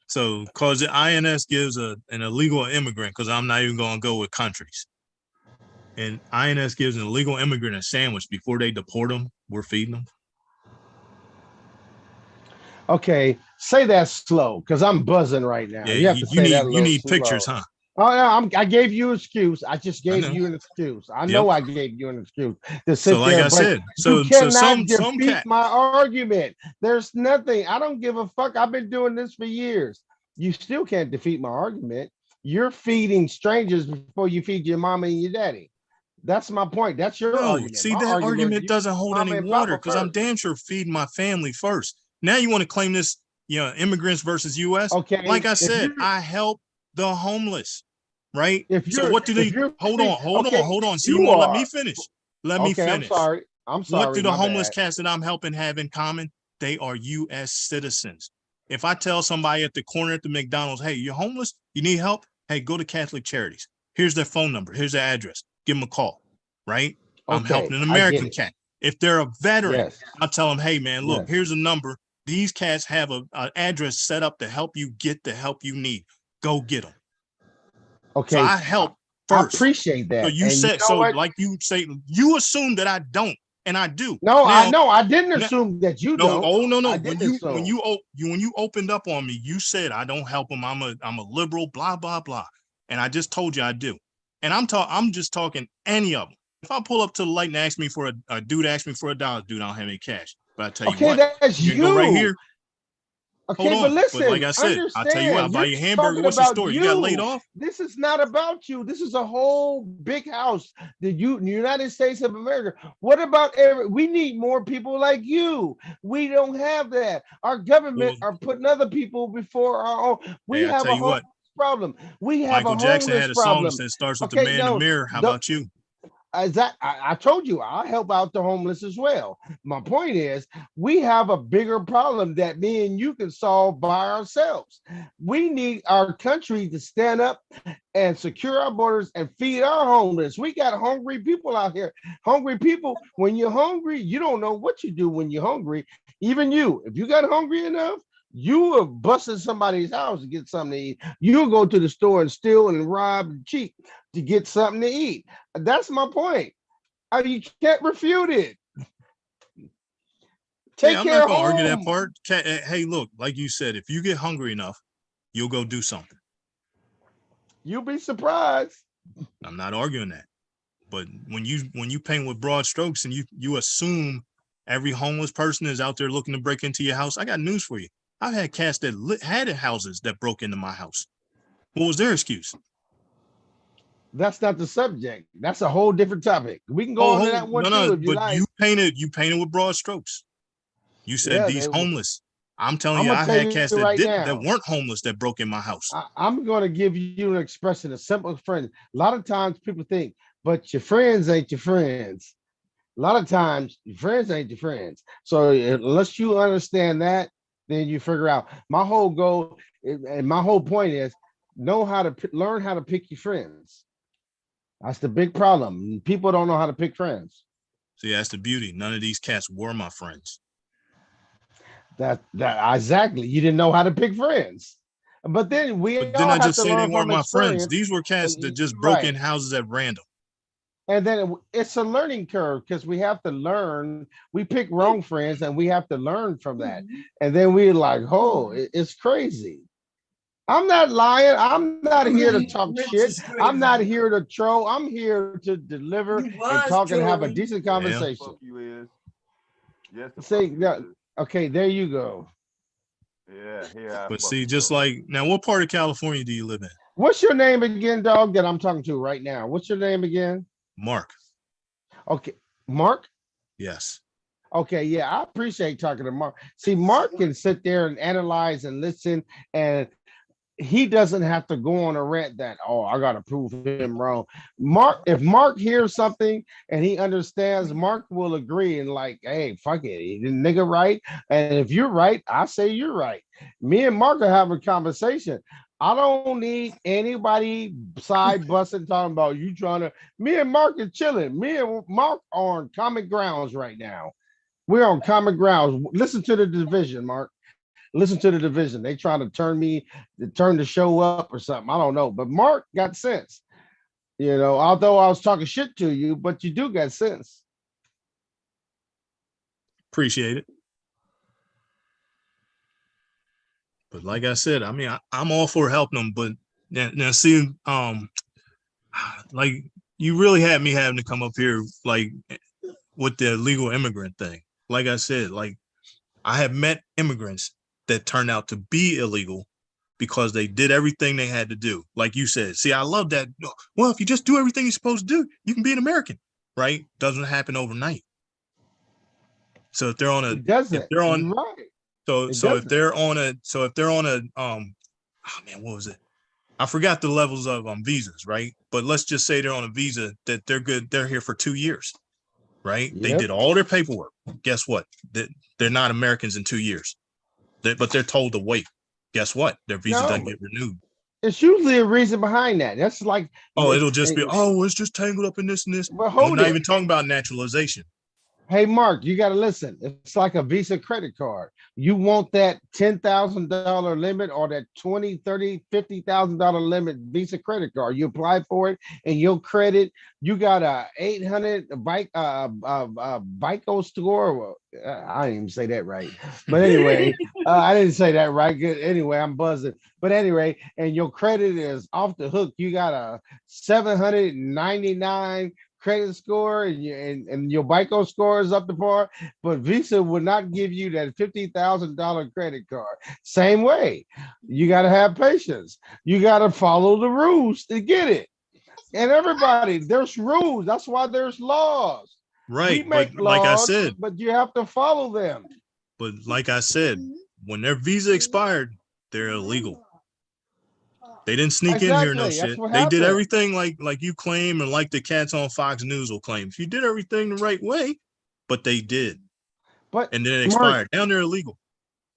S17: So, because the INS gives an illegal immigrant, because I'm not even going to go with countries, and INS gives an illegal immigrant a sandwich before they deport them, we're feeding them.
S16: Okay, say that slow, because I'm buzzing right now.
S17: Yeah, you need pictures, huh?
S16: Oh no, I gave you an excuse. I just
S17: I
S16: gave
S17: know.
S16: you an excuse. I
S17: Yep.
S16: know I gave you an excuse to
S17: So
S16: sit
S17: like
S16: there
S17: I
S16: and break.
S17: said,
S16: You
S17: so
S16: cannot
S17: some
S16: defeat
S17: cat.
S16: my argument. There's nothing. I don't give a fuck. I've been doing this for years. You still can't defeat my argument. You're feeding strangers before you feed your mama and your daddy. That's my point. That's your
S17: No,
S16: argument.
S17: see
S16: My
S17: that
S16: argument,
S17: argument
S16: you
S17: doesn't hold
S16: mama
S17: any
S16: and
S17: water
S16: papa
S17: because I'm
S16: first.
S17: damn sure feeding my family first. Now you want to claim this, immigrants versus U.S.
S16: Okay.
S17: Like I
S16: If
S17: said,
S16: you're
S17: I help the homeless, right?
S16: if
S17: So
S16: you're
S17: what do
S16: if
S17: they?
S16: you're
S17: Hold
S16: feeding,
S17: on, hold on,
S16: okay,
S17: hold on. See, you
S16: you
S17: won't let me
S16: are.
S17: finish. Let me
S16: Okay,
S17: finish.
S16: I'm
S17: What
S16: sorry,
S17: do the
S16: my
S17: homeless
S16: bad.
S17: cats that I'm helping have in common? They are U.S. citizens. If I tell somebody at the corner at the McDonald's, hey, you're homeless, you need help? Hey, go to Catholic Charities. Here's their phone number. Here's their address. Give them a call, right? I'm helping
S16: Okay,
S17: an
S16: I get
S17: American
S16: it.
S17: cat. If they're a veteran,
S16: Yes.
S17: I'll tell them, hey, man, look,
S16: Yes.
S17: here's a number. These cats have an address set up to help you get the help you need. Go get them. So
S16: Okay.
S17: I help
S16: I
S17: first.
S16: appreciate
S17: So
S16: that.
S17: you
S16: And you
S17: said,
S16: know
S17: so
S16: what?
S17: like you say, you assume that I don't, and I do.
S16: No, I
S17: Now,
S16: know. I didn't
S17: now
S16: assume that you
S17: no,
S16: don't.
S17: oh no.
S16: I
S17: When
S16: didn't assume.
S17: you opened up on me, you said I don't help them. I'm a liberal, blah blah blah, and I just told you I do. And I'm just talking any of them. If I pull up to the light and ask me for a dude, ask me for $1, dude, I don't have any cash. But I tell you
S16: Okay,
S17: what,
S16: that's
S17: you can go right
S16: you.
S17: here.
S16: Okay,
S17: Hold
S16: but
S17: on. But like
S16: listen,
S17: I said, I'll tell you what, I'll
S16: understand.
S17: buy
S16: You're
S17: you a hamburger.
S16: talking
S17: What's your
S16: about
S17: story? You got laid
S16: you.
S17: off?
S16: This is not about you. This is a whole big house. The United States of America. What about we need more people like you. We don't have that. Our government
S17: Well,
S16: are putting other people before our own. We
S17: hey, I
S16: have
S17: tell
S16: a
S17: you what,
S16: homeless problem. We have a
S17: Michael Jackson
S16: homeless
S17: had a song
S16: problem.
S17: that starts with the
S16: Okay,
S17: man in the
S16: no,
S17: mirror. How about you?
S16: I told you I help out the homeless as well. My point is, we have a bigger problem that me and you can solve by ourselves. We need our country to stand up and secure our borders and feed our homeless. We got hungry people out here. Hungry people, when you're hungry, you don't know what you do when you're hungry. Even you, if you got hungry enough, you are busting somebody's house to get something to eat. You'll go to the store and steal and rob and cheat to get something to eat. That's my point. You can't refute it. Take
S17: Yeah, I'm
S16: care
S17: not
S16: of
S17: gonna argue that
S16: home.
S17: part. Hey, look, like you said, if you get hungry enough, you'll go do something.
S16: You'll be surprised.
S17: I'm not arguing that. But when you paint with broad strokes and you assume every homeless person is out there looking to break into your house, I got news for you. I've had cats that had houses that broke into my house. What was their excuse?
S16: That's not the subject. That's a whole different topic. We can go on to that one too if you
S17: but
S16: like.
S17: you painted with broad strokes. You said
S16: Yeah,
S17: these homeless. I'm telling
S16: I'm
S17: you,
S16: gonna
S17: I
S16: tell
S17: had
S16: you
S17: cats
S16: right
S17: that
S16: now.
S17: weren't homeless that broke in my house.
S16: I'm going to give you an expression, a simple friend. A lot of times people think, but your friends ain't your friends. A lot of times your friends ain't your friends. So unless you understand that, then you figure out. My whole goal and my whole point is learn how to pick your friends. That's the big problem. People don't know how to pick friends.
S17: See, that's the beauty. None of these cats were my friends.
S16: That exactly. You didn't know how to pick friends. But then
S17: But didn't I
S16: all have
S17: just
S16: to
S17: say they
S16: learn
S17: weren't
S16: from
S17: my friends?
S16: experience.
S17: These were cats that just broke
S16: Right.
S17: in houses at random.
S16: And then it's a learning curve because we have to learn. We pick wrong friends and we have to learn from that. And then we're like, oh, it's crazy. I'm not lying. I'm not here to talk shit. I'm not here to troll. I'm here to deliver and talk and have a decent conversation.
S7: You is. Yes, the
S16: Say,
S7: fuck you is.
S16: okay, there you go.
S7: Yeah, here.
S17: But see, just like now, what part of California do you live in?
S16: What's your name again, dog, that I'm talking to right now? What's your name again?
S17: Mark.
S16: Okay, Mark?
S17: Yes.
S16: Okay, yeah, I appreciate talking to Mark. See, Mark can sit there and analyze and listen, and he doesn't have to go on a rant that, oh, I gotta prove him wrong. If Mark hears something and he understands, Mark will agree and like, hey, fuck it, the nigga right. And if you're right, I say you're right. Me and Mark are having a conversation. I don't need anybody side busting talking about you trying to. Me and Mark are chilling. Me and Mark are on common grounds right now. We're on common grounds. Listen to the division, Mark. Listen to the division. They trying to turn the show up or something. I don't know. But Mark got sense. You know, although I was talking shit to you, but you do got sense.
S17: Appreciate it. But like I said, I mean, I'm all for helping them, but Now see, like you really had me having to come up here like with the illegal immigrant thing. Like I said, like I have met immigrants that turned out to be illegal because they did everything they had to do. Like you said, see, I love that. Well, if you just do everything you're supposed to do, you can be an American, right? Doesn't happen overnight. So if they're on a,
S16: It doesn't.
S17: if they're on,
S16: You're right.
S17: so
S16: It
S17: so if
S16: doesn't.
S17: they're on a, oh man, what was it? I forgot the levels of visas, right? But let's just say they're on a visa that they're good. They're here for 2 years, right? They
S16: Yep.
S17: did all their paperwork. Guess what? They're not Americans in 2 years, but they're told to wait. Guess what? Their visa
S16: No,
S17: doesn't get renewed.
S16: It's usually a reason behind that. That's like,
S17: Oh, it'll just be, oh, it's just tangled up in this and this.
S16: Well,
S17: And we're
S16: hold
S17: not
S16: it.
S17: even talking about naturalization.
S16: Hey, Mark, you got to listen. It's like a Visa credit card. You want that $10,000 limit or that $20,000, $30,000, $50,000 limit Visa credit card. You apply for it and your credit, you got a 800 BICO score. I didn't even say that right. But anyway, I didn't say that right. Good. Anyway, I'm buzzing. But anyway, and your credit is off the hook. You got a 799 credit score and your BICO score is up to par, but Visa would not give you that $50,000 credit card. Same way, you got to have patience. You got to follow the rules to get it. And everybody, there's rules. That's why there's laws.
S17: Right.
S16: We make
S17: But like I
S16: laws,
S17: said,
S16: but you have to follow them.
S17: but like I said, when their visa expired, they're illegal. They didn't sneak in here no
S16: Exactly. That's
S17: shit.
S16: what
S17: They did
S16: happened.
S17: everything like you claim and like the cats on Fox News will claim. If you did everything the right way, but they did.
S16: But
S17: And then it
S16: Mark,
S17: expired. Now they're illegal.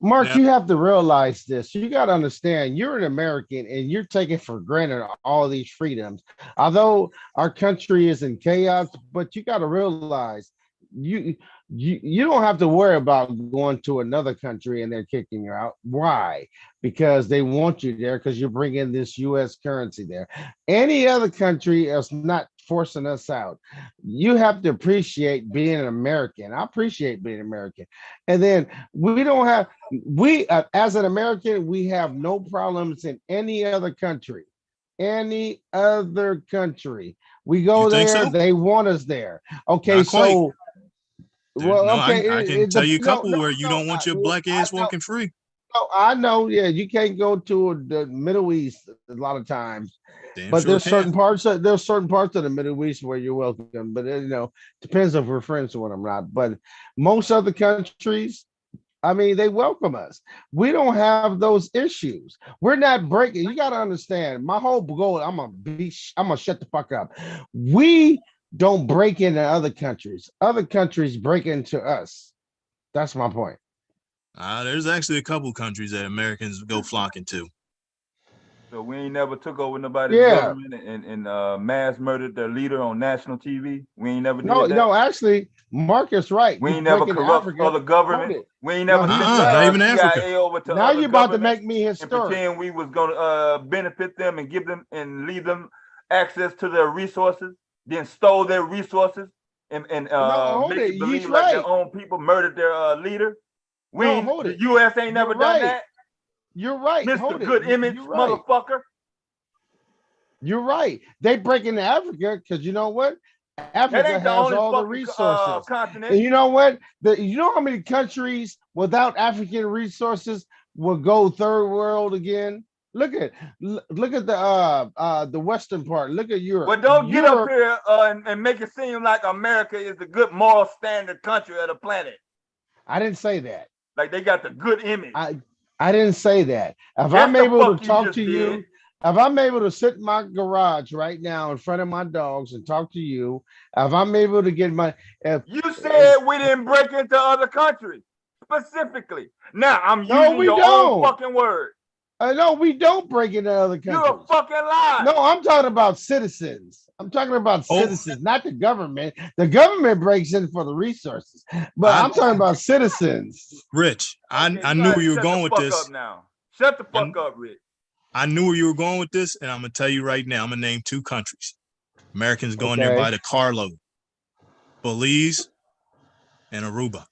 S16: Mark,
S17: Now,
S16: you have to realize this. You got to understand, you're an American and you're taking for granted all these freedoms. Although our country is in chaos, but you got to realize you don't have to worry about going to another country and they're kicking you out. Why? Because they want you there because you're bringing this U.S. currency there. Any other country is not forcing us out. You have to appreciate being an American. I appreciate being American. And then as an American, we have no problems in any other country. Any other country. We go
S17: you think
S16: there,
S17: so?
S16: they want us there. Okay,
S17: Not quite.
S16: so well,
S17: No,
S16: okay.
S17: I can tell you a couple where you don't want your black ass walking free.
S16: No, I know. Yeah, you can't go to the Middle East a lot of times,
S17: Damn
S16: but
S17: sure
S16: there's
S17: can.
S16: certain parts of the Middle East where you're welcome. But depends if we're friends with them or not. But most other countries, I mean, they welcome us. We don't have those issues. We're not breaking. You got to understand. My whole goal. I'm gonna shut the fuck up. We don't break into other countries. Other countries break into us. That's my point.
S17: There's actually a couple countries that Americans go flocking to.
S7: So we ain't never took over nobody's government and mass murdered their leader on national TV. We ain't never did that.
S16: No, actually, Mark is right.
S7: We
S16: You
S7: ain't never
S16: break into
S7: corrupt
S16: Africa.
S7: other government. We ain't never sent
S17: not even
S7: CIA
S17: Africa.
S7: over to
S16: Now
S7: other
S16: you're about to
S7: governments
S16: make me
S7: and
S16: historic.
S7: pretend we was gonna benefit them and give them and leave them access to their resources, then stole their resources and
S16: hold
S7: make
S16: it.
S7: it believe
S16: He's
S7: like
S16: right.
S7: their own people murdered their leader.
S16: Hold it.
S7: The U.S. ain't never
S16: You're
S7: done
S16: right.
S7: that.
S16: You're right.
S7: Mr.
S16: Hold it.
S7: Good Image,
S16: You're right.
S7: motherfucker.
S16: You're right. They break into Africa because you know what? Africa
S7: ain't the
S16: has
S7: only
S16: all the
S7: fucking,
S16: resources.
S7: continent.
S16: And you know what? You know how many countries without African resources will go third world again? Look at the western part. Look at Europe.
S7: Well, don't get up here and make it seem like America is the good moral standard country of the planet.
S16: I didn't say that.
S7: Like they got the good image.
S16: I didn't say that. If
S7: Yes,
S16: I'm
S7: the
S16: able
S7: fuck
S16: to
S7: you
S16: talk
S7: just
S16: to
S7: did.
S16: you, if I'm able to sit in my garage right now in front of my dogs and talk to you, if I'm able to get
S7: you said we didn't break into other countries specifically. Now I'm using your own fucking word.
S16: No, we don't break into other countries.
S7: You're a fucking lie.
S16: No, I'm talking about citizens. I'm talking about citizens, not the government. The government breaks in for the resources, but I'm talking about citizens.
S17: Rich, I knew where you were going with this.
S7: Shut the fuck up now. Shut the fuck up, Rich.
S17: I knew where you were going with this, and I'm gonna tell you right now. I'm gonna name 2 countries. Americans going there by the carload: Belize and Aruba.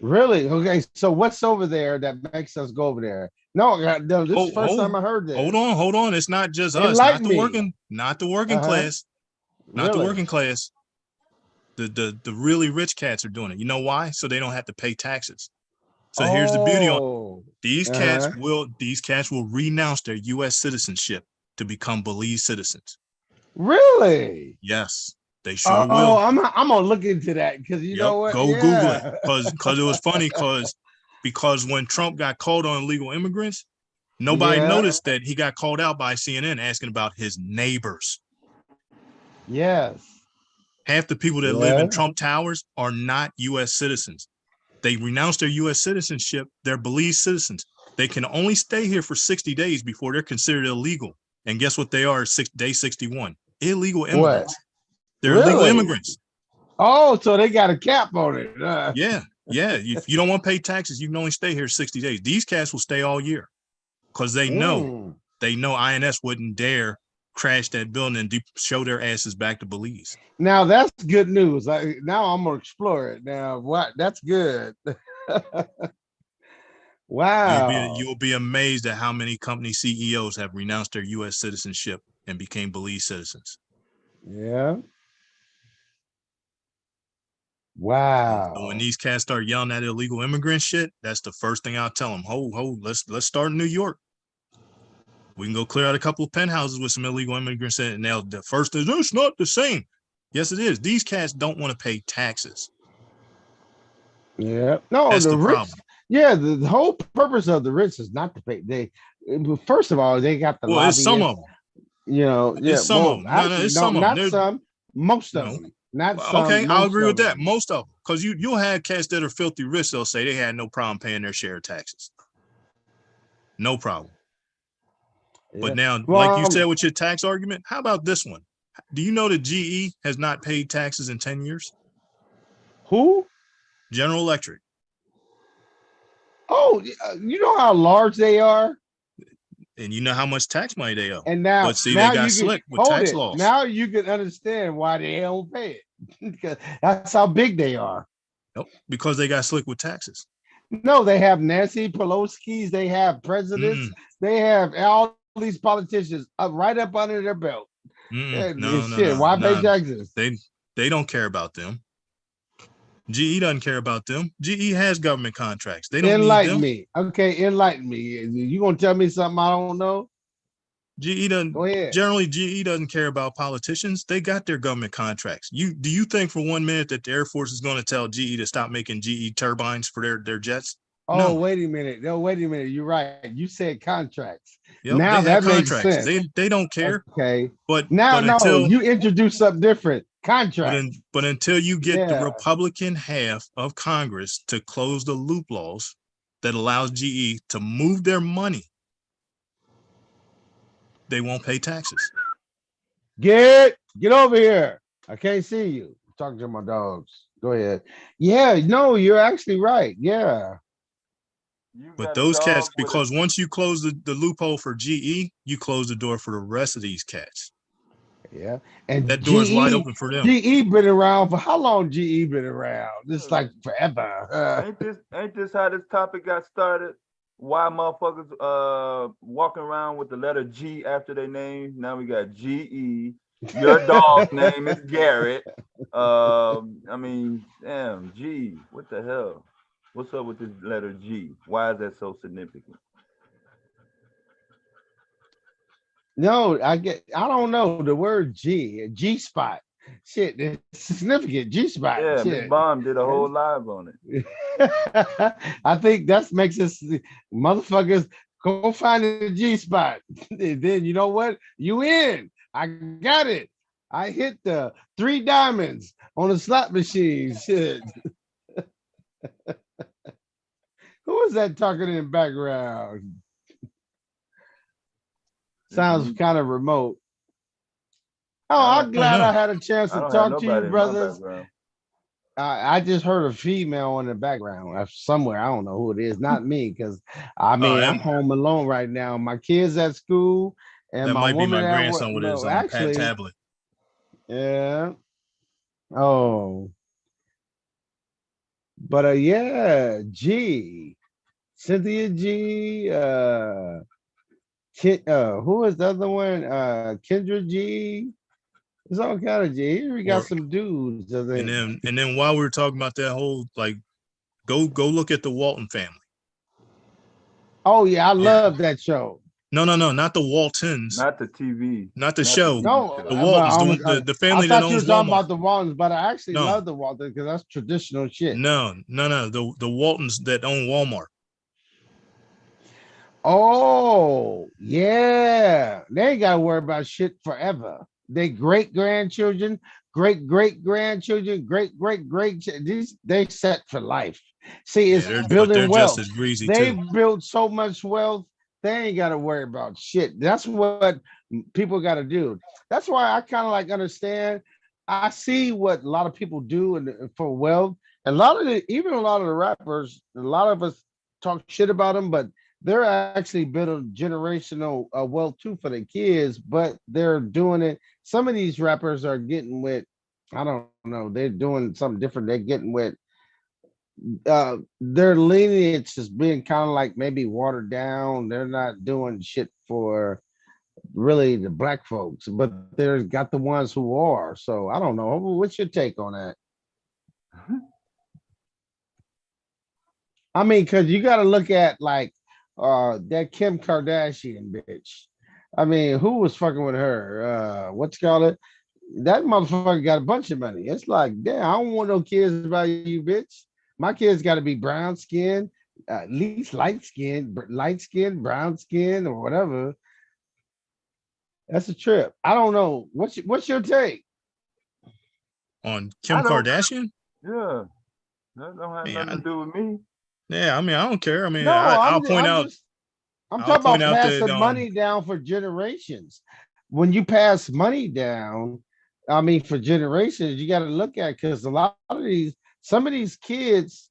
S16: Really? Okay. So what's over there that makes us go over there? No, no, this is the first time I heard this.
S17: Hold on. It's not just us,
S16: Enlighten
S17: not the working class, not the
S16: Really?
S17: working class. The really rich cats are doing it. You know why? So they don't have to pay taxes. So here's the beauty on these cats will renounce their U.S. citizenship to become Belize citizens.
S16: Really?
S17: Yes, they sure will.
S16: Oh, I'm gonna look into that because you know what?
S17: Go Google it because it was funny because when Trump got called on illegal immigrants, nobody noticed that he got called out by CNN asking about his neighbors.
S16: Yes.
S17: Half the people that live in Trump Towers are not U.S. citizens. They renounced their U.S. citizenship. They're Belize citizens. They can only stay here for 60 days before they're considered illegal. And guess what they are? Day 61. Illegal immigrants.
S16: What?
S17: They're illegal immigrants.
S16: Oh, so they got a cap on it.
S17: Yeah. If you don't want to pay taxes, you can only stay here 60 days. These cats will stay all year because they know INS wouldn't dare crash that building and show their asses back to Belize.
S16: Now that's good news. Now I'm gonna explore it. Now, what? That's good. Wow.
S17: You'll be amazed at how many company CEOs have renounced their U.S. citizenship and became Belize citizens.
S16: Yeah. Wow.
S17: So when these cats start yelling at illegal immigrant shit, that's the first thing I'll tell them. Let's start in New York. We can go clear out a couple of penthouses with some illegal immigrants, and the first is it's not the same. Yes, it is. These cats don't want to pay taxes.
S16: Yeah. No,
S17: that's
S16: the rich.
S17: Problem.
S16: Yeah, the whole purpose of the rich is not to pay. First of all, they got the
S17: well, it's some of them.
S16: You know,
S17: it's some of them.
S16: Actually, not some. Most of them. Not some.
S17: Okay, I'll agree with that. Most of them, because you'll have cats that are filthy rich. They'll say they had no problem paying their share of taxes. No problem. Yeah. But now, like you said with your tax argument, how about this one? Do you know that GE has not paid taxes in 10 years?
S16: Who?
S17: General Electric.
S16: Oh, you know how large they are?
S17: And you know how much tax money they owe.
S16: And now,
S17: but see, they got slick with tax laws.
S16: Now you can understand why they don't pay it. Because that's how big they are.
S17: Nope, because they got slick with taxes.
S16: No, they have Nancy Pelosi's, they have presidents, they have all these politicians right up under their belt. Why pay taxes?
S17: They don't care about them. GE doesn't care about them. GE has government contracts. They don't
S16: enlighten
S17: need them.
S16: me. Okay, enlighten me. You gonna tell me something I don't know?
S17: GE doesn't. Go ahead. Generally, GE doesn't care about politicians. They got their government contracts. Do you think for 1 minute that the Air Force is going to tell GE to stop making GE turbines for their jets?
S16: Oh, no. Wait a minute. No, wait a minute. You're right. You said contracts. Yep, now that makes sense.
S17: They don't care.
S16: Okay.
S17: But
S16: you introduce something different. Contract.
S17: But until you get the Republican half of Congress to close the loopholes that allows GE to move their money, they won't pay taxes.
S16: Get over here. I can't see you. I'm talking to my dogs. Go ahead. Yeah, no, you're actually right. Yeah.
S17: But those cats, because once you close the loophole for GE, you close the door for the rest of these cats.
S16: Yeah, and
S17: that door is wide open for them.
S16: GE been around for how long? GE been around? This like forever.
S7: Ain't this how this topic got started? Why motherfuckers walking around with the letter G after their name? Now we got GE. Your dog's name is Garrett. I mean, damn, G. What the hell? What's up with this letter G? Why is that so significant?
S16: No, I don't know the word G spot. Shit, it's significant. G spot.
S7: Yeah, Miss Bomb did a whole live on it.
S16: I think that makes us motherfuckers go find the G spot. Then you know what? You in. I got it. I hit the 3 diamonds on the slot machine. Shit. Who is that talking in the background? Sounds kind of remote. Oh, I'm glad I had a chance to talk to you, brothers. I just heard a female in the background somewhere. I don't know who it is. Not me, because I'm home alone right now. My kids at school, and
S17: that
S16: my
S17: might be my grandson with his pad tablet.
S16: Yeah. Oh. But yeah, G, Cynthia G, who is the other one? Kendra G. There's all kind of G. Here we got
S17: Or
S16: some dudes. I think.
S17: and then while we were talking about that whole like, go look at the Walton family.
S16: Oh yeah, I love that show.
S17: No, not the Waltons.
S7: Not the TV.
S17: Not the
S7: Not
S17: show.
S16: No,
S17: The Waltons, the
S16: I
S17: family that
S16: thought you were
S17: owns
S16: talking
S17: Walmart.
S16: about the Waltons, but I actually
S17: No.
S16: love the Waltons because that's traditional shit.
S17: No. The Waltons that own Walmart.
S16: Oh, yeah. They ain't gotta worry about shit forever. They great grandchildren, great grandchildren, great these they set for life. See, it's
S17: But
S16: building
S17: they're
S16: wealth.
S17: just as greasy
S16: They
S17: too.
S16: built so much wealth, they ain't gotta worry about shit. That's what people gotta do. That's why I kind of like understand. I see what a lot of people do for wealth. And a lot of the rappers, a lot of us talk shit about them, but they're actually building generational wealth too for the kids, but they're doing it. Some of these rappers are getting with, I don't know, they're doing something different. They're getting with their lineage is being kind of like maybe watered down. They're not doing shit for really the black folks, but there's got the ones who are. So I don't know. What's your take on that? I mean, because you got to look at like that Kim Kardashian bitch. I mean, who was fucking with her? What's called it? That motherfucker got a bunch of money. It's like, damn, I don't want no kids about you, bitch. My kids got to be brown skin, at least light skin, brown skin, or whatever. That's a trip. I don't know. What's your take
S17: on Kim Kardashian?
S7: Yeah, that don't have nothing to do with me.
S17: Yeah, I mean, I don't care. I mean,
S16: No,
S17: I'll point out.
S16: I'm
S17: I'll
S16: talking
S17: point
S16: about
S17: out
S16: passing
S17: that,
S16: money down for generations. When you pass money down, I mean, for generations, you got to look at because a lot of some of these kids,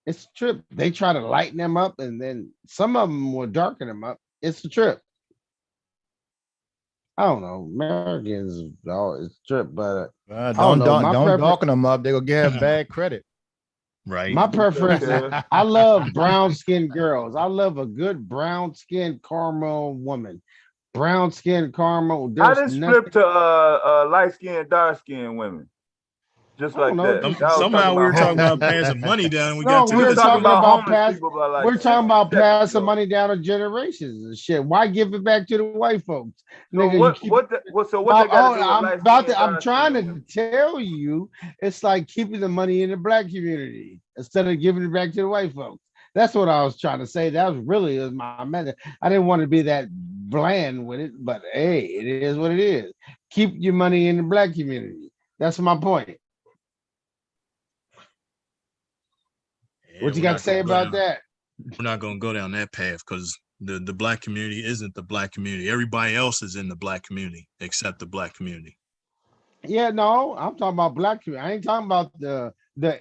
S16: it's a trip. They try to lighten them up, and then some of them will darken them up. It's a trip. I don't know. Americans, it's a trip, but I
S5: don't
S16: don't know.
S5: don't darken them up. They're gonna get bad credit.
S17: Right.
S16: My preference,
S7: Okay.
S16: I love brown skinned girls. I love a good brown skinned caramel woman. Brown skinned caramel.
S7: How
S16: There's
S7: this
S16: nothing.
S7: flip to light skinned, dark skinned women? Just like that.
S16: Just-
S7: Y'all was
S17: Somehow we were talking
S7: homeless
S17: about
S7: people.
S17: passing money down. And we
S16: No,
S17: got to
S16: we're
S17: this.
S16: talking about
S7: homeless people, but like
S16: we're talking about
S7: 6 seconds
S16: passing
S7: ago.
S16: money down to generations and shit. Why give it back to the white folks?
S7: So
S16: Nigga,
S7: what?
S16: you keep-
S7: What? So what they got to do with light skinned?
S16: I'm trying to tell you, it's like keeping the money in the black community instead of giving it back to the white folks. That's what I was trying to say. That was really my method. I didn't want to be that bland with it, but hey, it is what it is. Keep your money in the black community. That's my point. What you got to say about that?
S17: We're not going to go down that path because the black community isn't the black community. Everybody else is in the black community except the black community.
S16: Yeah, no, I'm talking about black community. I ain't talking about the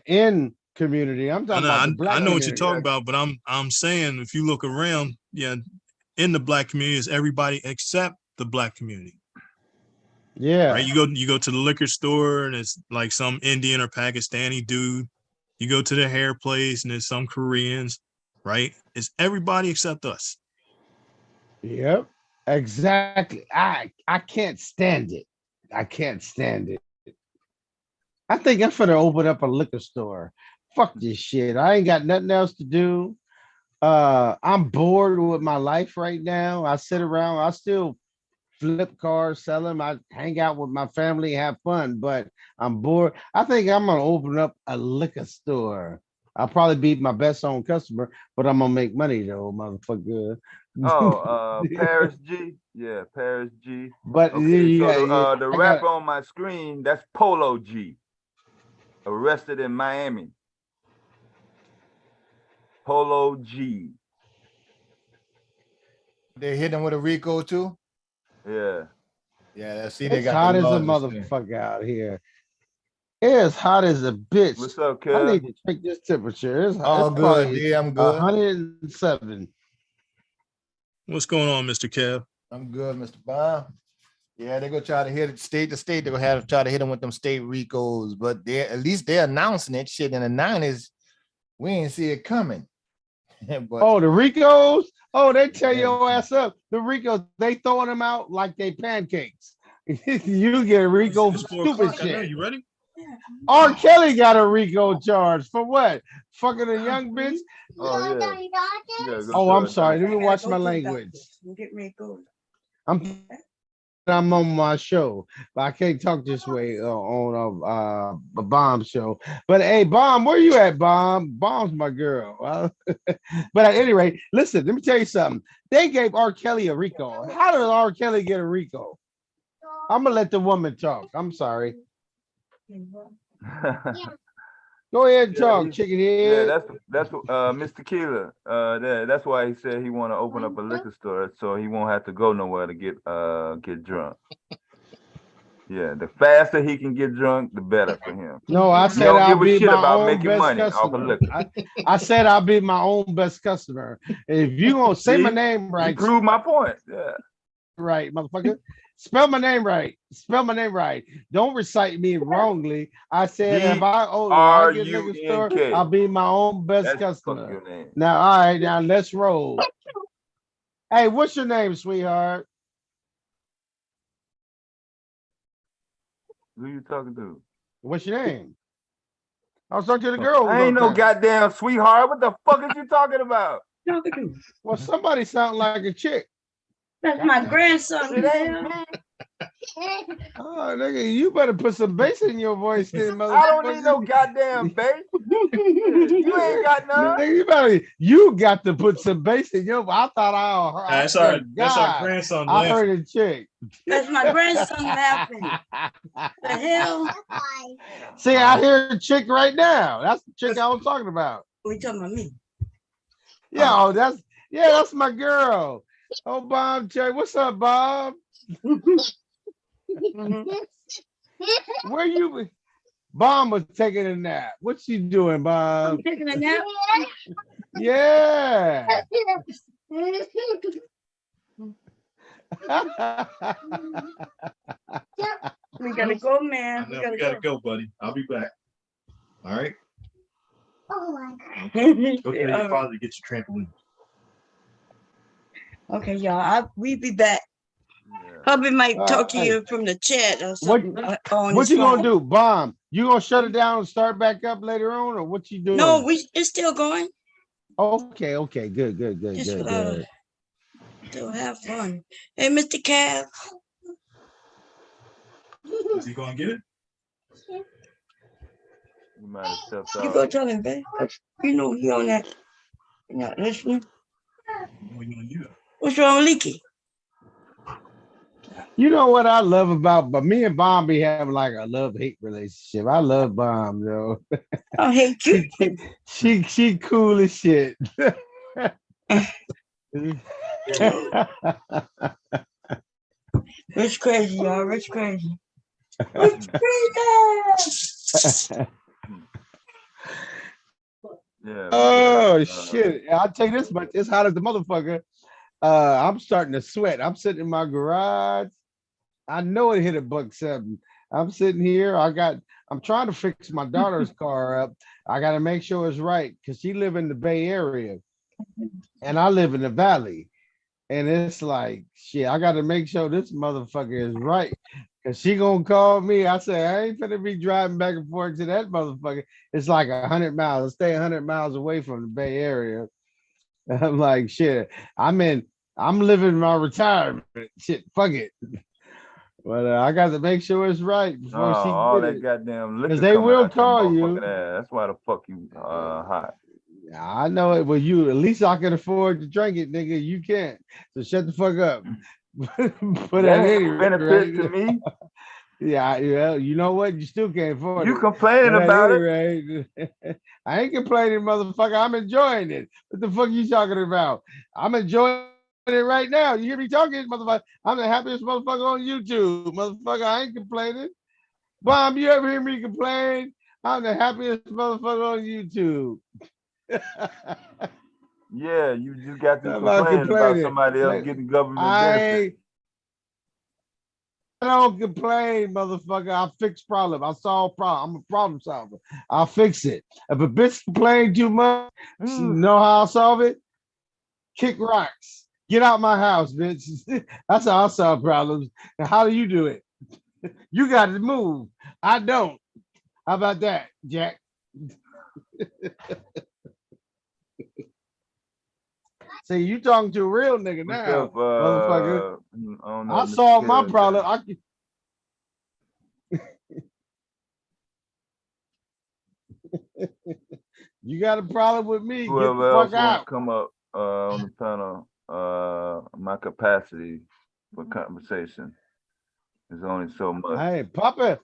S16: in community. I'm talking about the black
S17: I know what
S16: community.
S17: you're talking about, but I'm saying if you look around, yeah, in the black community is everybody except the black community.
S16: Yeah.
S17: Right. You go to the liquor store and it's like some Indian or Pakistani dude. You go to the hair place and there's some Koreans, right? It's everybody except us.
S16: Yep, exactly. I can't stand it. I can't stand it. I think I'm gonna open up a liquor store. Fuck this shit. I ain't got nothing else to do. I'm bored with my life right now. I sit around, I still flip cars, sell them. I hang out with my family, have fun, but I'm bored. I think I'm gonna open up a liquor store. I'll probably be my best own customer, but I'm gonna make money though, motherfucker.
S7: Oh, Paris G. Yeah, Paris G.
S16: But
S7: okay, so
S16: yeah,
S7: the
S16: I
S7: rapper
S16: got-
S7: on my screen, that's Polo G. Arrested in Miami. Polo G.
S5: They hit him with a RICO too.
S7: Yeah.
S5: Yeah, see, they
S16: It's
S5: got
S16: hot
S5: the
S16: as a
S5: laws this thing.
S16: motherfucker out here. It's hot as a bitch.
S7: What's up,
S16: I
S7: Kev?
S16: need to check this temperature. It's
S5: All
S16: it's
S5: good,
S16: probably
S5: D. I'm good.
S16: 107.
S17: What's going on, Mr. Kev?
S5: I'm good, Mr. Bob. Yeah, they're gonna try to hit it state to state. They're gonna have to try to hit them with them state RICOs, but they at least they're announcing it. Shit in the 90s, We ain't see it coming. But
S16: oh, the Ricos. Oh, they tear your ass up. The Ricos, they throwing them out like they pancakes. You get a Rico for stupid shit.
S17: You ready?
S16: R. Kelly got a Rico charge for what? Fucking a young bitch.
S7: Oh yeah.
S16: Oh, I'm sorry. Let me watch my language. I'm on my show, but I can't talk this way on a Bomb show. But hey, Bomb, where you at, Bomb? Bomb's my girl. But at any rate, listen, let me tell you something. They gave R. Kelly a Rico. How did R. Kelly get a Rico? I'm gonna let the woman talk. I'm sorry. Go ahead and talk, chicken head.
S7: Yeah, that's Mr. Keeler. That's why he said he want to open up a liquor store so he won't have to go nowhere to get drunk. Yeah, the faster he can get drunk, the better for him.
S16: No, I
S7: He
S16: said
S7: don't
S16: I'll
S7: give a
S16: be
S7: shit
S16: my
S7: about
S16: own
S7: making
S16: best
S7: money off of
S16: customer.
S7: liquor.
S16: I said I'll be my own best customer. If you gonna say my name right,
S7: You prove my point. Yeah.
S16: Right, motherfucker. Spell my name right. Spell my name right. Don't recite me wrongly. I said if I get liquor store, I'll be my own best customer. Now, all right, now let's roll. Hey, what's your name, sweetheart?
S7: Who you talking to?
S16: What's your name? I was talking to the girl.
S7: I ain't no goddamn sweetheart. What the fuck is you talking about?
S16: Well, somebody sound like a chick.
S1: That's my grandson.
S7: It ain't me.
S16: Oh, nigga, you better put some bass in your voice, then, motherfucker.
S7: I don't need no goddamn bass. You ain't got none.
S16: Nigga, you got to put some bass in your. I thought
S17: That's our grandson.
S16: I heard a chick.
S1: That's my grandson laughing. The hell?
S16: See, I hear a chick right now. That's the chick I was talking about.
S1: We talking about me?
S16: Yeah, that's my girl. Oh, Bob Cherry, what's up, Bob? Where you? Bob was taking a nap. What's she doing, Bob?
S1: I'm taking a nap.
S16: Yeah.
S1: We gotta go, man.
S17: We gotta go, buddy. I'll be back. All right.
S1: Okay.
S17: Go tell your father to get your trampoline.
S1: Okay, y'all. We be back. Hubby might talk to you from the chat or something.
S16: What you gonna do, Bomb? You gonna shut it down and start back up later on, or what you doing?
S1: No, it's still going.
S16: Okay, good.
S1: Still have fun. Hey, Mr. Cav.
S17: Is he gonna get it?
S7: You might have stepped
S1: You
S7: off.
S1: go tell him, babe. You know he on that. You're not listening. What's wrong with Leaky?
S16: You know what I love about, but me and Bomb be having like a love-hate relationship. I love Bomb, yo.
S1: I hate you.
S16: She cool as shit.
S1: Rich crazy, y'all. Rich crazy.
S7: Yeah.
S16: Oh shit! I'll tell you this much: it's hot as the motherfucker. I'm starting to sweat. I'm sitting in my garage. I know it hit $1.7. I'm sitting here. I'm trying to fix my daughter's car up. I got to make sure it's right because she live in the Bay Area, and I live in the Valley. And it's like shit. I got to make sure this motherfucker is right. Cause she gonna call me. I say I ain't gonna be driving back and forth to that motherfucker. It's like 100 miles. I stay 100 miles away from the Bay Area. I'm like shit. I'm living my retirement. Shit, fuck it. But I got to make sure it's right before she
S7: all
S16: get
S7: that
S16: it.
S7: goddamn liquor.
S16: Because they
S7: coming
S16: will
S7: out your
S16: call you.
S7: motherfucking ass. That's why the fuck you hot.
S16: I know it. Well, you at least I can afford to drink it, nigga. You can't. So shut the fuck up. But
S7: That
S16: at
S7: ain't
S16: any
S7: no benefit to me.
S16: Yeah, you know what? You still can't afford it.
S7: You complaining
S16: But at
S7: about
S16: any rate, I ain't complaining, motherfucker. I'm enjoying it. What the fuck you talking about? I'm enjoying it right now. You hear me talking, motherfucker? I'm the happiest motherfucker on YouTube, motherfucker. I ain't complaining. Bomb, you ever hear me complain? I'm the happiest motherfucker on YouTube.
S7: Yeah, you just got to
S16: I'm not
S7: complaining about
S16: complaining.
S7: somebody else
S16: Like,
S7: getting government
S16: I
S7: benefits.
S16: I don't complain, motherfucker. I fix problem. I solve problem. I'm a problem solver. I'll fix it. If a bitch complain too much, you know how I solve it? Kick rocks. Get out my house, bitch. That's how I solve problems. And how do you do it? You got to move. I don't. How about that, Jack? See, you talking to a real nigga
S15: What's
S16: now,
S15: up,
S16: motherfucker.
S15: I don't know,
S16: I
S15: Mr.
S16: solved my
S15: Kells.
S16: problem. You got a problem with me? Get
S15: Whoever
S16: the
S15: else
S16: fuck
S15: want to
S16: out.
S15: come up on the panel, my capacity for conversation is only so much.
S16: Hey, Papa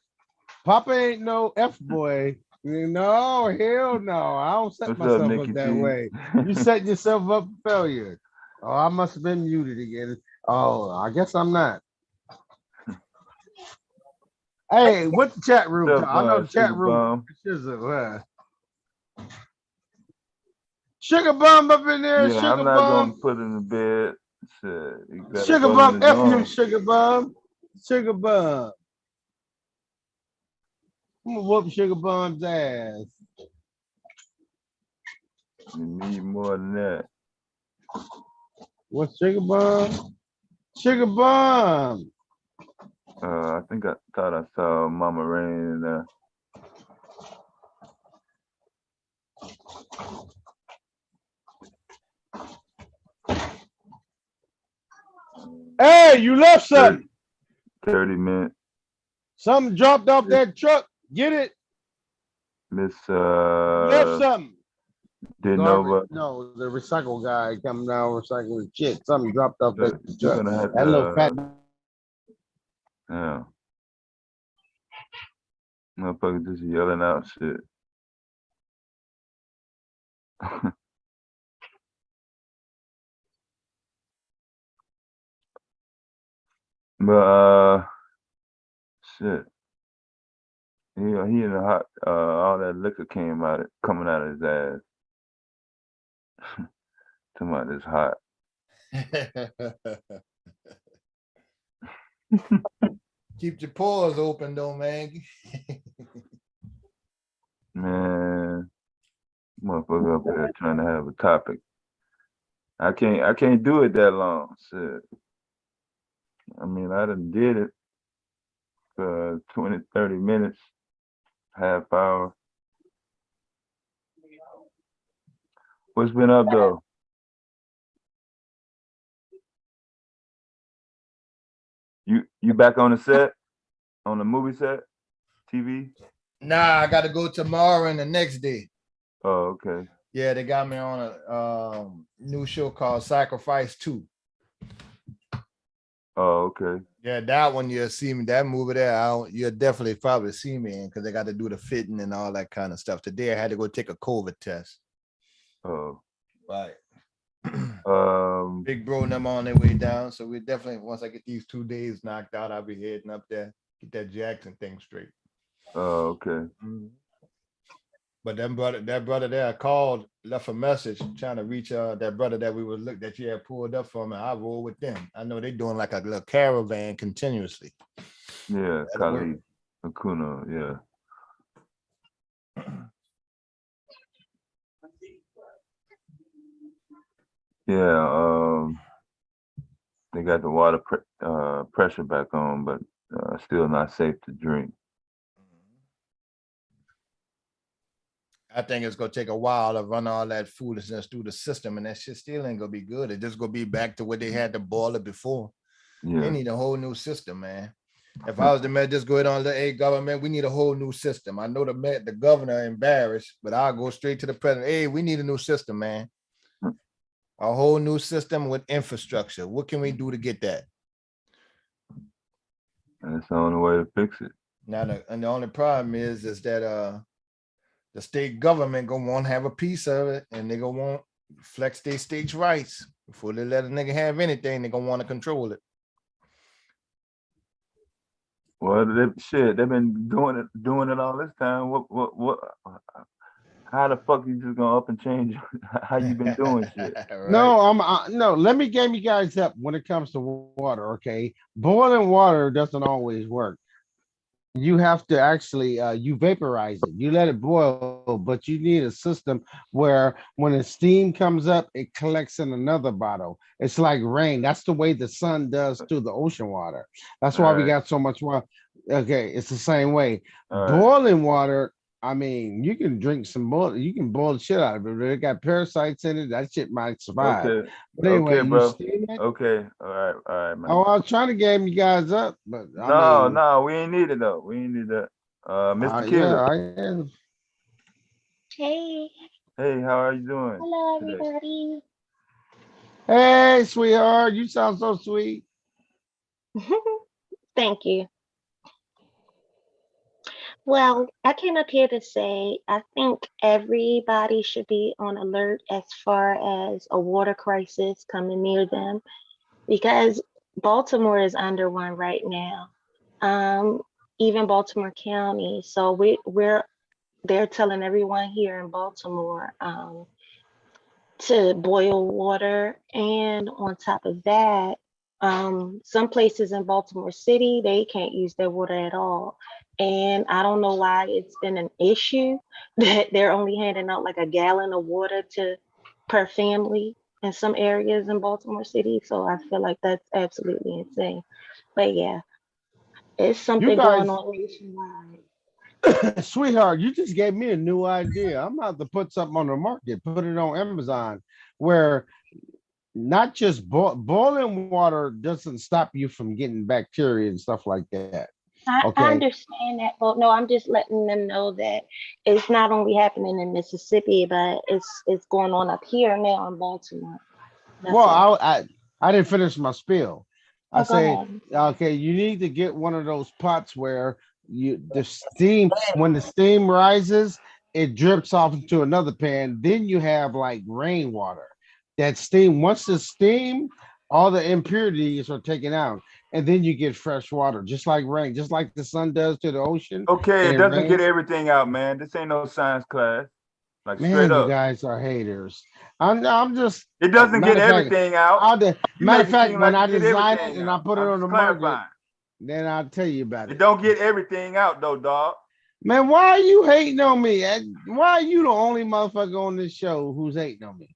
S16: ain't no F boy. No, hell no. I don't set
S15: What's up,
S16: myself
S15: Nikki
S16: up that
S15: T?
S16: way. You set yourself up for failure. Oh, I must have been muted again. Oh, I guess I'm not. Hey, what's the chat room?
S15: What's up,
S16: I know the chat
S15: Sugar
S16: room.
S15: Bum?
S16: Sugar Bum up in there,
S15: Yeah,
S16: Sugar
S15: I'm not
S16: Bum.
S15: gonna put it in the bed. Shit, you gotta
S16: Sugar
S15: go
S16: Bum,
S15: to the
S16: F you,
S15: dorm.
S16: Sugar Bum. Sugar Bum. I'm gonna whoop Sugar Bum's ass.
S15: You need more than that.
S16: What's Sugar Bum? Sugar Bum.
S15: I think I thought I saw Mama Rain in there.
S16: Hey, you left something.
S15: 30 minutes.
S16: Something dropped off that truck. Get it.
S15: Miss
S16: Left something.
S15: Denova.
S16: No, the recycle guy coming down recycling shit. Something dropped off that
S15: You're
S16: truck.
S15: gonna have
S16: That little fat.
S15: Yeah. Motherfucker just yelling out shit. But shit. He in the hot all that liquor coming out of his ass. Talking about this hot.
S5: Keep your pores open though, man.
S15: Man, motherfucker up there trying to have a topic. I can't do it that long. Shit. I mean, I done did it for 20, 30 minutes, half hour. What's been up though? You back on the set? On the movie set? TV?
S5: Nah, I gotta go tomorrow and the next day.
S15: Oh, okay.
S5: Yeah, they got me on a new show called Sacrifice 2.
S15: Oh, okay.
S5: Yeah, that one you'll see me. That movie there, you'll definitely probably see me in because they got to do the fitting and all that kind of stuff. Today I had to go take a COVID test.
S15: Oh.
S5: Right. Big bro and them on their way down. So we definitely, once I get these 2 days knocked out, I'll be heading up there, get that Jackson thing straight.
S15: Oh, okay.
S5: But that brother there, I called, left a message trying to reach that brother that we would look that you had pulled up for me. I roll with them. I know they're doing like a little caravan continuously.
S15: Yeah, Kali Akuno, yeah. Yeah, they got the water pressure back on, but still not safe to drink.
S5: I think it's gonna take a while to run all that foolishness through the system, and that shit still ain't gonna be good. It's just gonna be back to what they had to boil it before.
S15: Yeah.
S5: They need a whole new system, man. If I was the mayor, just go ahead on the government, we need a whole new system. I know the governor embarrassed, but I'll go straight to the president. Hey, we need a new system, man. A whole new system with infrastructure. What can we do to get that?
S15: That's the only way to fix it.
S5: Now, the only problem is that the state government gonna want to have a piece of it, and they gonna want flex their states' rights before they let a nigga have anything. They gonna want to control it.
S15: Well, they've been doing it all this time.
S18: How the fuck you just gonna up and change how you been doing shit?
S16: No, no. Let me game you guys up when it comes to water. Okay, boiling water doesn't always work. You have to actually you vaporize it. You let it boil, but you need a system where when the steam comes up, it collects in another bottle. It's like rain. That's the way the sun does to the ocean water. That's why we got so much water. Okay, it's the same way. Boiling water. I mean, you can drink some boil. You can boil the shit out of it. But it got parasites in it. That shit might survive.
S18: Okay.
S16: But anyway,
S18: Okay,
S16: you
S18: bro.
S16: steam it.
S18: Okay. All right, man.
S16: Oh, I was trying to game you guys up, but
S18: No, we ain't need it though. We ain't need that. Mr. Killer.
S16: I am.
S10: Hey.
S18: Hey, how are you doing?
S10: Hello,
S18: today?
S10: everybody.
S16: Hey, sweetheart, you sound so sweet.
S10: Thank you. Well, I came up here to say I think everybody should be on alert as far as a water crisis coming near them, because Baltimore is under one right now. Even Baltimore County. So they're telling everyone here in Baltimore to boil water, and on top of that, some places in Baltimore City, they can't use their water at all. And I don't know why it's been an issue that they're only handing out like a gallon of water per family in some areas in Baltimore City. So I feel like that's absolutely insane. But yeah, it's something going on nationwide.
S16: Sweetheart, you just gave me a new idea. I'm about to put something on the market, put it on Amazon, where not just boiling water doesn't stop you from getting bacteria and stuff like that.
S10: I understand that, but no, I'm just letting them know that it's not only happening in Mississippi, but it's going on up here now in Baltimore.
S16: Well, I didn't finish my spiel. I
S10: Oh, go
S16: say,
S10: ahead.
S16: okay, you need to get one of those pots where the steam, when the steam rises, it drips off into another pan. Then you have like rainwater. That steam, once the steam, all the impurities are taken out, and then you get fresh water, just like rain, just like the sun does to the ocean.
S7: Okay,
S16: and
S7: it doesn't get
S16: rains.
S7: everything out, man. This ain't no science class. Like
S16: Man,
S7: straight
S16: you
S7: up.
S16: guys are haters. I'm just.
S7: It doesn't get
S16: matter of fact,
S7: everything out. You
S16: matter
S7: make
S16: of
S7: it
S16: fact,
S7: seem
S16: when
S7: like
S16: I
S7: it get
S16: design it
S7: everything
S16: and I
S7: out.
S16: put it
S7: I'm
S16: on the
S7: just
S16: market,
S7: clarifying.
S16: then I'll tell you about
S7: It
S16: it.
S7: don't get everything out though, dog.
S16: Man, why are you hating on me? Why are you the only motherfucker on this show who's hating on me?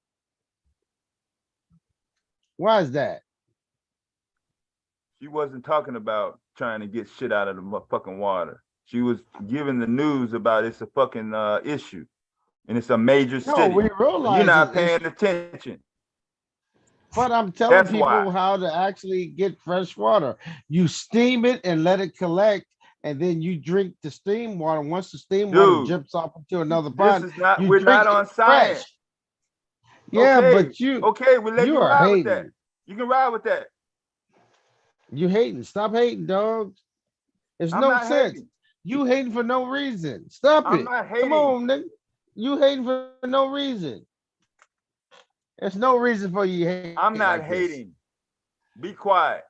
S16: Why is that?
S7: She wasn't talking about trying to get shit out of the fucking water. She was giving the news about it's a fucking issue, and it's a major
S16: No,
S7: city.
S16: we
S7: And
S16: realize
S7: you're not
S16: it's-
S7: paying attention.
S16: But I'm telling
S7: That's
S16: people
S7: why.
S16: how to actually get fresh water. You steam it and let it collect, and then you drink the steam water. Once the steam water
S7: Dude,
S16: drips off into another
S7: This
S16: pot,
S7: is not.
S16: you
S7: We're
S16: drink
S7: not on
S16: it
S7: science.
S16: fresh. Yeah,
S7: Okay,
S16: but
S7: okay, we let
S16: you
S7: you
S16: are
S7: ride with that.
S16: hating.
S7: You can ride with that.
S16: You hating. Stop hating, dog. There's
S7: I'm
S16: no
S7: not
S16: sense.
S7: hating.
S16: You hating for no reason. Stop
S7: I'm
S16: it.
S7: not
S16: Come
S7: hating.
S16: on, nigga. You hating for no reason. There's no reason for you hating.
S7: I'm not
S16: like this.
S7: hating. Be quiet.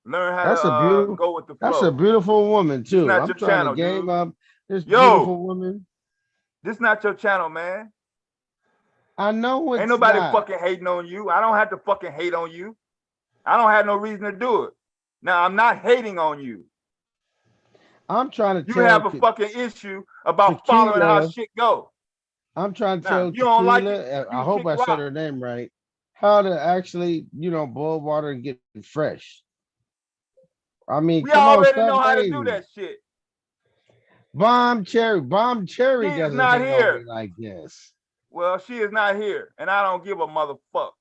S7: Learn how
S16: That's a
S7: to
S16: beautiful.
S7: go with the
S16: That's
S7: flow.
S16: a beautiful woman
S7: This
S16: too.
S7: not
S16: I'm
S7: your
S16: trying
S7: channel,
S16: to game
S7: dude.
S16: up this
S7: Yo,
S16: beautiful woman.
S7: this not your channel, man.
S16: I know it's
S7: Ain't nobody
S16: not.
S7: fucking hating on you. I don't have to fucking hate on you. I don't have no reason to do it. Now, I'm not hating on you.
S16: I'm trying to
S7: You
S16: tell
S7: have a fucking issue about following how
S16: Tequila.
S7: shit go.
S16: I'm trying to
S7: Now,
S16: tell
S7: if you don't like
S16: Tequila.
S7: it,
S16: I
S7: you
S16: hope
S7: kick
S16: I said
S7: rock.
S16: her name right. How to actually, boil water and get it fresh. I mean,
S7: We
S16: come on,
S7: already
S16: stop
S7: know how to
S16: hating.
S7: do that shit.
S16: Bomb Cherry
S7: She is
S16: doesn't
S7: not
S16: hate on me
S7: here.
S16: like this.
S7: Well, she is not here, and I don't give a motherfuck.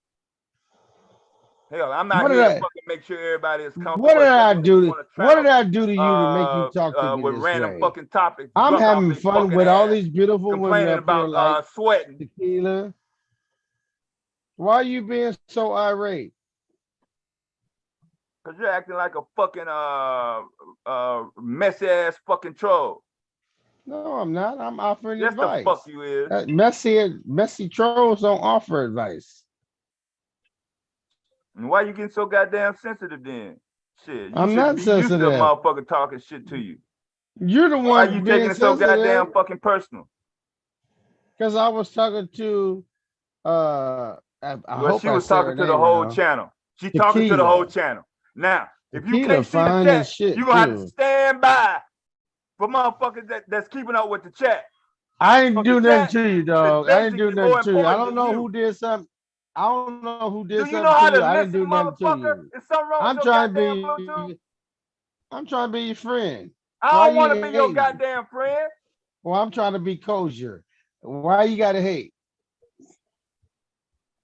S7: Hell, I'm not
S16: What
S7: here
S16: did
S7: to
S16: I?
S7: fucking make sure everybody is comfortable.
S16: What did I
S7: especially
S16: do
S7: if you
S16: to?
S7: wanna
S16: What did
S7: travel,
S16: I do to you to make you talk to me
S7: with
S16: this
S7: random
S16: way?
S7: fucking topics.
S16: I'm
S7: drunk off
S16: having
S7: they
S16: fun
S7: fucking
S16: with all
S7: ass,
S16: these beautiful women
S7: complaining
S16: up here,
S7: about
S16: like
S7: sweating.
S16: Tequila. Why are you being so irate?
S7: Cause you're acting like a fucking messy ass fucking troll.
S16: No, I'm not. I'm offering
S7: Yes, the
S16: advice.
S7: fuck you is.
S16: Messy trolls don't offer advice.
S7: And why you getting so goddamn sensitive then? Shit, you
S16: I'm
S7: should
S16: not
S7: be used to a
S16: sensitive.
S7: motherfucker talking shit to you.
S16: You're the
S7: Why
S16: one
S7: you
S16: being
S7: taking it so
S16: sensitive.
S7: goddamn fucking personal?
S16: Because I was talking to I
S7: Well,
S16: hope
S7: she
S16: I
S7: was
S16: said her
S7: talking to the
S16: name
S7: whole
S16: wrong.
S7: channel. She talking to the whole channel. Now, if you
S16: Tequila
S7: can't see the
S16: fine as
S7: chat,
S16: shit
S7: you're gonna have to
S16: too.
S7: stand by for motherfuckers that's keeping up with the chat.
S16: I didn't
S7: But
S16: do
S7: the
S16: nothing
S7: chat
S16: to you,
S7: is
S16: dog. I didn't do
S7: basically
S16: nothing
S7: more
S16: to you. I
S7: important
S16: don't
S7: than
S16: know
S7: you.
S16: who did something. I don't know who did
S7: Do you know
S16: something
S7: how
S16: to
S7: to
S16: you. I didn't
S7: listen,
S16: do nothing to
S7: motherfucker?
S16: you.
S7: Is something wrong with
S16: I'm
S7: your
S16: trying to
S7: goddamn Bluetooth?
S16: be I'm trying to be your friend.
S7: I
S16: Why
S7: don't
S16: you
S7: want to be your
S16: hating?
S7: goddamn friend.
S16: Well, I'm trying to be kosher. Why you gotta hate?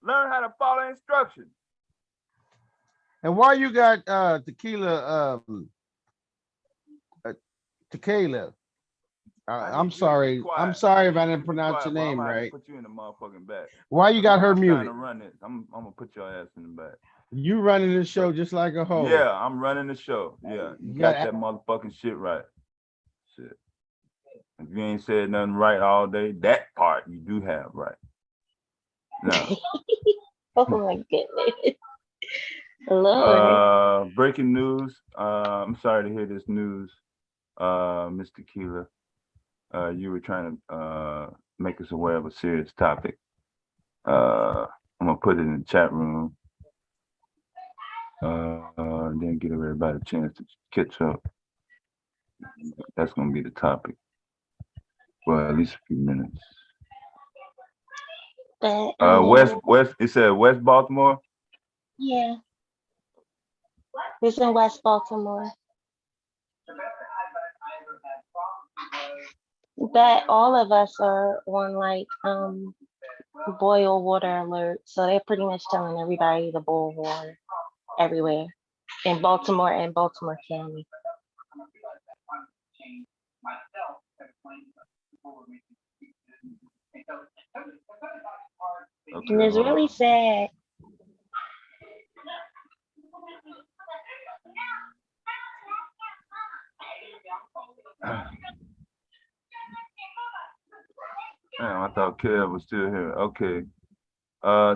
S7: Learn how to follow instructions.
S16: And why you got tequila tequila? I'm sorry. I'm sorry if I didn't pronounce your name right.
S18: Put you in the motherfucking back.
S16: Why you got her
S18: I'm trying
S16: muted?
S18: to run this. I'm gonna put your ass in the back.
S16: You running the show just like a hoe.
S18: Yeah, I'm running the show. Yeah, you got that motherfucking shit right. Shit. If you ain't said nothing right all day, that part you do have right. Now,
S10: Oh my goodness. Lord.
S18: breaking news. I'm sorry to hear this news, Mr. Keeler. You were trying to make us aware of a serious topic. I'm gonna put it in the chat room. Then give everybody a chance to catch up. That's gonna be the topic for at least a few minutes. West. It said West Baltimore.
S10: Yeah. It's in West Baltimore. That all of us are on like boil water alert. So they're pretty much telling everybody to boil water everywhere in Baltimore and Baltimore County.
S18: Okay,
S10: and it's really sad.
S18: Damn, I thought Kev was still here. Okay.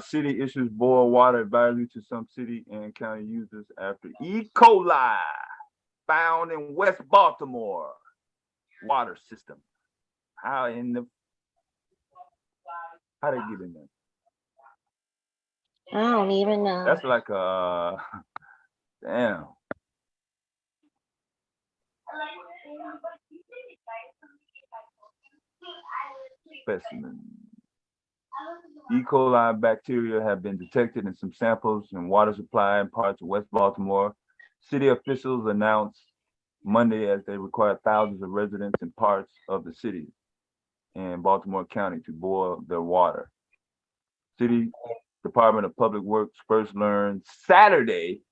S18: City issues boil water advisory to some city and county users after E. coli found in West Baltimore water system. How they get in there?
S10: I don't even know.
S18: That's like damn. Specimen. E. coli bacteria have been detected in some samples in water supply in parts of West Baltimore. City officials announced Monday as they required thousands of residents in parts of the city and Baltimore County to boil their water. City Department of Public Works first learned Saturday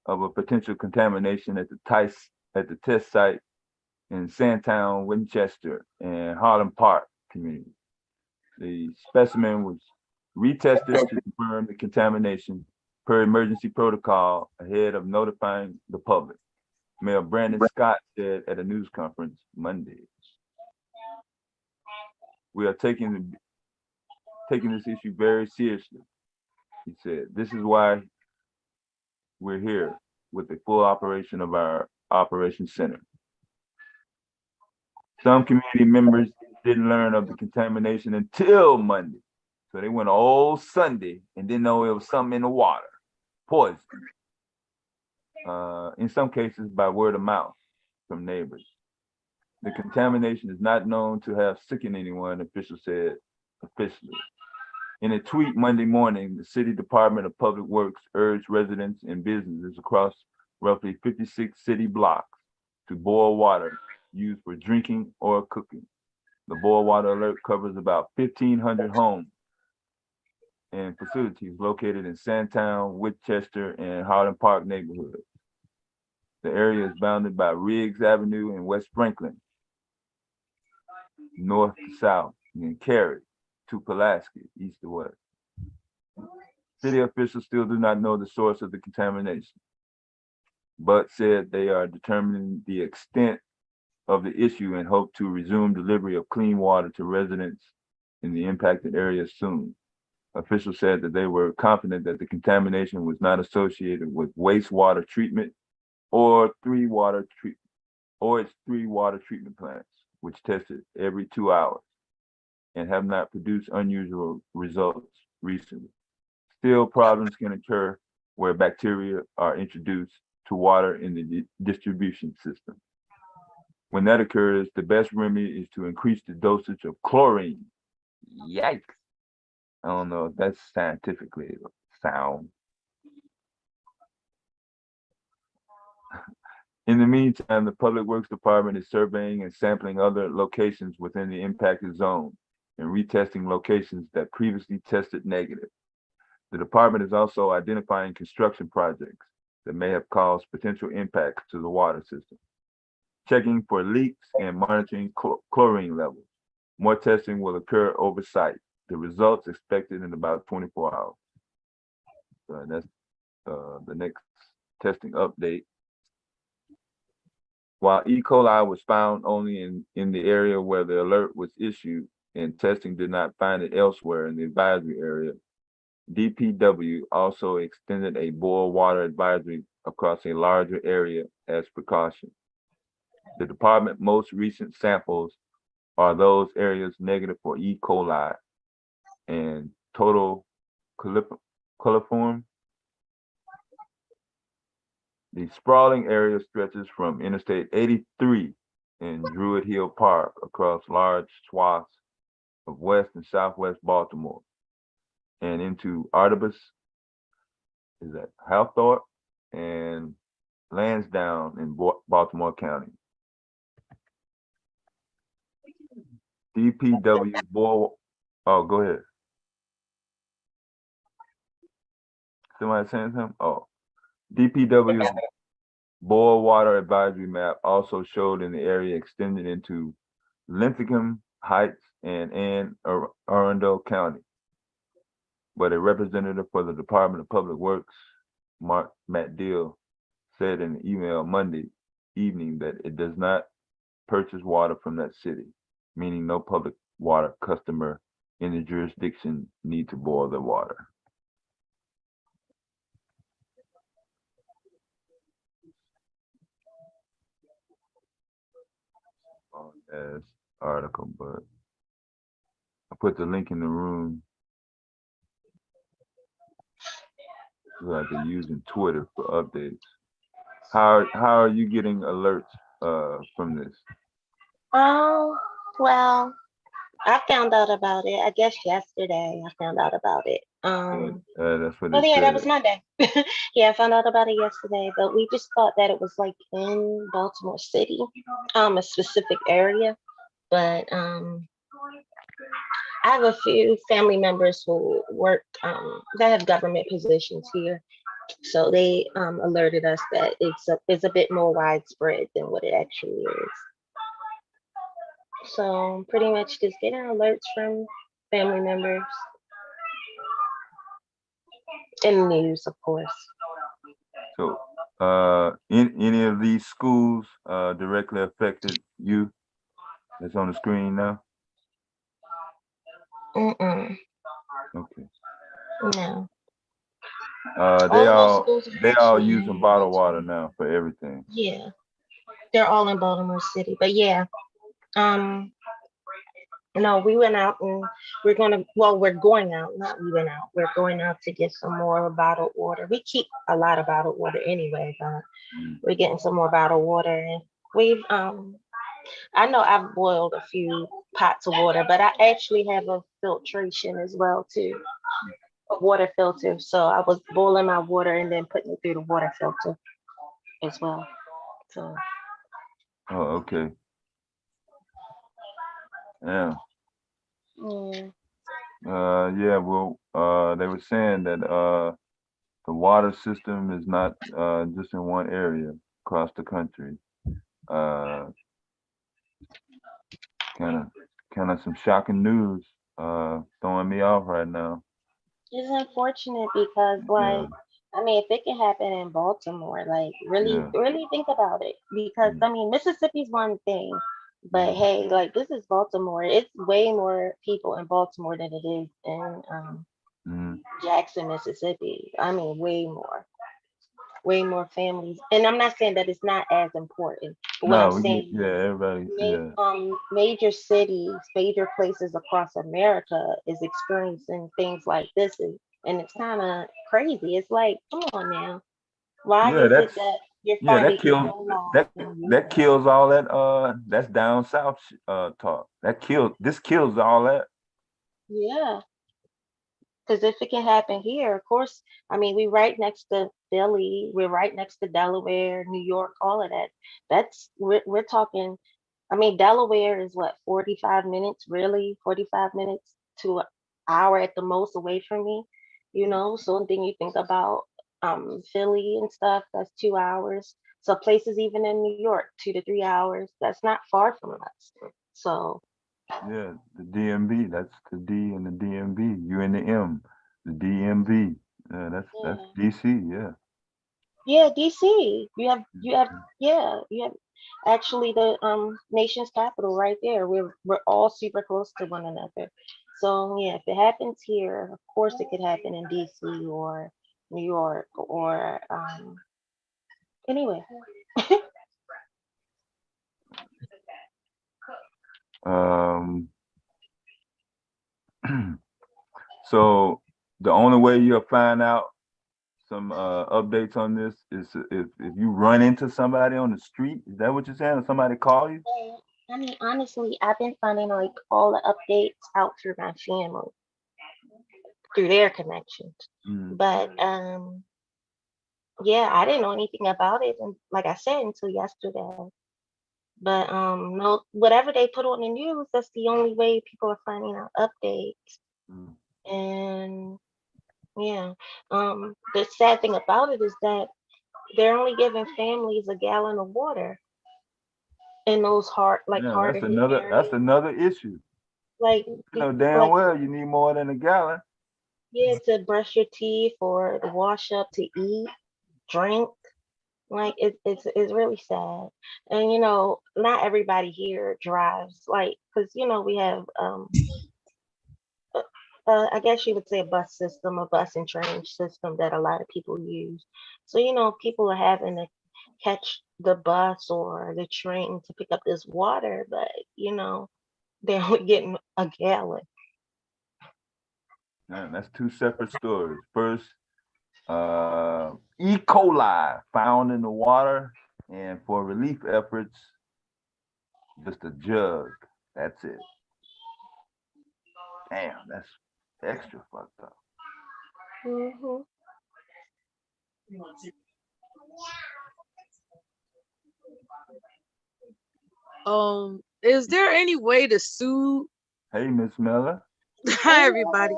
S18: of a potential contamination at the test site in Sandtown, Winchester, and Harlem Park community. The specimen was retested to confirm the contamination per emergency protocol ahead of notifying the public. Mayor Brandon Scott said at a news conference Monday. We are taking this issue very seriously. He said, this is why we're here with the full operation of our operations center. Some community members didn't learn of the contamination until Monday. So they went all Sunday and didn't know it was something in the water, poison. In some cases by word of mouth from neighbors. The contamination is not known to have sickened anyone, officials said officially. In a tweet Monday morning, the City Department of Public Works urged residents and businesses across roughly 56 city blocks to boil water used for drinking or cooking. The boil water alert covers about 1,500 homes and facilities located in Sandtown, Winchester, and Harlem Park neighborhoods. The area is bounded by Riggs Avenue and West Franklin, north to south, and Cary to Pulaski, east to west. City officials still do not know the source of the contamination, but said they are determining the extent of the issue and hope to resume delivery of clean water to residents in the impacted areas soon. Officials said that they were confident that the contamination was not associated with wastewater treatment or its three water treatment plants, which tested every 2 hours. and have not produced unusual results recently. Still, problems can occur where bacteria are introduced to water in the distribution system. When that occurs, the best remedy is to increase the dosage of chlorine. Yikes. I don't know if that's scientifically sound. In the meantime, the Public Works Department is surveying and sampling other locations within the impacted zone and retesting locations that previously tested negative. The department is also identifying construction projects that may have caused potential impacts to the water system, checking for leaks and monitoring chlorine levels. More testing will occur oversight. The results expected in about 24 hours. So that's the next testing update. While E. coli was found only in the area where the alert was issued and testing did not find it elsewhere in the advisory area, DPW also extended a boil water advisory across a larger area as precaution. The department's most recent samples are those areas negative for E. coli and total coliform. The sprawling area stretches from Interstate 83 in Druid Hill Park across large swaths of west and southwest Baltimore and into Artibus, is that Halthorpe, and Lansdowne in Baltimore County. DPW boil, oh, go ahead. Somebody saying something? Oh, DPW's boil water advisory map also showed in the area extended into Linthicum Heights and Anne Arundel County. But a representative for the Department of Public Works, Matt Deal, said in an email Monday evening that it does not purchase water from that city, meaning no public water customer in the jurisdiction need to boil their water. As article, but I put the link in the room so I can use in Twitter for updates. How are you getting alerts from this?
S10: Well, I found out about it, I guess yesterday I found out about it.
S18: That's what
S10: Oh
S18: it
S10: yeah,
S18: said.
S10: that was Monday. Yeah, I found out about it yesterday, but we just thought that it was like in Baltimore City, a specific area. But I have a few family members who work that have government positions here. So they alerted us that it's a bit more widespread than what it actually is. So pretty much just getting alerts from family members and the news, of course.
S18: So any of these schools directly affected you? That's on the screen now?
S10: Mm-mm.
S18: Okay.
S10: No.
S18: They all using bottled water now for everything.
S10: Yeah, they're all in Baltimore City. But yeah, no, we went out and we're going out, not we went out. We're going out to get some more bottled water. We keep a lot of bottled water anyway, but we're getting some more bottled water. And we've, I know I've boiled a few pots of water, but I actually have a filtration as well too, a water filter. So I was boiling my water and then putting it through the water filter as well. So.
S18: Oh, okay. Yeah. Yeah, well, they were saying that the water system is not just in one area across the country. Kind of some shocking news throwing me off right now.
S10: It's unfortunate because, like, I mean, if it can happen in Baltimore, like, really think about it. Because, I mean, Mississippi's one thing, but hey, like, this is Baltimore. It's way more people in Baltimore than it is in Jackson, Mississippi. I mean, way more. way more families. And I'm not saying that it's not as important, but what I'm
S18: No, we get,
S10: saying
S18: yeah,
S10: is
S18: everybody, yeah.
S10: major cities, major places across America is experiencing things like this, and it's kind of crazy. It's like, come on now, why
S18: Yeah,
S10: is it that you're finding
S18: that kills
S10: so long?
S18: that kills all that that's down south talk. This kills all that.
S10: Yeah, because if it can happen here, of course, I mean, we right next to Philly, we're right next to Delaware, New York, all of that. We're talking. I mean, Delaware is what, 45 minutes, really? 45 minutes to an hour at the most away from me, you know? So then you think about Philly and stuff, that's 2 hours. So places even in New York, 2 to 3 hours, that's not far from us. So
S18: Yeah, the DMV, that's the D and the DMV. You and the M, the DMV. Yeah, that's DC, yeah.
S10: yeah, DC. You have actually the nation's capital right there. We're all super close to one another. So yeah, if it happens here, of course it could happen in DC or New York or anyway.
S18: So the only way you'll find out some updates on this is if you run into somebody on the street. Is that what you're saying? Or somebody call you?
S10: I mean, honestly, I've been finding like all the updates out through my family, through their connections. But yeah, I didn't know anything about it, and like I said, until yesterday. But no, whatever they put on the news, that's the only way people are finding out updates. And yeah, the sad thing about it is that they're only giving families a gallon of water in those harder hit areas.
S18: That's another issue.
S10: Like,
S18: You know damn well you need more than a gallon.
S10: yeah, to brush your teeth or to wash up, to eat, drink. Like it's really sad. And you know, not everybody here drives, like, because you know we have I guess you would say a bus system, a bus and train system that a lot of people use. So you know, people are having to catch the bus or the train to pick up this water, but you know, they're only getting a gallon.
S18: Man, that's two separate stories. First, E. coli found in the water, and for relief efforts, just a jug. That's it. Damn, that's extra fucked up.
S10: Mm-hmm.
S2: Is there any way to sue?
S18: Hey, Miss Miller.
S2: Hi, everybody.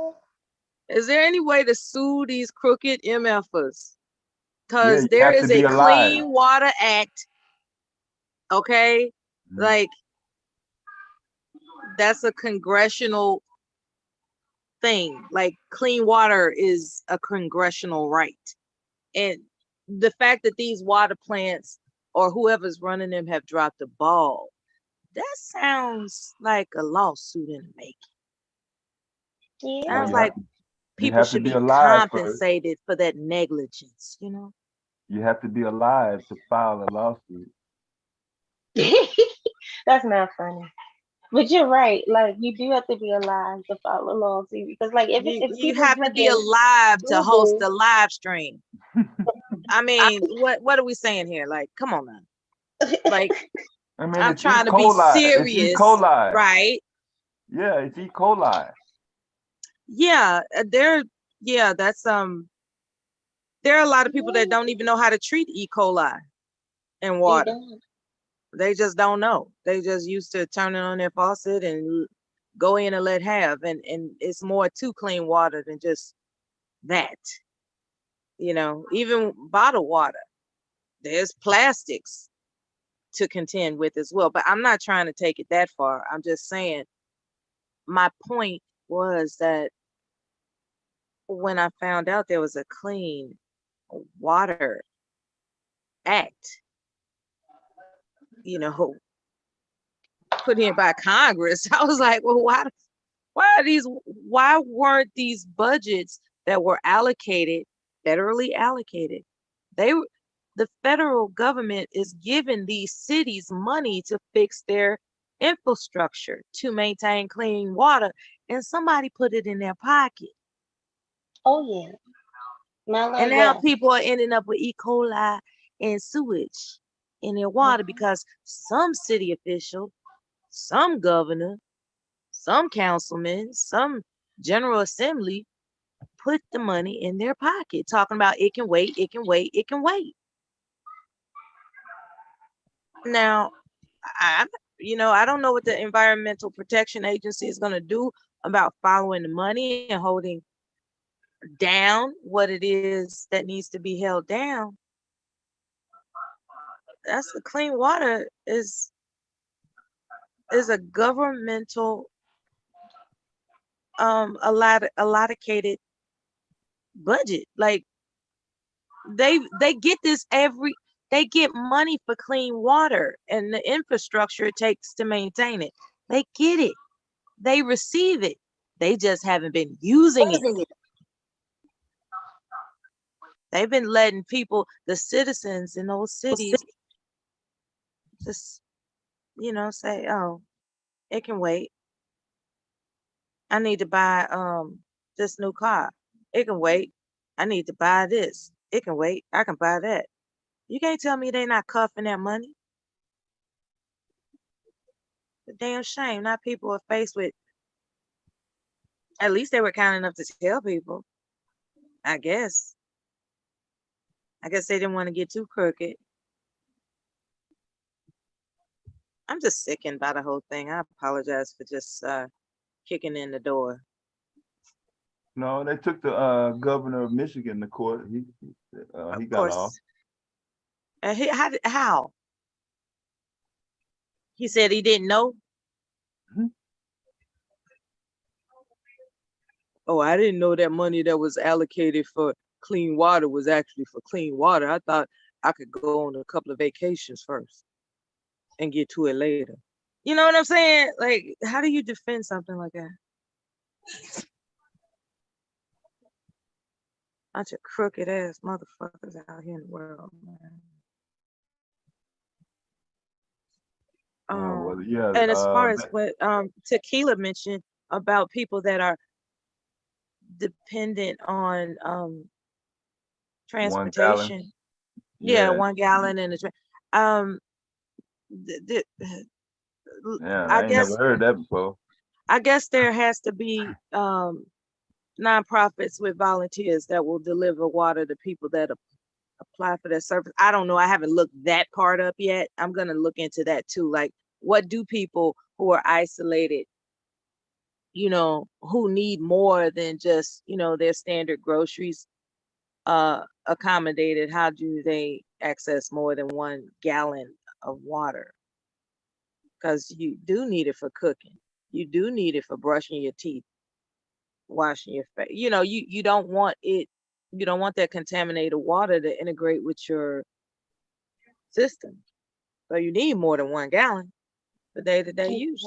S2: Is there any way to sue these crooked MFers? Because there is a Clean Water Act. Okay, like that's a congressional thing. Like clean water is a congressional right, and the fact that these water plants or whoever's running them have dropped the ball, that sounds like a lawsuit in the making.
S10: Yeah.
S2: Sounds like people should be compensated for that negligence, you know?
S18: You have to be alive to file a lawsuit.
S10: That's not funny. But you're right. Like you do have to be alive to file a lawsuit because, like, if
S2: you have to be alive to host a live stream. I mean, what are we saying here? Like, come on now. Like,
S18: I mean,
S2: I'm trying to be serious,
S18: it's E. coli.
S2: right?
S18: Yeah, it's E. coli.
S2: Yeah, that's there are a lot of people that don't even know how to treat E. coli in water. They just don't know. They just used to turning on their faucet and go in and let have, and it's more to clean water than just that. You know, even bottled water, there's plastics to contend with as well. But I'm not trying to take it that far. I'm just saying my point was that when I found out there was a Clean Water Act, you know, put in by Congress, I was like, well, why weren't these budgets that were allocated, federally allocated? the federal government is giving these cities money to fix their infrastructure to maintain clean water, and somebody put it in their pocket.
S10: Oh yeah. Smell
S2: And
S10: like
S2: now
S10: that.
S2: people are ending up with E. coli and sewage in their water because some city official, some governor, some councilman, some general assembly put the money in their pocket, talking about it can wait, it can wait, it can wait. Now, I don't know what the Environmental Protection Agency is going to do about following the money and holding down what it is that needs to be held down. That's the clean water is a governmental allocated budget. Like they get this they get money for clean water and the infrastructure it takes to maintain it. They get it. They receive it. They just haven't been using it. They've been letting people, the citizens in those cities, just, say, oh, it can wait. I need to buy this new car. It can wait. I need to buy this. It can wait. I can buy that. You can't tell me they're not cuffing that money. The damn shame. Now people are faced with, at least they were kind enough to tell people. I guess they didn't want to get too crooked. I'm just sickened by the whole thing. I apologize for just kicking in the door.
S18: No, they took the governor of Michigan to court. He got off.
S2: How? He said he didn't know.
S18: Mm-hmm.
S2: Oh, I didn't know that money that was allocated for clean water was actually for clean water. I thought I could go on a couple of vacations first and get to it later. You know what I'm saying? Like, how do you defend something like that? Bunch of crooked ass motherfuckers out here in the world, man. And as far as what Tequila mentioned about people that are dependent on transportation.
S18: 1 gallon.
S2: 1 gallon in the
S18: I ain't never heard that before.
S2: I guess there has to be nonprofits with volunteers that will deliver water to people that apply for that service. I don't know. I haven't looked that part up yet. I'm gonna look into that too. Like, what do people who are isolated, who need more than just, their standard groceries accommodated, how do they access more than 1 gallon of water? Because you do need it for cooking. You do need it for brushing your teeth, washing your face. You don't want it. You don't want that contaminated water to integrate with your system. So you need more than 1 gallon for day-to-day use.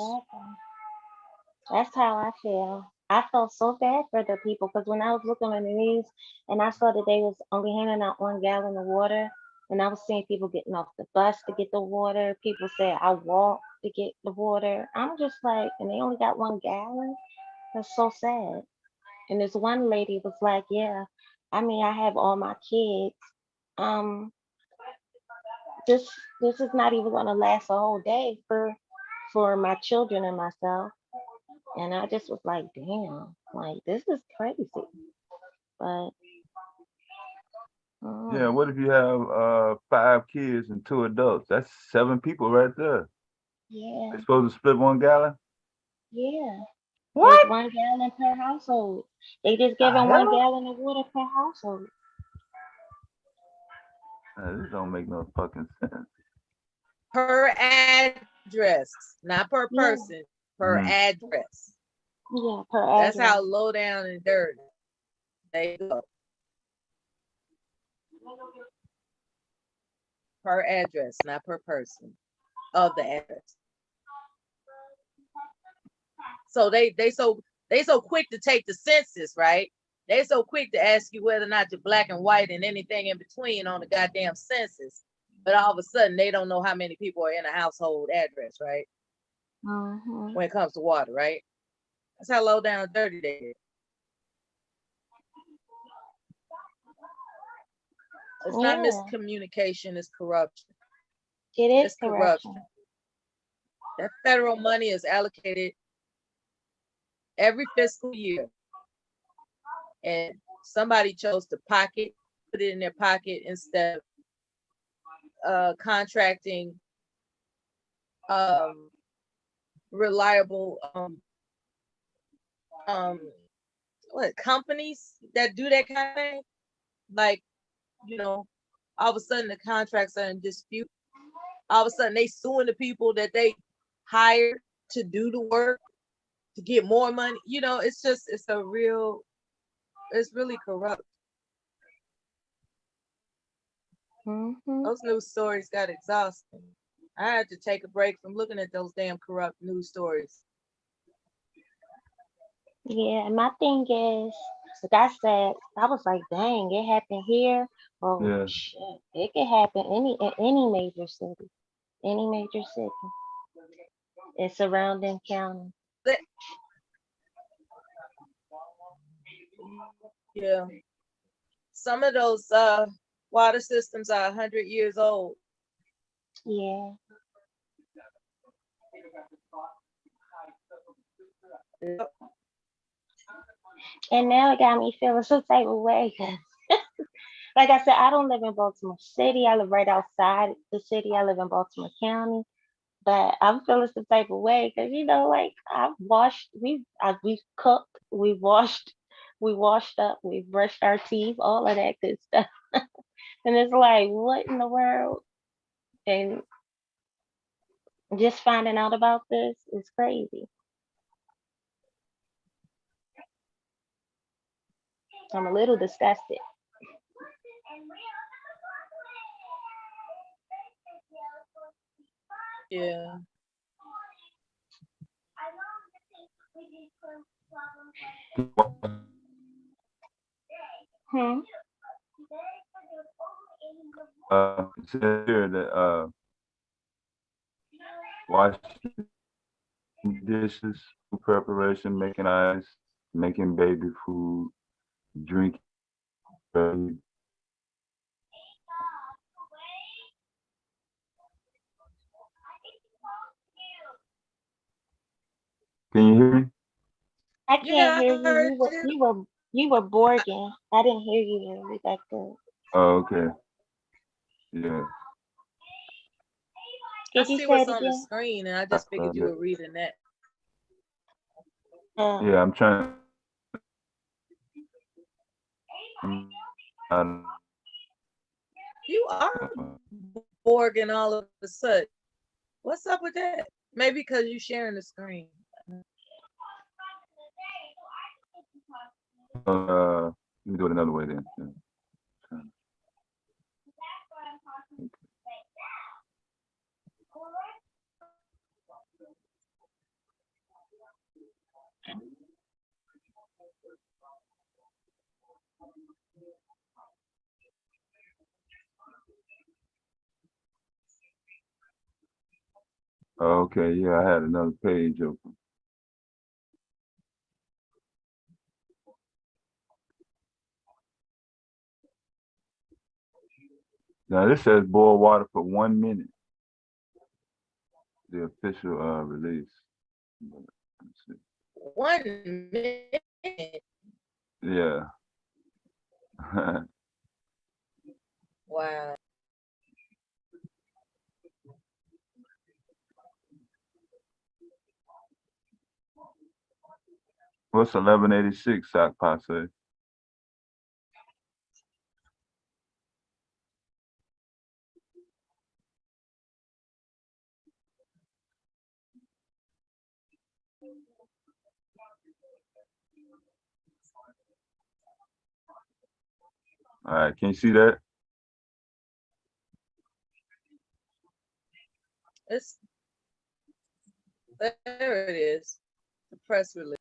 S10: That's how I feel. I felt so bad for the people because when I was looking on the news and I saw that they was only handing out 1 gallon of water, and I was seeing people getting off the bus to get the water. People said I walked to get the water. I'm just like, and they only got 1 gallon. That's so sad. And this one lady was like, yeah, I mean, I have all my kids. This is not even gonna last a whole day for my children and myself. And I just was like, damn, like this is crazy. But
S18: Yeah, what if you have 5 kids and 2 adults? That's 7 people right there.
S10: yeah,
S18: They're supposed to split 1 gallon?
S10: yeah.
S18: What?
S10: There's 1 gallon per household. They just giving 1 gallon of water per household.
S18: This don't make no fucking sense.
S2: Per address, not per person, per address.
S10: Yeah, per address.
S2: That's how low down and dirty they go. Per address, not per person of the address. So they so quick to take the census, right? They're so quick to ask you whether or not you're black and white and anything in between on the goddamn census. But all of a sudden, they don't know how many people are in a household address, right? When it comes to water, right? That's how low down and dirty they are. It's not miscommunication, it's corruption.
S10: It is
S2: It's corruption. That federal money is allocated every fiscal year. And somebody chose to put it in their pocket instead of contracting reliable companies that do that kind of thing. Like, you know, all of a sudden the contracts are in dispute. All of a sudden they suing the people that they hired to do the work to get more money. You know, it's really corrupt. Those news stories got exhausting. I had to take a break from looking at those damn corrupt news stories.
S10: Yeah, my thing is, like I said, I was like, dang, it happened here. Oh shit, it could happen in any major city, and surrounding county.
S2: Yeah, some of those water systems are 100 years old.
S10: Yeah.
S2: Yep.
S10: And now it got me feeling some type of way. Like I said, I don't live in Baltimore City. I live right outside the city. I live in Baltimore County. But I'm feeling some type of way because, you know, like we've cooked, we washed up, we brushed our teeth, all of that good stuff. And it's like, what in the world? And just finding out about this is crazy. I'm a little disgusted.
S2: Yeah.
S18: It says here that washing dishes, food preparation, making ice, making baby food, drinking. Can you hear me?
S10: I can't hear you. You were Borging. I didn't hear you really that good.
S18: Oh, okay. Yeah.
S2: I see what's on the screen, and I just figured you were reading that.
S18: Yeah, I'm trying.
S2: You are Borging all of a sudden. What's up with that? Maybe because you're sharing the screen.
S18: Let me do it another way then. Okay, yeah, I had another page open. Now this says boil water for 1 minute. The official release.
S2: 1 minute.
S18: Yeah.
S2: Wow.
S18: What's 1186 sock passe? All right, can you see that?
S2: There it is. The press release.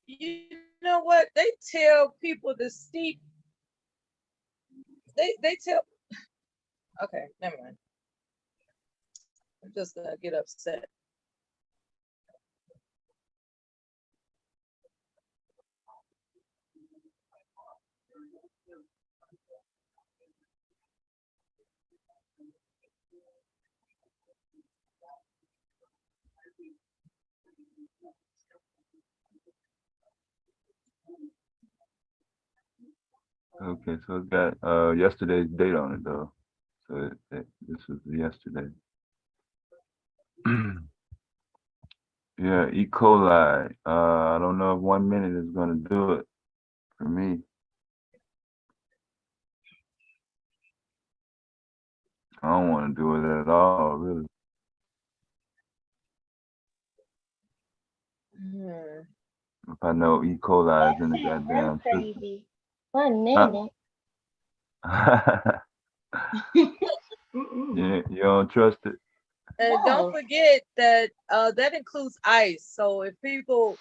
S2: You know what? They tell people to steep. They tell. Okay, never mind. I'm just gonna get upset.
S18: Okay, so it's got yesterday's date on it though. So this was yesterday. Yeah, E. coli. I don't know if 1 minute is gonna do it for me. I don't want to do it at all, really. If I know E. coli is in the goddamn system.
S10: Crazy. 1 minute.
S18: You don't trust it?
S2: And don't forget that that includes ice. So if people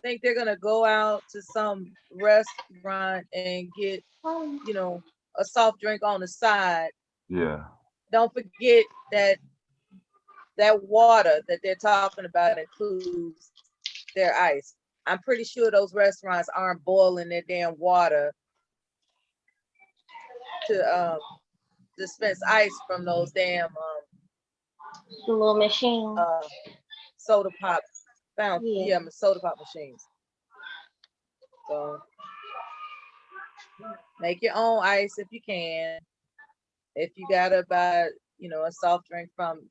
S2: think they're gonna go out to some restaurant and get, you know, a soft drink on the side,
S18: Yeah.
S2: don't forget that that water that they're talking about includes their ice. I'm pretty sure those restaurants aren't boiling their damn water to dispense ice from those damn
S10: the little machine.
S2: Soda pop fountain. Yeah, soda pop machines. So make your own ice if you can. If you gotta buy, you know, a soft drink from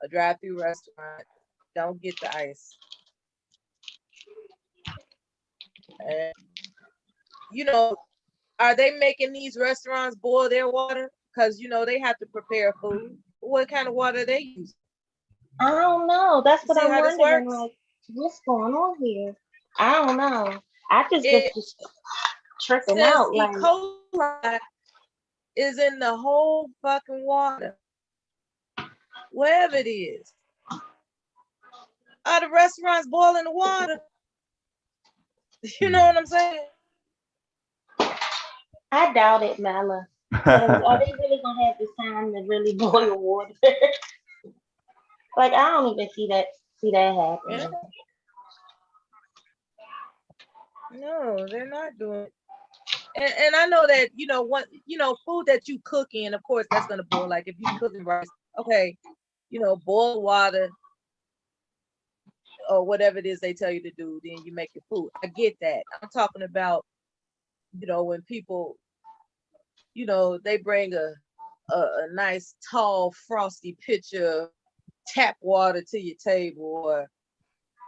S2: a drive-through restaurant, don't get the ice. And, you know, are they making these restaurants boil their water? Because, you know, they have to prepare food. What kind of water they use?
S10: I don't know. That's what
S2: See
S10: I'm
S2: how this
S10: wondering.
S2: works?
S10: Like, what's going on here? I don't know. I just tripping
S2: Since
S10: out.
S2: E.
S10: Like,
S2: coli is in the whole fucking water, wherever it is. Are the restaurants boiling the water? You know what I'm saying?
S10: I doubt it, Mala. Are they really gonna have the time to really boil water? Like, I don't even see that happening.
S2: No, they're not doing it. And I know that, you know, what, you know, food that you cook in, of course, that's gonna boil. Like if you cooking rice, okay, you know, boil water or whatever it is they tell you to do, then you make your food. I get that. I'm talking about, you know, when people, you know, they bring a nice tall frosty pitcher of tap water to your table, or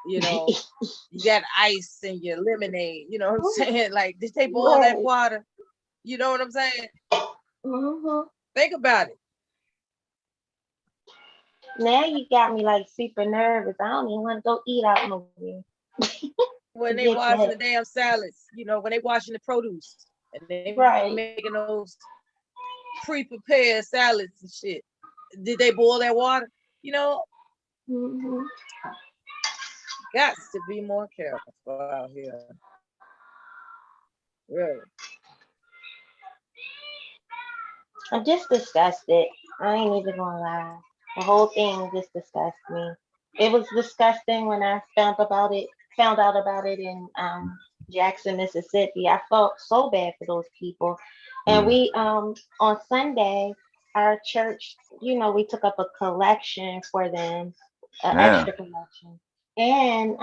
S2: you know, you got ice and your lemonade, you know what I'm saying? Like, did they boil that water? You know what I'm saying? Think about it.
S10: Now you got me like super nervous. I don't even want to go eat out nowhere.
S2: When they washing the damn salads, you know, when they washing the produce and they making those pre-prepared salads and shit. Did they boil that water? You know, got to be more careful out here. Really.
S10: I'm just disgusted. I ain't even gonna lie. The whole thing just disgusted me. It was disgusting when I found out about it in Jackson, Mississippi. I felt so bad for those people. And we on Sunday, our church, you know, we took up a collection for them, an extra collection. And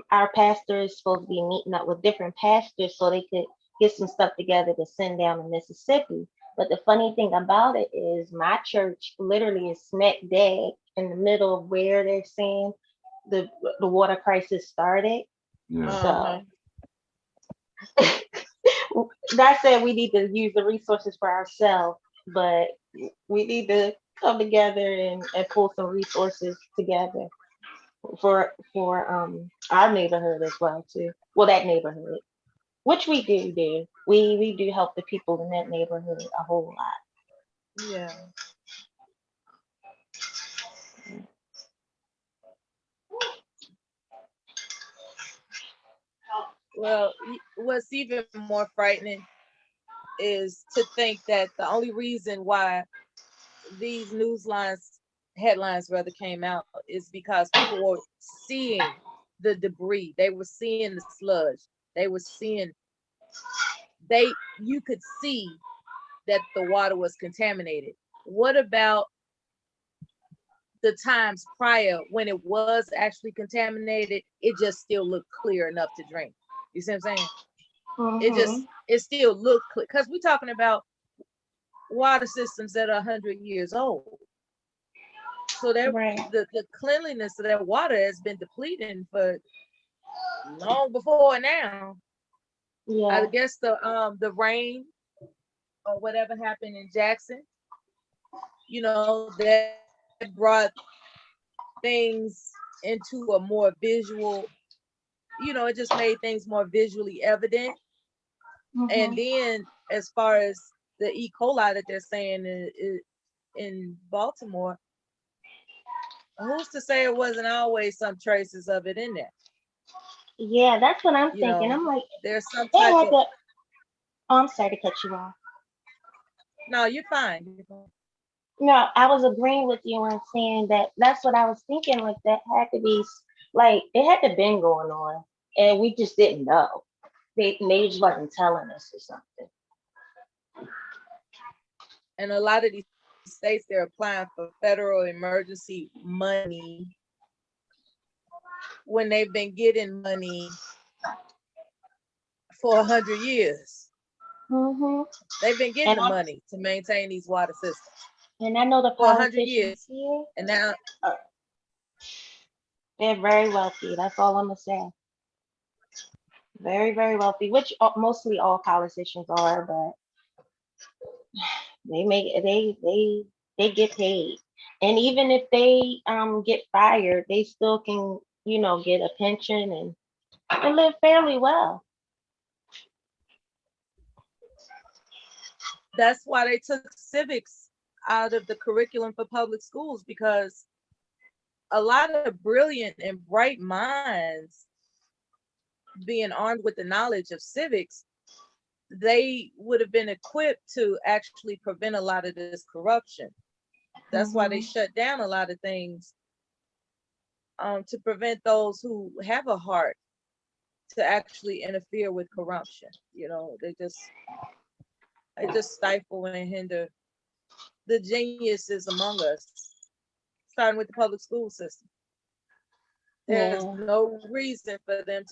S10: our pastor is supposed to be meeting up with different pastors so they could get some stuff together to send down to Mississippi. But the funny thing about it is my church literally is smack dab in the middle of where they're saying the water crisis started. So that said, we need to use the resources for ourselves, but we need to come together and pull some resources together for our neighborhood as well too. Well, that neighborhood, which we do. We do help the people in that neighborhood a whole lot.
S2: Yeah. Well, what's even more frightening is to think that the only reason why these headlines rather came out is because people were seeing the debris. They were seeing the sludge. They were seeing, you could see that the water was contaminated. What about the times prior when it was actually contaminated? It just still looked clear enough to drink. You see what I'm saying? It still looked clear, because we're talking about water systems that are 100 years old. So the cleanliness of that water has been depleting for long before now.
S10: Yeah.
S2: I guess the rain or whatever happened in Jackson, that brought things into a more visual, it just made things more visually evident. And then as far as the E. coli that they're saying in Baltimore, who's to say it wasn't always some traces of it in there?
S10: Yeah, that's what I'm thinking. I'm like,
S2: there's some type of.
S10: Oh, I'm sorry to cut you off.
S2: No, you're fine.
S10: No, I was agreeing with you on saying that. That's what I was thinking. Like that had to be, like it had to been going on, and we just didn't know. They just wasn't telling us or something.
S2: And a lot of these states, they're applying for federal emergency money when they've been getting money for 100 years. They've been getting the money to maintain these water systems.
S10: And I know the
S2: for 100
S10: politicians
S2: years.
S10: here,
S2: And now
S10: they're very wealthy. That's all I'm gonna say. Very, very wealthy, which mostly all politicians are, but they get paid. And even if they get fired, they still can, get a pension and live fairly well.
S2: That's why they took civics out of the curriculum for public schools, because a lot of brilliant and bright minds being armed with the knowledge of civics, they would have been equipped to actually prevent a lot of this corruption. That's why they shut down a lot of things to prevent those who have a heart to actually interfere with corruption. They just stifle and hinder the geniuses among us, starting with the public school system. There's no reason for them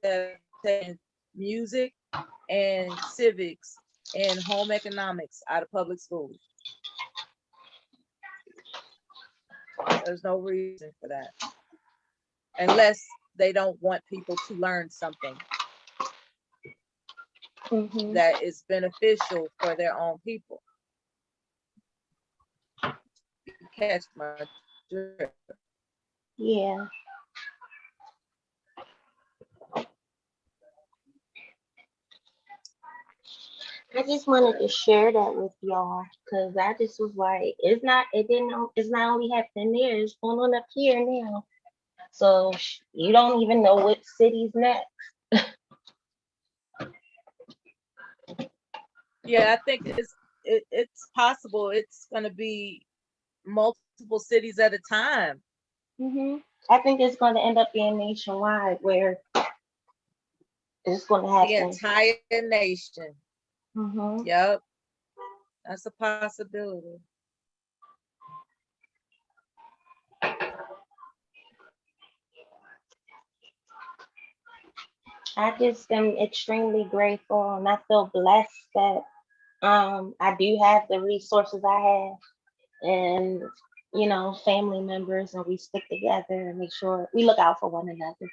S2: to take music and civics and home economics out of public schools. There's no reason for that, unless they don't want people to learn something that is beneficial for their own people. You catch my drift.
S10: Yeah. I just wanted to share that with y'all, because I just was like, it's not only happening there, it's going on up here now. So you don't even know what city's next.
S2: Yeah, I think it's possible it's going to be multiple cities at a time.
S10: I think it's going to end up being nationwide, where it's going to happen.
S2: The entire nation. Yep, that's a possibility.
S10: I just am extremely grateful, and I feel blessed that I do have the resources I have, and family members, and we stick together and make sure we look out for one another.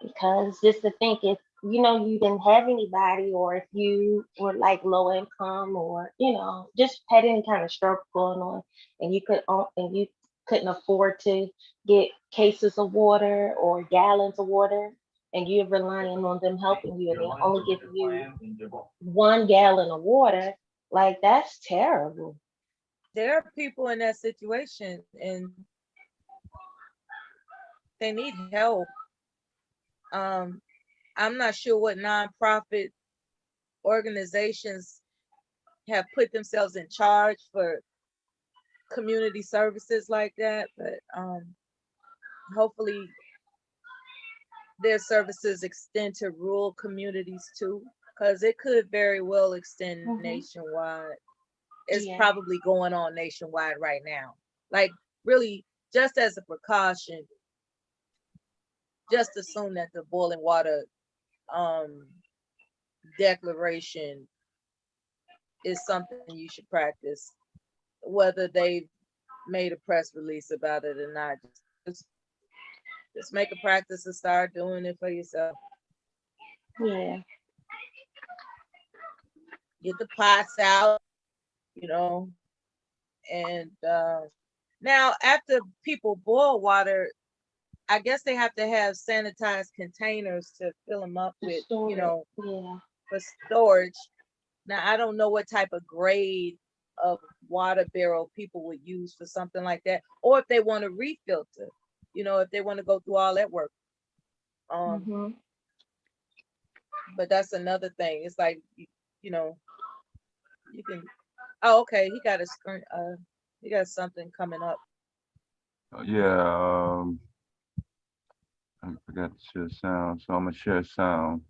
S10: Because just to think, if you know, you didn't have anybody, or if you were like low income, or you know, just had any kind of struggle going on, and you couldn't afford to get cases of water or gallons of water, and you're relying on them helping you, and they're only giving you 1 gallon of water, like that's terrible.
S2: There are people in that situation and they need help. I'm not sure what nonprofit organizations have put themselves in charge for community services like that, but hopefully their services extend to rural communities too, because it could very well extend nationwide. It's probably going on nationwide right now. Like, really, just as a precaution, just assume that the boiling water declaration is something you should practice, whether they've made a press release about it or not. Just make a practice and start doing it for yourself.
S10: Yeah.
S2: Get the pots out, you know, and now after people boil water, I guess they have to have sanitized containers to fill them up with, you know, for storage. Now, I don't know what type of grade of water barrel people would use for something like that, or if they want to refilter, you know, if they want to go through all that work. But that's another thing. It's like, you know, you can. Oh, okay. He got a screen. He got something coming up.
S18: Yeah, I forgot to share sound, so I'm gonna share sound.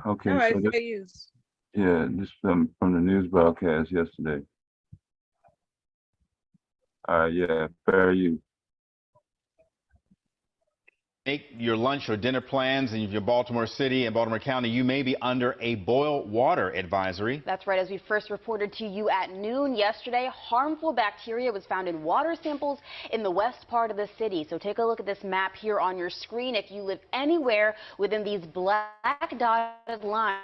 S18: Okay,
S2: All right,
S18: so this,
S2: fair use.
S18: yeah, this from the news broadcast yesterday. Yeah, fair use.
S19: Make your lunch or dinner plans in your Baltimore City and Baltimore County, you may be under a boil water advisory.
S20: That's right. As we first reported to you at noon yesterday, harmful bacteria was found in water samples in the west part of the city. So take a look at this map here on your screen. If you live anywhere within these black dotted lines,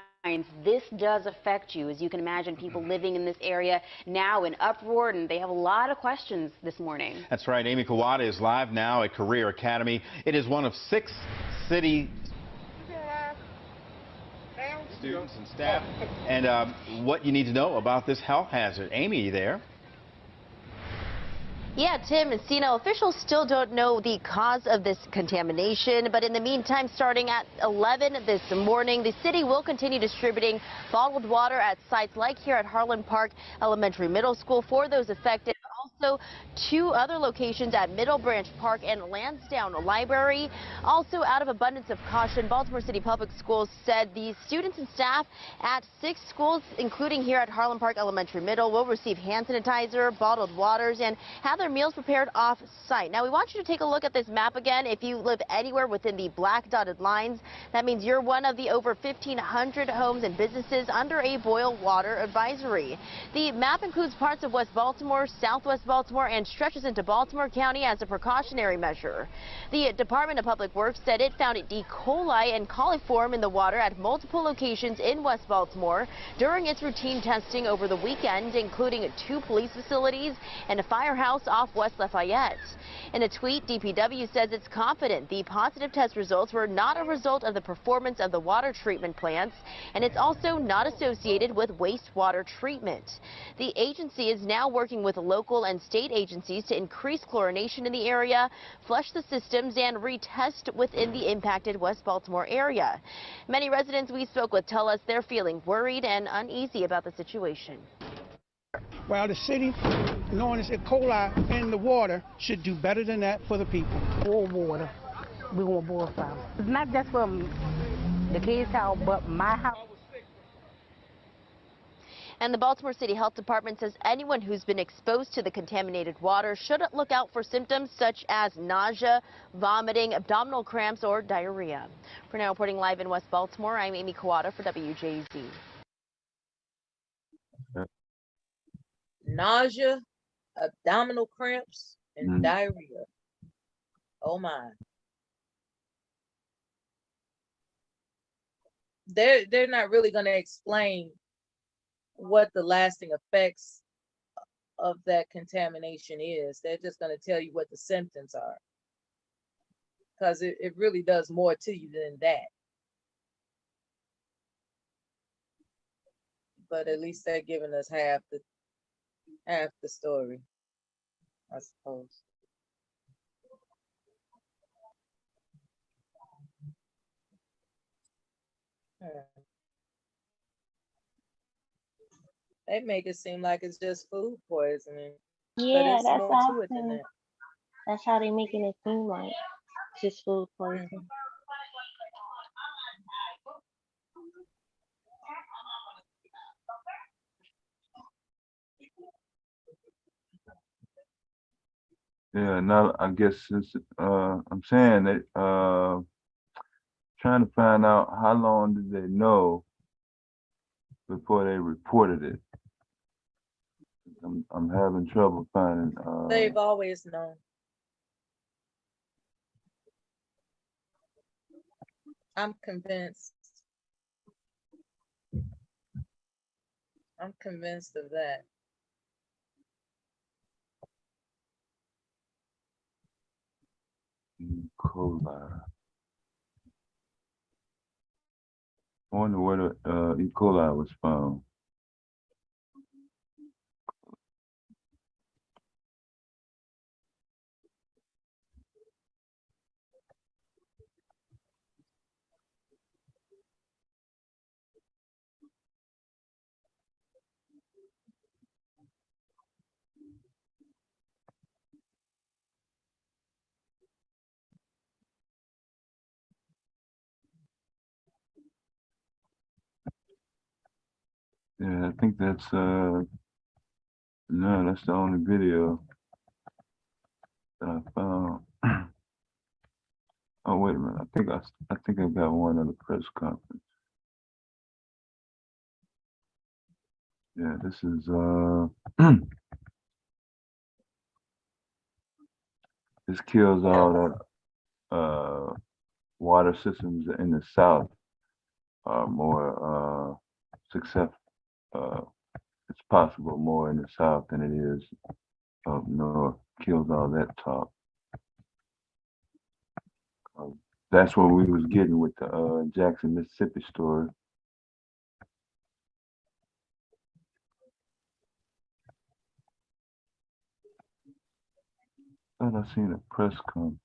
S20: this does affect you. As you can imagine, people living in this area now in uproar, and they have a lot of questions this morning.
S19: That's right. Amy Kawada is live now at Career Academy. It is one of 6 city students and staff. And what you need to know about this health hazard. Amy, you there?
S22: Yeah, Tim and Sina, officials still don't know the cause of this contamination, but in the meantime, starting at 11 this morning, the city will continue distributing bottled water at sites like here at Harlan Park Elementary Middle School for those affected. Also, 2 other locations at Middle Branch Park and Lansdowne Library. Also, out of abundance of caution, Baltimore City Public Schools said the students and staff at 6 schools, including here at Harlan Park Elementary Middle, will receive hand sanitizer, bottled waters, and have their meals prepared off-site. Now, we want you to take a look at this map again. If you live anywhere within the black dotted lines, that means you're one of the over 1,500 homes and businesses under a boil water advisory. The map includes parts of West Baltimore, Southwest Baltimore, and stretches into Baltimore County as a precautionary measure. The Department of Public Works said it found E. coli and coliform in the water at multiple locations in West Baltimore during its routine testing over the weekend, including 2 police facilities and a firehouse off West Lafayette. In a tweet, DPW says it's confident the positive test results were not a result of the performance of the water treatment plants, and it's also not associated with wastewater treatment. The agency is now working with local and state agencies to increase chlorination in the area, flush the systems, and retest within the impacted West Baltimore area. Many residents we spoke with tell us they're feeling worried and uneasy about the situation.
S24: Well, the city, knowing it's E. coli in the water, should do better than that for the people.
S25: Boil water. We want boil water. It's not just from the kids' house, but my house.
S22: And the Baltimore City Health Department says anyone who's been exposed to the contaminated water should look out for symptoms such as nausea, vomiting, abdominal cramps, or diarrhea. For now, reporting live in West Baltimore, I'm Amy Kawada for WJZ.
S2: Nausea, abdominal cramps, and diarrhea. Oh my. they're not really going to explain what the lasting effects of that contamination is. They're just going to tell you what the symptoms are, because it really does more to you than that. But at least they're giving us half the story, I suppose. They make it seem like it's just food poisoning, but
S10: Yeah,
S2: it's
S10: that's
S2: more
S10: how
S2: to it than that.
S10: that's how they making it seem like just food poisoning.
S15: Yeah, now I guess since I'm saying that trying to find out how long did they know before they reported it. I'm having trouble finding
S2: They've always known. I'm convinced. I'm convinced of that.
S15: E. coli. I wonder where the E. coli was found. Yeah, I think that's no, that's the only video that I found. Oh wait a minute, I think I got one at a press conference. Yeah, this is this kills all that water systems in the south are more successful. It's possible more in the south than it is up north. Kills all that talk. That's what we was getting with the Jackson, Mississippi story. Thought I seen a press conference.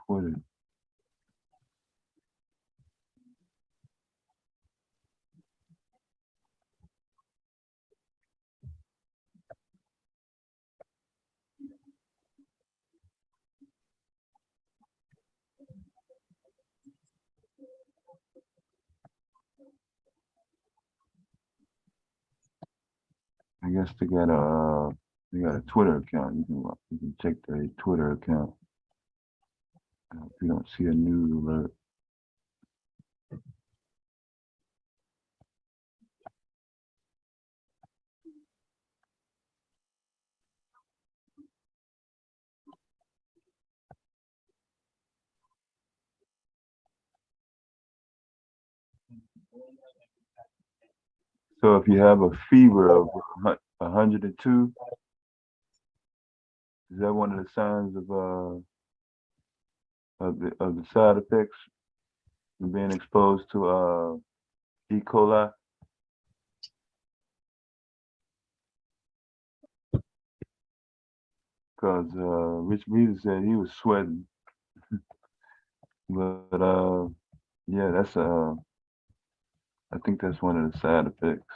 S15: Twitter. I guess they got a Twitter account. You can check their Twitter account if you don't see a news alert. So if you have a fever of 102, is that one of the signs of the side effects of being exposed to E. coli? Because Rich Beaver said he was sweating, but yeah, that's I think that's one of the side effects.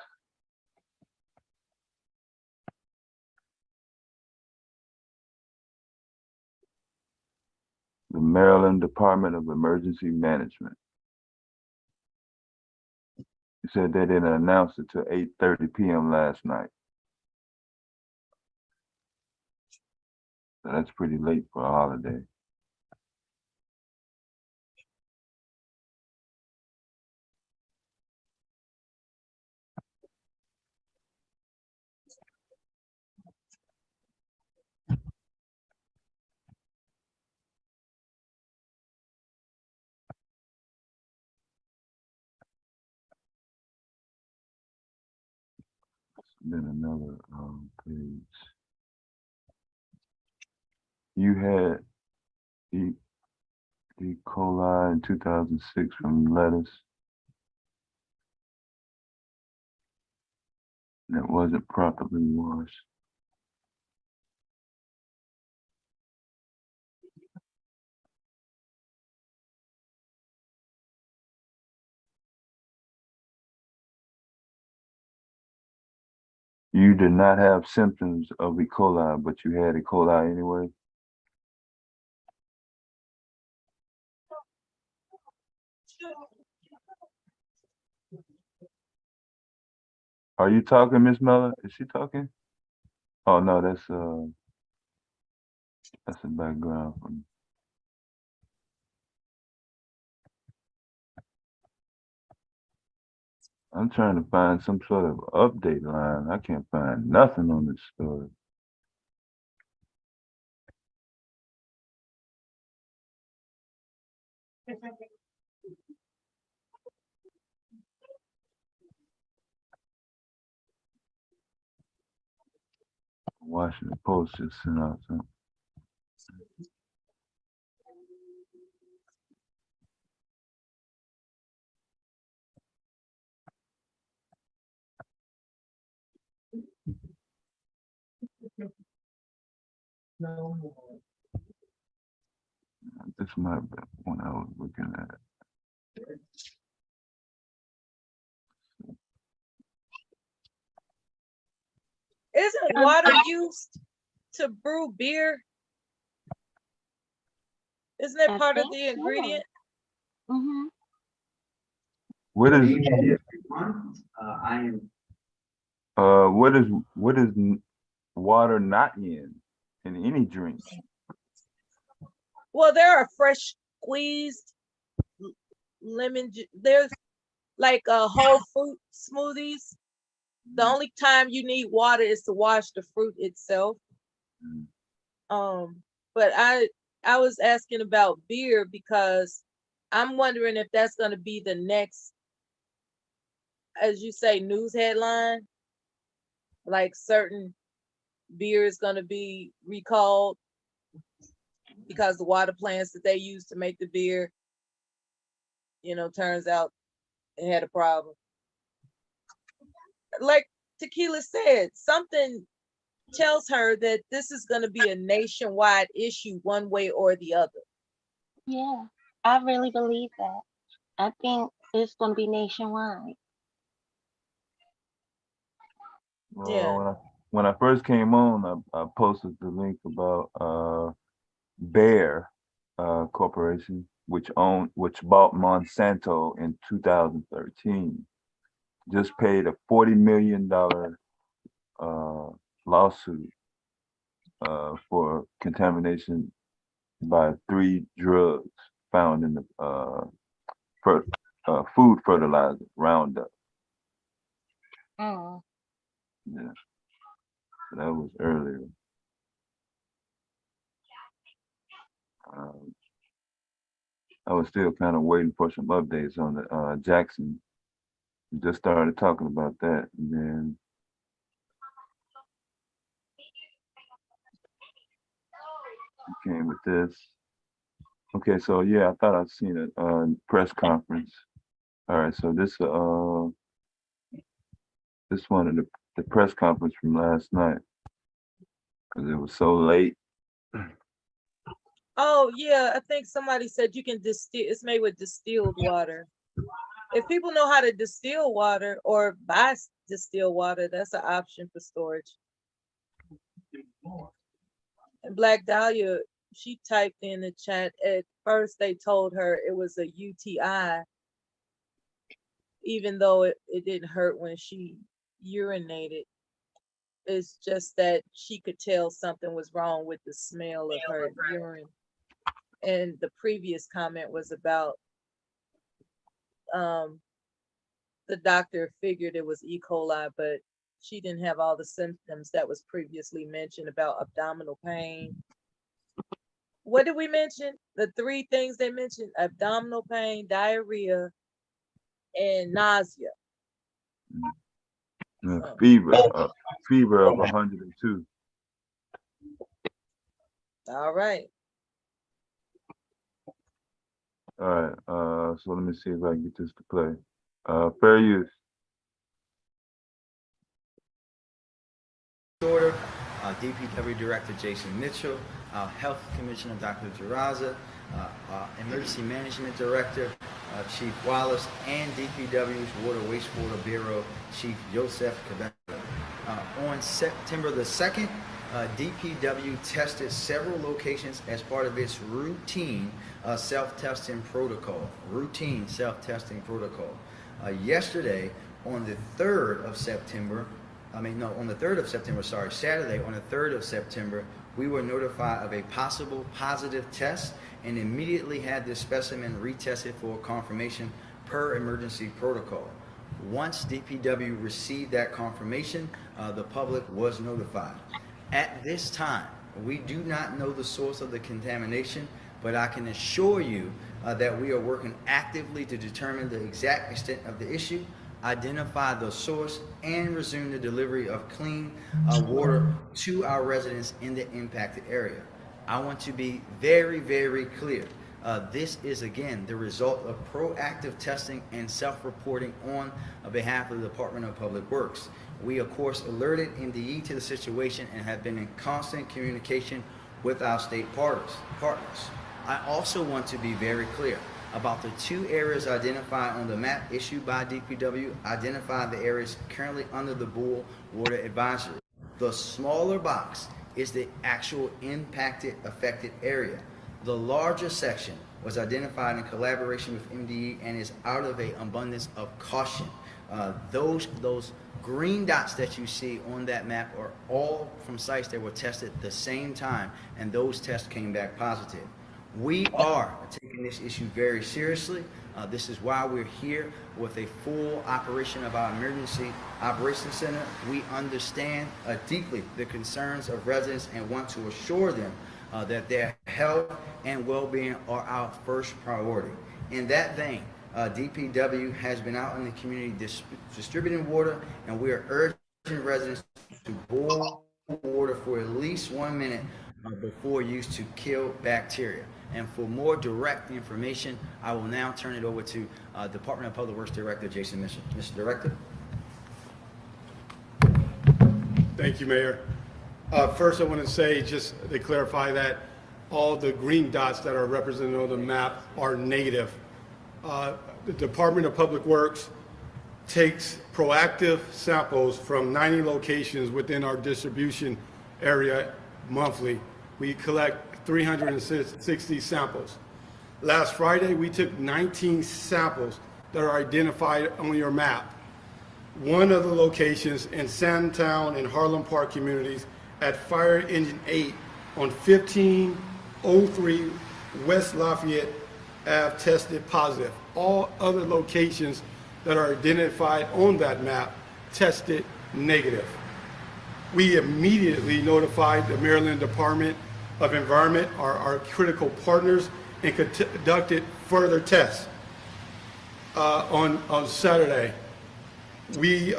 S15: The Maryland Department of Emergency Management. He said they didn't announce it till 8:30 p.m. last night. So that's pretty late for a holiday. Then another page. You had E. coli in 2006 from lettuce that wasn't properly washed. You did not have symptoms of E. coli, but you had E. coli anyway. Are you talking, Miss Miller? Is she talking? Oh no, that's a background from. I'm trying to find some sort of update line. I can't find nothing on this story. Washington Post just sent out something. This might be one I was looking at.
S2: Isn't water used to brew beer? Isn't that part of the ingredient?
S10: Mm-hmm.
S15: What is what is water not in any drink?
S2: Well, there are fresh squeezed lemon. There's like whole fruit smoothies. The only time you need water is to wash the fruit itself. But I was asking about beer because I'm wondering if that's going to be the next, as you say, news headline. Like certain beer is going to be recalled because the water plants that they use to make the beer, turns out it had a problem. Like Tequila said, something tells her that this is going to be a nationwide issue one way or the other.
S10: Yeah, I really believe that. I think it's going to be nationwide.
S15: Well,
S2: Yeah.
S15: when I first came on, I posted the link about Bayer Corporation, which bought Monsanto in 2013. Just paid a $40 million lawsuit for contamination by 3 drugs found in the food fertilizer, Roundup.
S10: Oh.
S15: Yeah, that was earlier. I was still kind of waiting for some updates on the Jackson. We just started talking about that, and then we came with this. Okay, so yeah, I thought I'd seen a press conference. All right, so this one of the press conference from last night because it was so late.
S2: Oh yeah, I think somebody said you can distill. It's made with distilled water. If people know how to distill water or buy distilled water, that's an option for storage. And Black Dahlia, she typed in the chat. At first, they told her it was a UTI, even though it didn't hurt when she urinated. It's just that she could tell something was wrong with the smell of her urine. And the previous comment was about the doctor figured it was E. coli, but she didn't have all the symptoms that was previously mentioned about abdominal pain. What did we mention? The 3 things they mentioned: abdominal pain, diarrhea, and nausea.
S15: Fever of 102.
S2: All right.
S15: All right. So let me see if I can get this to play. Fair use.
S6: Order, DPW Director Jason Mitchell, Health Commissioner Dr. Jaraza, Emergency Management Director Chief Wallace, and DPW's Water Wastewater Bureau Chief Joseph Cabello. On September the 2nd, DPW tested several locations as part of its routine self-testing protocol. Yesterday, on the 3rd of September, Saturday, on the 3rd of September, we were notified of a possible positive test and immediately had this specimen retested for confirmation per emergency protocol. Once DPW received that confirmation, the public was notified. At this time, we do not know the source of the contamination, but I can assure you that we are working actively to determine the exact extent of the issue, identify the source, and resume the delivery of clean water to our residents in the impacted area. I want to be very, very clear. This is, again, the result of proactive testing and self-reporting on behalf of the Department of Public Works. We, of course, alerted MDE to the situation and have been in constant communication with our state partners. I also want to be very clear about the 2 areas identified on the map issued by DPW, identify the areas currently under the Bull Water Advisory. The smaller box is the actual affected area. The larger section was identified in collaboration with MDE and is out of an abundance of caution. Those green dots that you see on that map are all from sites that were tested at the same time, and those tests came back positive. We are taking this issue very seriously. This is why we're here with a full operation of our Emergency Operations Center. We understand deeply the concerns of residents and want to assure them that their health and well-being are our first priority. In that vein, DPW has been out in the community distributing water, and we are urging residents to boil water for at least 1 minute before use to kill bacteria. And for more direct information, I will now turn it over to Department of Public Works Director Jason Mitchell. Mr. Director.
S8: Thank you, Mayor. First, I want to say, just to clarify, that all the green dots that are represented on the map are negative. The Department of Public Works takes proactive samples from 90 locations within our distribution area monthly. We collect 360 samples. Last Friday, we took 19 samples that are identified on your map. One of the locations in Sandtown and Harlem Park communities at Fire Engine 8 on 1503 West Lafayette Ave tested positive. All other locations that are identified on that map tested negative. We immediately notified the Maryland Department of Environment, our critical partners, and conducted further tests. On Saturday, we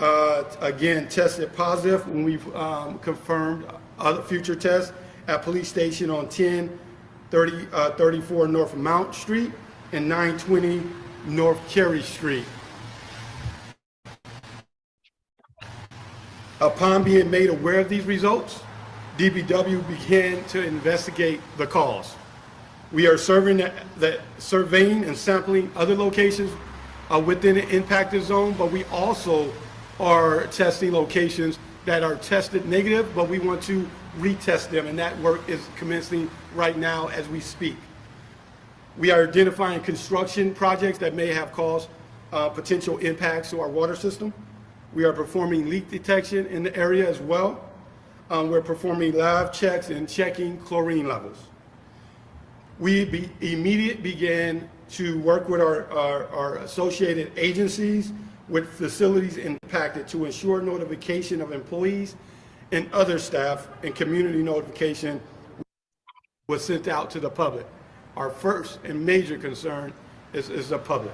S8: again tested positive when we've confirmed other future tests at police station on 1034 North Mount Street and 920 North Carey Street. Upon being made aware of these results, DPW began to investigate the cause. We are surveying and sampling other locations within the impacted zone, but we also are testing locations that are tested negative, but we want to retest them, and that work is commencing right now as we speak. We are identifying construction projects that may have caused potential impacts to our water system. We are performing leak detection in the area as well. We're performing lab checks and checking chlorine levels. We immediately began to work with our associated agencies with facilities impacted to ensure notification of employees and other staff, and community notification was sent out to the public. Our first and major concern is the public.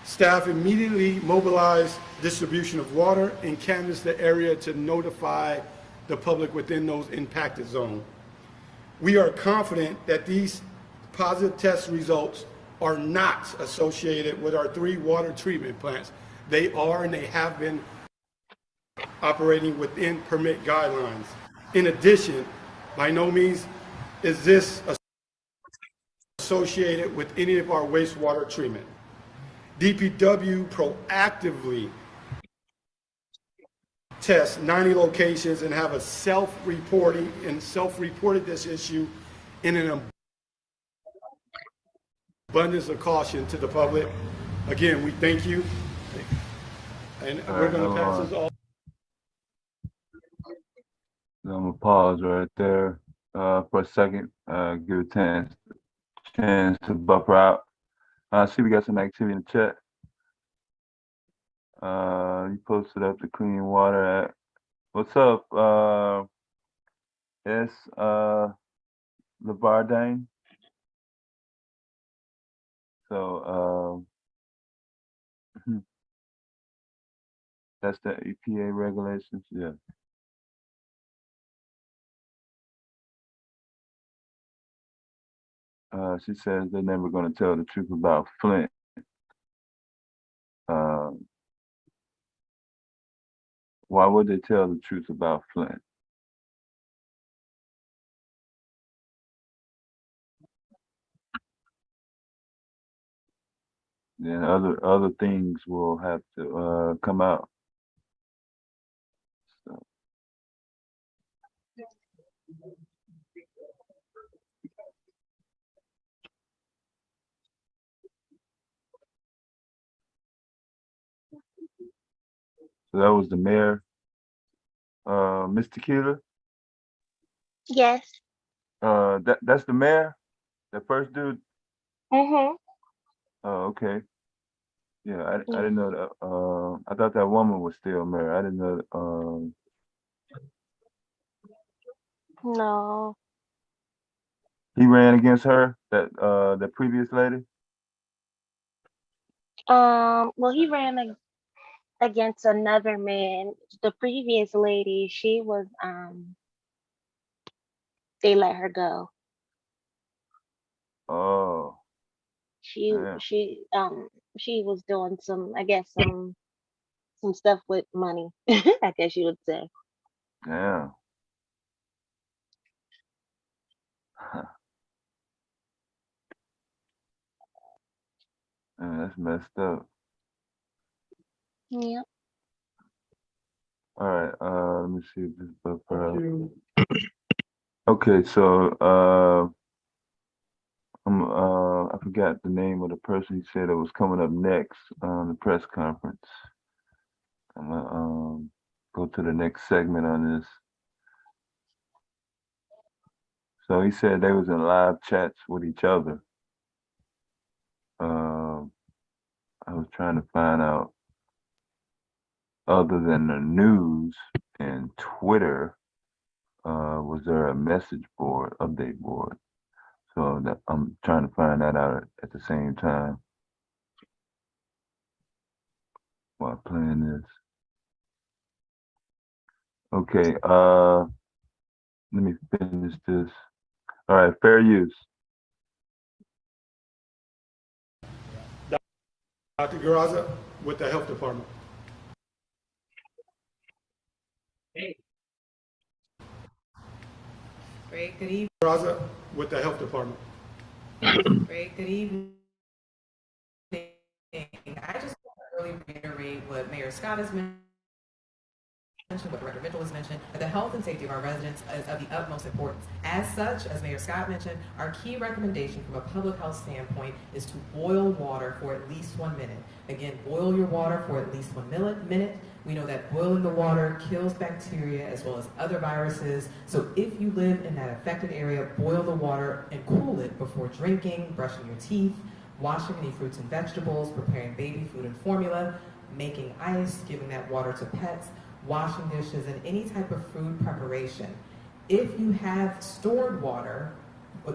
S8: Staff immediately mobilized distribution of water and canvassed the area to notify the public within those impacted zones. We are confident that these positive test results are not associated with our 3 water treatment plants. They are and they have been operating within permit guidelines. In addition, by no means is this associated with any of our wastewater treatment. DPW proactively test 90 locations and have a self-reported this issue in an abundance of caution to the public. Again, we thank you. And we're going to pass this all.
S15: I'm gonna pause right there for a second, give a chance to buffer out. I see we got some activity in the chat. You posted up the Clean Water Act. What's up, S. Labardine? So that's the EPA regulations, yeah. She says they're never going to tell the truth about Flint. Why would they tell the truth about Flint? Then other things will have to come out. So. So that was the mayor, Ms. Tequila.
S10: Yes.
S15: That's the mayor, the first dude.
S10: Mm-hmm.
S15: Oh, okay. Yeah, I didn't know that. I thought that woman was still mayor. I didn't know.
S10: No.
S15: He ran against her, the previous lady.
S10: Well, he ran against another man. The previous lady, she was they let her go.
S15: Oh.
S10: She
S15: Yeah.
S10: she was doing some, I guess, some stuff with money, I guess you would say.
S15: Yeah. Man, that's messed up.
S10: Yeah.
S15: All right. Let me see if this buffer. Okay, so I forgot the name of the person he said that was coming up next on the press conference. I'm gonna go to the next segment on this. So he said they was in live chats with each other. I was trying to find out, other than the news and Twitter, was there a message board, update board? So that I'm trying to find that out at the same time while playing this. Okay, let me finish this. All right, fair use.
S8: Dr. Garza with the Health Department.
S4: Great, good evening.
S8: Garza with the Health Department.
S4: Great, good evening. I just want to really reiterate what Mayor Scott has mentioned, what Director Mitchell has mentioned, that the health and safety of our residents is of the utmost importance. As such, as Mayor Scott mentioned, our key recommendation from a public health standpoint is to boil water for at least 1 minute. Again, boil your water for at least 1 minute. We know that boiling the water kills bacteria as well as other viruses. So if you live in that affected area, boil the water and cool it before drinking, brushing your teeth, washing any fruits and vegetables, preparing baby food and formula, making ice, giving that water to pets, washing dishes, and any type of food preparation. If you have stored water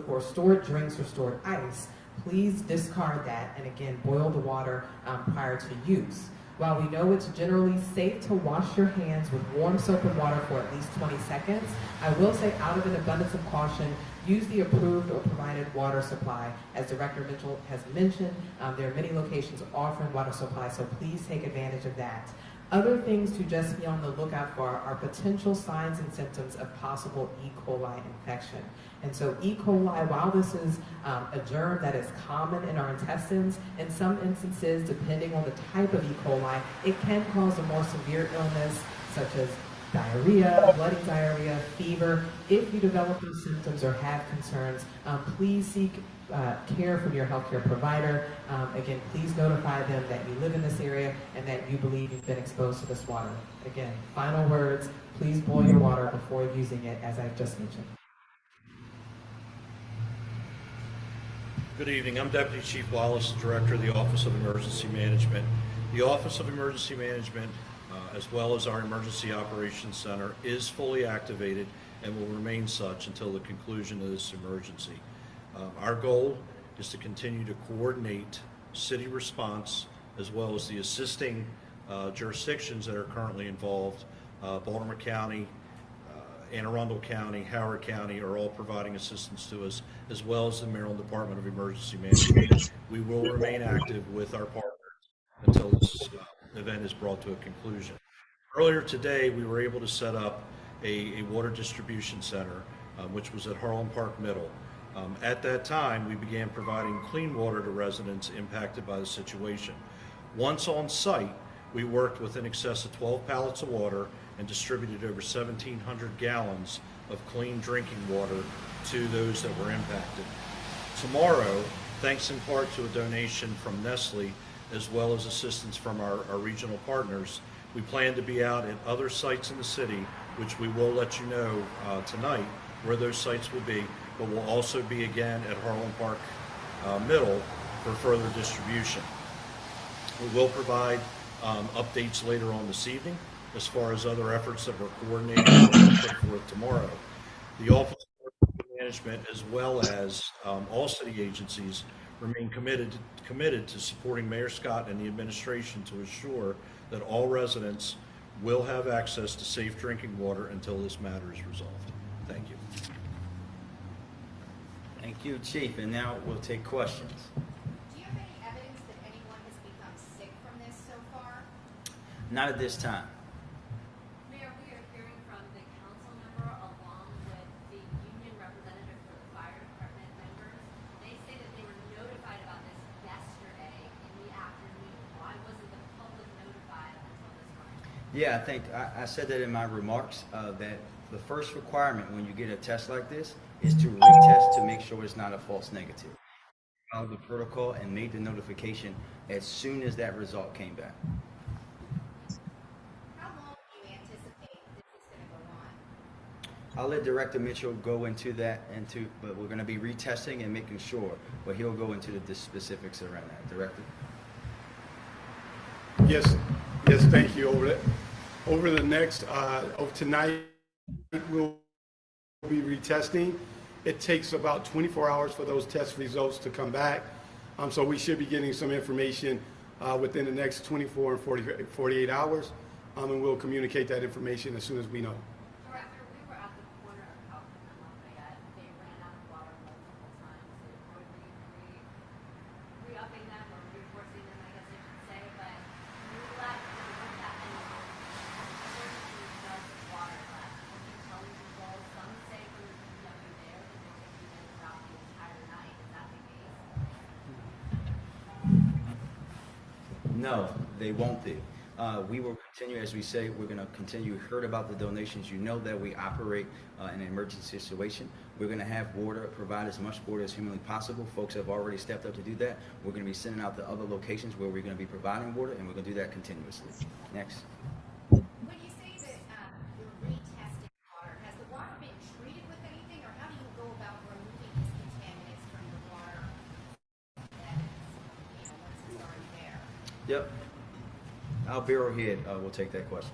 S4: or stored drinks or stored ice, please discard that and again, boil the water prior to use. While we know it's generally safe to wash your hands with warm soap and water for at least 20 seconds, I will say out of an abundance of caution, use the approved or provided water supply. As Director Mitchell has mentioned, there are many locations offering water supply, so please take advantage of that. Other things to just be on the lookout for are potential signs and symptoms of possible E. coli infection. And so E. coli, while this is a germ that is common in our intestines, in some instances, depending on the type of E. coli, it can cause a more severe illness such as diarrhea, bloody diarrhea, fever. If you develop those symptoms or have concerns, please seek care from your healthcare provider. Again, please notify them that you live in this area and that you believe you've been exposed to this water. Again, final words, please boil your water before using it, as I just mentioned.
S9: Good evening. I'm Deputy Chief Wallace, Director of the Office of Emergency Management. The Office of Emergency Management, as well as our Emergency Operations Center, is fully activated and will remain such until the conclusion of this emergency. Our goal is to continue to coordinate city response as well as the assisting jurisdictions that are currently involved. Baltimore County, Anne Arundel County, Howard County are all providing assistance to us, as well as the Maryland Department of Emergency Management. We will remain active with our partners until this event is brought to a conclusion. Earlier today, we were able to set up a water distribution center, which was at Harlem Park Middle. At that time, we began providing clean water to residents impacted by the situation. Once on site, we worked with in excess of 12 pallets of water and distributed over 1,700 gallons of clean drinking water to those that were impacted. Tomorrow, thanks in part to a donation from Nestle, as well as assistance from our regional partners, we plan to be out at other sites in the city, which we will let you know tonight where those sites will be, but we'll also be again at Harlem Park Middle for further distribution. We will provide updates later on this evening as far as other efforts that we're coordinating and put forth tomorrow. The Office of Emergency Management, as well as all city agencies, remain committed to supporting Mayor Scott and the administration to assure that all residents will have access to safe drinking water until this matter is resolved. Thank you.
S6: Thank you, Chief. And now we'll take questions.
S11: Do you have any evidence that anyone has become sick from this so far?
S6: Not at this time.
S13: Mayor, we are hearing from the council member along with the union representative for the fire department members. They say that they were notified about this yesterday in the afternoon. Why wasn't the public notified until this morning?
S6: Yeah, I think I said that in my remarks, that the first requirement when you get a test like this is to retest to make sure it's not a false negative. Followed the protocol and made the notification as soon as that result came back.
S11: How long do you anticipate this is going to go on?
S6: I'll let Director Mitchell go into that, but we're going to be retesting and making sure, but he'll go into the specifics around that. Director?
S8: Yes, thank you. Over the next, tonight, we'll be retesting. It takes about 24 hours for those test results to come back. So we should be getting some information within the next 24 and 48 hours. And we'll communicate that information as soon as we know.
S13: Director, we were at the corner of Kaufman and Lafayette. They ran out of water multiple times. Were you re-upping them or reinforcing them, I guess I should say, but you left and you weren't that many emergency does water left. Can you tell me as well? Some say from the DPW there that they're taking them throughout the entire night. Is that the case?
S6: No, they won't be. We will continue, as we say, we're going to continue. You heard about the donations. You know that we operate in an emergency situation. We're going to have water, provide as much water as humanly possible. Folks have already stepped up to do that. We're going to be sending out to other locations where we're going to be providing water, and we're going to do that continuously. Next.
S11: When you say that you're retesting water, has the water been treated with anything, or how do you go about removing these contaminants from the water that is, once it's already there?
S6: Yep. Our bureau head will take that question.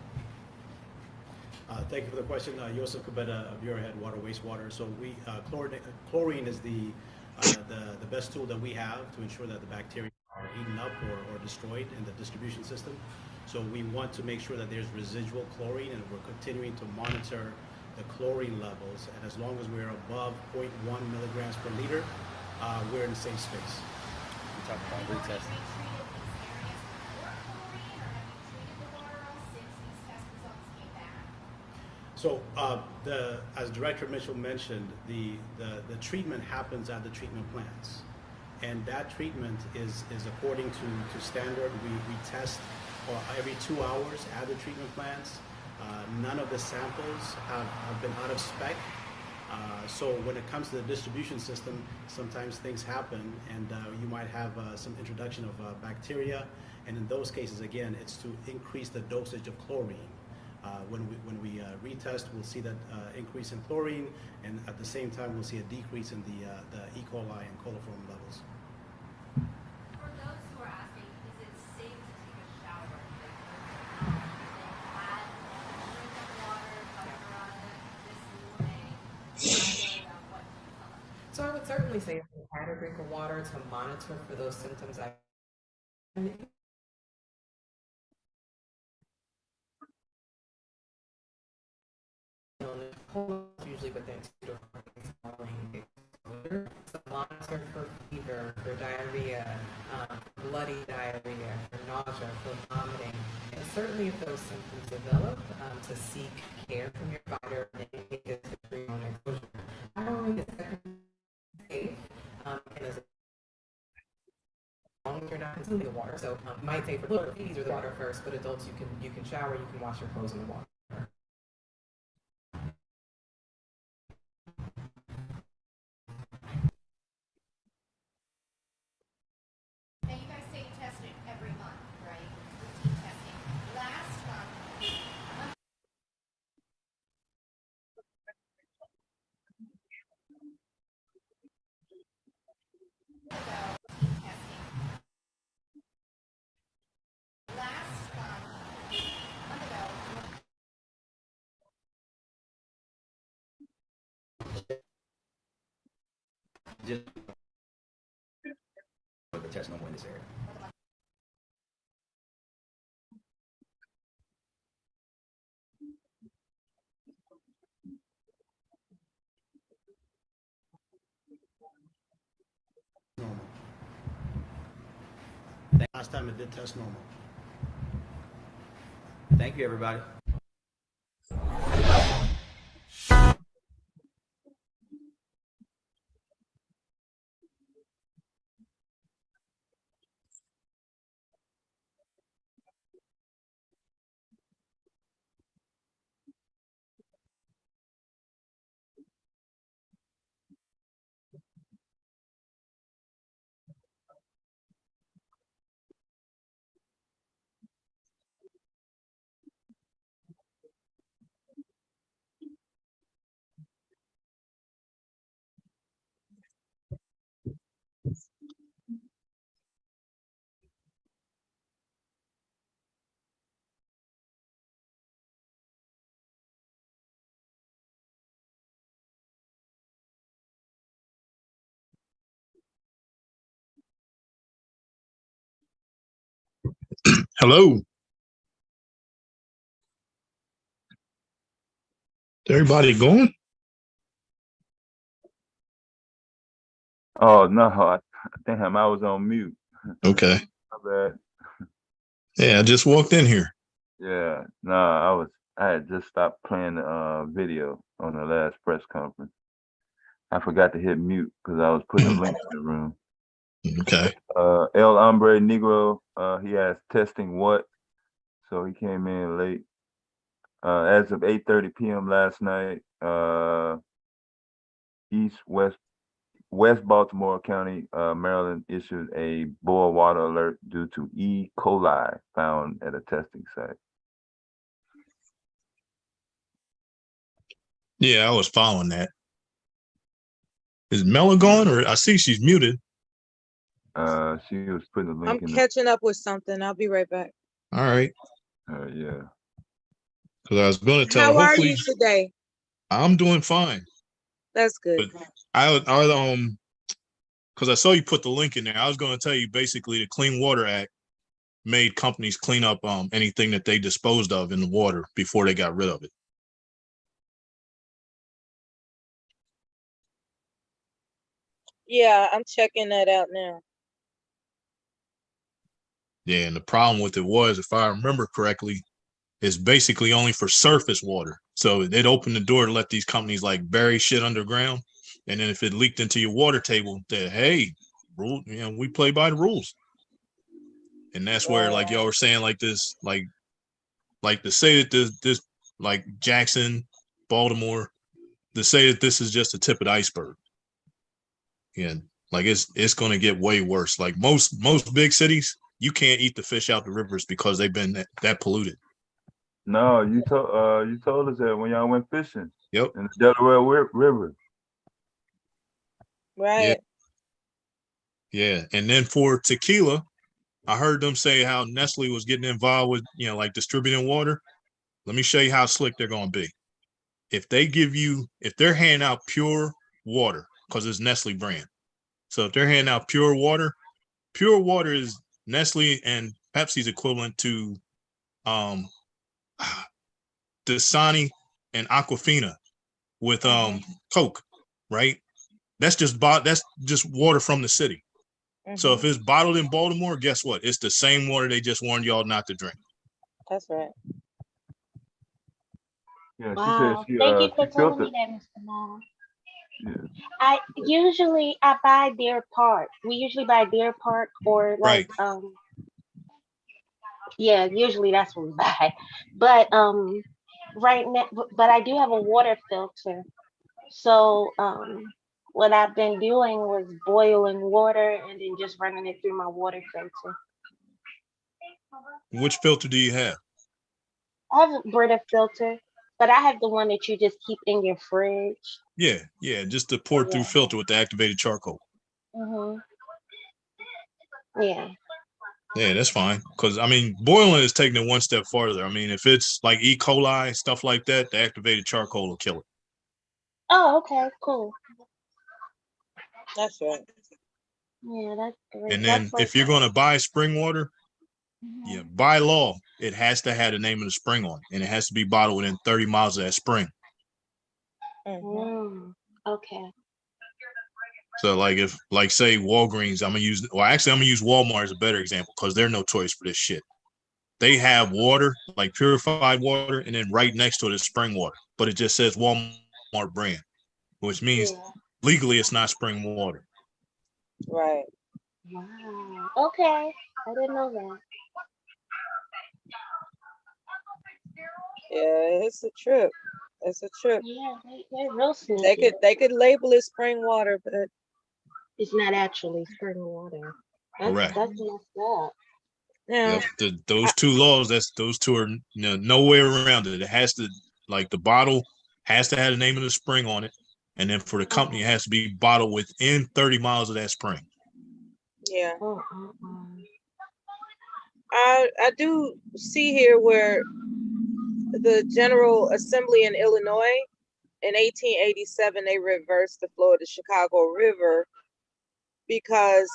S14: Thank you for the question. Yosef Kabeda, Bureau Head, Water Wastewater. So chlorine is the the best tool that we have to ensure that the bacteria are eaten up or destroyed in the distribution system. So we want to make sure that there's residual chlorine, and we're continuing to monitor the chlorine levels. And as long as we're above 0.1 milligrams per liter, we're in a safe space.
S6: We talk about retesting.
S14: So as Director Mitchell mentioned, the treatment happens at the treatment plants. And that treatment is according to standard. We test every 2 hours at the treatment plants. None of the samples have been out of spec. So when it comes to the distribution system, sometimes things happen, and you might have some introduction of bacteria. And in those cases, again, it's to increase the dosage of chlorine. When we retest, we'll see that increase in chlorine, and at the same time, we'll see a decrease in the E. coli and coliform levels.
S13: For those who are asking, is it safe to take a shower? Add a drink of water, cover on it this morning.
S4: So I would certainly say add a drink of water to monitor for those symptoms. Usually within 2 to 4 days following exposure. So monitor for fever, for diarrhea, bloody diarrhea, for nausea, for vomiting. And certainly if those symptoms develop, to seek care from your provider and take this history on exposure. Showering is safe, and as long as you're not consuming the water. So might say for little babies or the water first, but adults you can shower, you can wash your clothes in the water.
S11: Now you guys say you test it every month, right? Routine testing. Last month,
S6: Just the test normal in this area.
S14: Normal. Last time it did test normal.
S6: Thank you, everybody.
S3: Hello. Everybody going?
S18: Oh no, damn, I was on mute.
S3: Okay.
S18: My bad.
S3: Yeah, I just walked in here.
S18: Yeah, no, I had just stopped playing the video on the last press conference. I forgot to hit mute because I was putting a link in the room.
S3: Okay.
S18: El Hombre Negro, he asked testing what, so he came in late. As of 8:30 p.m. last night, West Baltimore County, Maryland issued a boil water alert due to E. coli found at a testing site.
S3: Yeah, I was following that. Is Mela gone, or I see she's muted?
S18: She was putting a link
S2: I'm
S18: in.
S2: catching up with something. I'll be right back.
S3: All right.
S18: Yeah.
S3: Because I was going to tell.
S2: How are
S3: hopefully,
S2: you today?
S3: I'm doing fine.
S2: That's good.
S3: But I because I saw you put the link in there. I was going to tell you basically the Clean Water Act made companies clean up anything that they disposed of in the water before they got rid of it.
S2: Yeah, I'm checking that out now.
S3: Yeah, and the problem with it was, if I remember correctly, it's basically only for surface water. So it opened the door to let these companies like bury shit underground. And then if it leaked into your water table, that hey, rule, we play by the rules. And that's where, like y'all were saying, like this, like to say that this like Jackson, Baltimore, to say that this is just the tip of the iceberg. And like it's gonna get way worse. Like most big cities, you can't eat the fish out the rivers because they've been that polluted.
S18: No, you told us that when y'all went fishing.
S3: Yep.
S18: In the Delaware River.
S2: Right.
S3: Yeah. And then for tequila, I heard them say how Nestle was getting involved with, like distributing water. Let me show you how slick they're going to be. If they're handing out pure water, because it's Nestle brand. So if they're handing out pure water is Nestle and Pepsi's equivalent to Dasani and Aquafina with Coke, right? That's just water from the city. So if it's bottled in Baltimore, guess what? It's the same water they just warned y'all not to drink.
S2: That's right.
S18: Yeah,
S10: Wow.
S18: she said
S10: Thank you for
S18: she
S10: telling
S18: filtered.
S10: me that, Mr. Mom.
S18: Yeah.
S10: I buy Deer Park. We usually buy Deer Park or like yeah, usually that's what we buy. But right now, but I do have a water filter. So what I've been doing was boiling water and then just running it through my water filter.
S3: Which filter do you have?
S10: I have a Brita filter, but I have the one that you just keep in your fridge.
S3: Yeah, just the pour through filter with the activated charcoal.
S10: Yeah.
S3: Yeah, that's fine. Because boiling is taking it one step farther. If it's like E. coli, stuff like that, the activated charcoal will kill it.
S10: Oh, okay, cool.
S2: That's right.
S10: Yeah, that's great.
S3: And then if you're going to buy spring water, by law, it has to have the name of the spring on it, and it has to be bottled within 30 miles of that spring.
S10: Okay.
S3: So like say Walgreens, I'm gonna use Walmart as a better example because they're notorious for this shit. They have water, like purified water, and then right next to it is spring water, but it just says Walmart brand, which means legally it's not spring water.
S2: Right.
S10: Wow. Okay. I didn't know that.
S2: Yeah, it's a trip. It's a trip.
S10: Yeah, they're real sneaky.
S2: They could label it spring water, but
S10: it's not actually spring water.
S3: Correct.
S10: That's messed up.
S2: Yeah.
S3: Those two laws, those two are no way around it. It has to, like, the bottle has to have the name of the spring on it, and then for the company, it has to be bottled within 30 miles of that spring.
S2: Yeah. I do see here where the General Assembly in Illinois in 1887 they reversed the flow of the Chicago River because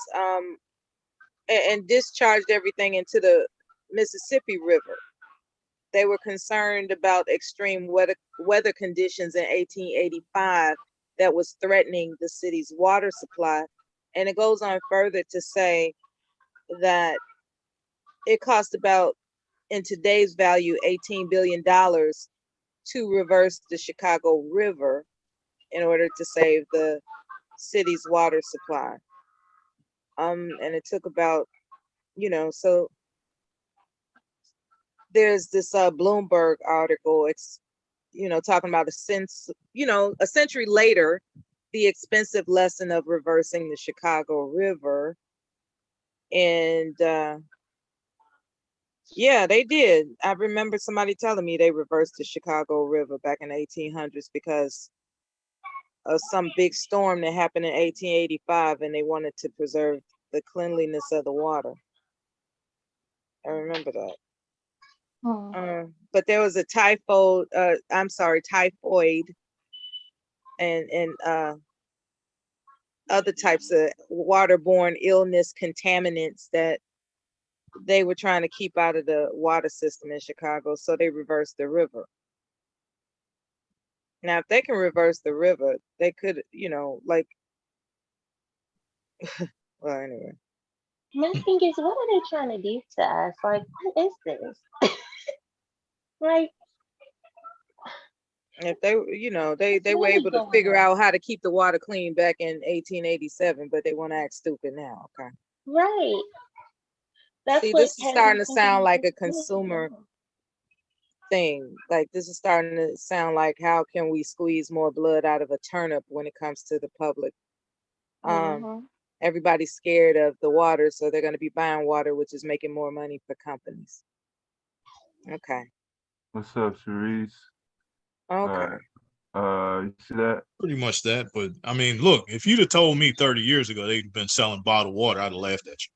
S2: and discharged everything into the Mississippi River. They were concerned about extreme weather conditions in 1885 that was threatening the city's water supply. And it goes on further to say that it cost about, in today's value, $18 billion to reverse the Chicago River in order to save the city's water supply. And it took about, so there's this Bloomberg article. It's, talking about a century later, the expensive lesson of reversing the Chicago River. And yeah, they did. I remember somebody telling me they reversed the Chicago River back in the 1800s because of some big storm that happened in 1885, and they wanted to preserve the cleanliness of the water. I remember that. But there was a typhoid, and other types of waterborne illness contaminants that they were trying to keep out of the water system in Chicago, so they reversed the river. Now, if they can reverse the river, they could, like, well, anyway.
S10: My thing is, what are they trying to do to us? Like, what is this? Like,
S2: if they, they were
S10: really
S2: able to
S10: going
S2: figure
S10: on?
S2: out how to keep the water clean back in 1887, but they want to act stupid now. Okay.
S10: Right. That's
S2: See,
S10: what
S2: this is
S10: has me
S2: starting to sound
S10: thinking.
S2: like a
S10: What is going
S2: consumer
S10: on?
S2: thing. Like, this is starting to sound like, how can we squeeze more blood out of a turnip when it comes to the public?
S10: Mhm.
S2: Everybody's scared of the water, so they're going to be buying water, which is making more money for companies. Okay.
S18: What's up, Sharice?
S2: Okay.
S18: You see that?
S3: Pretty much that. But I mean, look, if you'd have told me 30 years ago they'd been selling bottled water, I'd have laughed at you.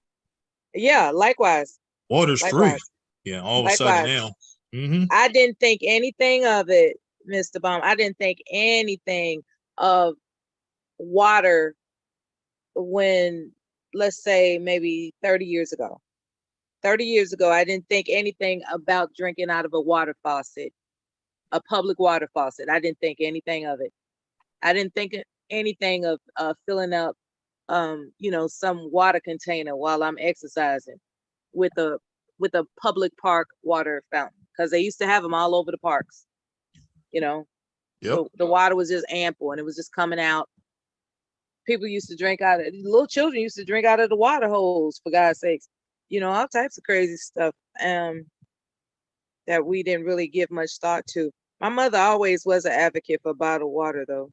S2: Yeah, likewise.
S3: Water's free.
S2: Likewise.
S3: Yeah, all of a sudden
S2: Likewise.
S3: now.
S2: I didn't think anything of it, Mr. Baum. I didn't think anything of water when, let's say, maybe 30 years ago. 30 years ago, I didn't think anything about drinking out of a water faucet, a public water faucet. I didn't think anything of it. I didn't think anything of filling up, some water container while I'm exercising with a public park water fountain, because they used to have them all over the parks.
S3: Yep.
S2: The water was just ample and it was just coming out. People used to drink out of, little children used to drink out of the water hose, for God's sakes. All types of crazy stuff that we didn't really give much thought to. My mother always was an advocate for bottled water, though.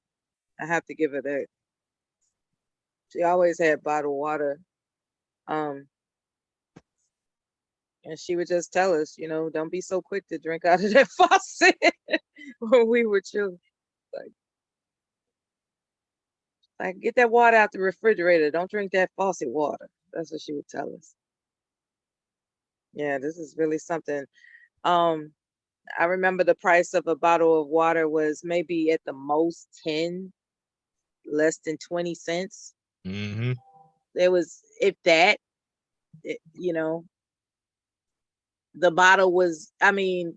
S2: I have to give her that. She always had bottled water. And she would just tell us, don't be so quick to drink out of that faucet when we were children. Like, get that water out the refrigerator. Don't drink that faucet water. That's what she would tell us. Yeah, this is really something. I remember the price of a bottle of water was maybe at the most 10, less than 20 cents.
S3: Mm-hmm.
S2: There was, if that, the bottle was, it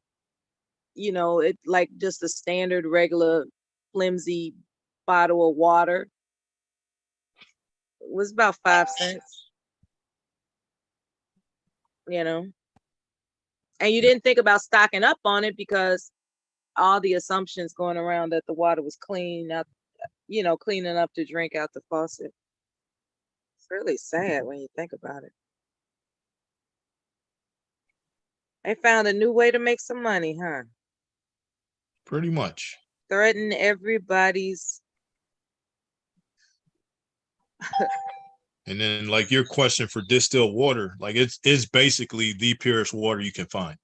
S2: like just a standard, regular, flimsy bottle of water. It was about 5 cents. And you didn't think about stocking up on it because all the assumptions going around that the water was clean up, clean enough to drink out the faucet. It's really sad when you think about it. They found a new way to make some money, huh?
S3: Pretty much.
S2: Threaten everybody's.
S3: And then, like, your question for distilled water, like, it's basically the purest water you can find.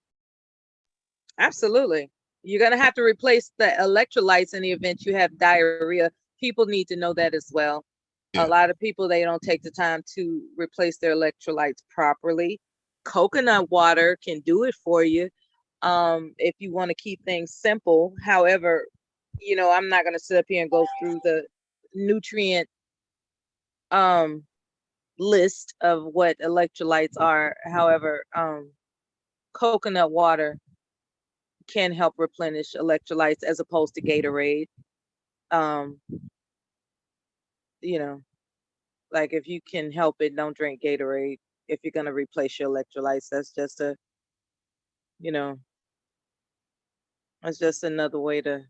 S2: Absolutely. You're going to have to replace the electrolytes in the event you have diarrhea. People need to know that as well. Yeah. A lot of people, they don't take the time to replace their electrolytes properly. Coconut water can do it for you if you want to keep things simple. However, I'm not going to sit up here and go through the nutrient list of what electrolytes are. However, coconut water can help replenish electrolytes as opposed to Gatorade. Like, if you can help it, don't drink Gatorade if you're going to replace your electrolytes. That's just that's just another way to,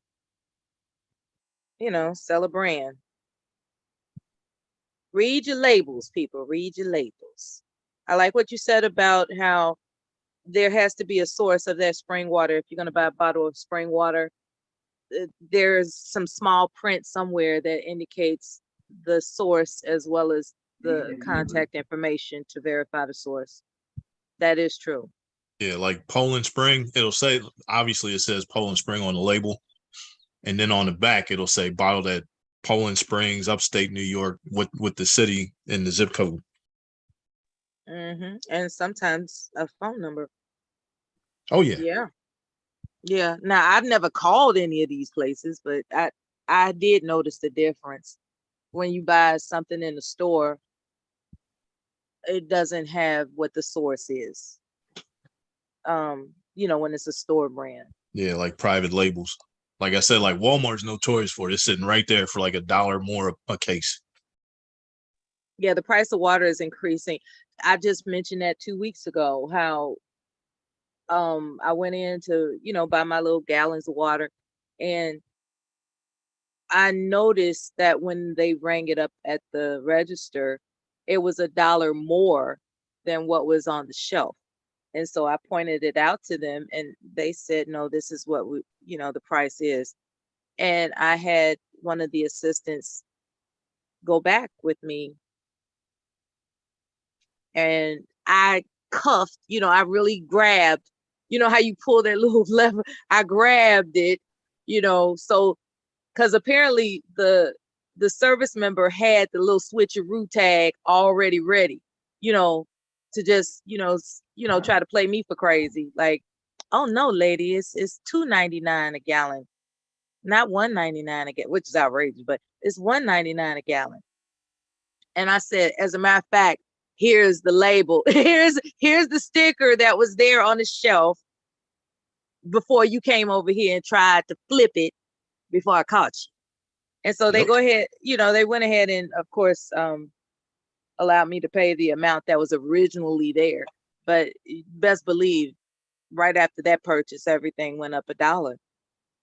S2: sell a brand. Read your labels, people. Read your labels. I like what you said about how there has to be a source of that spring water. If you're going to buy a bottle of spring water, there's some small print somewhere that indicates the source as well as the contact information to verify the source. That is true.
S3: Yeah, like Poland Spring, it'll say, obviously it says Poland Spring on the label. And then on the back, it'll say bottled at Poland Springs, upstate New York, with the city and the zip code.
S2: Mm-hmm. And sometimes a phone number.
S3: Oh, yeah.
S2: Yeah. Yeah. Now, I've never called any of these places, but I did notice the difference. when you buy something in the store, it doesn't have what the source is. You know, when it's a store brand.
S3: Yeah, like private labels. Like I said, like Walmart's notorious for it. It's sitting right there for like $1 more a case.
S2: Yeah, the price of water is increasing. I just mentioned that 2 weeks ago, how I went in to, you know, buy my little gallons of water, and I noticed that when they rang it up at the register, it was $1 more than what was on the shelf. And so I pointed it out to them, and they said, no, this is what we, you know, the price is. And I had one of the assistants go back with me, and I cuffed, you know, I really grabbed, you know, how you pull that little lever, I grabbed it, you know, so, because apparently the service member had the little switcheroo tag already ready, you know, to just, try to play me for crazy. Like, oh no, lady, it's $2.99 a gallon, not $1.99 a gallon, which is outrageous, but it's $1.99 a gallon. And I said, as a matter of fact, here's the label. here's the sticker that was there on the shelf before you came over here and tried to flip it before I caught you. And so they go ahead, they went ahead and, of course, allowed me to pay the amount that was originally there. But best believe, right after that purchase, everything went up $1.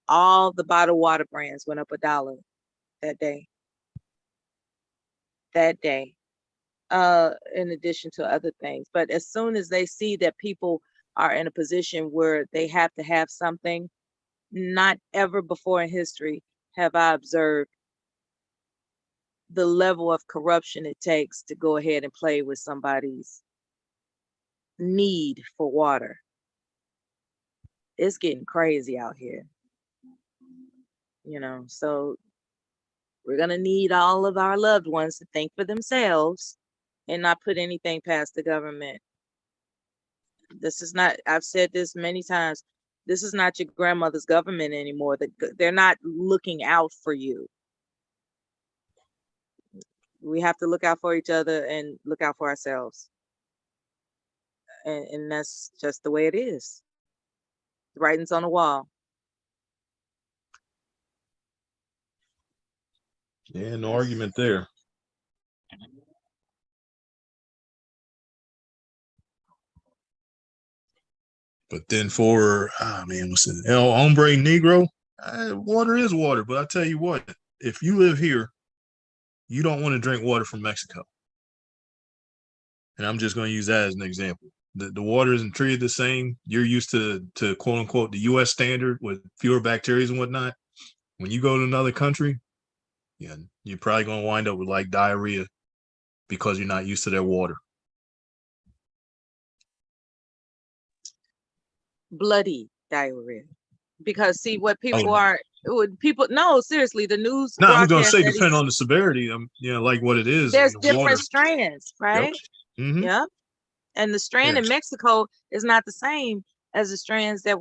S2: All the bottled water brands went up $1 that day. In addition to other things. But as soon as they see that people are in a position where they have to have something, not ever before in history have I observed the level of corruption it takes to go ahead and play with somebody's need for water. It's getting crazy out here. So we're going to need all of our loved ones to think for themselves and not put anything past the government. This is not, I've said this many times, this is not your grandmother's government anymore. They're not looking out for you. We have to look out for each other and look out for ourselves. And that's just the way it is. The writing's on the wall.
S3: Yeah, no argument there. But then for, what's it? El Hombre Negro, water is water. But I tell you what, if you live here, you don't want to drink water from Mexico. And I'm just going to use that as an example. The water isn't treated the same. You're used to quote unquote the US standard with fewer bacteria and whatnot. When you go to another country, yeah, you're probably going to wind up with like diarrhea because you're not used to their water.
S2: Bloody diarrhea. Because see what people no, seriously, the news.
S3: No, I'm going to say depending on the severity, like what it is.
S2: There's different strands, right?
S3: Yep. Mm-hmm.
S2: Yep. And the strand in Mexico is not the same as the strands that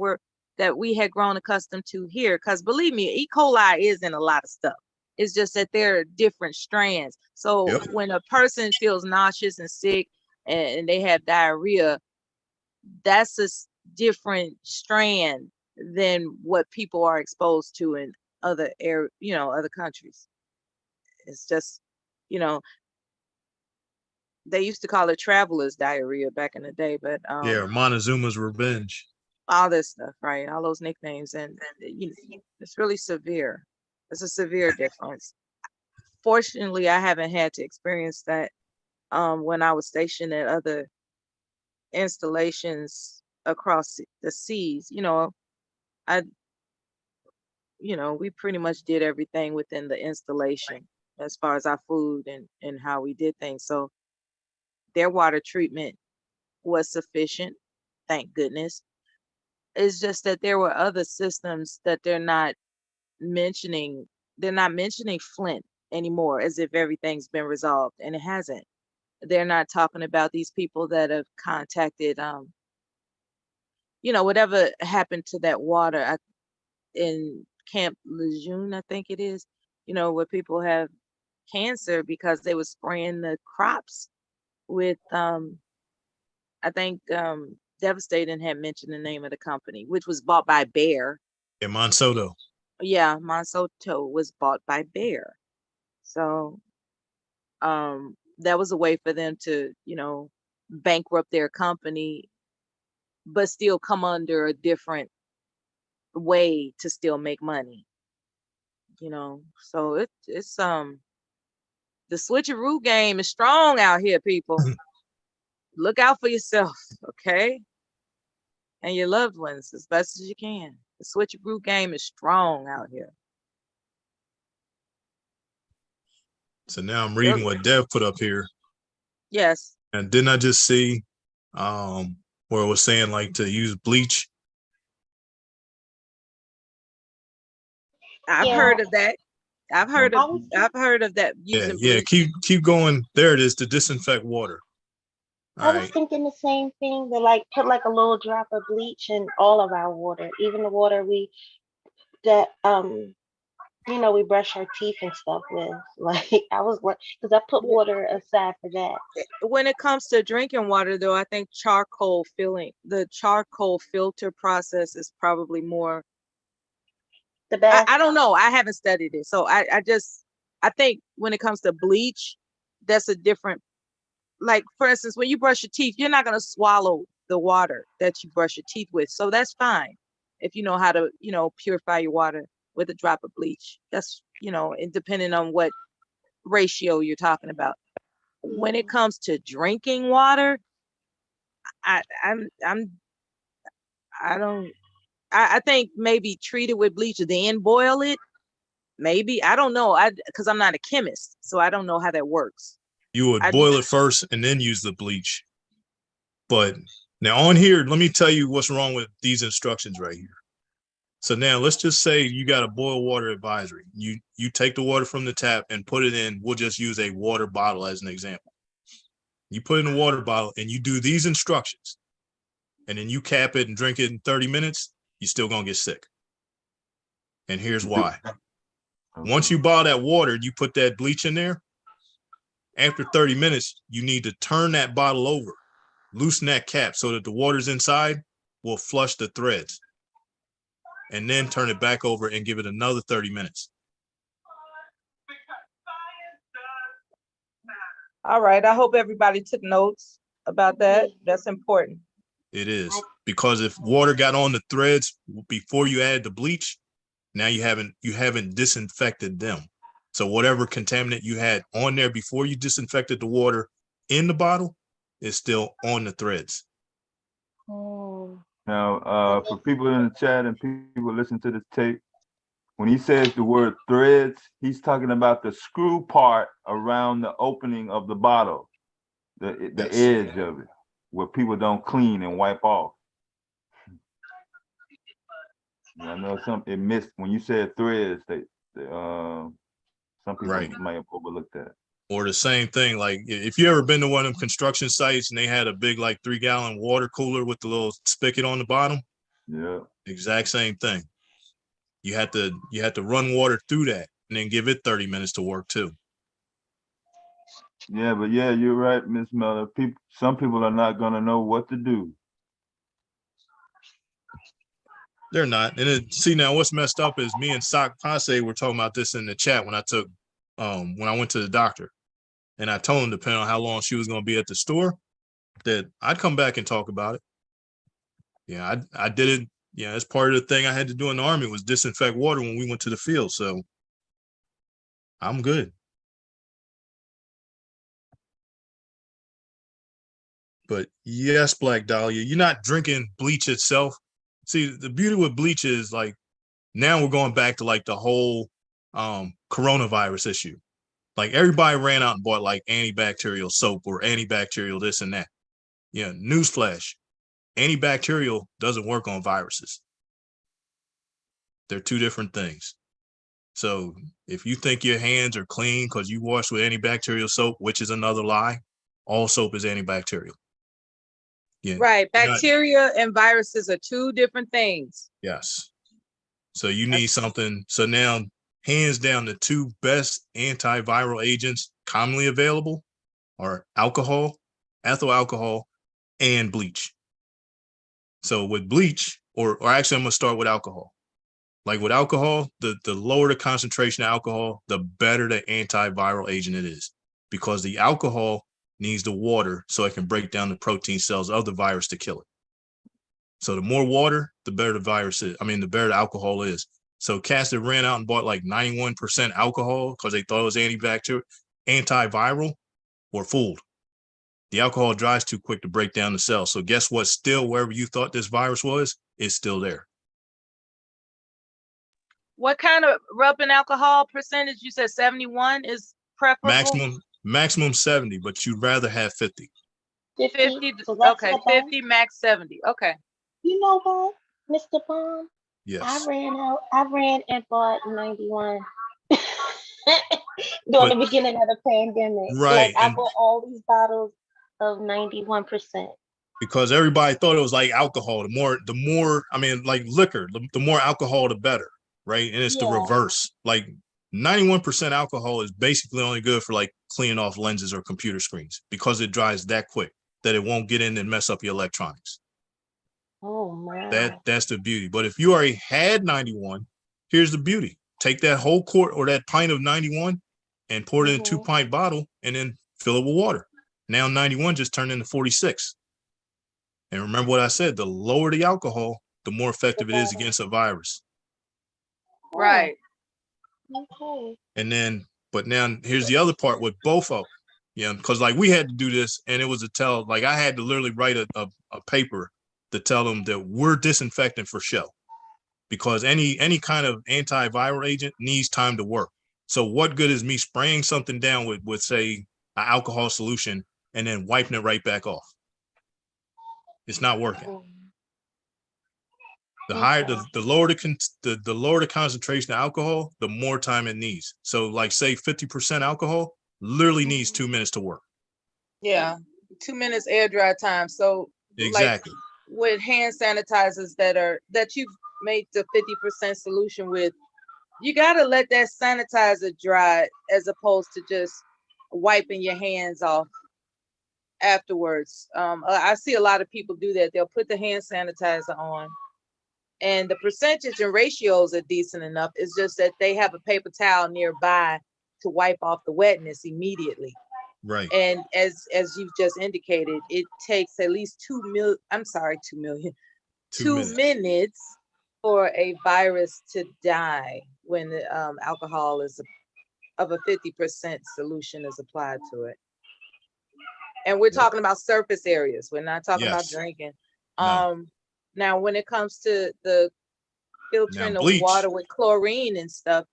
S2: we had grown accustomed to here. Because believe me, E. coli is in a lot of stuff. It's just that there are different strands. So when a person feels nauseous and sick and they have diarrhea, that's a different strand than what people are exposed to in other other countries. It's just, they used to call it traveler's diarrhea back in the day, but
S3: Montezuma's revenge.
S2: All this stuff, right? All those nicknames, and it's really severe. It's a severe difference. Fortunately, I haven't had to experience that when I was stationed at other installations across the seas. We pretty much did everything within the installation as far as our food and how we did things. So their water treatment was sufficient, thank goodness. It's just that there were other systems that they're not mentioning. They're not mentioning Flint anymore as if everything's been resolved, and it hasn't. They're not talking about these people that have contacted, whatever happened to that water in Camp Lejeune, I think it is, where people have cancer because they were spraying the crops with I think Devastating had mentioned the name of the company, which was bought by Bayer.
S3: Yeah, Monsanto.
S2: Yeah, Monsanto was bought by Bayer. So that was a way for them to, bankrupt their company, but still come under a different way to still make money. So it's the switcheroo game is strong out here, people. Look out for yourself, okay? And your loved ones as best as you can. The switcheroo game is strong out here.
S3: So now I'm reading what Dev put up here.
S2: Yes.
S3: And didn't I just see where it was saying like to use bleach?
S2: I've heard of that. I've heard of that using
S3: Yeah,
S2: bleach.
S3: keep going. There it is, to disinfect water.
S10: I was thinking the same thing, to like put like a little drop of bleach in all of our water, even the water we brush our teeth and stuff with. Like I was like, because I put water aside for that.
S2: When it comes to drinking water, though, I think the charcoal filter process is probably more
S10: the best.
S2: I don't know. I haven't studied it, so I think when it comes to bleach, that's a different. Like for instance, when you brush your teeth, you're not gonna swallow the water that you brush your teeth with, so that's fine if you know how to purify your water with a drop of bleach. That's and depending on what ratio you're talking about. When it comes to drinking water, I think maybe treat it with bleach then boil it. Maybe, I don't know. Because I'm not a chemist, so I don't know how that works.
S3: You would boil it first and then use the bleach. But now on here, let me tell you what's wrong with these instructions right here. So now let's just say you got a boil water advisory. You take the water from the tap and put it in. We'll just use a water bottle as an example. You put it in a water bottle and you do these instructions, and then you cap it and drink it in 30 minutes, you're still gonna get sick. And here's why. Once you boil that water, you put that bleach in there. After 30 minutes, you need to turn that bottle over, loosen that cap so that the water's inside will flush the threads, and then turn it back over and give it another 30 minutes.
S2: All right. I hope everybody took notes about that. That's important.
S3: It is, because if water got on the threads before you add the bleach, now you haven't disinfected them. So whatever contaminant you had on there before you disinfected the water in the bottle is still on the threads.
S18: Now, for people in the chat and people listening to this tape, when he says the word threads, he's talking about the screw part around the opening of the bottle, the edge of it, where people don't clean and wipe off. I know it missed when you said threads. Some people might have overlooked that.
S3: Or the same thing, like if you ever been to one of them construction sites and they had a big like 3-gallon water cooler with the little spigot on the bottom.
S18: Yeah.
S3: Exact same thing. You had to run water through that and then give it 30 minutes to work too.
S18: Yeah, but yeah, you're right, Miss Miller. Some people are not gonna know what to do.
S3: They're not. And see, now what's messed up is me and Sock Passe were talking about this in the chat when I went to the doctor, and I told him, depending on how long she was going to be at the store, that I'd come back and talk about it. Yeah, I did it. Yeah, that's part of the thing I had to do in the Army was disinfect water when we went to the field. So I'm good. But yes, Black Dahlia, you're not drinking bleach itself. See, the beauty with bleach is like now we're going back to like the whole coronavirus issue. Like everybody ran out and bought like antibacterial soap or antibacterial this and that. Yeah, newsflash, antibacterial doesn't work on viruses. They're two different things. So if you think your hands are clean because you washed with antibacterial soap, which is another lie, all soap is antibacterial. Yeah.
S2: Right. Bacteria and viruses are two different things.
S3: Yes. So you need something. So now hands down, the two best antiviral agents commonly available are alcohol, ethyl alcohol, and bleach. So with bleach, or actually I'm gonna start with alcohol. Like with alcohol, the lower the concentration of alcohol, the better the antiviral agent it is, because the alcohol needs the water so it can break down the protein cells of the virus to kill it. So the more water, the better the virus is. I mean, the better the alcohol is. So cats that ran out and bought like 91% alcohol because they thought it was antiviral were fooled. The alcohol dries too quick to break down the cells. So guess what? Still, wherever you thought this virus was, it's still there.
S2: What kind of rubbing alcohol percentage? You said 71 is preferable?
S3: Maximum 70, but you'd rather have 50.
S2: 50,
S10: So that's
S2: okay,
S10: about-
S2: 50, max 70. Okay.
S10: You know what, Mr. Bond?
S3: Yes.
S10: I ran and bought 91 during the beginning of the pandemic.
S3: Right,
S10: Like I
S3: and-
S10: bought all these bottles of 91%.
S3: Because everybody thought it was like alcohol. The more, I mean, like liquor, the more alcohol, the better, right? And it's the reverse. Like 91% alcohol is basically only good for like cleaning off lenses or computer screens because it dries that quick that it won't get in and mess up your electronics.
S10: Oh man.
S3: That's the beauty. But if you already had 91, here's the beauty. Take that whole quart or that pint of 91 and pour it in a 2-pint bottle and then fill it with water. Now 91 just turned into 46. And remember what I said, the lower the alcohol, the more effective it is against a virus.
S2: Right.
S10: Okay.
S3: And then, but now here's the other part with both of them. Yeah, because like we had to do this and it was a tell, like I had to literally write a paper to tell them that we're disinfecting for show. Because any kind of antiviral agent needs time to work. So what good is me spraying something down with say an alcohol solution and then wiping it right back off? It's not working. The higher, the lower the lower the concentration of alcohol, the more time it needs. So like say 50% alcohol literally needs 2 minutes to work.
S2: Yeah. 2 minutes air dry time. So
S3: Exactly.
S2: like with hand sanitizers that you've made the 50% solution with, you got to let that sanitizer dry as opposed to just wiping your hands off afterwards. I see a lot of people do that. They'll put the hand sanitizer on and the percentage and ratios are decent enough. It's just that they have a paper towel nearby to wipe off the wetness immediately.
S3: Right.
S2: And as you've just indicated, it takes at least 2 million, 2 minutes for a virus to die when the alcohol is of a 50% solution is applied to it. And we're talking about surface areas. We're not talking about drinking.
S3: No.
S2: Now, when it comes to the filtering the water with chlorine and stuff,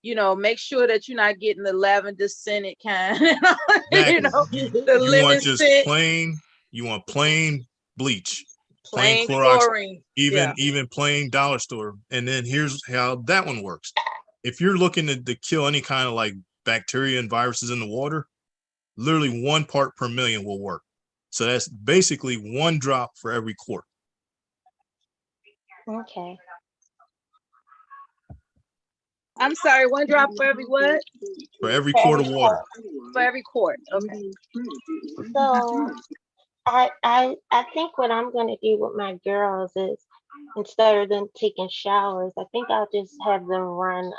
S2: you know, make sure that you're not getting the lavender scented kind.
S3: Exactly.
S2: You know, the
S3: you
S2: lemon
S3: want just
S2: scent,
S3: plain. You want plain bleach,
S2: plain
S3: Clorox,
S2: chlorine,
S3: even plain dollar store. And then here's how that one works. If you're looking to kill any kind of like bacteria and viruses in the water, literally 1 part per million will work. So that's basically 1 drop for every quart.
S10: Okay.
S2: I'm sorry, 1 drop for every what?
S3: For every quart of water.
S2: For every quart. Okay.
S10: So I think what I'm gonna do with my girls is instead of them taking showers, I think I'll just have them run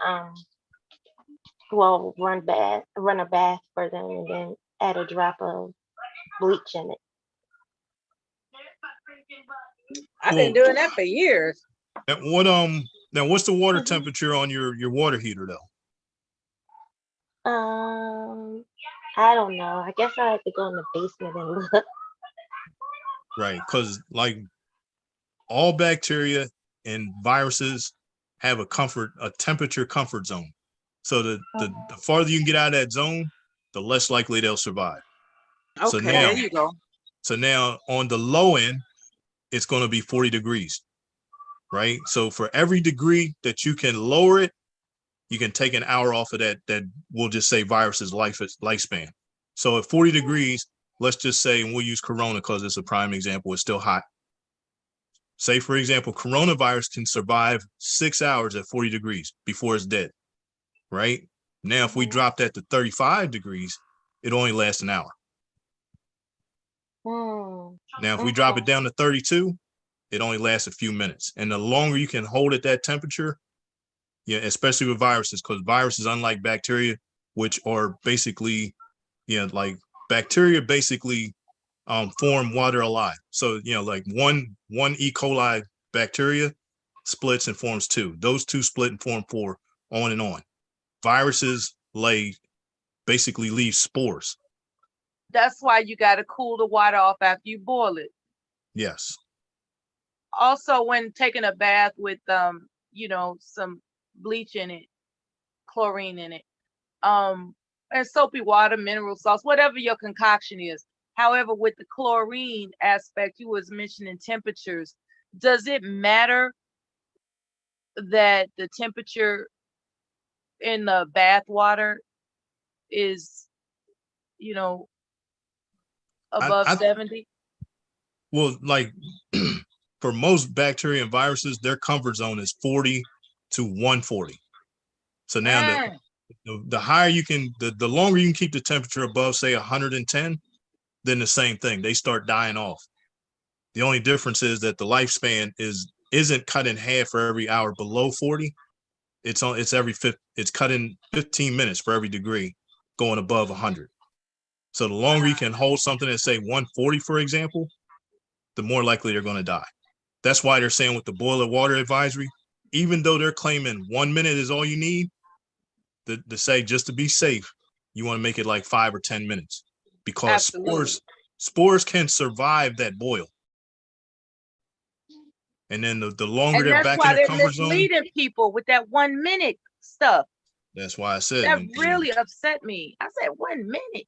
S10: run a bath for them and then add a drop of bleach in it.
S2: I've been doing that for years.
S3: And now what's the water temperature on your water heater though?
S10: I don't know. I guess I have to go in the basement and look.
S3: Right, because like all bacteria and viruses have a temperature comfort zone. So the farther you can get out of that zone, the less likely they'll survive.
S2: Okay,
S3: so now,
S2: there you go.
S3: So now on the low end, it's going to be 40 degrees, right? So for every degree that you can lower it, you can take an hour off of that we'll just say virus's lifespan. So at 40 degrees, let's just say, and we'll use Corona because it's a prime example, it's still hot. Say, for example, coronavirus can survive 6 hours at 40 degrees before it's dead, right? Now, if we drop that to 35 degrees, it only lasts an hour. Now, if we drop it down to 32, it only lasts a few minutes. And the longer you can hold at that temperature, yeah, especially with viruses, because viruses, unlike bacteria, which are basically, like bacteria basically form while they're alive. So, like one E. coli bacteria splits and forms 2. Those 2 split and form 4, on and on. Viruses basically leave spores.
S2: That's why you got to cool the water off after you boil it.
S3: Yes.
S2: Also, when taking a bath with some bleach in it, chlorine in it, and soapy water, mineral salts, whatever your concoction is. However, with the chlorine aspect, you was mentioning temperatures. Does it matter that the temperature in the bath water is, above 70?
S3: Well, like for most bacteria and viruses, their comfort zone is 40 to 140. So now the higher you can, the longer you can keep the temperature above, say 110, then the same thing, they start dying off. The only difference is that the lifespan isn't cut in half for every hour below 40. It's cut in 15 minutes for every degree going above 100. So the longer you can hold something at, say, 140, for example, the more likely they're going to die. That's why they're saying with the boiler water advisory, even though they're claiming 1 minute is all you need, to say, just to be safe, you want to make it like 5 or 10 minutes, because spores can survive that boil. And then the longer they're back in their comfort zone.
S2: Misleading people with that 1 minute stuff.
S3: That's why I said
S2: that really upset me. I said 1 minute.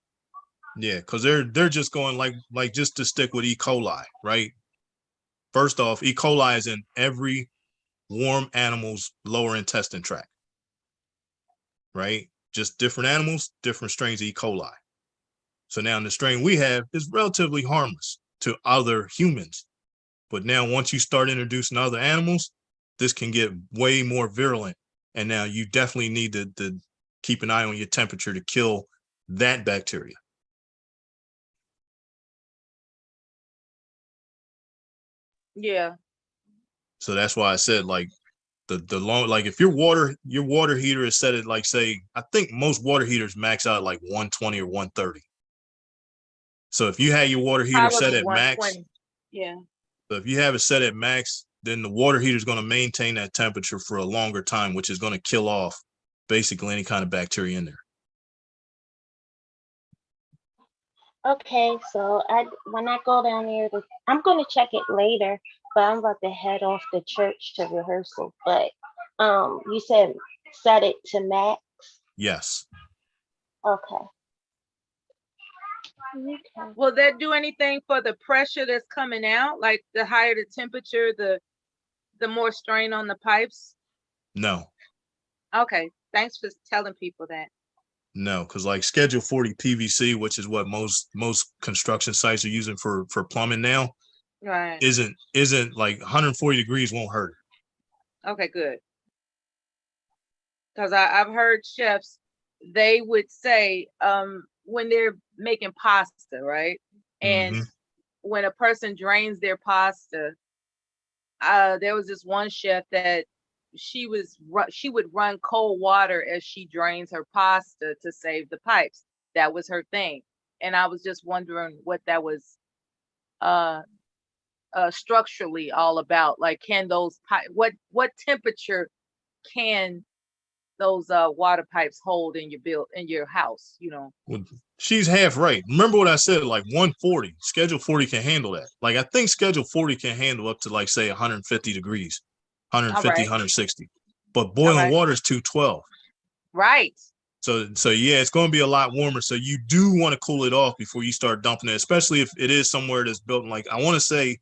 S3: Yeah, because they're just going like just to stick with E. coli, right? First off, E. coli is in every warm animal's lower intestine tract, right? Just different animals, different strains of E. coli. So now the strain we have is relatively harmless to other humans. But now once you start introducing other animals, this can get way more virulent. And now you definitely need to keep an eye on your temperature to kill that bacteria.
S2: Yeah.
S3: So that's why I said, like, the long, like if your water heater is set at, like, say, I think most water heaters max out at like 120 or 130. So if you had your water heater set at max,
S2: yeah.
S3: so if you have it set at max, then the water heater is going to maintain that temperature for a longer time, which is going to kill off basically any kind of bacteria in there.
S10: Okay, so when I go down there, I'm going to check it later, but I'm about to head off to church to rehearsal. But you said set it to max?
S3: Yes.
S10: Okay.
S2: Will that do anything for the pressure that's coming out? Like the higher the temperature, the more strain on the pipes?
S3: No.
S2: Okay, thanks for telling people that.
S3: No, because like Schedule 40 PVC, which is what most construction sites are using for plumbing now,
S2: right,
S3: isn't like 140 degrees won't hurt it.
S2: Okay, good. Because I've heard chefs, they would say when they're making pasta, right? And when a person drains their pasta, there was this one chef that she would run cold water as she drains her pasta to save the pipes. That was her thing. And I was just wondering what that was structurally all about. Like, can those what temperature can those water pipes hold in your house, you know?
S3: Well, she's half right. Remember what I said, like 140, Schedule 40 can handle that. Like, I think Schedule 40 can handle up to, like, say 150 degrees, 150, 160. But boiling water is 212.
S2: Right.
S3: So yeah, it's going to be a lot warmer. So you do want to cool it off before you start dumping it, especially if it is somewhere that's built in, like, I want to say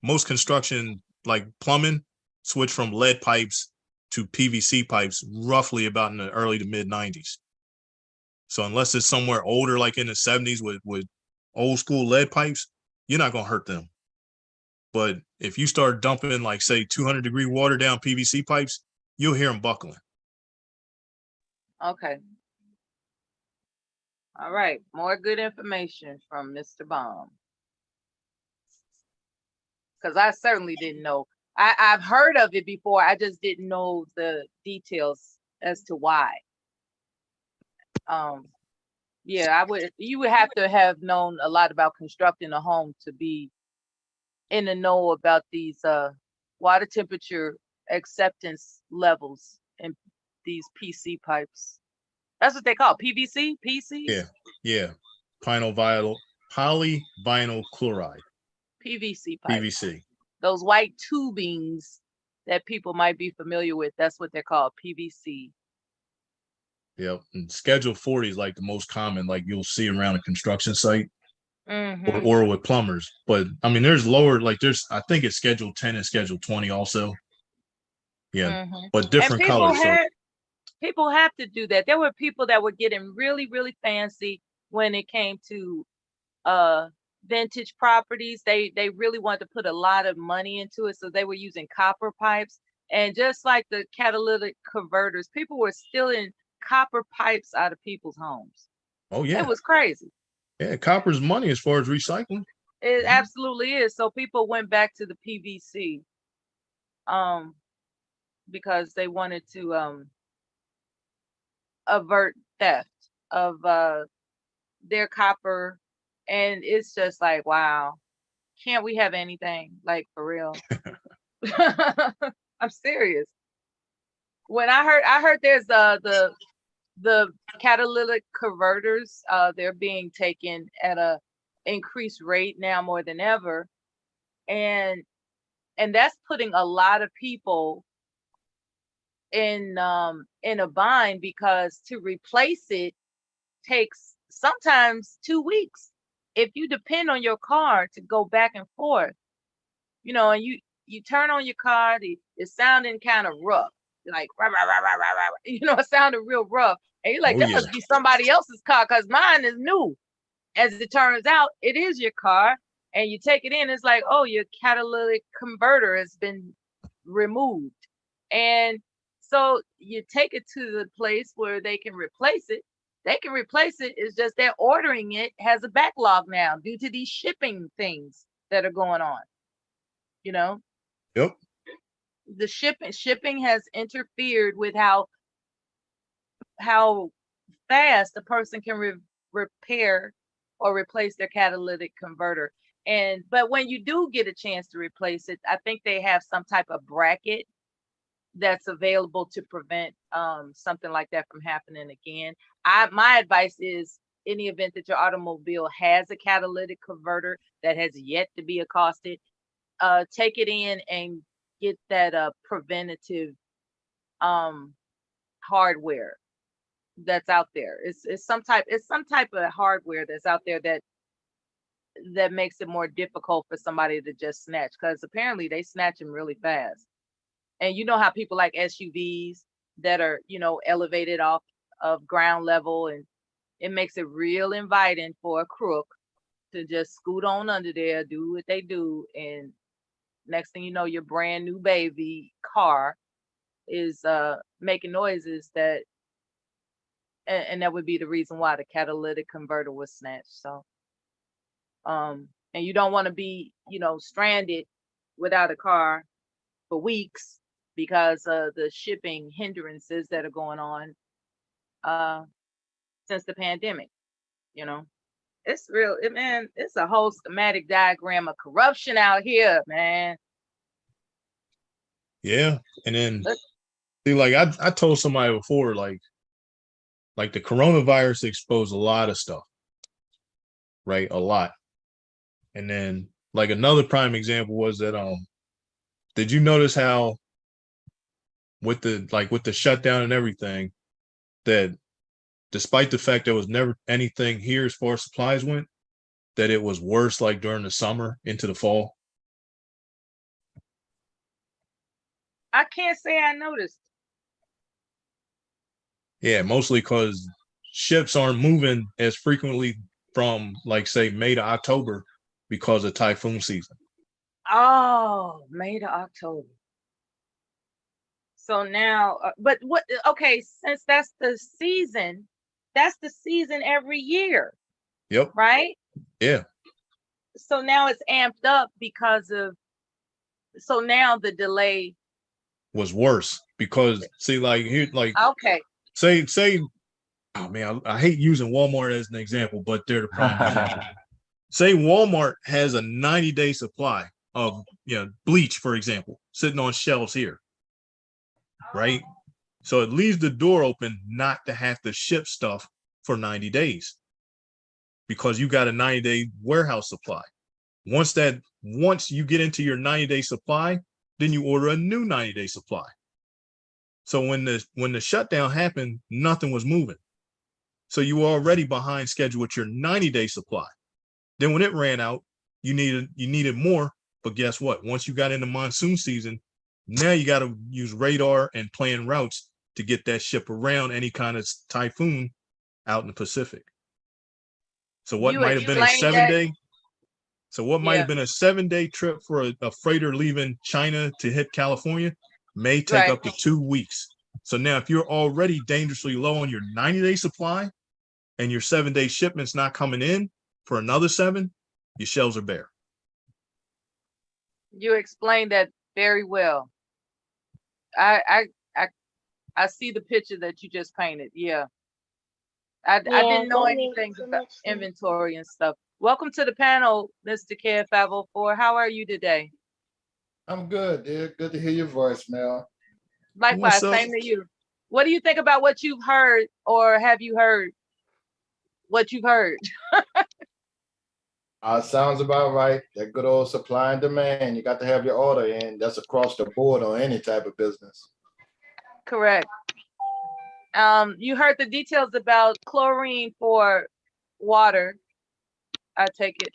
S3: most construction, like plumbing, switch from lead pipes to PVC pipes roughly about in the early to mid 90s. So unless it's somewhere older, like in the 70s with old school lead pipes, you're not going to hurt them. But if you start dumping like say 200-degree water down PVC pipes, you'll hear them buckling.
S2: Okay. All right. More good information from Mr. Baum. Because I certainly didn't know. I've heard of it before. I just didn't know the details as to why. Yeah, you would have to have known a lot about constructing a home to be in the know about these water temperature acceptance levels in these PC pipes. That's what they call PVC, PC?
S3: Yeah. Polyvinyl chloride.
S2: PVC pipes.
S3: PVC.
S2: Those white tubings that people might be familiar with, that's what they're called, PVC.
S3: Yep. And Schedule 40 is like the most common, like you'll see around a construction site. Or with plumbers. But I mean, there's lower, like I think it's Schedule 10 and Schedule 20 also. Yeah, but different colors.
S2: People have to do that. There were people that were getting really, really fancy when it came to vintage properties. They really wanted to put a lot of money into it, so they were using copper pipes. And just like the catalytic converters, people were stealing copper pipes out of people's homes.
S3: Oh yeah,
S2: it was crazy.
S3: Yeah, copper's money as far as recycling.
S2: It absolutely is. So people went back to the PVC because they wanted to avert theft of their copper. And it's just like, wow, can't we have anything, like, for real? I'm serious. When I heard there's the catalytic converters, they're being taken at a increased rate now more than ever, and that's putting a lot of people in a bind, because to replace it takes sometimes 2 weeks. If you depend on your car to go back and forth, and you turn on your car, it's sounding kind of rough, like rah, rah, rah, rah, rah, rah. It sounded real rough, and you're like, that must be somebody else's car, because mine is new. As it turns out, it is your car, and you take it in, it's like, oh, your catalytic converter has been removed. And so you take it to the place where they can replace it. They can replace it. It's just they're ordering it has a backlog now due to these shipping things that are going on.
S3: Yep.
S2: The shipping has interfered with how fast a person can repair or replace their catalytic converter. But when you do get a chance to replace it, I think they have some type of bracket that's available to prevent something like that from happening again. My advice is, in the event that your automobile has a catalytic converter that has yet to be accosted, take it in and get that preventative hardware that's out there. It's some type of hardware that's out there that makes it more difficult for somebody to just snatch, because apparently they snatch them really fast. And you know how people like SUVs that are, elevated off of ground level, and it makes it real inviting for a crook to just scoot on under there, do what they do, and next thing you know, your brand new baby car is making noises and that would be the reason why the catalytic converter was snatched. So and you don't want to be, stranded without a car for weeks because of the shipping hindrances that are going on since the pandemic. It's real, man. It's a whole schematic diagram of corruption out here, man.
S3: Yeah. And then see, like I told somebody before, like the coronavirus exposed a lot of stuff, right? A lot. And then like another prime example was that did you notice how with the shutdown and everything, that despite the fact there was never anything here as far as supplies went, that it was worse like during the summer into the fall?
S2: I can't say I noticed.
S3: Yeah, mostly because ships aren't moving as frequently from, like, say, May to October because of typhoon season.
S2: Oh, May to October. So now, but what? Okay, since that's the season every year,
S3: Yep.
S2: right?
S3: Yeah.
S2: So now it's amped up because of. So now the delay
S3: Was worse because see, like here, like
S2: Okay.
S3: say, oh man, I hate using Walmart as an example, but they're the prime example. Say Walmart has a 90-day supply of bleach, for example, sitting on shelves here, right? So it leaves the door open not to have to ship stuff for 90 days because you got a 90-day warehouse supply. Once you get into your 90-day supply, then you order a new 90-day supply. So when the shutdown happened, nothing was moving. So you were already behind schedule with your 90-day supply. Then when it ran out, you needed more. But guess what? Once you got into monsoon season, now you got to use radar and plan routes to get that ship around any kind of typhoon out in the Pacific. So what might have been a 7-day? So what might have been a 7-day trip for a freighter leaving China to hit California may take up to 2 weeks. So now if you're already dangerously low on your 90-day supply and your 7-day shipment's not coming in for another 7, your shelves are bare.
S2: You explained that very well. I see the picture that you just painted. Yeah. I didn't know anything about inventory and stuff. Welcome to the panel, Mr. KF504. How are you today?
S5: I'm good, dear. Good to hear your voice, Mel.
S2: Likewise, same to you. What do you think about what you've heard, or have you heard what you've heard?
S5: Sounds about right. That good old supply and demand. You got to have your order in. That's across the board on any type of business.
S2: Correct. You heard the details about chlorine for water. I take it.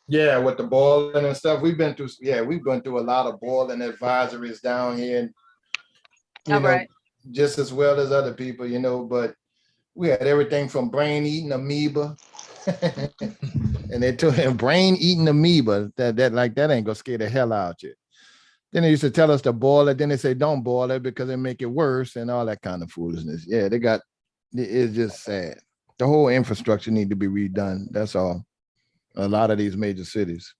S5: Yeah, with the boiling and stuff, we've been through a lot of boiling advisories down here, and you know, just as well as other people, but we had everything from brain eating amoeba. And they told him brain eating amoeba, that ain't gonna scare the hell out you. Then they used to tell us to boil it, then they say don't boil it because it make it worse and all that kind of foolishness. Yeah, it's just sad. The whole infrastructure need to be redone. That's all. A lot of these major cities.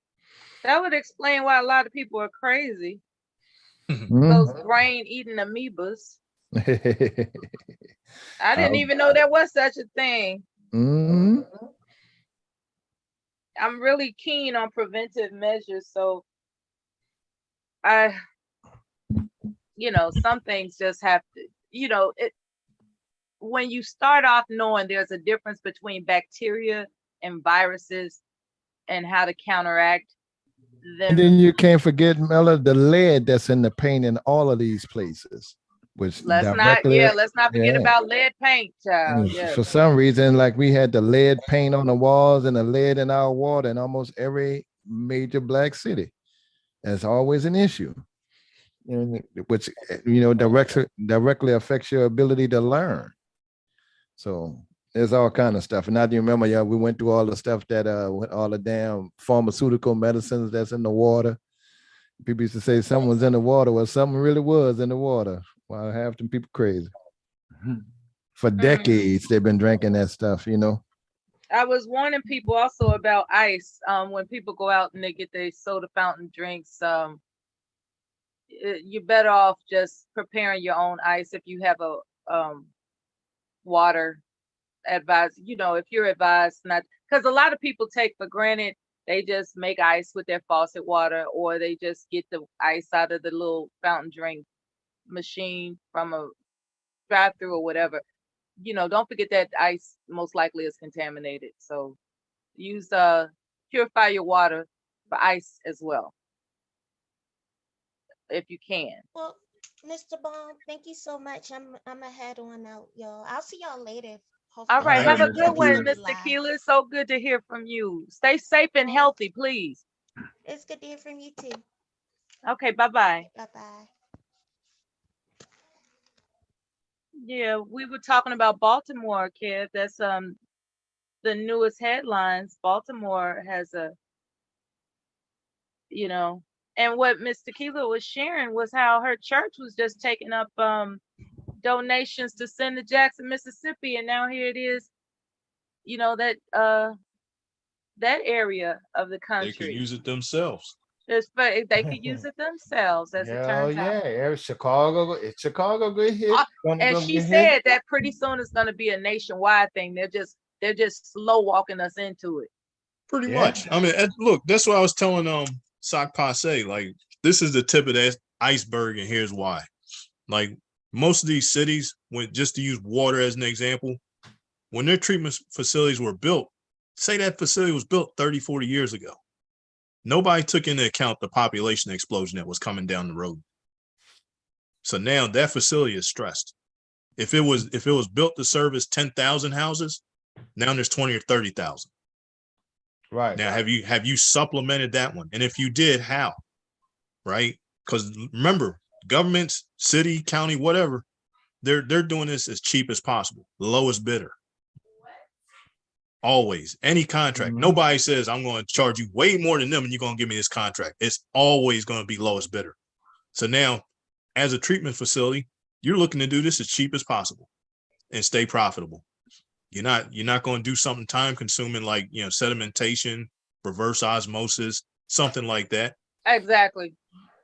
S2: That would explain why a lot of people are crazy. Those brain eating amoebas. I didn't even know there was such a thing. I'm really keen on preventive measures, so some things just have to, when you start off knowing there's a difference between bacteria and viruses and how to counteract them.
S5: And then you can't forget, Mella, the lead that's in the paint in all of these places. Which
S2: let's not forget about lead paint, child.
S5: For some reason, like we had the lead paint on the walls and the lead in our water in almost every major black city. That's always an issue, which directly affects your ability to learn. So there's all kind of stuff. And I do remember, we went through all the stuff that all the damn pharmaceutical medicines that's in the water. People used to say something was in the water. Well, something really was in the water. Well, half them people crazy. For decades, they've been drinking that stuff,
S2: I was warning people also about ice. When people go out and they get their soda fountain drinks, you're better off just preparing your own ice if you have a water advice. If you're advised not, because a lot of people take for granted they just make ice with their faucet water, or they just get the ice out of the little fountain drink machine from a drive-through or whatever. Don't forget that ice most likely is contaminated. So use purify your water for ice as well, if you can.
S1: Well, Mr. Baum, thank you so much. I'm gonna head on out, y'all. I'll see y'all later.
S2: All right, have a good one, Mr. Keeler. So good to hear from you. Stay safe and healthy, please.
S1: It's good to hear from you too.
S2: Okay, bye-bye.
S1: Bye-bye.
S2: Yeah, we were talking about Baltimore, kid. That's the newest headlines. Baltimore has a And what Miss Tequila was sharing was how her church was just taking up donations to send to Jackson, Mississippi, and now here it is, you know, that area of the
S3: They could
S2: country.
S3: use it themselves.
S2: They could use it themselves, as it
S5: Hell
S2: turns out.
S5: yeah, Chicago good hit.
S2: And she said that pretty soon it's going to be a nationwide thing. They're just slow walking us into it.
S3: Pretty much. I mean, look, that's what I was telling Sock Passe. Like, this is the tip of the iceberg, and here's why. Like, most of these cities, when just to use water as an example, when their treatment facilities were built, say that facility was built 30, 40 years ago. Nobody took into account the population explosion that was coming down the road. So now that facility is stressed. If it was built to service 10,000 houses, now there's 20 or 30,000.
S5: Right.
S3: Now, have you supplemented that one? And if you did, how? Right? Because remember, governments, city, county, whatever, they're doing this as cheap as possible, the lowest bidder. Always, any contract. Nobody says I'm going to charge you way more than them and you're going to give me this contract. It's always going to be lowest bidder. So now, as a treatment facility, you're looking to do this as cheap as possible and stay profitable. You're not going to do something time consuming like, you know, sedimentation, reverse osmosis, something like that.
S2: Exactly.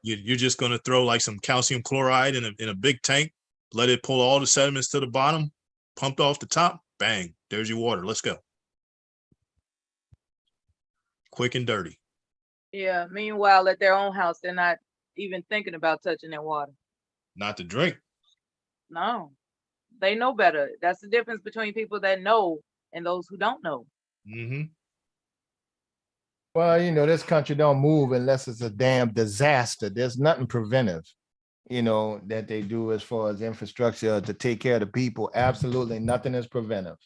S3: You're just going to throw like some calcium chloride in a big tank, let it pull all the sediments to the bottom, pumped off the top, bang, there's your water. Let's go. Quick and dirty.
S2: Yeah. Meanwhile, at their own house, they're not even thinking about touching their water.
S3: Not to drink.
S2: No, they know better. That's the difference between people that know and those who don't know.
S3: Mm-hmm.
S5: Well, you know, this country don't move unless it's a damn disaster. There's nothing preventive, you know, that they do as far as infrastructure to take care of the people. Absolutely nothing is preventive.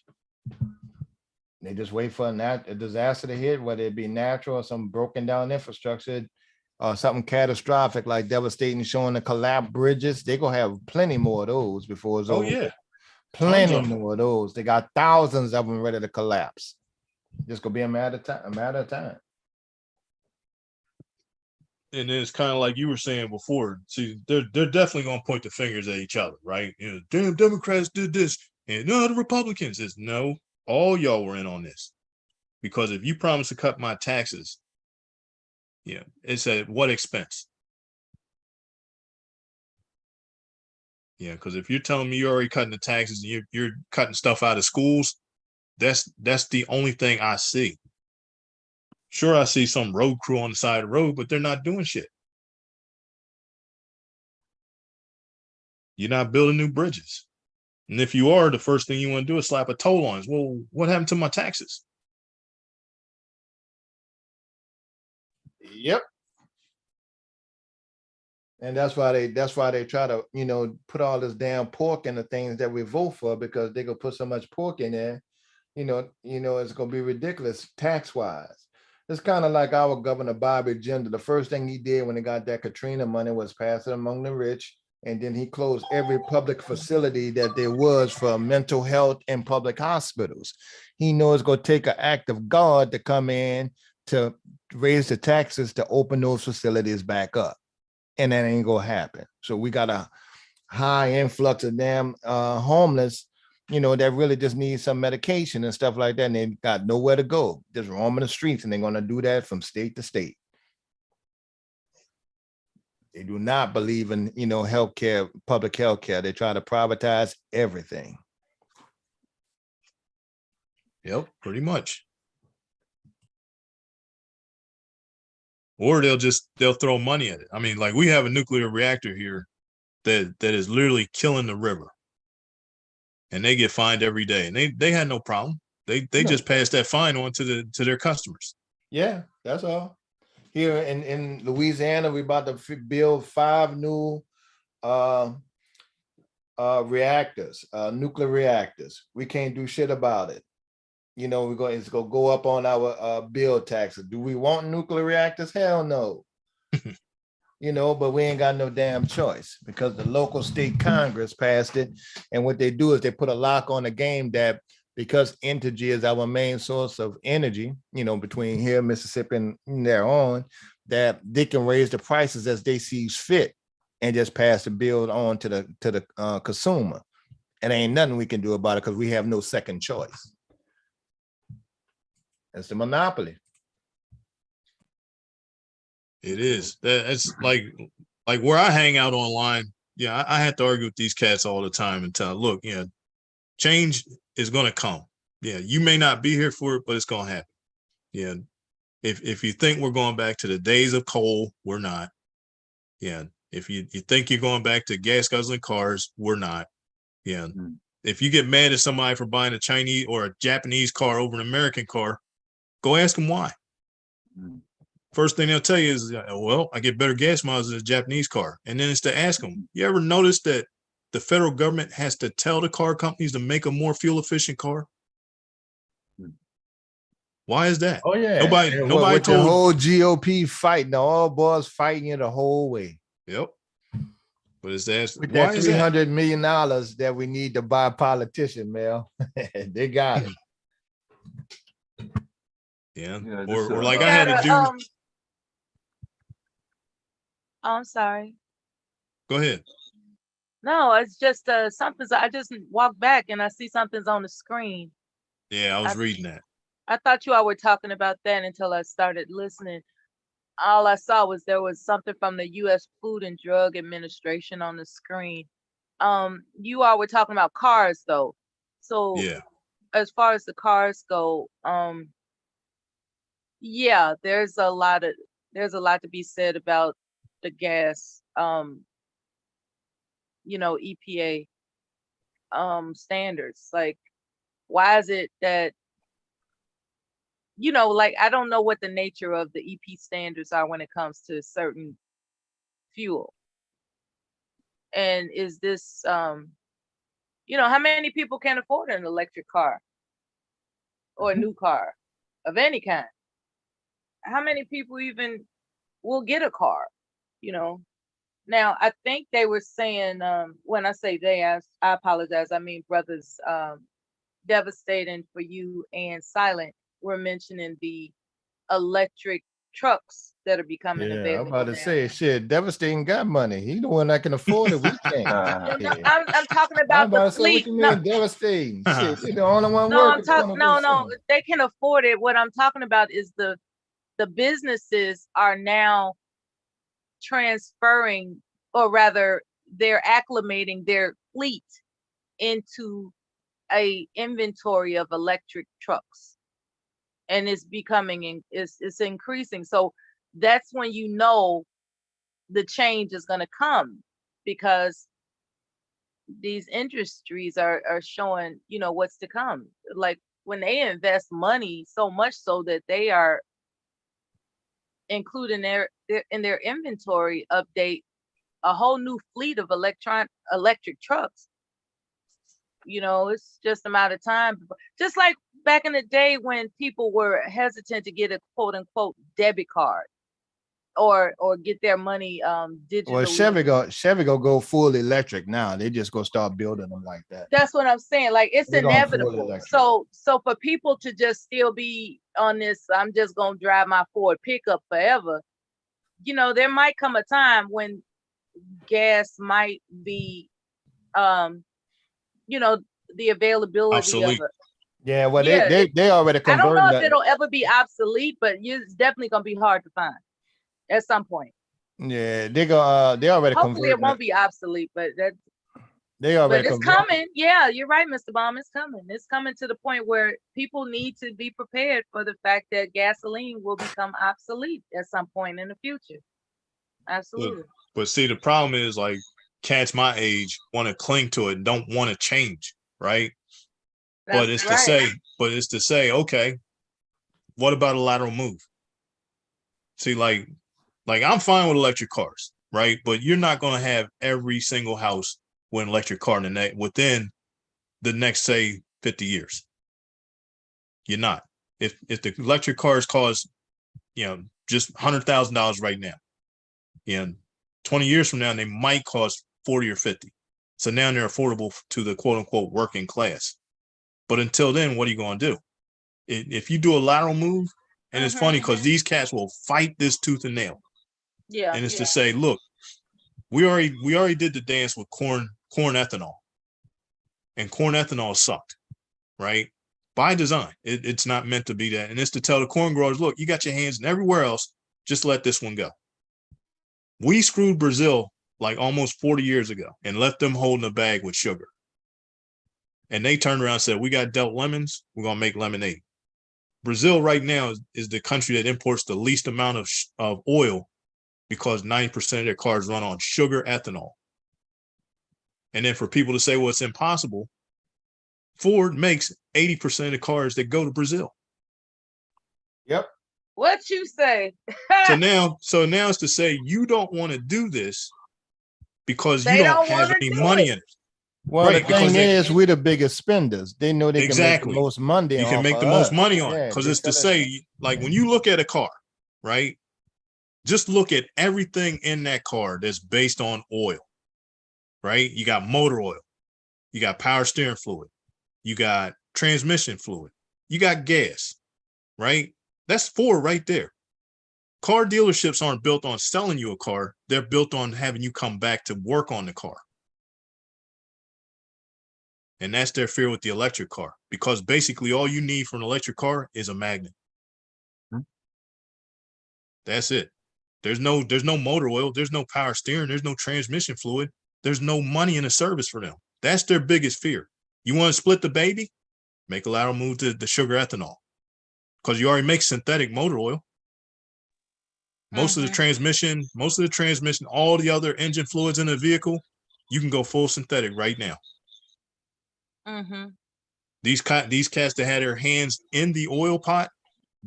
S5: They just wait for a disaster to hit, whether it be natural or some broken down infrastructure or something catastrophic like devastating, showing the collapsed bridges. They're going to have plenty more of those before it's over.
S3: Yeah.
S5: Plenty more of those. They got thousands of them ready to collapse. Just going to be a matter of time.
S3: And it's kind of like you were saying before. See, they're definitely going to point the fingers at each other, right? You know, damn Democrats did this, and no, the Republicans is no. All y'all were in on this, because if you promise to cut my taxes, yeah, it's at what expense? Yeah, because if you're telling me you're already cutting the taxes and you're cutting stuff out of schools, that's the only thing I see. Sure, I see some road crew on the side of the road, but they're not doing shit. You're not building new bridges. And if you are, the first thing you want to do is slap a toll on it. Well, what happened to my taxes?
S5: Yep. And that's why they try to, you know, put all this damn pork in the things that we vote for, because they gonna put so much pork in there, you know, it's gonna be ridiculous tax-wise. It's kind of like our Governor Bobby Jindal. The first thing he did when he got that Katrina money was pass it among the rich. And then he closed every public facility that there was for mental health and public hospitals. He knows it's going to take an act of God to come in to raise the taxes to open those facilities back up. And that ain't going to happen. So we got a high influx of damn homeless, you know, that really just need some medication and stuff like that. And they got nowhere to go, just roaming the streets. And they're going to do that from state to state. They do not believe in, you know, healthcare, public healthcare. They try to privatize everything.
S3: Yep, pretty much. Or they'll throw money at it. I mean, like, we have a nuclear reactor here that is literally killing the river. And they get fined every day. And they had no problem. They just passed that fine on to their customers.
S5: Yeah, that's all. Here in Louisiana, we're about to build 5 new reactors, nuclear reactors. We can't do shit about it. You know, it's gonna go up on our bill taxes. Do we want nuclear reactors? Hell no. You know, but we ain't got no damn choice, because the local state Congress passed it. And what they do is they put a lock on the game that, because energy is our main source of energy, you know, between here, Mississippi, and there on, that they can raise the prices as they see fit and just pass the bill on to the consumer. And ain't nothing we can do about it because we have no second choice. It's the monopoly.
S3: It is. That's like where I hang out online. Yeah, I have to argue with these cats all the time and tell, look, change is going to come. Yeah, you may not be here for it, but it's going to happen. Yeah, if you think we're going back to the days of coal, we're not. Yeah, if you think you're going back to gas guzzling cars, we're not. Yeah, if you get mad at somebody for buying a Chinese or a Japanese car over an American car, go ask them why. First thing they'll tell you is, well, I get better gas mileage than a Japanese car. And then it's to ask them, you ever notice that the federal government has to tell the car companies to make a more fuel efficient car? Why is that?
S5: Oh yeah.
S3: Nobody
S5: with
S3: told.
S5: the whole GOP fighting, all boys fighting you the whole way.
S3: Yep. But it's that.
S5: With
S3: Why
S5: that
S3: is that?
S5: $300 million that we need to buy a politician, Mel. They got it.
S3: Yeah.
S15: Yeah,
S3: Or like I had to do.
S2: Oh, I'm sorry.
S3: Go ahead.
S2: No, it's just something's. I just walked back and I see something's on the screen.
S3: Yeah, I was reading that.
S2: I thought you all were talking about that until I started listening. All I saw was there was something from the U.S. Food and Drug Administration on the screen. You all were talking about cars though. So
S3: yeah,
S2: as far as the cars go, yeah, there's a lot to be said about the gas, EPA standards. Like, why is it that, like, I don't know what the nature of the EP standards are when it comes to certain fuel. And is this, how many people can afford an electric car or a new car of any kind? How many people even will get a car? Now, I think they were saying, when I say they, I apologize. I mean, brothers, Devastating for You and Silent were mentioning the electric trucks that are becoming
S5: Yeah,
S2: available.
S5: I'm about to
S2: now.
S5: say, shit, Devastating got money. He the one that can afford it. We can't.
S2: I'm talking about
S5: I'm about
S2: the
S5: to say, what
S2: fleet.
S5: you mean, Devastating? Shit, they the only one
S2: No, I'm
S5: working.
S2: talking. No,
S5: 24/7.
S2: they can afford it. What I'm talking about is the businesses are now transferring, or rather, they're acclimating their fleet into a inventory of electric trucks, and it's becoming it's increasing. So that's when the change is going to come, because these industries are showing what's to come. Like when they invest money so much so that they are including in their inventory update a whole new fleet of electric trucks. It's just a matter of time. Just like back in the day when people were hesitant to get a quote unquote debit card or get their money digitally.
S5: Well, Chevy go full electric now. They just gonna start building them like that.
S2: That's what I'm saying. Like, it's
S5: They're going full
S2: inevitable.
S5: electric.
S2: So for people to just still be on this, I'm just gonna drive my Ford pickup forever. There might come a time when gas might be, the availability
S3: obsolete.
S2: of it.
S5: Yeah, well, they already
S2: I don't
S5: converted
S2: know if
S5: that.
S2: it'll ever be obsolete, but it's definitely gonna be hard to find at some point.
S5: Yeah, they already
S2: Hopefully, it
S5: converted.
S2: won't be obsolete, but
S5: They already
S2: but it's
S5: converted.
S2: coming. Yeah, you're right, Mr. Baum. It's coming. It's coming to the point where people need to be prepared for the fact that gasoline will become obsolete at some point in the future. Absolutely.
S3: But see, the problem is, like, cats my age want to cling to it and don't want to change, right? But it's to say, okay, what about a lateral move? See, like I'm fine with electric cars, right? But you're not going to have every single house with an electric car within the next, say, 50 years. You're not. If the electric cars cost, just $100,000 right now, 20 years from now, they might cost 40 or 50. So now they're affordable to the quote unquote working class. But until then, what are you going to do? If you do a lateral move And it's funny because these cats will fight this tooth and nail.
S2: Yeah.
S3: And it's to say, look, we already did the dance with corn ethanol. And corn ethanol sucked, right? By design. It's not meant to be that. And it's to tell the corn growers, look, you got your hands in everywhere else, just let this one go. We screwed Brazil like almost 40 years ago and left them holding a bag with sugar. And they turned around and said, we got dealt lemons, we're going to make lemonade. Brazil right now is the country that imports the least amount of oil because 90% of their cars run on sugar ethanol. And then for people to say, well, it's impossible, Ford makes 80% of the cars that go to Brazil.
S5: Yep.
S2: What you say?
S3: So now it's to say you don't want to do this because
S2: They
S3: you don't
S2: don't
S3: have
S2: wanna
S3: any
S2: do
S3: money
S2: it.
S3: in it.
S5: Well,
S3: Right,
S5: the
S3: because
S5: thing is, we're the biggest spenders. They know they can make the
S3: exactly.
S5: most money.
S3: You can
S5: off
S3: make
S5: of
S3: the most
S5: us.
S3: money on it
S5: Yeah,
S3: because
S5: they
S3: it's to
S5: selling
S3: say, like when you look at a car, right? Just look at everything in that car that's based on oil, right? You got motor oil, you got power steering fluid, you got transmission fluid, you got gas, right? That's four right there. Car dealerships aren't built on selling you a car. They're built on having you come back to work on the car. And that's their fear with the electric car, because basically all you need for an electric car is a magnet. That's it. There's no motor oil. There's no power steering. There's no transmission fluid. There's no money in the service for them. That's their biggest fear. You want to split the baby? Make a lateral move to the sugar ethanol, because you already make synthetic motor oil. Most of the transmission, all the other engine fluids in the vehicle, you can go full synthetic right now. These cats that had their hands in the oil pot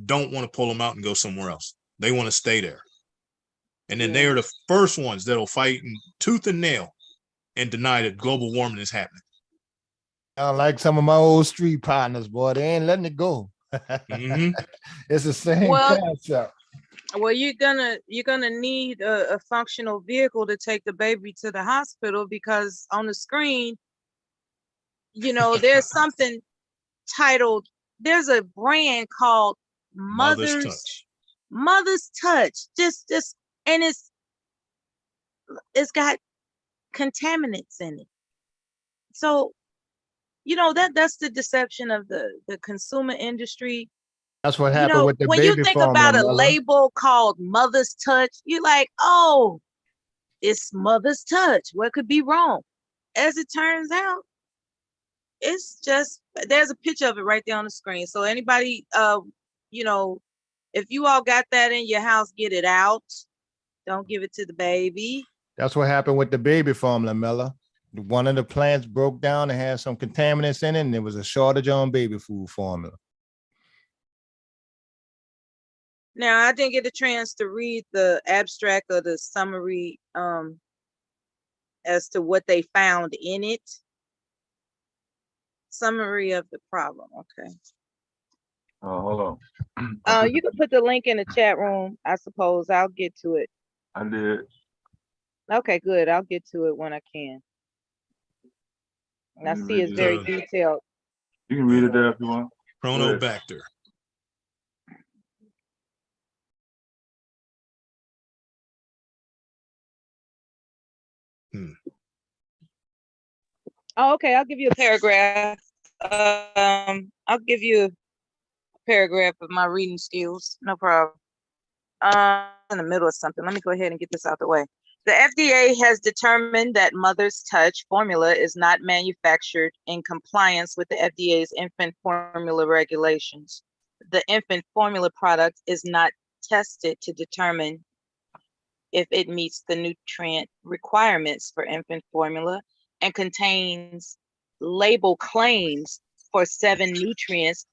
S3: don't want to pull them out and go somewhere else. They want to stay there. And then they are the first ones that'll fight tooth and nail and deny that global warming is happening.
S5: I like some of my old street partners, boy. They ain't letting it go. It's the same concept.
S2: Well, you're gonna need a functional vehicle to take the baby to the hospital, because on the screen, there's something titled, there's a brand called Mother's Touch. Just and it's got contaminants in it. So, that's the deception of the consumer industry.
S5: That's what happened with the
S2: when
S5: baby
S2: you think
S5: formula,
S2: about a
S5: Mella.
S2: label called Mother's Touch, you're like, oh, it's Mother's Touch. What could be wrong? As it turns out, it's just, there's a picture of it right there on the screen. So anybody, if you all got that in your house, get it out. Don't give it to the baby.
S5: That's what happened with the baby formula, Mella. One of the plants broke down and had some contaminants in it, and there was a shortage on baby food formula.
S2: Now, I didn't get a chance to read the abstract or the summary as to what they found in it. Summary of the problem. Okay.
S15: Oh, hold on.
S2: You can put the link in the chat room, I suppose. I'll get to it.
S15: I did.
S2: Okay, good. I'll get to it when I can. And I see it's very detailed.
S15: You can read it there if you want.
S3: Chronobacter.
S2: Oh, okay. I'll give you a paragraph. I'll give you a paragraph of my reading skills. No problem. In the middle of something. Let me go ahead and get this out the way. The FDA has determined that Mother's Touch formula is not manufactured in compliance with the FDA's infant formula regulations. The infant formula product is not tested to determine if it meets the nutrient requirements for infant formula, and contains label claims for 7 nutrients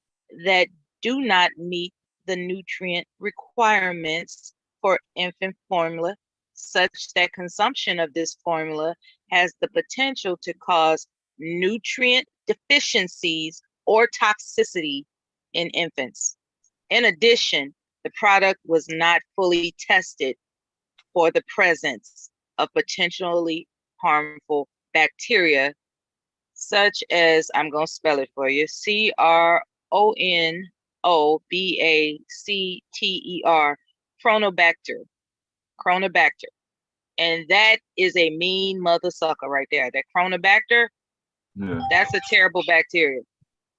S2: that do not meet the nutrient requirements for infant formula, such that consumption of this formula has the potential to cause nutrient deficiencies or toxicity in infants. In addition, the product was not fully tested for the presence of potentially harmful bacteria, such as, I'm going to spell it for you, CRONOVIRUS Chronobacter. Chronobacter. And that is a mean mother sucker right there. That Chronobacter, that's a terrible bacteria.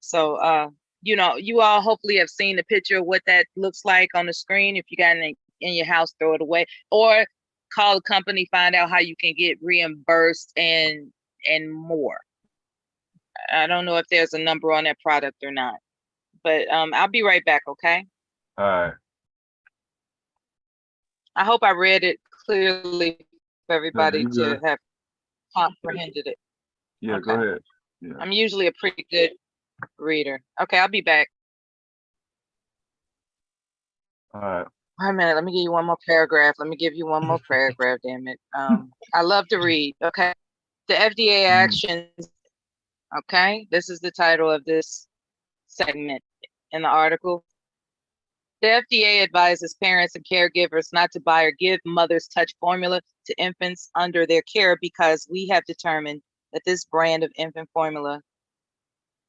S2: So, you know, you all hopefully have seen the picture of what that looks like on the screen. If you got it in your house, throw it away, or call the company, find out how you can get reimbursed and more. I don't know if there's a number on that product or not, but I'll be right back. Okay.
S18: All right.
S2: I hope I read it clearly for everybody
S18: you
S2: to
S18: good.
S2: have comprehended it.
S18: Yeah, go ahead. Yeah.
S2: I'm usually a pretty good reader. Okay, I'll be back.
S18: All right.
S2: Wait a minute, let me give you one more paragraph. Let me give you one more paragraph, damn it. I love to read. Okay. The FDA actions. Okay, this is the title of this segment in the article. The FDA advises parents and caregivers not to buy or give Mother's Touch formula to infants under their care because we have determined that this brand of infant formula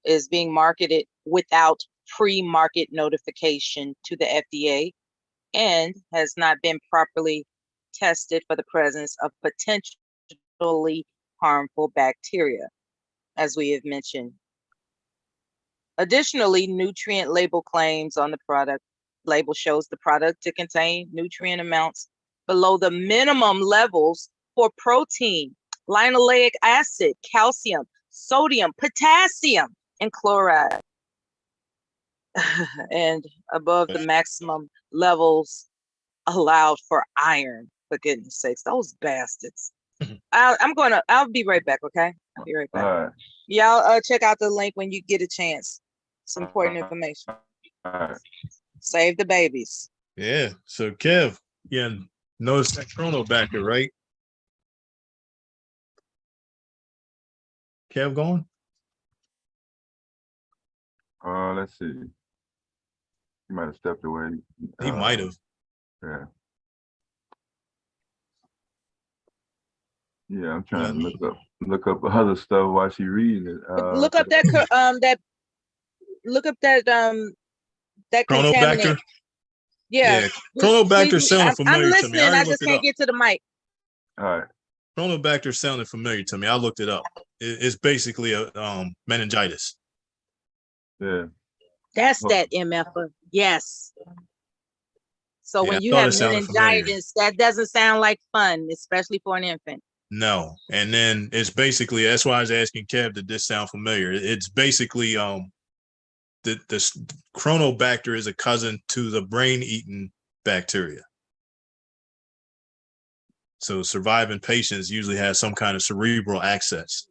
S2: is being marketed without pre-market notification to the FDA and has not been properly tested for the presence of potentially harmful bacteria, as we have mentioned. Additionally, nutrient label claims on the product label shows the product to contain nutrient amounts below the minimum levels for protein, linoleic acid, calcium, sodium, potassium, and chloride, and above the maximum levels allowed for iron. For goodness sakes, those bastards. I'll be right back. Okay, I'll be right back.
S18: All right.
S2: Y'all check out the link when you get a chance. It's important information.
S18: All right.
S2: Save the babies.
S3: Yeah. So Kev, yeah, notice that Chronobacter, right? Kev going?
S18: Let's see. He might have stepped away.
S3: He might have.
S18: Yeah. Yeah, I'm trying to look up other stuff while she reads it.
S2: Look up that that
S3: Chronobacter.
S2: contaminant. Yeah.
S3: Chronobacter sounded familiar
S2: I'm
S3: to me.
S2: listening. I just can't get to the mic.
S18: All right.
S3: Chronobacter sounded familiar to me. I looked it up. It's basically a meningitis.
S18: Yeah.
S2: That's that MF. Yes. So
S3: Yeah,
S2: when
S3: I
S2: you
S3: thought
S2: have
S3: it sounded familiar.
S2: meningitis, that doesn't sound like fun, especially for an infant.
S3: No. And then it's basically, that's why I was asking Kev, did this sound familiar? It's basically the Chronobacter is a cousin to the brain-eating bacteria. So surviving patients usually have some kind of cerebral abscess,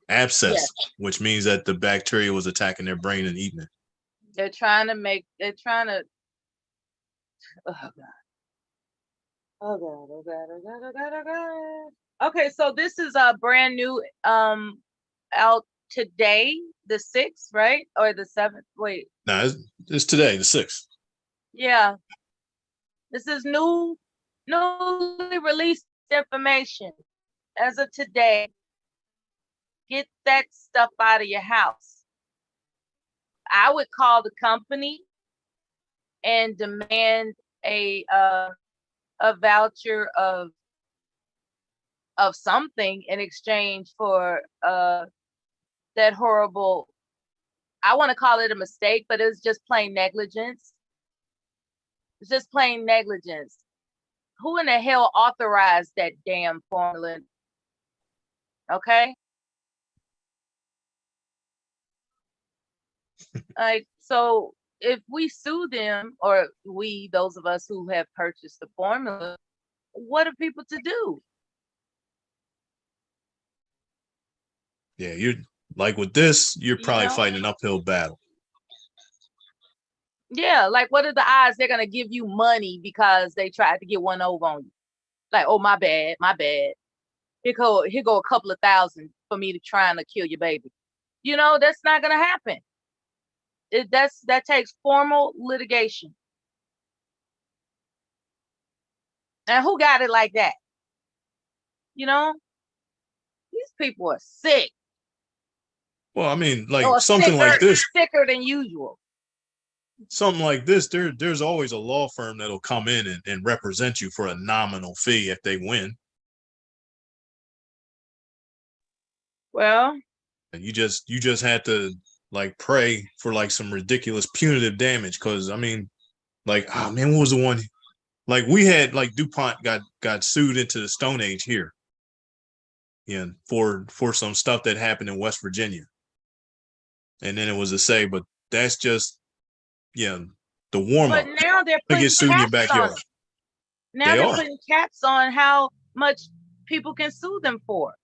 S3: which means that the bacteria was attacking their brain and eating it.
S2: They're trying to oh God. Oh God, oh God, oh God, oh God, oh God. Okay, so this is a brand new out today, the 6th, right? Or the 7th. Wait.
S3: No, it's today, the 6th.
S2: Yeah. This is newly released information as of today. Get that stuff out of your house. I would call the company and demand a voucher of something in exchange for that horrible, I want to call it a mistake, but it's just plain negligence. It's just plain negligence. Who in the hell authorized that damn formula? Okay. Like, so if we sue them, or those of us who have purchased the formula, what are people to do?
S3: Yeah, you're like with this, you're probably fighting an uphill battle.
S2: Yeah, like what are the odds they're gonna give you money because they tried to get one over on you? Like, oh, my bad. Here go a couple of thousand for me to trying to kill your baby. That's not gonna happen. That takes formal litigation. And who got it like that? These people are sick.
S3: Well, I mean, like something like this.
S2: Sicker than usual.
S3: something like this, there's always a law firm that'll come in and represent you for a nominal fee if they win.
S2: Well,
S3: And you just had to like pray for like some ridiculous punitive damage. Cause I mean, like, oh man, what was the one? Like we had like DuPont got sued into the Stone Age here. Yeah, for some stuff that happened in West Virginia. And then it was a say, but that's just the warm
S2: but
S3: up.
S2: now they're
S3: To
S2: putting
S3: get sued in your
S2: caps on
S3: backyard.
S2: it. Now
S3: They
S2: they're
S3: are.
S2: putting caps on how much people can sue them for.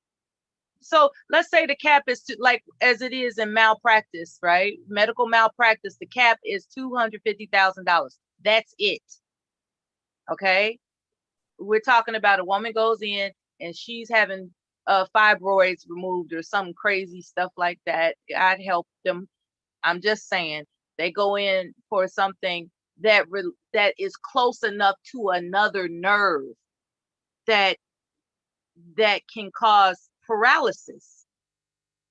S2: So let's say the cap is like as it is in malpractice, right? Medical malpractice, the cap is $250,000. That's it. Okay. We're talking about a woman goes in and she's having fibroids removed or some crazy stuff like that. God help them. I'm just saying they go in for something that is close enough to another nerve that can cause paralysis.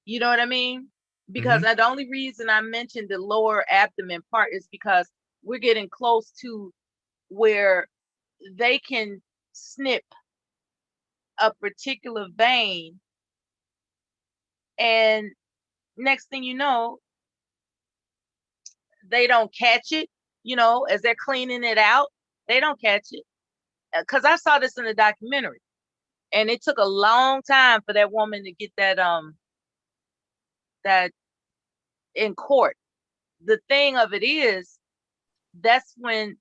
S2: You know what I mean? Because the only reason I mentioned the lower abdomen part is because we're getting close to where they can snip a particular vein, and next thing you know, they don't catch it. You know, as they're cleaning it out, they don't catch it. Because I saw this in a documentary, and it took a long time for that woman to get that that in court. The thing of it is, that's when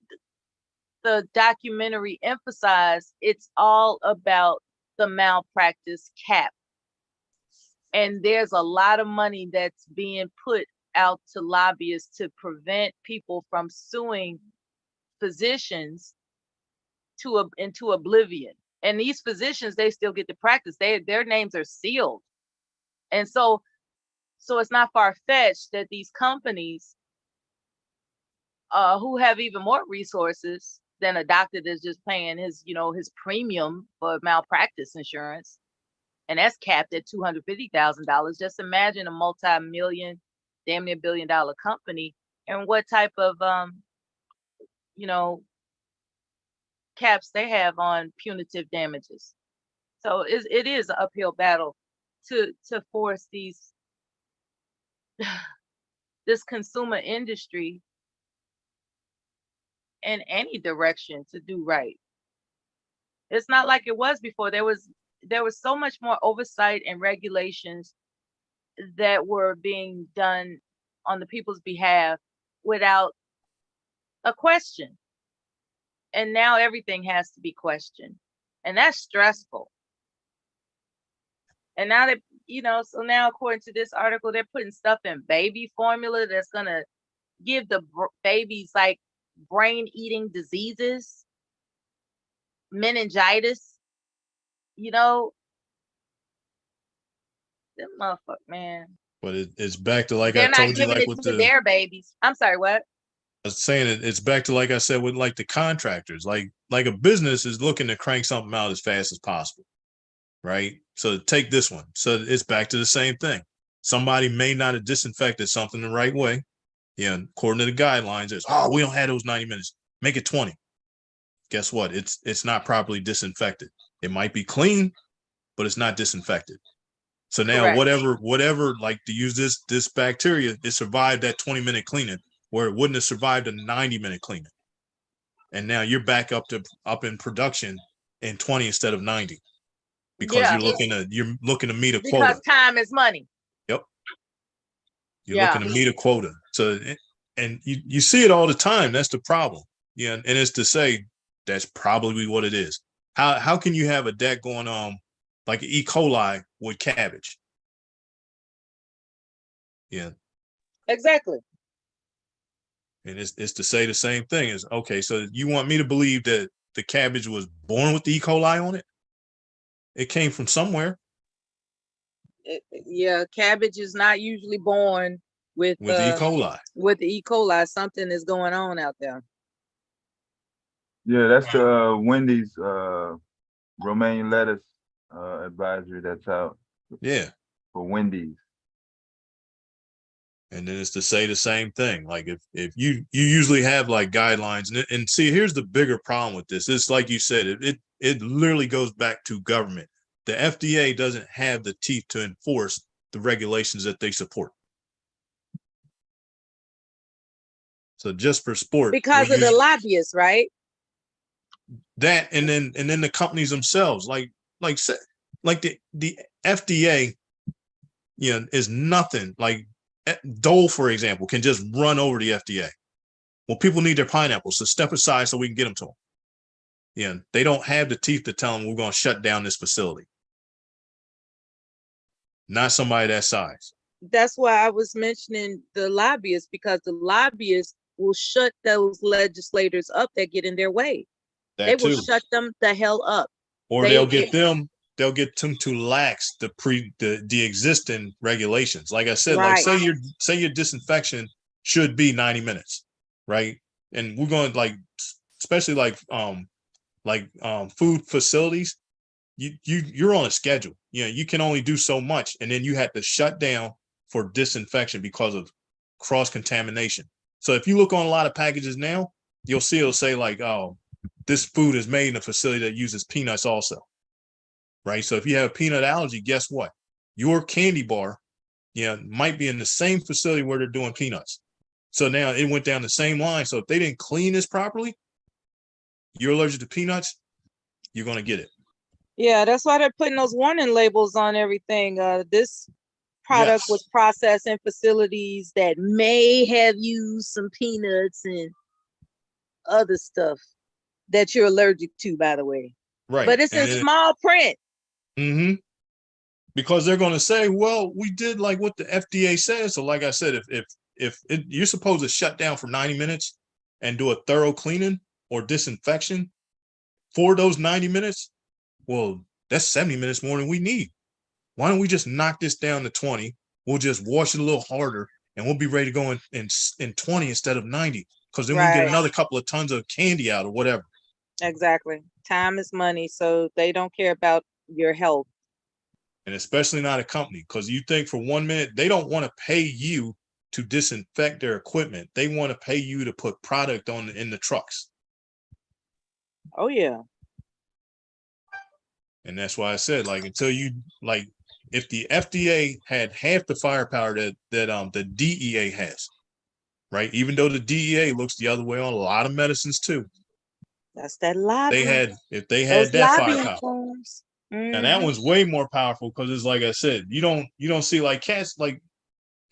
S2: the documentary emphasized it's all about the malpractice cap. And there's a lot of money that's being put out to lobbyists to prevent people from suing physicians into oblivion. And these physicians, they still get to practice. Their names are sealed. And so it's not far-fetched that these companies who have even more resources than a doctor that's just paying his premium for malpractice insurance, and that's capped at $250,000. Just imagine a multi-million, damn near $1 billion company, and what type of caps they have on punitive damages. So it is an uphill battle to force this consumer industry in any direction to do right. It's not like it was before. There was so much more oversight and regulations that were being done on the people's behalf without a question. And now everything has to be questioned. And that's stressful. And now that, so now according to this article, they're putting stuff in baby formula that's going to give the babies like brain eating diseases, meningitis, them motherfucker, man.
S3: But it's back to like
S2: They're
S3: I told
S2: not
S3: you,
S2: giving
S3: like
S2: it
S3: with
S2: to
S3: the
S2: their babies. I'm sorry, what?
S3: I was saying it's back to like I said with like the contractors, like a business is looking to crank something out as fast as possible, right? So take this one. So it's back to the same thing. Somebody may not have disinfected something the right way. Yeah, according to the guidelines, it's we don't have those 90 minutes. Make it 20. Guess what? It's not properly disinfected. It might be clean, but it's not disinfected. So now whatever, like to use this bacteria, it survived that 20-minute cleaning where it wouldn't have survived a 90-minute cleaning. And now you're back up in production in 20 instead of 90 because you're looking to meet a quota.
S2: Because time is money.
S3: Yep. You're looking to meet a quota. So, and you see it all the time. That's the problem. Yeah. And it's to say that's probably what it is. How can you have a deck going on like E. coli with cabbage? Yeah.
S2: Exactly.
S3: And it's to say the same thing is, okay, so you want me to believe that the cabbage was born with the E. coli on it? It came from somewhere.
S2: Yeah, cabbage is not usually born with
S3: E. coli.
S2: With the E. coli, something is going on out there.
S15: Yeah, that's the Wendy's romaine lettuce advisory that's out.
S3: Yeah.
S15: For Wendy's.
S3: And then it's to say the same thing. Like if you usually have like guidelines, and see, here's the bigger problem with this. It's like you said, it literally goes back to government. The FDA doesn't have the teeth to enforce the regulations that they support. So just for sport,
S2: because of the lobbyists, right?
S3: That and then the companies themselves, like the FDA, is nothing. Like Dole, for example, can just run over the FDA. Well, people need their pineapples, so step aside so we can get them to them. Yeah, they don't have the teeth to tell them we're going to shut down this facility. Not somebody that size.
S2: That's why I was mentioning the lobbyists, because the lobbyists will shut those legislators up that get in their way. They will shut them the hell up.
S3: Or they'll get them to lax the existing regulations. Like I said,
S2: right.
S3: Like say your disinfection should be 90 minutes, right? And we're going especially food facilities, you're on a schedule. You can only do so much, and then you have to shut down for disinfection because of cross-contamination. So if you look on a lot of packages now, you'll see it'll say like, oh, this food is made in a facility that uses peanuts also, right? So if you have a peanut allergy, guess what? Your candy bar, might be in the same facility where they're doing peanuts. So now it went down the same line. So if they didn't clean this properly, you're allergic to peanuts, you're going to get it.
S2: Yeah, that's why they're putting those warning labels on everything. This product was processed in facilities that may have used some peanuts and other stuff that you're allergic to, by the way.
S3: Right.
S2: But it's in small print.
S3: Mm-hmm. Because they're going to say, well, we did like what the FDA says. So like I said, if you're supposed to shut down for 90 minutes and do a thorough cleaning or disinfection for those 90 minutes, well, that's 70 minutes more than we need. Why don't we just knock this down to 20? We'll just wash it a little harder and we'll be ready to go in 20 instead of 90. Because then we get another couple of tons of candy out or whatever.
S2: Exactly. Time is money. So they don't care about your health.
S3: And especially not a company, because you think for 1 minute, they don't want to pay you to disinfect their equipment. They want to pay you to put product in the trucks.
S2: Oh, yeah.
S3: And that's why I said, until you, if the FDA had half the firepower that the DEA has, right? Even though the DEA looks the other way on a lot of medicines too.
S2: That's that lobby.
S3: If they had that firepower. And that
S2: Mm-hmm.
S3: one's way more powerful because it's like I said, you don't see like cats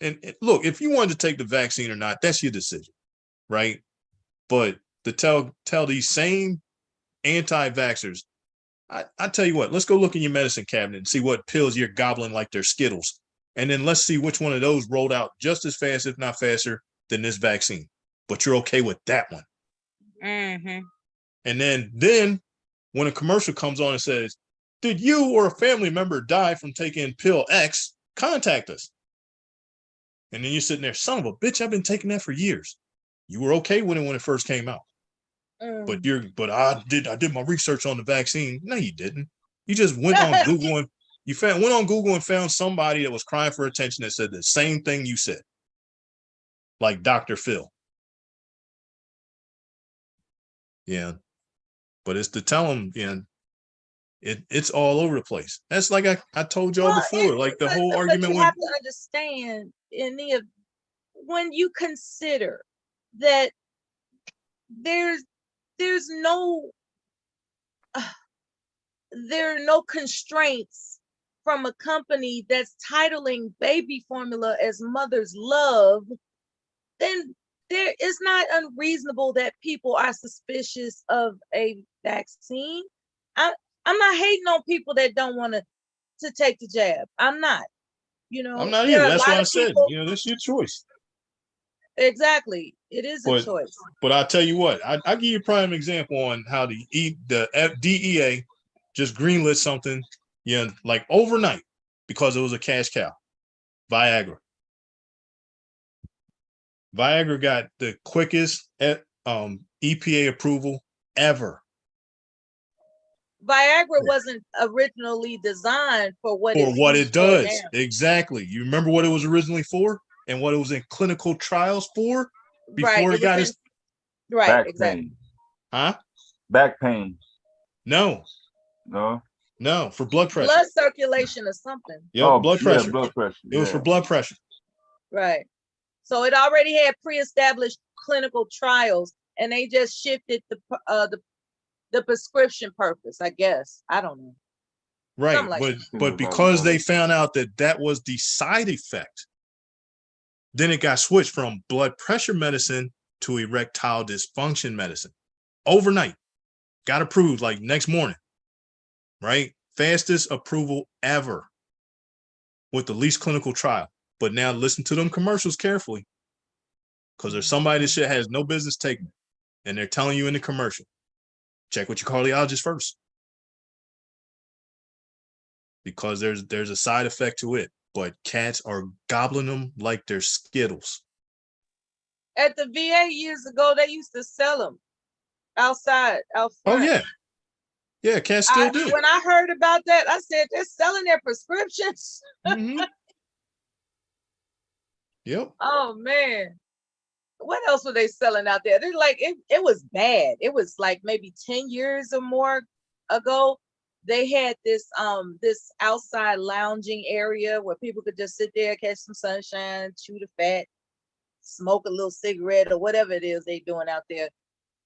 S3: and look, if you wanted to take the vaccine or not, that's your decision, right? But to tell these same anti-vaxxers, I tell you what, let's go look in your medicine cabinet and see what pills you're gobbling like they're Skittles. And then let's see which one of those rolled out just as fast, if not faster, than this vaccine. But you're okay with that one.
S2: Mm-hmm.
S3: And then when a commercial comes on and says, did you or a family member die from taking pill X? Contact us. And then you're sitting there, son of a bitch, I've been taking that for years. You were okay with it when it first came out. But I did my research on the vaccine. No, you didn't. You just went on Google and went on Google and found somebody that was crying for attention that said the same thing you said. Like Dr. Phil. Yeah. But it's to tell them, it's all over the place. That's like I told y'all before, like the whole argument.
S2: You have to understand, when you consider that there are no constraints from a company that's titling baby formula as mother's love, then there is not unreasonable that people are suspicious of a vaccine. I'm not hating on people that don't want to take the jab. I'm not.
S3: I'm not either. That's why I said, that's your choice.
S2: Exactly. It is a choice.
S3: But I'll tell you what, I'll give you a prime example on how the DEA just greenlit something, like overnight because it was a cash cow. Viagra. Viagra got the quickest EPA approval ever.
S2: Viagra wasn't originally designed for what
S3: it does. Exactly. You remember what it was originally for? and what it was in clinical trials for
S2: Right.
S3: before it got
S2: was
S3: its
S2: in, right.
S18: Back
S2: Exactly.
S18: pain.
S3: huh?
S18: Back pain.
S3: No,
S18: No.
S3: no, for blood pressure.
S2: Blood circulation or something.
S3: Yep,
S18: Oh,
S3: blood
S18: yeah,
S3: pressure.
S18: blood pressure.
S3: It was for
S18: Yeah.
S3: blood pressure.
S2: Right. So it already had pre-established clinical trials, and they just shifted the prescription purpose, I guess. I don't know.
S3: Right,
S2: Something like that.
S3: but because they found out that that was the side effect, then it got switched from blood pressure medicine to erectile dysfunction medicine overnight. Got approved like next morning, right? Fastest approval ever with the least clinical trial. But now listen to them commercials carefully, because there's somebody that shit has no business taking it, and they're telling you in the commercial, check with your cardiologist first, because there's a side effect to it. But cats are gobbling them like they're Skittles.
S2: At the VA years ago, they used to sell them outside, out
S3: Oh
S2: front.
S3: yeah, yeah, cats still do.
S2: When I heard about that, I said they're selling their prescriptions.
S3: Mm-hmm. Yep.
S2: Oh man, what else were they selling out there? They're like it was bad. It was like maybe 10 years or more ago. They had this outside lounging area where people could just sit there, catch some sunshine, chew the fat, smoke a little cigarette or whatever it is they doing out there.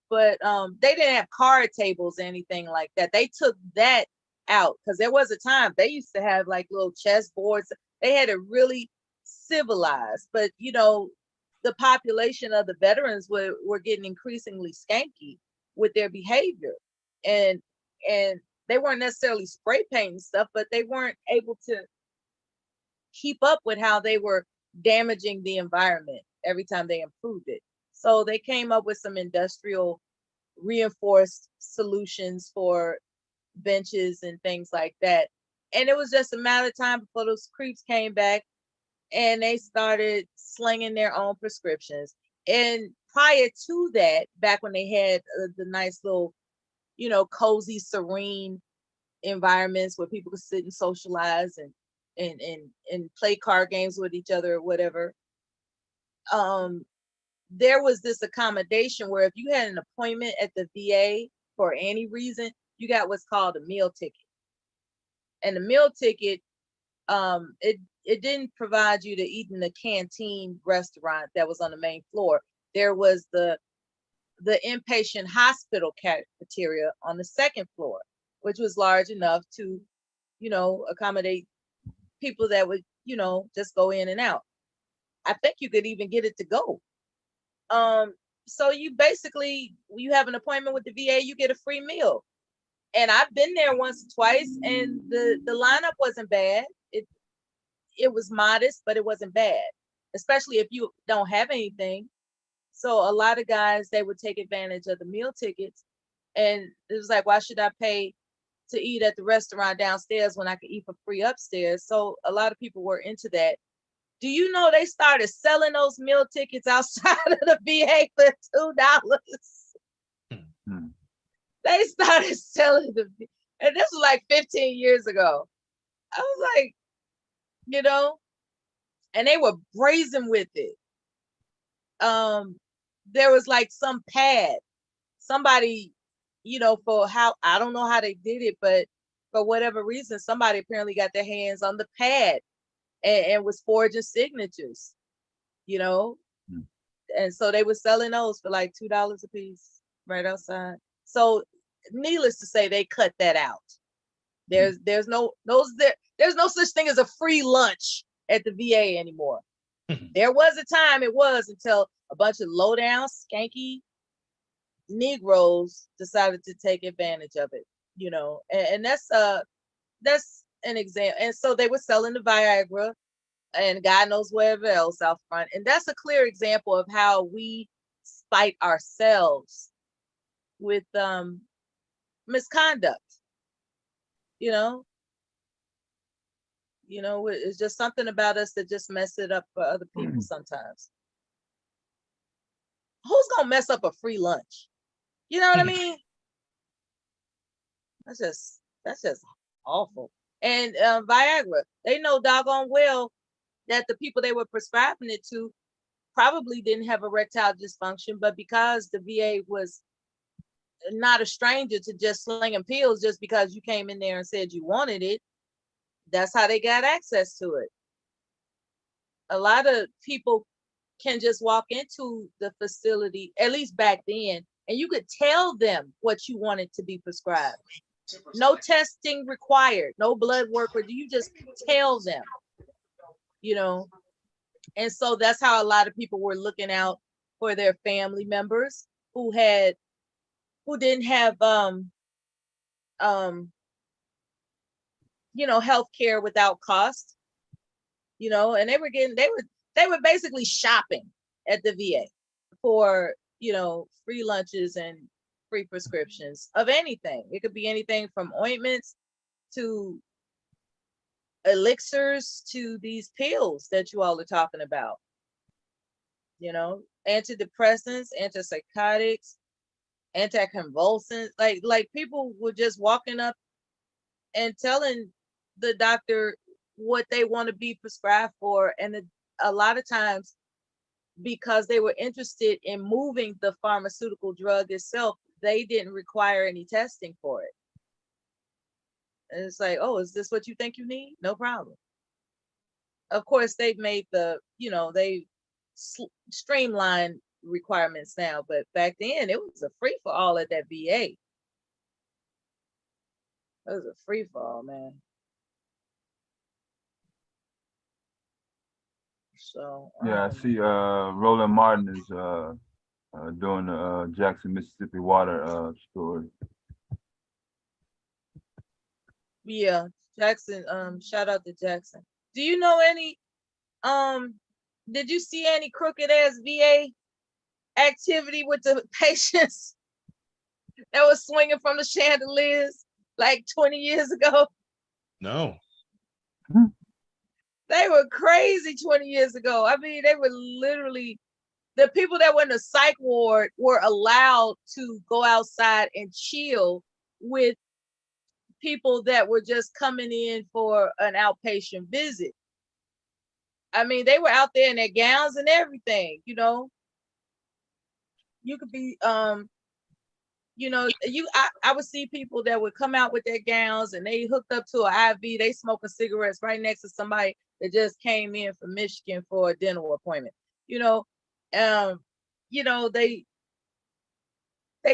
S2: But they didn't have card tables or anything like that. They took that out because there was a time they used to have like little chess boards. They had it really civilized, but you know, the population of the veterans were getting increasingly skanky with their behavior, and they weren't necessarily spray painting stuff, but they weren't able to keep up with how they were damaging the environment every time they improved it. So they came up with some industrial reinforced solutions for benches and things like that. And it was just a matter of time before those creeps came back and they started slinging their own prescriptions. And prior to that, back when they had the nice little, you know, cozy, serene environments where people could sit and socialize and play card games with each other or whatever, there was this accommodation where if you had an appointment at the VA for any reason, you got what's called a meal ticket. And the meal ticket, it didn't provide you to eat in the canteen restaurant that was on the main floor. There was the inpatient hospital cafeteria on the second floor, which was large enough to, you know, accommodate people that would, you know, just go in and out. I think you could even get it to go. So you basically, you have an appointment with the VA, you get a free meal. And I've been there once or twice, and the lineup wasn't bad. It was modest, but it wasn't bad, especially if you don't have anything. So a lot of guys, they would take advantage of the meal tickets, and it was like, why should I pay to eat at the restaurant downstairs when I could eat for free upstairs? So a lot of people were into that. Do you know they started selling those meal tickets outside of the VA for $2? They started selling them, and this was like 15 years ago. I was like, you know, and they were brazen with it. There was like some pad, somebody, you know, for how, I don't know how they did it, but for whatever reason, somebody apparently got their hands on the pad and was forging signatures, you know. And so they were selling those for like $2 a piece right outside. So needless to say, they cut that out. There's no such thing as a free lunch at the VA anymore. There was a time it was, until a bunch of low down, skanky Negroes decided to take advantage of it, you know. And that's an example. And so they were selling the Viagra and God knows wherever else out front. And that's a clear example of how we spite ourselves with misconduct. You know, it's just something about us that just mess it up for other people sometimes. Who's gonna mess up a free lunch? You know what I mean? That's just awful. And Viagra, they know doggone well that the people they were prescribing it to probably didn't have erectile dysfunction, but because the VA was not a stranger to just slinging pills just because you came in there and said you wanted it, that's how they got access to it. A lot of people can just walk into the facility, at least back then, and you could tell them what you wanted to be prescribed. No testing required, no blood work, or do you just tell them, you know? And so that's how a lot of people were looking out for their family members who didn't have you know, health care without cost, you know, and they were basically shopping at the VA for, you know, free lunches and free prescriptions of anything. It could be anything from ointments to elixirs to these pills that you all are talking about, you know, antidepressants, antipsychotics, anticonvulsants. Like people were just walking up and telling the doctor what they want to be prescribed for. And a lot of times, because they were interested in moving the pharmaceutical drug itself, they didn't require any testing for it. And it's like, oh, is this what you think you need? No problem. Of course, they've made the, you know, they streamlined requirements now, but back then it was a free for all at that VA. It was a free for all, man. So
S18: Yeah, I see Roland Martin is doing the Jackson, Mississippi water story.
S2: yeah, Jackson, shout out to Jackson. Do you know any did you see any crooked ass VA activity with the patients that was swinging from the chandeliers like 20 years ago?
S3: No.
S2: They were crazy 20 years ago. I mean, they were literally, the people that were in the psych ward were allowed to go outside and chill with people that were just coming in for an outpatient visit. I mean, they were out there in their gowns and everything, you know. You could be, you know, I would see people that would come out with their gowns and they hooked up to an IV, they smoking cigarettes right next to somebody that just came in from Michigan for a dental appointment. You know, they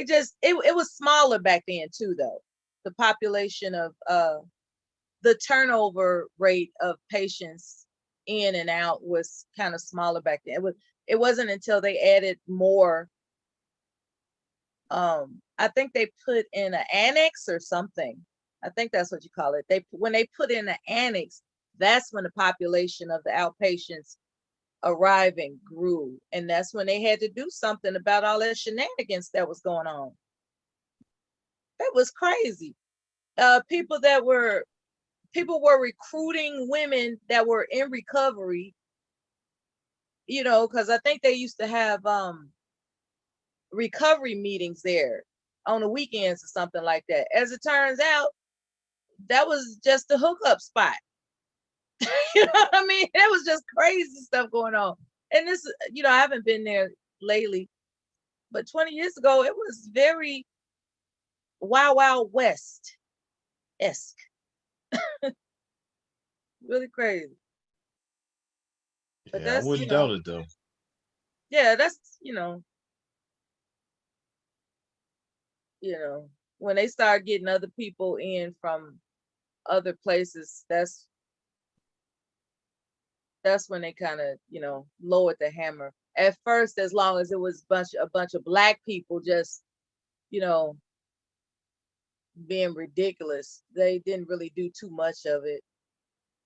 S2: just, it was smaller back then too, though. The population of the turnover rate of patients in and out was kind of smaller back then. It wasn't until they added more. I think they put in an annex or something. I think that's what you call it. When they put in an annex, that's when the population of the outpatients arriving grew. And that's when they had to do something about all that shenanigans that was going on. That was crazy. People were recruiting women that were in recovery, you know, because I think they used to have recovery meetings there on the weekends or something like that. As it turns out, that was just a hookup spot. You know what I mean? That was just crazy stuff going on. And this, you know, I haven't been there lately, but 20 years ago, it was very Wild Wild West-esque. Really crazy. But
S3: Yeah, I wouldn't doubt it though.
S2: Yeah, that's, when they start getting other people in from other places, that's when they kind of, lowered the hammer. At first, as long as it was a bunch of Black people just, being ridiculous, they didn't really do too much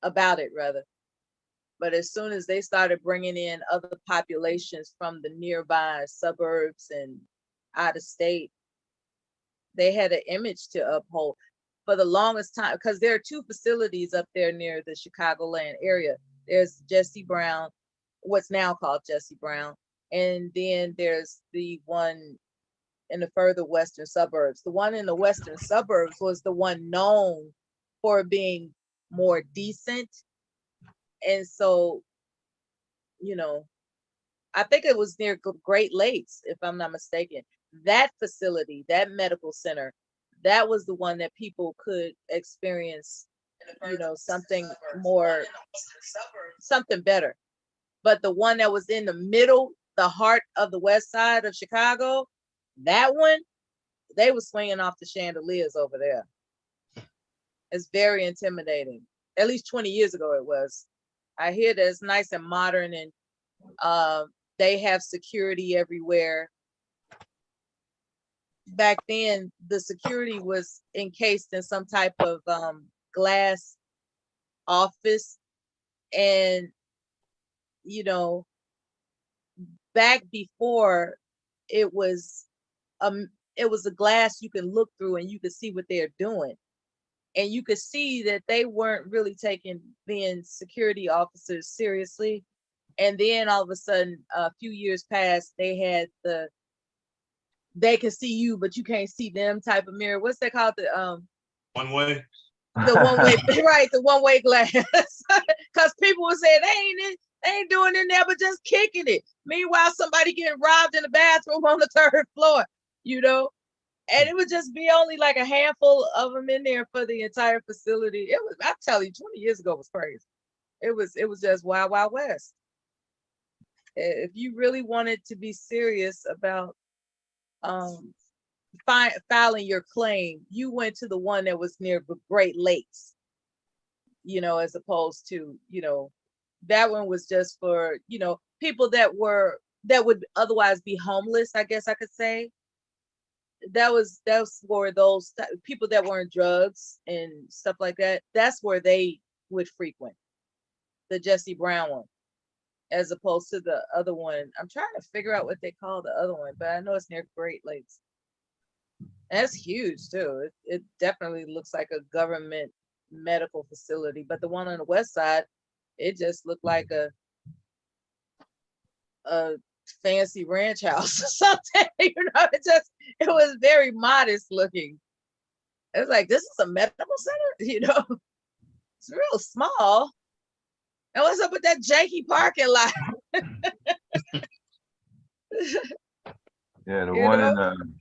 S2: about it rather. But as soon as they started bringing in other populations from the nearby suburbs and out of state, they had an image to uphold for the longest time, because there are two facilities up there near the Chicagoland area. There's Jesse Brown, what's now called Jesse Brown, and then there's the one in the further western suburbs. The one in the western suburbs was the one known for being more decent. And so you know, I think it was near Great Lakes, if I'm not mistaken. That facility, that medical center, that was the one that people could experience, you know, something more, something better. But the one that was in the middle, the heart of the west side of Chicago, that one, they were swinging off the chandeliers over there. It's very intimidating. At least 20 years ago it was. I hear that it's nice and modern, and they have security everywhere. Back then, the security was encased in some type of glass office. And, you know, back before, it was a glass you can look through and you could see what they're doing. And you could see that they weren't really taking being security officers seriously. And then all of a sudden, a few years past, they had they can see you, but you can't see them type of mirror. What's that called? The
S3: One way.
S2: the one way, right? The one way glass. Because people were saying they ain't doing in there, but just kicking it. Meanwhile, somebody getting robbed in the bathroom on the 3rd floor, you know. And it would just be only like a handful of them in there for the entire facility. It was, I tell you, 20 years ago was crazy. It was just wild, wild west. If you really wanted to be serious about filing your claim, you went to the one that was near the Great Lakes, you know, as opposed to, you know, that one was just for, you know, people that would otherwise be homeless, I guess I could say. That's for those people that were in drugs and stuff like that. That's where they would frequent, the Jesse Brown one, as opposed to the other one. I'm trying to figure out what they call the other one, but I know it's near Great Lakes. And it's huge too. It definitely looks like a government medical facility, but the one on the west side, it just looked like a fancy ranch house or something. You know, it was very modest looking. It was like, this is a medical center, you know. It's real small. And what's up with that janky parking lot?
S18: Yeah,
S2: You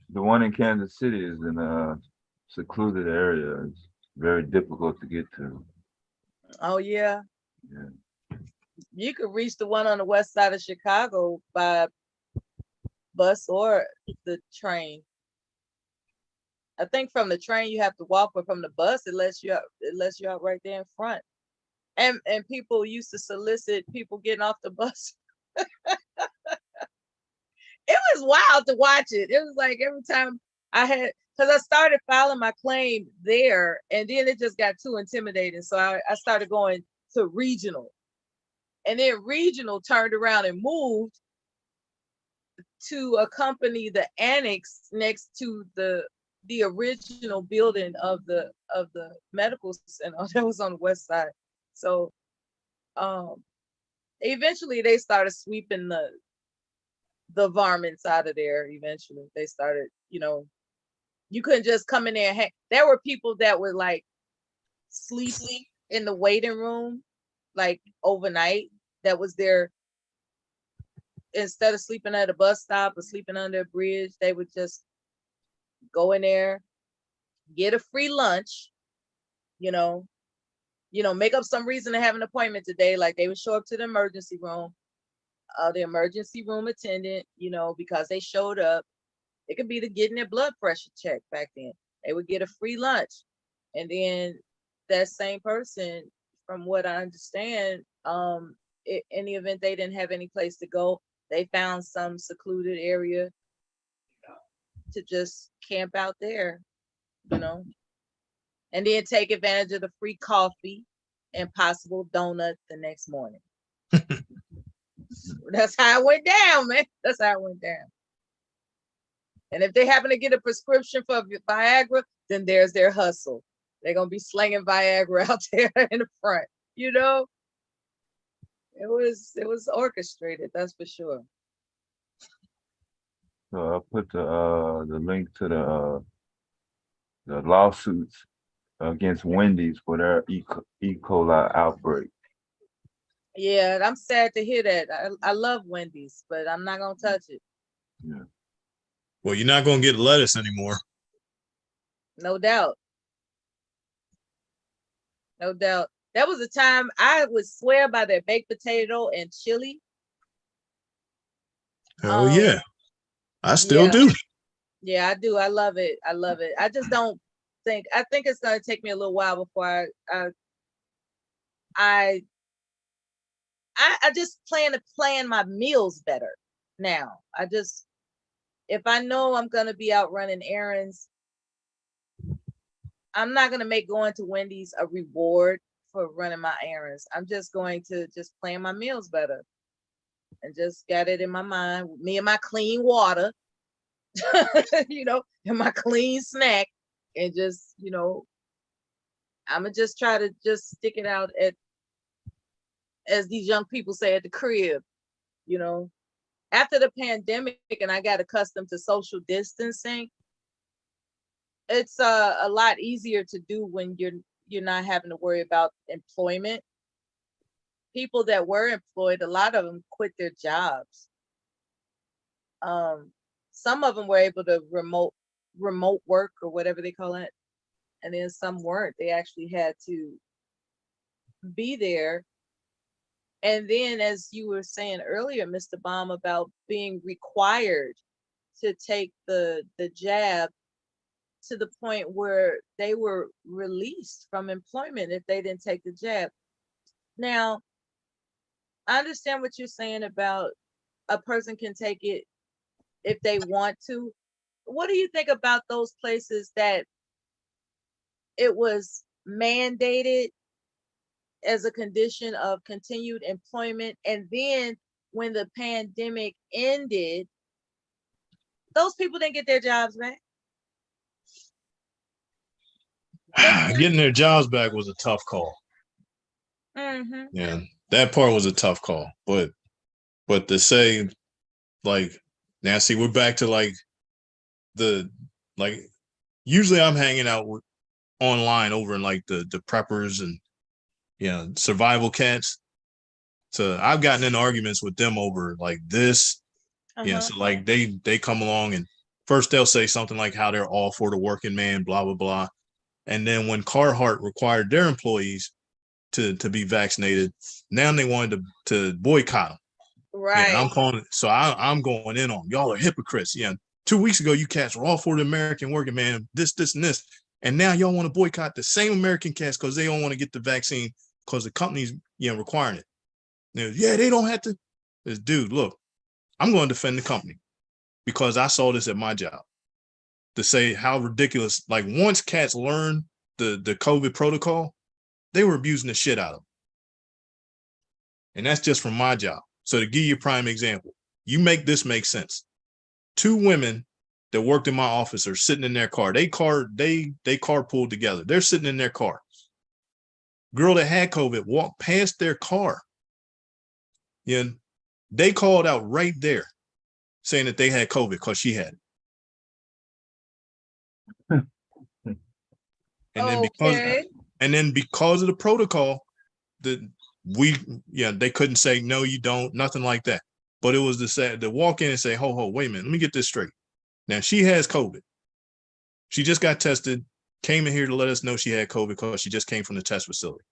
S18: the one in Kansas City is in a secluded area. It's very difficult to get to.
S2: Oh yeah.
S18: Yeah.
S2: You could reach the one on the west side of Chicago by bus or the train. I think from the train you have to walk, but from the bus it lets you out right there in front. And people used to solicit people getting off the bus. It was wild to watch it. It was like every time because I started filing my claim there, and then it just got too intimidating. So I started going to regional. And then regional turned around and moved to accompany the annex next to the original building of the medical center that was on the west side. So eventually they started sweeping the varmints out of there. Eventually they started, you know, you couldn't just come in there and there were people that would like sleep in the waiting room like overnight. That was their, instead of sleeping at a bus stop or sleeping under a bridge, they would just go in there, get a free lunch, you know, make up some reason to have an appointment today. Like they would show up to the emergency room attendant, you know, because they showed up. It could be to getting their blood pressure checked back then. They would get a free lunch. And then that same person, from what I understand, in the event they didn't have any place to go, they found some secluded area to just camp out there, you know, and then take advantage of the free coffee and possible donut the next morning. That's how it went down, man. That's how it went down. And if they happen to get a prescription for Viagra, then there's their hustle. They're going to be slinging Viagra out there in the front, you know? It was orchestrated, that's for sure.
S18: So I'll put the link to the lawsuits against Wendy's for their E. coli outbreak.
S2: Yeah, I'm sad to hear that. I love Wendy's, but I'm not gonna touch it.
S15: Yeah.
S3: Well, you're not gonna get lettuce anymore.
S2: No doubt. No doubt. There was a time I would swear by their baked potato and chili.
S3: Hell yeah. I still
S2: Yeah.
S3: do.
S2: Yeah, I do. I love it. I love it. I just don't think, I think it's gonna take me a little while before I just plan to plan my meals better now. If I know I'm gonna be out running errands, I'm not gonna make going to Wendy's a reward for running my errands. I'm just going to just plan my meals better and just get it in my mind. Me and my clean water, and my clean snack, and just, I'm gonna just try to just stick it out at, as these young people say, at the crib. After the pandemic and I got accustomed to social distancing, it's a lot easier to do when you're not having to worry about employment. People that were employed, a lot of them quit their jobs. Some of them were able to remote work or whatever they call it, and then some weren't. They actually had to be there. And then, as you were saying earlier, Mr. Baum, about being required to take the jab, to the point where they were released from employment if they didn't take the jab. Now, I understand what you're saying about a person can take it if they want to. What do you think about those places that it was mandated as a condition of continued employment, and then when the pandemic ended, those people didn't get their jobs back?
S3: Getting their jobs back was a tough call.
S2: Mm-hmm.
S3: Yeah, that part was a tough call. But to say, like, now see, we're back to like usually I'm hanging out with online over in like the preppers and survival cats. So I've gotten in arguments with them over like this. So like they come along and first they'll say something like how they're all for the working man, blah blah blah. And then when Carhartt required their employees to be vaccinated, now they wanted to boycott them.
S2: Right.
S3: And I'm calling it. So I'm going in on y'all are hypocrites. 2 weeks ago you cats were all for the American working man, this, and this. And now y'all want to boycott the same American cats because they don't want to get the vaccine because the company's requiring it. They don't have to. Dude, look, I'm going to defend the company because I saw this at my job. To say how ridiculous, like once cats learned the COVID protocol, they were abusing the shit out of them. And that's just from my job. So to give you a prime example, you make this make sense. 2 women that worked in my office are sitting in their car. They carpooled together. They're sitting in their car. Girl that had COVID walked past their car. They called out right there saying that they had COVID because she had it. And then because of the protocol, they couldn't say no, you don't, nothing like that. But it was to walk in and say, ho, wait a minute, let me get this straight. Now she has COVID. She just got tested, came in here to let us know she had COVID because she just came from the test facility.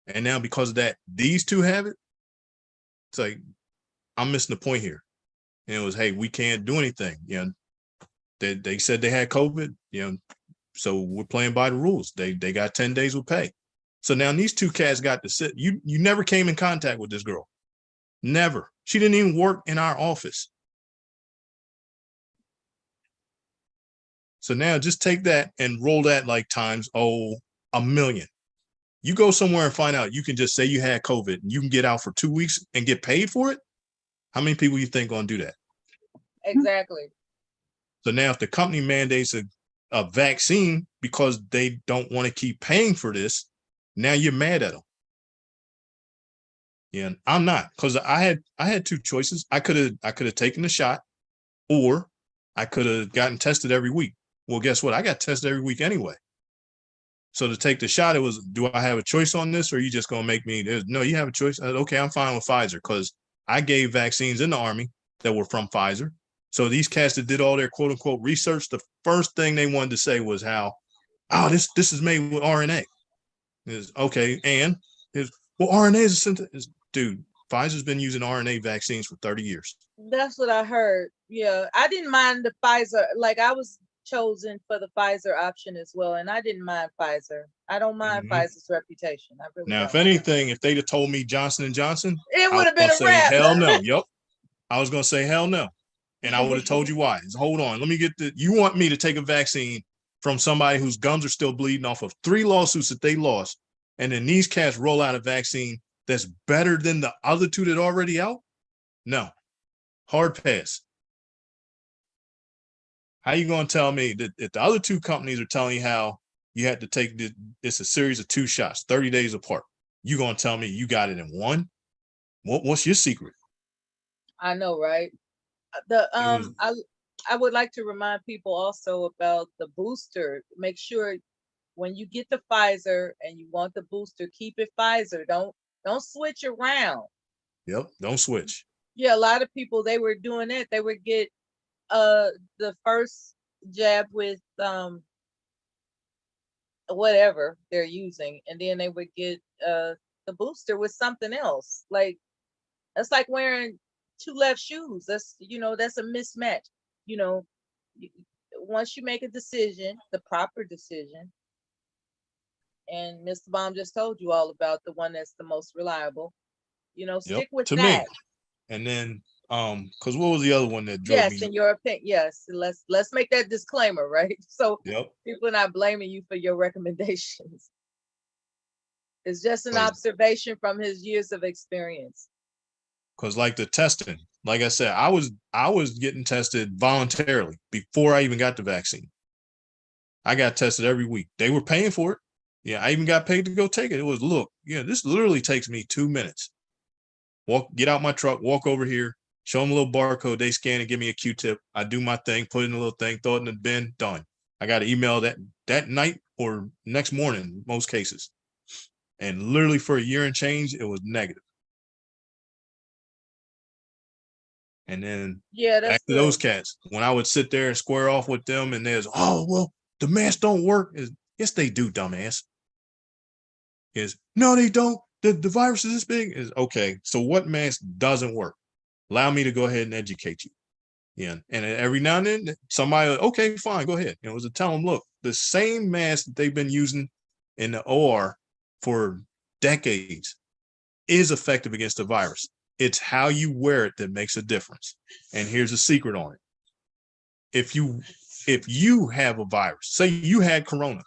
S3: And now because of that, these 2 have it. It's like, I'm missing the point here. And it was, hey, we can't do anything. They said they had COVID, so we're playing by the rules. They got 10 days with pay. So now these 2 cats got to sit. You never came in contact with this girl. Never. She didn't even work in our office. So now just take that and roll that like times, 1 million. You go somewhere and find out you can just say you had COVID and you can get out for 2 weeks and get paid for it. How many people you think gonna do that?
S2: Exactly.
S3: So now if the company mandates a vaccine because they don't want to keep paying for this, now you're mad at them. Yeah, I'm not, because I had 2 choices. I could have taken the shot, or I could have gotten tested every week. Well, guess what? I got tested every week anyway. So to take the shot, it was, do I have a choice on this, or are you just gonna make me? No, you have a choice. I said, okay, I'm fine with Pfizer because I gave vaccines in the Army that were from Pfizer. So these cats that did all their quote unquote research, the first thing they wanted to say was how, oh, this is made with RNA. Is okay, and is well, RNA is a synthetic. Dude, Pfizer's been using RNA vaccines for 30 years.
S2: That's what I heard. Yeah, I didn't mind the Pfizer. Like I was chosen for the Pfizer option as well, and I didn't mind Pfizer. I don't mind Pfizer's reputation. I really
S3: Now,
S2: don't.
S3: if anything, if they'd have told me Johnson & Johnson,
S2: It
S3: I
S2: would have been
S3: was
S2: a
S3: gonna say
S2: wrap.
S3: hell no. Yep. I was gonna say hell no. And I would have told you why. Hold on, let me get you want me to take a vaccine from somebody whose gums are still bleeding off of 3 lawsuits that they lost, and then these cats roll out a vaccine that's better than the other 2 that are already out? No. Hard pass. How you gonna tell me that if the other 2 companies are telling you how you had to take it's a series of 2 shots, 30 days apart, you gonna tell me you got it in one? What's your secret?
S2: I know, right? I would like to remind people also about the booster. Make sure when you get the Pfizer and you want the booster, keep it Pfizer. Don't switch around.
S3: Yep, don't switch.
S2: Yeah, a lot of people, they were doing it. They would get the first jab with whatever they're using, and then they would get the booster with something else. Like that's like wearing 2 left shoes. That's that's a mismatch. Once you make a decision, the proper decision, and Mr. Baum just told you all about the one that's the most reliable, stick with
S3: to
S2: that.
S3: me. And then because what was the other one that drove
S2: Yes,
S3: me?
S2: in your opinion, yes. Let's make that disclaimer, right? So
S3: Yep.
S2: people are not blaming you for your recommendations. It's just an
S3: Right.
S2: observation from his years of experience.
S3: Because like the testing, like I said, I was getting tested voluntarily before I even got the vaccine. I got tested every week. They were paying for it. Yeah, I even got paid to go take it. It was, look, yeah, this literally takes me 2 minutes. Get out my truck, walk over here, show them a little barcode, they scan and give me a Q-tip. I do my thing, put it in a little thing, throw it in the bin, done. I got an email that night or next morning, in most cases. And literally for a year and change, it was negative. And then back to those cats, when I would sit there and square off with them and there's, oh, well, the masks don't work. Yes, they do, dumbass. No, they don't. The virus is this big. Is okay. So what mask doesn't work? Allow me to go ahead and educate you. Yeah. And every now and then somebody, okay, fine, go ahead. It was to tell them, look, the same mask that they've been using in the OR for decades is effective against the virus. It's how you wear it that makes a difference. And here's a secret on it. If you have a virus, say you had corona,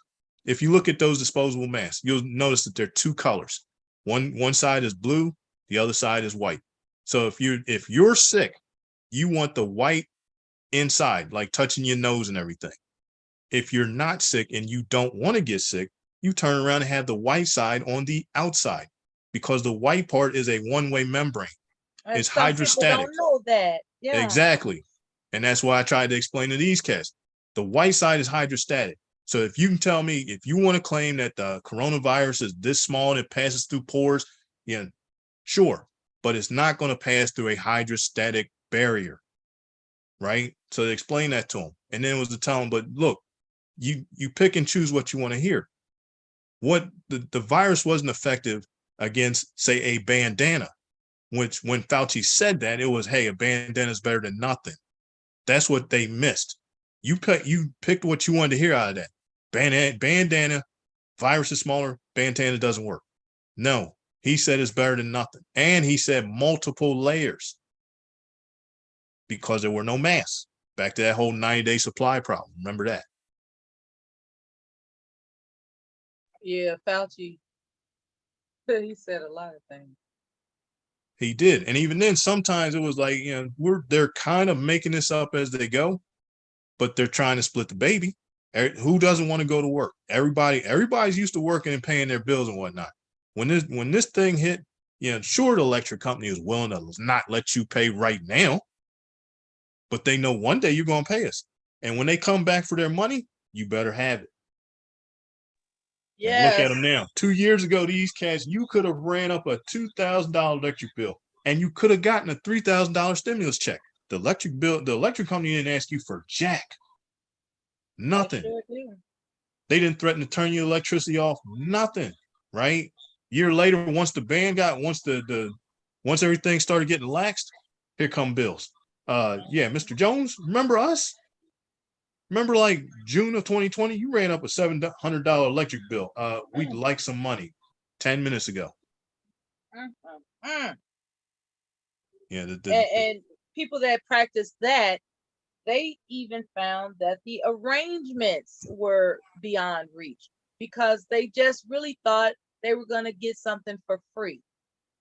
S3: if you look at those disposable masks, you'll notice that there are 2 colors. One side is blue, the other side is white. So if you're sick, you want the white inside, like touching your nose and everything. If you're not sick and you don't want to get sick, you turn around and have the white side on the outside, because the white part is a one-way membrane. It's hydrostatic.
S2: Don't know that. Yeah.
S3: Exactly. And that's why I tried to explain to these cats. The white side is hydrostatic. So if you can tell me, if you want to claim that the coronavirus is this small and it passes through pores, yeah, sure. But it's not going to pass through a hydrostatic barrier, right? So they explain that to them. And then it was to tell them, but look, you pick and choose what you want to hear. What the virus wasn't effective against, say, a bandana, which when Fauci said that, it was, hey, a bandana is better than nothing. That's what they missed. You picked what you wanted to hear out of that. Bandana, virus is smaller, bandana doesn't work. No, he said it's better than nothing. And he said multiple layers, because there were no masks. Back to that whole 90-day supply problem. Remember that.
S2: Yeah, Fauci, he said a lot of things.
S3: He did. And even then, sometimes it was like, they're kind of making this up as they go, but they're trying to split the baby. Who doesn't want to go to work? Everybody's used to working and paying their bills and whatnot. When this thing hit, sure, the electric company is willing to not let you pay right now, but they know one day you're going to pay us. And when they come back for their money, you better have it. And look at
S7: Yes.
S3: them now. 2 years ago, these cats, you could have ran up a $2,000 electric bill, and you could have gotten a $3,000 stimulus check. The electric company didn't ask you for jack. Nothing.
S7: Sure do.
S3: They didn't threaten to turn your electricity off. Nothing. Right? Year later, once the ban got, once everything started getting laxed, here come bills. Yeah, Mr. Jones, remember us? Remember, like June of 2020, you ran up a $700 electric bill. We'd like some money 10 minutes ago. Yeah,
S7: And people that practice that, they even found that the arrangements were beyond reach because they just really thought they were going to get something for free.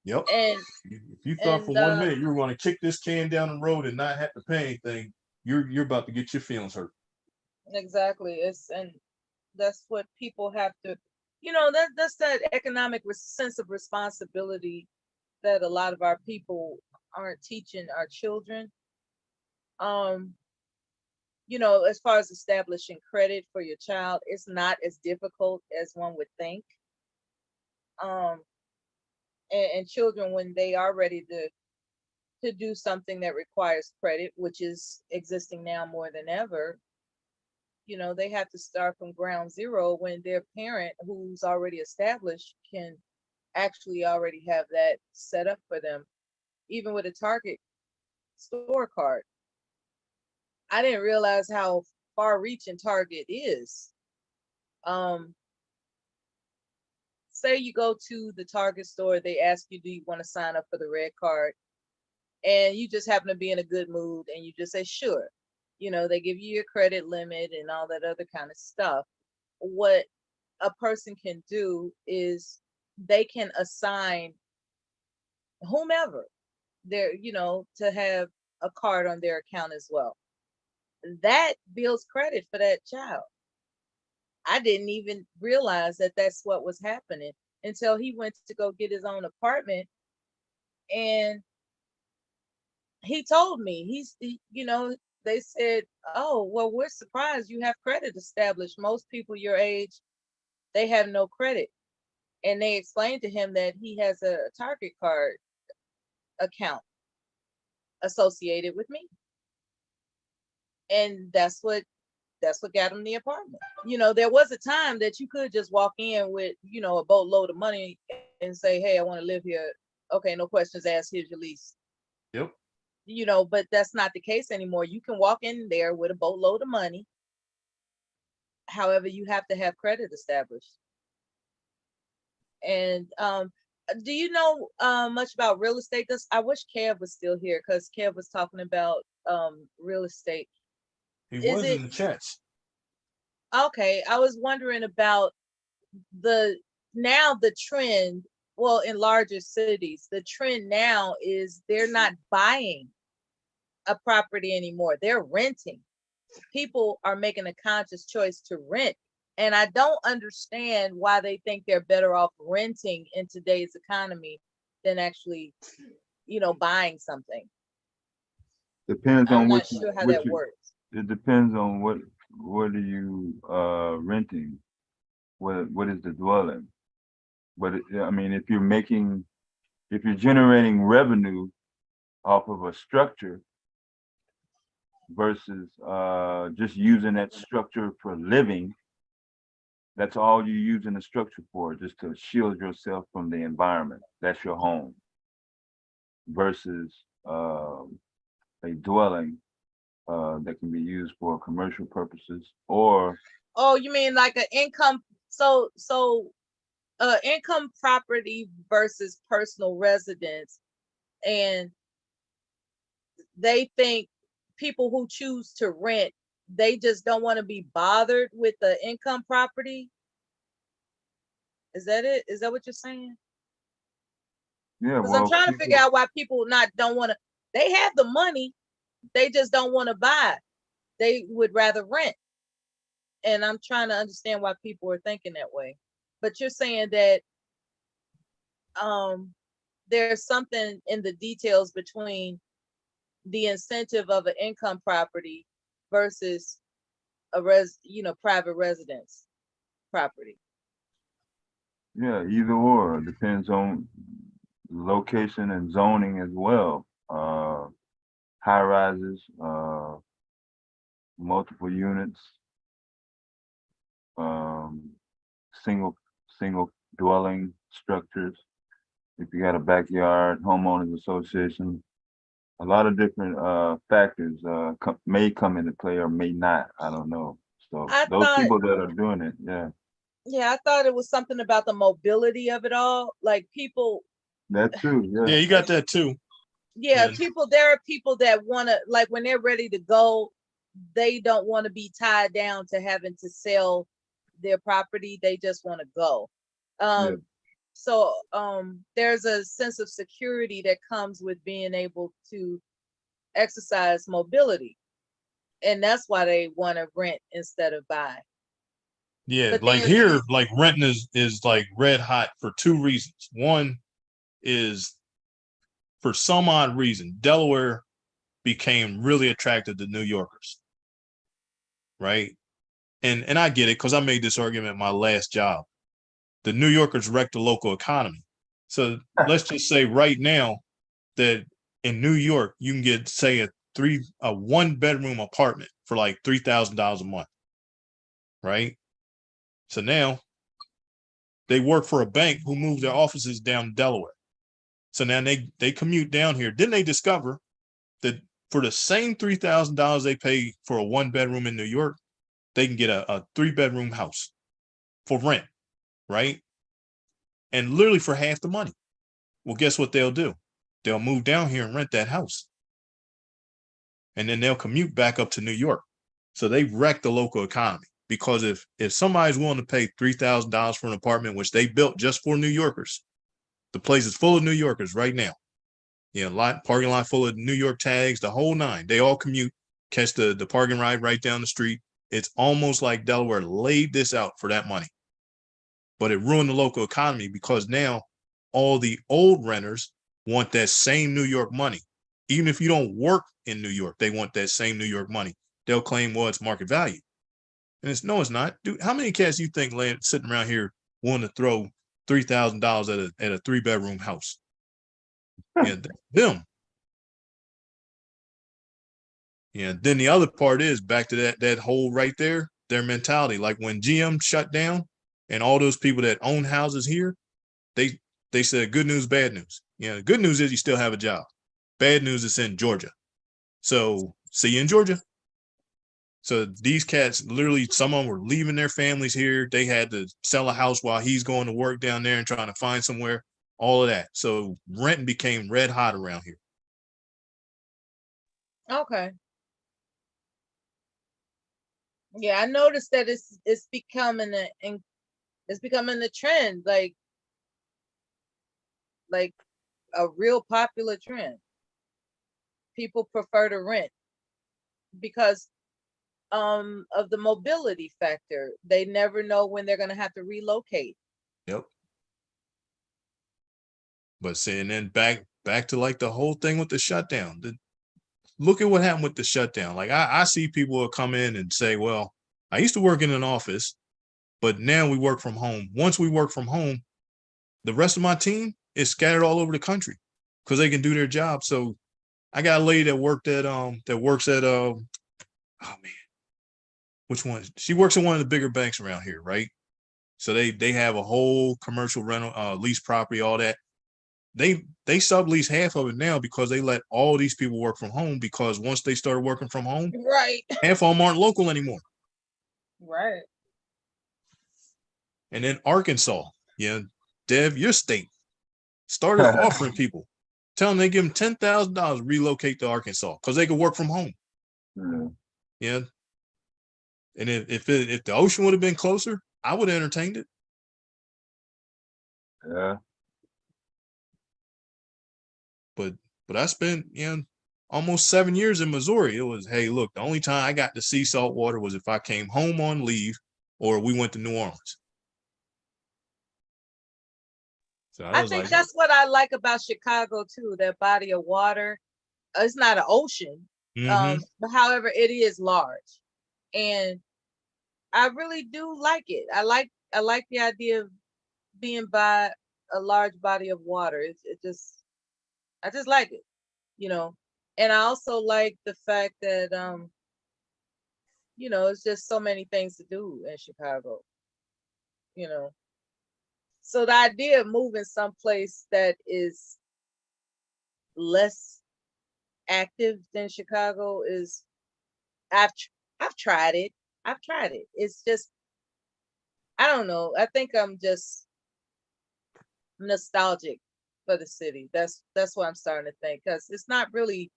S3: Yep.
S7: And
S3: if you thought for 1 minute you were going to kick this can down the road and not have to pay anything, you're about to get your feelings hurt.
S7: exactly, and that's what people have to, that's that economic sense of responsibility that a lot of our people aren't teaching our children. As far as establishing credit for your child, it's not as difficult as one would think. And children, when they are ready to do something that requires credit, which is existing now more than ever, they have to start from ground zero when their parent who's already established can actually already have that set up for them. Even with a Target store card, I didn't realize how far reaching Target is. Say you go to the Target store, they ask you, do you want to sign up for the red card? And you just happen to be in a good mood and you just say, sure. They give you your credit limit and all that other kind of stuff. What a person can do is they can assign whomever to have a card on their account as well. That builds credit for that child. I didn't even realize that that's what was happening until he went to go get his own apartment. And he told me, they said, oh, well, we're surprised you have credit established. Most people your age, they have no credit. And they explained to him that he has a Target card account associated with me. And that's what got him the apartment. There was a time that you could just walk in with, a boatload of money and say, hey, I want to live here. Okay, no questions asked. Here's your lease.
S3: Yep.
S7: But that's not the case anymore. You can walk in there with a boatload of money. However, you have to have credit established. And do you know much about real estate? I wish Kev was still here because Kev was talking about real estate.
S3: He was in the chats.
S7: Okay, I was wondering about the trend. Well, in larger cities, the trend now is they're not buying a property anymore. They're renting. People are making a conscious choice to rent. And I don't understand why they think they're better off renting in today's economy than actually, buying something.
S18: Depends on
S7: I'm not
S18: what
S7: sure how that works.
S18: It depends on what are you renting. What is the dwelling? But if you're generating revenue off of a structure versus just using that structure for living, that's all you're using the structure for, just to shield yourself from the environment. That's your home. Versus a dwelling that can be used for commercial purposes or.
S7: Oh, you mean like an income? So income property versus personal residence. And they think people who choose to rent, they just don't want to be bothered with the income property. Is that it? Is that what you're saying?
S18: Yeah,
S7: because I'm trying to figure out why people don't want to. They have the money, they just don't want to buy. They would rather rent. And I'm trying to understand why people are thinking that way. But you're saying that there's something in the details between the incentive of an income property versus a private residence property.
S15: Yeah, either or. Depends on location and zoning as well. High rises, multiple units, um, single single dwelling structures. If you got a backyard, homeowners association, a lot of different factors may come into play or may not. I don't know. So
S7: I
S15: those
S7: thought,
S15: people that are doing it, yeah,
S7: yeah, I thought it was something about the mobility of it all. Like people,
S15: that too.
S3: Yeah,
S15: Yeah,
S3: you got that too.
S7: yeah,
S3: And
S7: people, there are people that want to, like when they're ready to go, they don't want to be tied down to having to sell their property. They just want to go.
S15: yeah.
S7: So there's a sense of security that comes with being able to exercise mobility. And that's why they want to rent instead of buy.
S3: yeah,
S7: But
S3: like
S7: then,
S3: here, like renting is like red hot for two reasons. One is for some odd reason, Delaware became really attractive to New Yorkers, right? And I get it because I made this argument my last job. The New Yorkers wrecked the local economy. So let's just say right now that in New York, you can get, say, a 1-bedroom apartment for like $3,000 a month, right? So now they work for a bank who moved their offices down to Delaware. So now they commute down here. Then they discover that for the same $3,000 they pay for a 1-bedroom in New York, they can get a 3-bedroom house for rent, right? And literally for half the money. Well, guess what they'll do? They'll move down here and rent that house. And then they'll commute back up to New York. So they wreck the local economy, because if somebody's willing to pay $3,000 for an apartment, which they built just for New Yorkers, the place is full of New Yorkers right now. You know, parking lot full of New York tags, the whole nine. They all commute, catch the parking ride right down the street. It's almost like Delaware laid this out for that money. But it ruined the local economy because now all the old renters want that same New York money. Even if you don't work in New York, they want that same New York money. They'll claim, well, it's market value. And it's no, it's not. Dude, how many cats you think sitting around here want to throw $3,000 at a 3-bedroom house? Yeah, them. Yeah. Then the other part is back to that whole right there, their mentality. Like when GM shut down and all those people that own houses here, they said good news, bad news. Yeah, the good news is you still have a job. Bad news is in Georgia. So see you in Georgia. So these cats, literally, some of them were leaving their families here. They had to sell a house while he's going to work down there and trying to find somewhere, all of that. So renting became red hot around here.
S7: okay. Yeah, I noticed that it's becoming a trend, like a real popular trend. People prefer to rent because of the mobility factor. They never know when they're going to have to relocate.
S3: Yep. But saying then back to like the whole thing with the shutdown. Look at what happened with the shutdown. Like I see people will come in and say, well, I used to work in an office, but now we work from home. Once we work from home, the rest of my team is scattered all over the country because they can do their job. So I got a lady that works at oh man, which one? She works at one of the bigger banks around here, right? So they have a whole commercial rental, lease property, all that. They sublease half of it now because they let all these people work from home, because once they started working from home,
S7: Right.
S3: half of them aren't local anymore.
S7: Right.
S3: And then Arkansas, yeah, Dev, your state started offering people, telling them they give them $10,000 to relocate to Arkansas because they could work from home. Yeah. And if the ocean would have been closer, I would have entertained it.
S15: Yeah.
S3: But I spent almost 7 years in Missouri. It was, hey, look, the only time I got to see salt water was if I came home on leave or we went to New Orleans. So
S7: I think that's what I like about Chicago too, that body of water. It's not an ocean, but however, it is large. And I really do like it. I like the idea of being by a large body of water. I just like it, you know. And I also like the fact that you know, it's just so many things to do in Chicago, you know. So the idea of moving someplace that is less active than Chicago is I've tried it. I've tried it. It's just I don't know. I think I'm just nostalgic for the city. That's what I'm starting to think, because it's not really,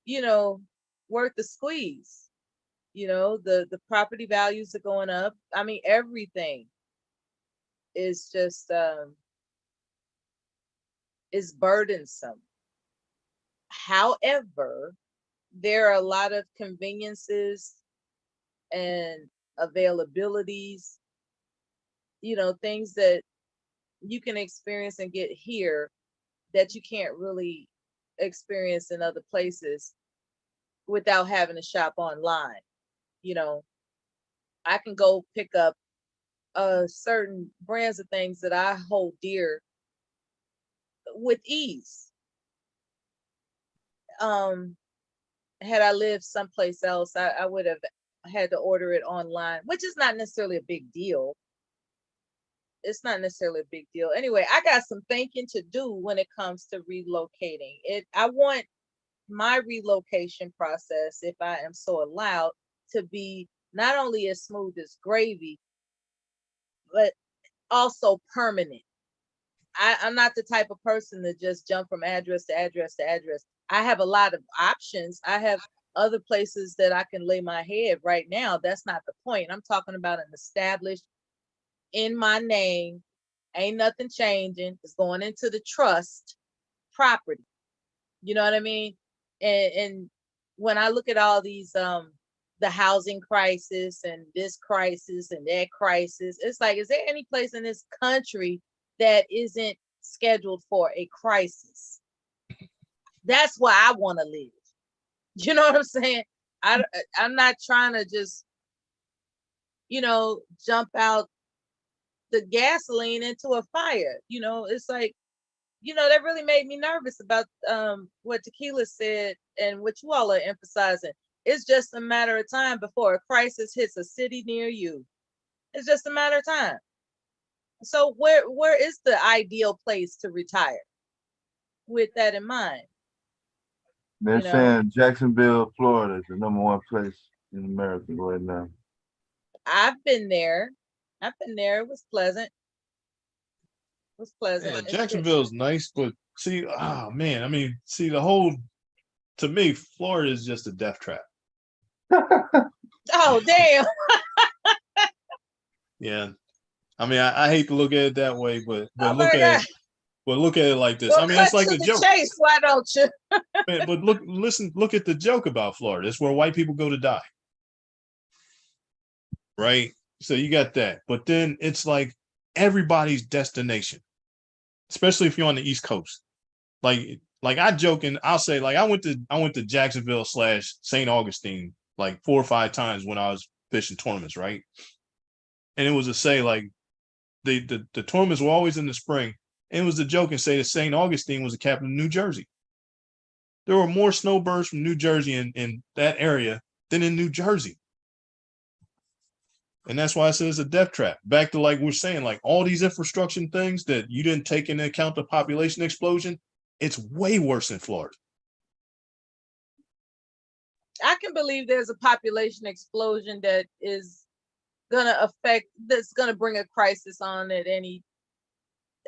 S7: you know, worth the squeeze. You know, the property values are going up. I mean, everything is just is burdensome. However, there are a lot of conveniences and availabilities, you know, things that you can experience and get here that you can't really experience in other places without having to shop online. You know, I can go pick up certain brands of things that I hold dear with ease. Had I lived someplace else, I would have had to order it online, which is not necessarily a big deal. It's not necessarily a big deal. Anyway, I got some thinking to do when it comes to relocating. I want my relocation process, if I am so allowed, to be not only as smooth as gravy, but also permanent. I'm not the type of person to just jump from address to address to address. I have a lot of options. I have other places that I can lay my head right now. That's not the point. I'm talking about an established, in my name, ain't nothing changing. It's going into the trust property. You know what I mean? And when I look at all these the housing crisis and this crisis and that crisis, it's like, is there any place in this country that isn't scheduled for a crisis? That's where I want to live. You know what I'm saying? I'm not trying to just, you know, jump out the gasoline into a fire. You know, it's like, you know, that really made me nervous about what Tequila said and what you all are emphasizing. It's just a matter of time before a crisis hits a city near you. It's just a matter of time. So where is the ideal place to retire with that in mind?
S15: They're
S7: You know?
S15: saying Jacksonville, Florida is the #1 place in America right now.
S7: I've been there. It was pleasant. It was pleasant.
S3: Yeah,
S7: It's
S3: Jacksonville's nice, but see, oh man, I mean, see, to me, Florida is just a death trap.
S7: Oh, damn.
S3: Yeah. I mean, I hate to look at it that way, but
S7: Oh
S3: look
S7: my
S3: at
S7: God.
S3: look at it like this.
S7: Well,
S3: I mean, it's
S7: cut
S3: like
S7: to
S3: a
S7: the
S3: joke.
S7: chase, why don't you?
S3: But look at the joke about Florida. It's where white people go to die. Right? So you got that. But then it's like everybody's destination, especially if you're on the East Coast. Like I joke and I'll say, like, I went to Jacksonville / St. Augustine like 4 or 5 times when I was fishing tournaments, right? And it was to say, like, the tournaments were always in the spring. And it was a joke and say that St. Augustine was the capital of New Jersey. There were more snowbirds from New Jersey in that area than in New Jersey. And that's why I said it's a death trap. Back to, like we're saying, like, all these infrastructure things that you didn't take into account the population explosion, it's way worse in Florida.
S7: I can believe there's a population explosion that is that's gonna bring a crisis on it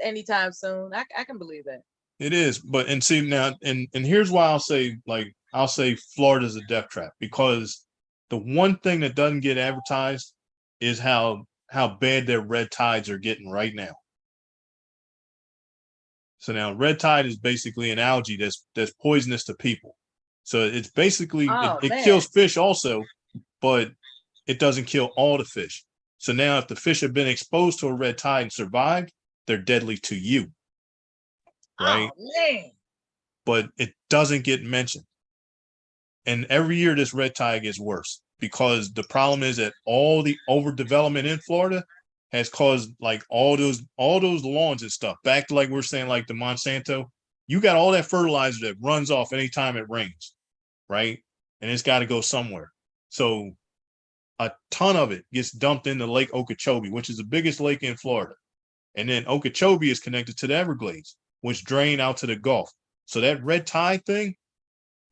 S7: anytime soon. I can believe that.
S3: It is, but and see now, and here's why I'll say Florida's a death trap, because the one thing that doesn't get advertised is how bad their red tides are getting right now. So now red tide is basically an algae that's poisonous to people. So it's basically it kills fish also, but it doesn't kill all the fish. So now if the fish have been exposed to a red tide and survived, they're deadly to you. Right?
S7: Oh man.
S3: But it doesn't get mentioned. And every year this red tide gets worse, because the problem is that all the overdevelopment in Florida has caused like all those lawns and stuff. Back to like we're saying, like the Monsanto, you got all that fertilizer that runs off anytime it rains, right? And it's got to go somewhere. So a ton of it gets dumped into Lake Okeechobee, which is the biggest lake in Florida. And then Okeechobee is connected to the Everglades, which drain out to the Gulf. So that red tide thing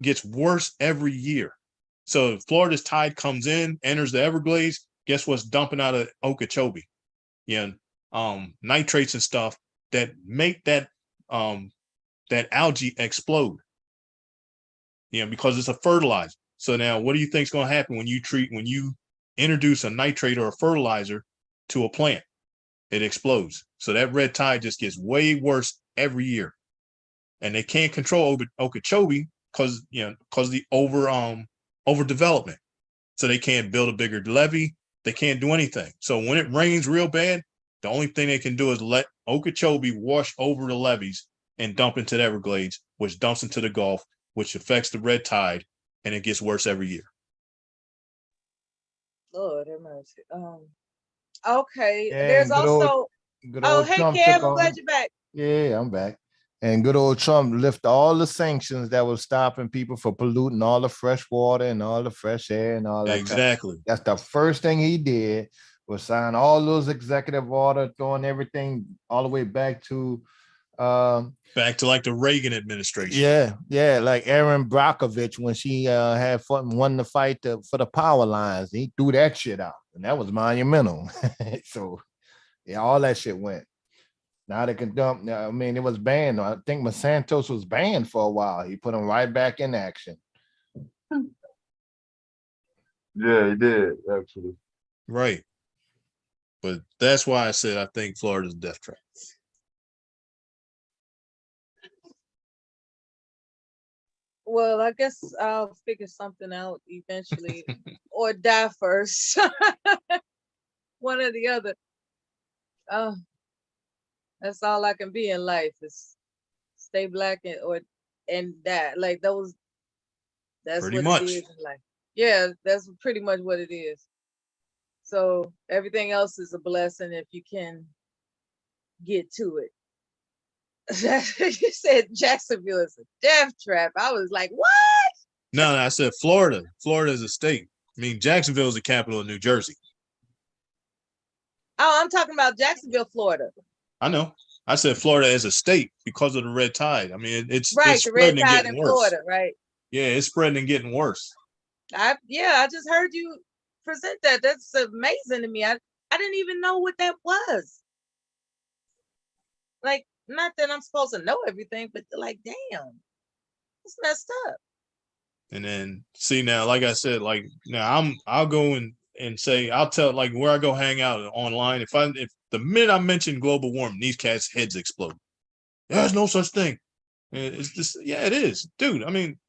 S3: gets worse every year. So if Florida's tide comes in, enters the Everglades, guess what's dumping out of Okeechobee? Nitrates and stuff that make that algae explode. Because it's a fertilizer. So now what do you think is going to happen when you introduce a nitrate or a fertilizer to a plant? It explodes. So that red tide just gets way worse every year. And they can't control Okeechobee because the overdevelopment. So they can't build a bigger levee. They can't do anything. So when it rains real bad, the only thing they can do is let Okeechobee wash over the levees and dump into the Everglades, which dumps into the Gulf, which affects the red tide, and it gets worse every year.
S7: Lord have mercy. Okay.
S5: Yeah,
S7: There's
S5: good old,
S7: also.
S5: good
S7: Oh,
S5: old
S7: hey
S5: Trump
S7: Kev,
S5: took
S7: I'm glad
S5: on.
S7: you're back.
S5: Yeah, I'm back. And good old Trump lifted all the sanctions that was stopping people for polluting all the fresh water and all the fresh air and all that.
S3: Exactly.
S5: That's the first thing he did, was sign all those executive order, throwing everything all the way back to
S3: like the Reagan administration.
S5: Yeah, like Erin Brockovich when she won the fight for the power lines. He threw that shit out, and that was monumental. So yeah, all that shit went. Now they can dump. I mean, it was banned. I think Monsanto was banned for a while. He put them right back in action.
S15: Yeah, he did, actually.
S3: Right. But that's why I said I think Florida's a death trap.
S7: Well, I guess I'll figure something out eventually or die first. One or the other. That's all I can be in life is stay black and die. Like those, that's
S3: Pretty
S7: what
S3: much.
S7: it is in life. Yeah, that's pretty much what it is. So everything else is a blessing if you can get to it. You said Jacksonville is a death trap. I was like, what?
S3: No, I said Florida. Florida is a state. I mean, Jacksonville is the capital of New Jersey.
S7: Oh, I'm talking about Jacksonville, Florida.
S3: I know. I said Florida as a state because of the red tide. I mean, it's
S7: right, the red
S3: spreading and
S7: tide
S3: getting
S7: in
S3: worse.
S7: Florida, right?
S3: Yeah, it's spreading and getting worse.
S7: I just heard you present that. That's amazing to me. I didn't even know what that was. Like, not that I'm supposed to know everything, but like, damn, it's messed up.
S3: And then see now, like I said, like now I'll go and say I'll tell like where I go hang out online. If the minute I mention global warming, these cats' heads explode. There's no such thing. It's just it is, dude. I mean,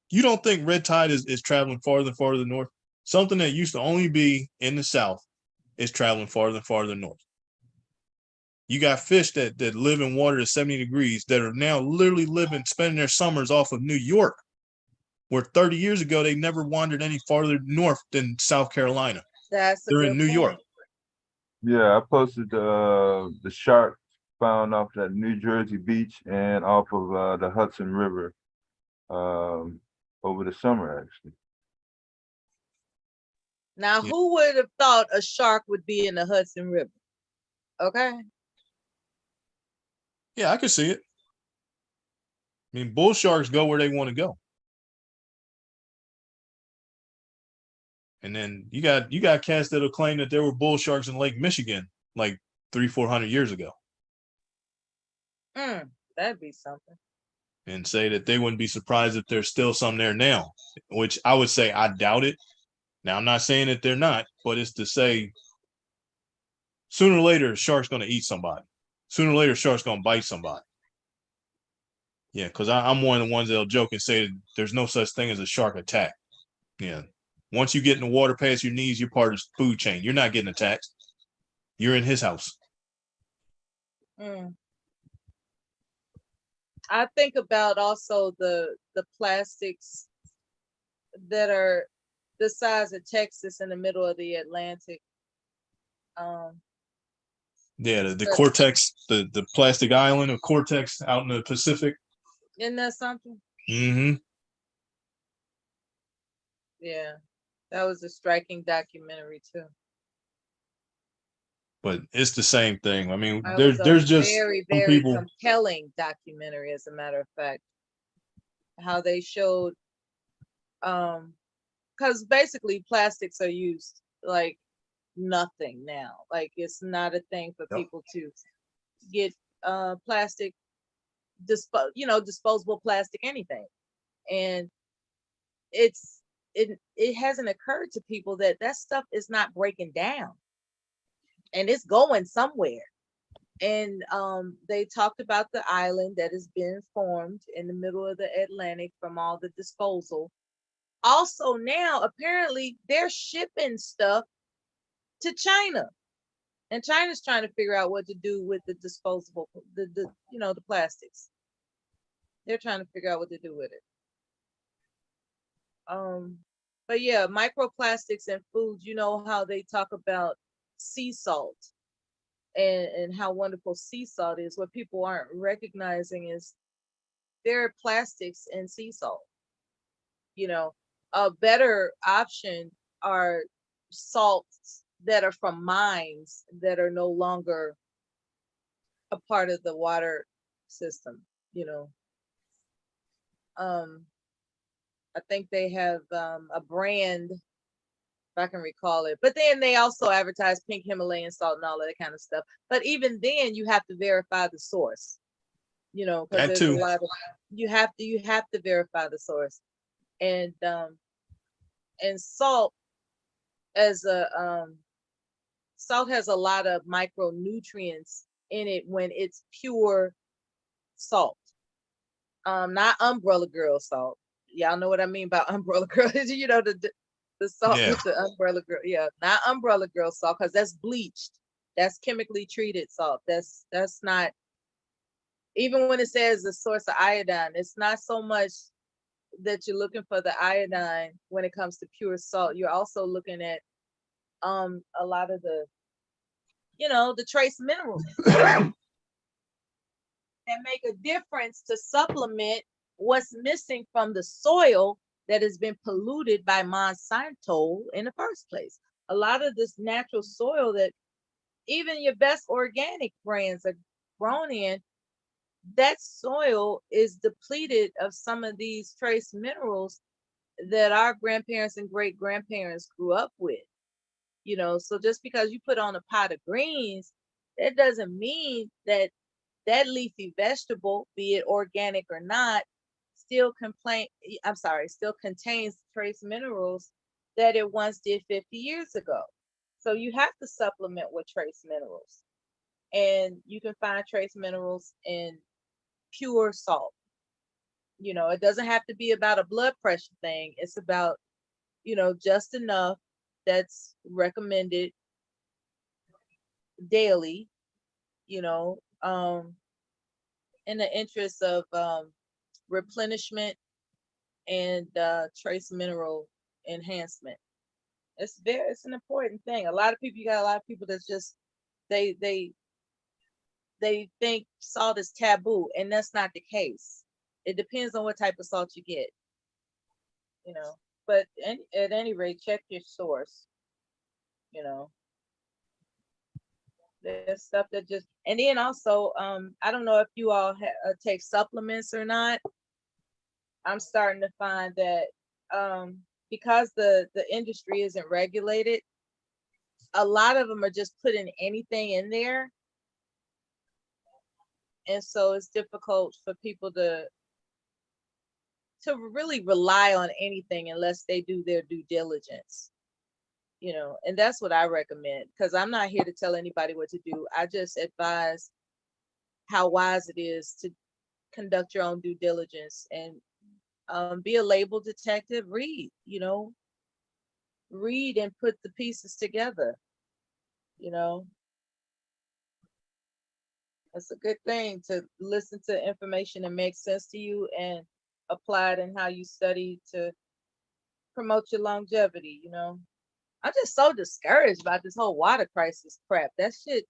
S3: you don't think red tide is traveling farther and farther north? Something that used to only be in the south is traveling farther and farther north. You got fish that live in water at 70 degrees that are now literally spending their summers off of New York, where 30 years ago they never wandered any farther north than South Carolina. They're in New York.
S15: Yeah, I posted the shark found off that New Jersey beach and off of the Hudson River over the summer, actually.
S7: Now, who would have thought a shark would be in the Hudson River? Okay.
S3: Yeah, I can see it. I mean, bull sharks go where they want to go. And then you got cats that'll claim that there were bull sharks in Lake Michigan like 300-400 years ago.
S7: That'd be something.
S3: And say that they wouldn't be surprised if there's still some there now, which I would say I doubt it. Now, I'm not saying that they're not, but it's to say sooner or later, a shark's going to eat somebody. Sooner or later, a shark's going to bite somebody. Yeah, because I'm one of the ones that'll joke and say that there's no such thing as a shark attack. Yeah. Once you get in the water past your knees, you're part of the food chain. You're not getting attacked. You're in his house.
S7: I think about also the plastics that are the size of Texas in the middle of the Atlantic.
S3: Yeah, the Cortex, the plastic island of Cortex out in the Pacific.
S7: Isn't that something?
S3: Mm-hmm.
S7: Yeah, that was a striking documentary too.
S3: But it's the same thing. I mean,
S7: That was a
S3: there's just
S7: very,
S3: some
S7: very
S3: people.
S7: compelling documentary, as a matter of fact. How they showed, because basically plastics are used like nothing now. Like it's not a thing for people to get plastic, disposable plastic, anything. And it hasn't occurred to people that that stuff is not breaking down, and it's going somewhere. And they talked about the island that has been formed in the middle of the Atlantic from all the disposal. Also, now apparently they're shipping stuff to China, and China's trying to figure out what to do with the disposable, the plastics. They're trying to figure out what to do with it. But yeah, microplastics and foods. You know how they talk about sea salt and how wonderful sea salt is. What people aren't recognizing is there are plastics in sea salt. A better option are salts that are from mines that are no longer a part of the water system. I think they have a brand, if I can recall it. But then they also advertise pink Himalayan salt and all of that kind of stuff. But even then, you have to verify the source. Because there's a lot of you have to verify the source. And salt as salt has a lot of micronutrients in it when it's pure salt. Not Umbrella Girl salt. Y'all know what I mean by Umbrella Girl. The salt with the Umbrella Girl. Yeah, not Umbrella Girl salt, because that's bleached. That's chemically treated salt. That's not, even when it says the source of iodine, it's not so much that you're looking for the iodine when it comes to pure salt. You're also looking at a lot of the trace minerals that make a difference to supplement what's missing from the soil that has been polluted by Monsanto in the first place. A lot of this natural soil that even your best organic brands are grown in, that soil is depleted of some of these trace minerals that our grandparents and great grandparents grew up with. So just because you put on a pot of greens, that doesn't mean that that leafy vegetable, be it organic or not, still contains trace minerals that it once did 50 years ago. So you have to supplement with trace minerals. And you can find trace minerals in pure salt. It doesn't have to be about a blood pressure thing. It's about, just enough that's recommended daily, in the interest of replenishment and trace mineral enhancement. It's an important thing. You got a lot of people that's just they think salt is taboo, and that's not the case. It depends on what type of salt you get, but at any rate, check your source. There's stuff that just, and then also, I don't know if you all take supplements or not. I'm starting to find that because the industry isn't regulated, a lot of them are just putting anything in there. And so it's difficult for people to really rely on anything unless they do their due diligence. And that's what I recommend, because I'm not here to tell anybody what to do. I just advise how wise it is to conduct your own due diligence and be a label detective. Read and put the pieces together. It's a good thing to listen to information that makes sense to you and apply it in how you study to promote your longevity. I'm just so discouraged about this whole water crisis crap. That shit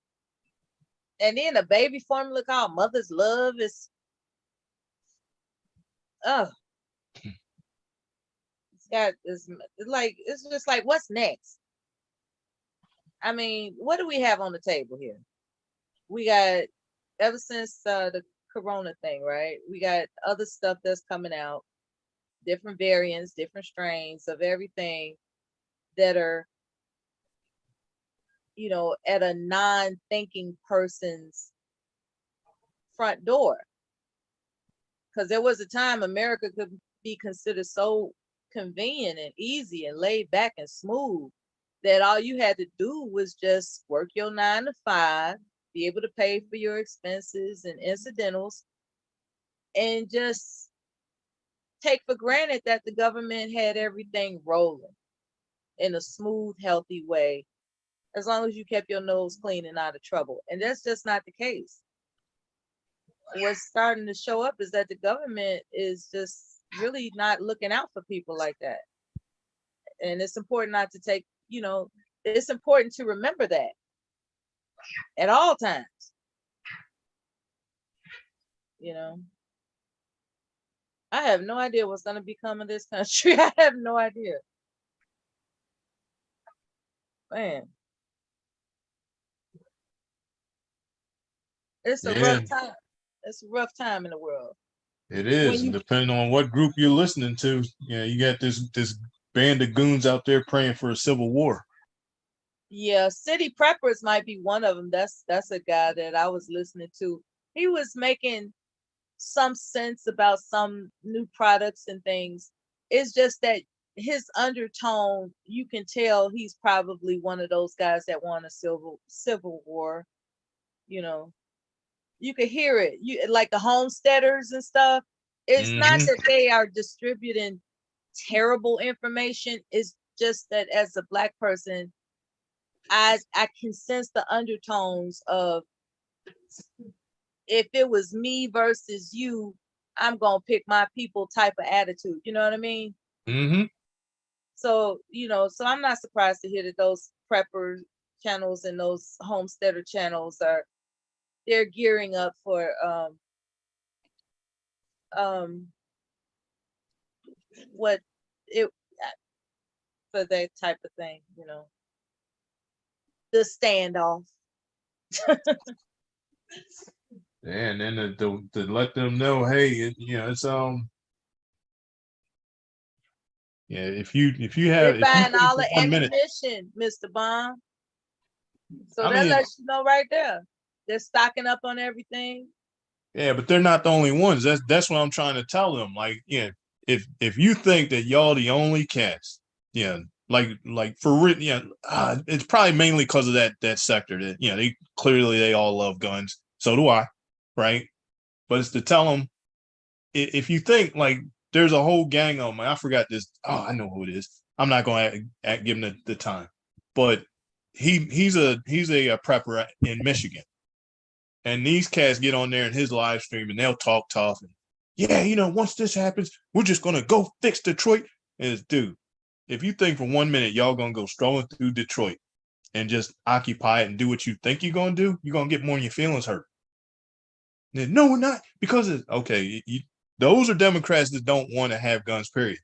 S7: And then a baby formula called Mother's Love is, oh, it's like, it's just like, what's next? I mean, what do we have on the table here? We got, ever since the corona thing, right? We got other stuff that's coming out, different variants, different strains of everything that are, you know, at a non-thinking person's front door. Because there was a time America could be considered so convenient and easy and laid back and smooth that all you had to do was just work your 9 to 5, be able to pay for your expenses and incidentals, and just take for granted that the government had everything rolling in a smooth, healthy way, as long as you kept your nose clean and out of trouble. And that's just not the case. What's starting to show up is that the government is just really not looking out for people like that. And it's important not to take, you know, it's important to remember that at all times. You know, I have no idea what's going to become of this country. I have no idea. Man. It's a
S3: Yeah,
S7: rough time. It's a rough time in the world.
S3: it is. And depending on what group you're listening to, you know, you got this band of goons out there praying for a civil war.
S7: Yeah, City Preppers might be one of them. That's a guy that I was listening to. He was making some sense about some new products and things. It's just that his undertone, you can tell he's probably one of those guys that want a civil war. You know, you could hear it. You like the homesteaders and stuff. It's not that they are distributing terrible information. It's just that as a Black person, I can sense the undertones of, if it was me versus you, I'm gonna pick my people type of attitude. You know what I mean?
S3: Mm-hmm.
S7: So, you know, so I'm not surprised to hear that those prepper channels and those homesteader channels they're gearing up for what it for that type of thing, you know. The standoff.
S3: And then to let them know, hey, you know, it's yeah, if you
S7: They're
S3: have
S7: buying all the
S3: 1 minute,
S7: ammunition, Mr. Bond. So
S3: I
S7: that
S3: mean,
S7: lets you know right there. They're stocking up on everything.
S3: yeah, but they're not the only ones. That's what I'm trying to tell them. Like, yeah, if you think that y'all the only cast, yeah, like for real, yeah, it's probably mainly because of that sector that, you know, they all love guns. So do I, right? But it's to tell them, if you think like there's a whole gang of them, I forgot this. Oh, I know who it is. I'm not going to give him the time, but he's a prepper in Michigan. And these cats get on there in his live stream and they'll talk tough. And, yeah, you know, once this happens, we're just going to go fix Detroit. And it's, dude, if you think for 1 minute y'all going to go strolling through Detroit and just occupy it and do what you think you're going to do, you're going to get more than your feelings hurt. And, no, we're not. Because it's, okay, those are Democrats that don't want to have guns, period.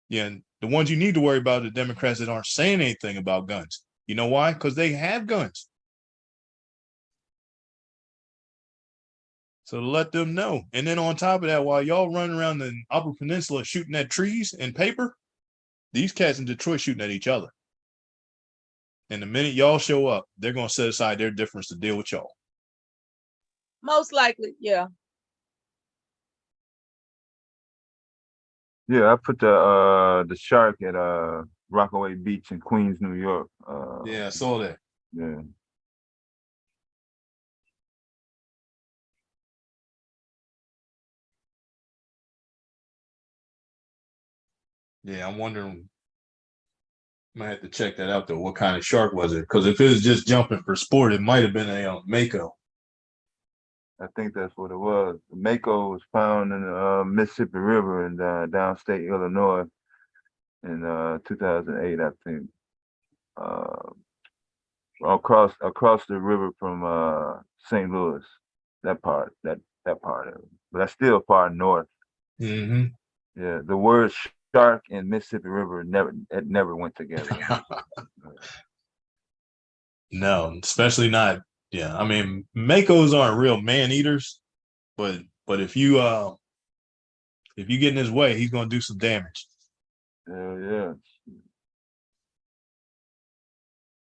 S3: Yeah, and the ones you need to worry about are the Democrats that aren't saying anything about guns. You know why? Because they have guns. So to let them know. And then on top of that, while y'all running around the Upper Peninsula shooting at trees and paper, these cats in Detroit shooting at each other. And the minute y'all show up, they're going to set aside their difference to deal with y'all.
S7: Most likely, yeah.
S18: Yeah, I put the shark at Rockaway Beach in Queens, New York.
S3: Yeah, I saw that.
S18: Yeah.
S3: Yeah, I'm wondering. I might have to check that out though. What kind of shark was it? Because if it was just jumping for sport, it might have been a Mako.
S18: I think that's what it was. The Mako was found in the Mississippi River in downstate Illinois in 2008, I think. Across the river from
S15: St. Louis, that part of it. But that's still far north.
S3: Mm-hmm.
S15: Yeah, the word shark and Mississippi River never went together.
S3: No, especially not. Yeah, I mean, Makos aren't real man eaters, but if you get in his way, he's gonna do some damage.
S15: Yeah.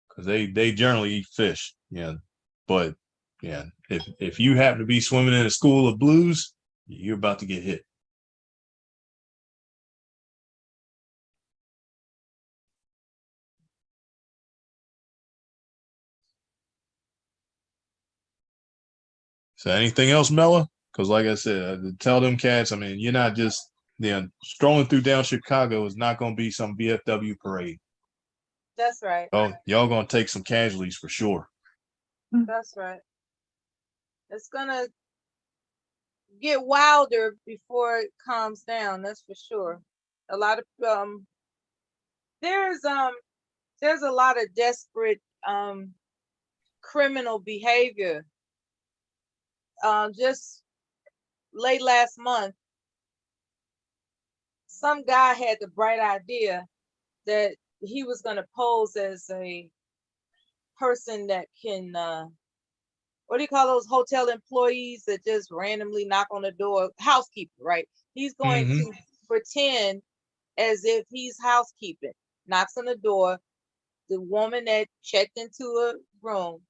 S3: Because they generally eat fish. Yeah, but yeah, if you happen to be swimming in a school of blues, you're about to get hit. So anything else, Mella? Because like I said, tell them cats, I mean, you're not just strolling through down Chicago is not going to be some VFW parade.
S7: That's right.
S3: Oh, y'all going to take some casualties for sure.
S7: That's right. It's gonna get wilder before it calms down. That's for sure. A lot of there's a lot of desperate criminal behavior. Just late last month, some guy had the bright idea that he was going to pose as a person that can what do you call those hotel employees that just randomly knock on the door? Housekeeper, right? He's going to pretend as if he's housekeeping, knocks on the door. The woman that checked into a room,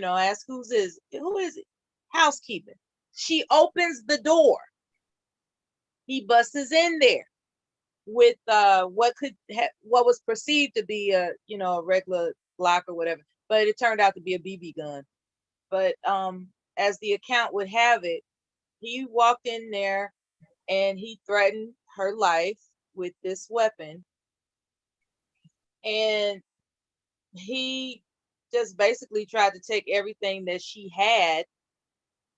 S7: asks who is it? Housekeeping. She opens the door. He busts in there with what was perceived to be a regular Glock or whatever, but it turned out to be a BB gun. But as the account would have it, he walked in there and he threatened her life with this weapon. And he just basically tried to take everything that she had.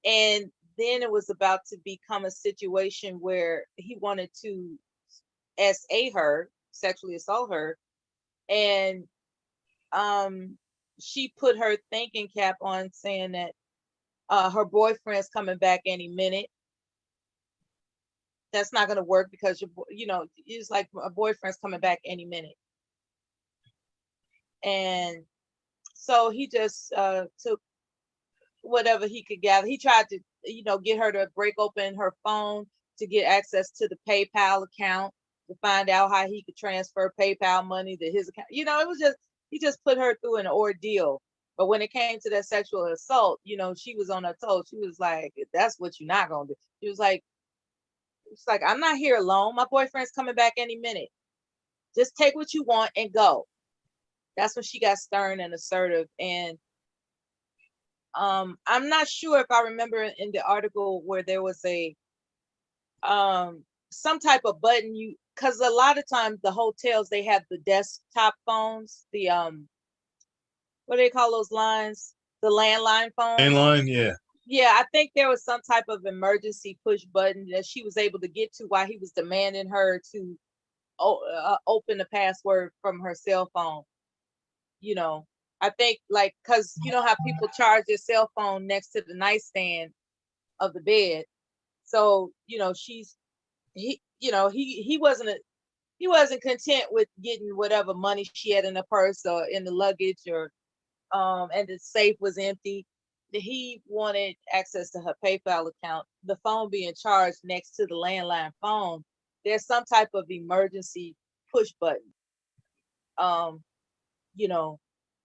S7: And then it was about to become a situation where he wanted to SA her, sexually assault her. And she put her thinking cap on, saying that her boyfriend's coming back any minute. That's not going to work because it's like a boyfriend's coming back any minute. And so he just took whatever he could gather. He tried to, get her to break open her phone to get access to the PayPal account to find out how he could transfer PayPal money to his account. It was just, he just put her through an ordeal. But when it came to that sexual assault, she was on her toes. She was like, that's what you're not going to do. She was like, I'm not here alone. My boyfriend's coming back any minute. Just take what you want and go. That's when she got stern and assertive. And I'm not sure if I remember in the article where there was a some type of button because a lot of times the hotels, they have the desktop phones, the what do they call those lines? The landline phones.
S3: Landline, yeah.
S7: Yeah, I think there was some type of emergency push button that she was able to get to while he was demanding her to open the password from her cell phone. I think because how people charge their cell phone next to the nightstand of the bed. So, he wasn't content with getting whatever money she had in the purse or in the luggage or and the safe was empty. He wanted access to her PayPal account. The phone being charged next to the landline phone, there's some type of emergency push button.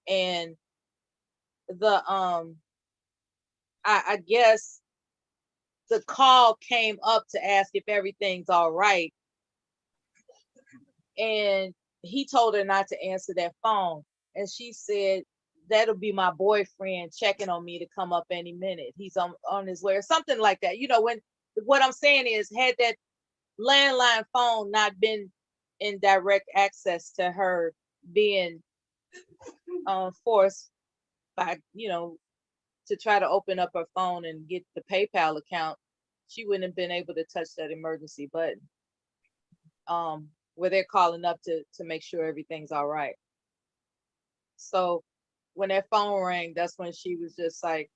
S7: And the I guess the call came up to ask if everything's all right. And he told her not to answer that phone. And she said, that'll be my boyfriend checking on me to come up any minute. He's on his way or something like that. When what I'm saying is, had that landline phone not been in direct access to her being forced by, to try to open up her phone and get the PayPal account, she wouldn't have been able to touch that emergency button. Where they're calling up to make sure everything's all right. So when that phone rang, that's when she was just like,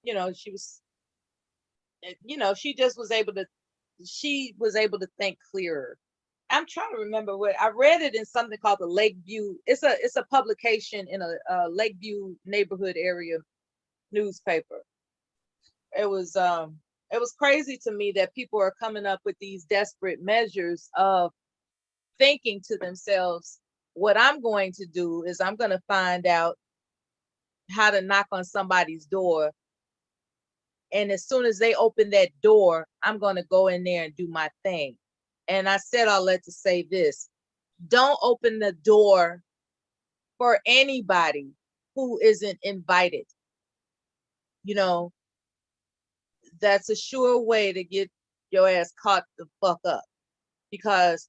S7: you know, she was, you know, she was able to think clearer. I'm trying to remember what I read it in something called the Lakeview. It's a publication in a Lakeview neighborhood area newspaper. It was crazy to me that people are coming up with these desperate measures of thinking to themselves, what I'm going to do is I'm going to find out how to knock on somebody's door. And as soon as they open that door, I'm going to go in there and do my thing. And I said all that to say this: don't open the door for anybody who isn't invited. You know, that's a sure way to get your ass caught the fuck up, because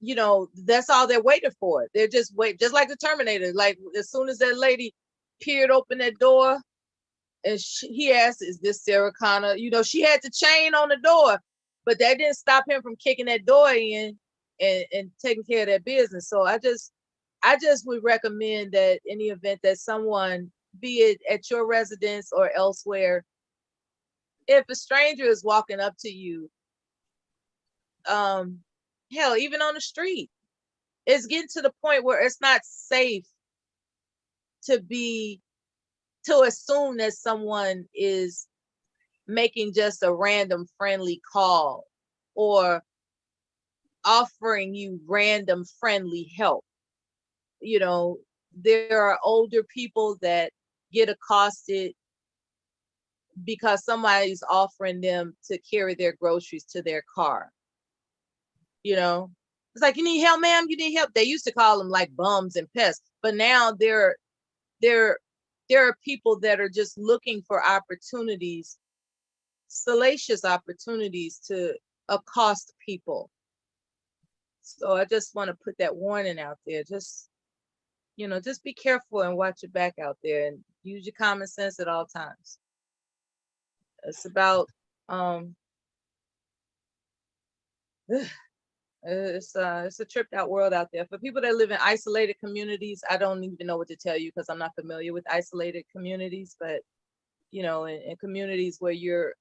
S7: you know, that's all they're waiting for. They're just just like the Terminator. Like as soon as that lady peered open that door, and he asked, "Is this Sarah Connor?" You know, she had the chain on the door, but that didn't stop him from kicking that door in and taking care of that business. So I just would recommend that in the event that someone, be it at your residence or elsewhere, if a stranger is walking up to you, hell, even on the street, it's getting to the point where it's not safe to assume that someone is making just a random friendly call or offering you random friendly help. You know, there are older people that get accosted because somebody's offering them to carry their groceries to their car. You know, it's like, you need help, ma'am? You need help? They used to call them like bums and pests, but now there are people that are just looking for opportunities, salacious opportunities to accost people. So I just want to put that warning out there. Just, you know, just be careful and watch your back out there and use your common sense at all times. It's about, it's a tripped out world out there. For people that live in isolated communities, I don't even know what to tell you because I'm not familiar with isolated communities, but you know, in communities where you're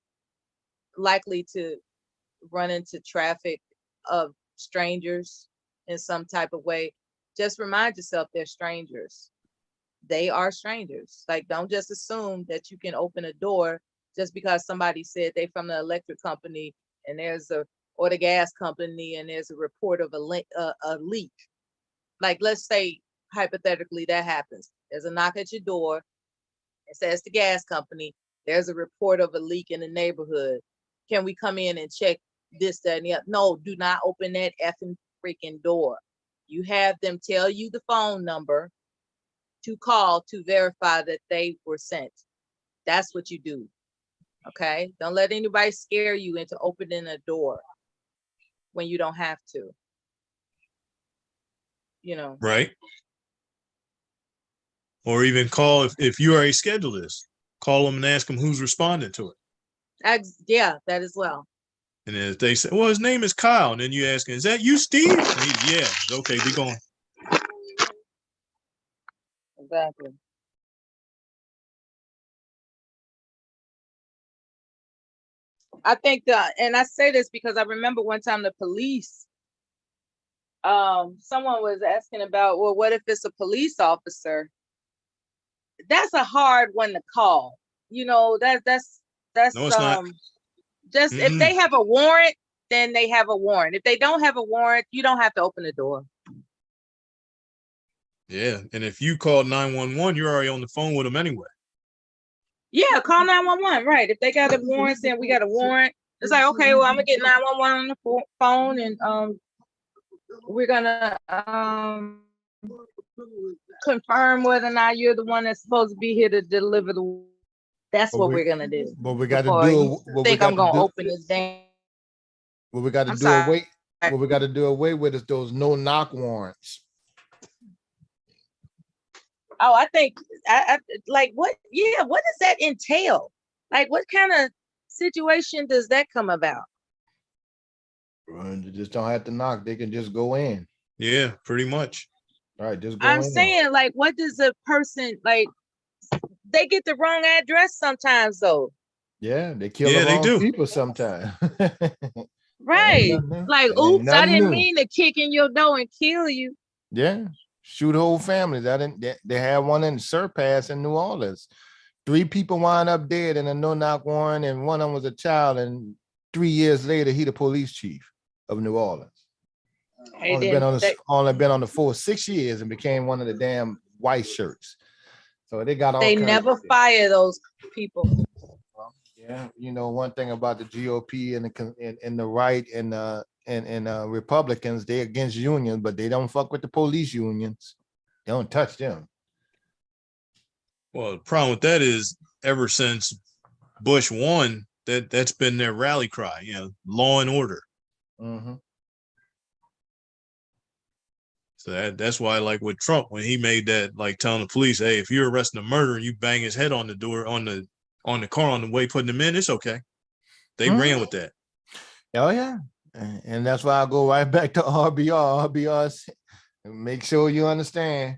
S7: likely to run into traffic of strangers in some type of way, just remind yourself they're strangers. They are strangers. Like, don't just assume that you can open a door just because somebody said they from the electric company and or the gas company and there's a report of a leak. Like, let's say hypothetically that happens. There's a knock at your door. It says the gas company. There's a report of a leak in the neighborhood. Can we come in and check this, that, and the other? No, do not open that effing freaking door. You have them tell you the phone number to call to verify that they were sent. That's what you do. Okay? Don't let anybody scare you into opening a door when you don't have to. You know.
S3: Right. Or even call if you already scheduled this, call them and ask them who's responding to it.
S7: Yeah, that as well.
S3: And then if they say, well, his name is Kyle, and then you ask him, is that you, Steve? Yeah, okay, be going.
S7: Exactly. I think and I say this because I remember one time the police, someone was asking about, well, what if it's a police officer? That's a hard one to call. You know, that's
S3: no, it's not.
S7: Just if they have a warrant, then they have a warrant. If they don't have a warrant, you don't have to open the door.
S3: Yeah, and if you call 911, you're already on the phone with them anyway.
S7: Yeah, call 911. Right. If they got a warrant, saying we got a warrant, it's like, okay, well, I'm gonna get 911 on the phone, and we're gonna confirm whether or not you're the one that's supposed to be here to deliver the. That's what we're gonna do.
S5: But we got to
S7: Before
S5: do.
S7: you
S5: What we
S7: think
S5: got
S7: I'm
S5: to
S7: gonna
S5: do.
S7: open this damn.
S5: What we got to
S7: I'm
S5: do
S7: sorry.
S5: away. What we got to do away with is those no knock warrants.
S7: Oh, I think I like what? Yeah, what does that entail? Like, what kind of situation does that come about?
S5: They just don't have to knock; they can just go in.
S3: Yeah, pretty much.
S5: All right, just go
S7: I'm
S5: in.
S7: saying, like, what does a person like?
S2: they get the wrong address sometimes though.
S5: Yeah, they kill
S3: Yeah,
S5: the
S3: they
S5: wrong
S3: do.
S5: people sometimes.
S2: Right. Like,
S5: That ain't
S2: oops, I
S5: nothing
S2: didn't
S5: new.
S2: mean to kick in your door and kill you.
S5: Yeah, shoot whole families. I didn't. They had one in Surpass in New Orleans. 3 people wound up dead in a no-knock warrant, and one of them was a child. And 3 years later, he the police chief of New Orleans.
S2: Hey, then
S5: Only been on the force 6 years and became one of the damn white shirts. So they got all
S2: they
S5: kinds
S2: never
S5: of shit.
S2: fire those people.
S5: Yeah, you know, one thing about the GOP and the right and Republicans, they against unions, but they don't fuck with the police unions. They don't touch them.
S3: Well, the problem with that is ever since Bush won, that's been their rally cry, law and order.
S5: Mm-hmm.
S3: So that's why, like with Trump, when he made that, like telling the police, hey, if you're arresting a murderer and you bang his head on the door on the car on the way putting him in, it's okay. They ran with that.
S5: Oh yeah, and that's why I go right back to RBR. RBR, make sure you understand.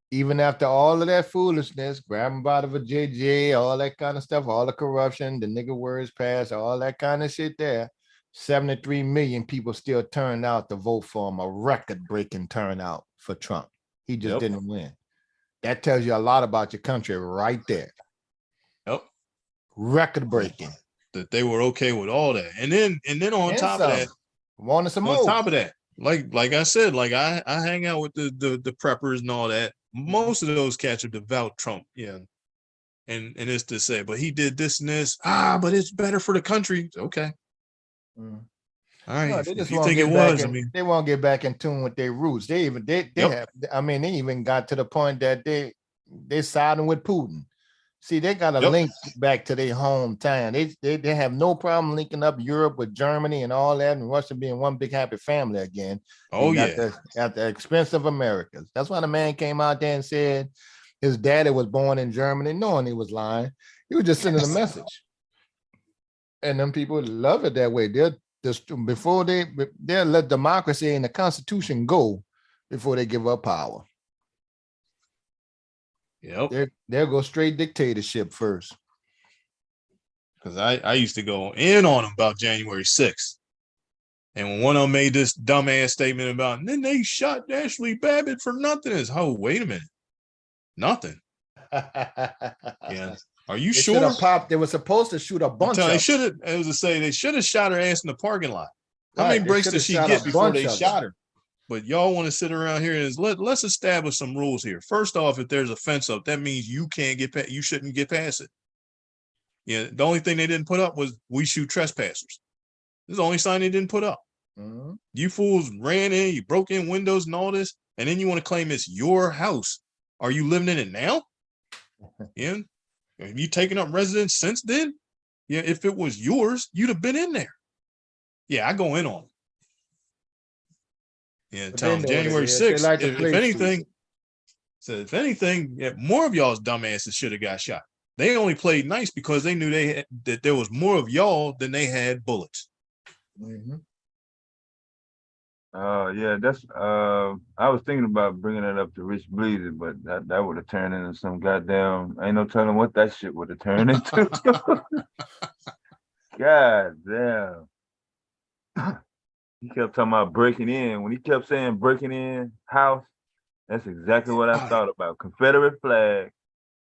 S5: Even after all of that foolishness, grab him out of a JJ, all that kind of stuff, all the corruption, the nigga words passed, all that kind of shit there, 73 million people still turned out to vote for him, a record-breaking turnout for Trump. He just didn't win. That tells you a lot about your country right there.
S3: Yep.
S5: Record-breaking.
S3: That they were okay with all that. And then on top of that,
S5: wanted some more.
S3: On top of that, like I said, like I hang out with the preppers and all that. Most of those cats are devout Trump, yeah. And it's to say, but he did this and this. But it's better for the country. Okay. All right.
S5: No,
S3: if
S5: they just
S3: you
S5: want to
S3: think
S5: get
S3: it
S5: back
S3: was,
S5: in,
S3: I mean,
S5: they want to get back in tune with their roots. They have, I mean, they even got to the point that they siding with Putin. See, they got a link back to their hometown. They have no problem linking up Europe with Germany and all that, and Russia being one big happy family again.
S3: Oh,
S5: at the expense of Americans. That's why the man came out there and said his daddy was born in Germany, knowing he was lying. He was just sending a message, and them people love it that way. They'll let democracy and the Constitution go before they give up power.
S3: Yep.
S5: They'll go straight dictatorship first.
S3: Because I used to go in on them about January 6th. And when one of them made this dumbass statement about, and then they shot Ashley Babbitt for nothing. It's, oh, wait a minute. Nothing. Yeah. Are you sure?
S5: They were supposed to shoot a bunch of them.
S3: It was to say they should have shot her ass in the parking lot. How
S5: Right,
S3: many
S5: they
S3: breaks
S5: should
S3: did
S5: have
S3: she
S5: shot
S3: get
S5: a
S3: before
S5: bunch
S3: they
S5: of
S3: shot
S5: them.
S3: her? But y'all want to sit around here and let's establish some rules here. First off, if there's a fence up, that means you can't get past, you shouldn't get past it. Yeah, the only thing they didn't put up was we shoot trespassers. This is the only sign they didn't put up.
S5: Mm-hmm.
S3: You fools ran in, you broke in windows and all this, and then you want to claim it's your house. Are you living in it now? Yeah. Have you taken up residence since then? Yeah, if it was yours, you'd have been in there. Yeah, I go in on them. Yeah, tell them January 6th.
S5: Like
S3: if anything, yeah, more of y'all's dumbasses should have got shot. They only played nice because they knew that there was more of y'all than they had bullets.
S5: Mm-hmm.
S15: Yeah, that's I was thinking about bringing it up to Rich Bleezer, but that would have turned into some goddamn, ain't no telling what that shit would have turned into. God damn. He kept talking about breaking in. When he kept saying breaking in house, that's exactly what I thought about. Confederate flag,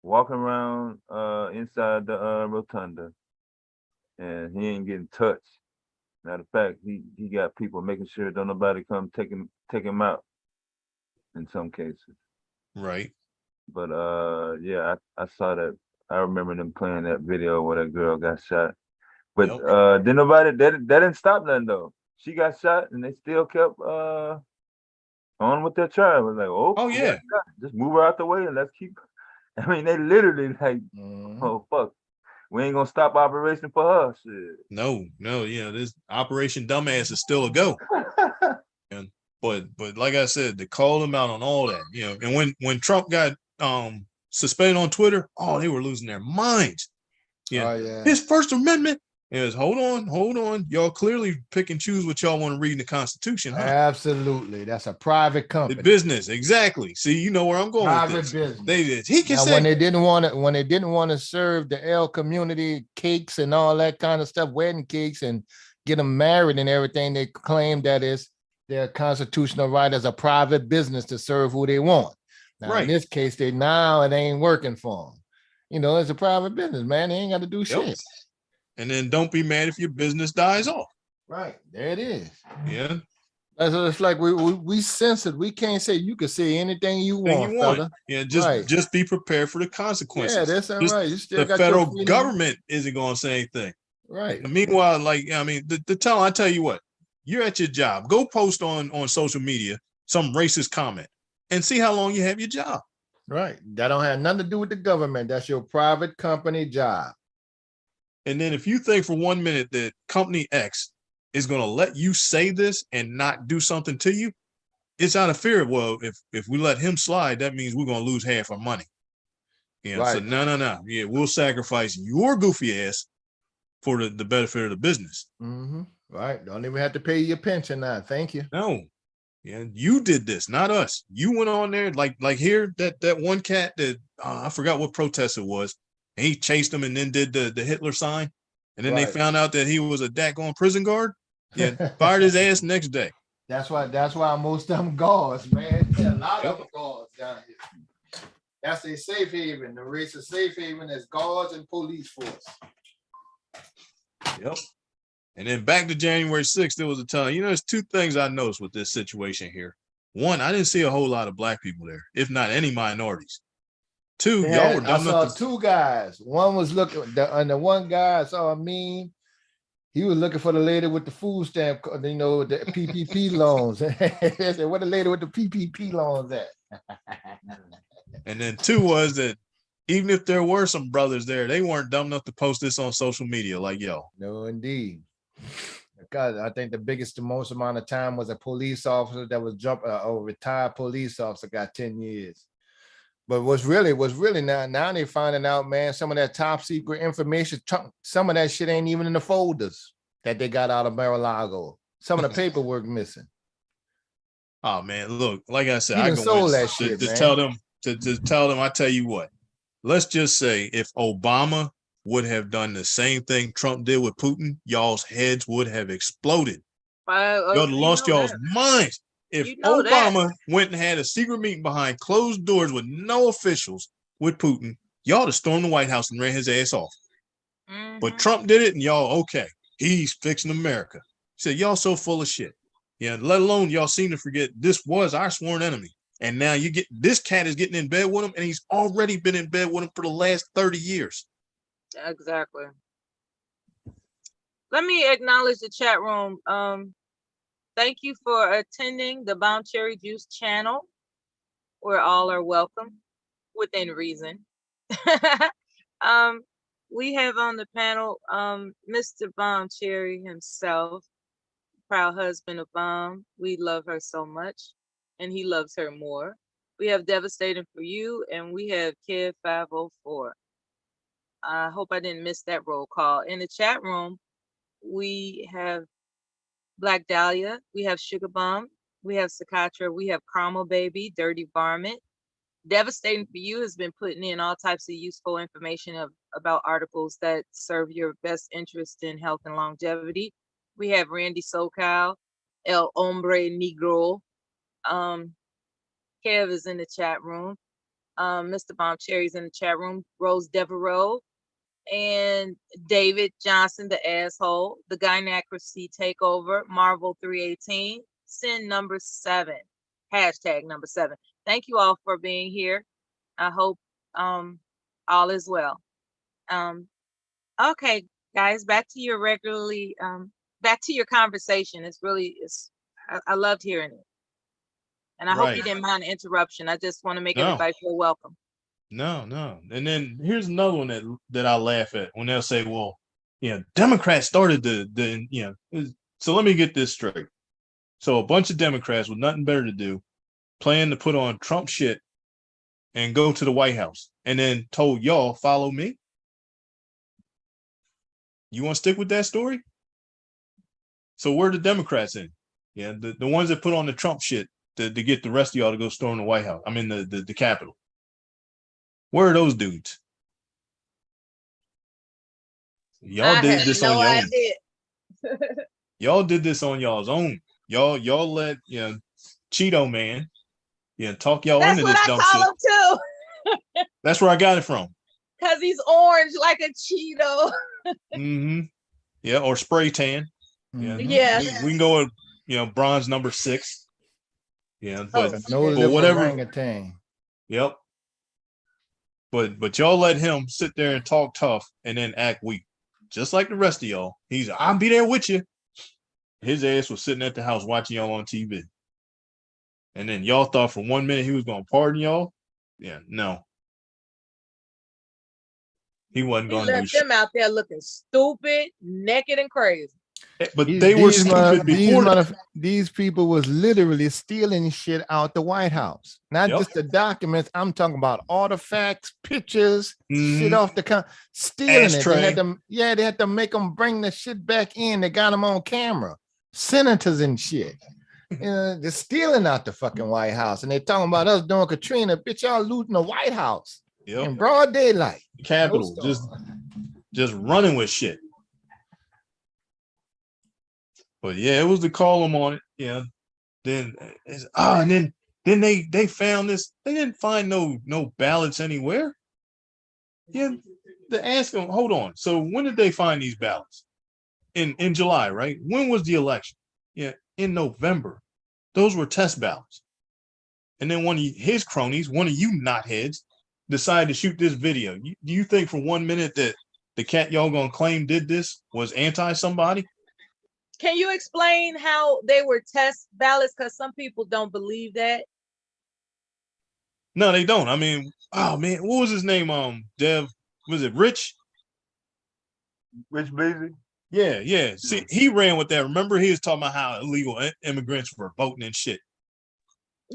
S15: walking around inside the rotunda, and he ain't getting touched. Matter of fact, he got people making sure don't nobody come take him out in some cases.
S3: Right.
S15: But yeah, I saw that. I remember them playing that video where that girl got shot. But then nobody that didn't stop nothing though. She got shot and they still kept on with their trial. It was like, oh yeah, just move her out the way and let's keep. I mean, they literally like, oh fuck. We ain't gonna stop operation for her. Shit.
S3: No, yeah, this Operation Dumbass is still a go. But like I said, to call them out on all that, and when Trump got suspended on Twitter, they were losing their minds. Yeah.
S5: Oh, yeah.
S3: His First Amendment, Is hold on. Y'all clearly pick and choose what y'all want to read in the Constitution, huh?
S5: Absolutely. That's a private
S3: The
S5: company.
S3: business, exactly. See, you know where I'm going
S5: Private
S3: with this.
S5: business.
S3: They did. He can
S5: Now,
S3: say
S5: when they didn't want to serve the L community cakes and all that kind of stuff, wedding cakes, and get them married and everything, they claim that is their constitutional right as a private business to serve who they want. Now, in this case, it ain't working for them. You know, it's a private business, man. They ain't got to do shit.
S3: And then don't be mad if your business dies off.
S5: Right. There it is.
S3: Yeah.
S5: It's like we censored. We can't say you can say anything you want, fella.
S3: Yeah, just be prepared for the consequences.
S5: Yeah, that's all right. You still
S3: the
S5: got
S3: federal
S5: your freedom.
S3: government isn't going to say anything.
S5: Right.
S3: Meanwhile, like, I mean, I tell you what, you're at your job. Go post on social media some racist comment and see how long you have your job.
S5: Right. That don't have nothing to do with the government. That's your private company job.
S3: And then if you think for 1 minute that company X is going to let you say this and not do something to you, it's out of fear. Well, if we let him slide, that means we're going to lose half our money. Yeah. So no. Yeah, we'll sacrifice your goofy ass for the benefit of the business.
S5: Mm-hmm. Right. Don't even have to pay your pension now. Thank you.
S3: No. Yeah, you did this, not us. You went on there like here that one cat that I forgot what protest it was. And he chased him and then did the Hitler sign. And then they found out that he was a daggone prison guard. Yeah, fired his ass next day.
S5: That's why most of them guards, man. A lot of them guards down here. That's a safe haven. The race of safe haven is guards and police force.
S3: Yep. And then back to January 6th, there was a time, there's two things I noticed with this situation here. One, I didn't see a whole lot of black people there, if not any minorities. Two, y'all were dumb enough
S5: to... two guys. One was looking, and the one guy I saw he was looking for the lady with the food stamp, the PPP loans. They said, "Where the lady with the PPP loans at?"
S3: And then two was that even if there were some brothers there, they weren't dumb enough to post this on social media like y'all.
S5: No, indeed. Because I think the most amount of time was a police officer that was a retired police officer got 10 years. But what's really now they finding out, man, some of that top secret information, some of that shit ain't even in the folders that they got out of Mar-a-Lago. Some of the paperwork missing.
S3: Oh man, look, like I said,
S5: I
S3: go
S5: sold that shit,
S3: to
S5: man.
S3: tell them, I tell you what, let's just say if Obama would have done the same thing Trump did with Putin, y'all's heads would have exploded. Y'all lost y'all's minds. If Obama went and had a secret meeting behind closed doors with no officials with Putin, y'all have stormed the White House and ran his ass off. But Trump did it, and y'all, okay, he's fixing America. He said, y'all so full of shit. Yeah, let alone y'all seem to forget this was our sworn enemy. And now this cat is getting in bed with him, and he's already been in bed with him for the last 30 years.
S7: Exactly. Let me acknowledge the chat room. Thank you for attending the Bound Cherry Juice channel, where all are welcome within reason. We have on the panel Mr. Bound Cherry himself, proud husband of Bomb. We love her so much, and he loves her more. We have Devastating for You, and we have Kid 504. I hope I didn't miss that roll call. In the chat room, we have Black Dahlia, we have Sugar Bomb, we have Sakatra, we have Caramel Baby, Dirty Varmint. Devastating for You has been putting in all types of useful information about articles that serve your best interest in health and longevity. We have Randy SoCal, El Hombre Negro. Kev is in the chat room. Mr. Bomb Cherry's in the chat room. Rose Devereaux and David Johnson, the asshole. The Gynacracy Takeover. Marvel 318. Sin number 7. Hashtag number 7. Thank you all for being here. I hope all is well. Okay, guys, back to your back to your conversation. I loved hearing it. And I hope you didn't mind the interruption. I just want to make everybody feel welcome.
S3: No. And then here's another one that I laugh at when they'll say, well, Democrats started so let me get this straight. So a bunch of Democrats with nothing better to do plan to put on Trump shit and go to the White House and then told y'all, follow me. You want to stick with that story? So where are the Democrats in? Yeah, the ones that put on the Trump shit to get the rest of y'all to go storm the White House. I mean the Capitol. Where are those dudes? Y'all did this on your own. Y'all did this on y'all's own. Y'all let Cheeto Man talk y'all
S7: That's
S3: into
S7: what
S3: this
S7: I
S3: dumb
S7: call
S3: shit.
S7: him too.
S3: That's where I got it from.
S7: Cause he's orange like a Cheeto.
S3: Mm-hmm. Yeah, or spray tan. Yeah.
S7: Yeah.
S3: We can go with bronze number 6. Yeah, but
S5: whatever.
S3: whatever.
S5: Orangutan.
S3: Yep. But y'all let him sit there and talk tough and then act weak. Just like the rest of y'all. I'll be there with you. His ass was sitting at the house watching y'all on TV. And then y'all thought for 1 minute he was gonna pardon y'all. Yeah, no. He wasn't
S7: He
S3: gonna do
S7: left
S3: shit.
S7: them out there looking stupid, naked, and crazy.
S3: But they were stupid before that.
S5: These people was literally stealing shit out the White House. Not just the documents. I'm talking about artifacts, pictures, shit off the stealing
S3: Ashtray.
S5: it. They had to make them bring the shit back in. They got them on camera. Senators and shit. They're stealing out the fucking White House. And they talking about us doing Katrina. Bitch, y'all looting the White House in broad daylight.
S3: Capitol, just running with shit. But yeah, it was to call them on it. Yeah. Then and then they found this. They didn't find no ballots anywhere. Yeah. They ask them, hold on. So when did they find these ballots? In July, right? When was the election? Yeah, in November. Those were test ballots. And then one of his cronies, one of you knotheads, decided to shoot this video. Do you think for 1 minute that the cat y'all gonna claim did this was anti somebody?
S7: Can you explain how they were test ballots? Because some people don't believe that.
S3: No, they don't. I mean, oh man, what was his name? Dev, was it Rich?
S18: Rich Basic?
S3: Yeah. See, he ran with that. Remember, he was talking about how illegal immigrants were voting and shit.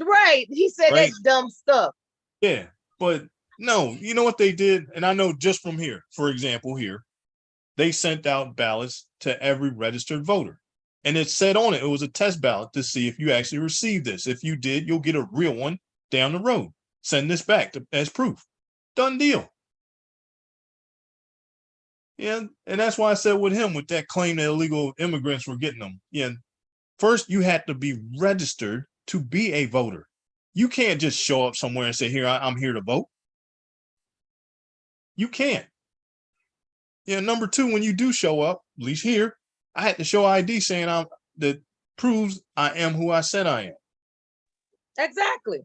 S7: Right. He said that dumb stuff.
S3: Yeah, but no, you know what they did? And I know just from here, for example, they sent out ballots to every registered voter. And it said on it was a test ballot to see if you actually received this. If you did, you'll get a real one down the road. Send this back as proof. Done deal. Yeah, and that's why I said with him, with that claim that illegal immigrants were getting them. Yeah, first you had to be registered to be a voter. You can't just show up somewhere and say, here, I'm here to vote. You can't. Yeah, number 2, when you do show up, at least here, I had to show ID saying that proves I am who I said I am.
S7: Exactly.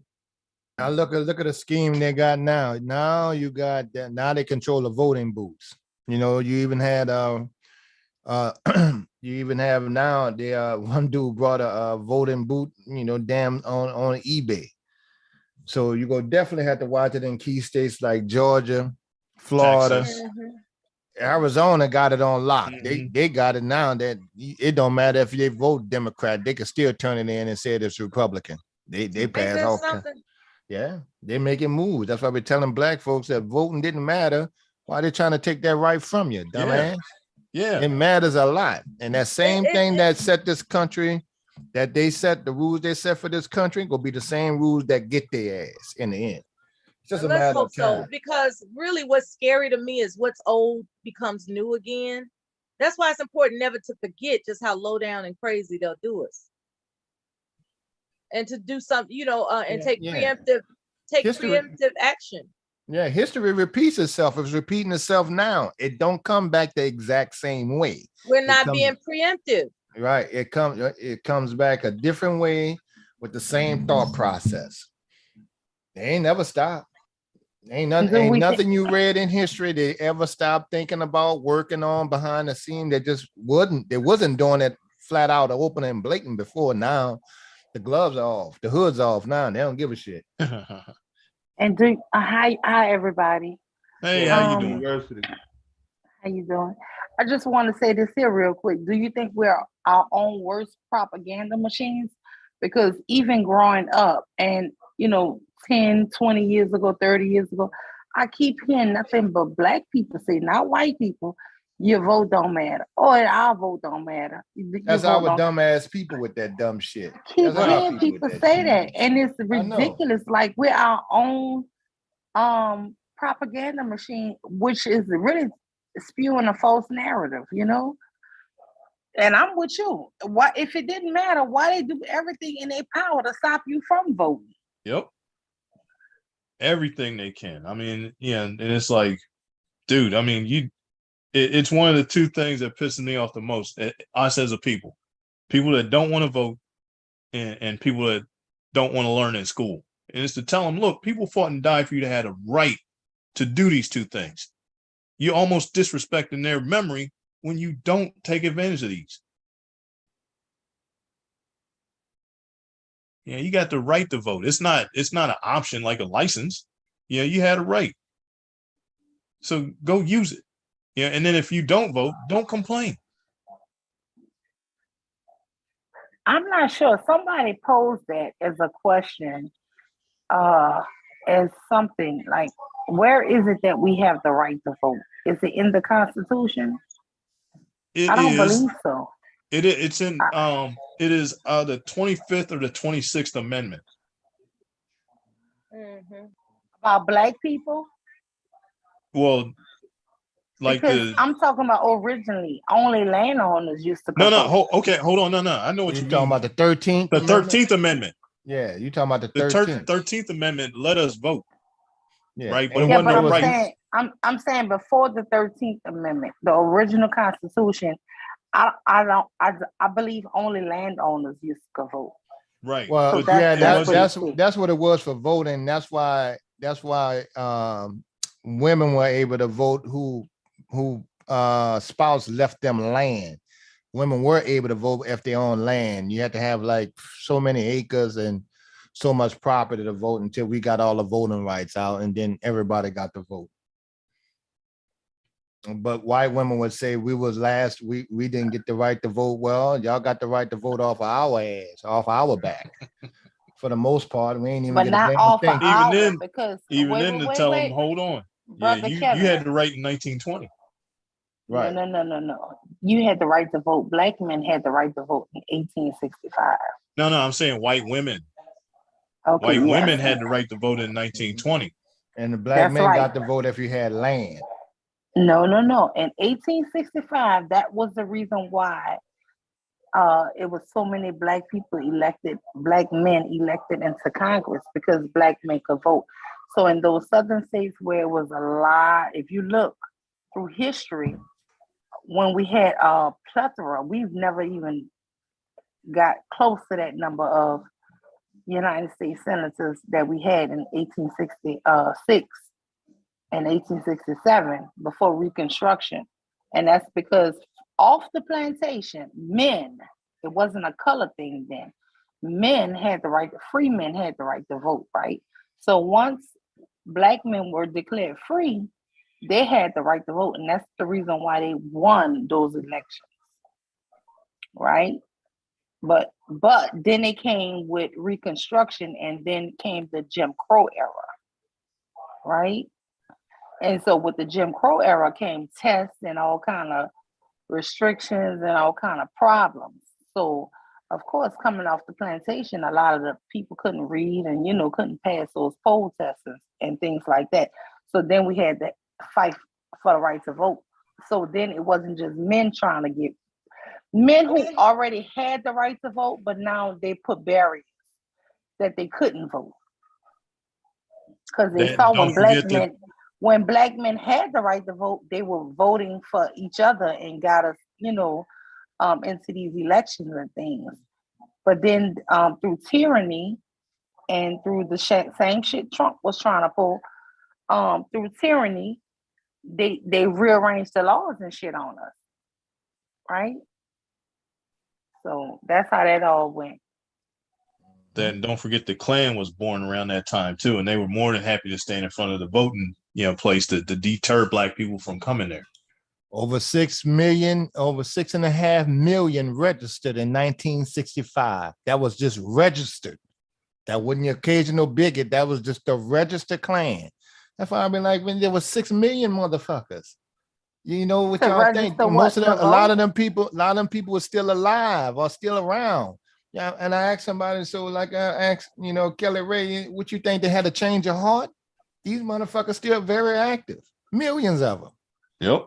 S5: Now look at the scheme they got now. Now you got that. Now they control the voting booths. You even had you even have now one dude brought a voting booth, damn on eBay. So you go definitely have to watch it in key states like Georgia, Florida. Arizona got it on lock. They got it now that it don't matter if they vote Democrat, they can still turn it in and say it's Republican. They pass all. Yeah, they making moves. That's why we're telling black folks that voting didn't matter. Why they trying to take that right from you, dumbass?
S3: Yeah.
S5: It matters a lot. And that same thing that set this country, that they set the rules they set for this country, will be the same rules that get their ass in the end. It's just a
S7: Let's
S5: matter
S7: hope
S5: of time.
S7: so, because really what's scary to me is what's old becomes new again. That's why it's important never to forget just how low down and crazy they'll do us. And to do something, and take preemptive action.
S5: Yeah, history repeats itself. It's repeating itself now. It don't come back the exact same way.
S7: We're not being preemptive.
S5: Right. It comes back a different way with the same thought process. They ain't never stopped. Ain't nothing you read in history they ever stopped thinking about, working on behind the scene. They wasn't doing it flat out open and blatant before. Now the gloves are off, the hood's off now. They don't give a shit.
S25: And hi everybody.
S3: Hey, how you doing?
S25: How you doing? I just want to say this here real quick. Do you think we're our own worst propaganda machines? Because even growing up and 10, 20 years ago, 30 years ago, I keep hearing nothing but black people say, not white people, your vote don't matter, or our vote don't matter. Your
S5: That's
S25: vote
S5: our
S25: don't.
S5: dumb ass people with that dumb shit.
S25: Keep
S5: That's our
S25: hearing
S5: people with
S25: people
S5: that
S25: say
S5: shit.
S25: that, and it's
S5: I know.
S25: ridiculous. Like we're our own propaganda machine, which is really spewing a false narrative, you know. And I'm with you. Why, if it didn't matter, why they do everything in their power to stop you from voting?
S3: Yep. Everything they can. I mean, yeah, and it's like, dude, I mean, it's one of the two things that pisses me off the most. Us as a people that don't want to vote, and people that don't want to learn in school. And it's to tell them, look, people fought and died for you to have a right to do these two things. You're almost disrespecting their memory when you don't take advantage of these. Yeah, you got the right to vote. It's not an option like a license. Yeah, you had a right. So go use it. Yeah, and then if you don't vote, don't complain.
S25: I'm not sure. Somebody posed that as a question, as something like, where is it that we have the right to vote? Is it in the Constitution? I don't believe so.
S3: It's in it is the 25th or the 26th Amendment.
S25: About Black people?
S3: Well, like
S25: because I'm talking about originally, only landowners used to vote.
S3: Hold on. No. I know what you mean.
S5: Talking about the 13th?
S3: The 13th Amendment.
S5: Yeah, you talking about the
S3: The
S5: 13th.
S3: 13th Amendment let us vote.
S5: Yeah.
S3: Right. But it
S25: Yeah,
S3: wasn't
S25: but
S3: no right.
S25: I'm saying before the 13th Amendment, the original Constitution, I believe only landowners used to vote.
S3: Right.
S5: Well,
S25: So
S5: that's what it was for voting. That's why women were able to vote who spouse left them land. Women were able to vote if they own land. You had to have like so many acres and so much property to vote until we got all the voting rights out, and then everybody got to vote. But white women would say we was last, we didn't get the right to vote. Well, y'all got the right to vote off of our ass, off our back. For the most part, we ain't even
S25: but
S5: get
S25: not
S5: a
S25: off
S5: thing.
S25: of our, because
S3: Even then to tell them, hold on.
S25: Brother
S3: you
S25: Kevin.
S3: had the right in 1920.
S5: Right.
S25: No. You had the right to vote. Black men had the right to vote in 1865.
S3: No, I'm saying white women.
S25: Okay,
S3: White
S25: yes.
S3: women had the right to vote in 1920.
S5: And the black men got to vote if you had land.
S25: No. In 1865, that was the reason why it was so many black men elected into Congress, because black men could vote. So in those southern states where it was a lot, if you look through history, when we had a plethora, we've never even got close to that number of United States senators that we had in 1866 and 1867 before Reconstruction. And that's because off the plantation, men, it wasn't a color thing then, men had the right, free men had the right to vote, right? So once black men were declared free, they had the right to vote, and that's the reason why they won those elections, right? But then they came with Reconstruction, and then came the Jim Crow era, right? And so with the Jim Crow era came tests and all kind of restrictions and all kind of problems. So of course, coming off the plantation, a lot of the people couldn't read and, couldn't pass those poll tests and things like that. So then we had to fight for the right to vote. So then it wasn't just men trying to get, men who already had the right to vote, but now they put barriers that they couldn't vote. Because they saw when black men had the right to vote, they were voting for each other and got us, into these elections and things. But then through tyranny and through the same shit Trump was trying to pull, through tyranny, they rearranged the laws and shit on us, right? So that's how that all went.
S3: Then don't forget the Klan was born around that time too, and they were more than happy to stand in front of the voting place to deter black people from coming there.
S5: Over 6.5 million registered in 1965. That was just registered. That wasn't the occasional bigot. That was just the registered Klan. That's why I've been like, when there was 6 million motherfuckers. You know what
S25: To
S5: y'all think?
S25: register
S5: Most
S25: what,
S5: of
S25: to
S5: them, a lot
S25: vote?
S5: of them people are still alive or still around. Yeah, and I asked somebody, so like I asked, Kelly Ray, what you think they had a change of heart? These motherfuckers still very active, millions of them.
S3: Yep.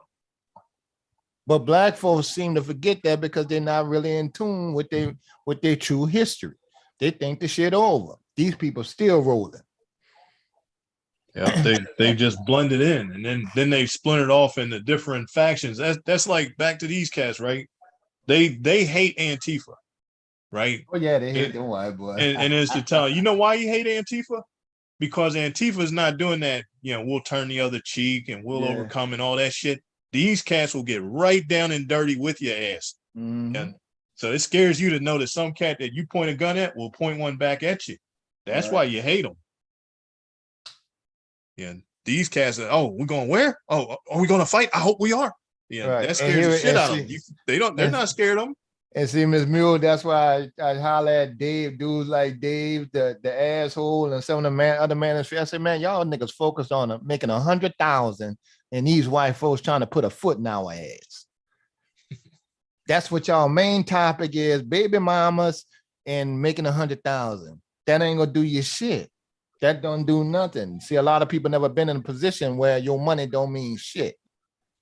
S5: But black folks seem to forget that because they're not really in tune with their true history. They think the shit over. These people still rolling.
S3: Yeah, they just blended in, and then they splintered off into different factions. That's like back to these cats, right? They hate Antifa, right?
S5: Oh yeah, they hate them white boy.
S3: And it's to tell you know why you hate Antifa? Because Antifa is not doing that. We'll turn the other cheek and we'll overcome and all that shit. These cats will get right down and dirty with your ass. And so it scares you to know that some cat that you point a gun at will point one back at you. That's why you hate them. Yeah, these cats are, we're going where? Oh, are we going to fight? I hope we are. Yeah, that scares the shit out of them. They're not scared of them.
S5: And see, Miss Mule, that's why I holler at Dave, dudes like Dave, the asshole, and some of the other manosphere. I said, man, y'all niggas focused on making 100,000, and these white folks trying to put a foot in our ass. That's what y'all main topic is: baby mamas and making 100,000. That ain't gonna do your shit. That don't do nothing. See, a lot of people never been in a position where your money don't mean shit.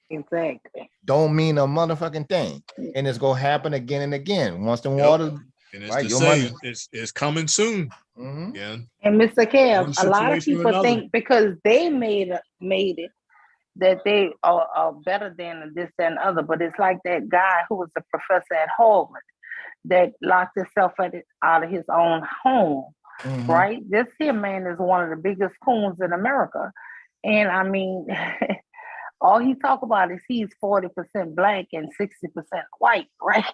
S25: Exactly.
S5: Don't mean a motherfucking thing. And it's gonna happen again and again. Once the water,
S3: and it's the same. It's coming soon. Yeah.
S25: And Mr. Kev, a lot of
S3: situation or
S25: people
S3: another.
S25: think because they made it that they are better than this and other, but it's like that guy who was a professor at Harvard that locked himself out of his own home. Right? This here man is one of the biggest coons in America. And I mean, all he talk about is he's 40% black and 60% white, right?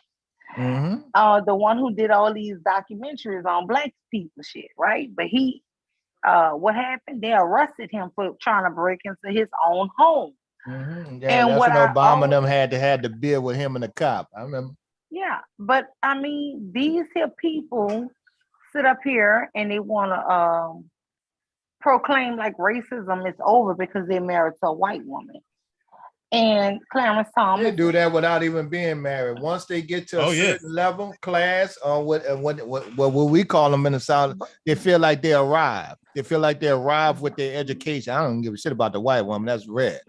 S25: The one who did all these documentaries on black people shit, right? But he, what happened? They arrested him for trying to break into his own home.
S5: Yeah,
S25: And
S5: that's
S25: what
S5: when
S25: I
S5: Obama and
S25: always-
S5: them had to deal with him and the cop. I remember.
S25: Yeah, but I mean, these here people sit up here and they want to proclaim like racism is over because they married to a white woman. And Clarence Thomas,
S5: They do that without even being married. Once they get to a certain level, class, or what we call them in the South, they feel like they arrived. They feel like they arrived with their education. I don't give a shit about the white woman. That's rare.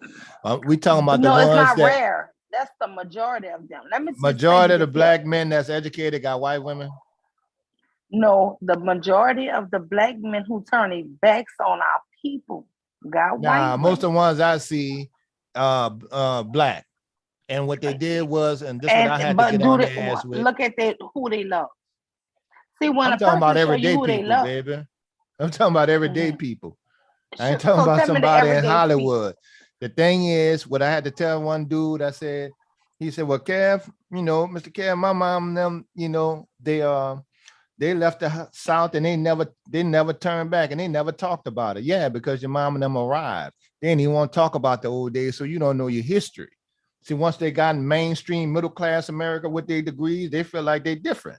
S5: We talking about the
S25: no,
S5: ones
S25: it's not
S5: that
S25: rare. That's the majority of them. Let me just
S5: majority
S25: tell
S5: of
S25: you
S5: the
S25: this
S5: black
S25: here.
S5: men that's educated got white women.
S25: No, the majority of the black men who turn their backs on our people got
S5: Nah,
S25: white
S5: most of
S25: women.
S5: the ones I see black. And what they did was, and this is what I had to
S25: But
S5: get
S25: do
S5: on
S25: they
S5: their ass with.
S25: look at who they love? See, when
S5: I'm
S25: a
S5: talking about
S25: person show you
S5: everyday
S25: who they
S5: people,
S25: love,
S5: baby. I'm talking about everyday people. I ain't
S25: So
S5: talking about
S25: tell me the
S5: somebody in
S25: everyday
S5: Hollywood. The thing is, what I had to tell one dude, he said, well, Kev, Mr. Kev, my mom and them, they left the South and they never turned back and they never talked about it. Yeah, because your mom and them arrived. They didn't even want to talk about the old days, so you don't know your history. See, once they got in mainstream middle class America with their degrees, they feel like they're different.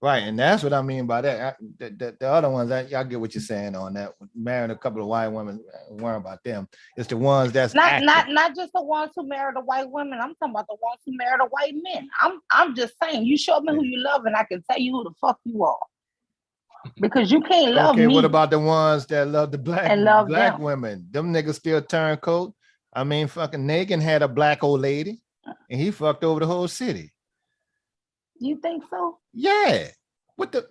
S5: Right, and that's what I mean by that. The other ones, y'all get what you're saying on that. Marrying a couple of white women, worry about them. It's the ones that's
S25: not just the ones who married the white women. I'm talking about the ones who married the white men. I'm just saying, you show me who you love, and I can tell you who the fuck you are. Because you can't love me.
S5: Okay, what about the ones that love the black
S25: them.
S5: women? Them niggas still turncoat. I mean, fucking Nagin had a black old lady, and he fucked over the whole city.
S25: You think so?
S5: Yeah.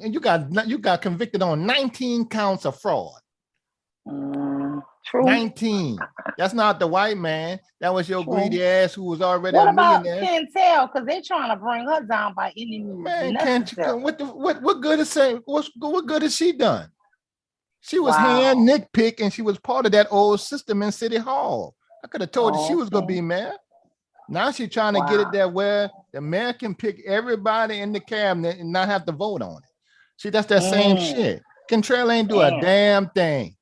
S5: And you got convicted on 19 counts of fraud.
S25: True.
S5: 19. That's not the white man. That was your greedy ass who was already
S25: What
S5: a
S25: about
S5: millionaire.
S25: Cantel? Because they're trying to bring her down by any means
S5: Man,
S25: necessary.
S5: what good is saying? What good has she done? She was hand nitpick and she was part of that old system in City Hall. I could have told you she was gonna be mayor. Now she's trying to get it there where the mayor can pick everybody in the cabinet and not have to vote on it. See, that's that same shit. Cantrell ain't do a damn thing.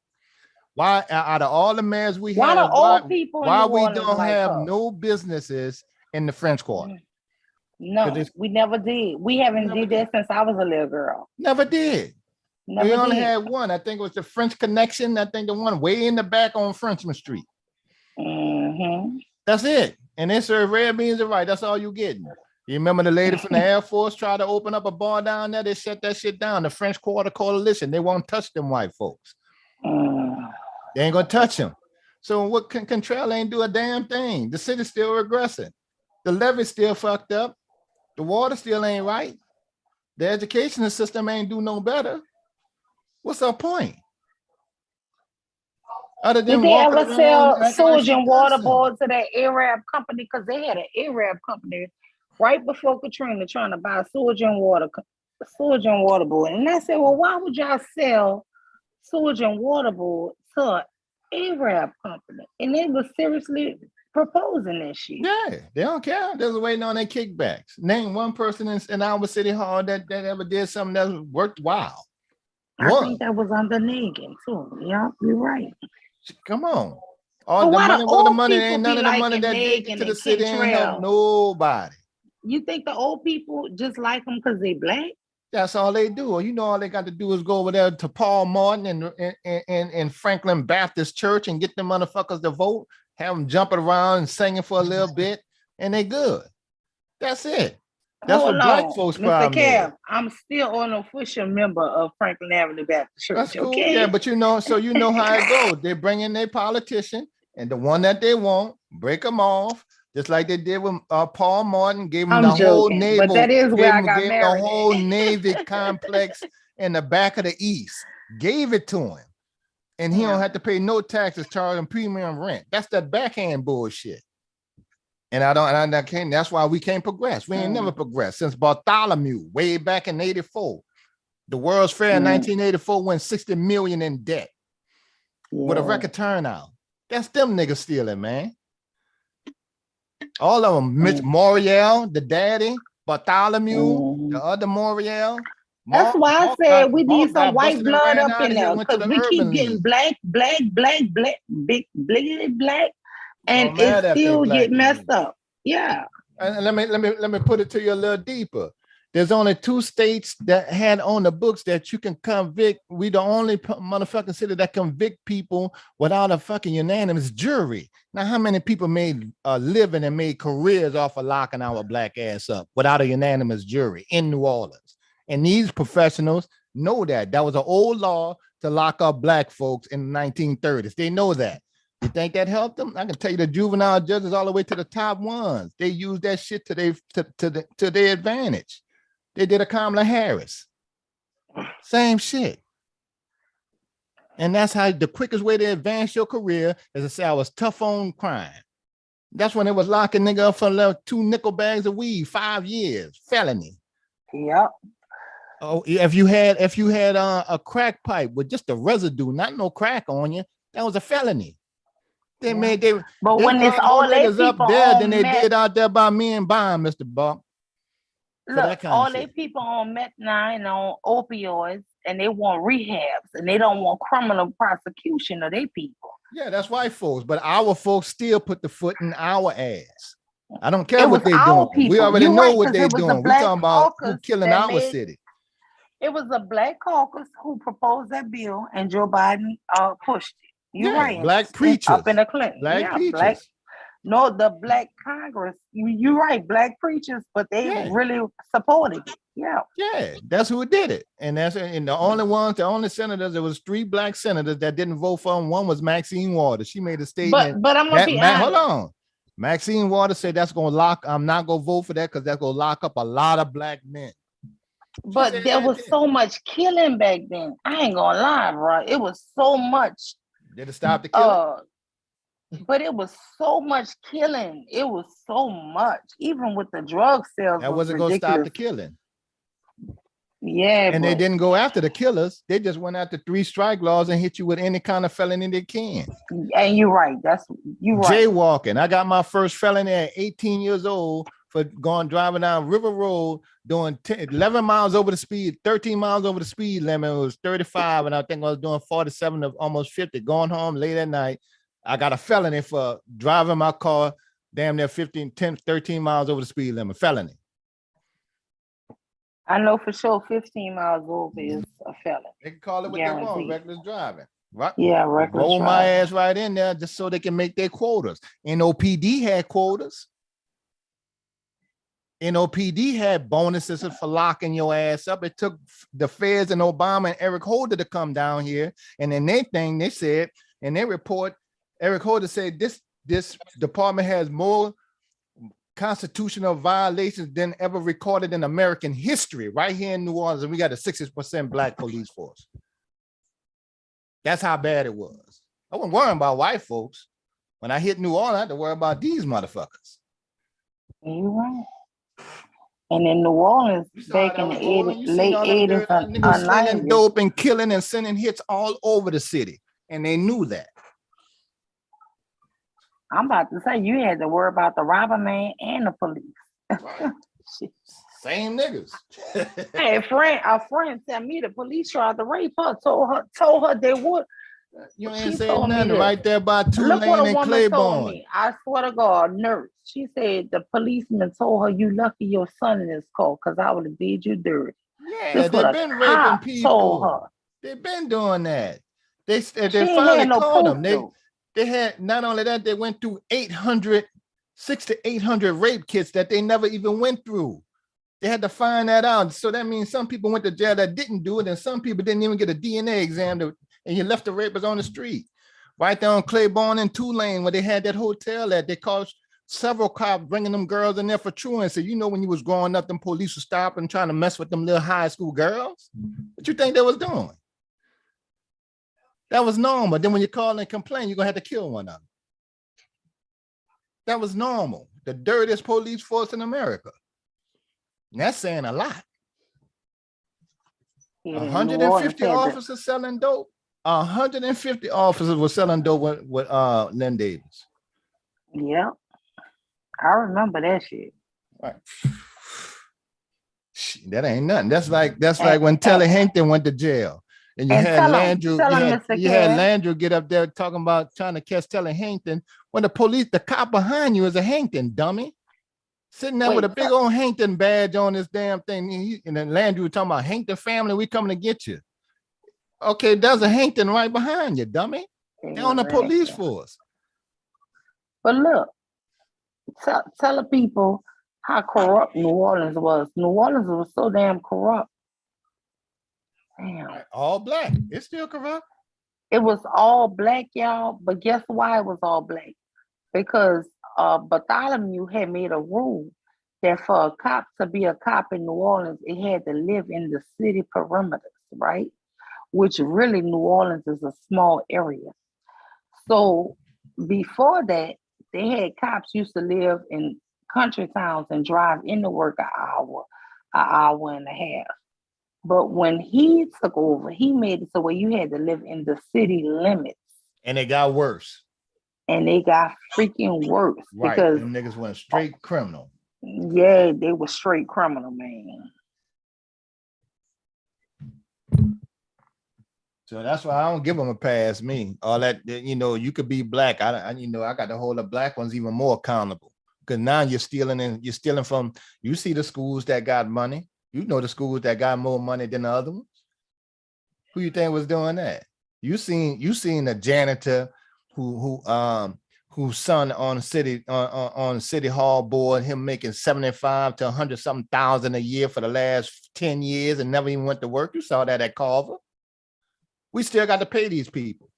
S5: Why, out of all the mayors we
S25: Why
S5: have,
S25: the old people in
S5: why
S25: New
S5: we
S25: Orleans
S5: don't
S25: like
S5: have
S25: her?
S5: no businesses in the French Quarter?
S25: No, we never did. We haven't did that since I was a little girl.
S5: Never did.
S25: Never
S5: we only
S25: did.
S5: had one. I think it was the French Connection. I think the one way in the back on Frenchman Street. That's it. And they serve red beans and rice. That's all you getting. You remember the lady from the Air Force tried to open up a bar down there? They shut that shit down. The French Quarter Coalition, they won't touch them white folks. They ain't gonna touch them. So what Contrell ain't do a damn thing. The city's still regressing. The levee's still fucked up. The water still ain't right. The education system ain't do no better. What's our point? Other
S25: Did
S5: than
S25: they
S5: walking
S25: ever
S5: around
S25: sell
S5: acting like
S25: sewage
S5: she
S25: and
S5: does
S25: water
S5: something?
S25: board to that Arab company? Because they had an Arab company right before Katrina trying to buy sewage and water board. And I said, well, why would y'all sell sewage and water board to an Arab company? And they was seriously proposing that shit.
S5: Yeah, they don't care. They're just waiting on their kickbacks. Name one person in our city hall that ever did something that worked wow.
S25: I think that was under Negan too. Yeah, you're right.
S5: Come on.
S25: But
S5: All the
S25: why
S5: money,
S25: the
S5: all the
S25: old
S5: money,
S25: people
S5: ain't
S25: be
S5: none of the money
S25: liking
S5: that did get
S25: Negan
S5: to the
S25: and
S5: city ain't help
S25: Kentrell?
S5: nobody.
S25: You think the old people just like them because they black?
S5: That's all they do. You know, all they got to do is go over there to Paul Martin and Franklin Baptist Church and get them motherfuckers to vote, have them jumping around and singing for a little bit, and they good. That's it. That's
S25: Hold
S5: what black
S25: on,
S5: folks'
S25: Mr.
S5: problem is.
S25: Kev, I'm still an official member of Franklin Avenue Baptist Church.
S5: That's cool.
S25: Okay.
S5: Yeah, but you know, so you know how it goes. They bring in their politician, and the one that they want, break them off, just like they did with Paul Martin, gave him
S25: I'm
S5: the whole
S25: joking,
S5: naval,
S25: but that is where I got
S5: gave him the
S25: married
S5: whole
S25: at.
S5: Navy complex in the back of the East. Gave it to him. And he don't have to pay no taxes, charge him premium rent. That's that backhand bullshit. And I can't, that's why we can't progress. We ain't never progressed since Bartholomew, way back in 84. The World's Fair in 1984 went 60 million in debt with a record turnout. That's them niggas stealing, man. All of them, Mitch Morial, the daddy, Bartholomew, the other Morial.
S25: That's why I said we need some white blood up in there
S5: Went to
S25: because
S5: the
S25: we keep
S5: Urban
S25: getting
S5: League.
S25: black, big, black, and
S5: Don't matter
S25: it
S5: if they
S25: still
S5: black
S25: get
S5: to
S25: messed
S5: me.
S25: up. Yeah.
S5: And let me put it to you a little deeper. There's only 2 states that had on the books that you can convict. We the only motherfucking city that convict people without a fucking unanimous jury. Now, how many people made a living and made careers off of locking our black ass up without a unanimous jury in New Orleans? And these professionals know that. That was an old law to lock up black folks in the 1930s. They know that. You think that helped them? I can tell you the juvenile judges all the way to the top ones. They use that shit to their advantage. They did a Kamala Harris. Same shit. And that's how the quickest way to advance your career is to say I was tough on crime. That's when it was locking nigga up for 2 nickel bags of weed, 5 years, felony.
S25: Yep.
S5: Oh, if you had a crack pipe with just a residue, not no crack on you, that was a felony. But
S25: when it's all they
S5: niggas up
S25: people
S5: there
S25: on
S5: than they
S25: meth,
S5: did out there by me and buying, Mr. Buck.
S25: look, all they people on meth now and on opioids, and they want rehabs, and they don't want criminal prosecution of their people.
S5: Yeah, that's white folks, but our folks still put the foot in our ass. I don't care what they're doing.
S25: People.
S5: We already
S25: You're
S5: know
S25: right,
S5: what
S25: 'cause
S5: they're
S25: it was the
S5: doing. We
S25: black
S5: talking about who
S25: caucus
S5: killing
S25: that
S5: our
S25: made-
S5: city.
S25: It was the black caucus who proposed that bill, and Joe Biden pushed it. You're
S5: Yeah,
S25: right.
S5: black
S25: Up
S5: preachers.
S25: in the Clinton.
S5: Black
S25: Yeah,
S5: preachers.
S25: No, the black Congress. You're right, black preachers, but they really supported it. Yeah.
S5: Yeah, that's who did it. And the only senators, there was 3 black senators that didn't vote for him. One was Maxine Waters. She made a statement.
S25: But I'm gonna be honest.
S5: Hold on. Maxine Waters said I'm not gonna vote for that because that's gonna lock up a lot of black men.
S25: But there was so much killing back then. I ain't gonna lie, bro. It was so much.
S5: Did it stop the killing?
S25: But it was so much killing. It was so much, even with the drug sales.
S5: That wasn't gonna stop the killing.
S25: Yeah,
S5: and they didn't go after the killers. They just went after 3 strike laws and hit you with any kind of felony they can.
S25: And you're right. You're right.
S5: Jaywalking. I got my first felony at 18 years old for driving down River Road, doing 11 miles over the speed, 13 miles over the speed limit. It was 35, and I think I was doing 47 of almost 50. Going home late at night, I got a felony for driving my car damn near 13 miles over the speed limit. Felony.
S25: I know for sure 15 miles over is a felony.
S5: They can call it what they want, reckless driving. Right?
S25: Yeah, reckless
S5: Roll my
S25: driving.
S5: ass right in there just so they can make their quotas. NOPD had quotas. NOPD had bonuses for locking your ass up. It took the feds and Obama and Eric Holder to come down here. And then they said, in their report, Eric Holder said this department has more constitutional violations than ever recorded in American history, right here in New Orleans. And we got a 60% black police force. That's how bad it was. I wasn't worrying about white folks. When I hit New Orleans, I had to worry about these motherfuckers.
S25: You right. And in New Orleans, back in the late 80s and
S5: Niggas slinging
S25: 90s,
S5: dope and killing and sending hits all over the city. And they knew that.
S25: I'm about to say you had to worry about the robber man and the police.
S5: Same niggas.
S25: Hey, a friend tell me the police tried to rape her, told her they would.
S5: You ain't saying nothing right there by
S25: Look what
S5: Tulane
S25: a
S5: and
S25: woman told
S5: Claiborne.
S25: me. I swear to God, nurse. She said the policeman told her, "You lucky your son in this car, because I would have did you dirty."
S5: Yeah, they've been raping people.
S25: Told her.
S5: They've been doing that. They
S25: ain't
S5: finally
S25: had no
S5: caught
S25: proof,
S5: them. They had, not only that, they went through 600 to 800 rape kits that they never even went through. They had to find that out. So that means some people went to jail that didn't do it, and some people didn't even get a DNA exam, and you left the rapers on the street. Right there on Claiborne and Tulane, where they had that hotel at, they called several cops bringing them girls in there for truant. So, you know, when you was growing up, them police would stop and trying to mess with them little high school girls. What you think they was doing? That was normal. Then when you call and complain, you're gonna have to kill one of them. That was normal. The dirtiest police force in America. And that's saying a lot. 150 officers selling dope. 150 officers were selling dope with Lynn Davis.
S25: Yep. I remember that shit.
S5: Right. That ain't nothing. That's like when Telly Hankton went to jail. And you had Landrew get up there talking about trying to catch Telly Hankton when the cop behind you is a Hankton, dummy. Sitting there with a big old Hankton badge on this damn thing. And then Landrew was talking about Hankton family, we coming to get you. Okay, there's a Hankton right behind you, dummy. They're on the police force.
S25: But look, tell the people how corrupt New Orleans was. New Orleans was so damn corrupt. Damn.
S5: All black. It's still corrupt.
S25: It was all black, y'all. But guess why it was all black? Because Bartholomew had made a rule that for a cop to be a cop in New Orleans, it had to live in the city perimeters, right? Which really New Orleans is a small area. So before that, they had cops used to live in country towns and drive into work an hour and a half. But when he took over, he made it so where you had to live in the city limits.
S5: And it got worse.
S25: And they got freaking worse.
S5: Right.
S25: Because
S5: them niggas went straight criminal.
S25: Yeah, they were straight criminal, man.
S5: So that's why I don't give them a pass. Me, all that, you know, you could be black. I got to hold the black ones even more accountable, because now you're stealing from. You see the schools that got money. You know the schools that got more money than the other ones. Who you think was doing that? You seen the janitor whose son on city hall board, him making 75 to 100 something thousand a year for the last 10 years and never even went to work. You saw that at Carver. We still got to pay these people.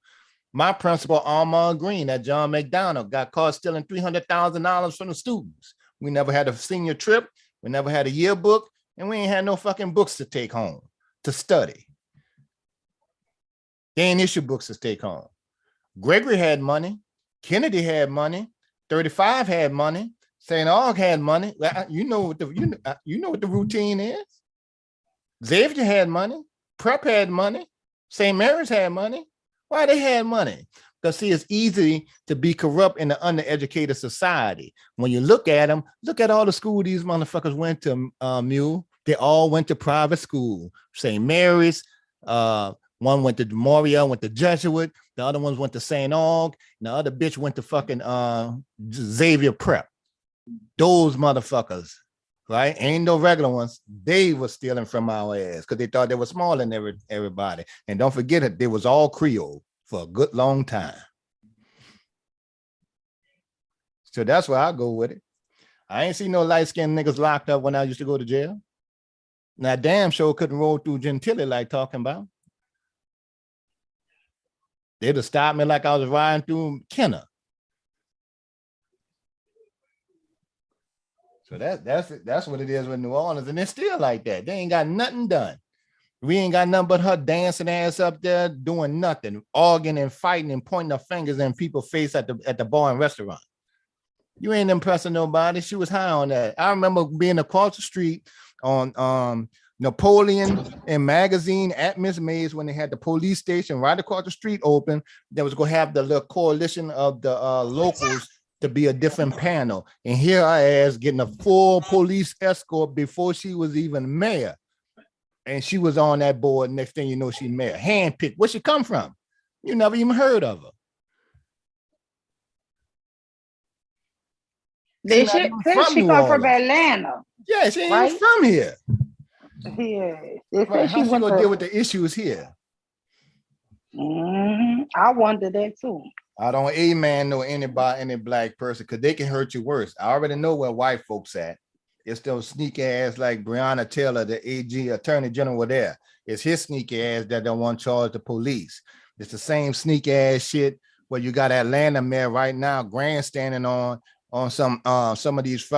S5: My principal, Armand Green at John McDonald, got caught stealing $300,000 from the students. We never had a senior trip. We never had a yearbook, and we ain't had no fucking books to take home to study. They ain't issue books to take home. Gregory had money. Kennedy had money. 35 had money. St. Aug had money. You know what the routine is. Xavier had money. Prep had money. St. Mary's had money. Why they had money? Because see, it's easy to be corrupt in the undereducated society. When you look at them, look at all the school these motherfuckers went to, Mule. They all went to private school. St. Mary's, one went to Memorial, went to Jesuit. The other ones went to St. Aug. And the other bitch went to fucking Xavier Prep. Those motherfuckers, right? Ain't no regular ones. They were stealing from our ass because they thought they were smaller than everybody. And don't forget it, they was all Creole for a good long time. So that's where I go with it. I ain't seen no light-skinned niggas locked up when I used to go to jail. Now, damn sure couldn't roll through Gentilly like talking about. They'd have stopped me like I was riding through Kenner. So that's what it is with New Orleans, and it's still like that. They ain't got nothing done. We ain't got nothing but her dancing ass up there doing nothing, arguing and fighting and pointing her fingers in people's face at the bar and restaurant. You ain't impressing nobody. She was high on that. I remember being across the street on Napoleon and Magazine at Miss Mays when they had the police station right across the street open. That was going to have the little coalition of the locals to be a different panel. And here I ass getting a full police escort before she was even mayor. And she was on that board. Next thing you know, she's mayor. Handpicked. Where she come from? You never even heard of her.
S25: They should she come from Atlanta.
S5: Yeah, she ain't
S25: right?
S5: even from here.
S25: Yeah. They
S5: Right.
S25: said
S5: How she
S25: went
S5: gonna
S25: to-
S5: deal with the issues here?
S25: I wonder that too.
S5: I don't amen know anybody, any black person, because they can hurt you worse. I already know where white folks at. It's those sneaky ass like Breonna Taylor, the AG attorney general there. It's his sneaky ass that don't want to charge the police. It's the same sneaky ass shit where you got Atlanta mayor right now grandstanding on some of these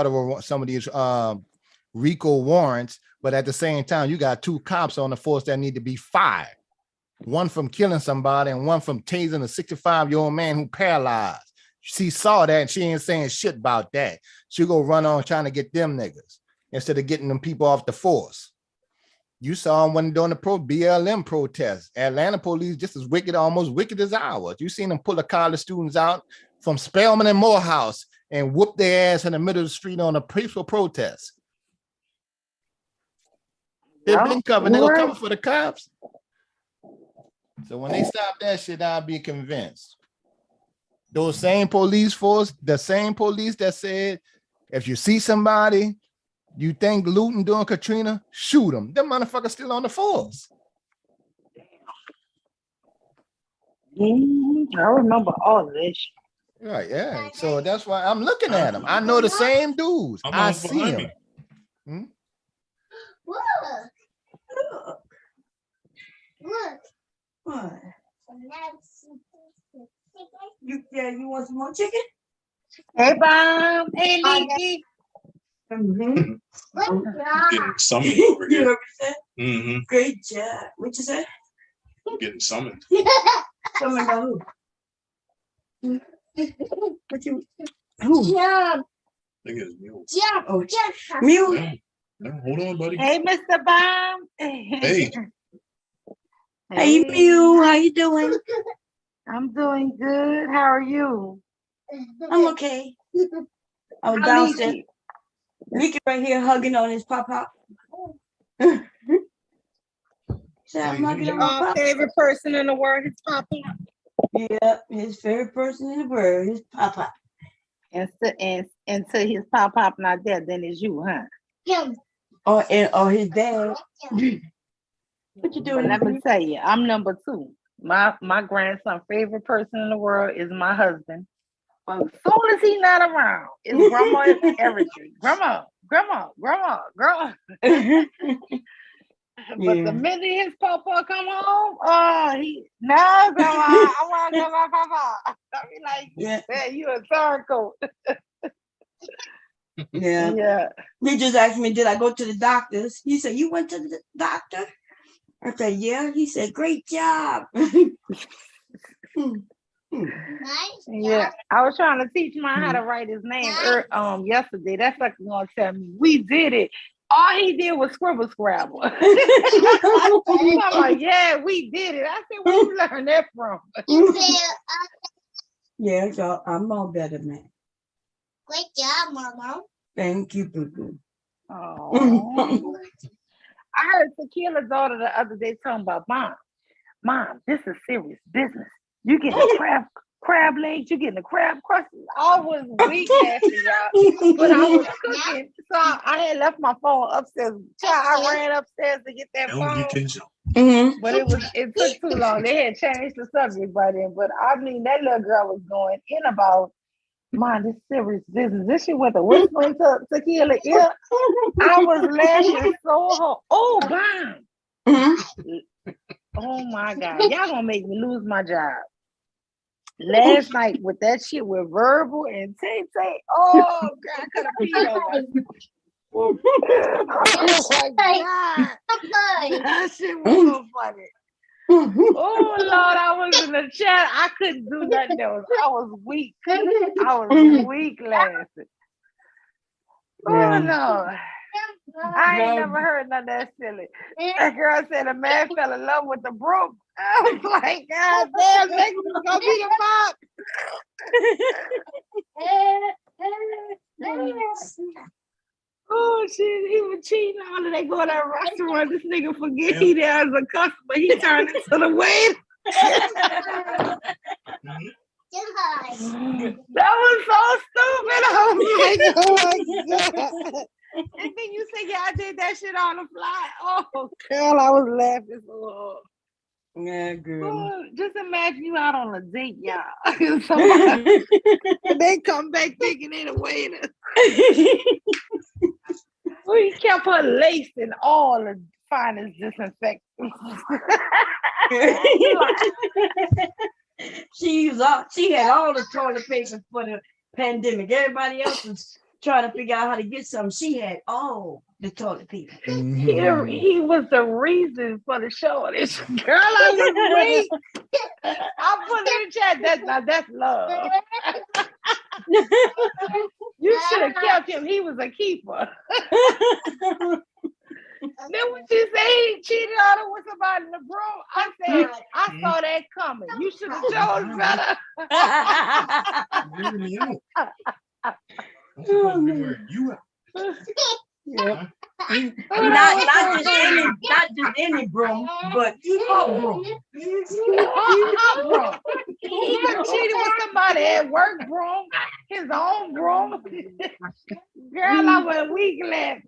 S5: RICO warrants, but at the same time, you got two cops on the force that need to be fired. One from killing somebody and one from tasing a 65-year-old man who paralyzed. She saw that and she ain't saying shit about that. She go run on trying to get them niggas instead of getting them people off the force. You saw them when doing the BLM protest. Atlanta police just as wicked, almost wicked as ours. You seen them pull the college students out from Spelman and Morehouse and whoop their ass in the middle of the street on a peaceful protest. They've been covered. They're gonna cover for the cops. So when they stop that shit, I'll be convinced. Those same police force, the same police that said, if you see somebody you think looting during Katrina, shoot them. Them motherfuckers still on the force.
S25: I remember all of this.
S5: Right, yeah. So that's why I'm looking at them. I know the same dudes. I see them.
S12: Look. What? You want some more chicken?
S25: Hey, Bob. Hey, Leaky.
S3: Getting summoned over
S12: You
S3: here.
S12: heard me say? Great job. What you say?
S3: I'm getting summoned.
S12: Summoned by who? What you? Who?
S3: I think it's Mule.
S12: Oh, Mule.
S3: No, hold on, buddy.
S25: Hey, Mr. Bob.
S3: Hey.
S25: Hey,
S12: Mule. How you doing?
S25: I'm doing good. How are you?
S12: I'm okay. I was downstairs. Leaky right here hugging on his pop-pop. I'm hugging on my pop.
S25: Favorite person in the world is Papa.
S12: Yeah, his favorite person in the world, his pop-pop.
S25: Until his pop-pop not there, then it's you, huh?
S12: Or his dad. What you doing?
S25: Let me tell you, I'm number 2. My grandson's favorite person in the world is my husband. As soon as he's not around, it's grandma and everything. Grandma. But the minute his papa come home, no, grandma, I want to go my papa. I be like, man, you a turncoat.
S12: Yeah. He just asked me, did I go to the doctor's? He said, you went to the doctor? I said, yeah. He said, great job.
S25: Yeah, I was trying to teach him how to write his name yesterday. That's like gonna tell me we did it. All he did was scribble scrabble. I'm like, yeah, we did it. I said, where you learn that from?
S12: Yeah, so I'm all better, man.
S11: Great job, Mama.
S12: Thank you, boo-boo.
S25: Oh. I heard Tequila's daughter the other day talking about, Mom, this is serious business. You getting a crab legs, you getting a crab crust. I was weak after y'all, but I was cooking. So I had left my phone upstairs. Child, I ran upstairs to get that phone. But it took too long. They had changed the subject by then. But I mean, that little girl was going in about, man, this serious business. This shit with the whispering to tequila. Yeah, I was laughing so hard. Oh, bam. Oh my God, y'all gonna make me lose my job. Last night with that shit with verbal and Tay. Oh God, I could have peed on myself. Oh my God, that shit was so funny. Oh Lord, I was in the chat. I couldn't do nothing else. I was weak. Laughing. Oh no. I ain't never heard none of that silly. That girl said a man fell in love with the broom. I was like, God damn, next is gonna be the mom. Oh shit, he was cheating all of they go to that restaurant. This nigga forget he there as a customer. He turned into the waiter. That was so stupid. I was like, oh my God. And then you say, yeah, I did that shit on the fly. Oh, girl, I was laughing so hard.
S12: Yeah, girl.
S25: Oh, just imagine you out on a date, y'all. Somebody, and they come back thinking they the waiter. We kept her laced in all the finest disinfectants.
S12: She had all the toilet paper for the pandemic. Everybody else was trying to figure out how to get some. She had all the toilet paper.
S25: He was the reason for the show. This girl, I was weak. I put in the chat. That's love. You should have kept him. He was a keeper. Then when she said he cheated on her with somebody in the broom, I said, I saw that coming. You should have chose better.
S12: Yeah. Not just any broom, but her broom.
S25: He done cheated with somebody at work broom, his own broom. Girl, I was weak laughing.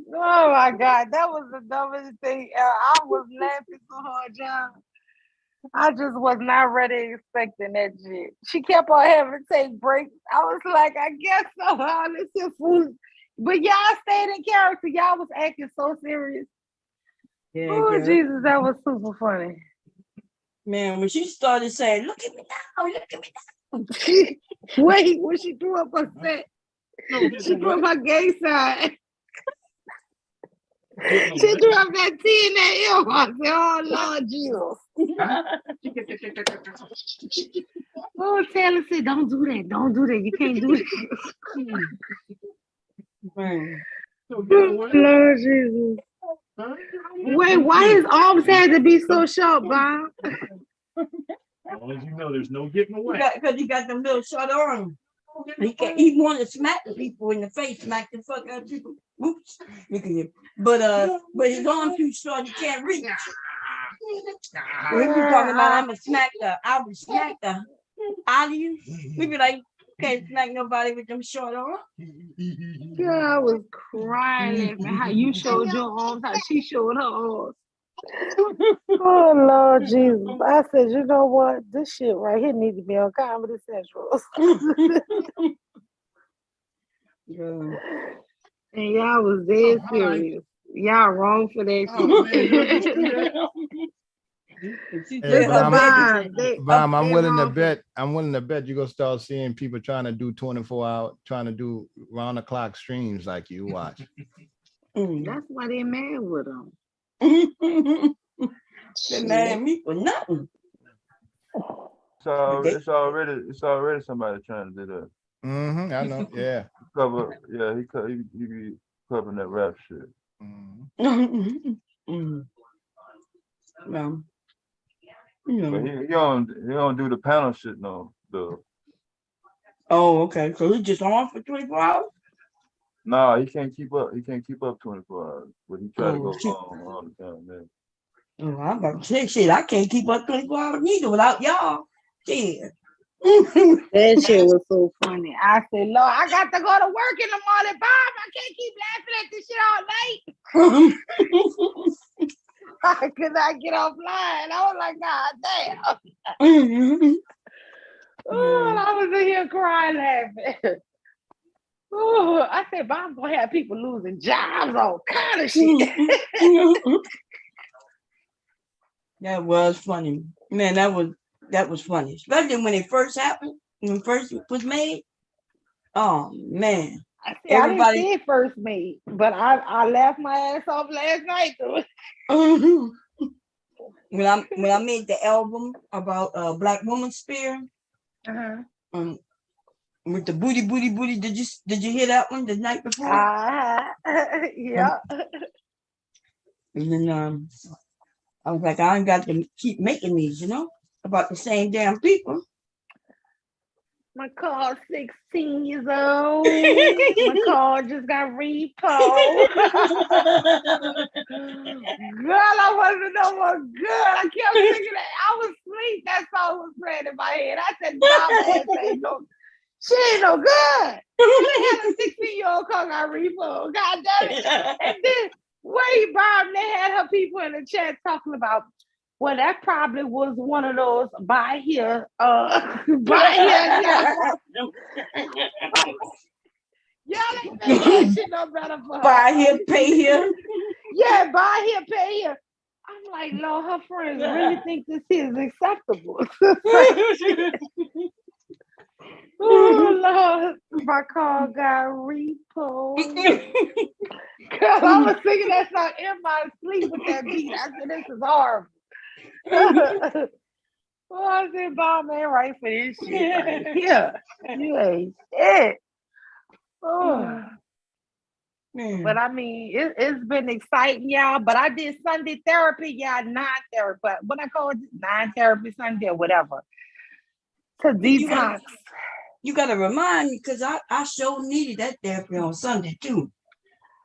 S25: Oh my God, that was the dumbest thing. I was laughing so hard, John. I just was not ready expecting that shit. She kept on having to take breaks. I was like, I guess so. This is food. But y'all stayed in character. Y'all was acting so serious.
S12: Yeah,
S25: oh,
S12: girl.
S25: Jesus, that was super funny.
S12: Man, when she started saying, look at me now, look at me now.
S25: Wait, when she threw up her set, she threw up her gay side. She threw up that tea in that ear. I said, oh, Lord Jesus. Oh, Taylor said, don't do that. Don't do that. You can't do that. Lord Jesus. Wait, why his arms had to be so short, Bob?
S3: As long as you know, there's no getting away.
S12: Because he got them little short arms. He wanted to smack the people in the face, smack the fuck out of people. Oops. But his arm too short, he can't reach. We be talking about I'm a smack the, I would smack the out of you. We be like, can't smack nobody with them short arms.
S25: Girl, I was crying laughing how you showed your arms, how she showed her arms. Oh Lord Jesus. I said, you know what? This shit right here needs to be on Comedy Central. And y'all was dead serious. Y'all wrong for that shit.
S5: Hey, Bam, I'm willing to bet you're gonna start seeing people trying to do 24-hour, trying to do round the clock streams like you watch.
S25: That's why they mad with them.
S12: They mad at me for nothing.
S18: So it's already somebody trying to do that.
S5: Mm-hmm, I know. Yeah.
S18: He be covering that rap shit.
S12: Well,
S18: but he don't do the panel shit no.
S12: Oh, okay. So he's just on for 24 hours?
S18: No, he can't keep up. He can't keep up 24 hours. But he try to go long all the time, man.
S12: Oh, I'm about to say shit. I can't keep up 24 hours neither without y'all. Shit.
S25: That shit was so funny. I said, Lord, I got to go to work in the morning, Bob. I can't keep laughing at this shit all night. I could not get offline. I was like, God damn. Oh, I was in here crying, laughing. Oh, I said, but I'm gonna have people losing jobs, all kind of shit.
S12: That was funny, man. That was funny, especially when it first happened, when it first was made. Oh man,
S25: I see. I didn't
S12: everybody.
S25: see it first made, but I laughed my ass off last night though.
S12: When I made the album about Black Woman Spear, with the booty, did you hear that one the night before?
S25: Yeah.
S12: And then I was like, I ain't got to keep making these, about the same damn people.
S25: My car's 16 years old. My car just got repo. Girl, I wasn't no more good. I kept thinking that I was asleep. That song was playing in my head. I said, Mama ain't no, she ain't no good. They had a 16-year-old car got repo. God damn it. And then way Bob, they had her people in the chat talking about, well, that probably was one of those buy here, buy here. Y'all ain't making that shit no better for her.
S12: Buy here, pay here.
S25: Yeah, buy here, pay here. I'm like, Lord, her friends really think this is acceptable. Oh, Lord, my car got repo. Girl, I was singing that song in my sleep with that beat. I said, this is horrible. Oh, I said, Bob ain't right for this shit. Like, yeah, you ain't shit. Oh. But I mean, it's been exciting, y'all. But I did Sunday therapy, y'all, non-therapy. But what I call it, non-therapy Sunday or whatever. To detox.
S12: You gotta remind me, because I sure needed that therapy on Sunday too.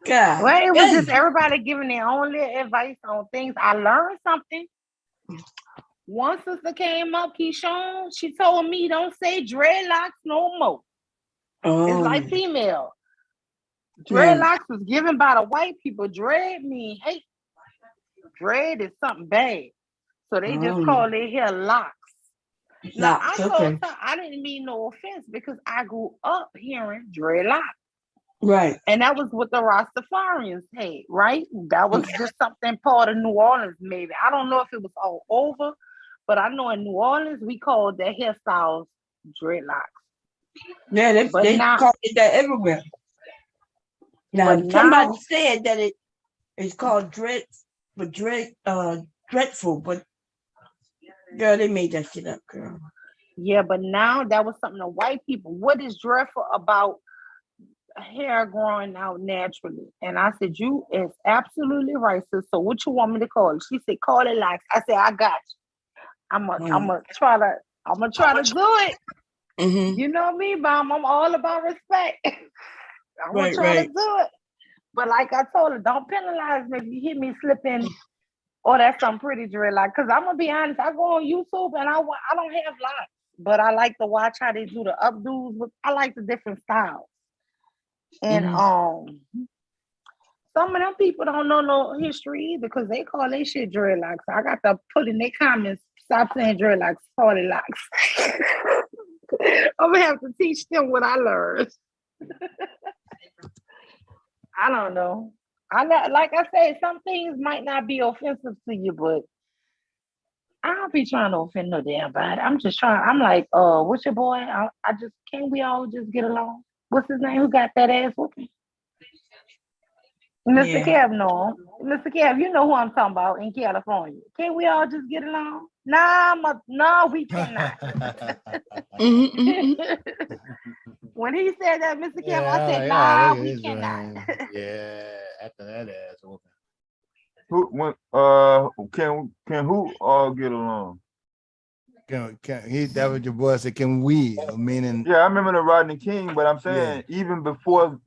S12: God.
S25: Well, it was just everybody giving their own little advice on things. I learned something. One sister came up, Keyshawn, she told me don't say dreadlocks no more. It's like female. Dreadlocks was given by the white people. Dread mean hate. Dread is something bad. So they just call their hair locks. Now, I told her I didn't mean no offense because I grew up hearing dreadlocks.
S12: Right.
S25: And that was what the Rastafarians had, right? That was just something part of New Orleans, maybe. I don't know if it was all over, but I know in New Orleans, we called their hairstyles dreadlocks.
S12: Yeah, they call it that everywhere. Now, somebody said that it's called dreadful, but girl, they made that shit up, girl.
S25: Yeah, but now that was something to white people. What is dreadful about hair growing out naturally? And I said, you is absolutely right, sis. So what you want me to call it? She said, call it locks. I said, I got you. I'm gonna try to do it.
S12: Mm-hmm.
S25: You know me, Mom. I'm all about respect. I'm gonna try to do it. But like I told her, don't penalize me if you hear me slipping. Oh, that's some pretty dreadlock. Cause I'm gonna be honest, I go on YouTube and I don't have locks, but I like to watch how they do the updos. I like the different styles. And some of them people don't know no history either because they call their shit dreadlocks. I got to put in their comments, stop saying dreadlocks, call it locks. I'm gonna have to teach them what I learned. I don't know. Like I said, some things might not be offensive to you, but I don't be trying to offend no damn body. I'm just trying. I'm like, what's your boy? Can't we all just get along? What's his name? Who got that ass whooping? Mr. Kev, no. Mr. Kev, you know who I'm talking about in California. Can't we all just get along? No, we cannot. When he said that, Mr. Kev, I said, nah, we cannot.
S5: Yeah, after that ass whooping.
S15: Can who all get along?
S5: That was your boy said, can we? Meaning,
S15: yeah, I remember the Rodney King, but I'm saying even before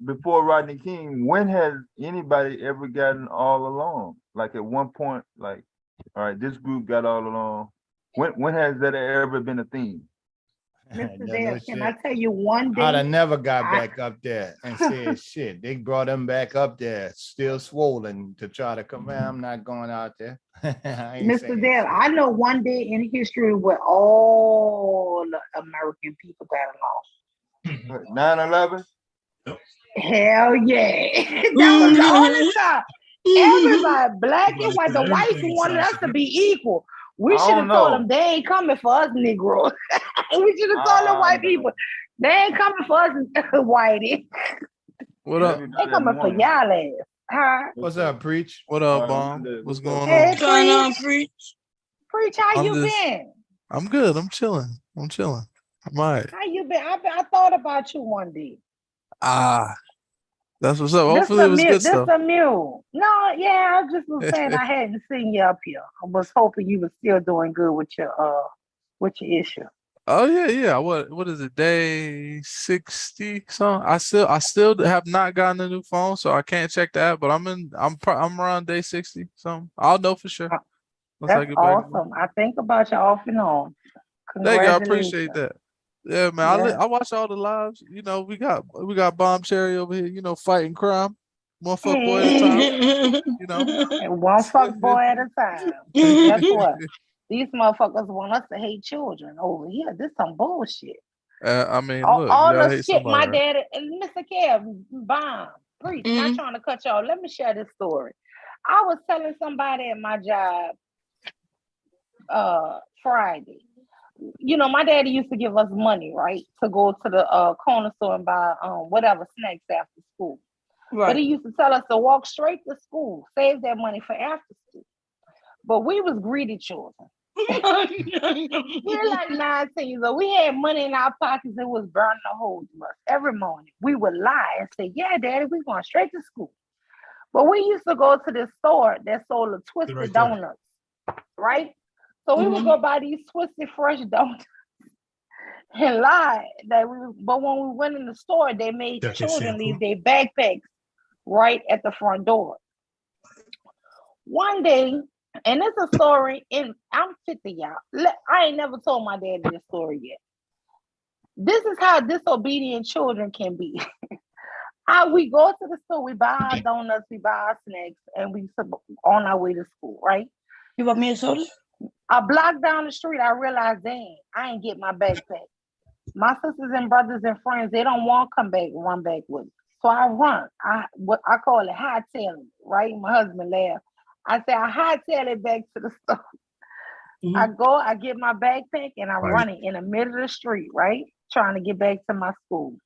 S15: Rodney King, when has anybody ever gotten all along? Like at one point, like, all right, this group got all along. When has that ever been a theme?
S25: Mr.
S5: No,
S25: Dale,
S5: no
S25: can I
S5: shit.
S25: tell you one
S5: I'd
S25: day?
S5: have never got
S25: I,
S5: back up there and said shit. They brought him back up there, still swollen, to try to come. Man, I'm not going out there. I ain't
S25: Mr.
S5: saying
S25: Dale,
S5: shit.
S25: I know one day in history where all the American people got along.
S18: 9/11.
S25: Hell yeah. That was the only time. Everybody, black and white, the whites wanted us to be equal. We
S18: I
S25: should
S18: don't
S25: have told them
S18: know.
S25: they ain't coming for us, Negro. We should have told the white people they ain't coming for us, whitey.
S16: What up?
S25: They coming for y'all ass. Huh?
S5: What's up, Preach?
S16: What up, Bomb? What's going
S25: Hey,
S16: on?
S12: What's going on,
S25: Preach.
S12: Preach?
S25: Preach, how
S16: I'm
S25: you
S16: just,
S25: been?
S16: I'm good. I'm chilling. I'm chilling. I'm all right.
S25: How you been? I thought about you one day.
S16: Ah, that's what's up.
S25: This
S16: Hopefully
S25: a
S16: it was
S25: mule.
S16: good
S25: This
S16: stuff.
S25: a mule. No, yeah, I just was saying I hadn't seen you up here. I was hoping you were still doing good with your issue.
S16: Oh yeah. What is it? Day 60 something. I still have not gotten a new phone, so I can't check that. But I'm around day 60 something. I'll know for sure once I
S25: That's
S16: get back.
S25: awesome. I think about you off and on.
S16: Thank you. I
S25: Congratulations.
S16: appreciate that. Yeah, man.
S25: Yeah.
S16: I watch all the lives. You know, we got Bomb Cherry over here. You know, fighting crime, one fuck boy at a time. You know,
S25: And one fuck boy at a time. Guess what? These motherfuckers want us to hate children over here. This some bullshit.
S16: I mean,
S25: All,
S16: look, you
S25: all
S16: gotta
S25: the
S16: hate
S25: shit my
S16: somebody, right?
S25: daddy and Mr. Kev, Bomb, Preach, not trying to cut y'all. Let me share this story. I was telling somebody at my job Friday. You know, my daddy used to give us money, right, to go to the corner store and buy whatever snacks after school. But he
S12: Right.
S25: used to tell us to walk straight to school, save that money for after school. But we was greedy children. We're like 19 years old. We had money in our pockets and was burning a hole to us every morning. We would lie and say, "Yeah, Daddy, we going straight to school." But we used to go to this store that sold the twisted
S3: Right there.
S25: donuts, right? So we would go buy these twisted fresh donuts and lie that we. But when we went in the store, they made
S3: That they
S25: children
S3: sample.
S25: leave their backpacks right at the front door. One day, and it's a story, and I'm 50, y'all. I ain't never told my daddy this story yet. This is how disobedient children can be. We go to the store, we buy our donuts, we buy our snacks, and we on our way to school, right?
S12: You want me a soda?
S25: A block down the street, I realized, dang, I ain't get my backpack. My sisters and brothers and friends, they don't want to run back with me. So I run. I call it hightailing, right? My husband laughed. I say I hightail it back to the store. I go, I get my backpack, and I'm running in the middle of the street, right? Trying to get back to my school.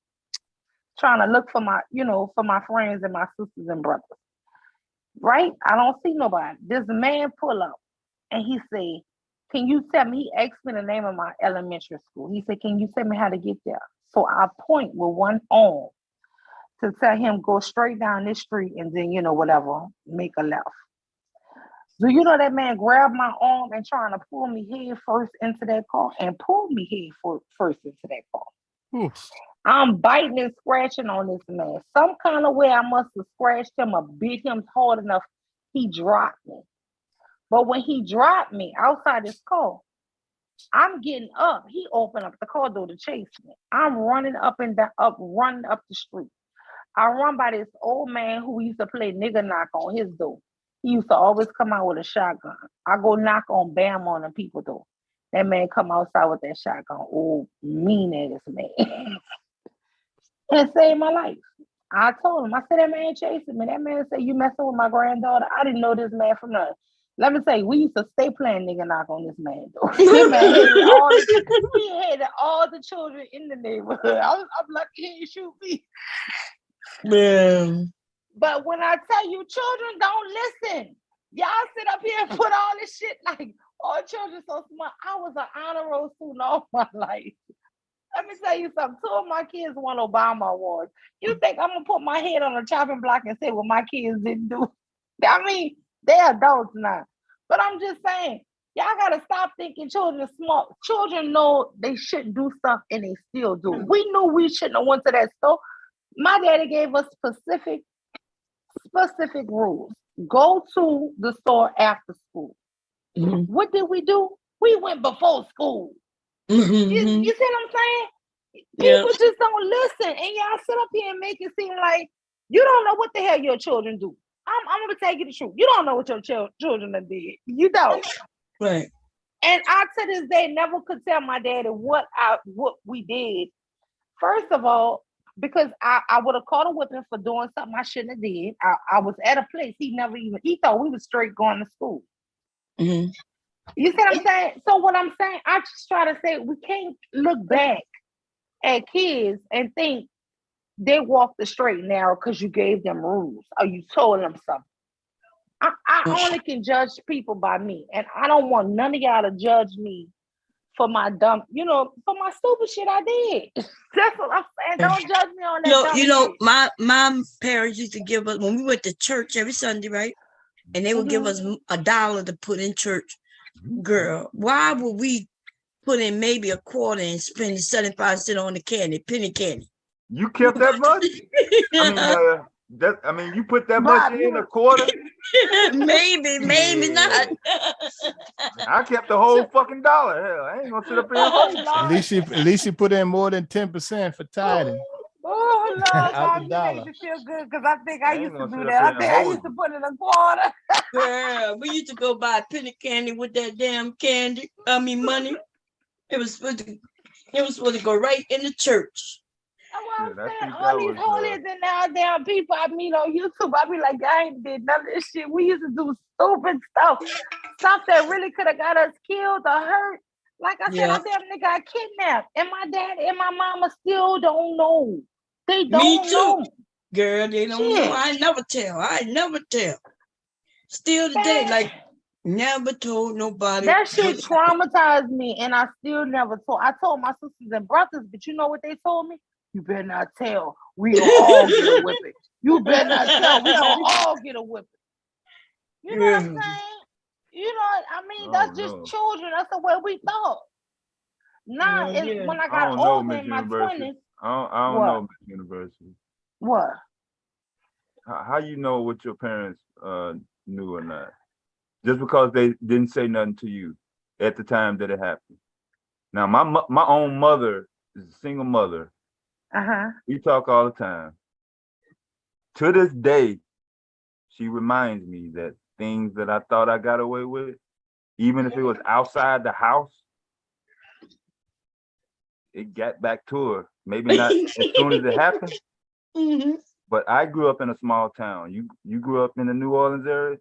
S25: Trying to look for my friends and my sisters and brothers. Right? I don't see nobody. This man pull up and he say, "Can you tell me?" He asked me the name of my elementary school. He said, "Can you tell me how to get there?" So I point with one arm to tell him go straight down this street and then, whatever, make a left. Do you know that man grabbed my arm and trying to pull me head first into that car and pulled me head first into that car?
S16: Oof.
S25: I'm biting and scratching on this man. Some kind of way I must have scratched him or beat him hard enough. He dropped me. But when he dropped me outside his car, I'm getting up. He opened up the car door to chase me. I'm running up and down, running up the street. I run by this old man who used to play nigger knock on his door. He used to always come out with a shotgun. I go knock on bam on the people door. That man come outside with that shotgun. Oh, mean ass man. And saved my life. I told him, I said, "That man chasing me." That man said, "You messing with my granddaughter?" I didn't know this man from nothing. Let me say, we used to stay playing nigga knock on this man though. This man hated all the children in the neighborhood. I'm lucky he didn't shoot me.
S12: Man.
S25: But when I tell you, children don't listen. Y'all sit up here and put all this shit like, all children so smart. I was an honor roll student all my life. Let me tell you something. 2 of my kids won Obama awards. You think I'm gonna put my head on a chopping block and say what my kids didn't do? I mean, they're adults now. But I'm just saying, y'all gotta stop thinking children are smart. Children know they shouldn't do stuff and they still do. We knew we shouldn't have went to that store. My daddy gave us specific rules. Go to the store after school. What did we do? We went before school. You see what I'm saying?
S12: Yeah.
S25: People just don't listen, and y'all sit up here and make it seem like you don't know what the hell your children do. I'm gonna tell you the truth. You don't know what your children done did. You don't.
S12: Right.
S25: And I to this day never could tell my daddy what we did. First of all, because I would have caught a whipping for doing something I shouldn't have did. I was at a place he thought we was straight going to school.
S12: Mm-hmm.
S25: You see what I'm saying? So what I'm saying, I just try to say we can't look back at kids and think they walked the straight and narrow because you gave them rules or you told them something. I only can judge people by me, and I don't want none of y'all to judge me for my dumb, for my stupid shit I did. That's what I'm saying. Don't judge me on that.
S12: You know, my parents used to give us when we went to church every Sunday, right? And they would give us $1 to put in church. Girl, why would we put in maybe a quarter and spend 75 cents on the penny candy?
S18: You kept that much? You put that much in a quarter?
S12: maybe not.
S18: I kept the whole fucking dollar. Hell, I ain't gonna sit up here and hold you.
S5: At least she put in more than 10% for tithing.
S25: Oh Lord,
S5: Out
S25: God,
S5: the
S25: you
S5: dollar.
S25: make me feel good because I think I used to
S18: gonna
S25: do
S18: sit
S25: that.
S18: up
S25: I
S18: here
S25: think
S18: and
S25: I used to put in a quarter.
S12: Girl, we used to go buy penny candy with that damn money. It was supposed to go right in the church.
S25: That's what I'm saying. All these holies and now damn people I meet on YouTube, I be like, I ain't did none of this shit. We used to do stupid stuff that really could have got us killed or hurt. Like I said, I damn near got kidnapped, and my dad and my mama still don't know. They don't know.
S12: Girl, they don't know. I never tell. Still today, like never told nobody.
S25: That shit traumatized me, and I still never told. I told my sisters and brothers, but you know what they told me? You better not tell. We gonna all get a whipping. You better not tell. We gonna all get a whipping. You know what I'm saying? That's just children. That's the way we thought. Now, when I got older in my 20s.
S18: I don't know, Miss University.
S25: What?
S18: How you know what your parents knew or not? Just because they didn't say nothing to you at the time that it happened. Now, my own mother is a single mother. We talk all the time. To this day, she reminds me that things that I thought I got away with, even if it was outside the house, it got back to her. Maybe not as soon as it happened, but I grew up in a small town. You grew up in the New Orleans area,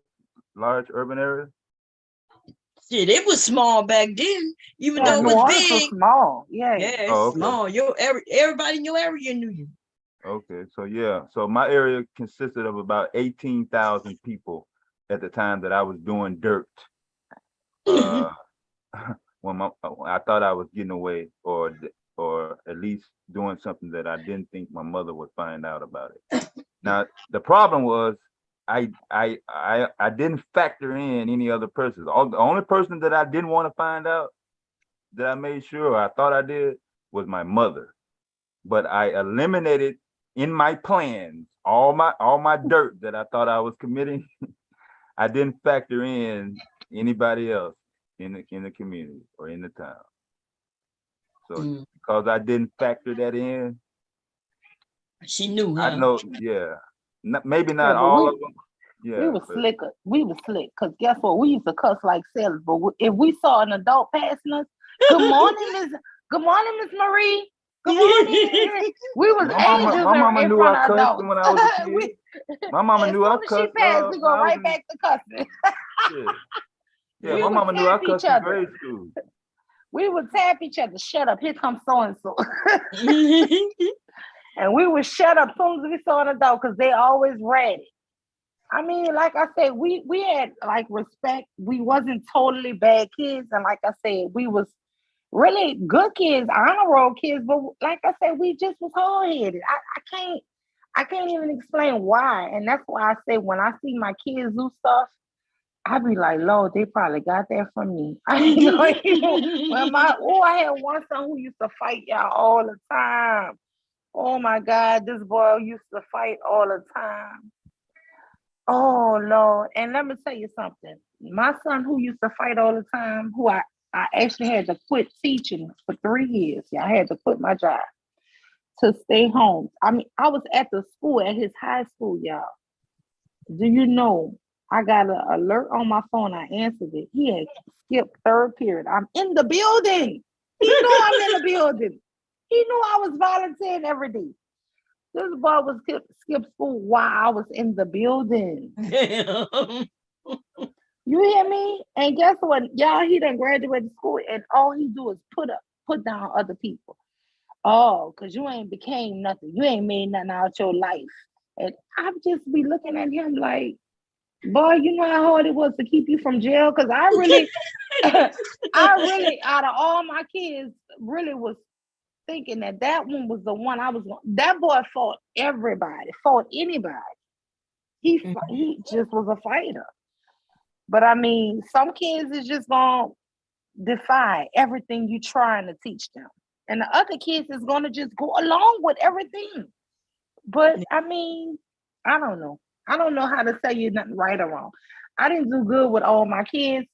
S18: large urban area?
S12: Shit, it was small back then, even though it was big.
S25: Was small, yeah.
S12: Yeah, it's small. Everybody in your area knew you.
S18: Okay, so my area consisted of about 18,000 people at the time that I was doing dirt. When I thought I was getting away, or at least doing something that I didn't think my mother would find out about it. Now the problem was I didn't factor in any other person. The only person that I didn't want to find out, that I made sure I thought I did, was my mother. But I eliminated in my plans all my dirt that I thought I was committing. I didn't factor in anybody else in the community or in the town. So because I didn't factor that in,
S12: she knew. Huh?
S18: I know, maybe not all of them. Yeah,
S25: we were slicker. We were slick because guess what? We used to cuss like sailors. But if we saw an adult passing us, good morning, Miss Marie. Good morning. We was angels
S18: my mama
S25: in
S18: knew
S25: front
S18: I
S25: of
S18: cussed
S25: adults.
S18: when I was a kid. My mama knew I cussed.
S25: She passed, we go right back to cussing.
S18: Yeah, my mama knew I cussed in grade school.
S25: We would tap each other. Shut up. Here comes so and so. And we would shut up as soon as we saw an adult because they always ready. I mean, like I said, we had like respect. We wasn't totally bad kids, and like I said, we was really good kids, honor roll kids. But like I said, we just was hard headed. I can't even explain why, and that's why I say when I see my kids do stuff, I be like, Lord, they probably got that from me. I had one son who used to fight y'all all the time. Oh my God, this boy used to fight all the time. Oh Lord, and let me tell you something. My son who used to fight all the time, who I I actually had to quit teaching for 3 years. Yeah, I had to quit my job to stay home. I mean, I was at the school, at his high school, y'all. Do you know? I got an alert on my phone. I answered it. He had skipped third period. I'm in the building. He knew I'm in the building. He knew I was volunteering every day. This boy was skip school while I was in the building. You hear me? And guess what? Y'all, he done graduated school, and all he do is put down other people. Oh, because you ain't became nothing. You ain't made nothing out your life. And I just be looking at him like, boy, you know how hard it was to keep you from jail? Because I really, out of all my kids, really was thinking that one was the one I was going. That boy fought everybody, fought anybody. He just was a fighter. But I mean, some kids is just gonna defy everything you trying to teach them, and the other kids is gonna just go along with everything. But I mean, I don't know. I don't know how to say you nothing right or wrong. I didn't do good with all my kids.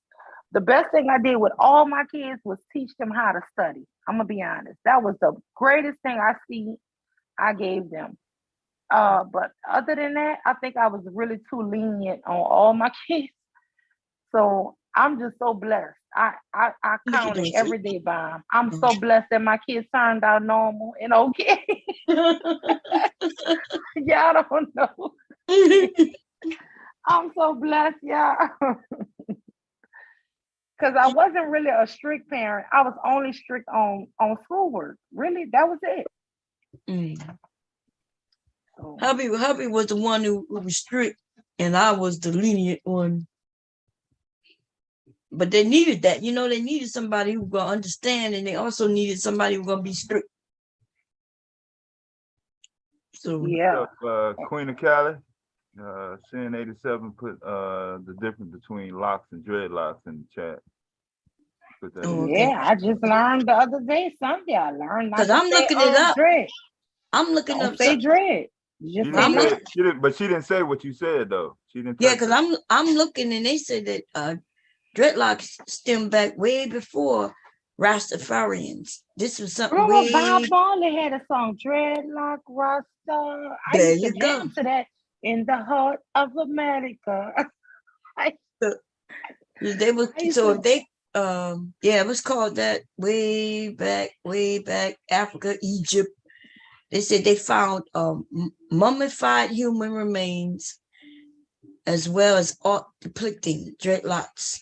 S25: The best thing I did with all my kids was teach them how to study. I'm gonna be honest. That was the greatest thing I gave them. But other than that, I think I was really too lenient on all my kids. So I'm just so blessed. I count it every day, Bomb. I'm so blessed that my kids turned out normal and okay. Y'all don't know. I'm so blessed, y'all. Because I wasn't really a strict parent. I was only strict on schoolwork. Really, that was it.
S12: So. Hubby was the one who was strict, and I was the lenient one. But they needed that, they needed somebody who gonna understand, and they also needed somebody who gonna be strict. So
S25: yeah,
S18: Queen of Cali, Sin 87 put the difference between locks and dreadlocks in the chat.
S25: Yeah, I just learned the other day, Sunday. I learned
S12: because I'm looking it up.
S25: Dread.
S12: I'm looking up.
S25: Say dread.
S18: She didn't say what you said though. She didn't.
S12: Yeah, because I'm looking, and they said that dreadlocks stem back way before Rastafarians. This was something
S25: Bob Marley had a song, Dreadlock Rasta. I used to dance to that in the heart of America.
S12: It was called that way back, Africa, Egypt. They said they found mummified human remains as well as art depicting dreadlocks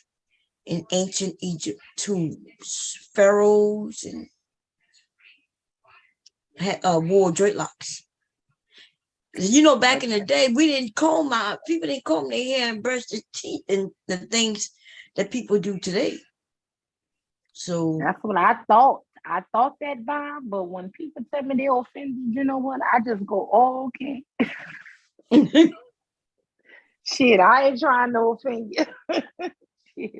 S12: in ancient Egypt tombs. Pharaohs and wore dreadlocks. Back in the day, people didn't comb their hair and brush their teeth and the things that people do today. So
S25: that's what I thought. I thought that, Bob, but when people tell me they're offended, you know what? I just go, oh, okay. Shit, I ain't trying to offend you.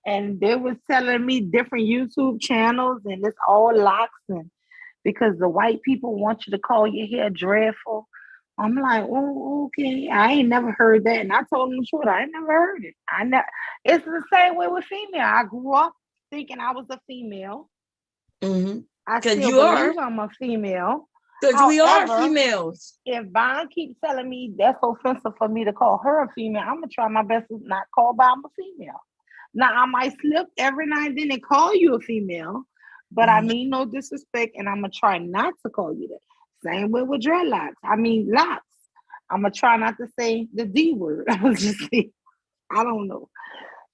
S25: And they was telling me different YouTube channels, and it's all locks, and because the white people want you to call your hair dreadful. I'm like, oh, okay. I ain't never heard that. And I told them the truth. I ain't never heard it. It's the same way with female. I grew up thinking I was a female.
S12: Mm-hmm.
S25: I still believe I'm a female.
S12: Because we are females.
S25: If Vaughn keeps telling me that's offensive for me to call her a female, I'm going to try my best to not call Bob a female. Now, I might slip every now and then and call you a female, but I mean no disrespect, and I'm going to try not to call you that. Same way with dreadlocks. I mean, locks. I'm going to try not to say the D word. I was just saying, I don't know.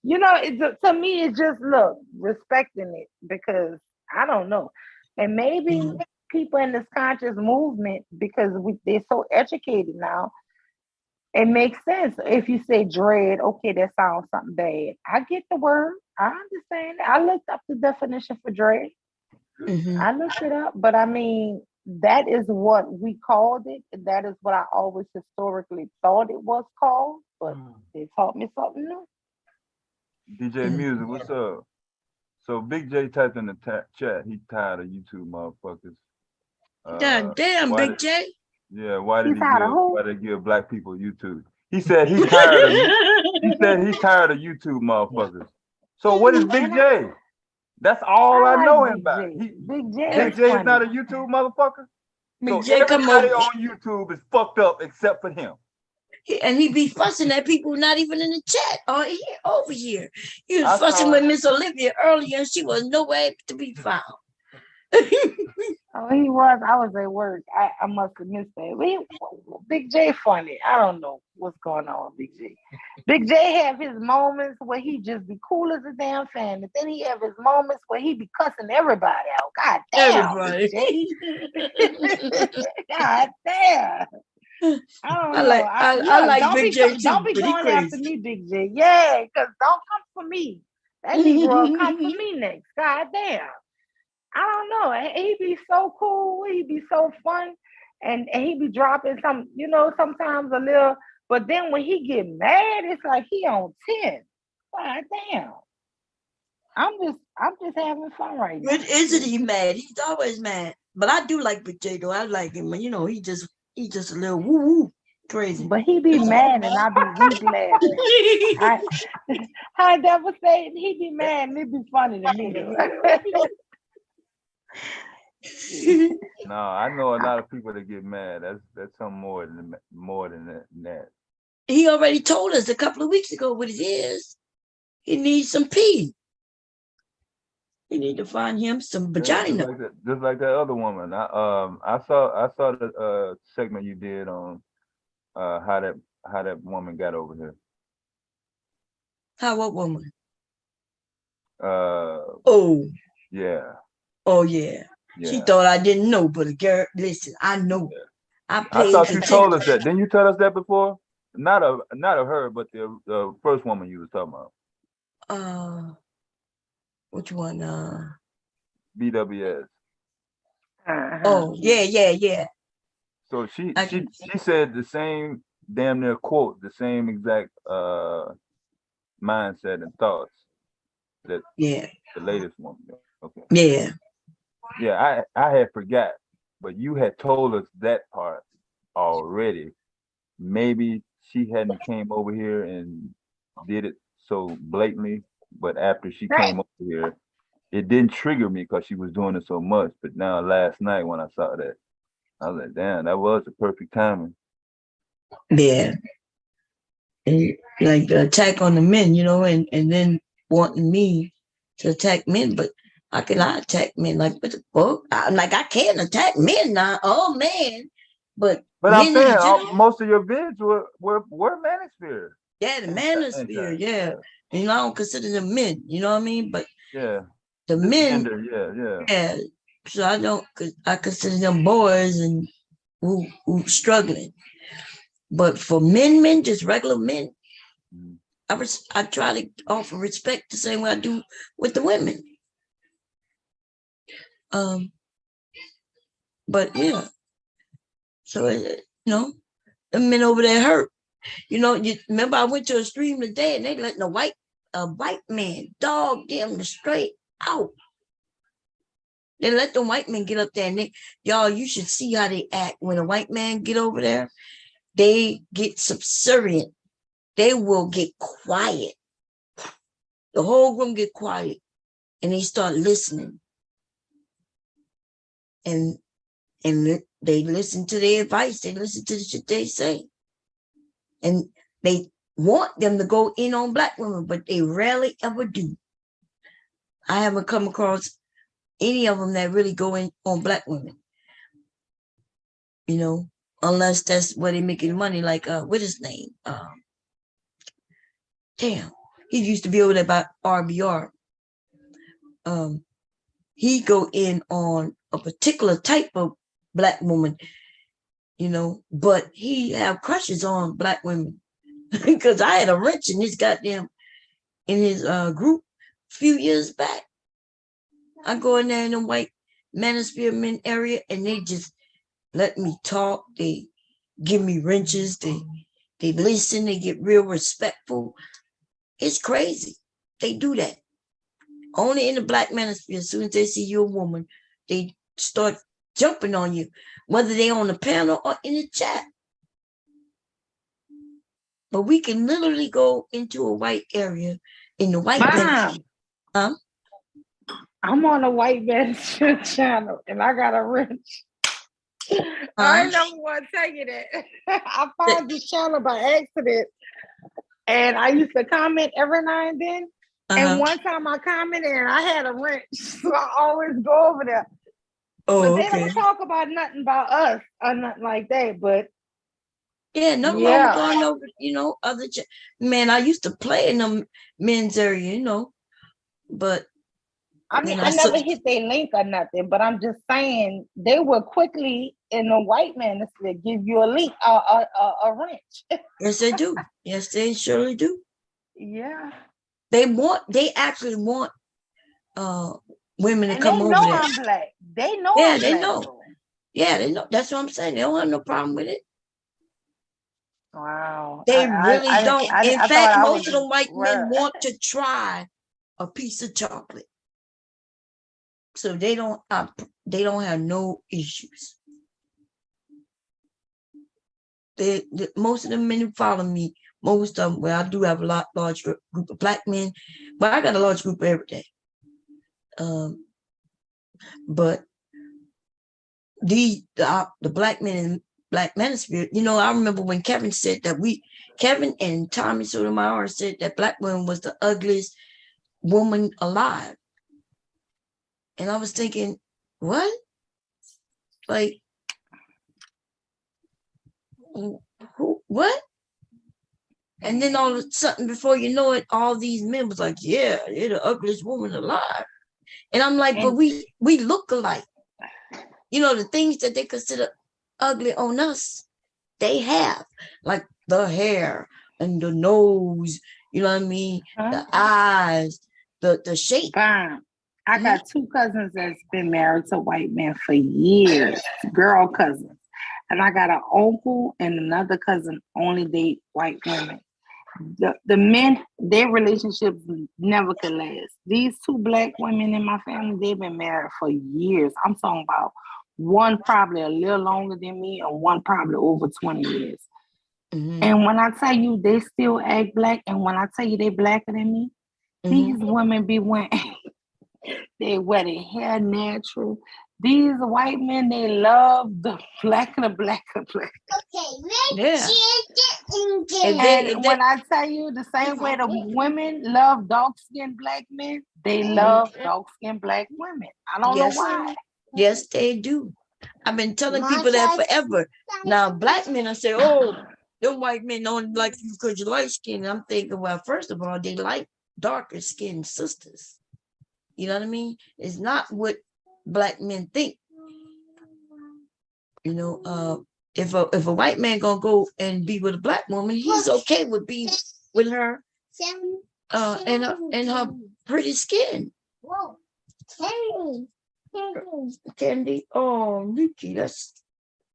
S25: To me, it's just, look, respecting it, because I don't know. And maybe people in this conscious movement, because they're so educated now, it makes sense. If you say dread, okay, that sounds something bad. I get the word. I understand. I looked up the definition for dread. I looked it up, but I mean, that is what we called it. That is what I always historically thought it was called, but they taught me something new.
S18: DJ Music, what's up? So Big J typed in the chat, he tired of YouTube motherfuckers.
S12: God damn, Big J.
S18: Yeah, why did they give black people YouTube? He said he's tired of YouTube motherfuckers. So what is Big J? That's all I
S25: I
S18: know
S25: like
S18: him
S25: Big
S18: by.
S25: J.
S18: He
S25: Big J
S18: Big
S25: is
S18: J is not
S25: funny.
S18: a YouTube motherfucker. So
S12: Big J come
S18: everybody
S12: over
S18: on YouTube is fucked up except for him.
S12: and he be fussing at people not even in the chat or here over here. He was
S18: I
S12: fussing
S18: saw
S12: with Miss Olivia earlier and she was nowhere to be found.
S25: Oh, he was. I was at work. I must have missed that. Big J funny. I don't know what's going on with Big J. Big J have his moments where he just be cool as a damn fan, and then he have his moments where he be cussing everybody out. God damn,
S12: Everybody.
S25: Big J. God damn. I don't know.
S12: I like Big J
S25: Don't
S12: too,
S25: be
S12: but he
S25: going after
S12: crazy.
S25: me, Big J. Yeah, because don't come for me. That Negro will come for me next. God damn. I don't know. He be so cool. He be so fun. And he be dropping some, sometimes a little, but then when he get mad, it's like he on 10. God damn. I'm just having fun right now.
S12: But isn't he mad? He's always mad. But I do like Big J though. I like him. He just a little woo crazy.
S25: But he be mad and I be weak laughing. I never say it. He be mad and it be funny to me though.
S18: No, I know a lot of people that get mad. That's something more than that.
S12: He already told us a couple of weeks ago what it is. He needs some pee. He need to find him some vagina.
S18: Just like that other woman. I saw the segment you did on how that woman got over here.
S12: How what woman?
S18: Oh yeah.
S12: Oh yeah. She thought I didn't know, but girl, listen, I know.
S18: I thought you told us that. Didn't you tell us that before? Not of her, but the first woman you was talking about.
S12: Which one?
S18: BWS.
S12: Oh yeah.
S18: So she said the same damn near quote, the same exact mindset and thoughts that the latest woman. Okay.
S12: Yeah.
S18: Yeah, I had forgot, but you had told us that part already. Maybe she hadn't came over here and did it so blatantly, but after she came over here, it didn't trigger me because she was doing it so much. But now last night when I saw that, I was like, damn, that was the perfect timing.
S12: Yeah. And like the attack on the men, and then wanting me to attack men, but how can I attack men? Like, what the fuck? I can't attack men now. Oh man. But
S18: I'm saying most of your vids were manosphere.
S12: Yeah, the manosphere, yeah. And I don't consider them men, you know what I mean? But the men, yeah. So I consider them boys and who struggling. But for men, just regular men, I try to offer respect the same way I do with the women. But yeah, so the men over there hurt. You remember I went to a stream today and they letting a white man dog them straight out. They let the white men get up there and y'all, you should see how they act when a white man get over there. They get subservient. They will get quiet. The whole room get quiet and they start listening. And they listen to their advice. They listen to the shit they say. And they want them to go in on Black women, but they rarely ever do. I haven't come across any of them that really go in on Black women. Unless that's where they making money, like what his name? Damn. He used to be over there by RBR. He go in on a particular type of Black woman, but he have crushes on Black women. Because I had a wrench in his group a few years back. I go in there in the white manosphere men area and they just let me talk. They give me wrenches. They listen. They get real respectful. It's crazy. They do that. Only in the Black manosphere, as soon as they see you a woman, they start jumping on you, whether they're on the panel or in the chat. But we can literally go into a white area in the white manosphere.
S25: I'm on a white man channel and I got a wrench. I never want to tell you that. I found this channel by accident and I used to comment every now and then. And one time I commented and I had a wrench. So I always go over there. But they don't talk about nothing about us or nothing like that. But
S12: yeah, nothing wrong with going over, you know, other man, I used to play in the men's area, you know, but
S25: I mean, I never hit their link or nothing, but I'm just saying they will quickly in the white man give you a link, a wrench.
S12: Yes, they do. Yes, they surely do.
S25: Yeah.
S12: They actually want women to come over there.
S25: They know I'm black. They know I'm
S12: they
S25: black.
S12: know. Yeah, they know. That's what I'm saying. They don't have no problem with it.
S25: Wow.
S12: They really don't. In fact, most of the white men want to try a piece of chocolate. So they don't have no issues. Most of the men who follow me, most of them, well, I do have a large group of black men, but I got a large group every day. But the black men and black manosphere, you know, I remember when Kevin said that Kevin and Tommy Sotomayor said that black woman was the ugliest woman alive. And I was thinking, what? Like, who, what? And then all of a sudden, before you know it, all these men was like, yeah, you're the ugliest woman alive. And I'm like, but we look alike. You know, the things that they consider ugly on us, they have, like the hair and the nose, you know what I mean? The eyes, the shape.
S25: I got two cousins that's been married to white men for years, girl cousins. And I got an uncle and another cousin only date white women. The men, their relationships never could last. These two black women in my family, they've been married for years. I'm talking about one probably a little longer than me and one probably over 20 years. And when I tell you they still act black, and when I tell you they blacker than me, these women be wearing, they wear their hair natural. These white men, they love the black and the black and black.
S12: Yeah.
S25: And when I tell you the same way the women love dark-skinned black men, they love dark-skinned black women. I don't know why.
S12: Yes, they do. I've been telling people that forever. Now, black men, I say, oh, them white men don't like you because you're light skinned. I'm thinking, well, first of all, they like darker skinned sisters. You know what I mean? It's not what black men think. You know, if a white man gonna go and be with a black woman, he's okay with being with her and her pretty skin. Candy, oh, Nikki, you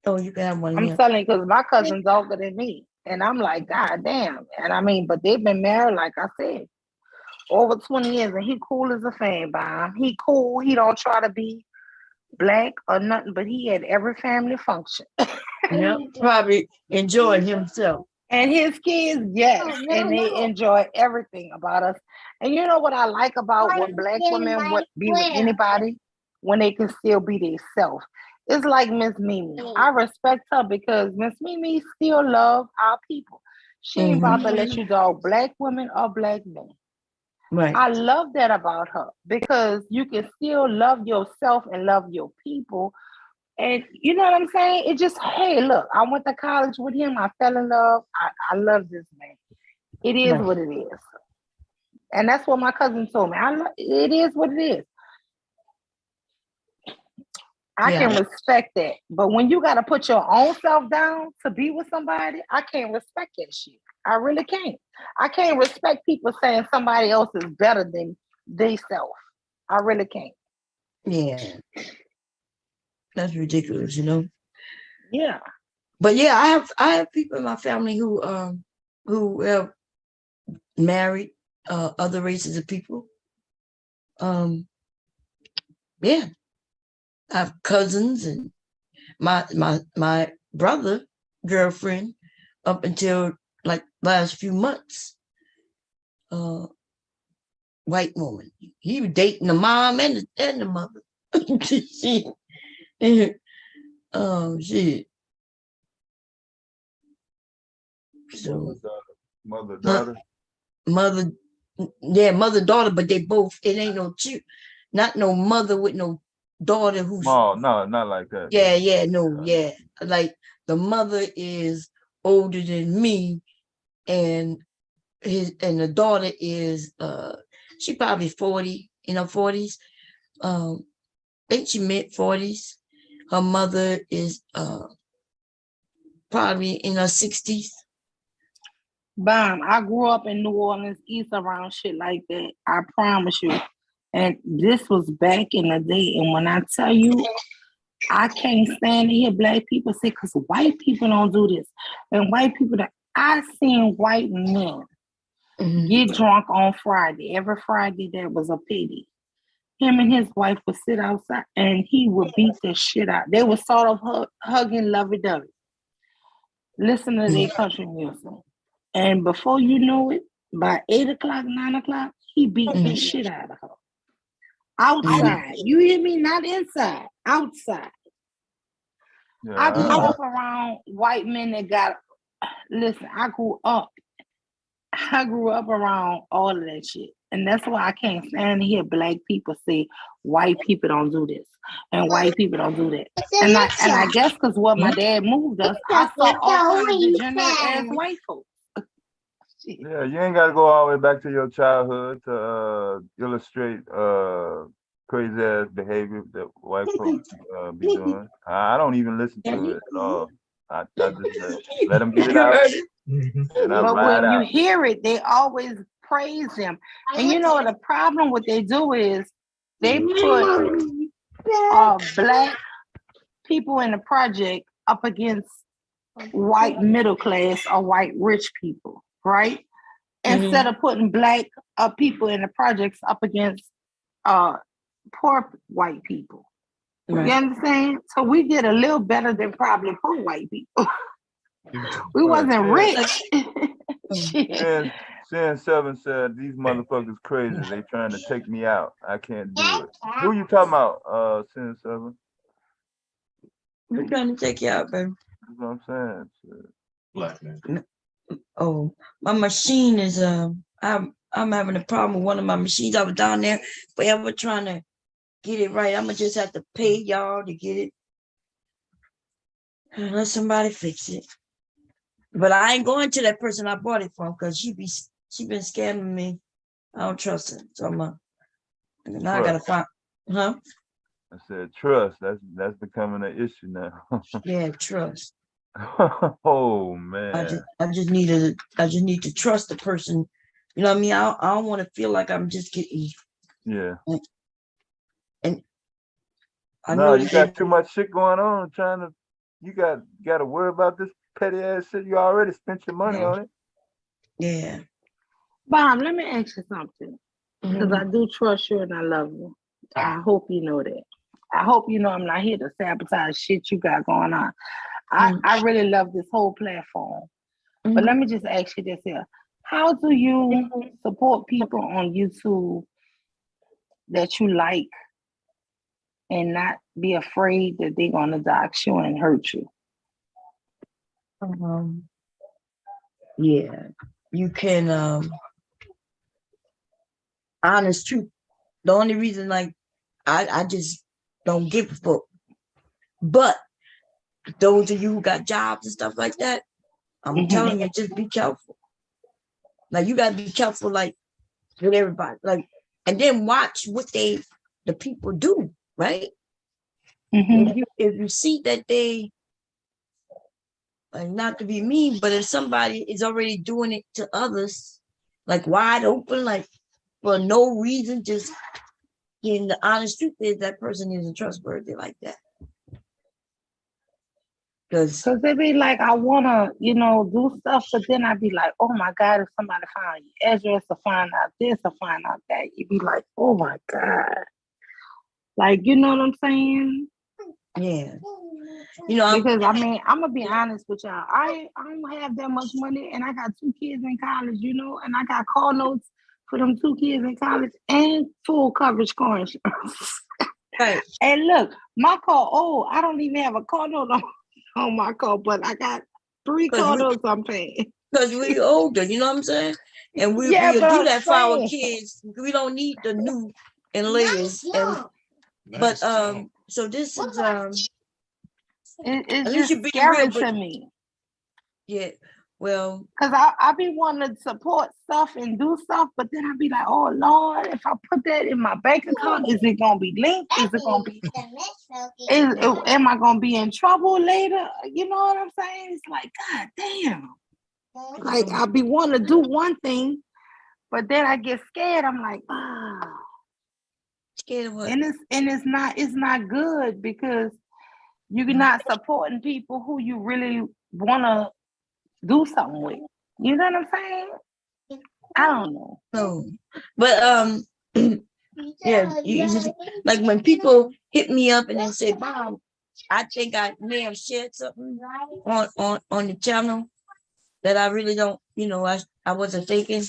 S12: can have one.
S25: I'm telling you, because my cousin's older than me, and I'm like, God damn. And I mean, but they've been married, like I said, over 20 years, and he cool as a fan by him. He cool. He don't try to be black or nothing, but he had every family function.
S12: Yeah, probably enjoyed himself.
S25: And his kids, yes, and they enjoy everything about us. And you know what I like about when black women would be with anybody, when they can still be themselves. It's like Miss Mimi. I respect her because Miss Mimi still love our people. She ain't about to let you dog black women or black men.
S12: Right.
S25: I love that about her because you can still love yourself and love your people. And you know what I'm saying? It just, hey, look, I went to college with him. I fell in love. I love this man. It is what it is. And that's what my cousin told me. It is what it is. I can respect that. But when you got to put your own self down to be with somebody, I can't respect that shit. I really can't. I can't respect people saying somebody else is better than they self. I really can't.
S12: Yeah. That's ridiculous, you know?
S25: Yeah.
S12: But yeah, I have people in my family who have married other races of people. Yeah. I have cousins and my brother girlfriend up until like last few months white woman. He was dating the mom and the mother. Shit. Oh shit. So
S18: Mother, daughter.
S12: Mother, yeah, mother, daughter, but they both, it ain't no not no mother with no daughter who's
S18: No, not like that.
S12: yeah, no, yeah. Like the mother is older than me, and the daughter is she probably 40, in her 40s. I think she mid-40s. Her mother is probably in her 60s.
S25: Bam, I grew up in New Orleans East around shit like that. I promise you. And this was back in the day. And when I tell you, I can't stand to hear black people say, because white people don't do this. And white people, I seen white men get drunk on Friday. Every Friday there was a pity. Him and his wife would sit outside and he would beat the shit out. They would sort of hugging lovey-dovey. Listen to their country music. And before you know it, by 8 o'clock, 9 o'clock, he beat the shit out of her. Outside. You hear me? Not inside. Outside.
S18: Yeah,
S25: I grew up around white men that got, listen, I grew up around all of that shit. And that's why I can't stand to hear black people say white people don't do this and white people don't do that. And I guess because what my dad moved us, I saw all kinds of degenerate ass white folks.
S18: Yeah, you ain't gotta go all the way back to your childhood to illustrate crazy ass behavior that white folks be doing. I don't even listen to it at all. I just let them get it out. And I
S25: But
S18: ride
S25: when you
S18: out.
S25: hear it, they always praise them. And you know the problem what they do is they put black people in the project up against white middle class or white rich people, right? Instead of putting black people in the projects up against poor white people.
S12: Right.
S25: You understand? So we did a little better than probably poor white people. We wasn't rich.
S18: Sin 7 said, these motherfuckers crazy. They trying to take me out. I can't do it. Who you talking about, Sin 7?
S12: We're trying to take you out, baby.
S18: That's what I'm saying. Shit.
S3: Black man.
S12: Oh, my machine is I'm having a problem with one of my machines. I was down there forever trying to get it right. I'm gonna just have to pay y'all to get it. Let somebody fix it. But I ain't going to that person I bought it from because she been scamming me. I don't trust her. So now I gotta find, huh?
S18: I said trust. That's becoming an issue now.
S12: Yeah, trust.
S18: Oh man.
S12: I just need to trust the person. You know what I mean? I don't want to feel like I'm just getting.
S18: Yeah.
S12: And I
S18: no,
S12: know
S18: you got too much shit going on. You got to worry about this petty ass shit. You already spent your money on it.
S12: Yeah.
S25: Bob, let me ask you something. Because I do trust you and I love you. I hope you know that. I hope you know I'm not here to sabotage shit you got going on. I really love this whole platform. But let me just ask you this here. How do you support people on YouTube that you like and not be afraid that they're going to dox you and hurt you?
S12: Yeah, you can, honest truth. The only reason, like, I just don't give a fuck. But those of you who got jobs and stuff like that, I'm telling you, just be careful. Like, you got to be careful, like, with everybody. Like, and then watch what the people do, right? If you see that they, not to be mean, but if somebody is already doing it to others, like wide open, like for no reason, just getting the honest truth is that person isn't trustworthy like that. Because
S25: they be like, I want to, do stuff, but then I be like, oh my God, if somebody find your address to find out this or find out that, you be like, oh my God. Like, you know what I'm saying?
S12: Yeah.
S25: Because I mean, I'm gonna be honest with y'all. I don't have that much money, and I got 2 kids in college, and I got car notes for them 2 kids in college and full coverage car insurance.
S12: Right.
S25: And look, my car, I don't even have a car note on my car, but I got 3 car notes I'm paying.
S12: Because we older, you know what I'm saying? And we'll
S25: but
S12: do
S25: I'm
S12: that for our
S25: saying,
S12: kids. We don't need the new and latest. But so this is
S25: it's
S12: at least
S25: just
S12: you're being
S25: scary
S12: real, but
S25: to me.
S12: yeah, well,
S25: because I be wanting to support stuff and do stuff, but then I be like, oh Lord, if I put that in my bank account, is it gonna be linked? Is it gonna be? Am I gonna be in trouble later? You know what I'm saying? It's like, God damn. Like I be wanting to do one thing, but then I get scared. I'm like,
S12: scared of what?
S25: And it's not good because you're not supporting people who you really wanna do something with. You know what I'm saying? I don't know.
S12: No, but yeah, you just, like when people hit me up and they say, "Mom, I think I may have shared something on the channel that I really don't, I wasn't thinking."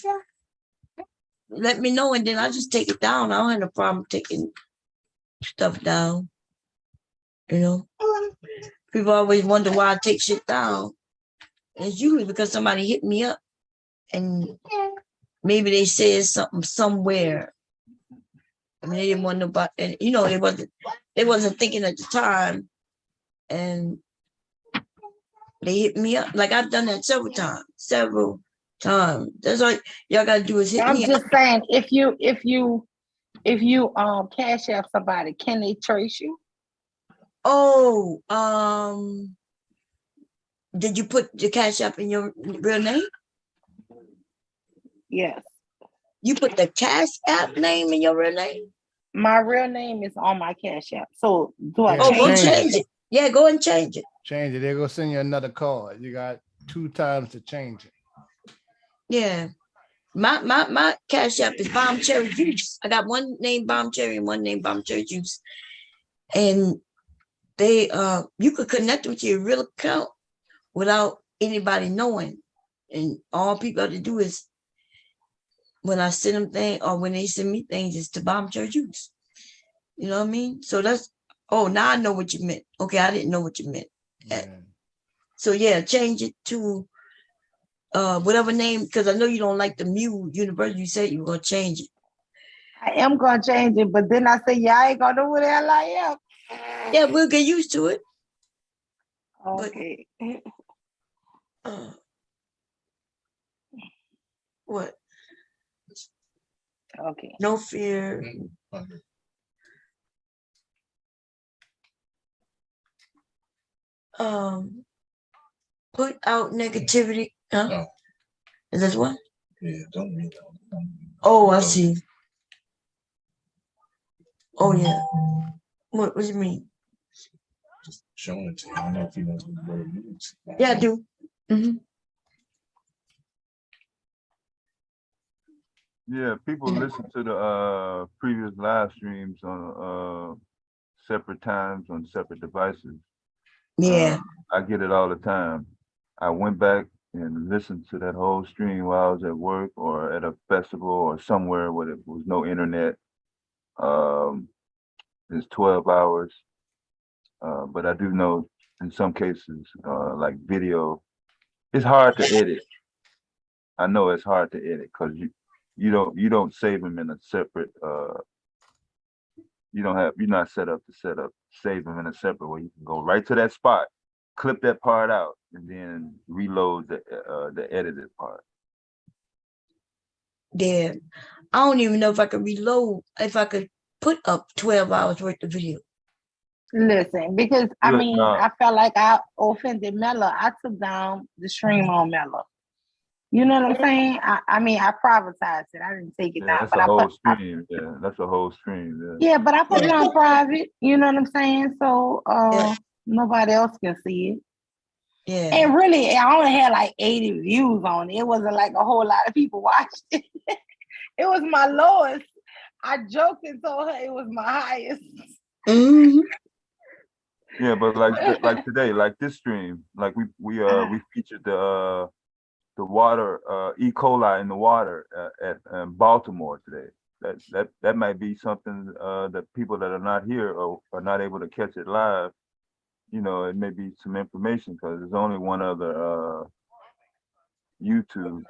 S12: Let me know, and then I just take it down. I don't have no problem taking stuff down. People always wonder why I take shit down. It's usually because somebody hit me up and maybe they said something somewhere. I mean, they didn't want nobody, and they wasn't thinking at the time, and they hit me up. Like I've done that several times. That's all y'all gotta do is hit me up.
S25: I'm just saying, if you cash out somebody, can they trace you?
S12: Oh, did you put the cash app in your real name?
S25: Yes.
S12: You put the cash app name in your real name?
S25: My real name is on my cash app. So do I
S12: change it? Yeah, go and change it.
S5: Change it. They're gonna send you another card. You got 2 times to change it.
S12: Yeah. My cash app is Bomb Cherry Juice. I got one named Bomb Cherry and one named Bomb Cherry Juice. And they you could connect with your real account without anybody knowing. And all people have to do is when I send them things or when they send me things is to Bomb Cherry Juice. You know what I mean? So that's now I know what you meant. Okay, I didn't know what you meant. Yeah. So yeah, change it to whatever name, because I know you don't like the Mu University. You said you were gonna change it.
S25: I am gonna change it, but then I say, yeah, I ain't gonna know who the hell I am.
S12: Yeah, we'll get used to it.
S25: Okay.
S12: But, what?
S25: Okay.
S12: No fear. Put out negativity. Huh? No. Is this what? Yeah, don't read that. Oh, I see. Oh yeah. What do you mean? Just showing it to you. I don't know if you know what it means. Yeah, I do.
S15: Yeah, people listen to the previous live streams on separate times on separate devices.
S12: Yeah.
S15: I get it all the time. I went back and listened to that whole stream while I was at work or at a festival or somewhere where there was no internet. It's 12 hours. But I do know in some cases, like video, it's hard to edit. I know it's hard to edit because you don't save them in a separate you're not set up to save them in a separate way. You can go right to that spot, clip that part out, and then reload the edited part.
S12: Yeah. I don't even know if I could reload, if I could put up 12 hours worth of video.
S25: Listen, because I mean, I felt like I offended Mella. I took down the stream on Mella. You know what I'm saying? I mean, I privatized it. I didn't take it down.
S15: That's
S25: but
S15: a whole stream. That's a whole stream.
S25: Yeah, but I put it on private. You know what I'm saying? So nobody else can see it.
S12: Yeah.
S25: And really, I only had like 80 views on it. It wasn't like a whole lot of people watched it. It was my lowest. I joked and told her it was my highest.
S15: Yeah, but like today, like this stream, like we featured the the water, E. coli in the water at Baltimore today. That might be something that people that are not here or are not able to catch it live. You know, it may be some information because there's only one other YouTube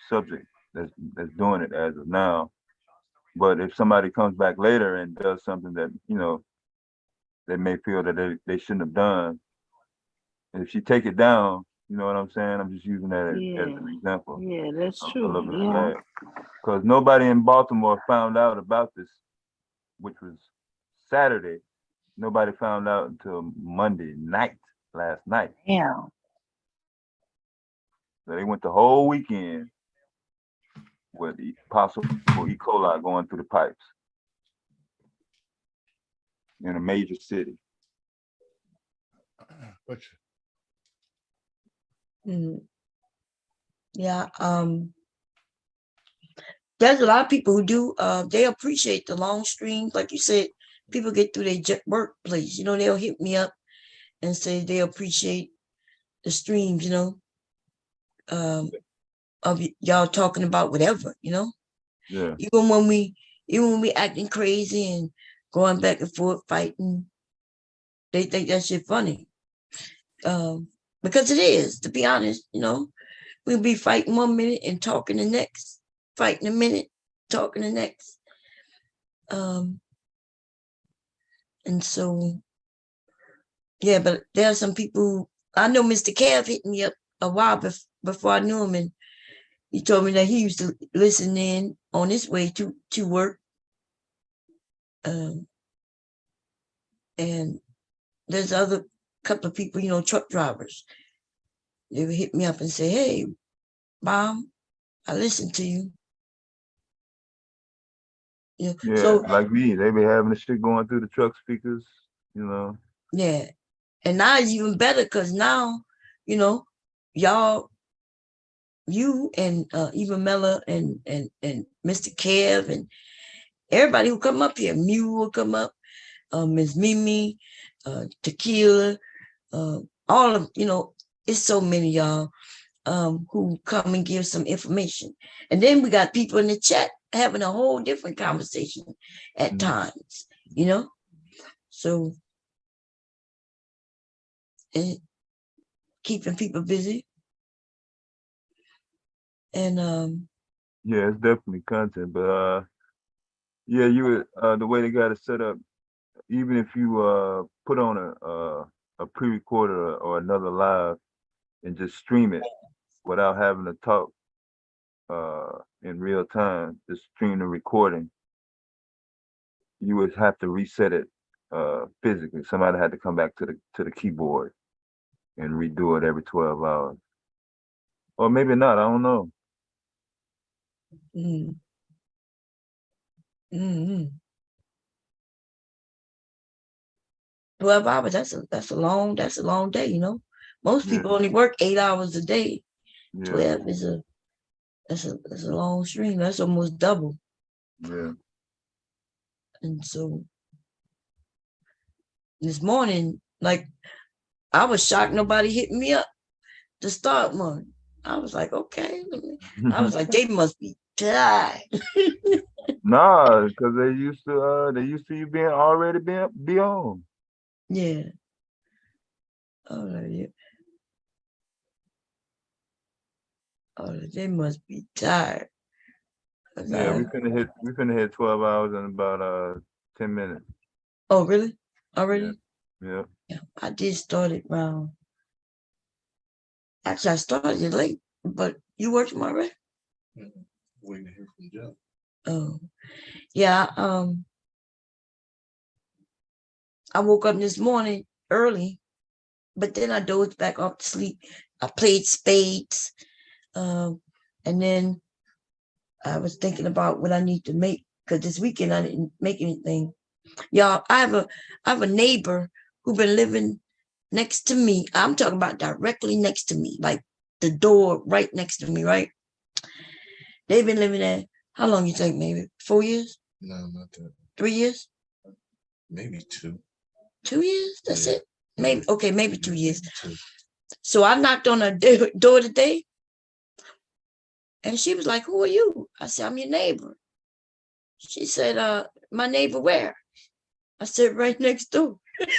S15: subject that's doing it as of now. But if somebody comes back later and does something that, you know, they may feel that they shouldn't have done, and if she take it down, you know what I'm saying? I'm just using that as an example.
S25: Yeah, that's
S15: A
S25: true.
S15: little bit
S25: Yeah.
S15: of that. Because nobody in Baltimore found out about this, which was Saturday. Nobody found out until Monday night, last night.
S25: Yeah.
S15: So they went the whole weekend with the possible E. coli going through the pipes in a major city.
S12: Yeah. There's a lot of people who do, they appreciate the long streams. Like you said, people get through their workplace, you know, they'll hit me up and say they appreciate the streams, you know, of y'all talking about whatever, you know.
S15: Yeah.
S12: Even when we acting crazy and going back and forth fighting, they think that shit funny. Because it is, to be honest, you know, we'll be fighting 1 minute and talking the next, fighting a minute, talking the next. And so, yeah, but there are some people, I know Mr. Kev hit me up a while before I knew him, and he told me that he used to listen in on his way to work. And there's other couple of people, you know, truck drivers. They would hit me up and say, "Hey, Mom, I listened to you." You know,
S15: Yeah,
S12: so
S15: like me, they be having the shit going through the truck speakers, you know.
S12: yeah, and now it's even better because now, you know, y'all, you and even Mella and Mr. Kev and everybody who come up here, Mew will come up, Ms. Mimi, Tequila, all of, you know, it's so many y'all who come and give some information. And then we got people in the chat having a whole different conversation at times, you know? So, and keeping people busy. And
S15: yeah, it's definitely content, but yeah, you would the way they got it set up, even if you put on a pre-recorder or another live and just stream it without having to talk in real time, just stream the recording, you would have to reset it physically. Somebody had to come back to the keyboard and redo it every 12 hours. Or maybe not, I don't know.
S12: 12 hours, that's a long day, you know. Most people only work 8 hours a day. 12 is that's a long stream. That's almost double.
S15: Yeah.
S12: And so this morning, like, I was shocked nobody hit me up to start one. I was like, okay. I was like, they must be tired.
S15: Nah, because they used to you being already be on.
S12: Yeah. Oh, yeah. Oh, they must be tired.
S15: Yeah, we finna hit 12 hours in about 10 minutes.
S12: Oh, really? Already?
S15: Yeah.
S12: I did start it around. Actually, I started it late, but you worked tomorrow, right?
S3: Waiting to hear from Jeff.
S12: Oh, yeah. I woke up this morning early, but then I dozed back off to sleep. I played spades, and then I was thinking about what I need to make because this weekend I didn't make anything. Y'all, I have a neighbor who been living next to me. I'm talking about directly next to me, like the door right next to me, right? They've been living there. How long you think? Maybe 4 years?
S3: No, not that.
S12: 3 years?
S3: Maybe 2.
S12: 2 years? That's it? Maybe 2 years.
S3: 2.
S12: So I knocked on her door today, And she was like, "Who are you?" I said, "I'm your neighbor." She said, "My neighbor where?" I said, "Right next door."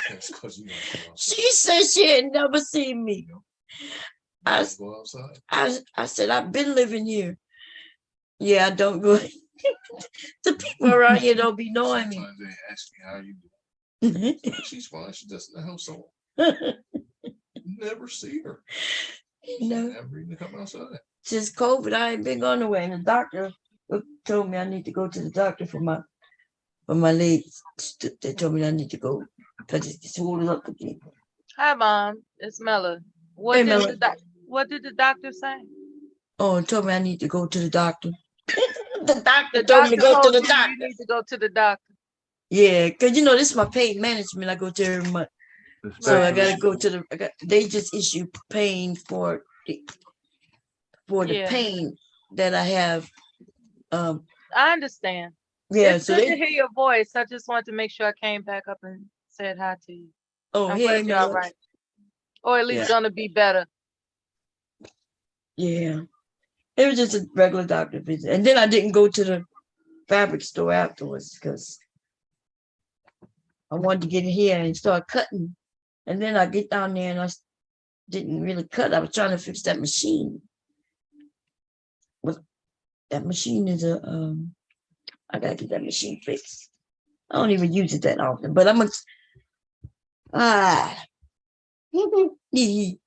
S3: That's because you don't go outside.
S12: She said she had never seen me.
S3: You don't go outside.
S12: I said, "I've been living here." Yeah, I don't go. The people around here don't be knowing me.
S3: Sometimes they ask me how you doing. She's fine. She doesn't know so. Never see her.
S12: No.
S3: Never even come outside.
S12: Since COVID, I ain't been going nowhere. And the doctor told me I need to go to the doctor for my legs. They told me I need to go because it's swollen up again.
S7: Hi, Mom. It's Mella.
S12: Hey, Mella.
S7: What did the doctor say?
S12: Oh, told me I need to go to the doctor. The doctor told me to go to the doctor.
S7: You need to go to the doctor.
S12: Yeah, because this is my pain management. I go to every month. So I gotta go to they just issue pain for the pain that I have.
S7: I understand.
S12: Yeah,
S7: it's
S12: so
S7: good to hear your voice. I just wanted to make sure I came back up and said hi to you.
S12: Oh,
S7: I'm
S12: hey,
S7: glad you're all
S12: Mella.
S7: right. Or at least
S12: Yeah.
S7: gonna be better.
S12: Yeah. It was just a regular doctor visit. And then I didn't go to the fabric store afterwards because I wanted to get in here and start cutting. And then I get down there and I didn't really cut. I was trying to fix that machine. That machine is I gotta get that machine fixed. I don't even use it that often, but I'm eating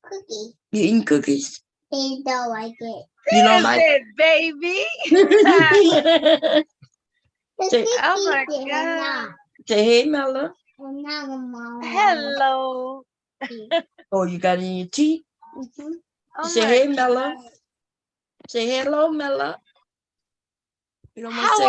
S12: cookies. You eating cookies? They don't like it. You don't like
S7: it, baby? Oh my God.
S12: Say hey, Mella.
S7: Hello.
S12: Oh, you got it in your teeth?
S7: Oh
S12: Say
S7: my
S12: hey, Mella.
S7: God.
S12: Say hello, Mella. You don't want to
S7: How
S12: say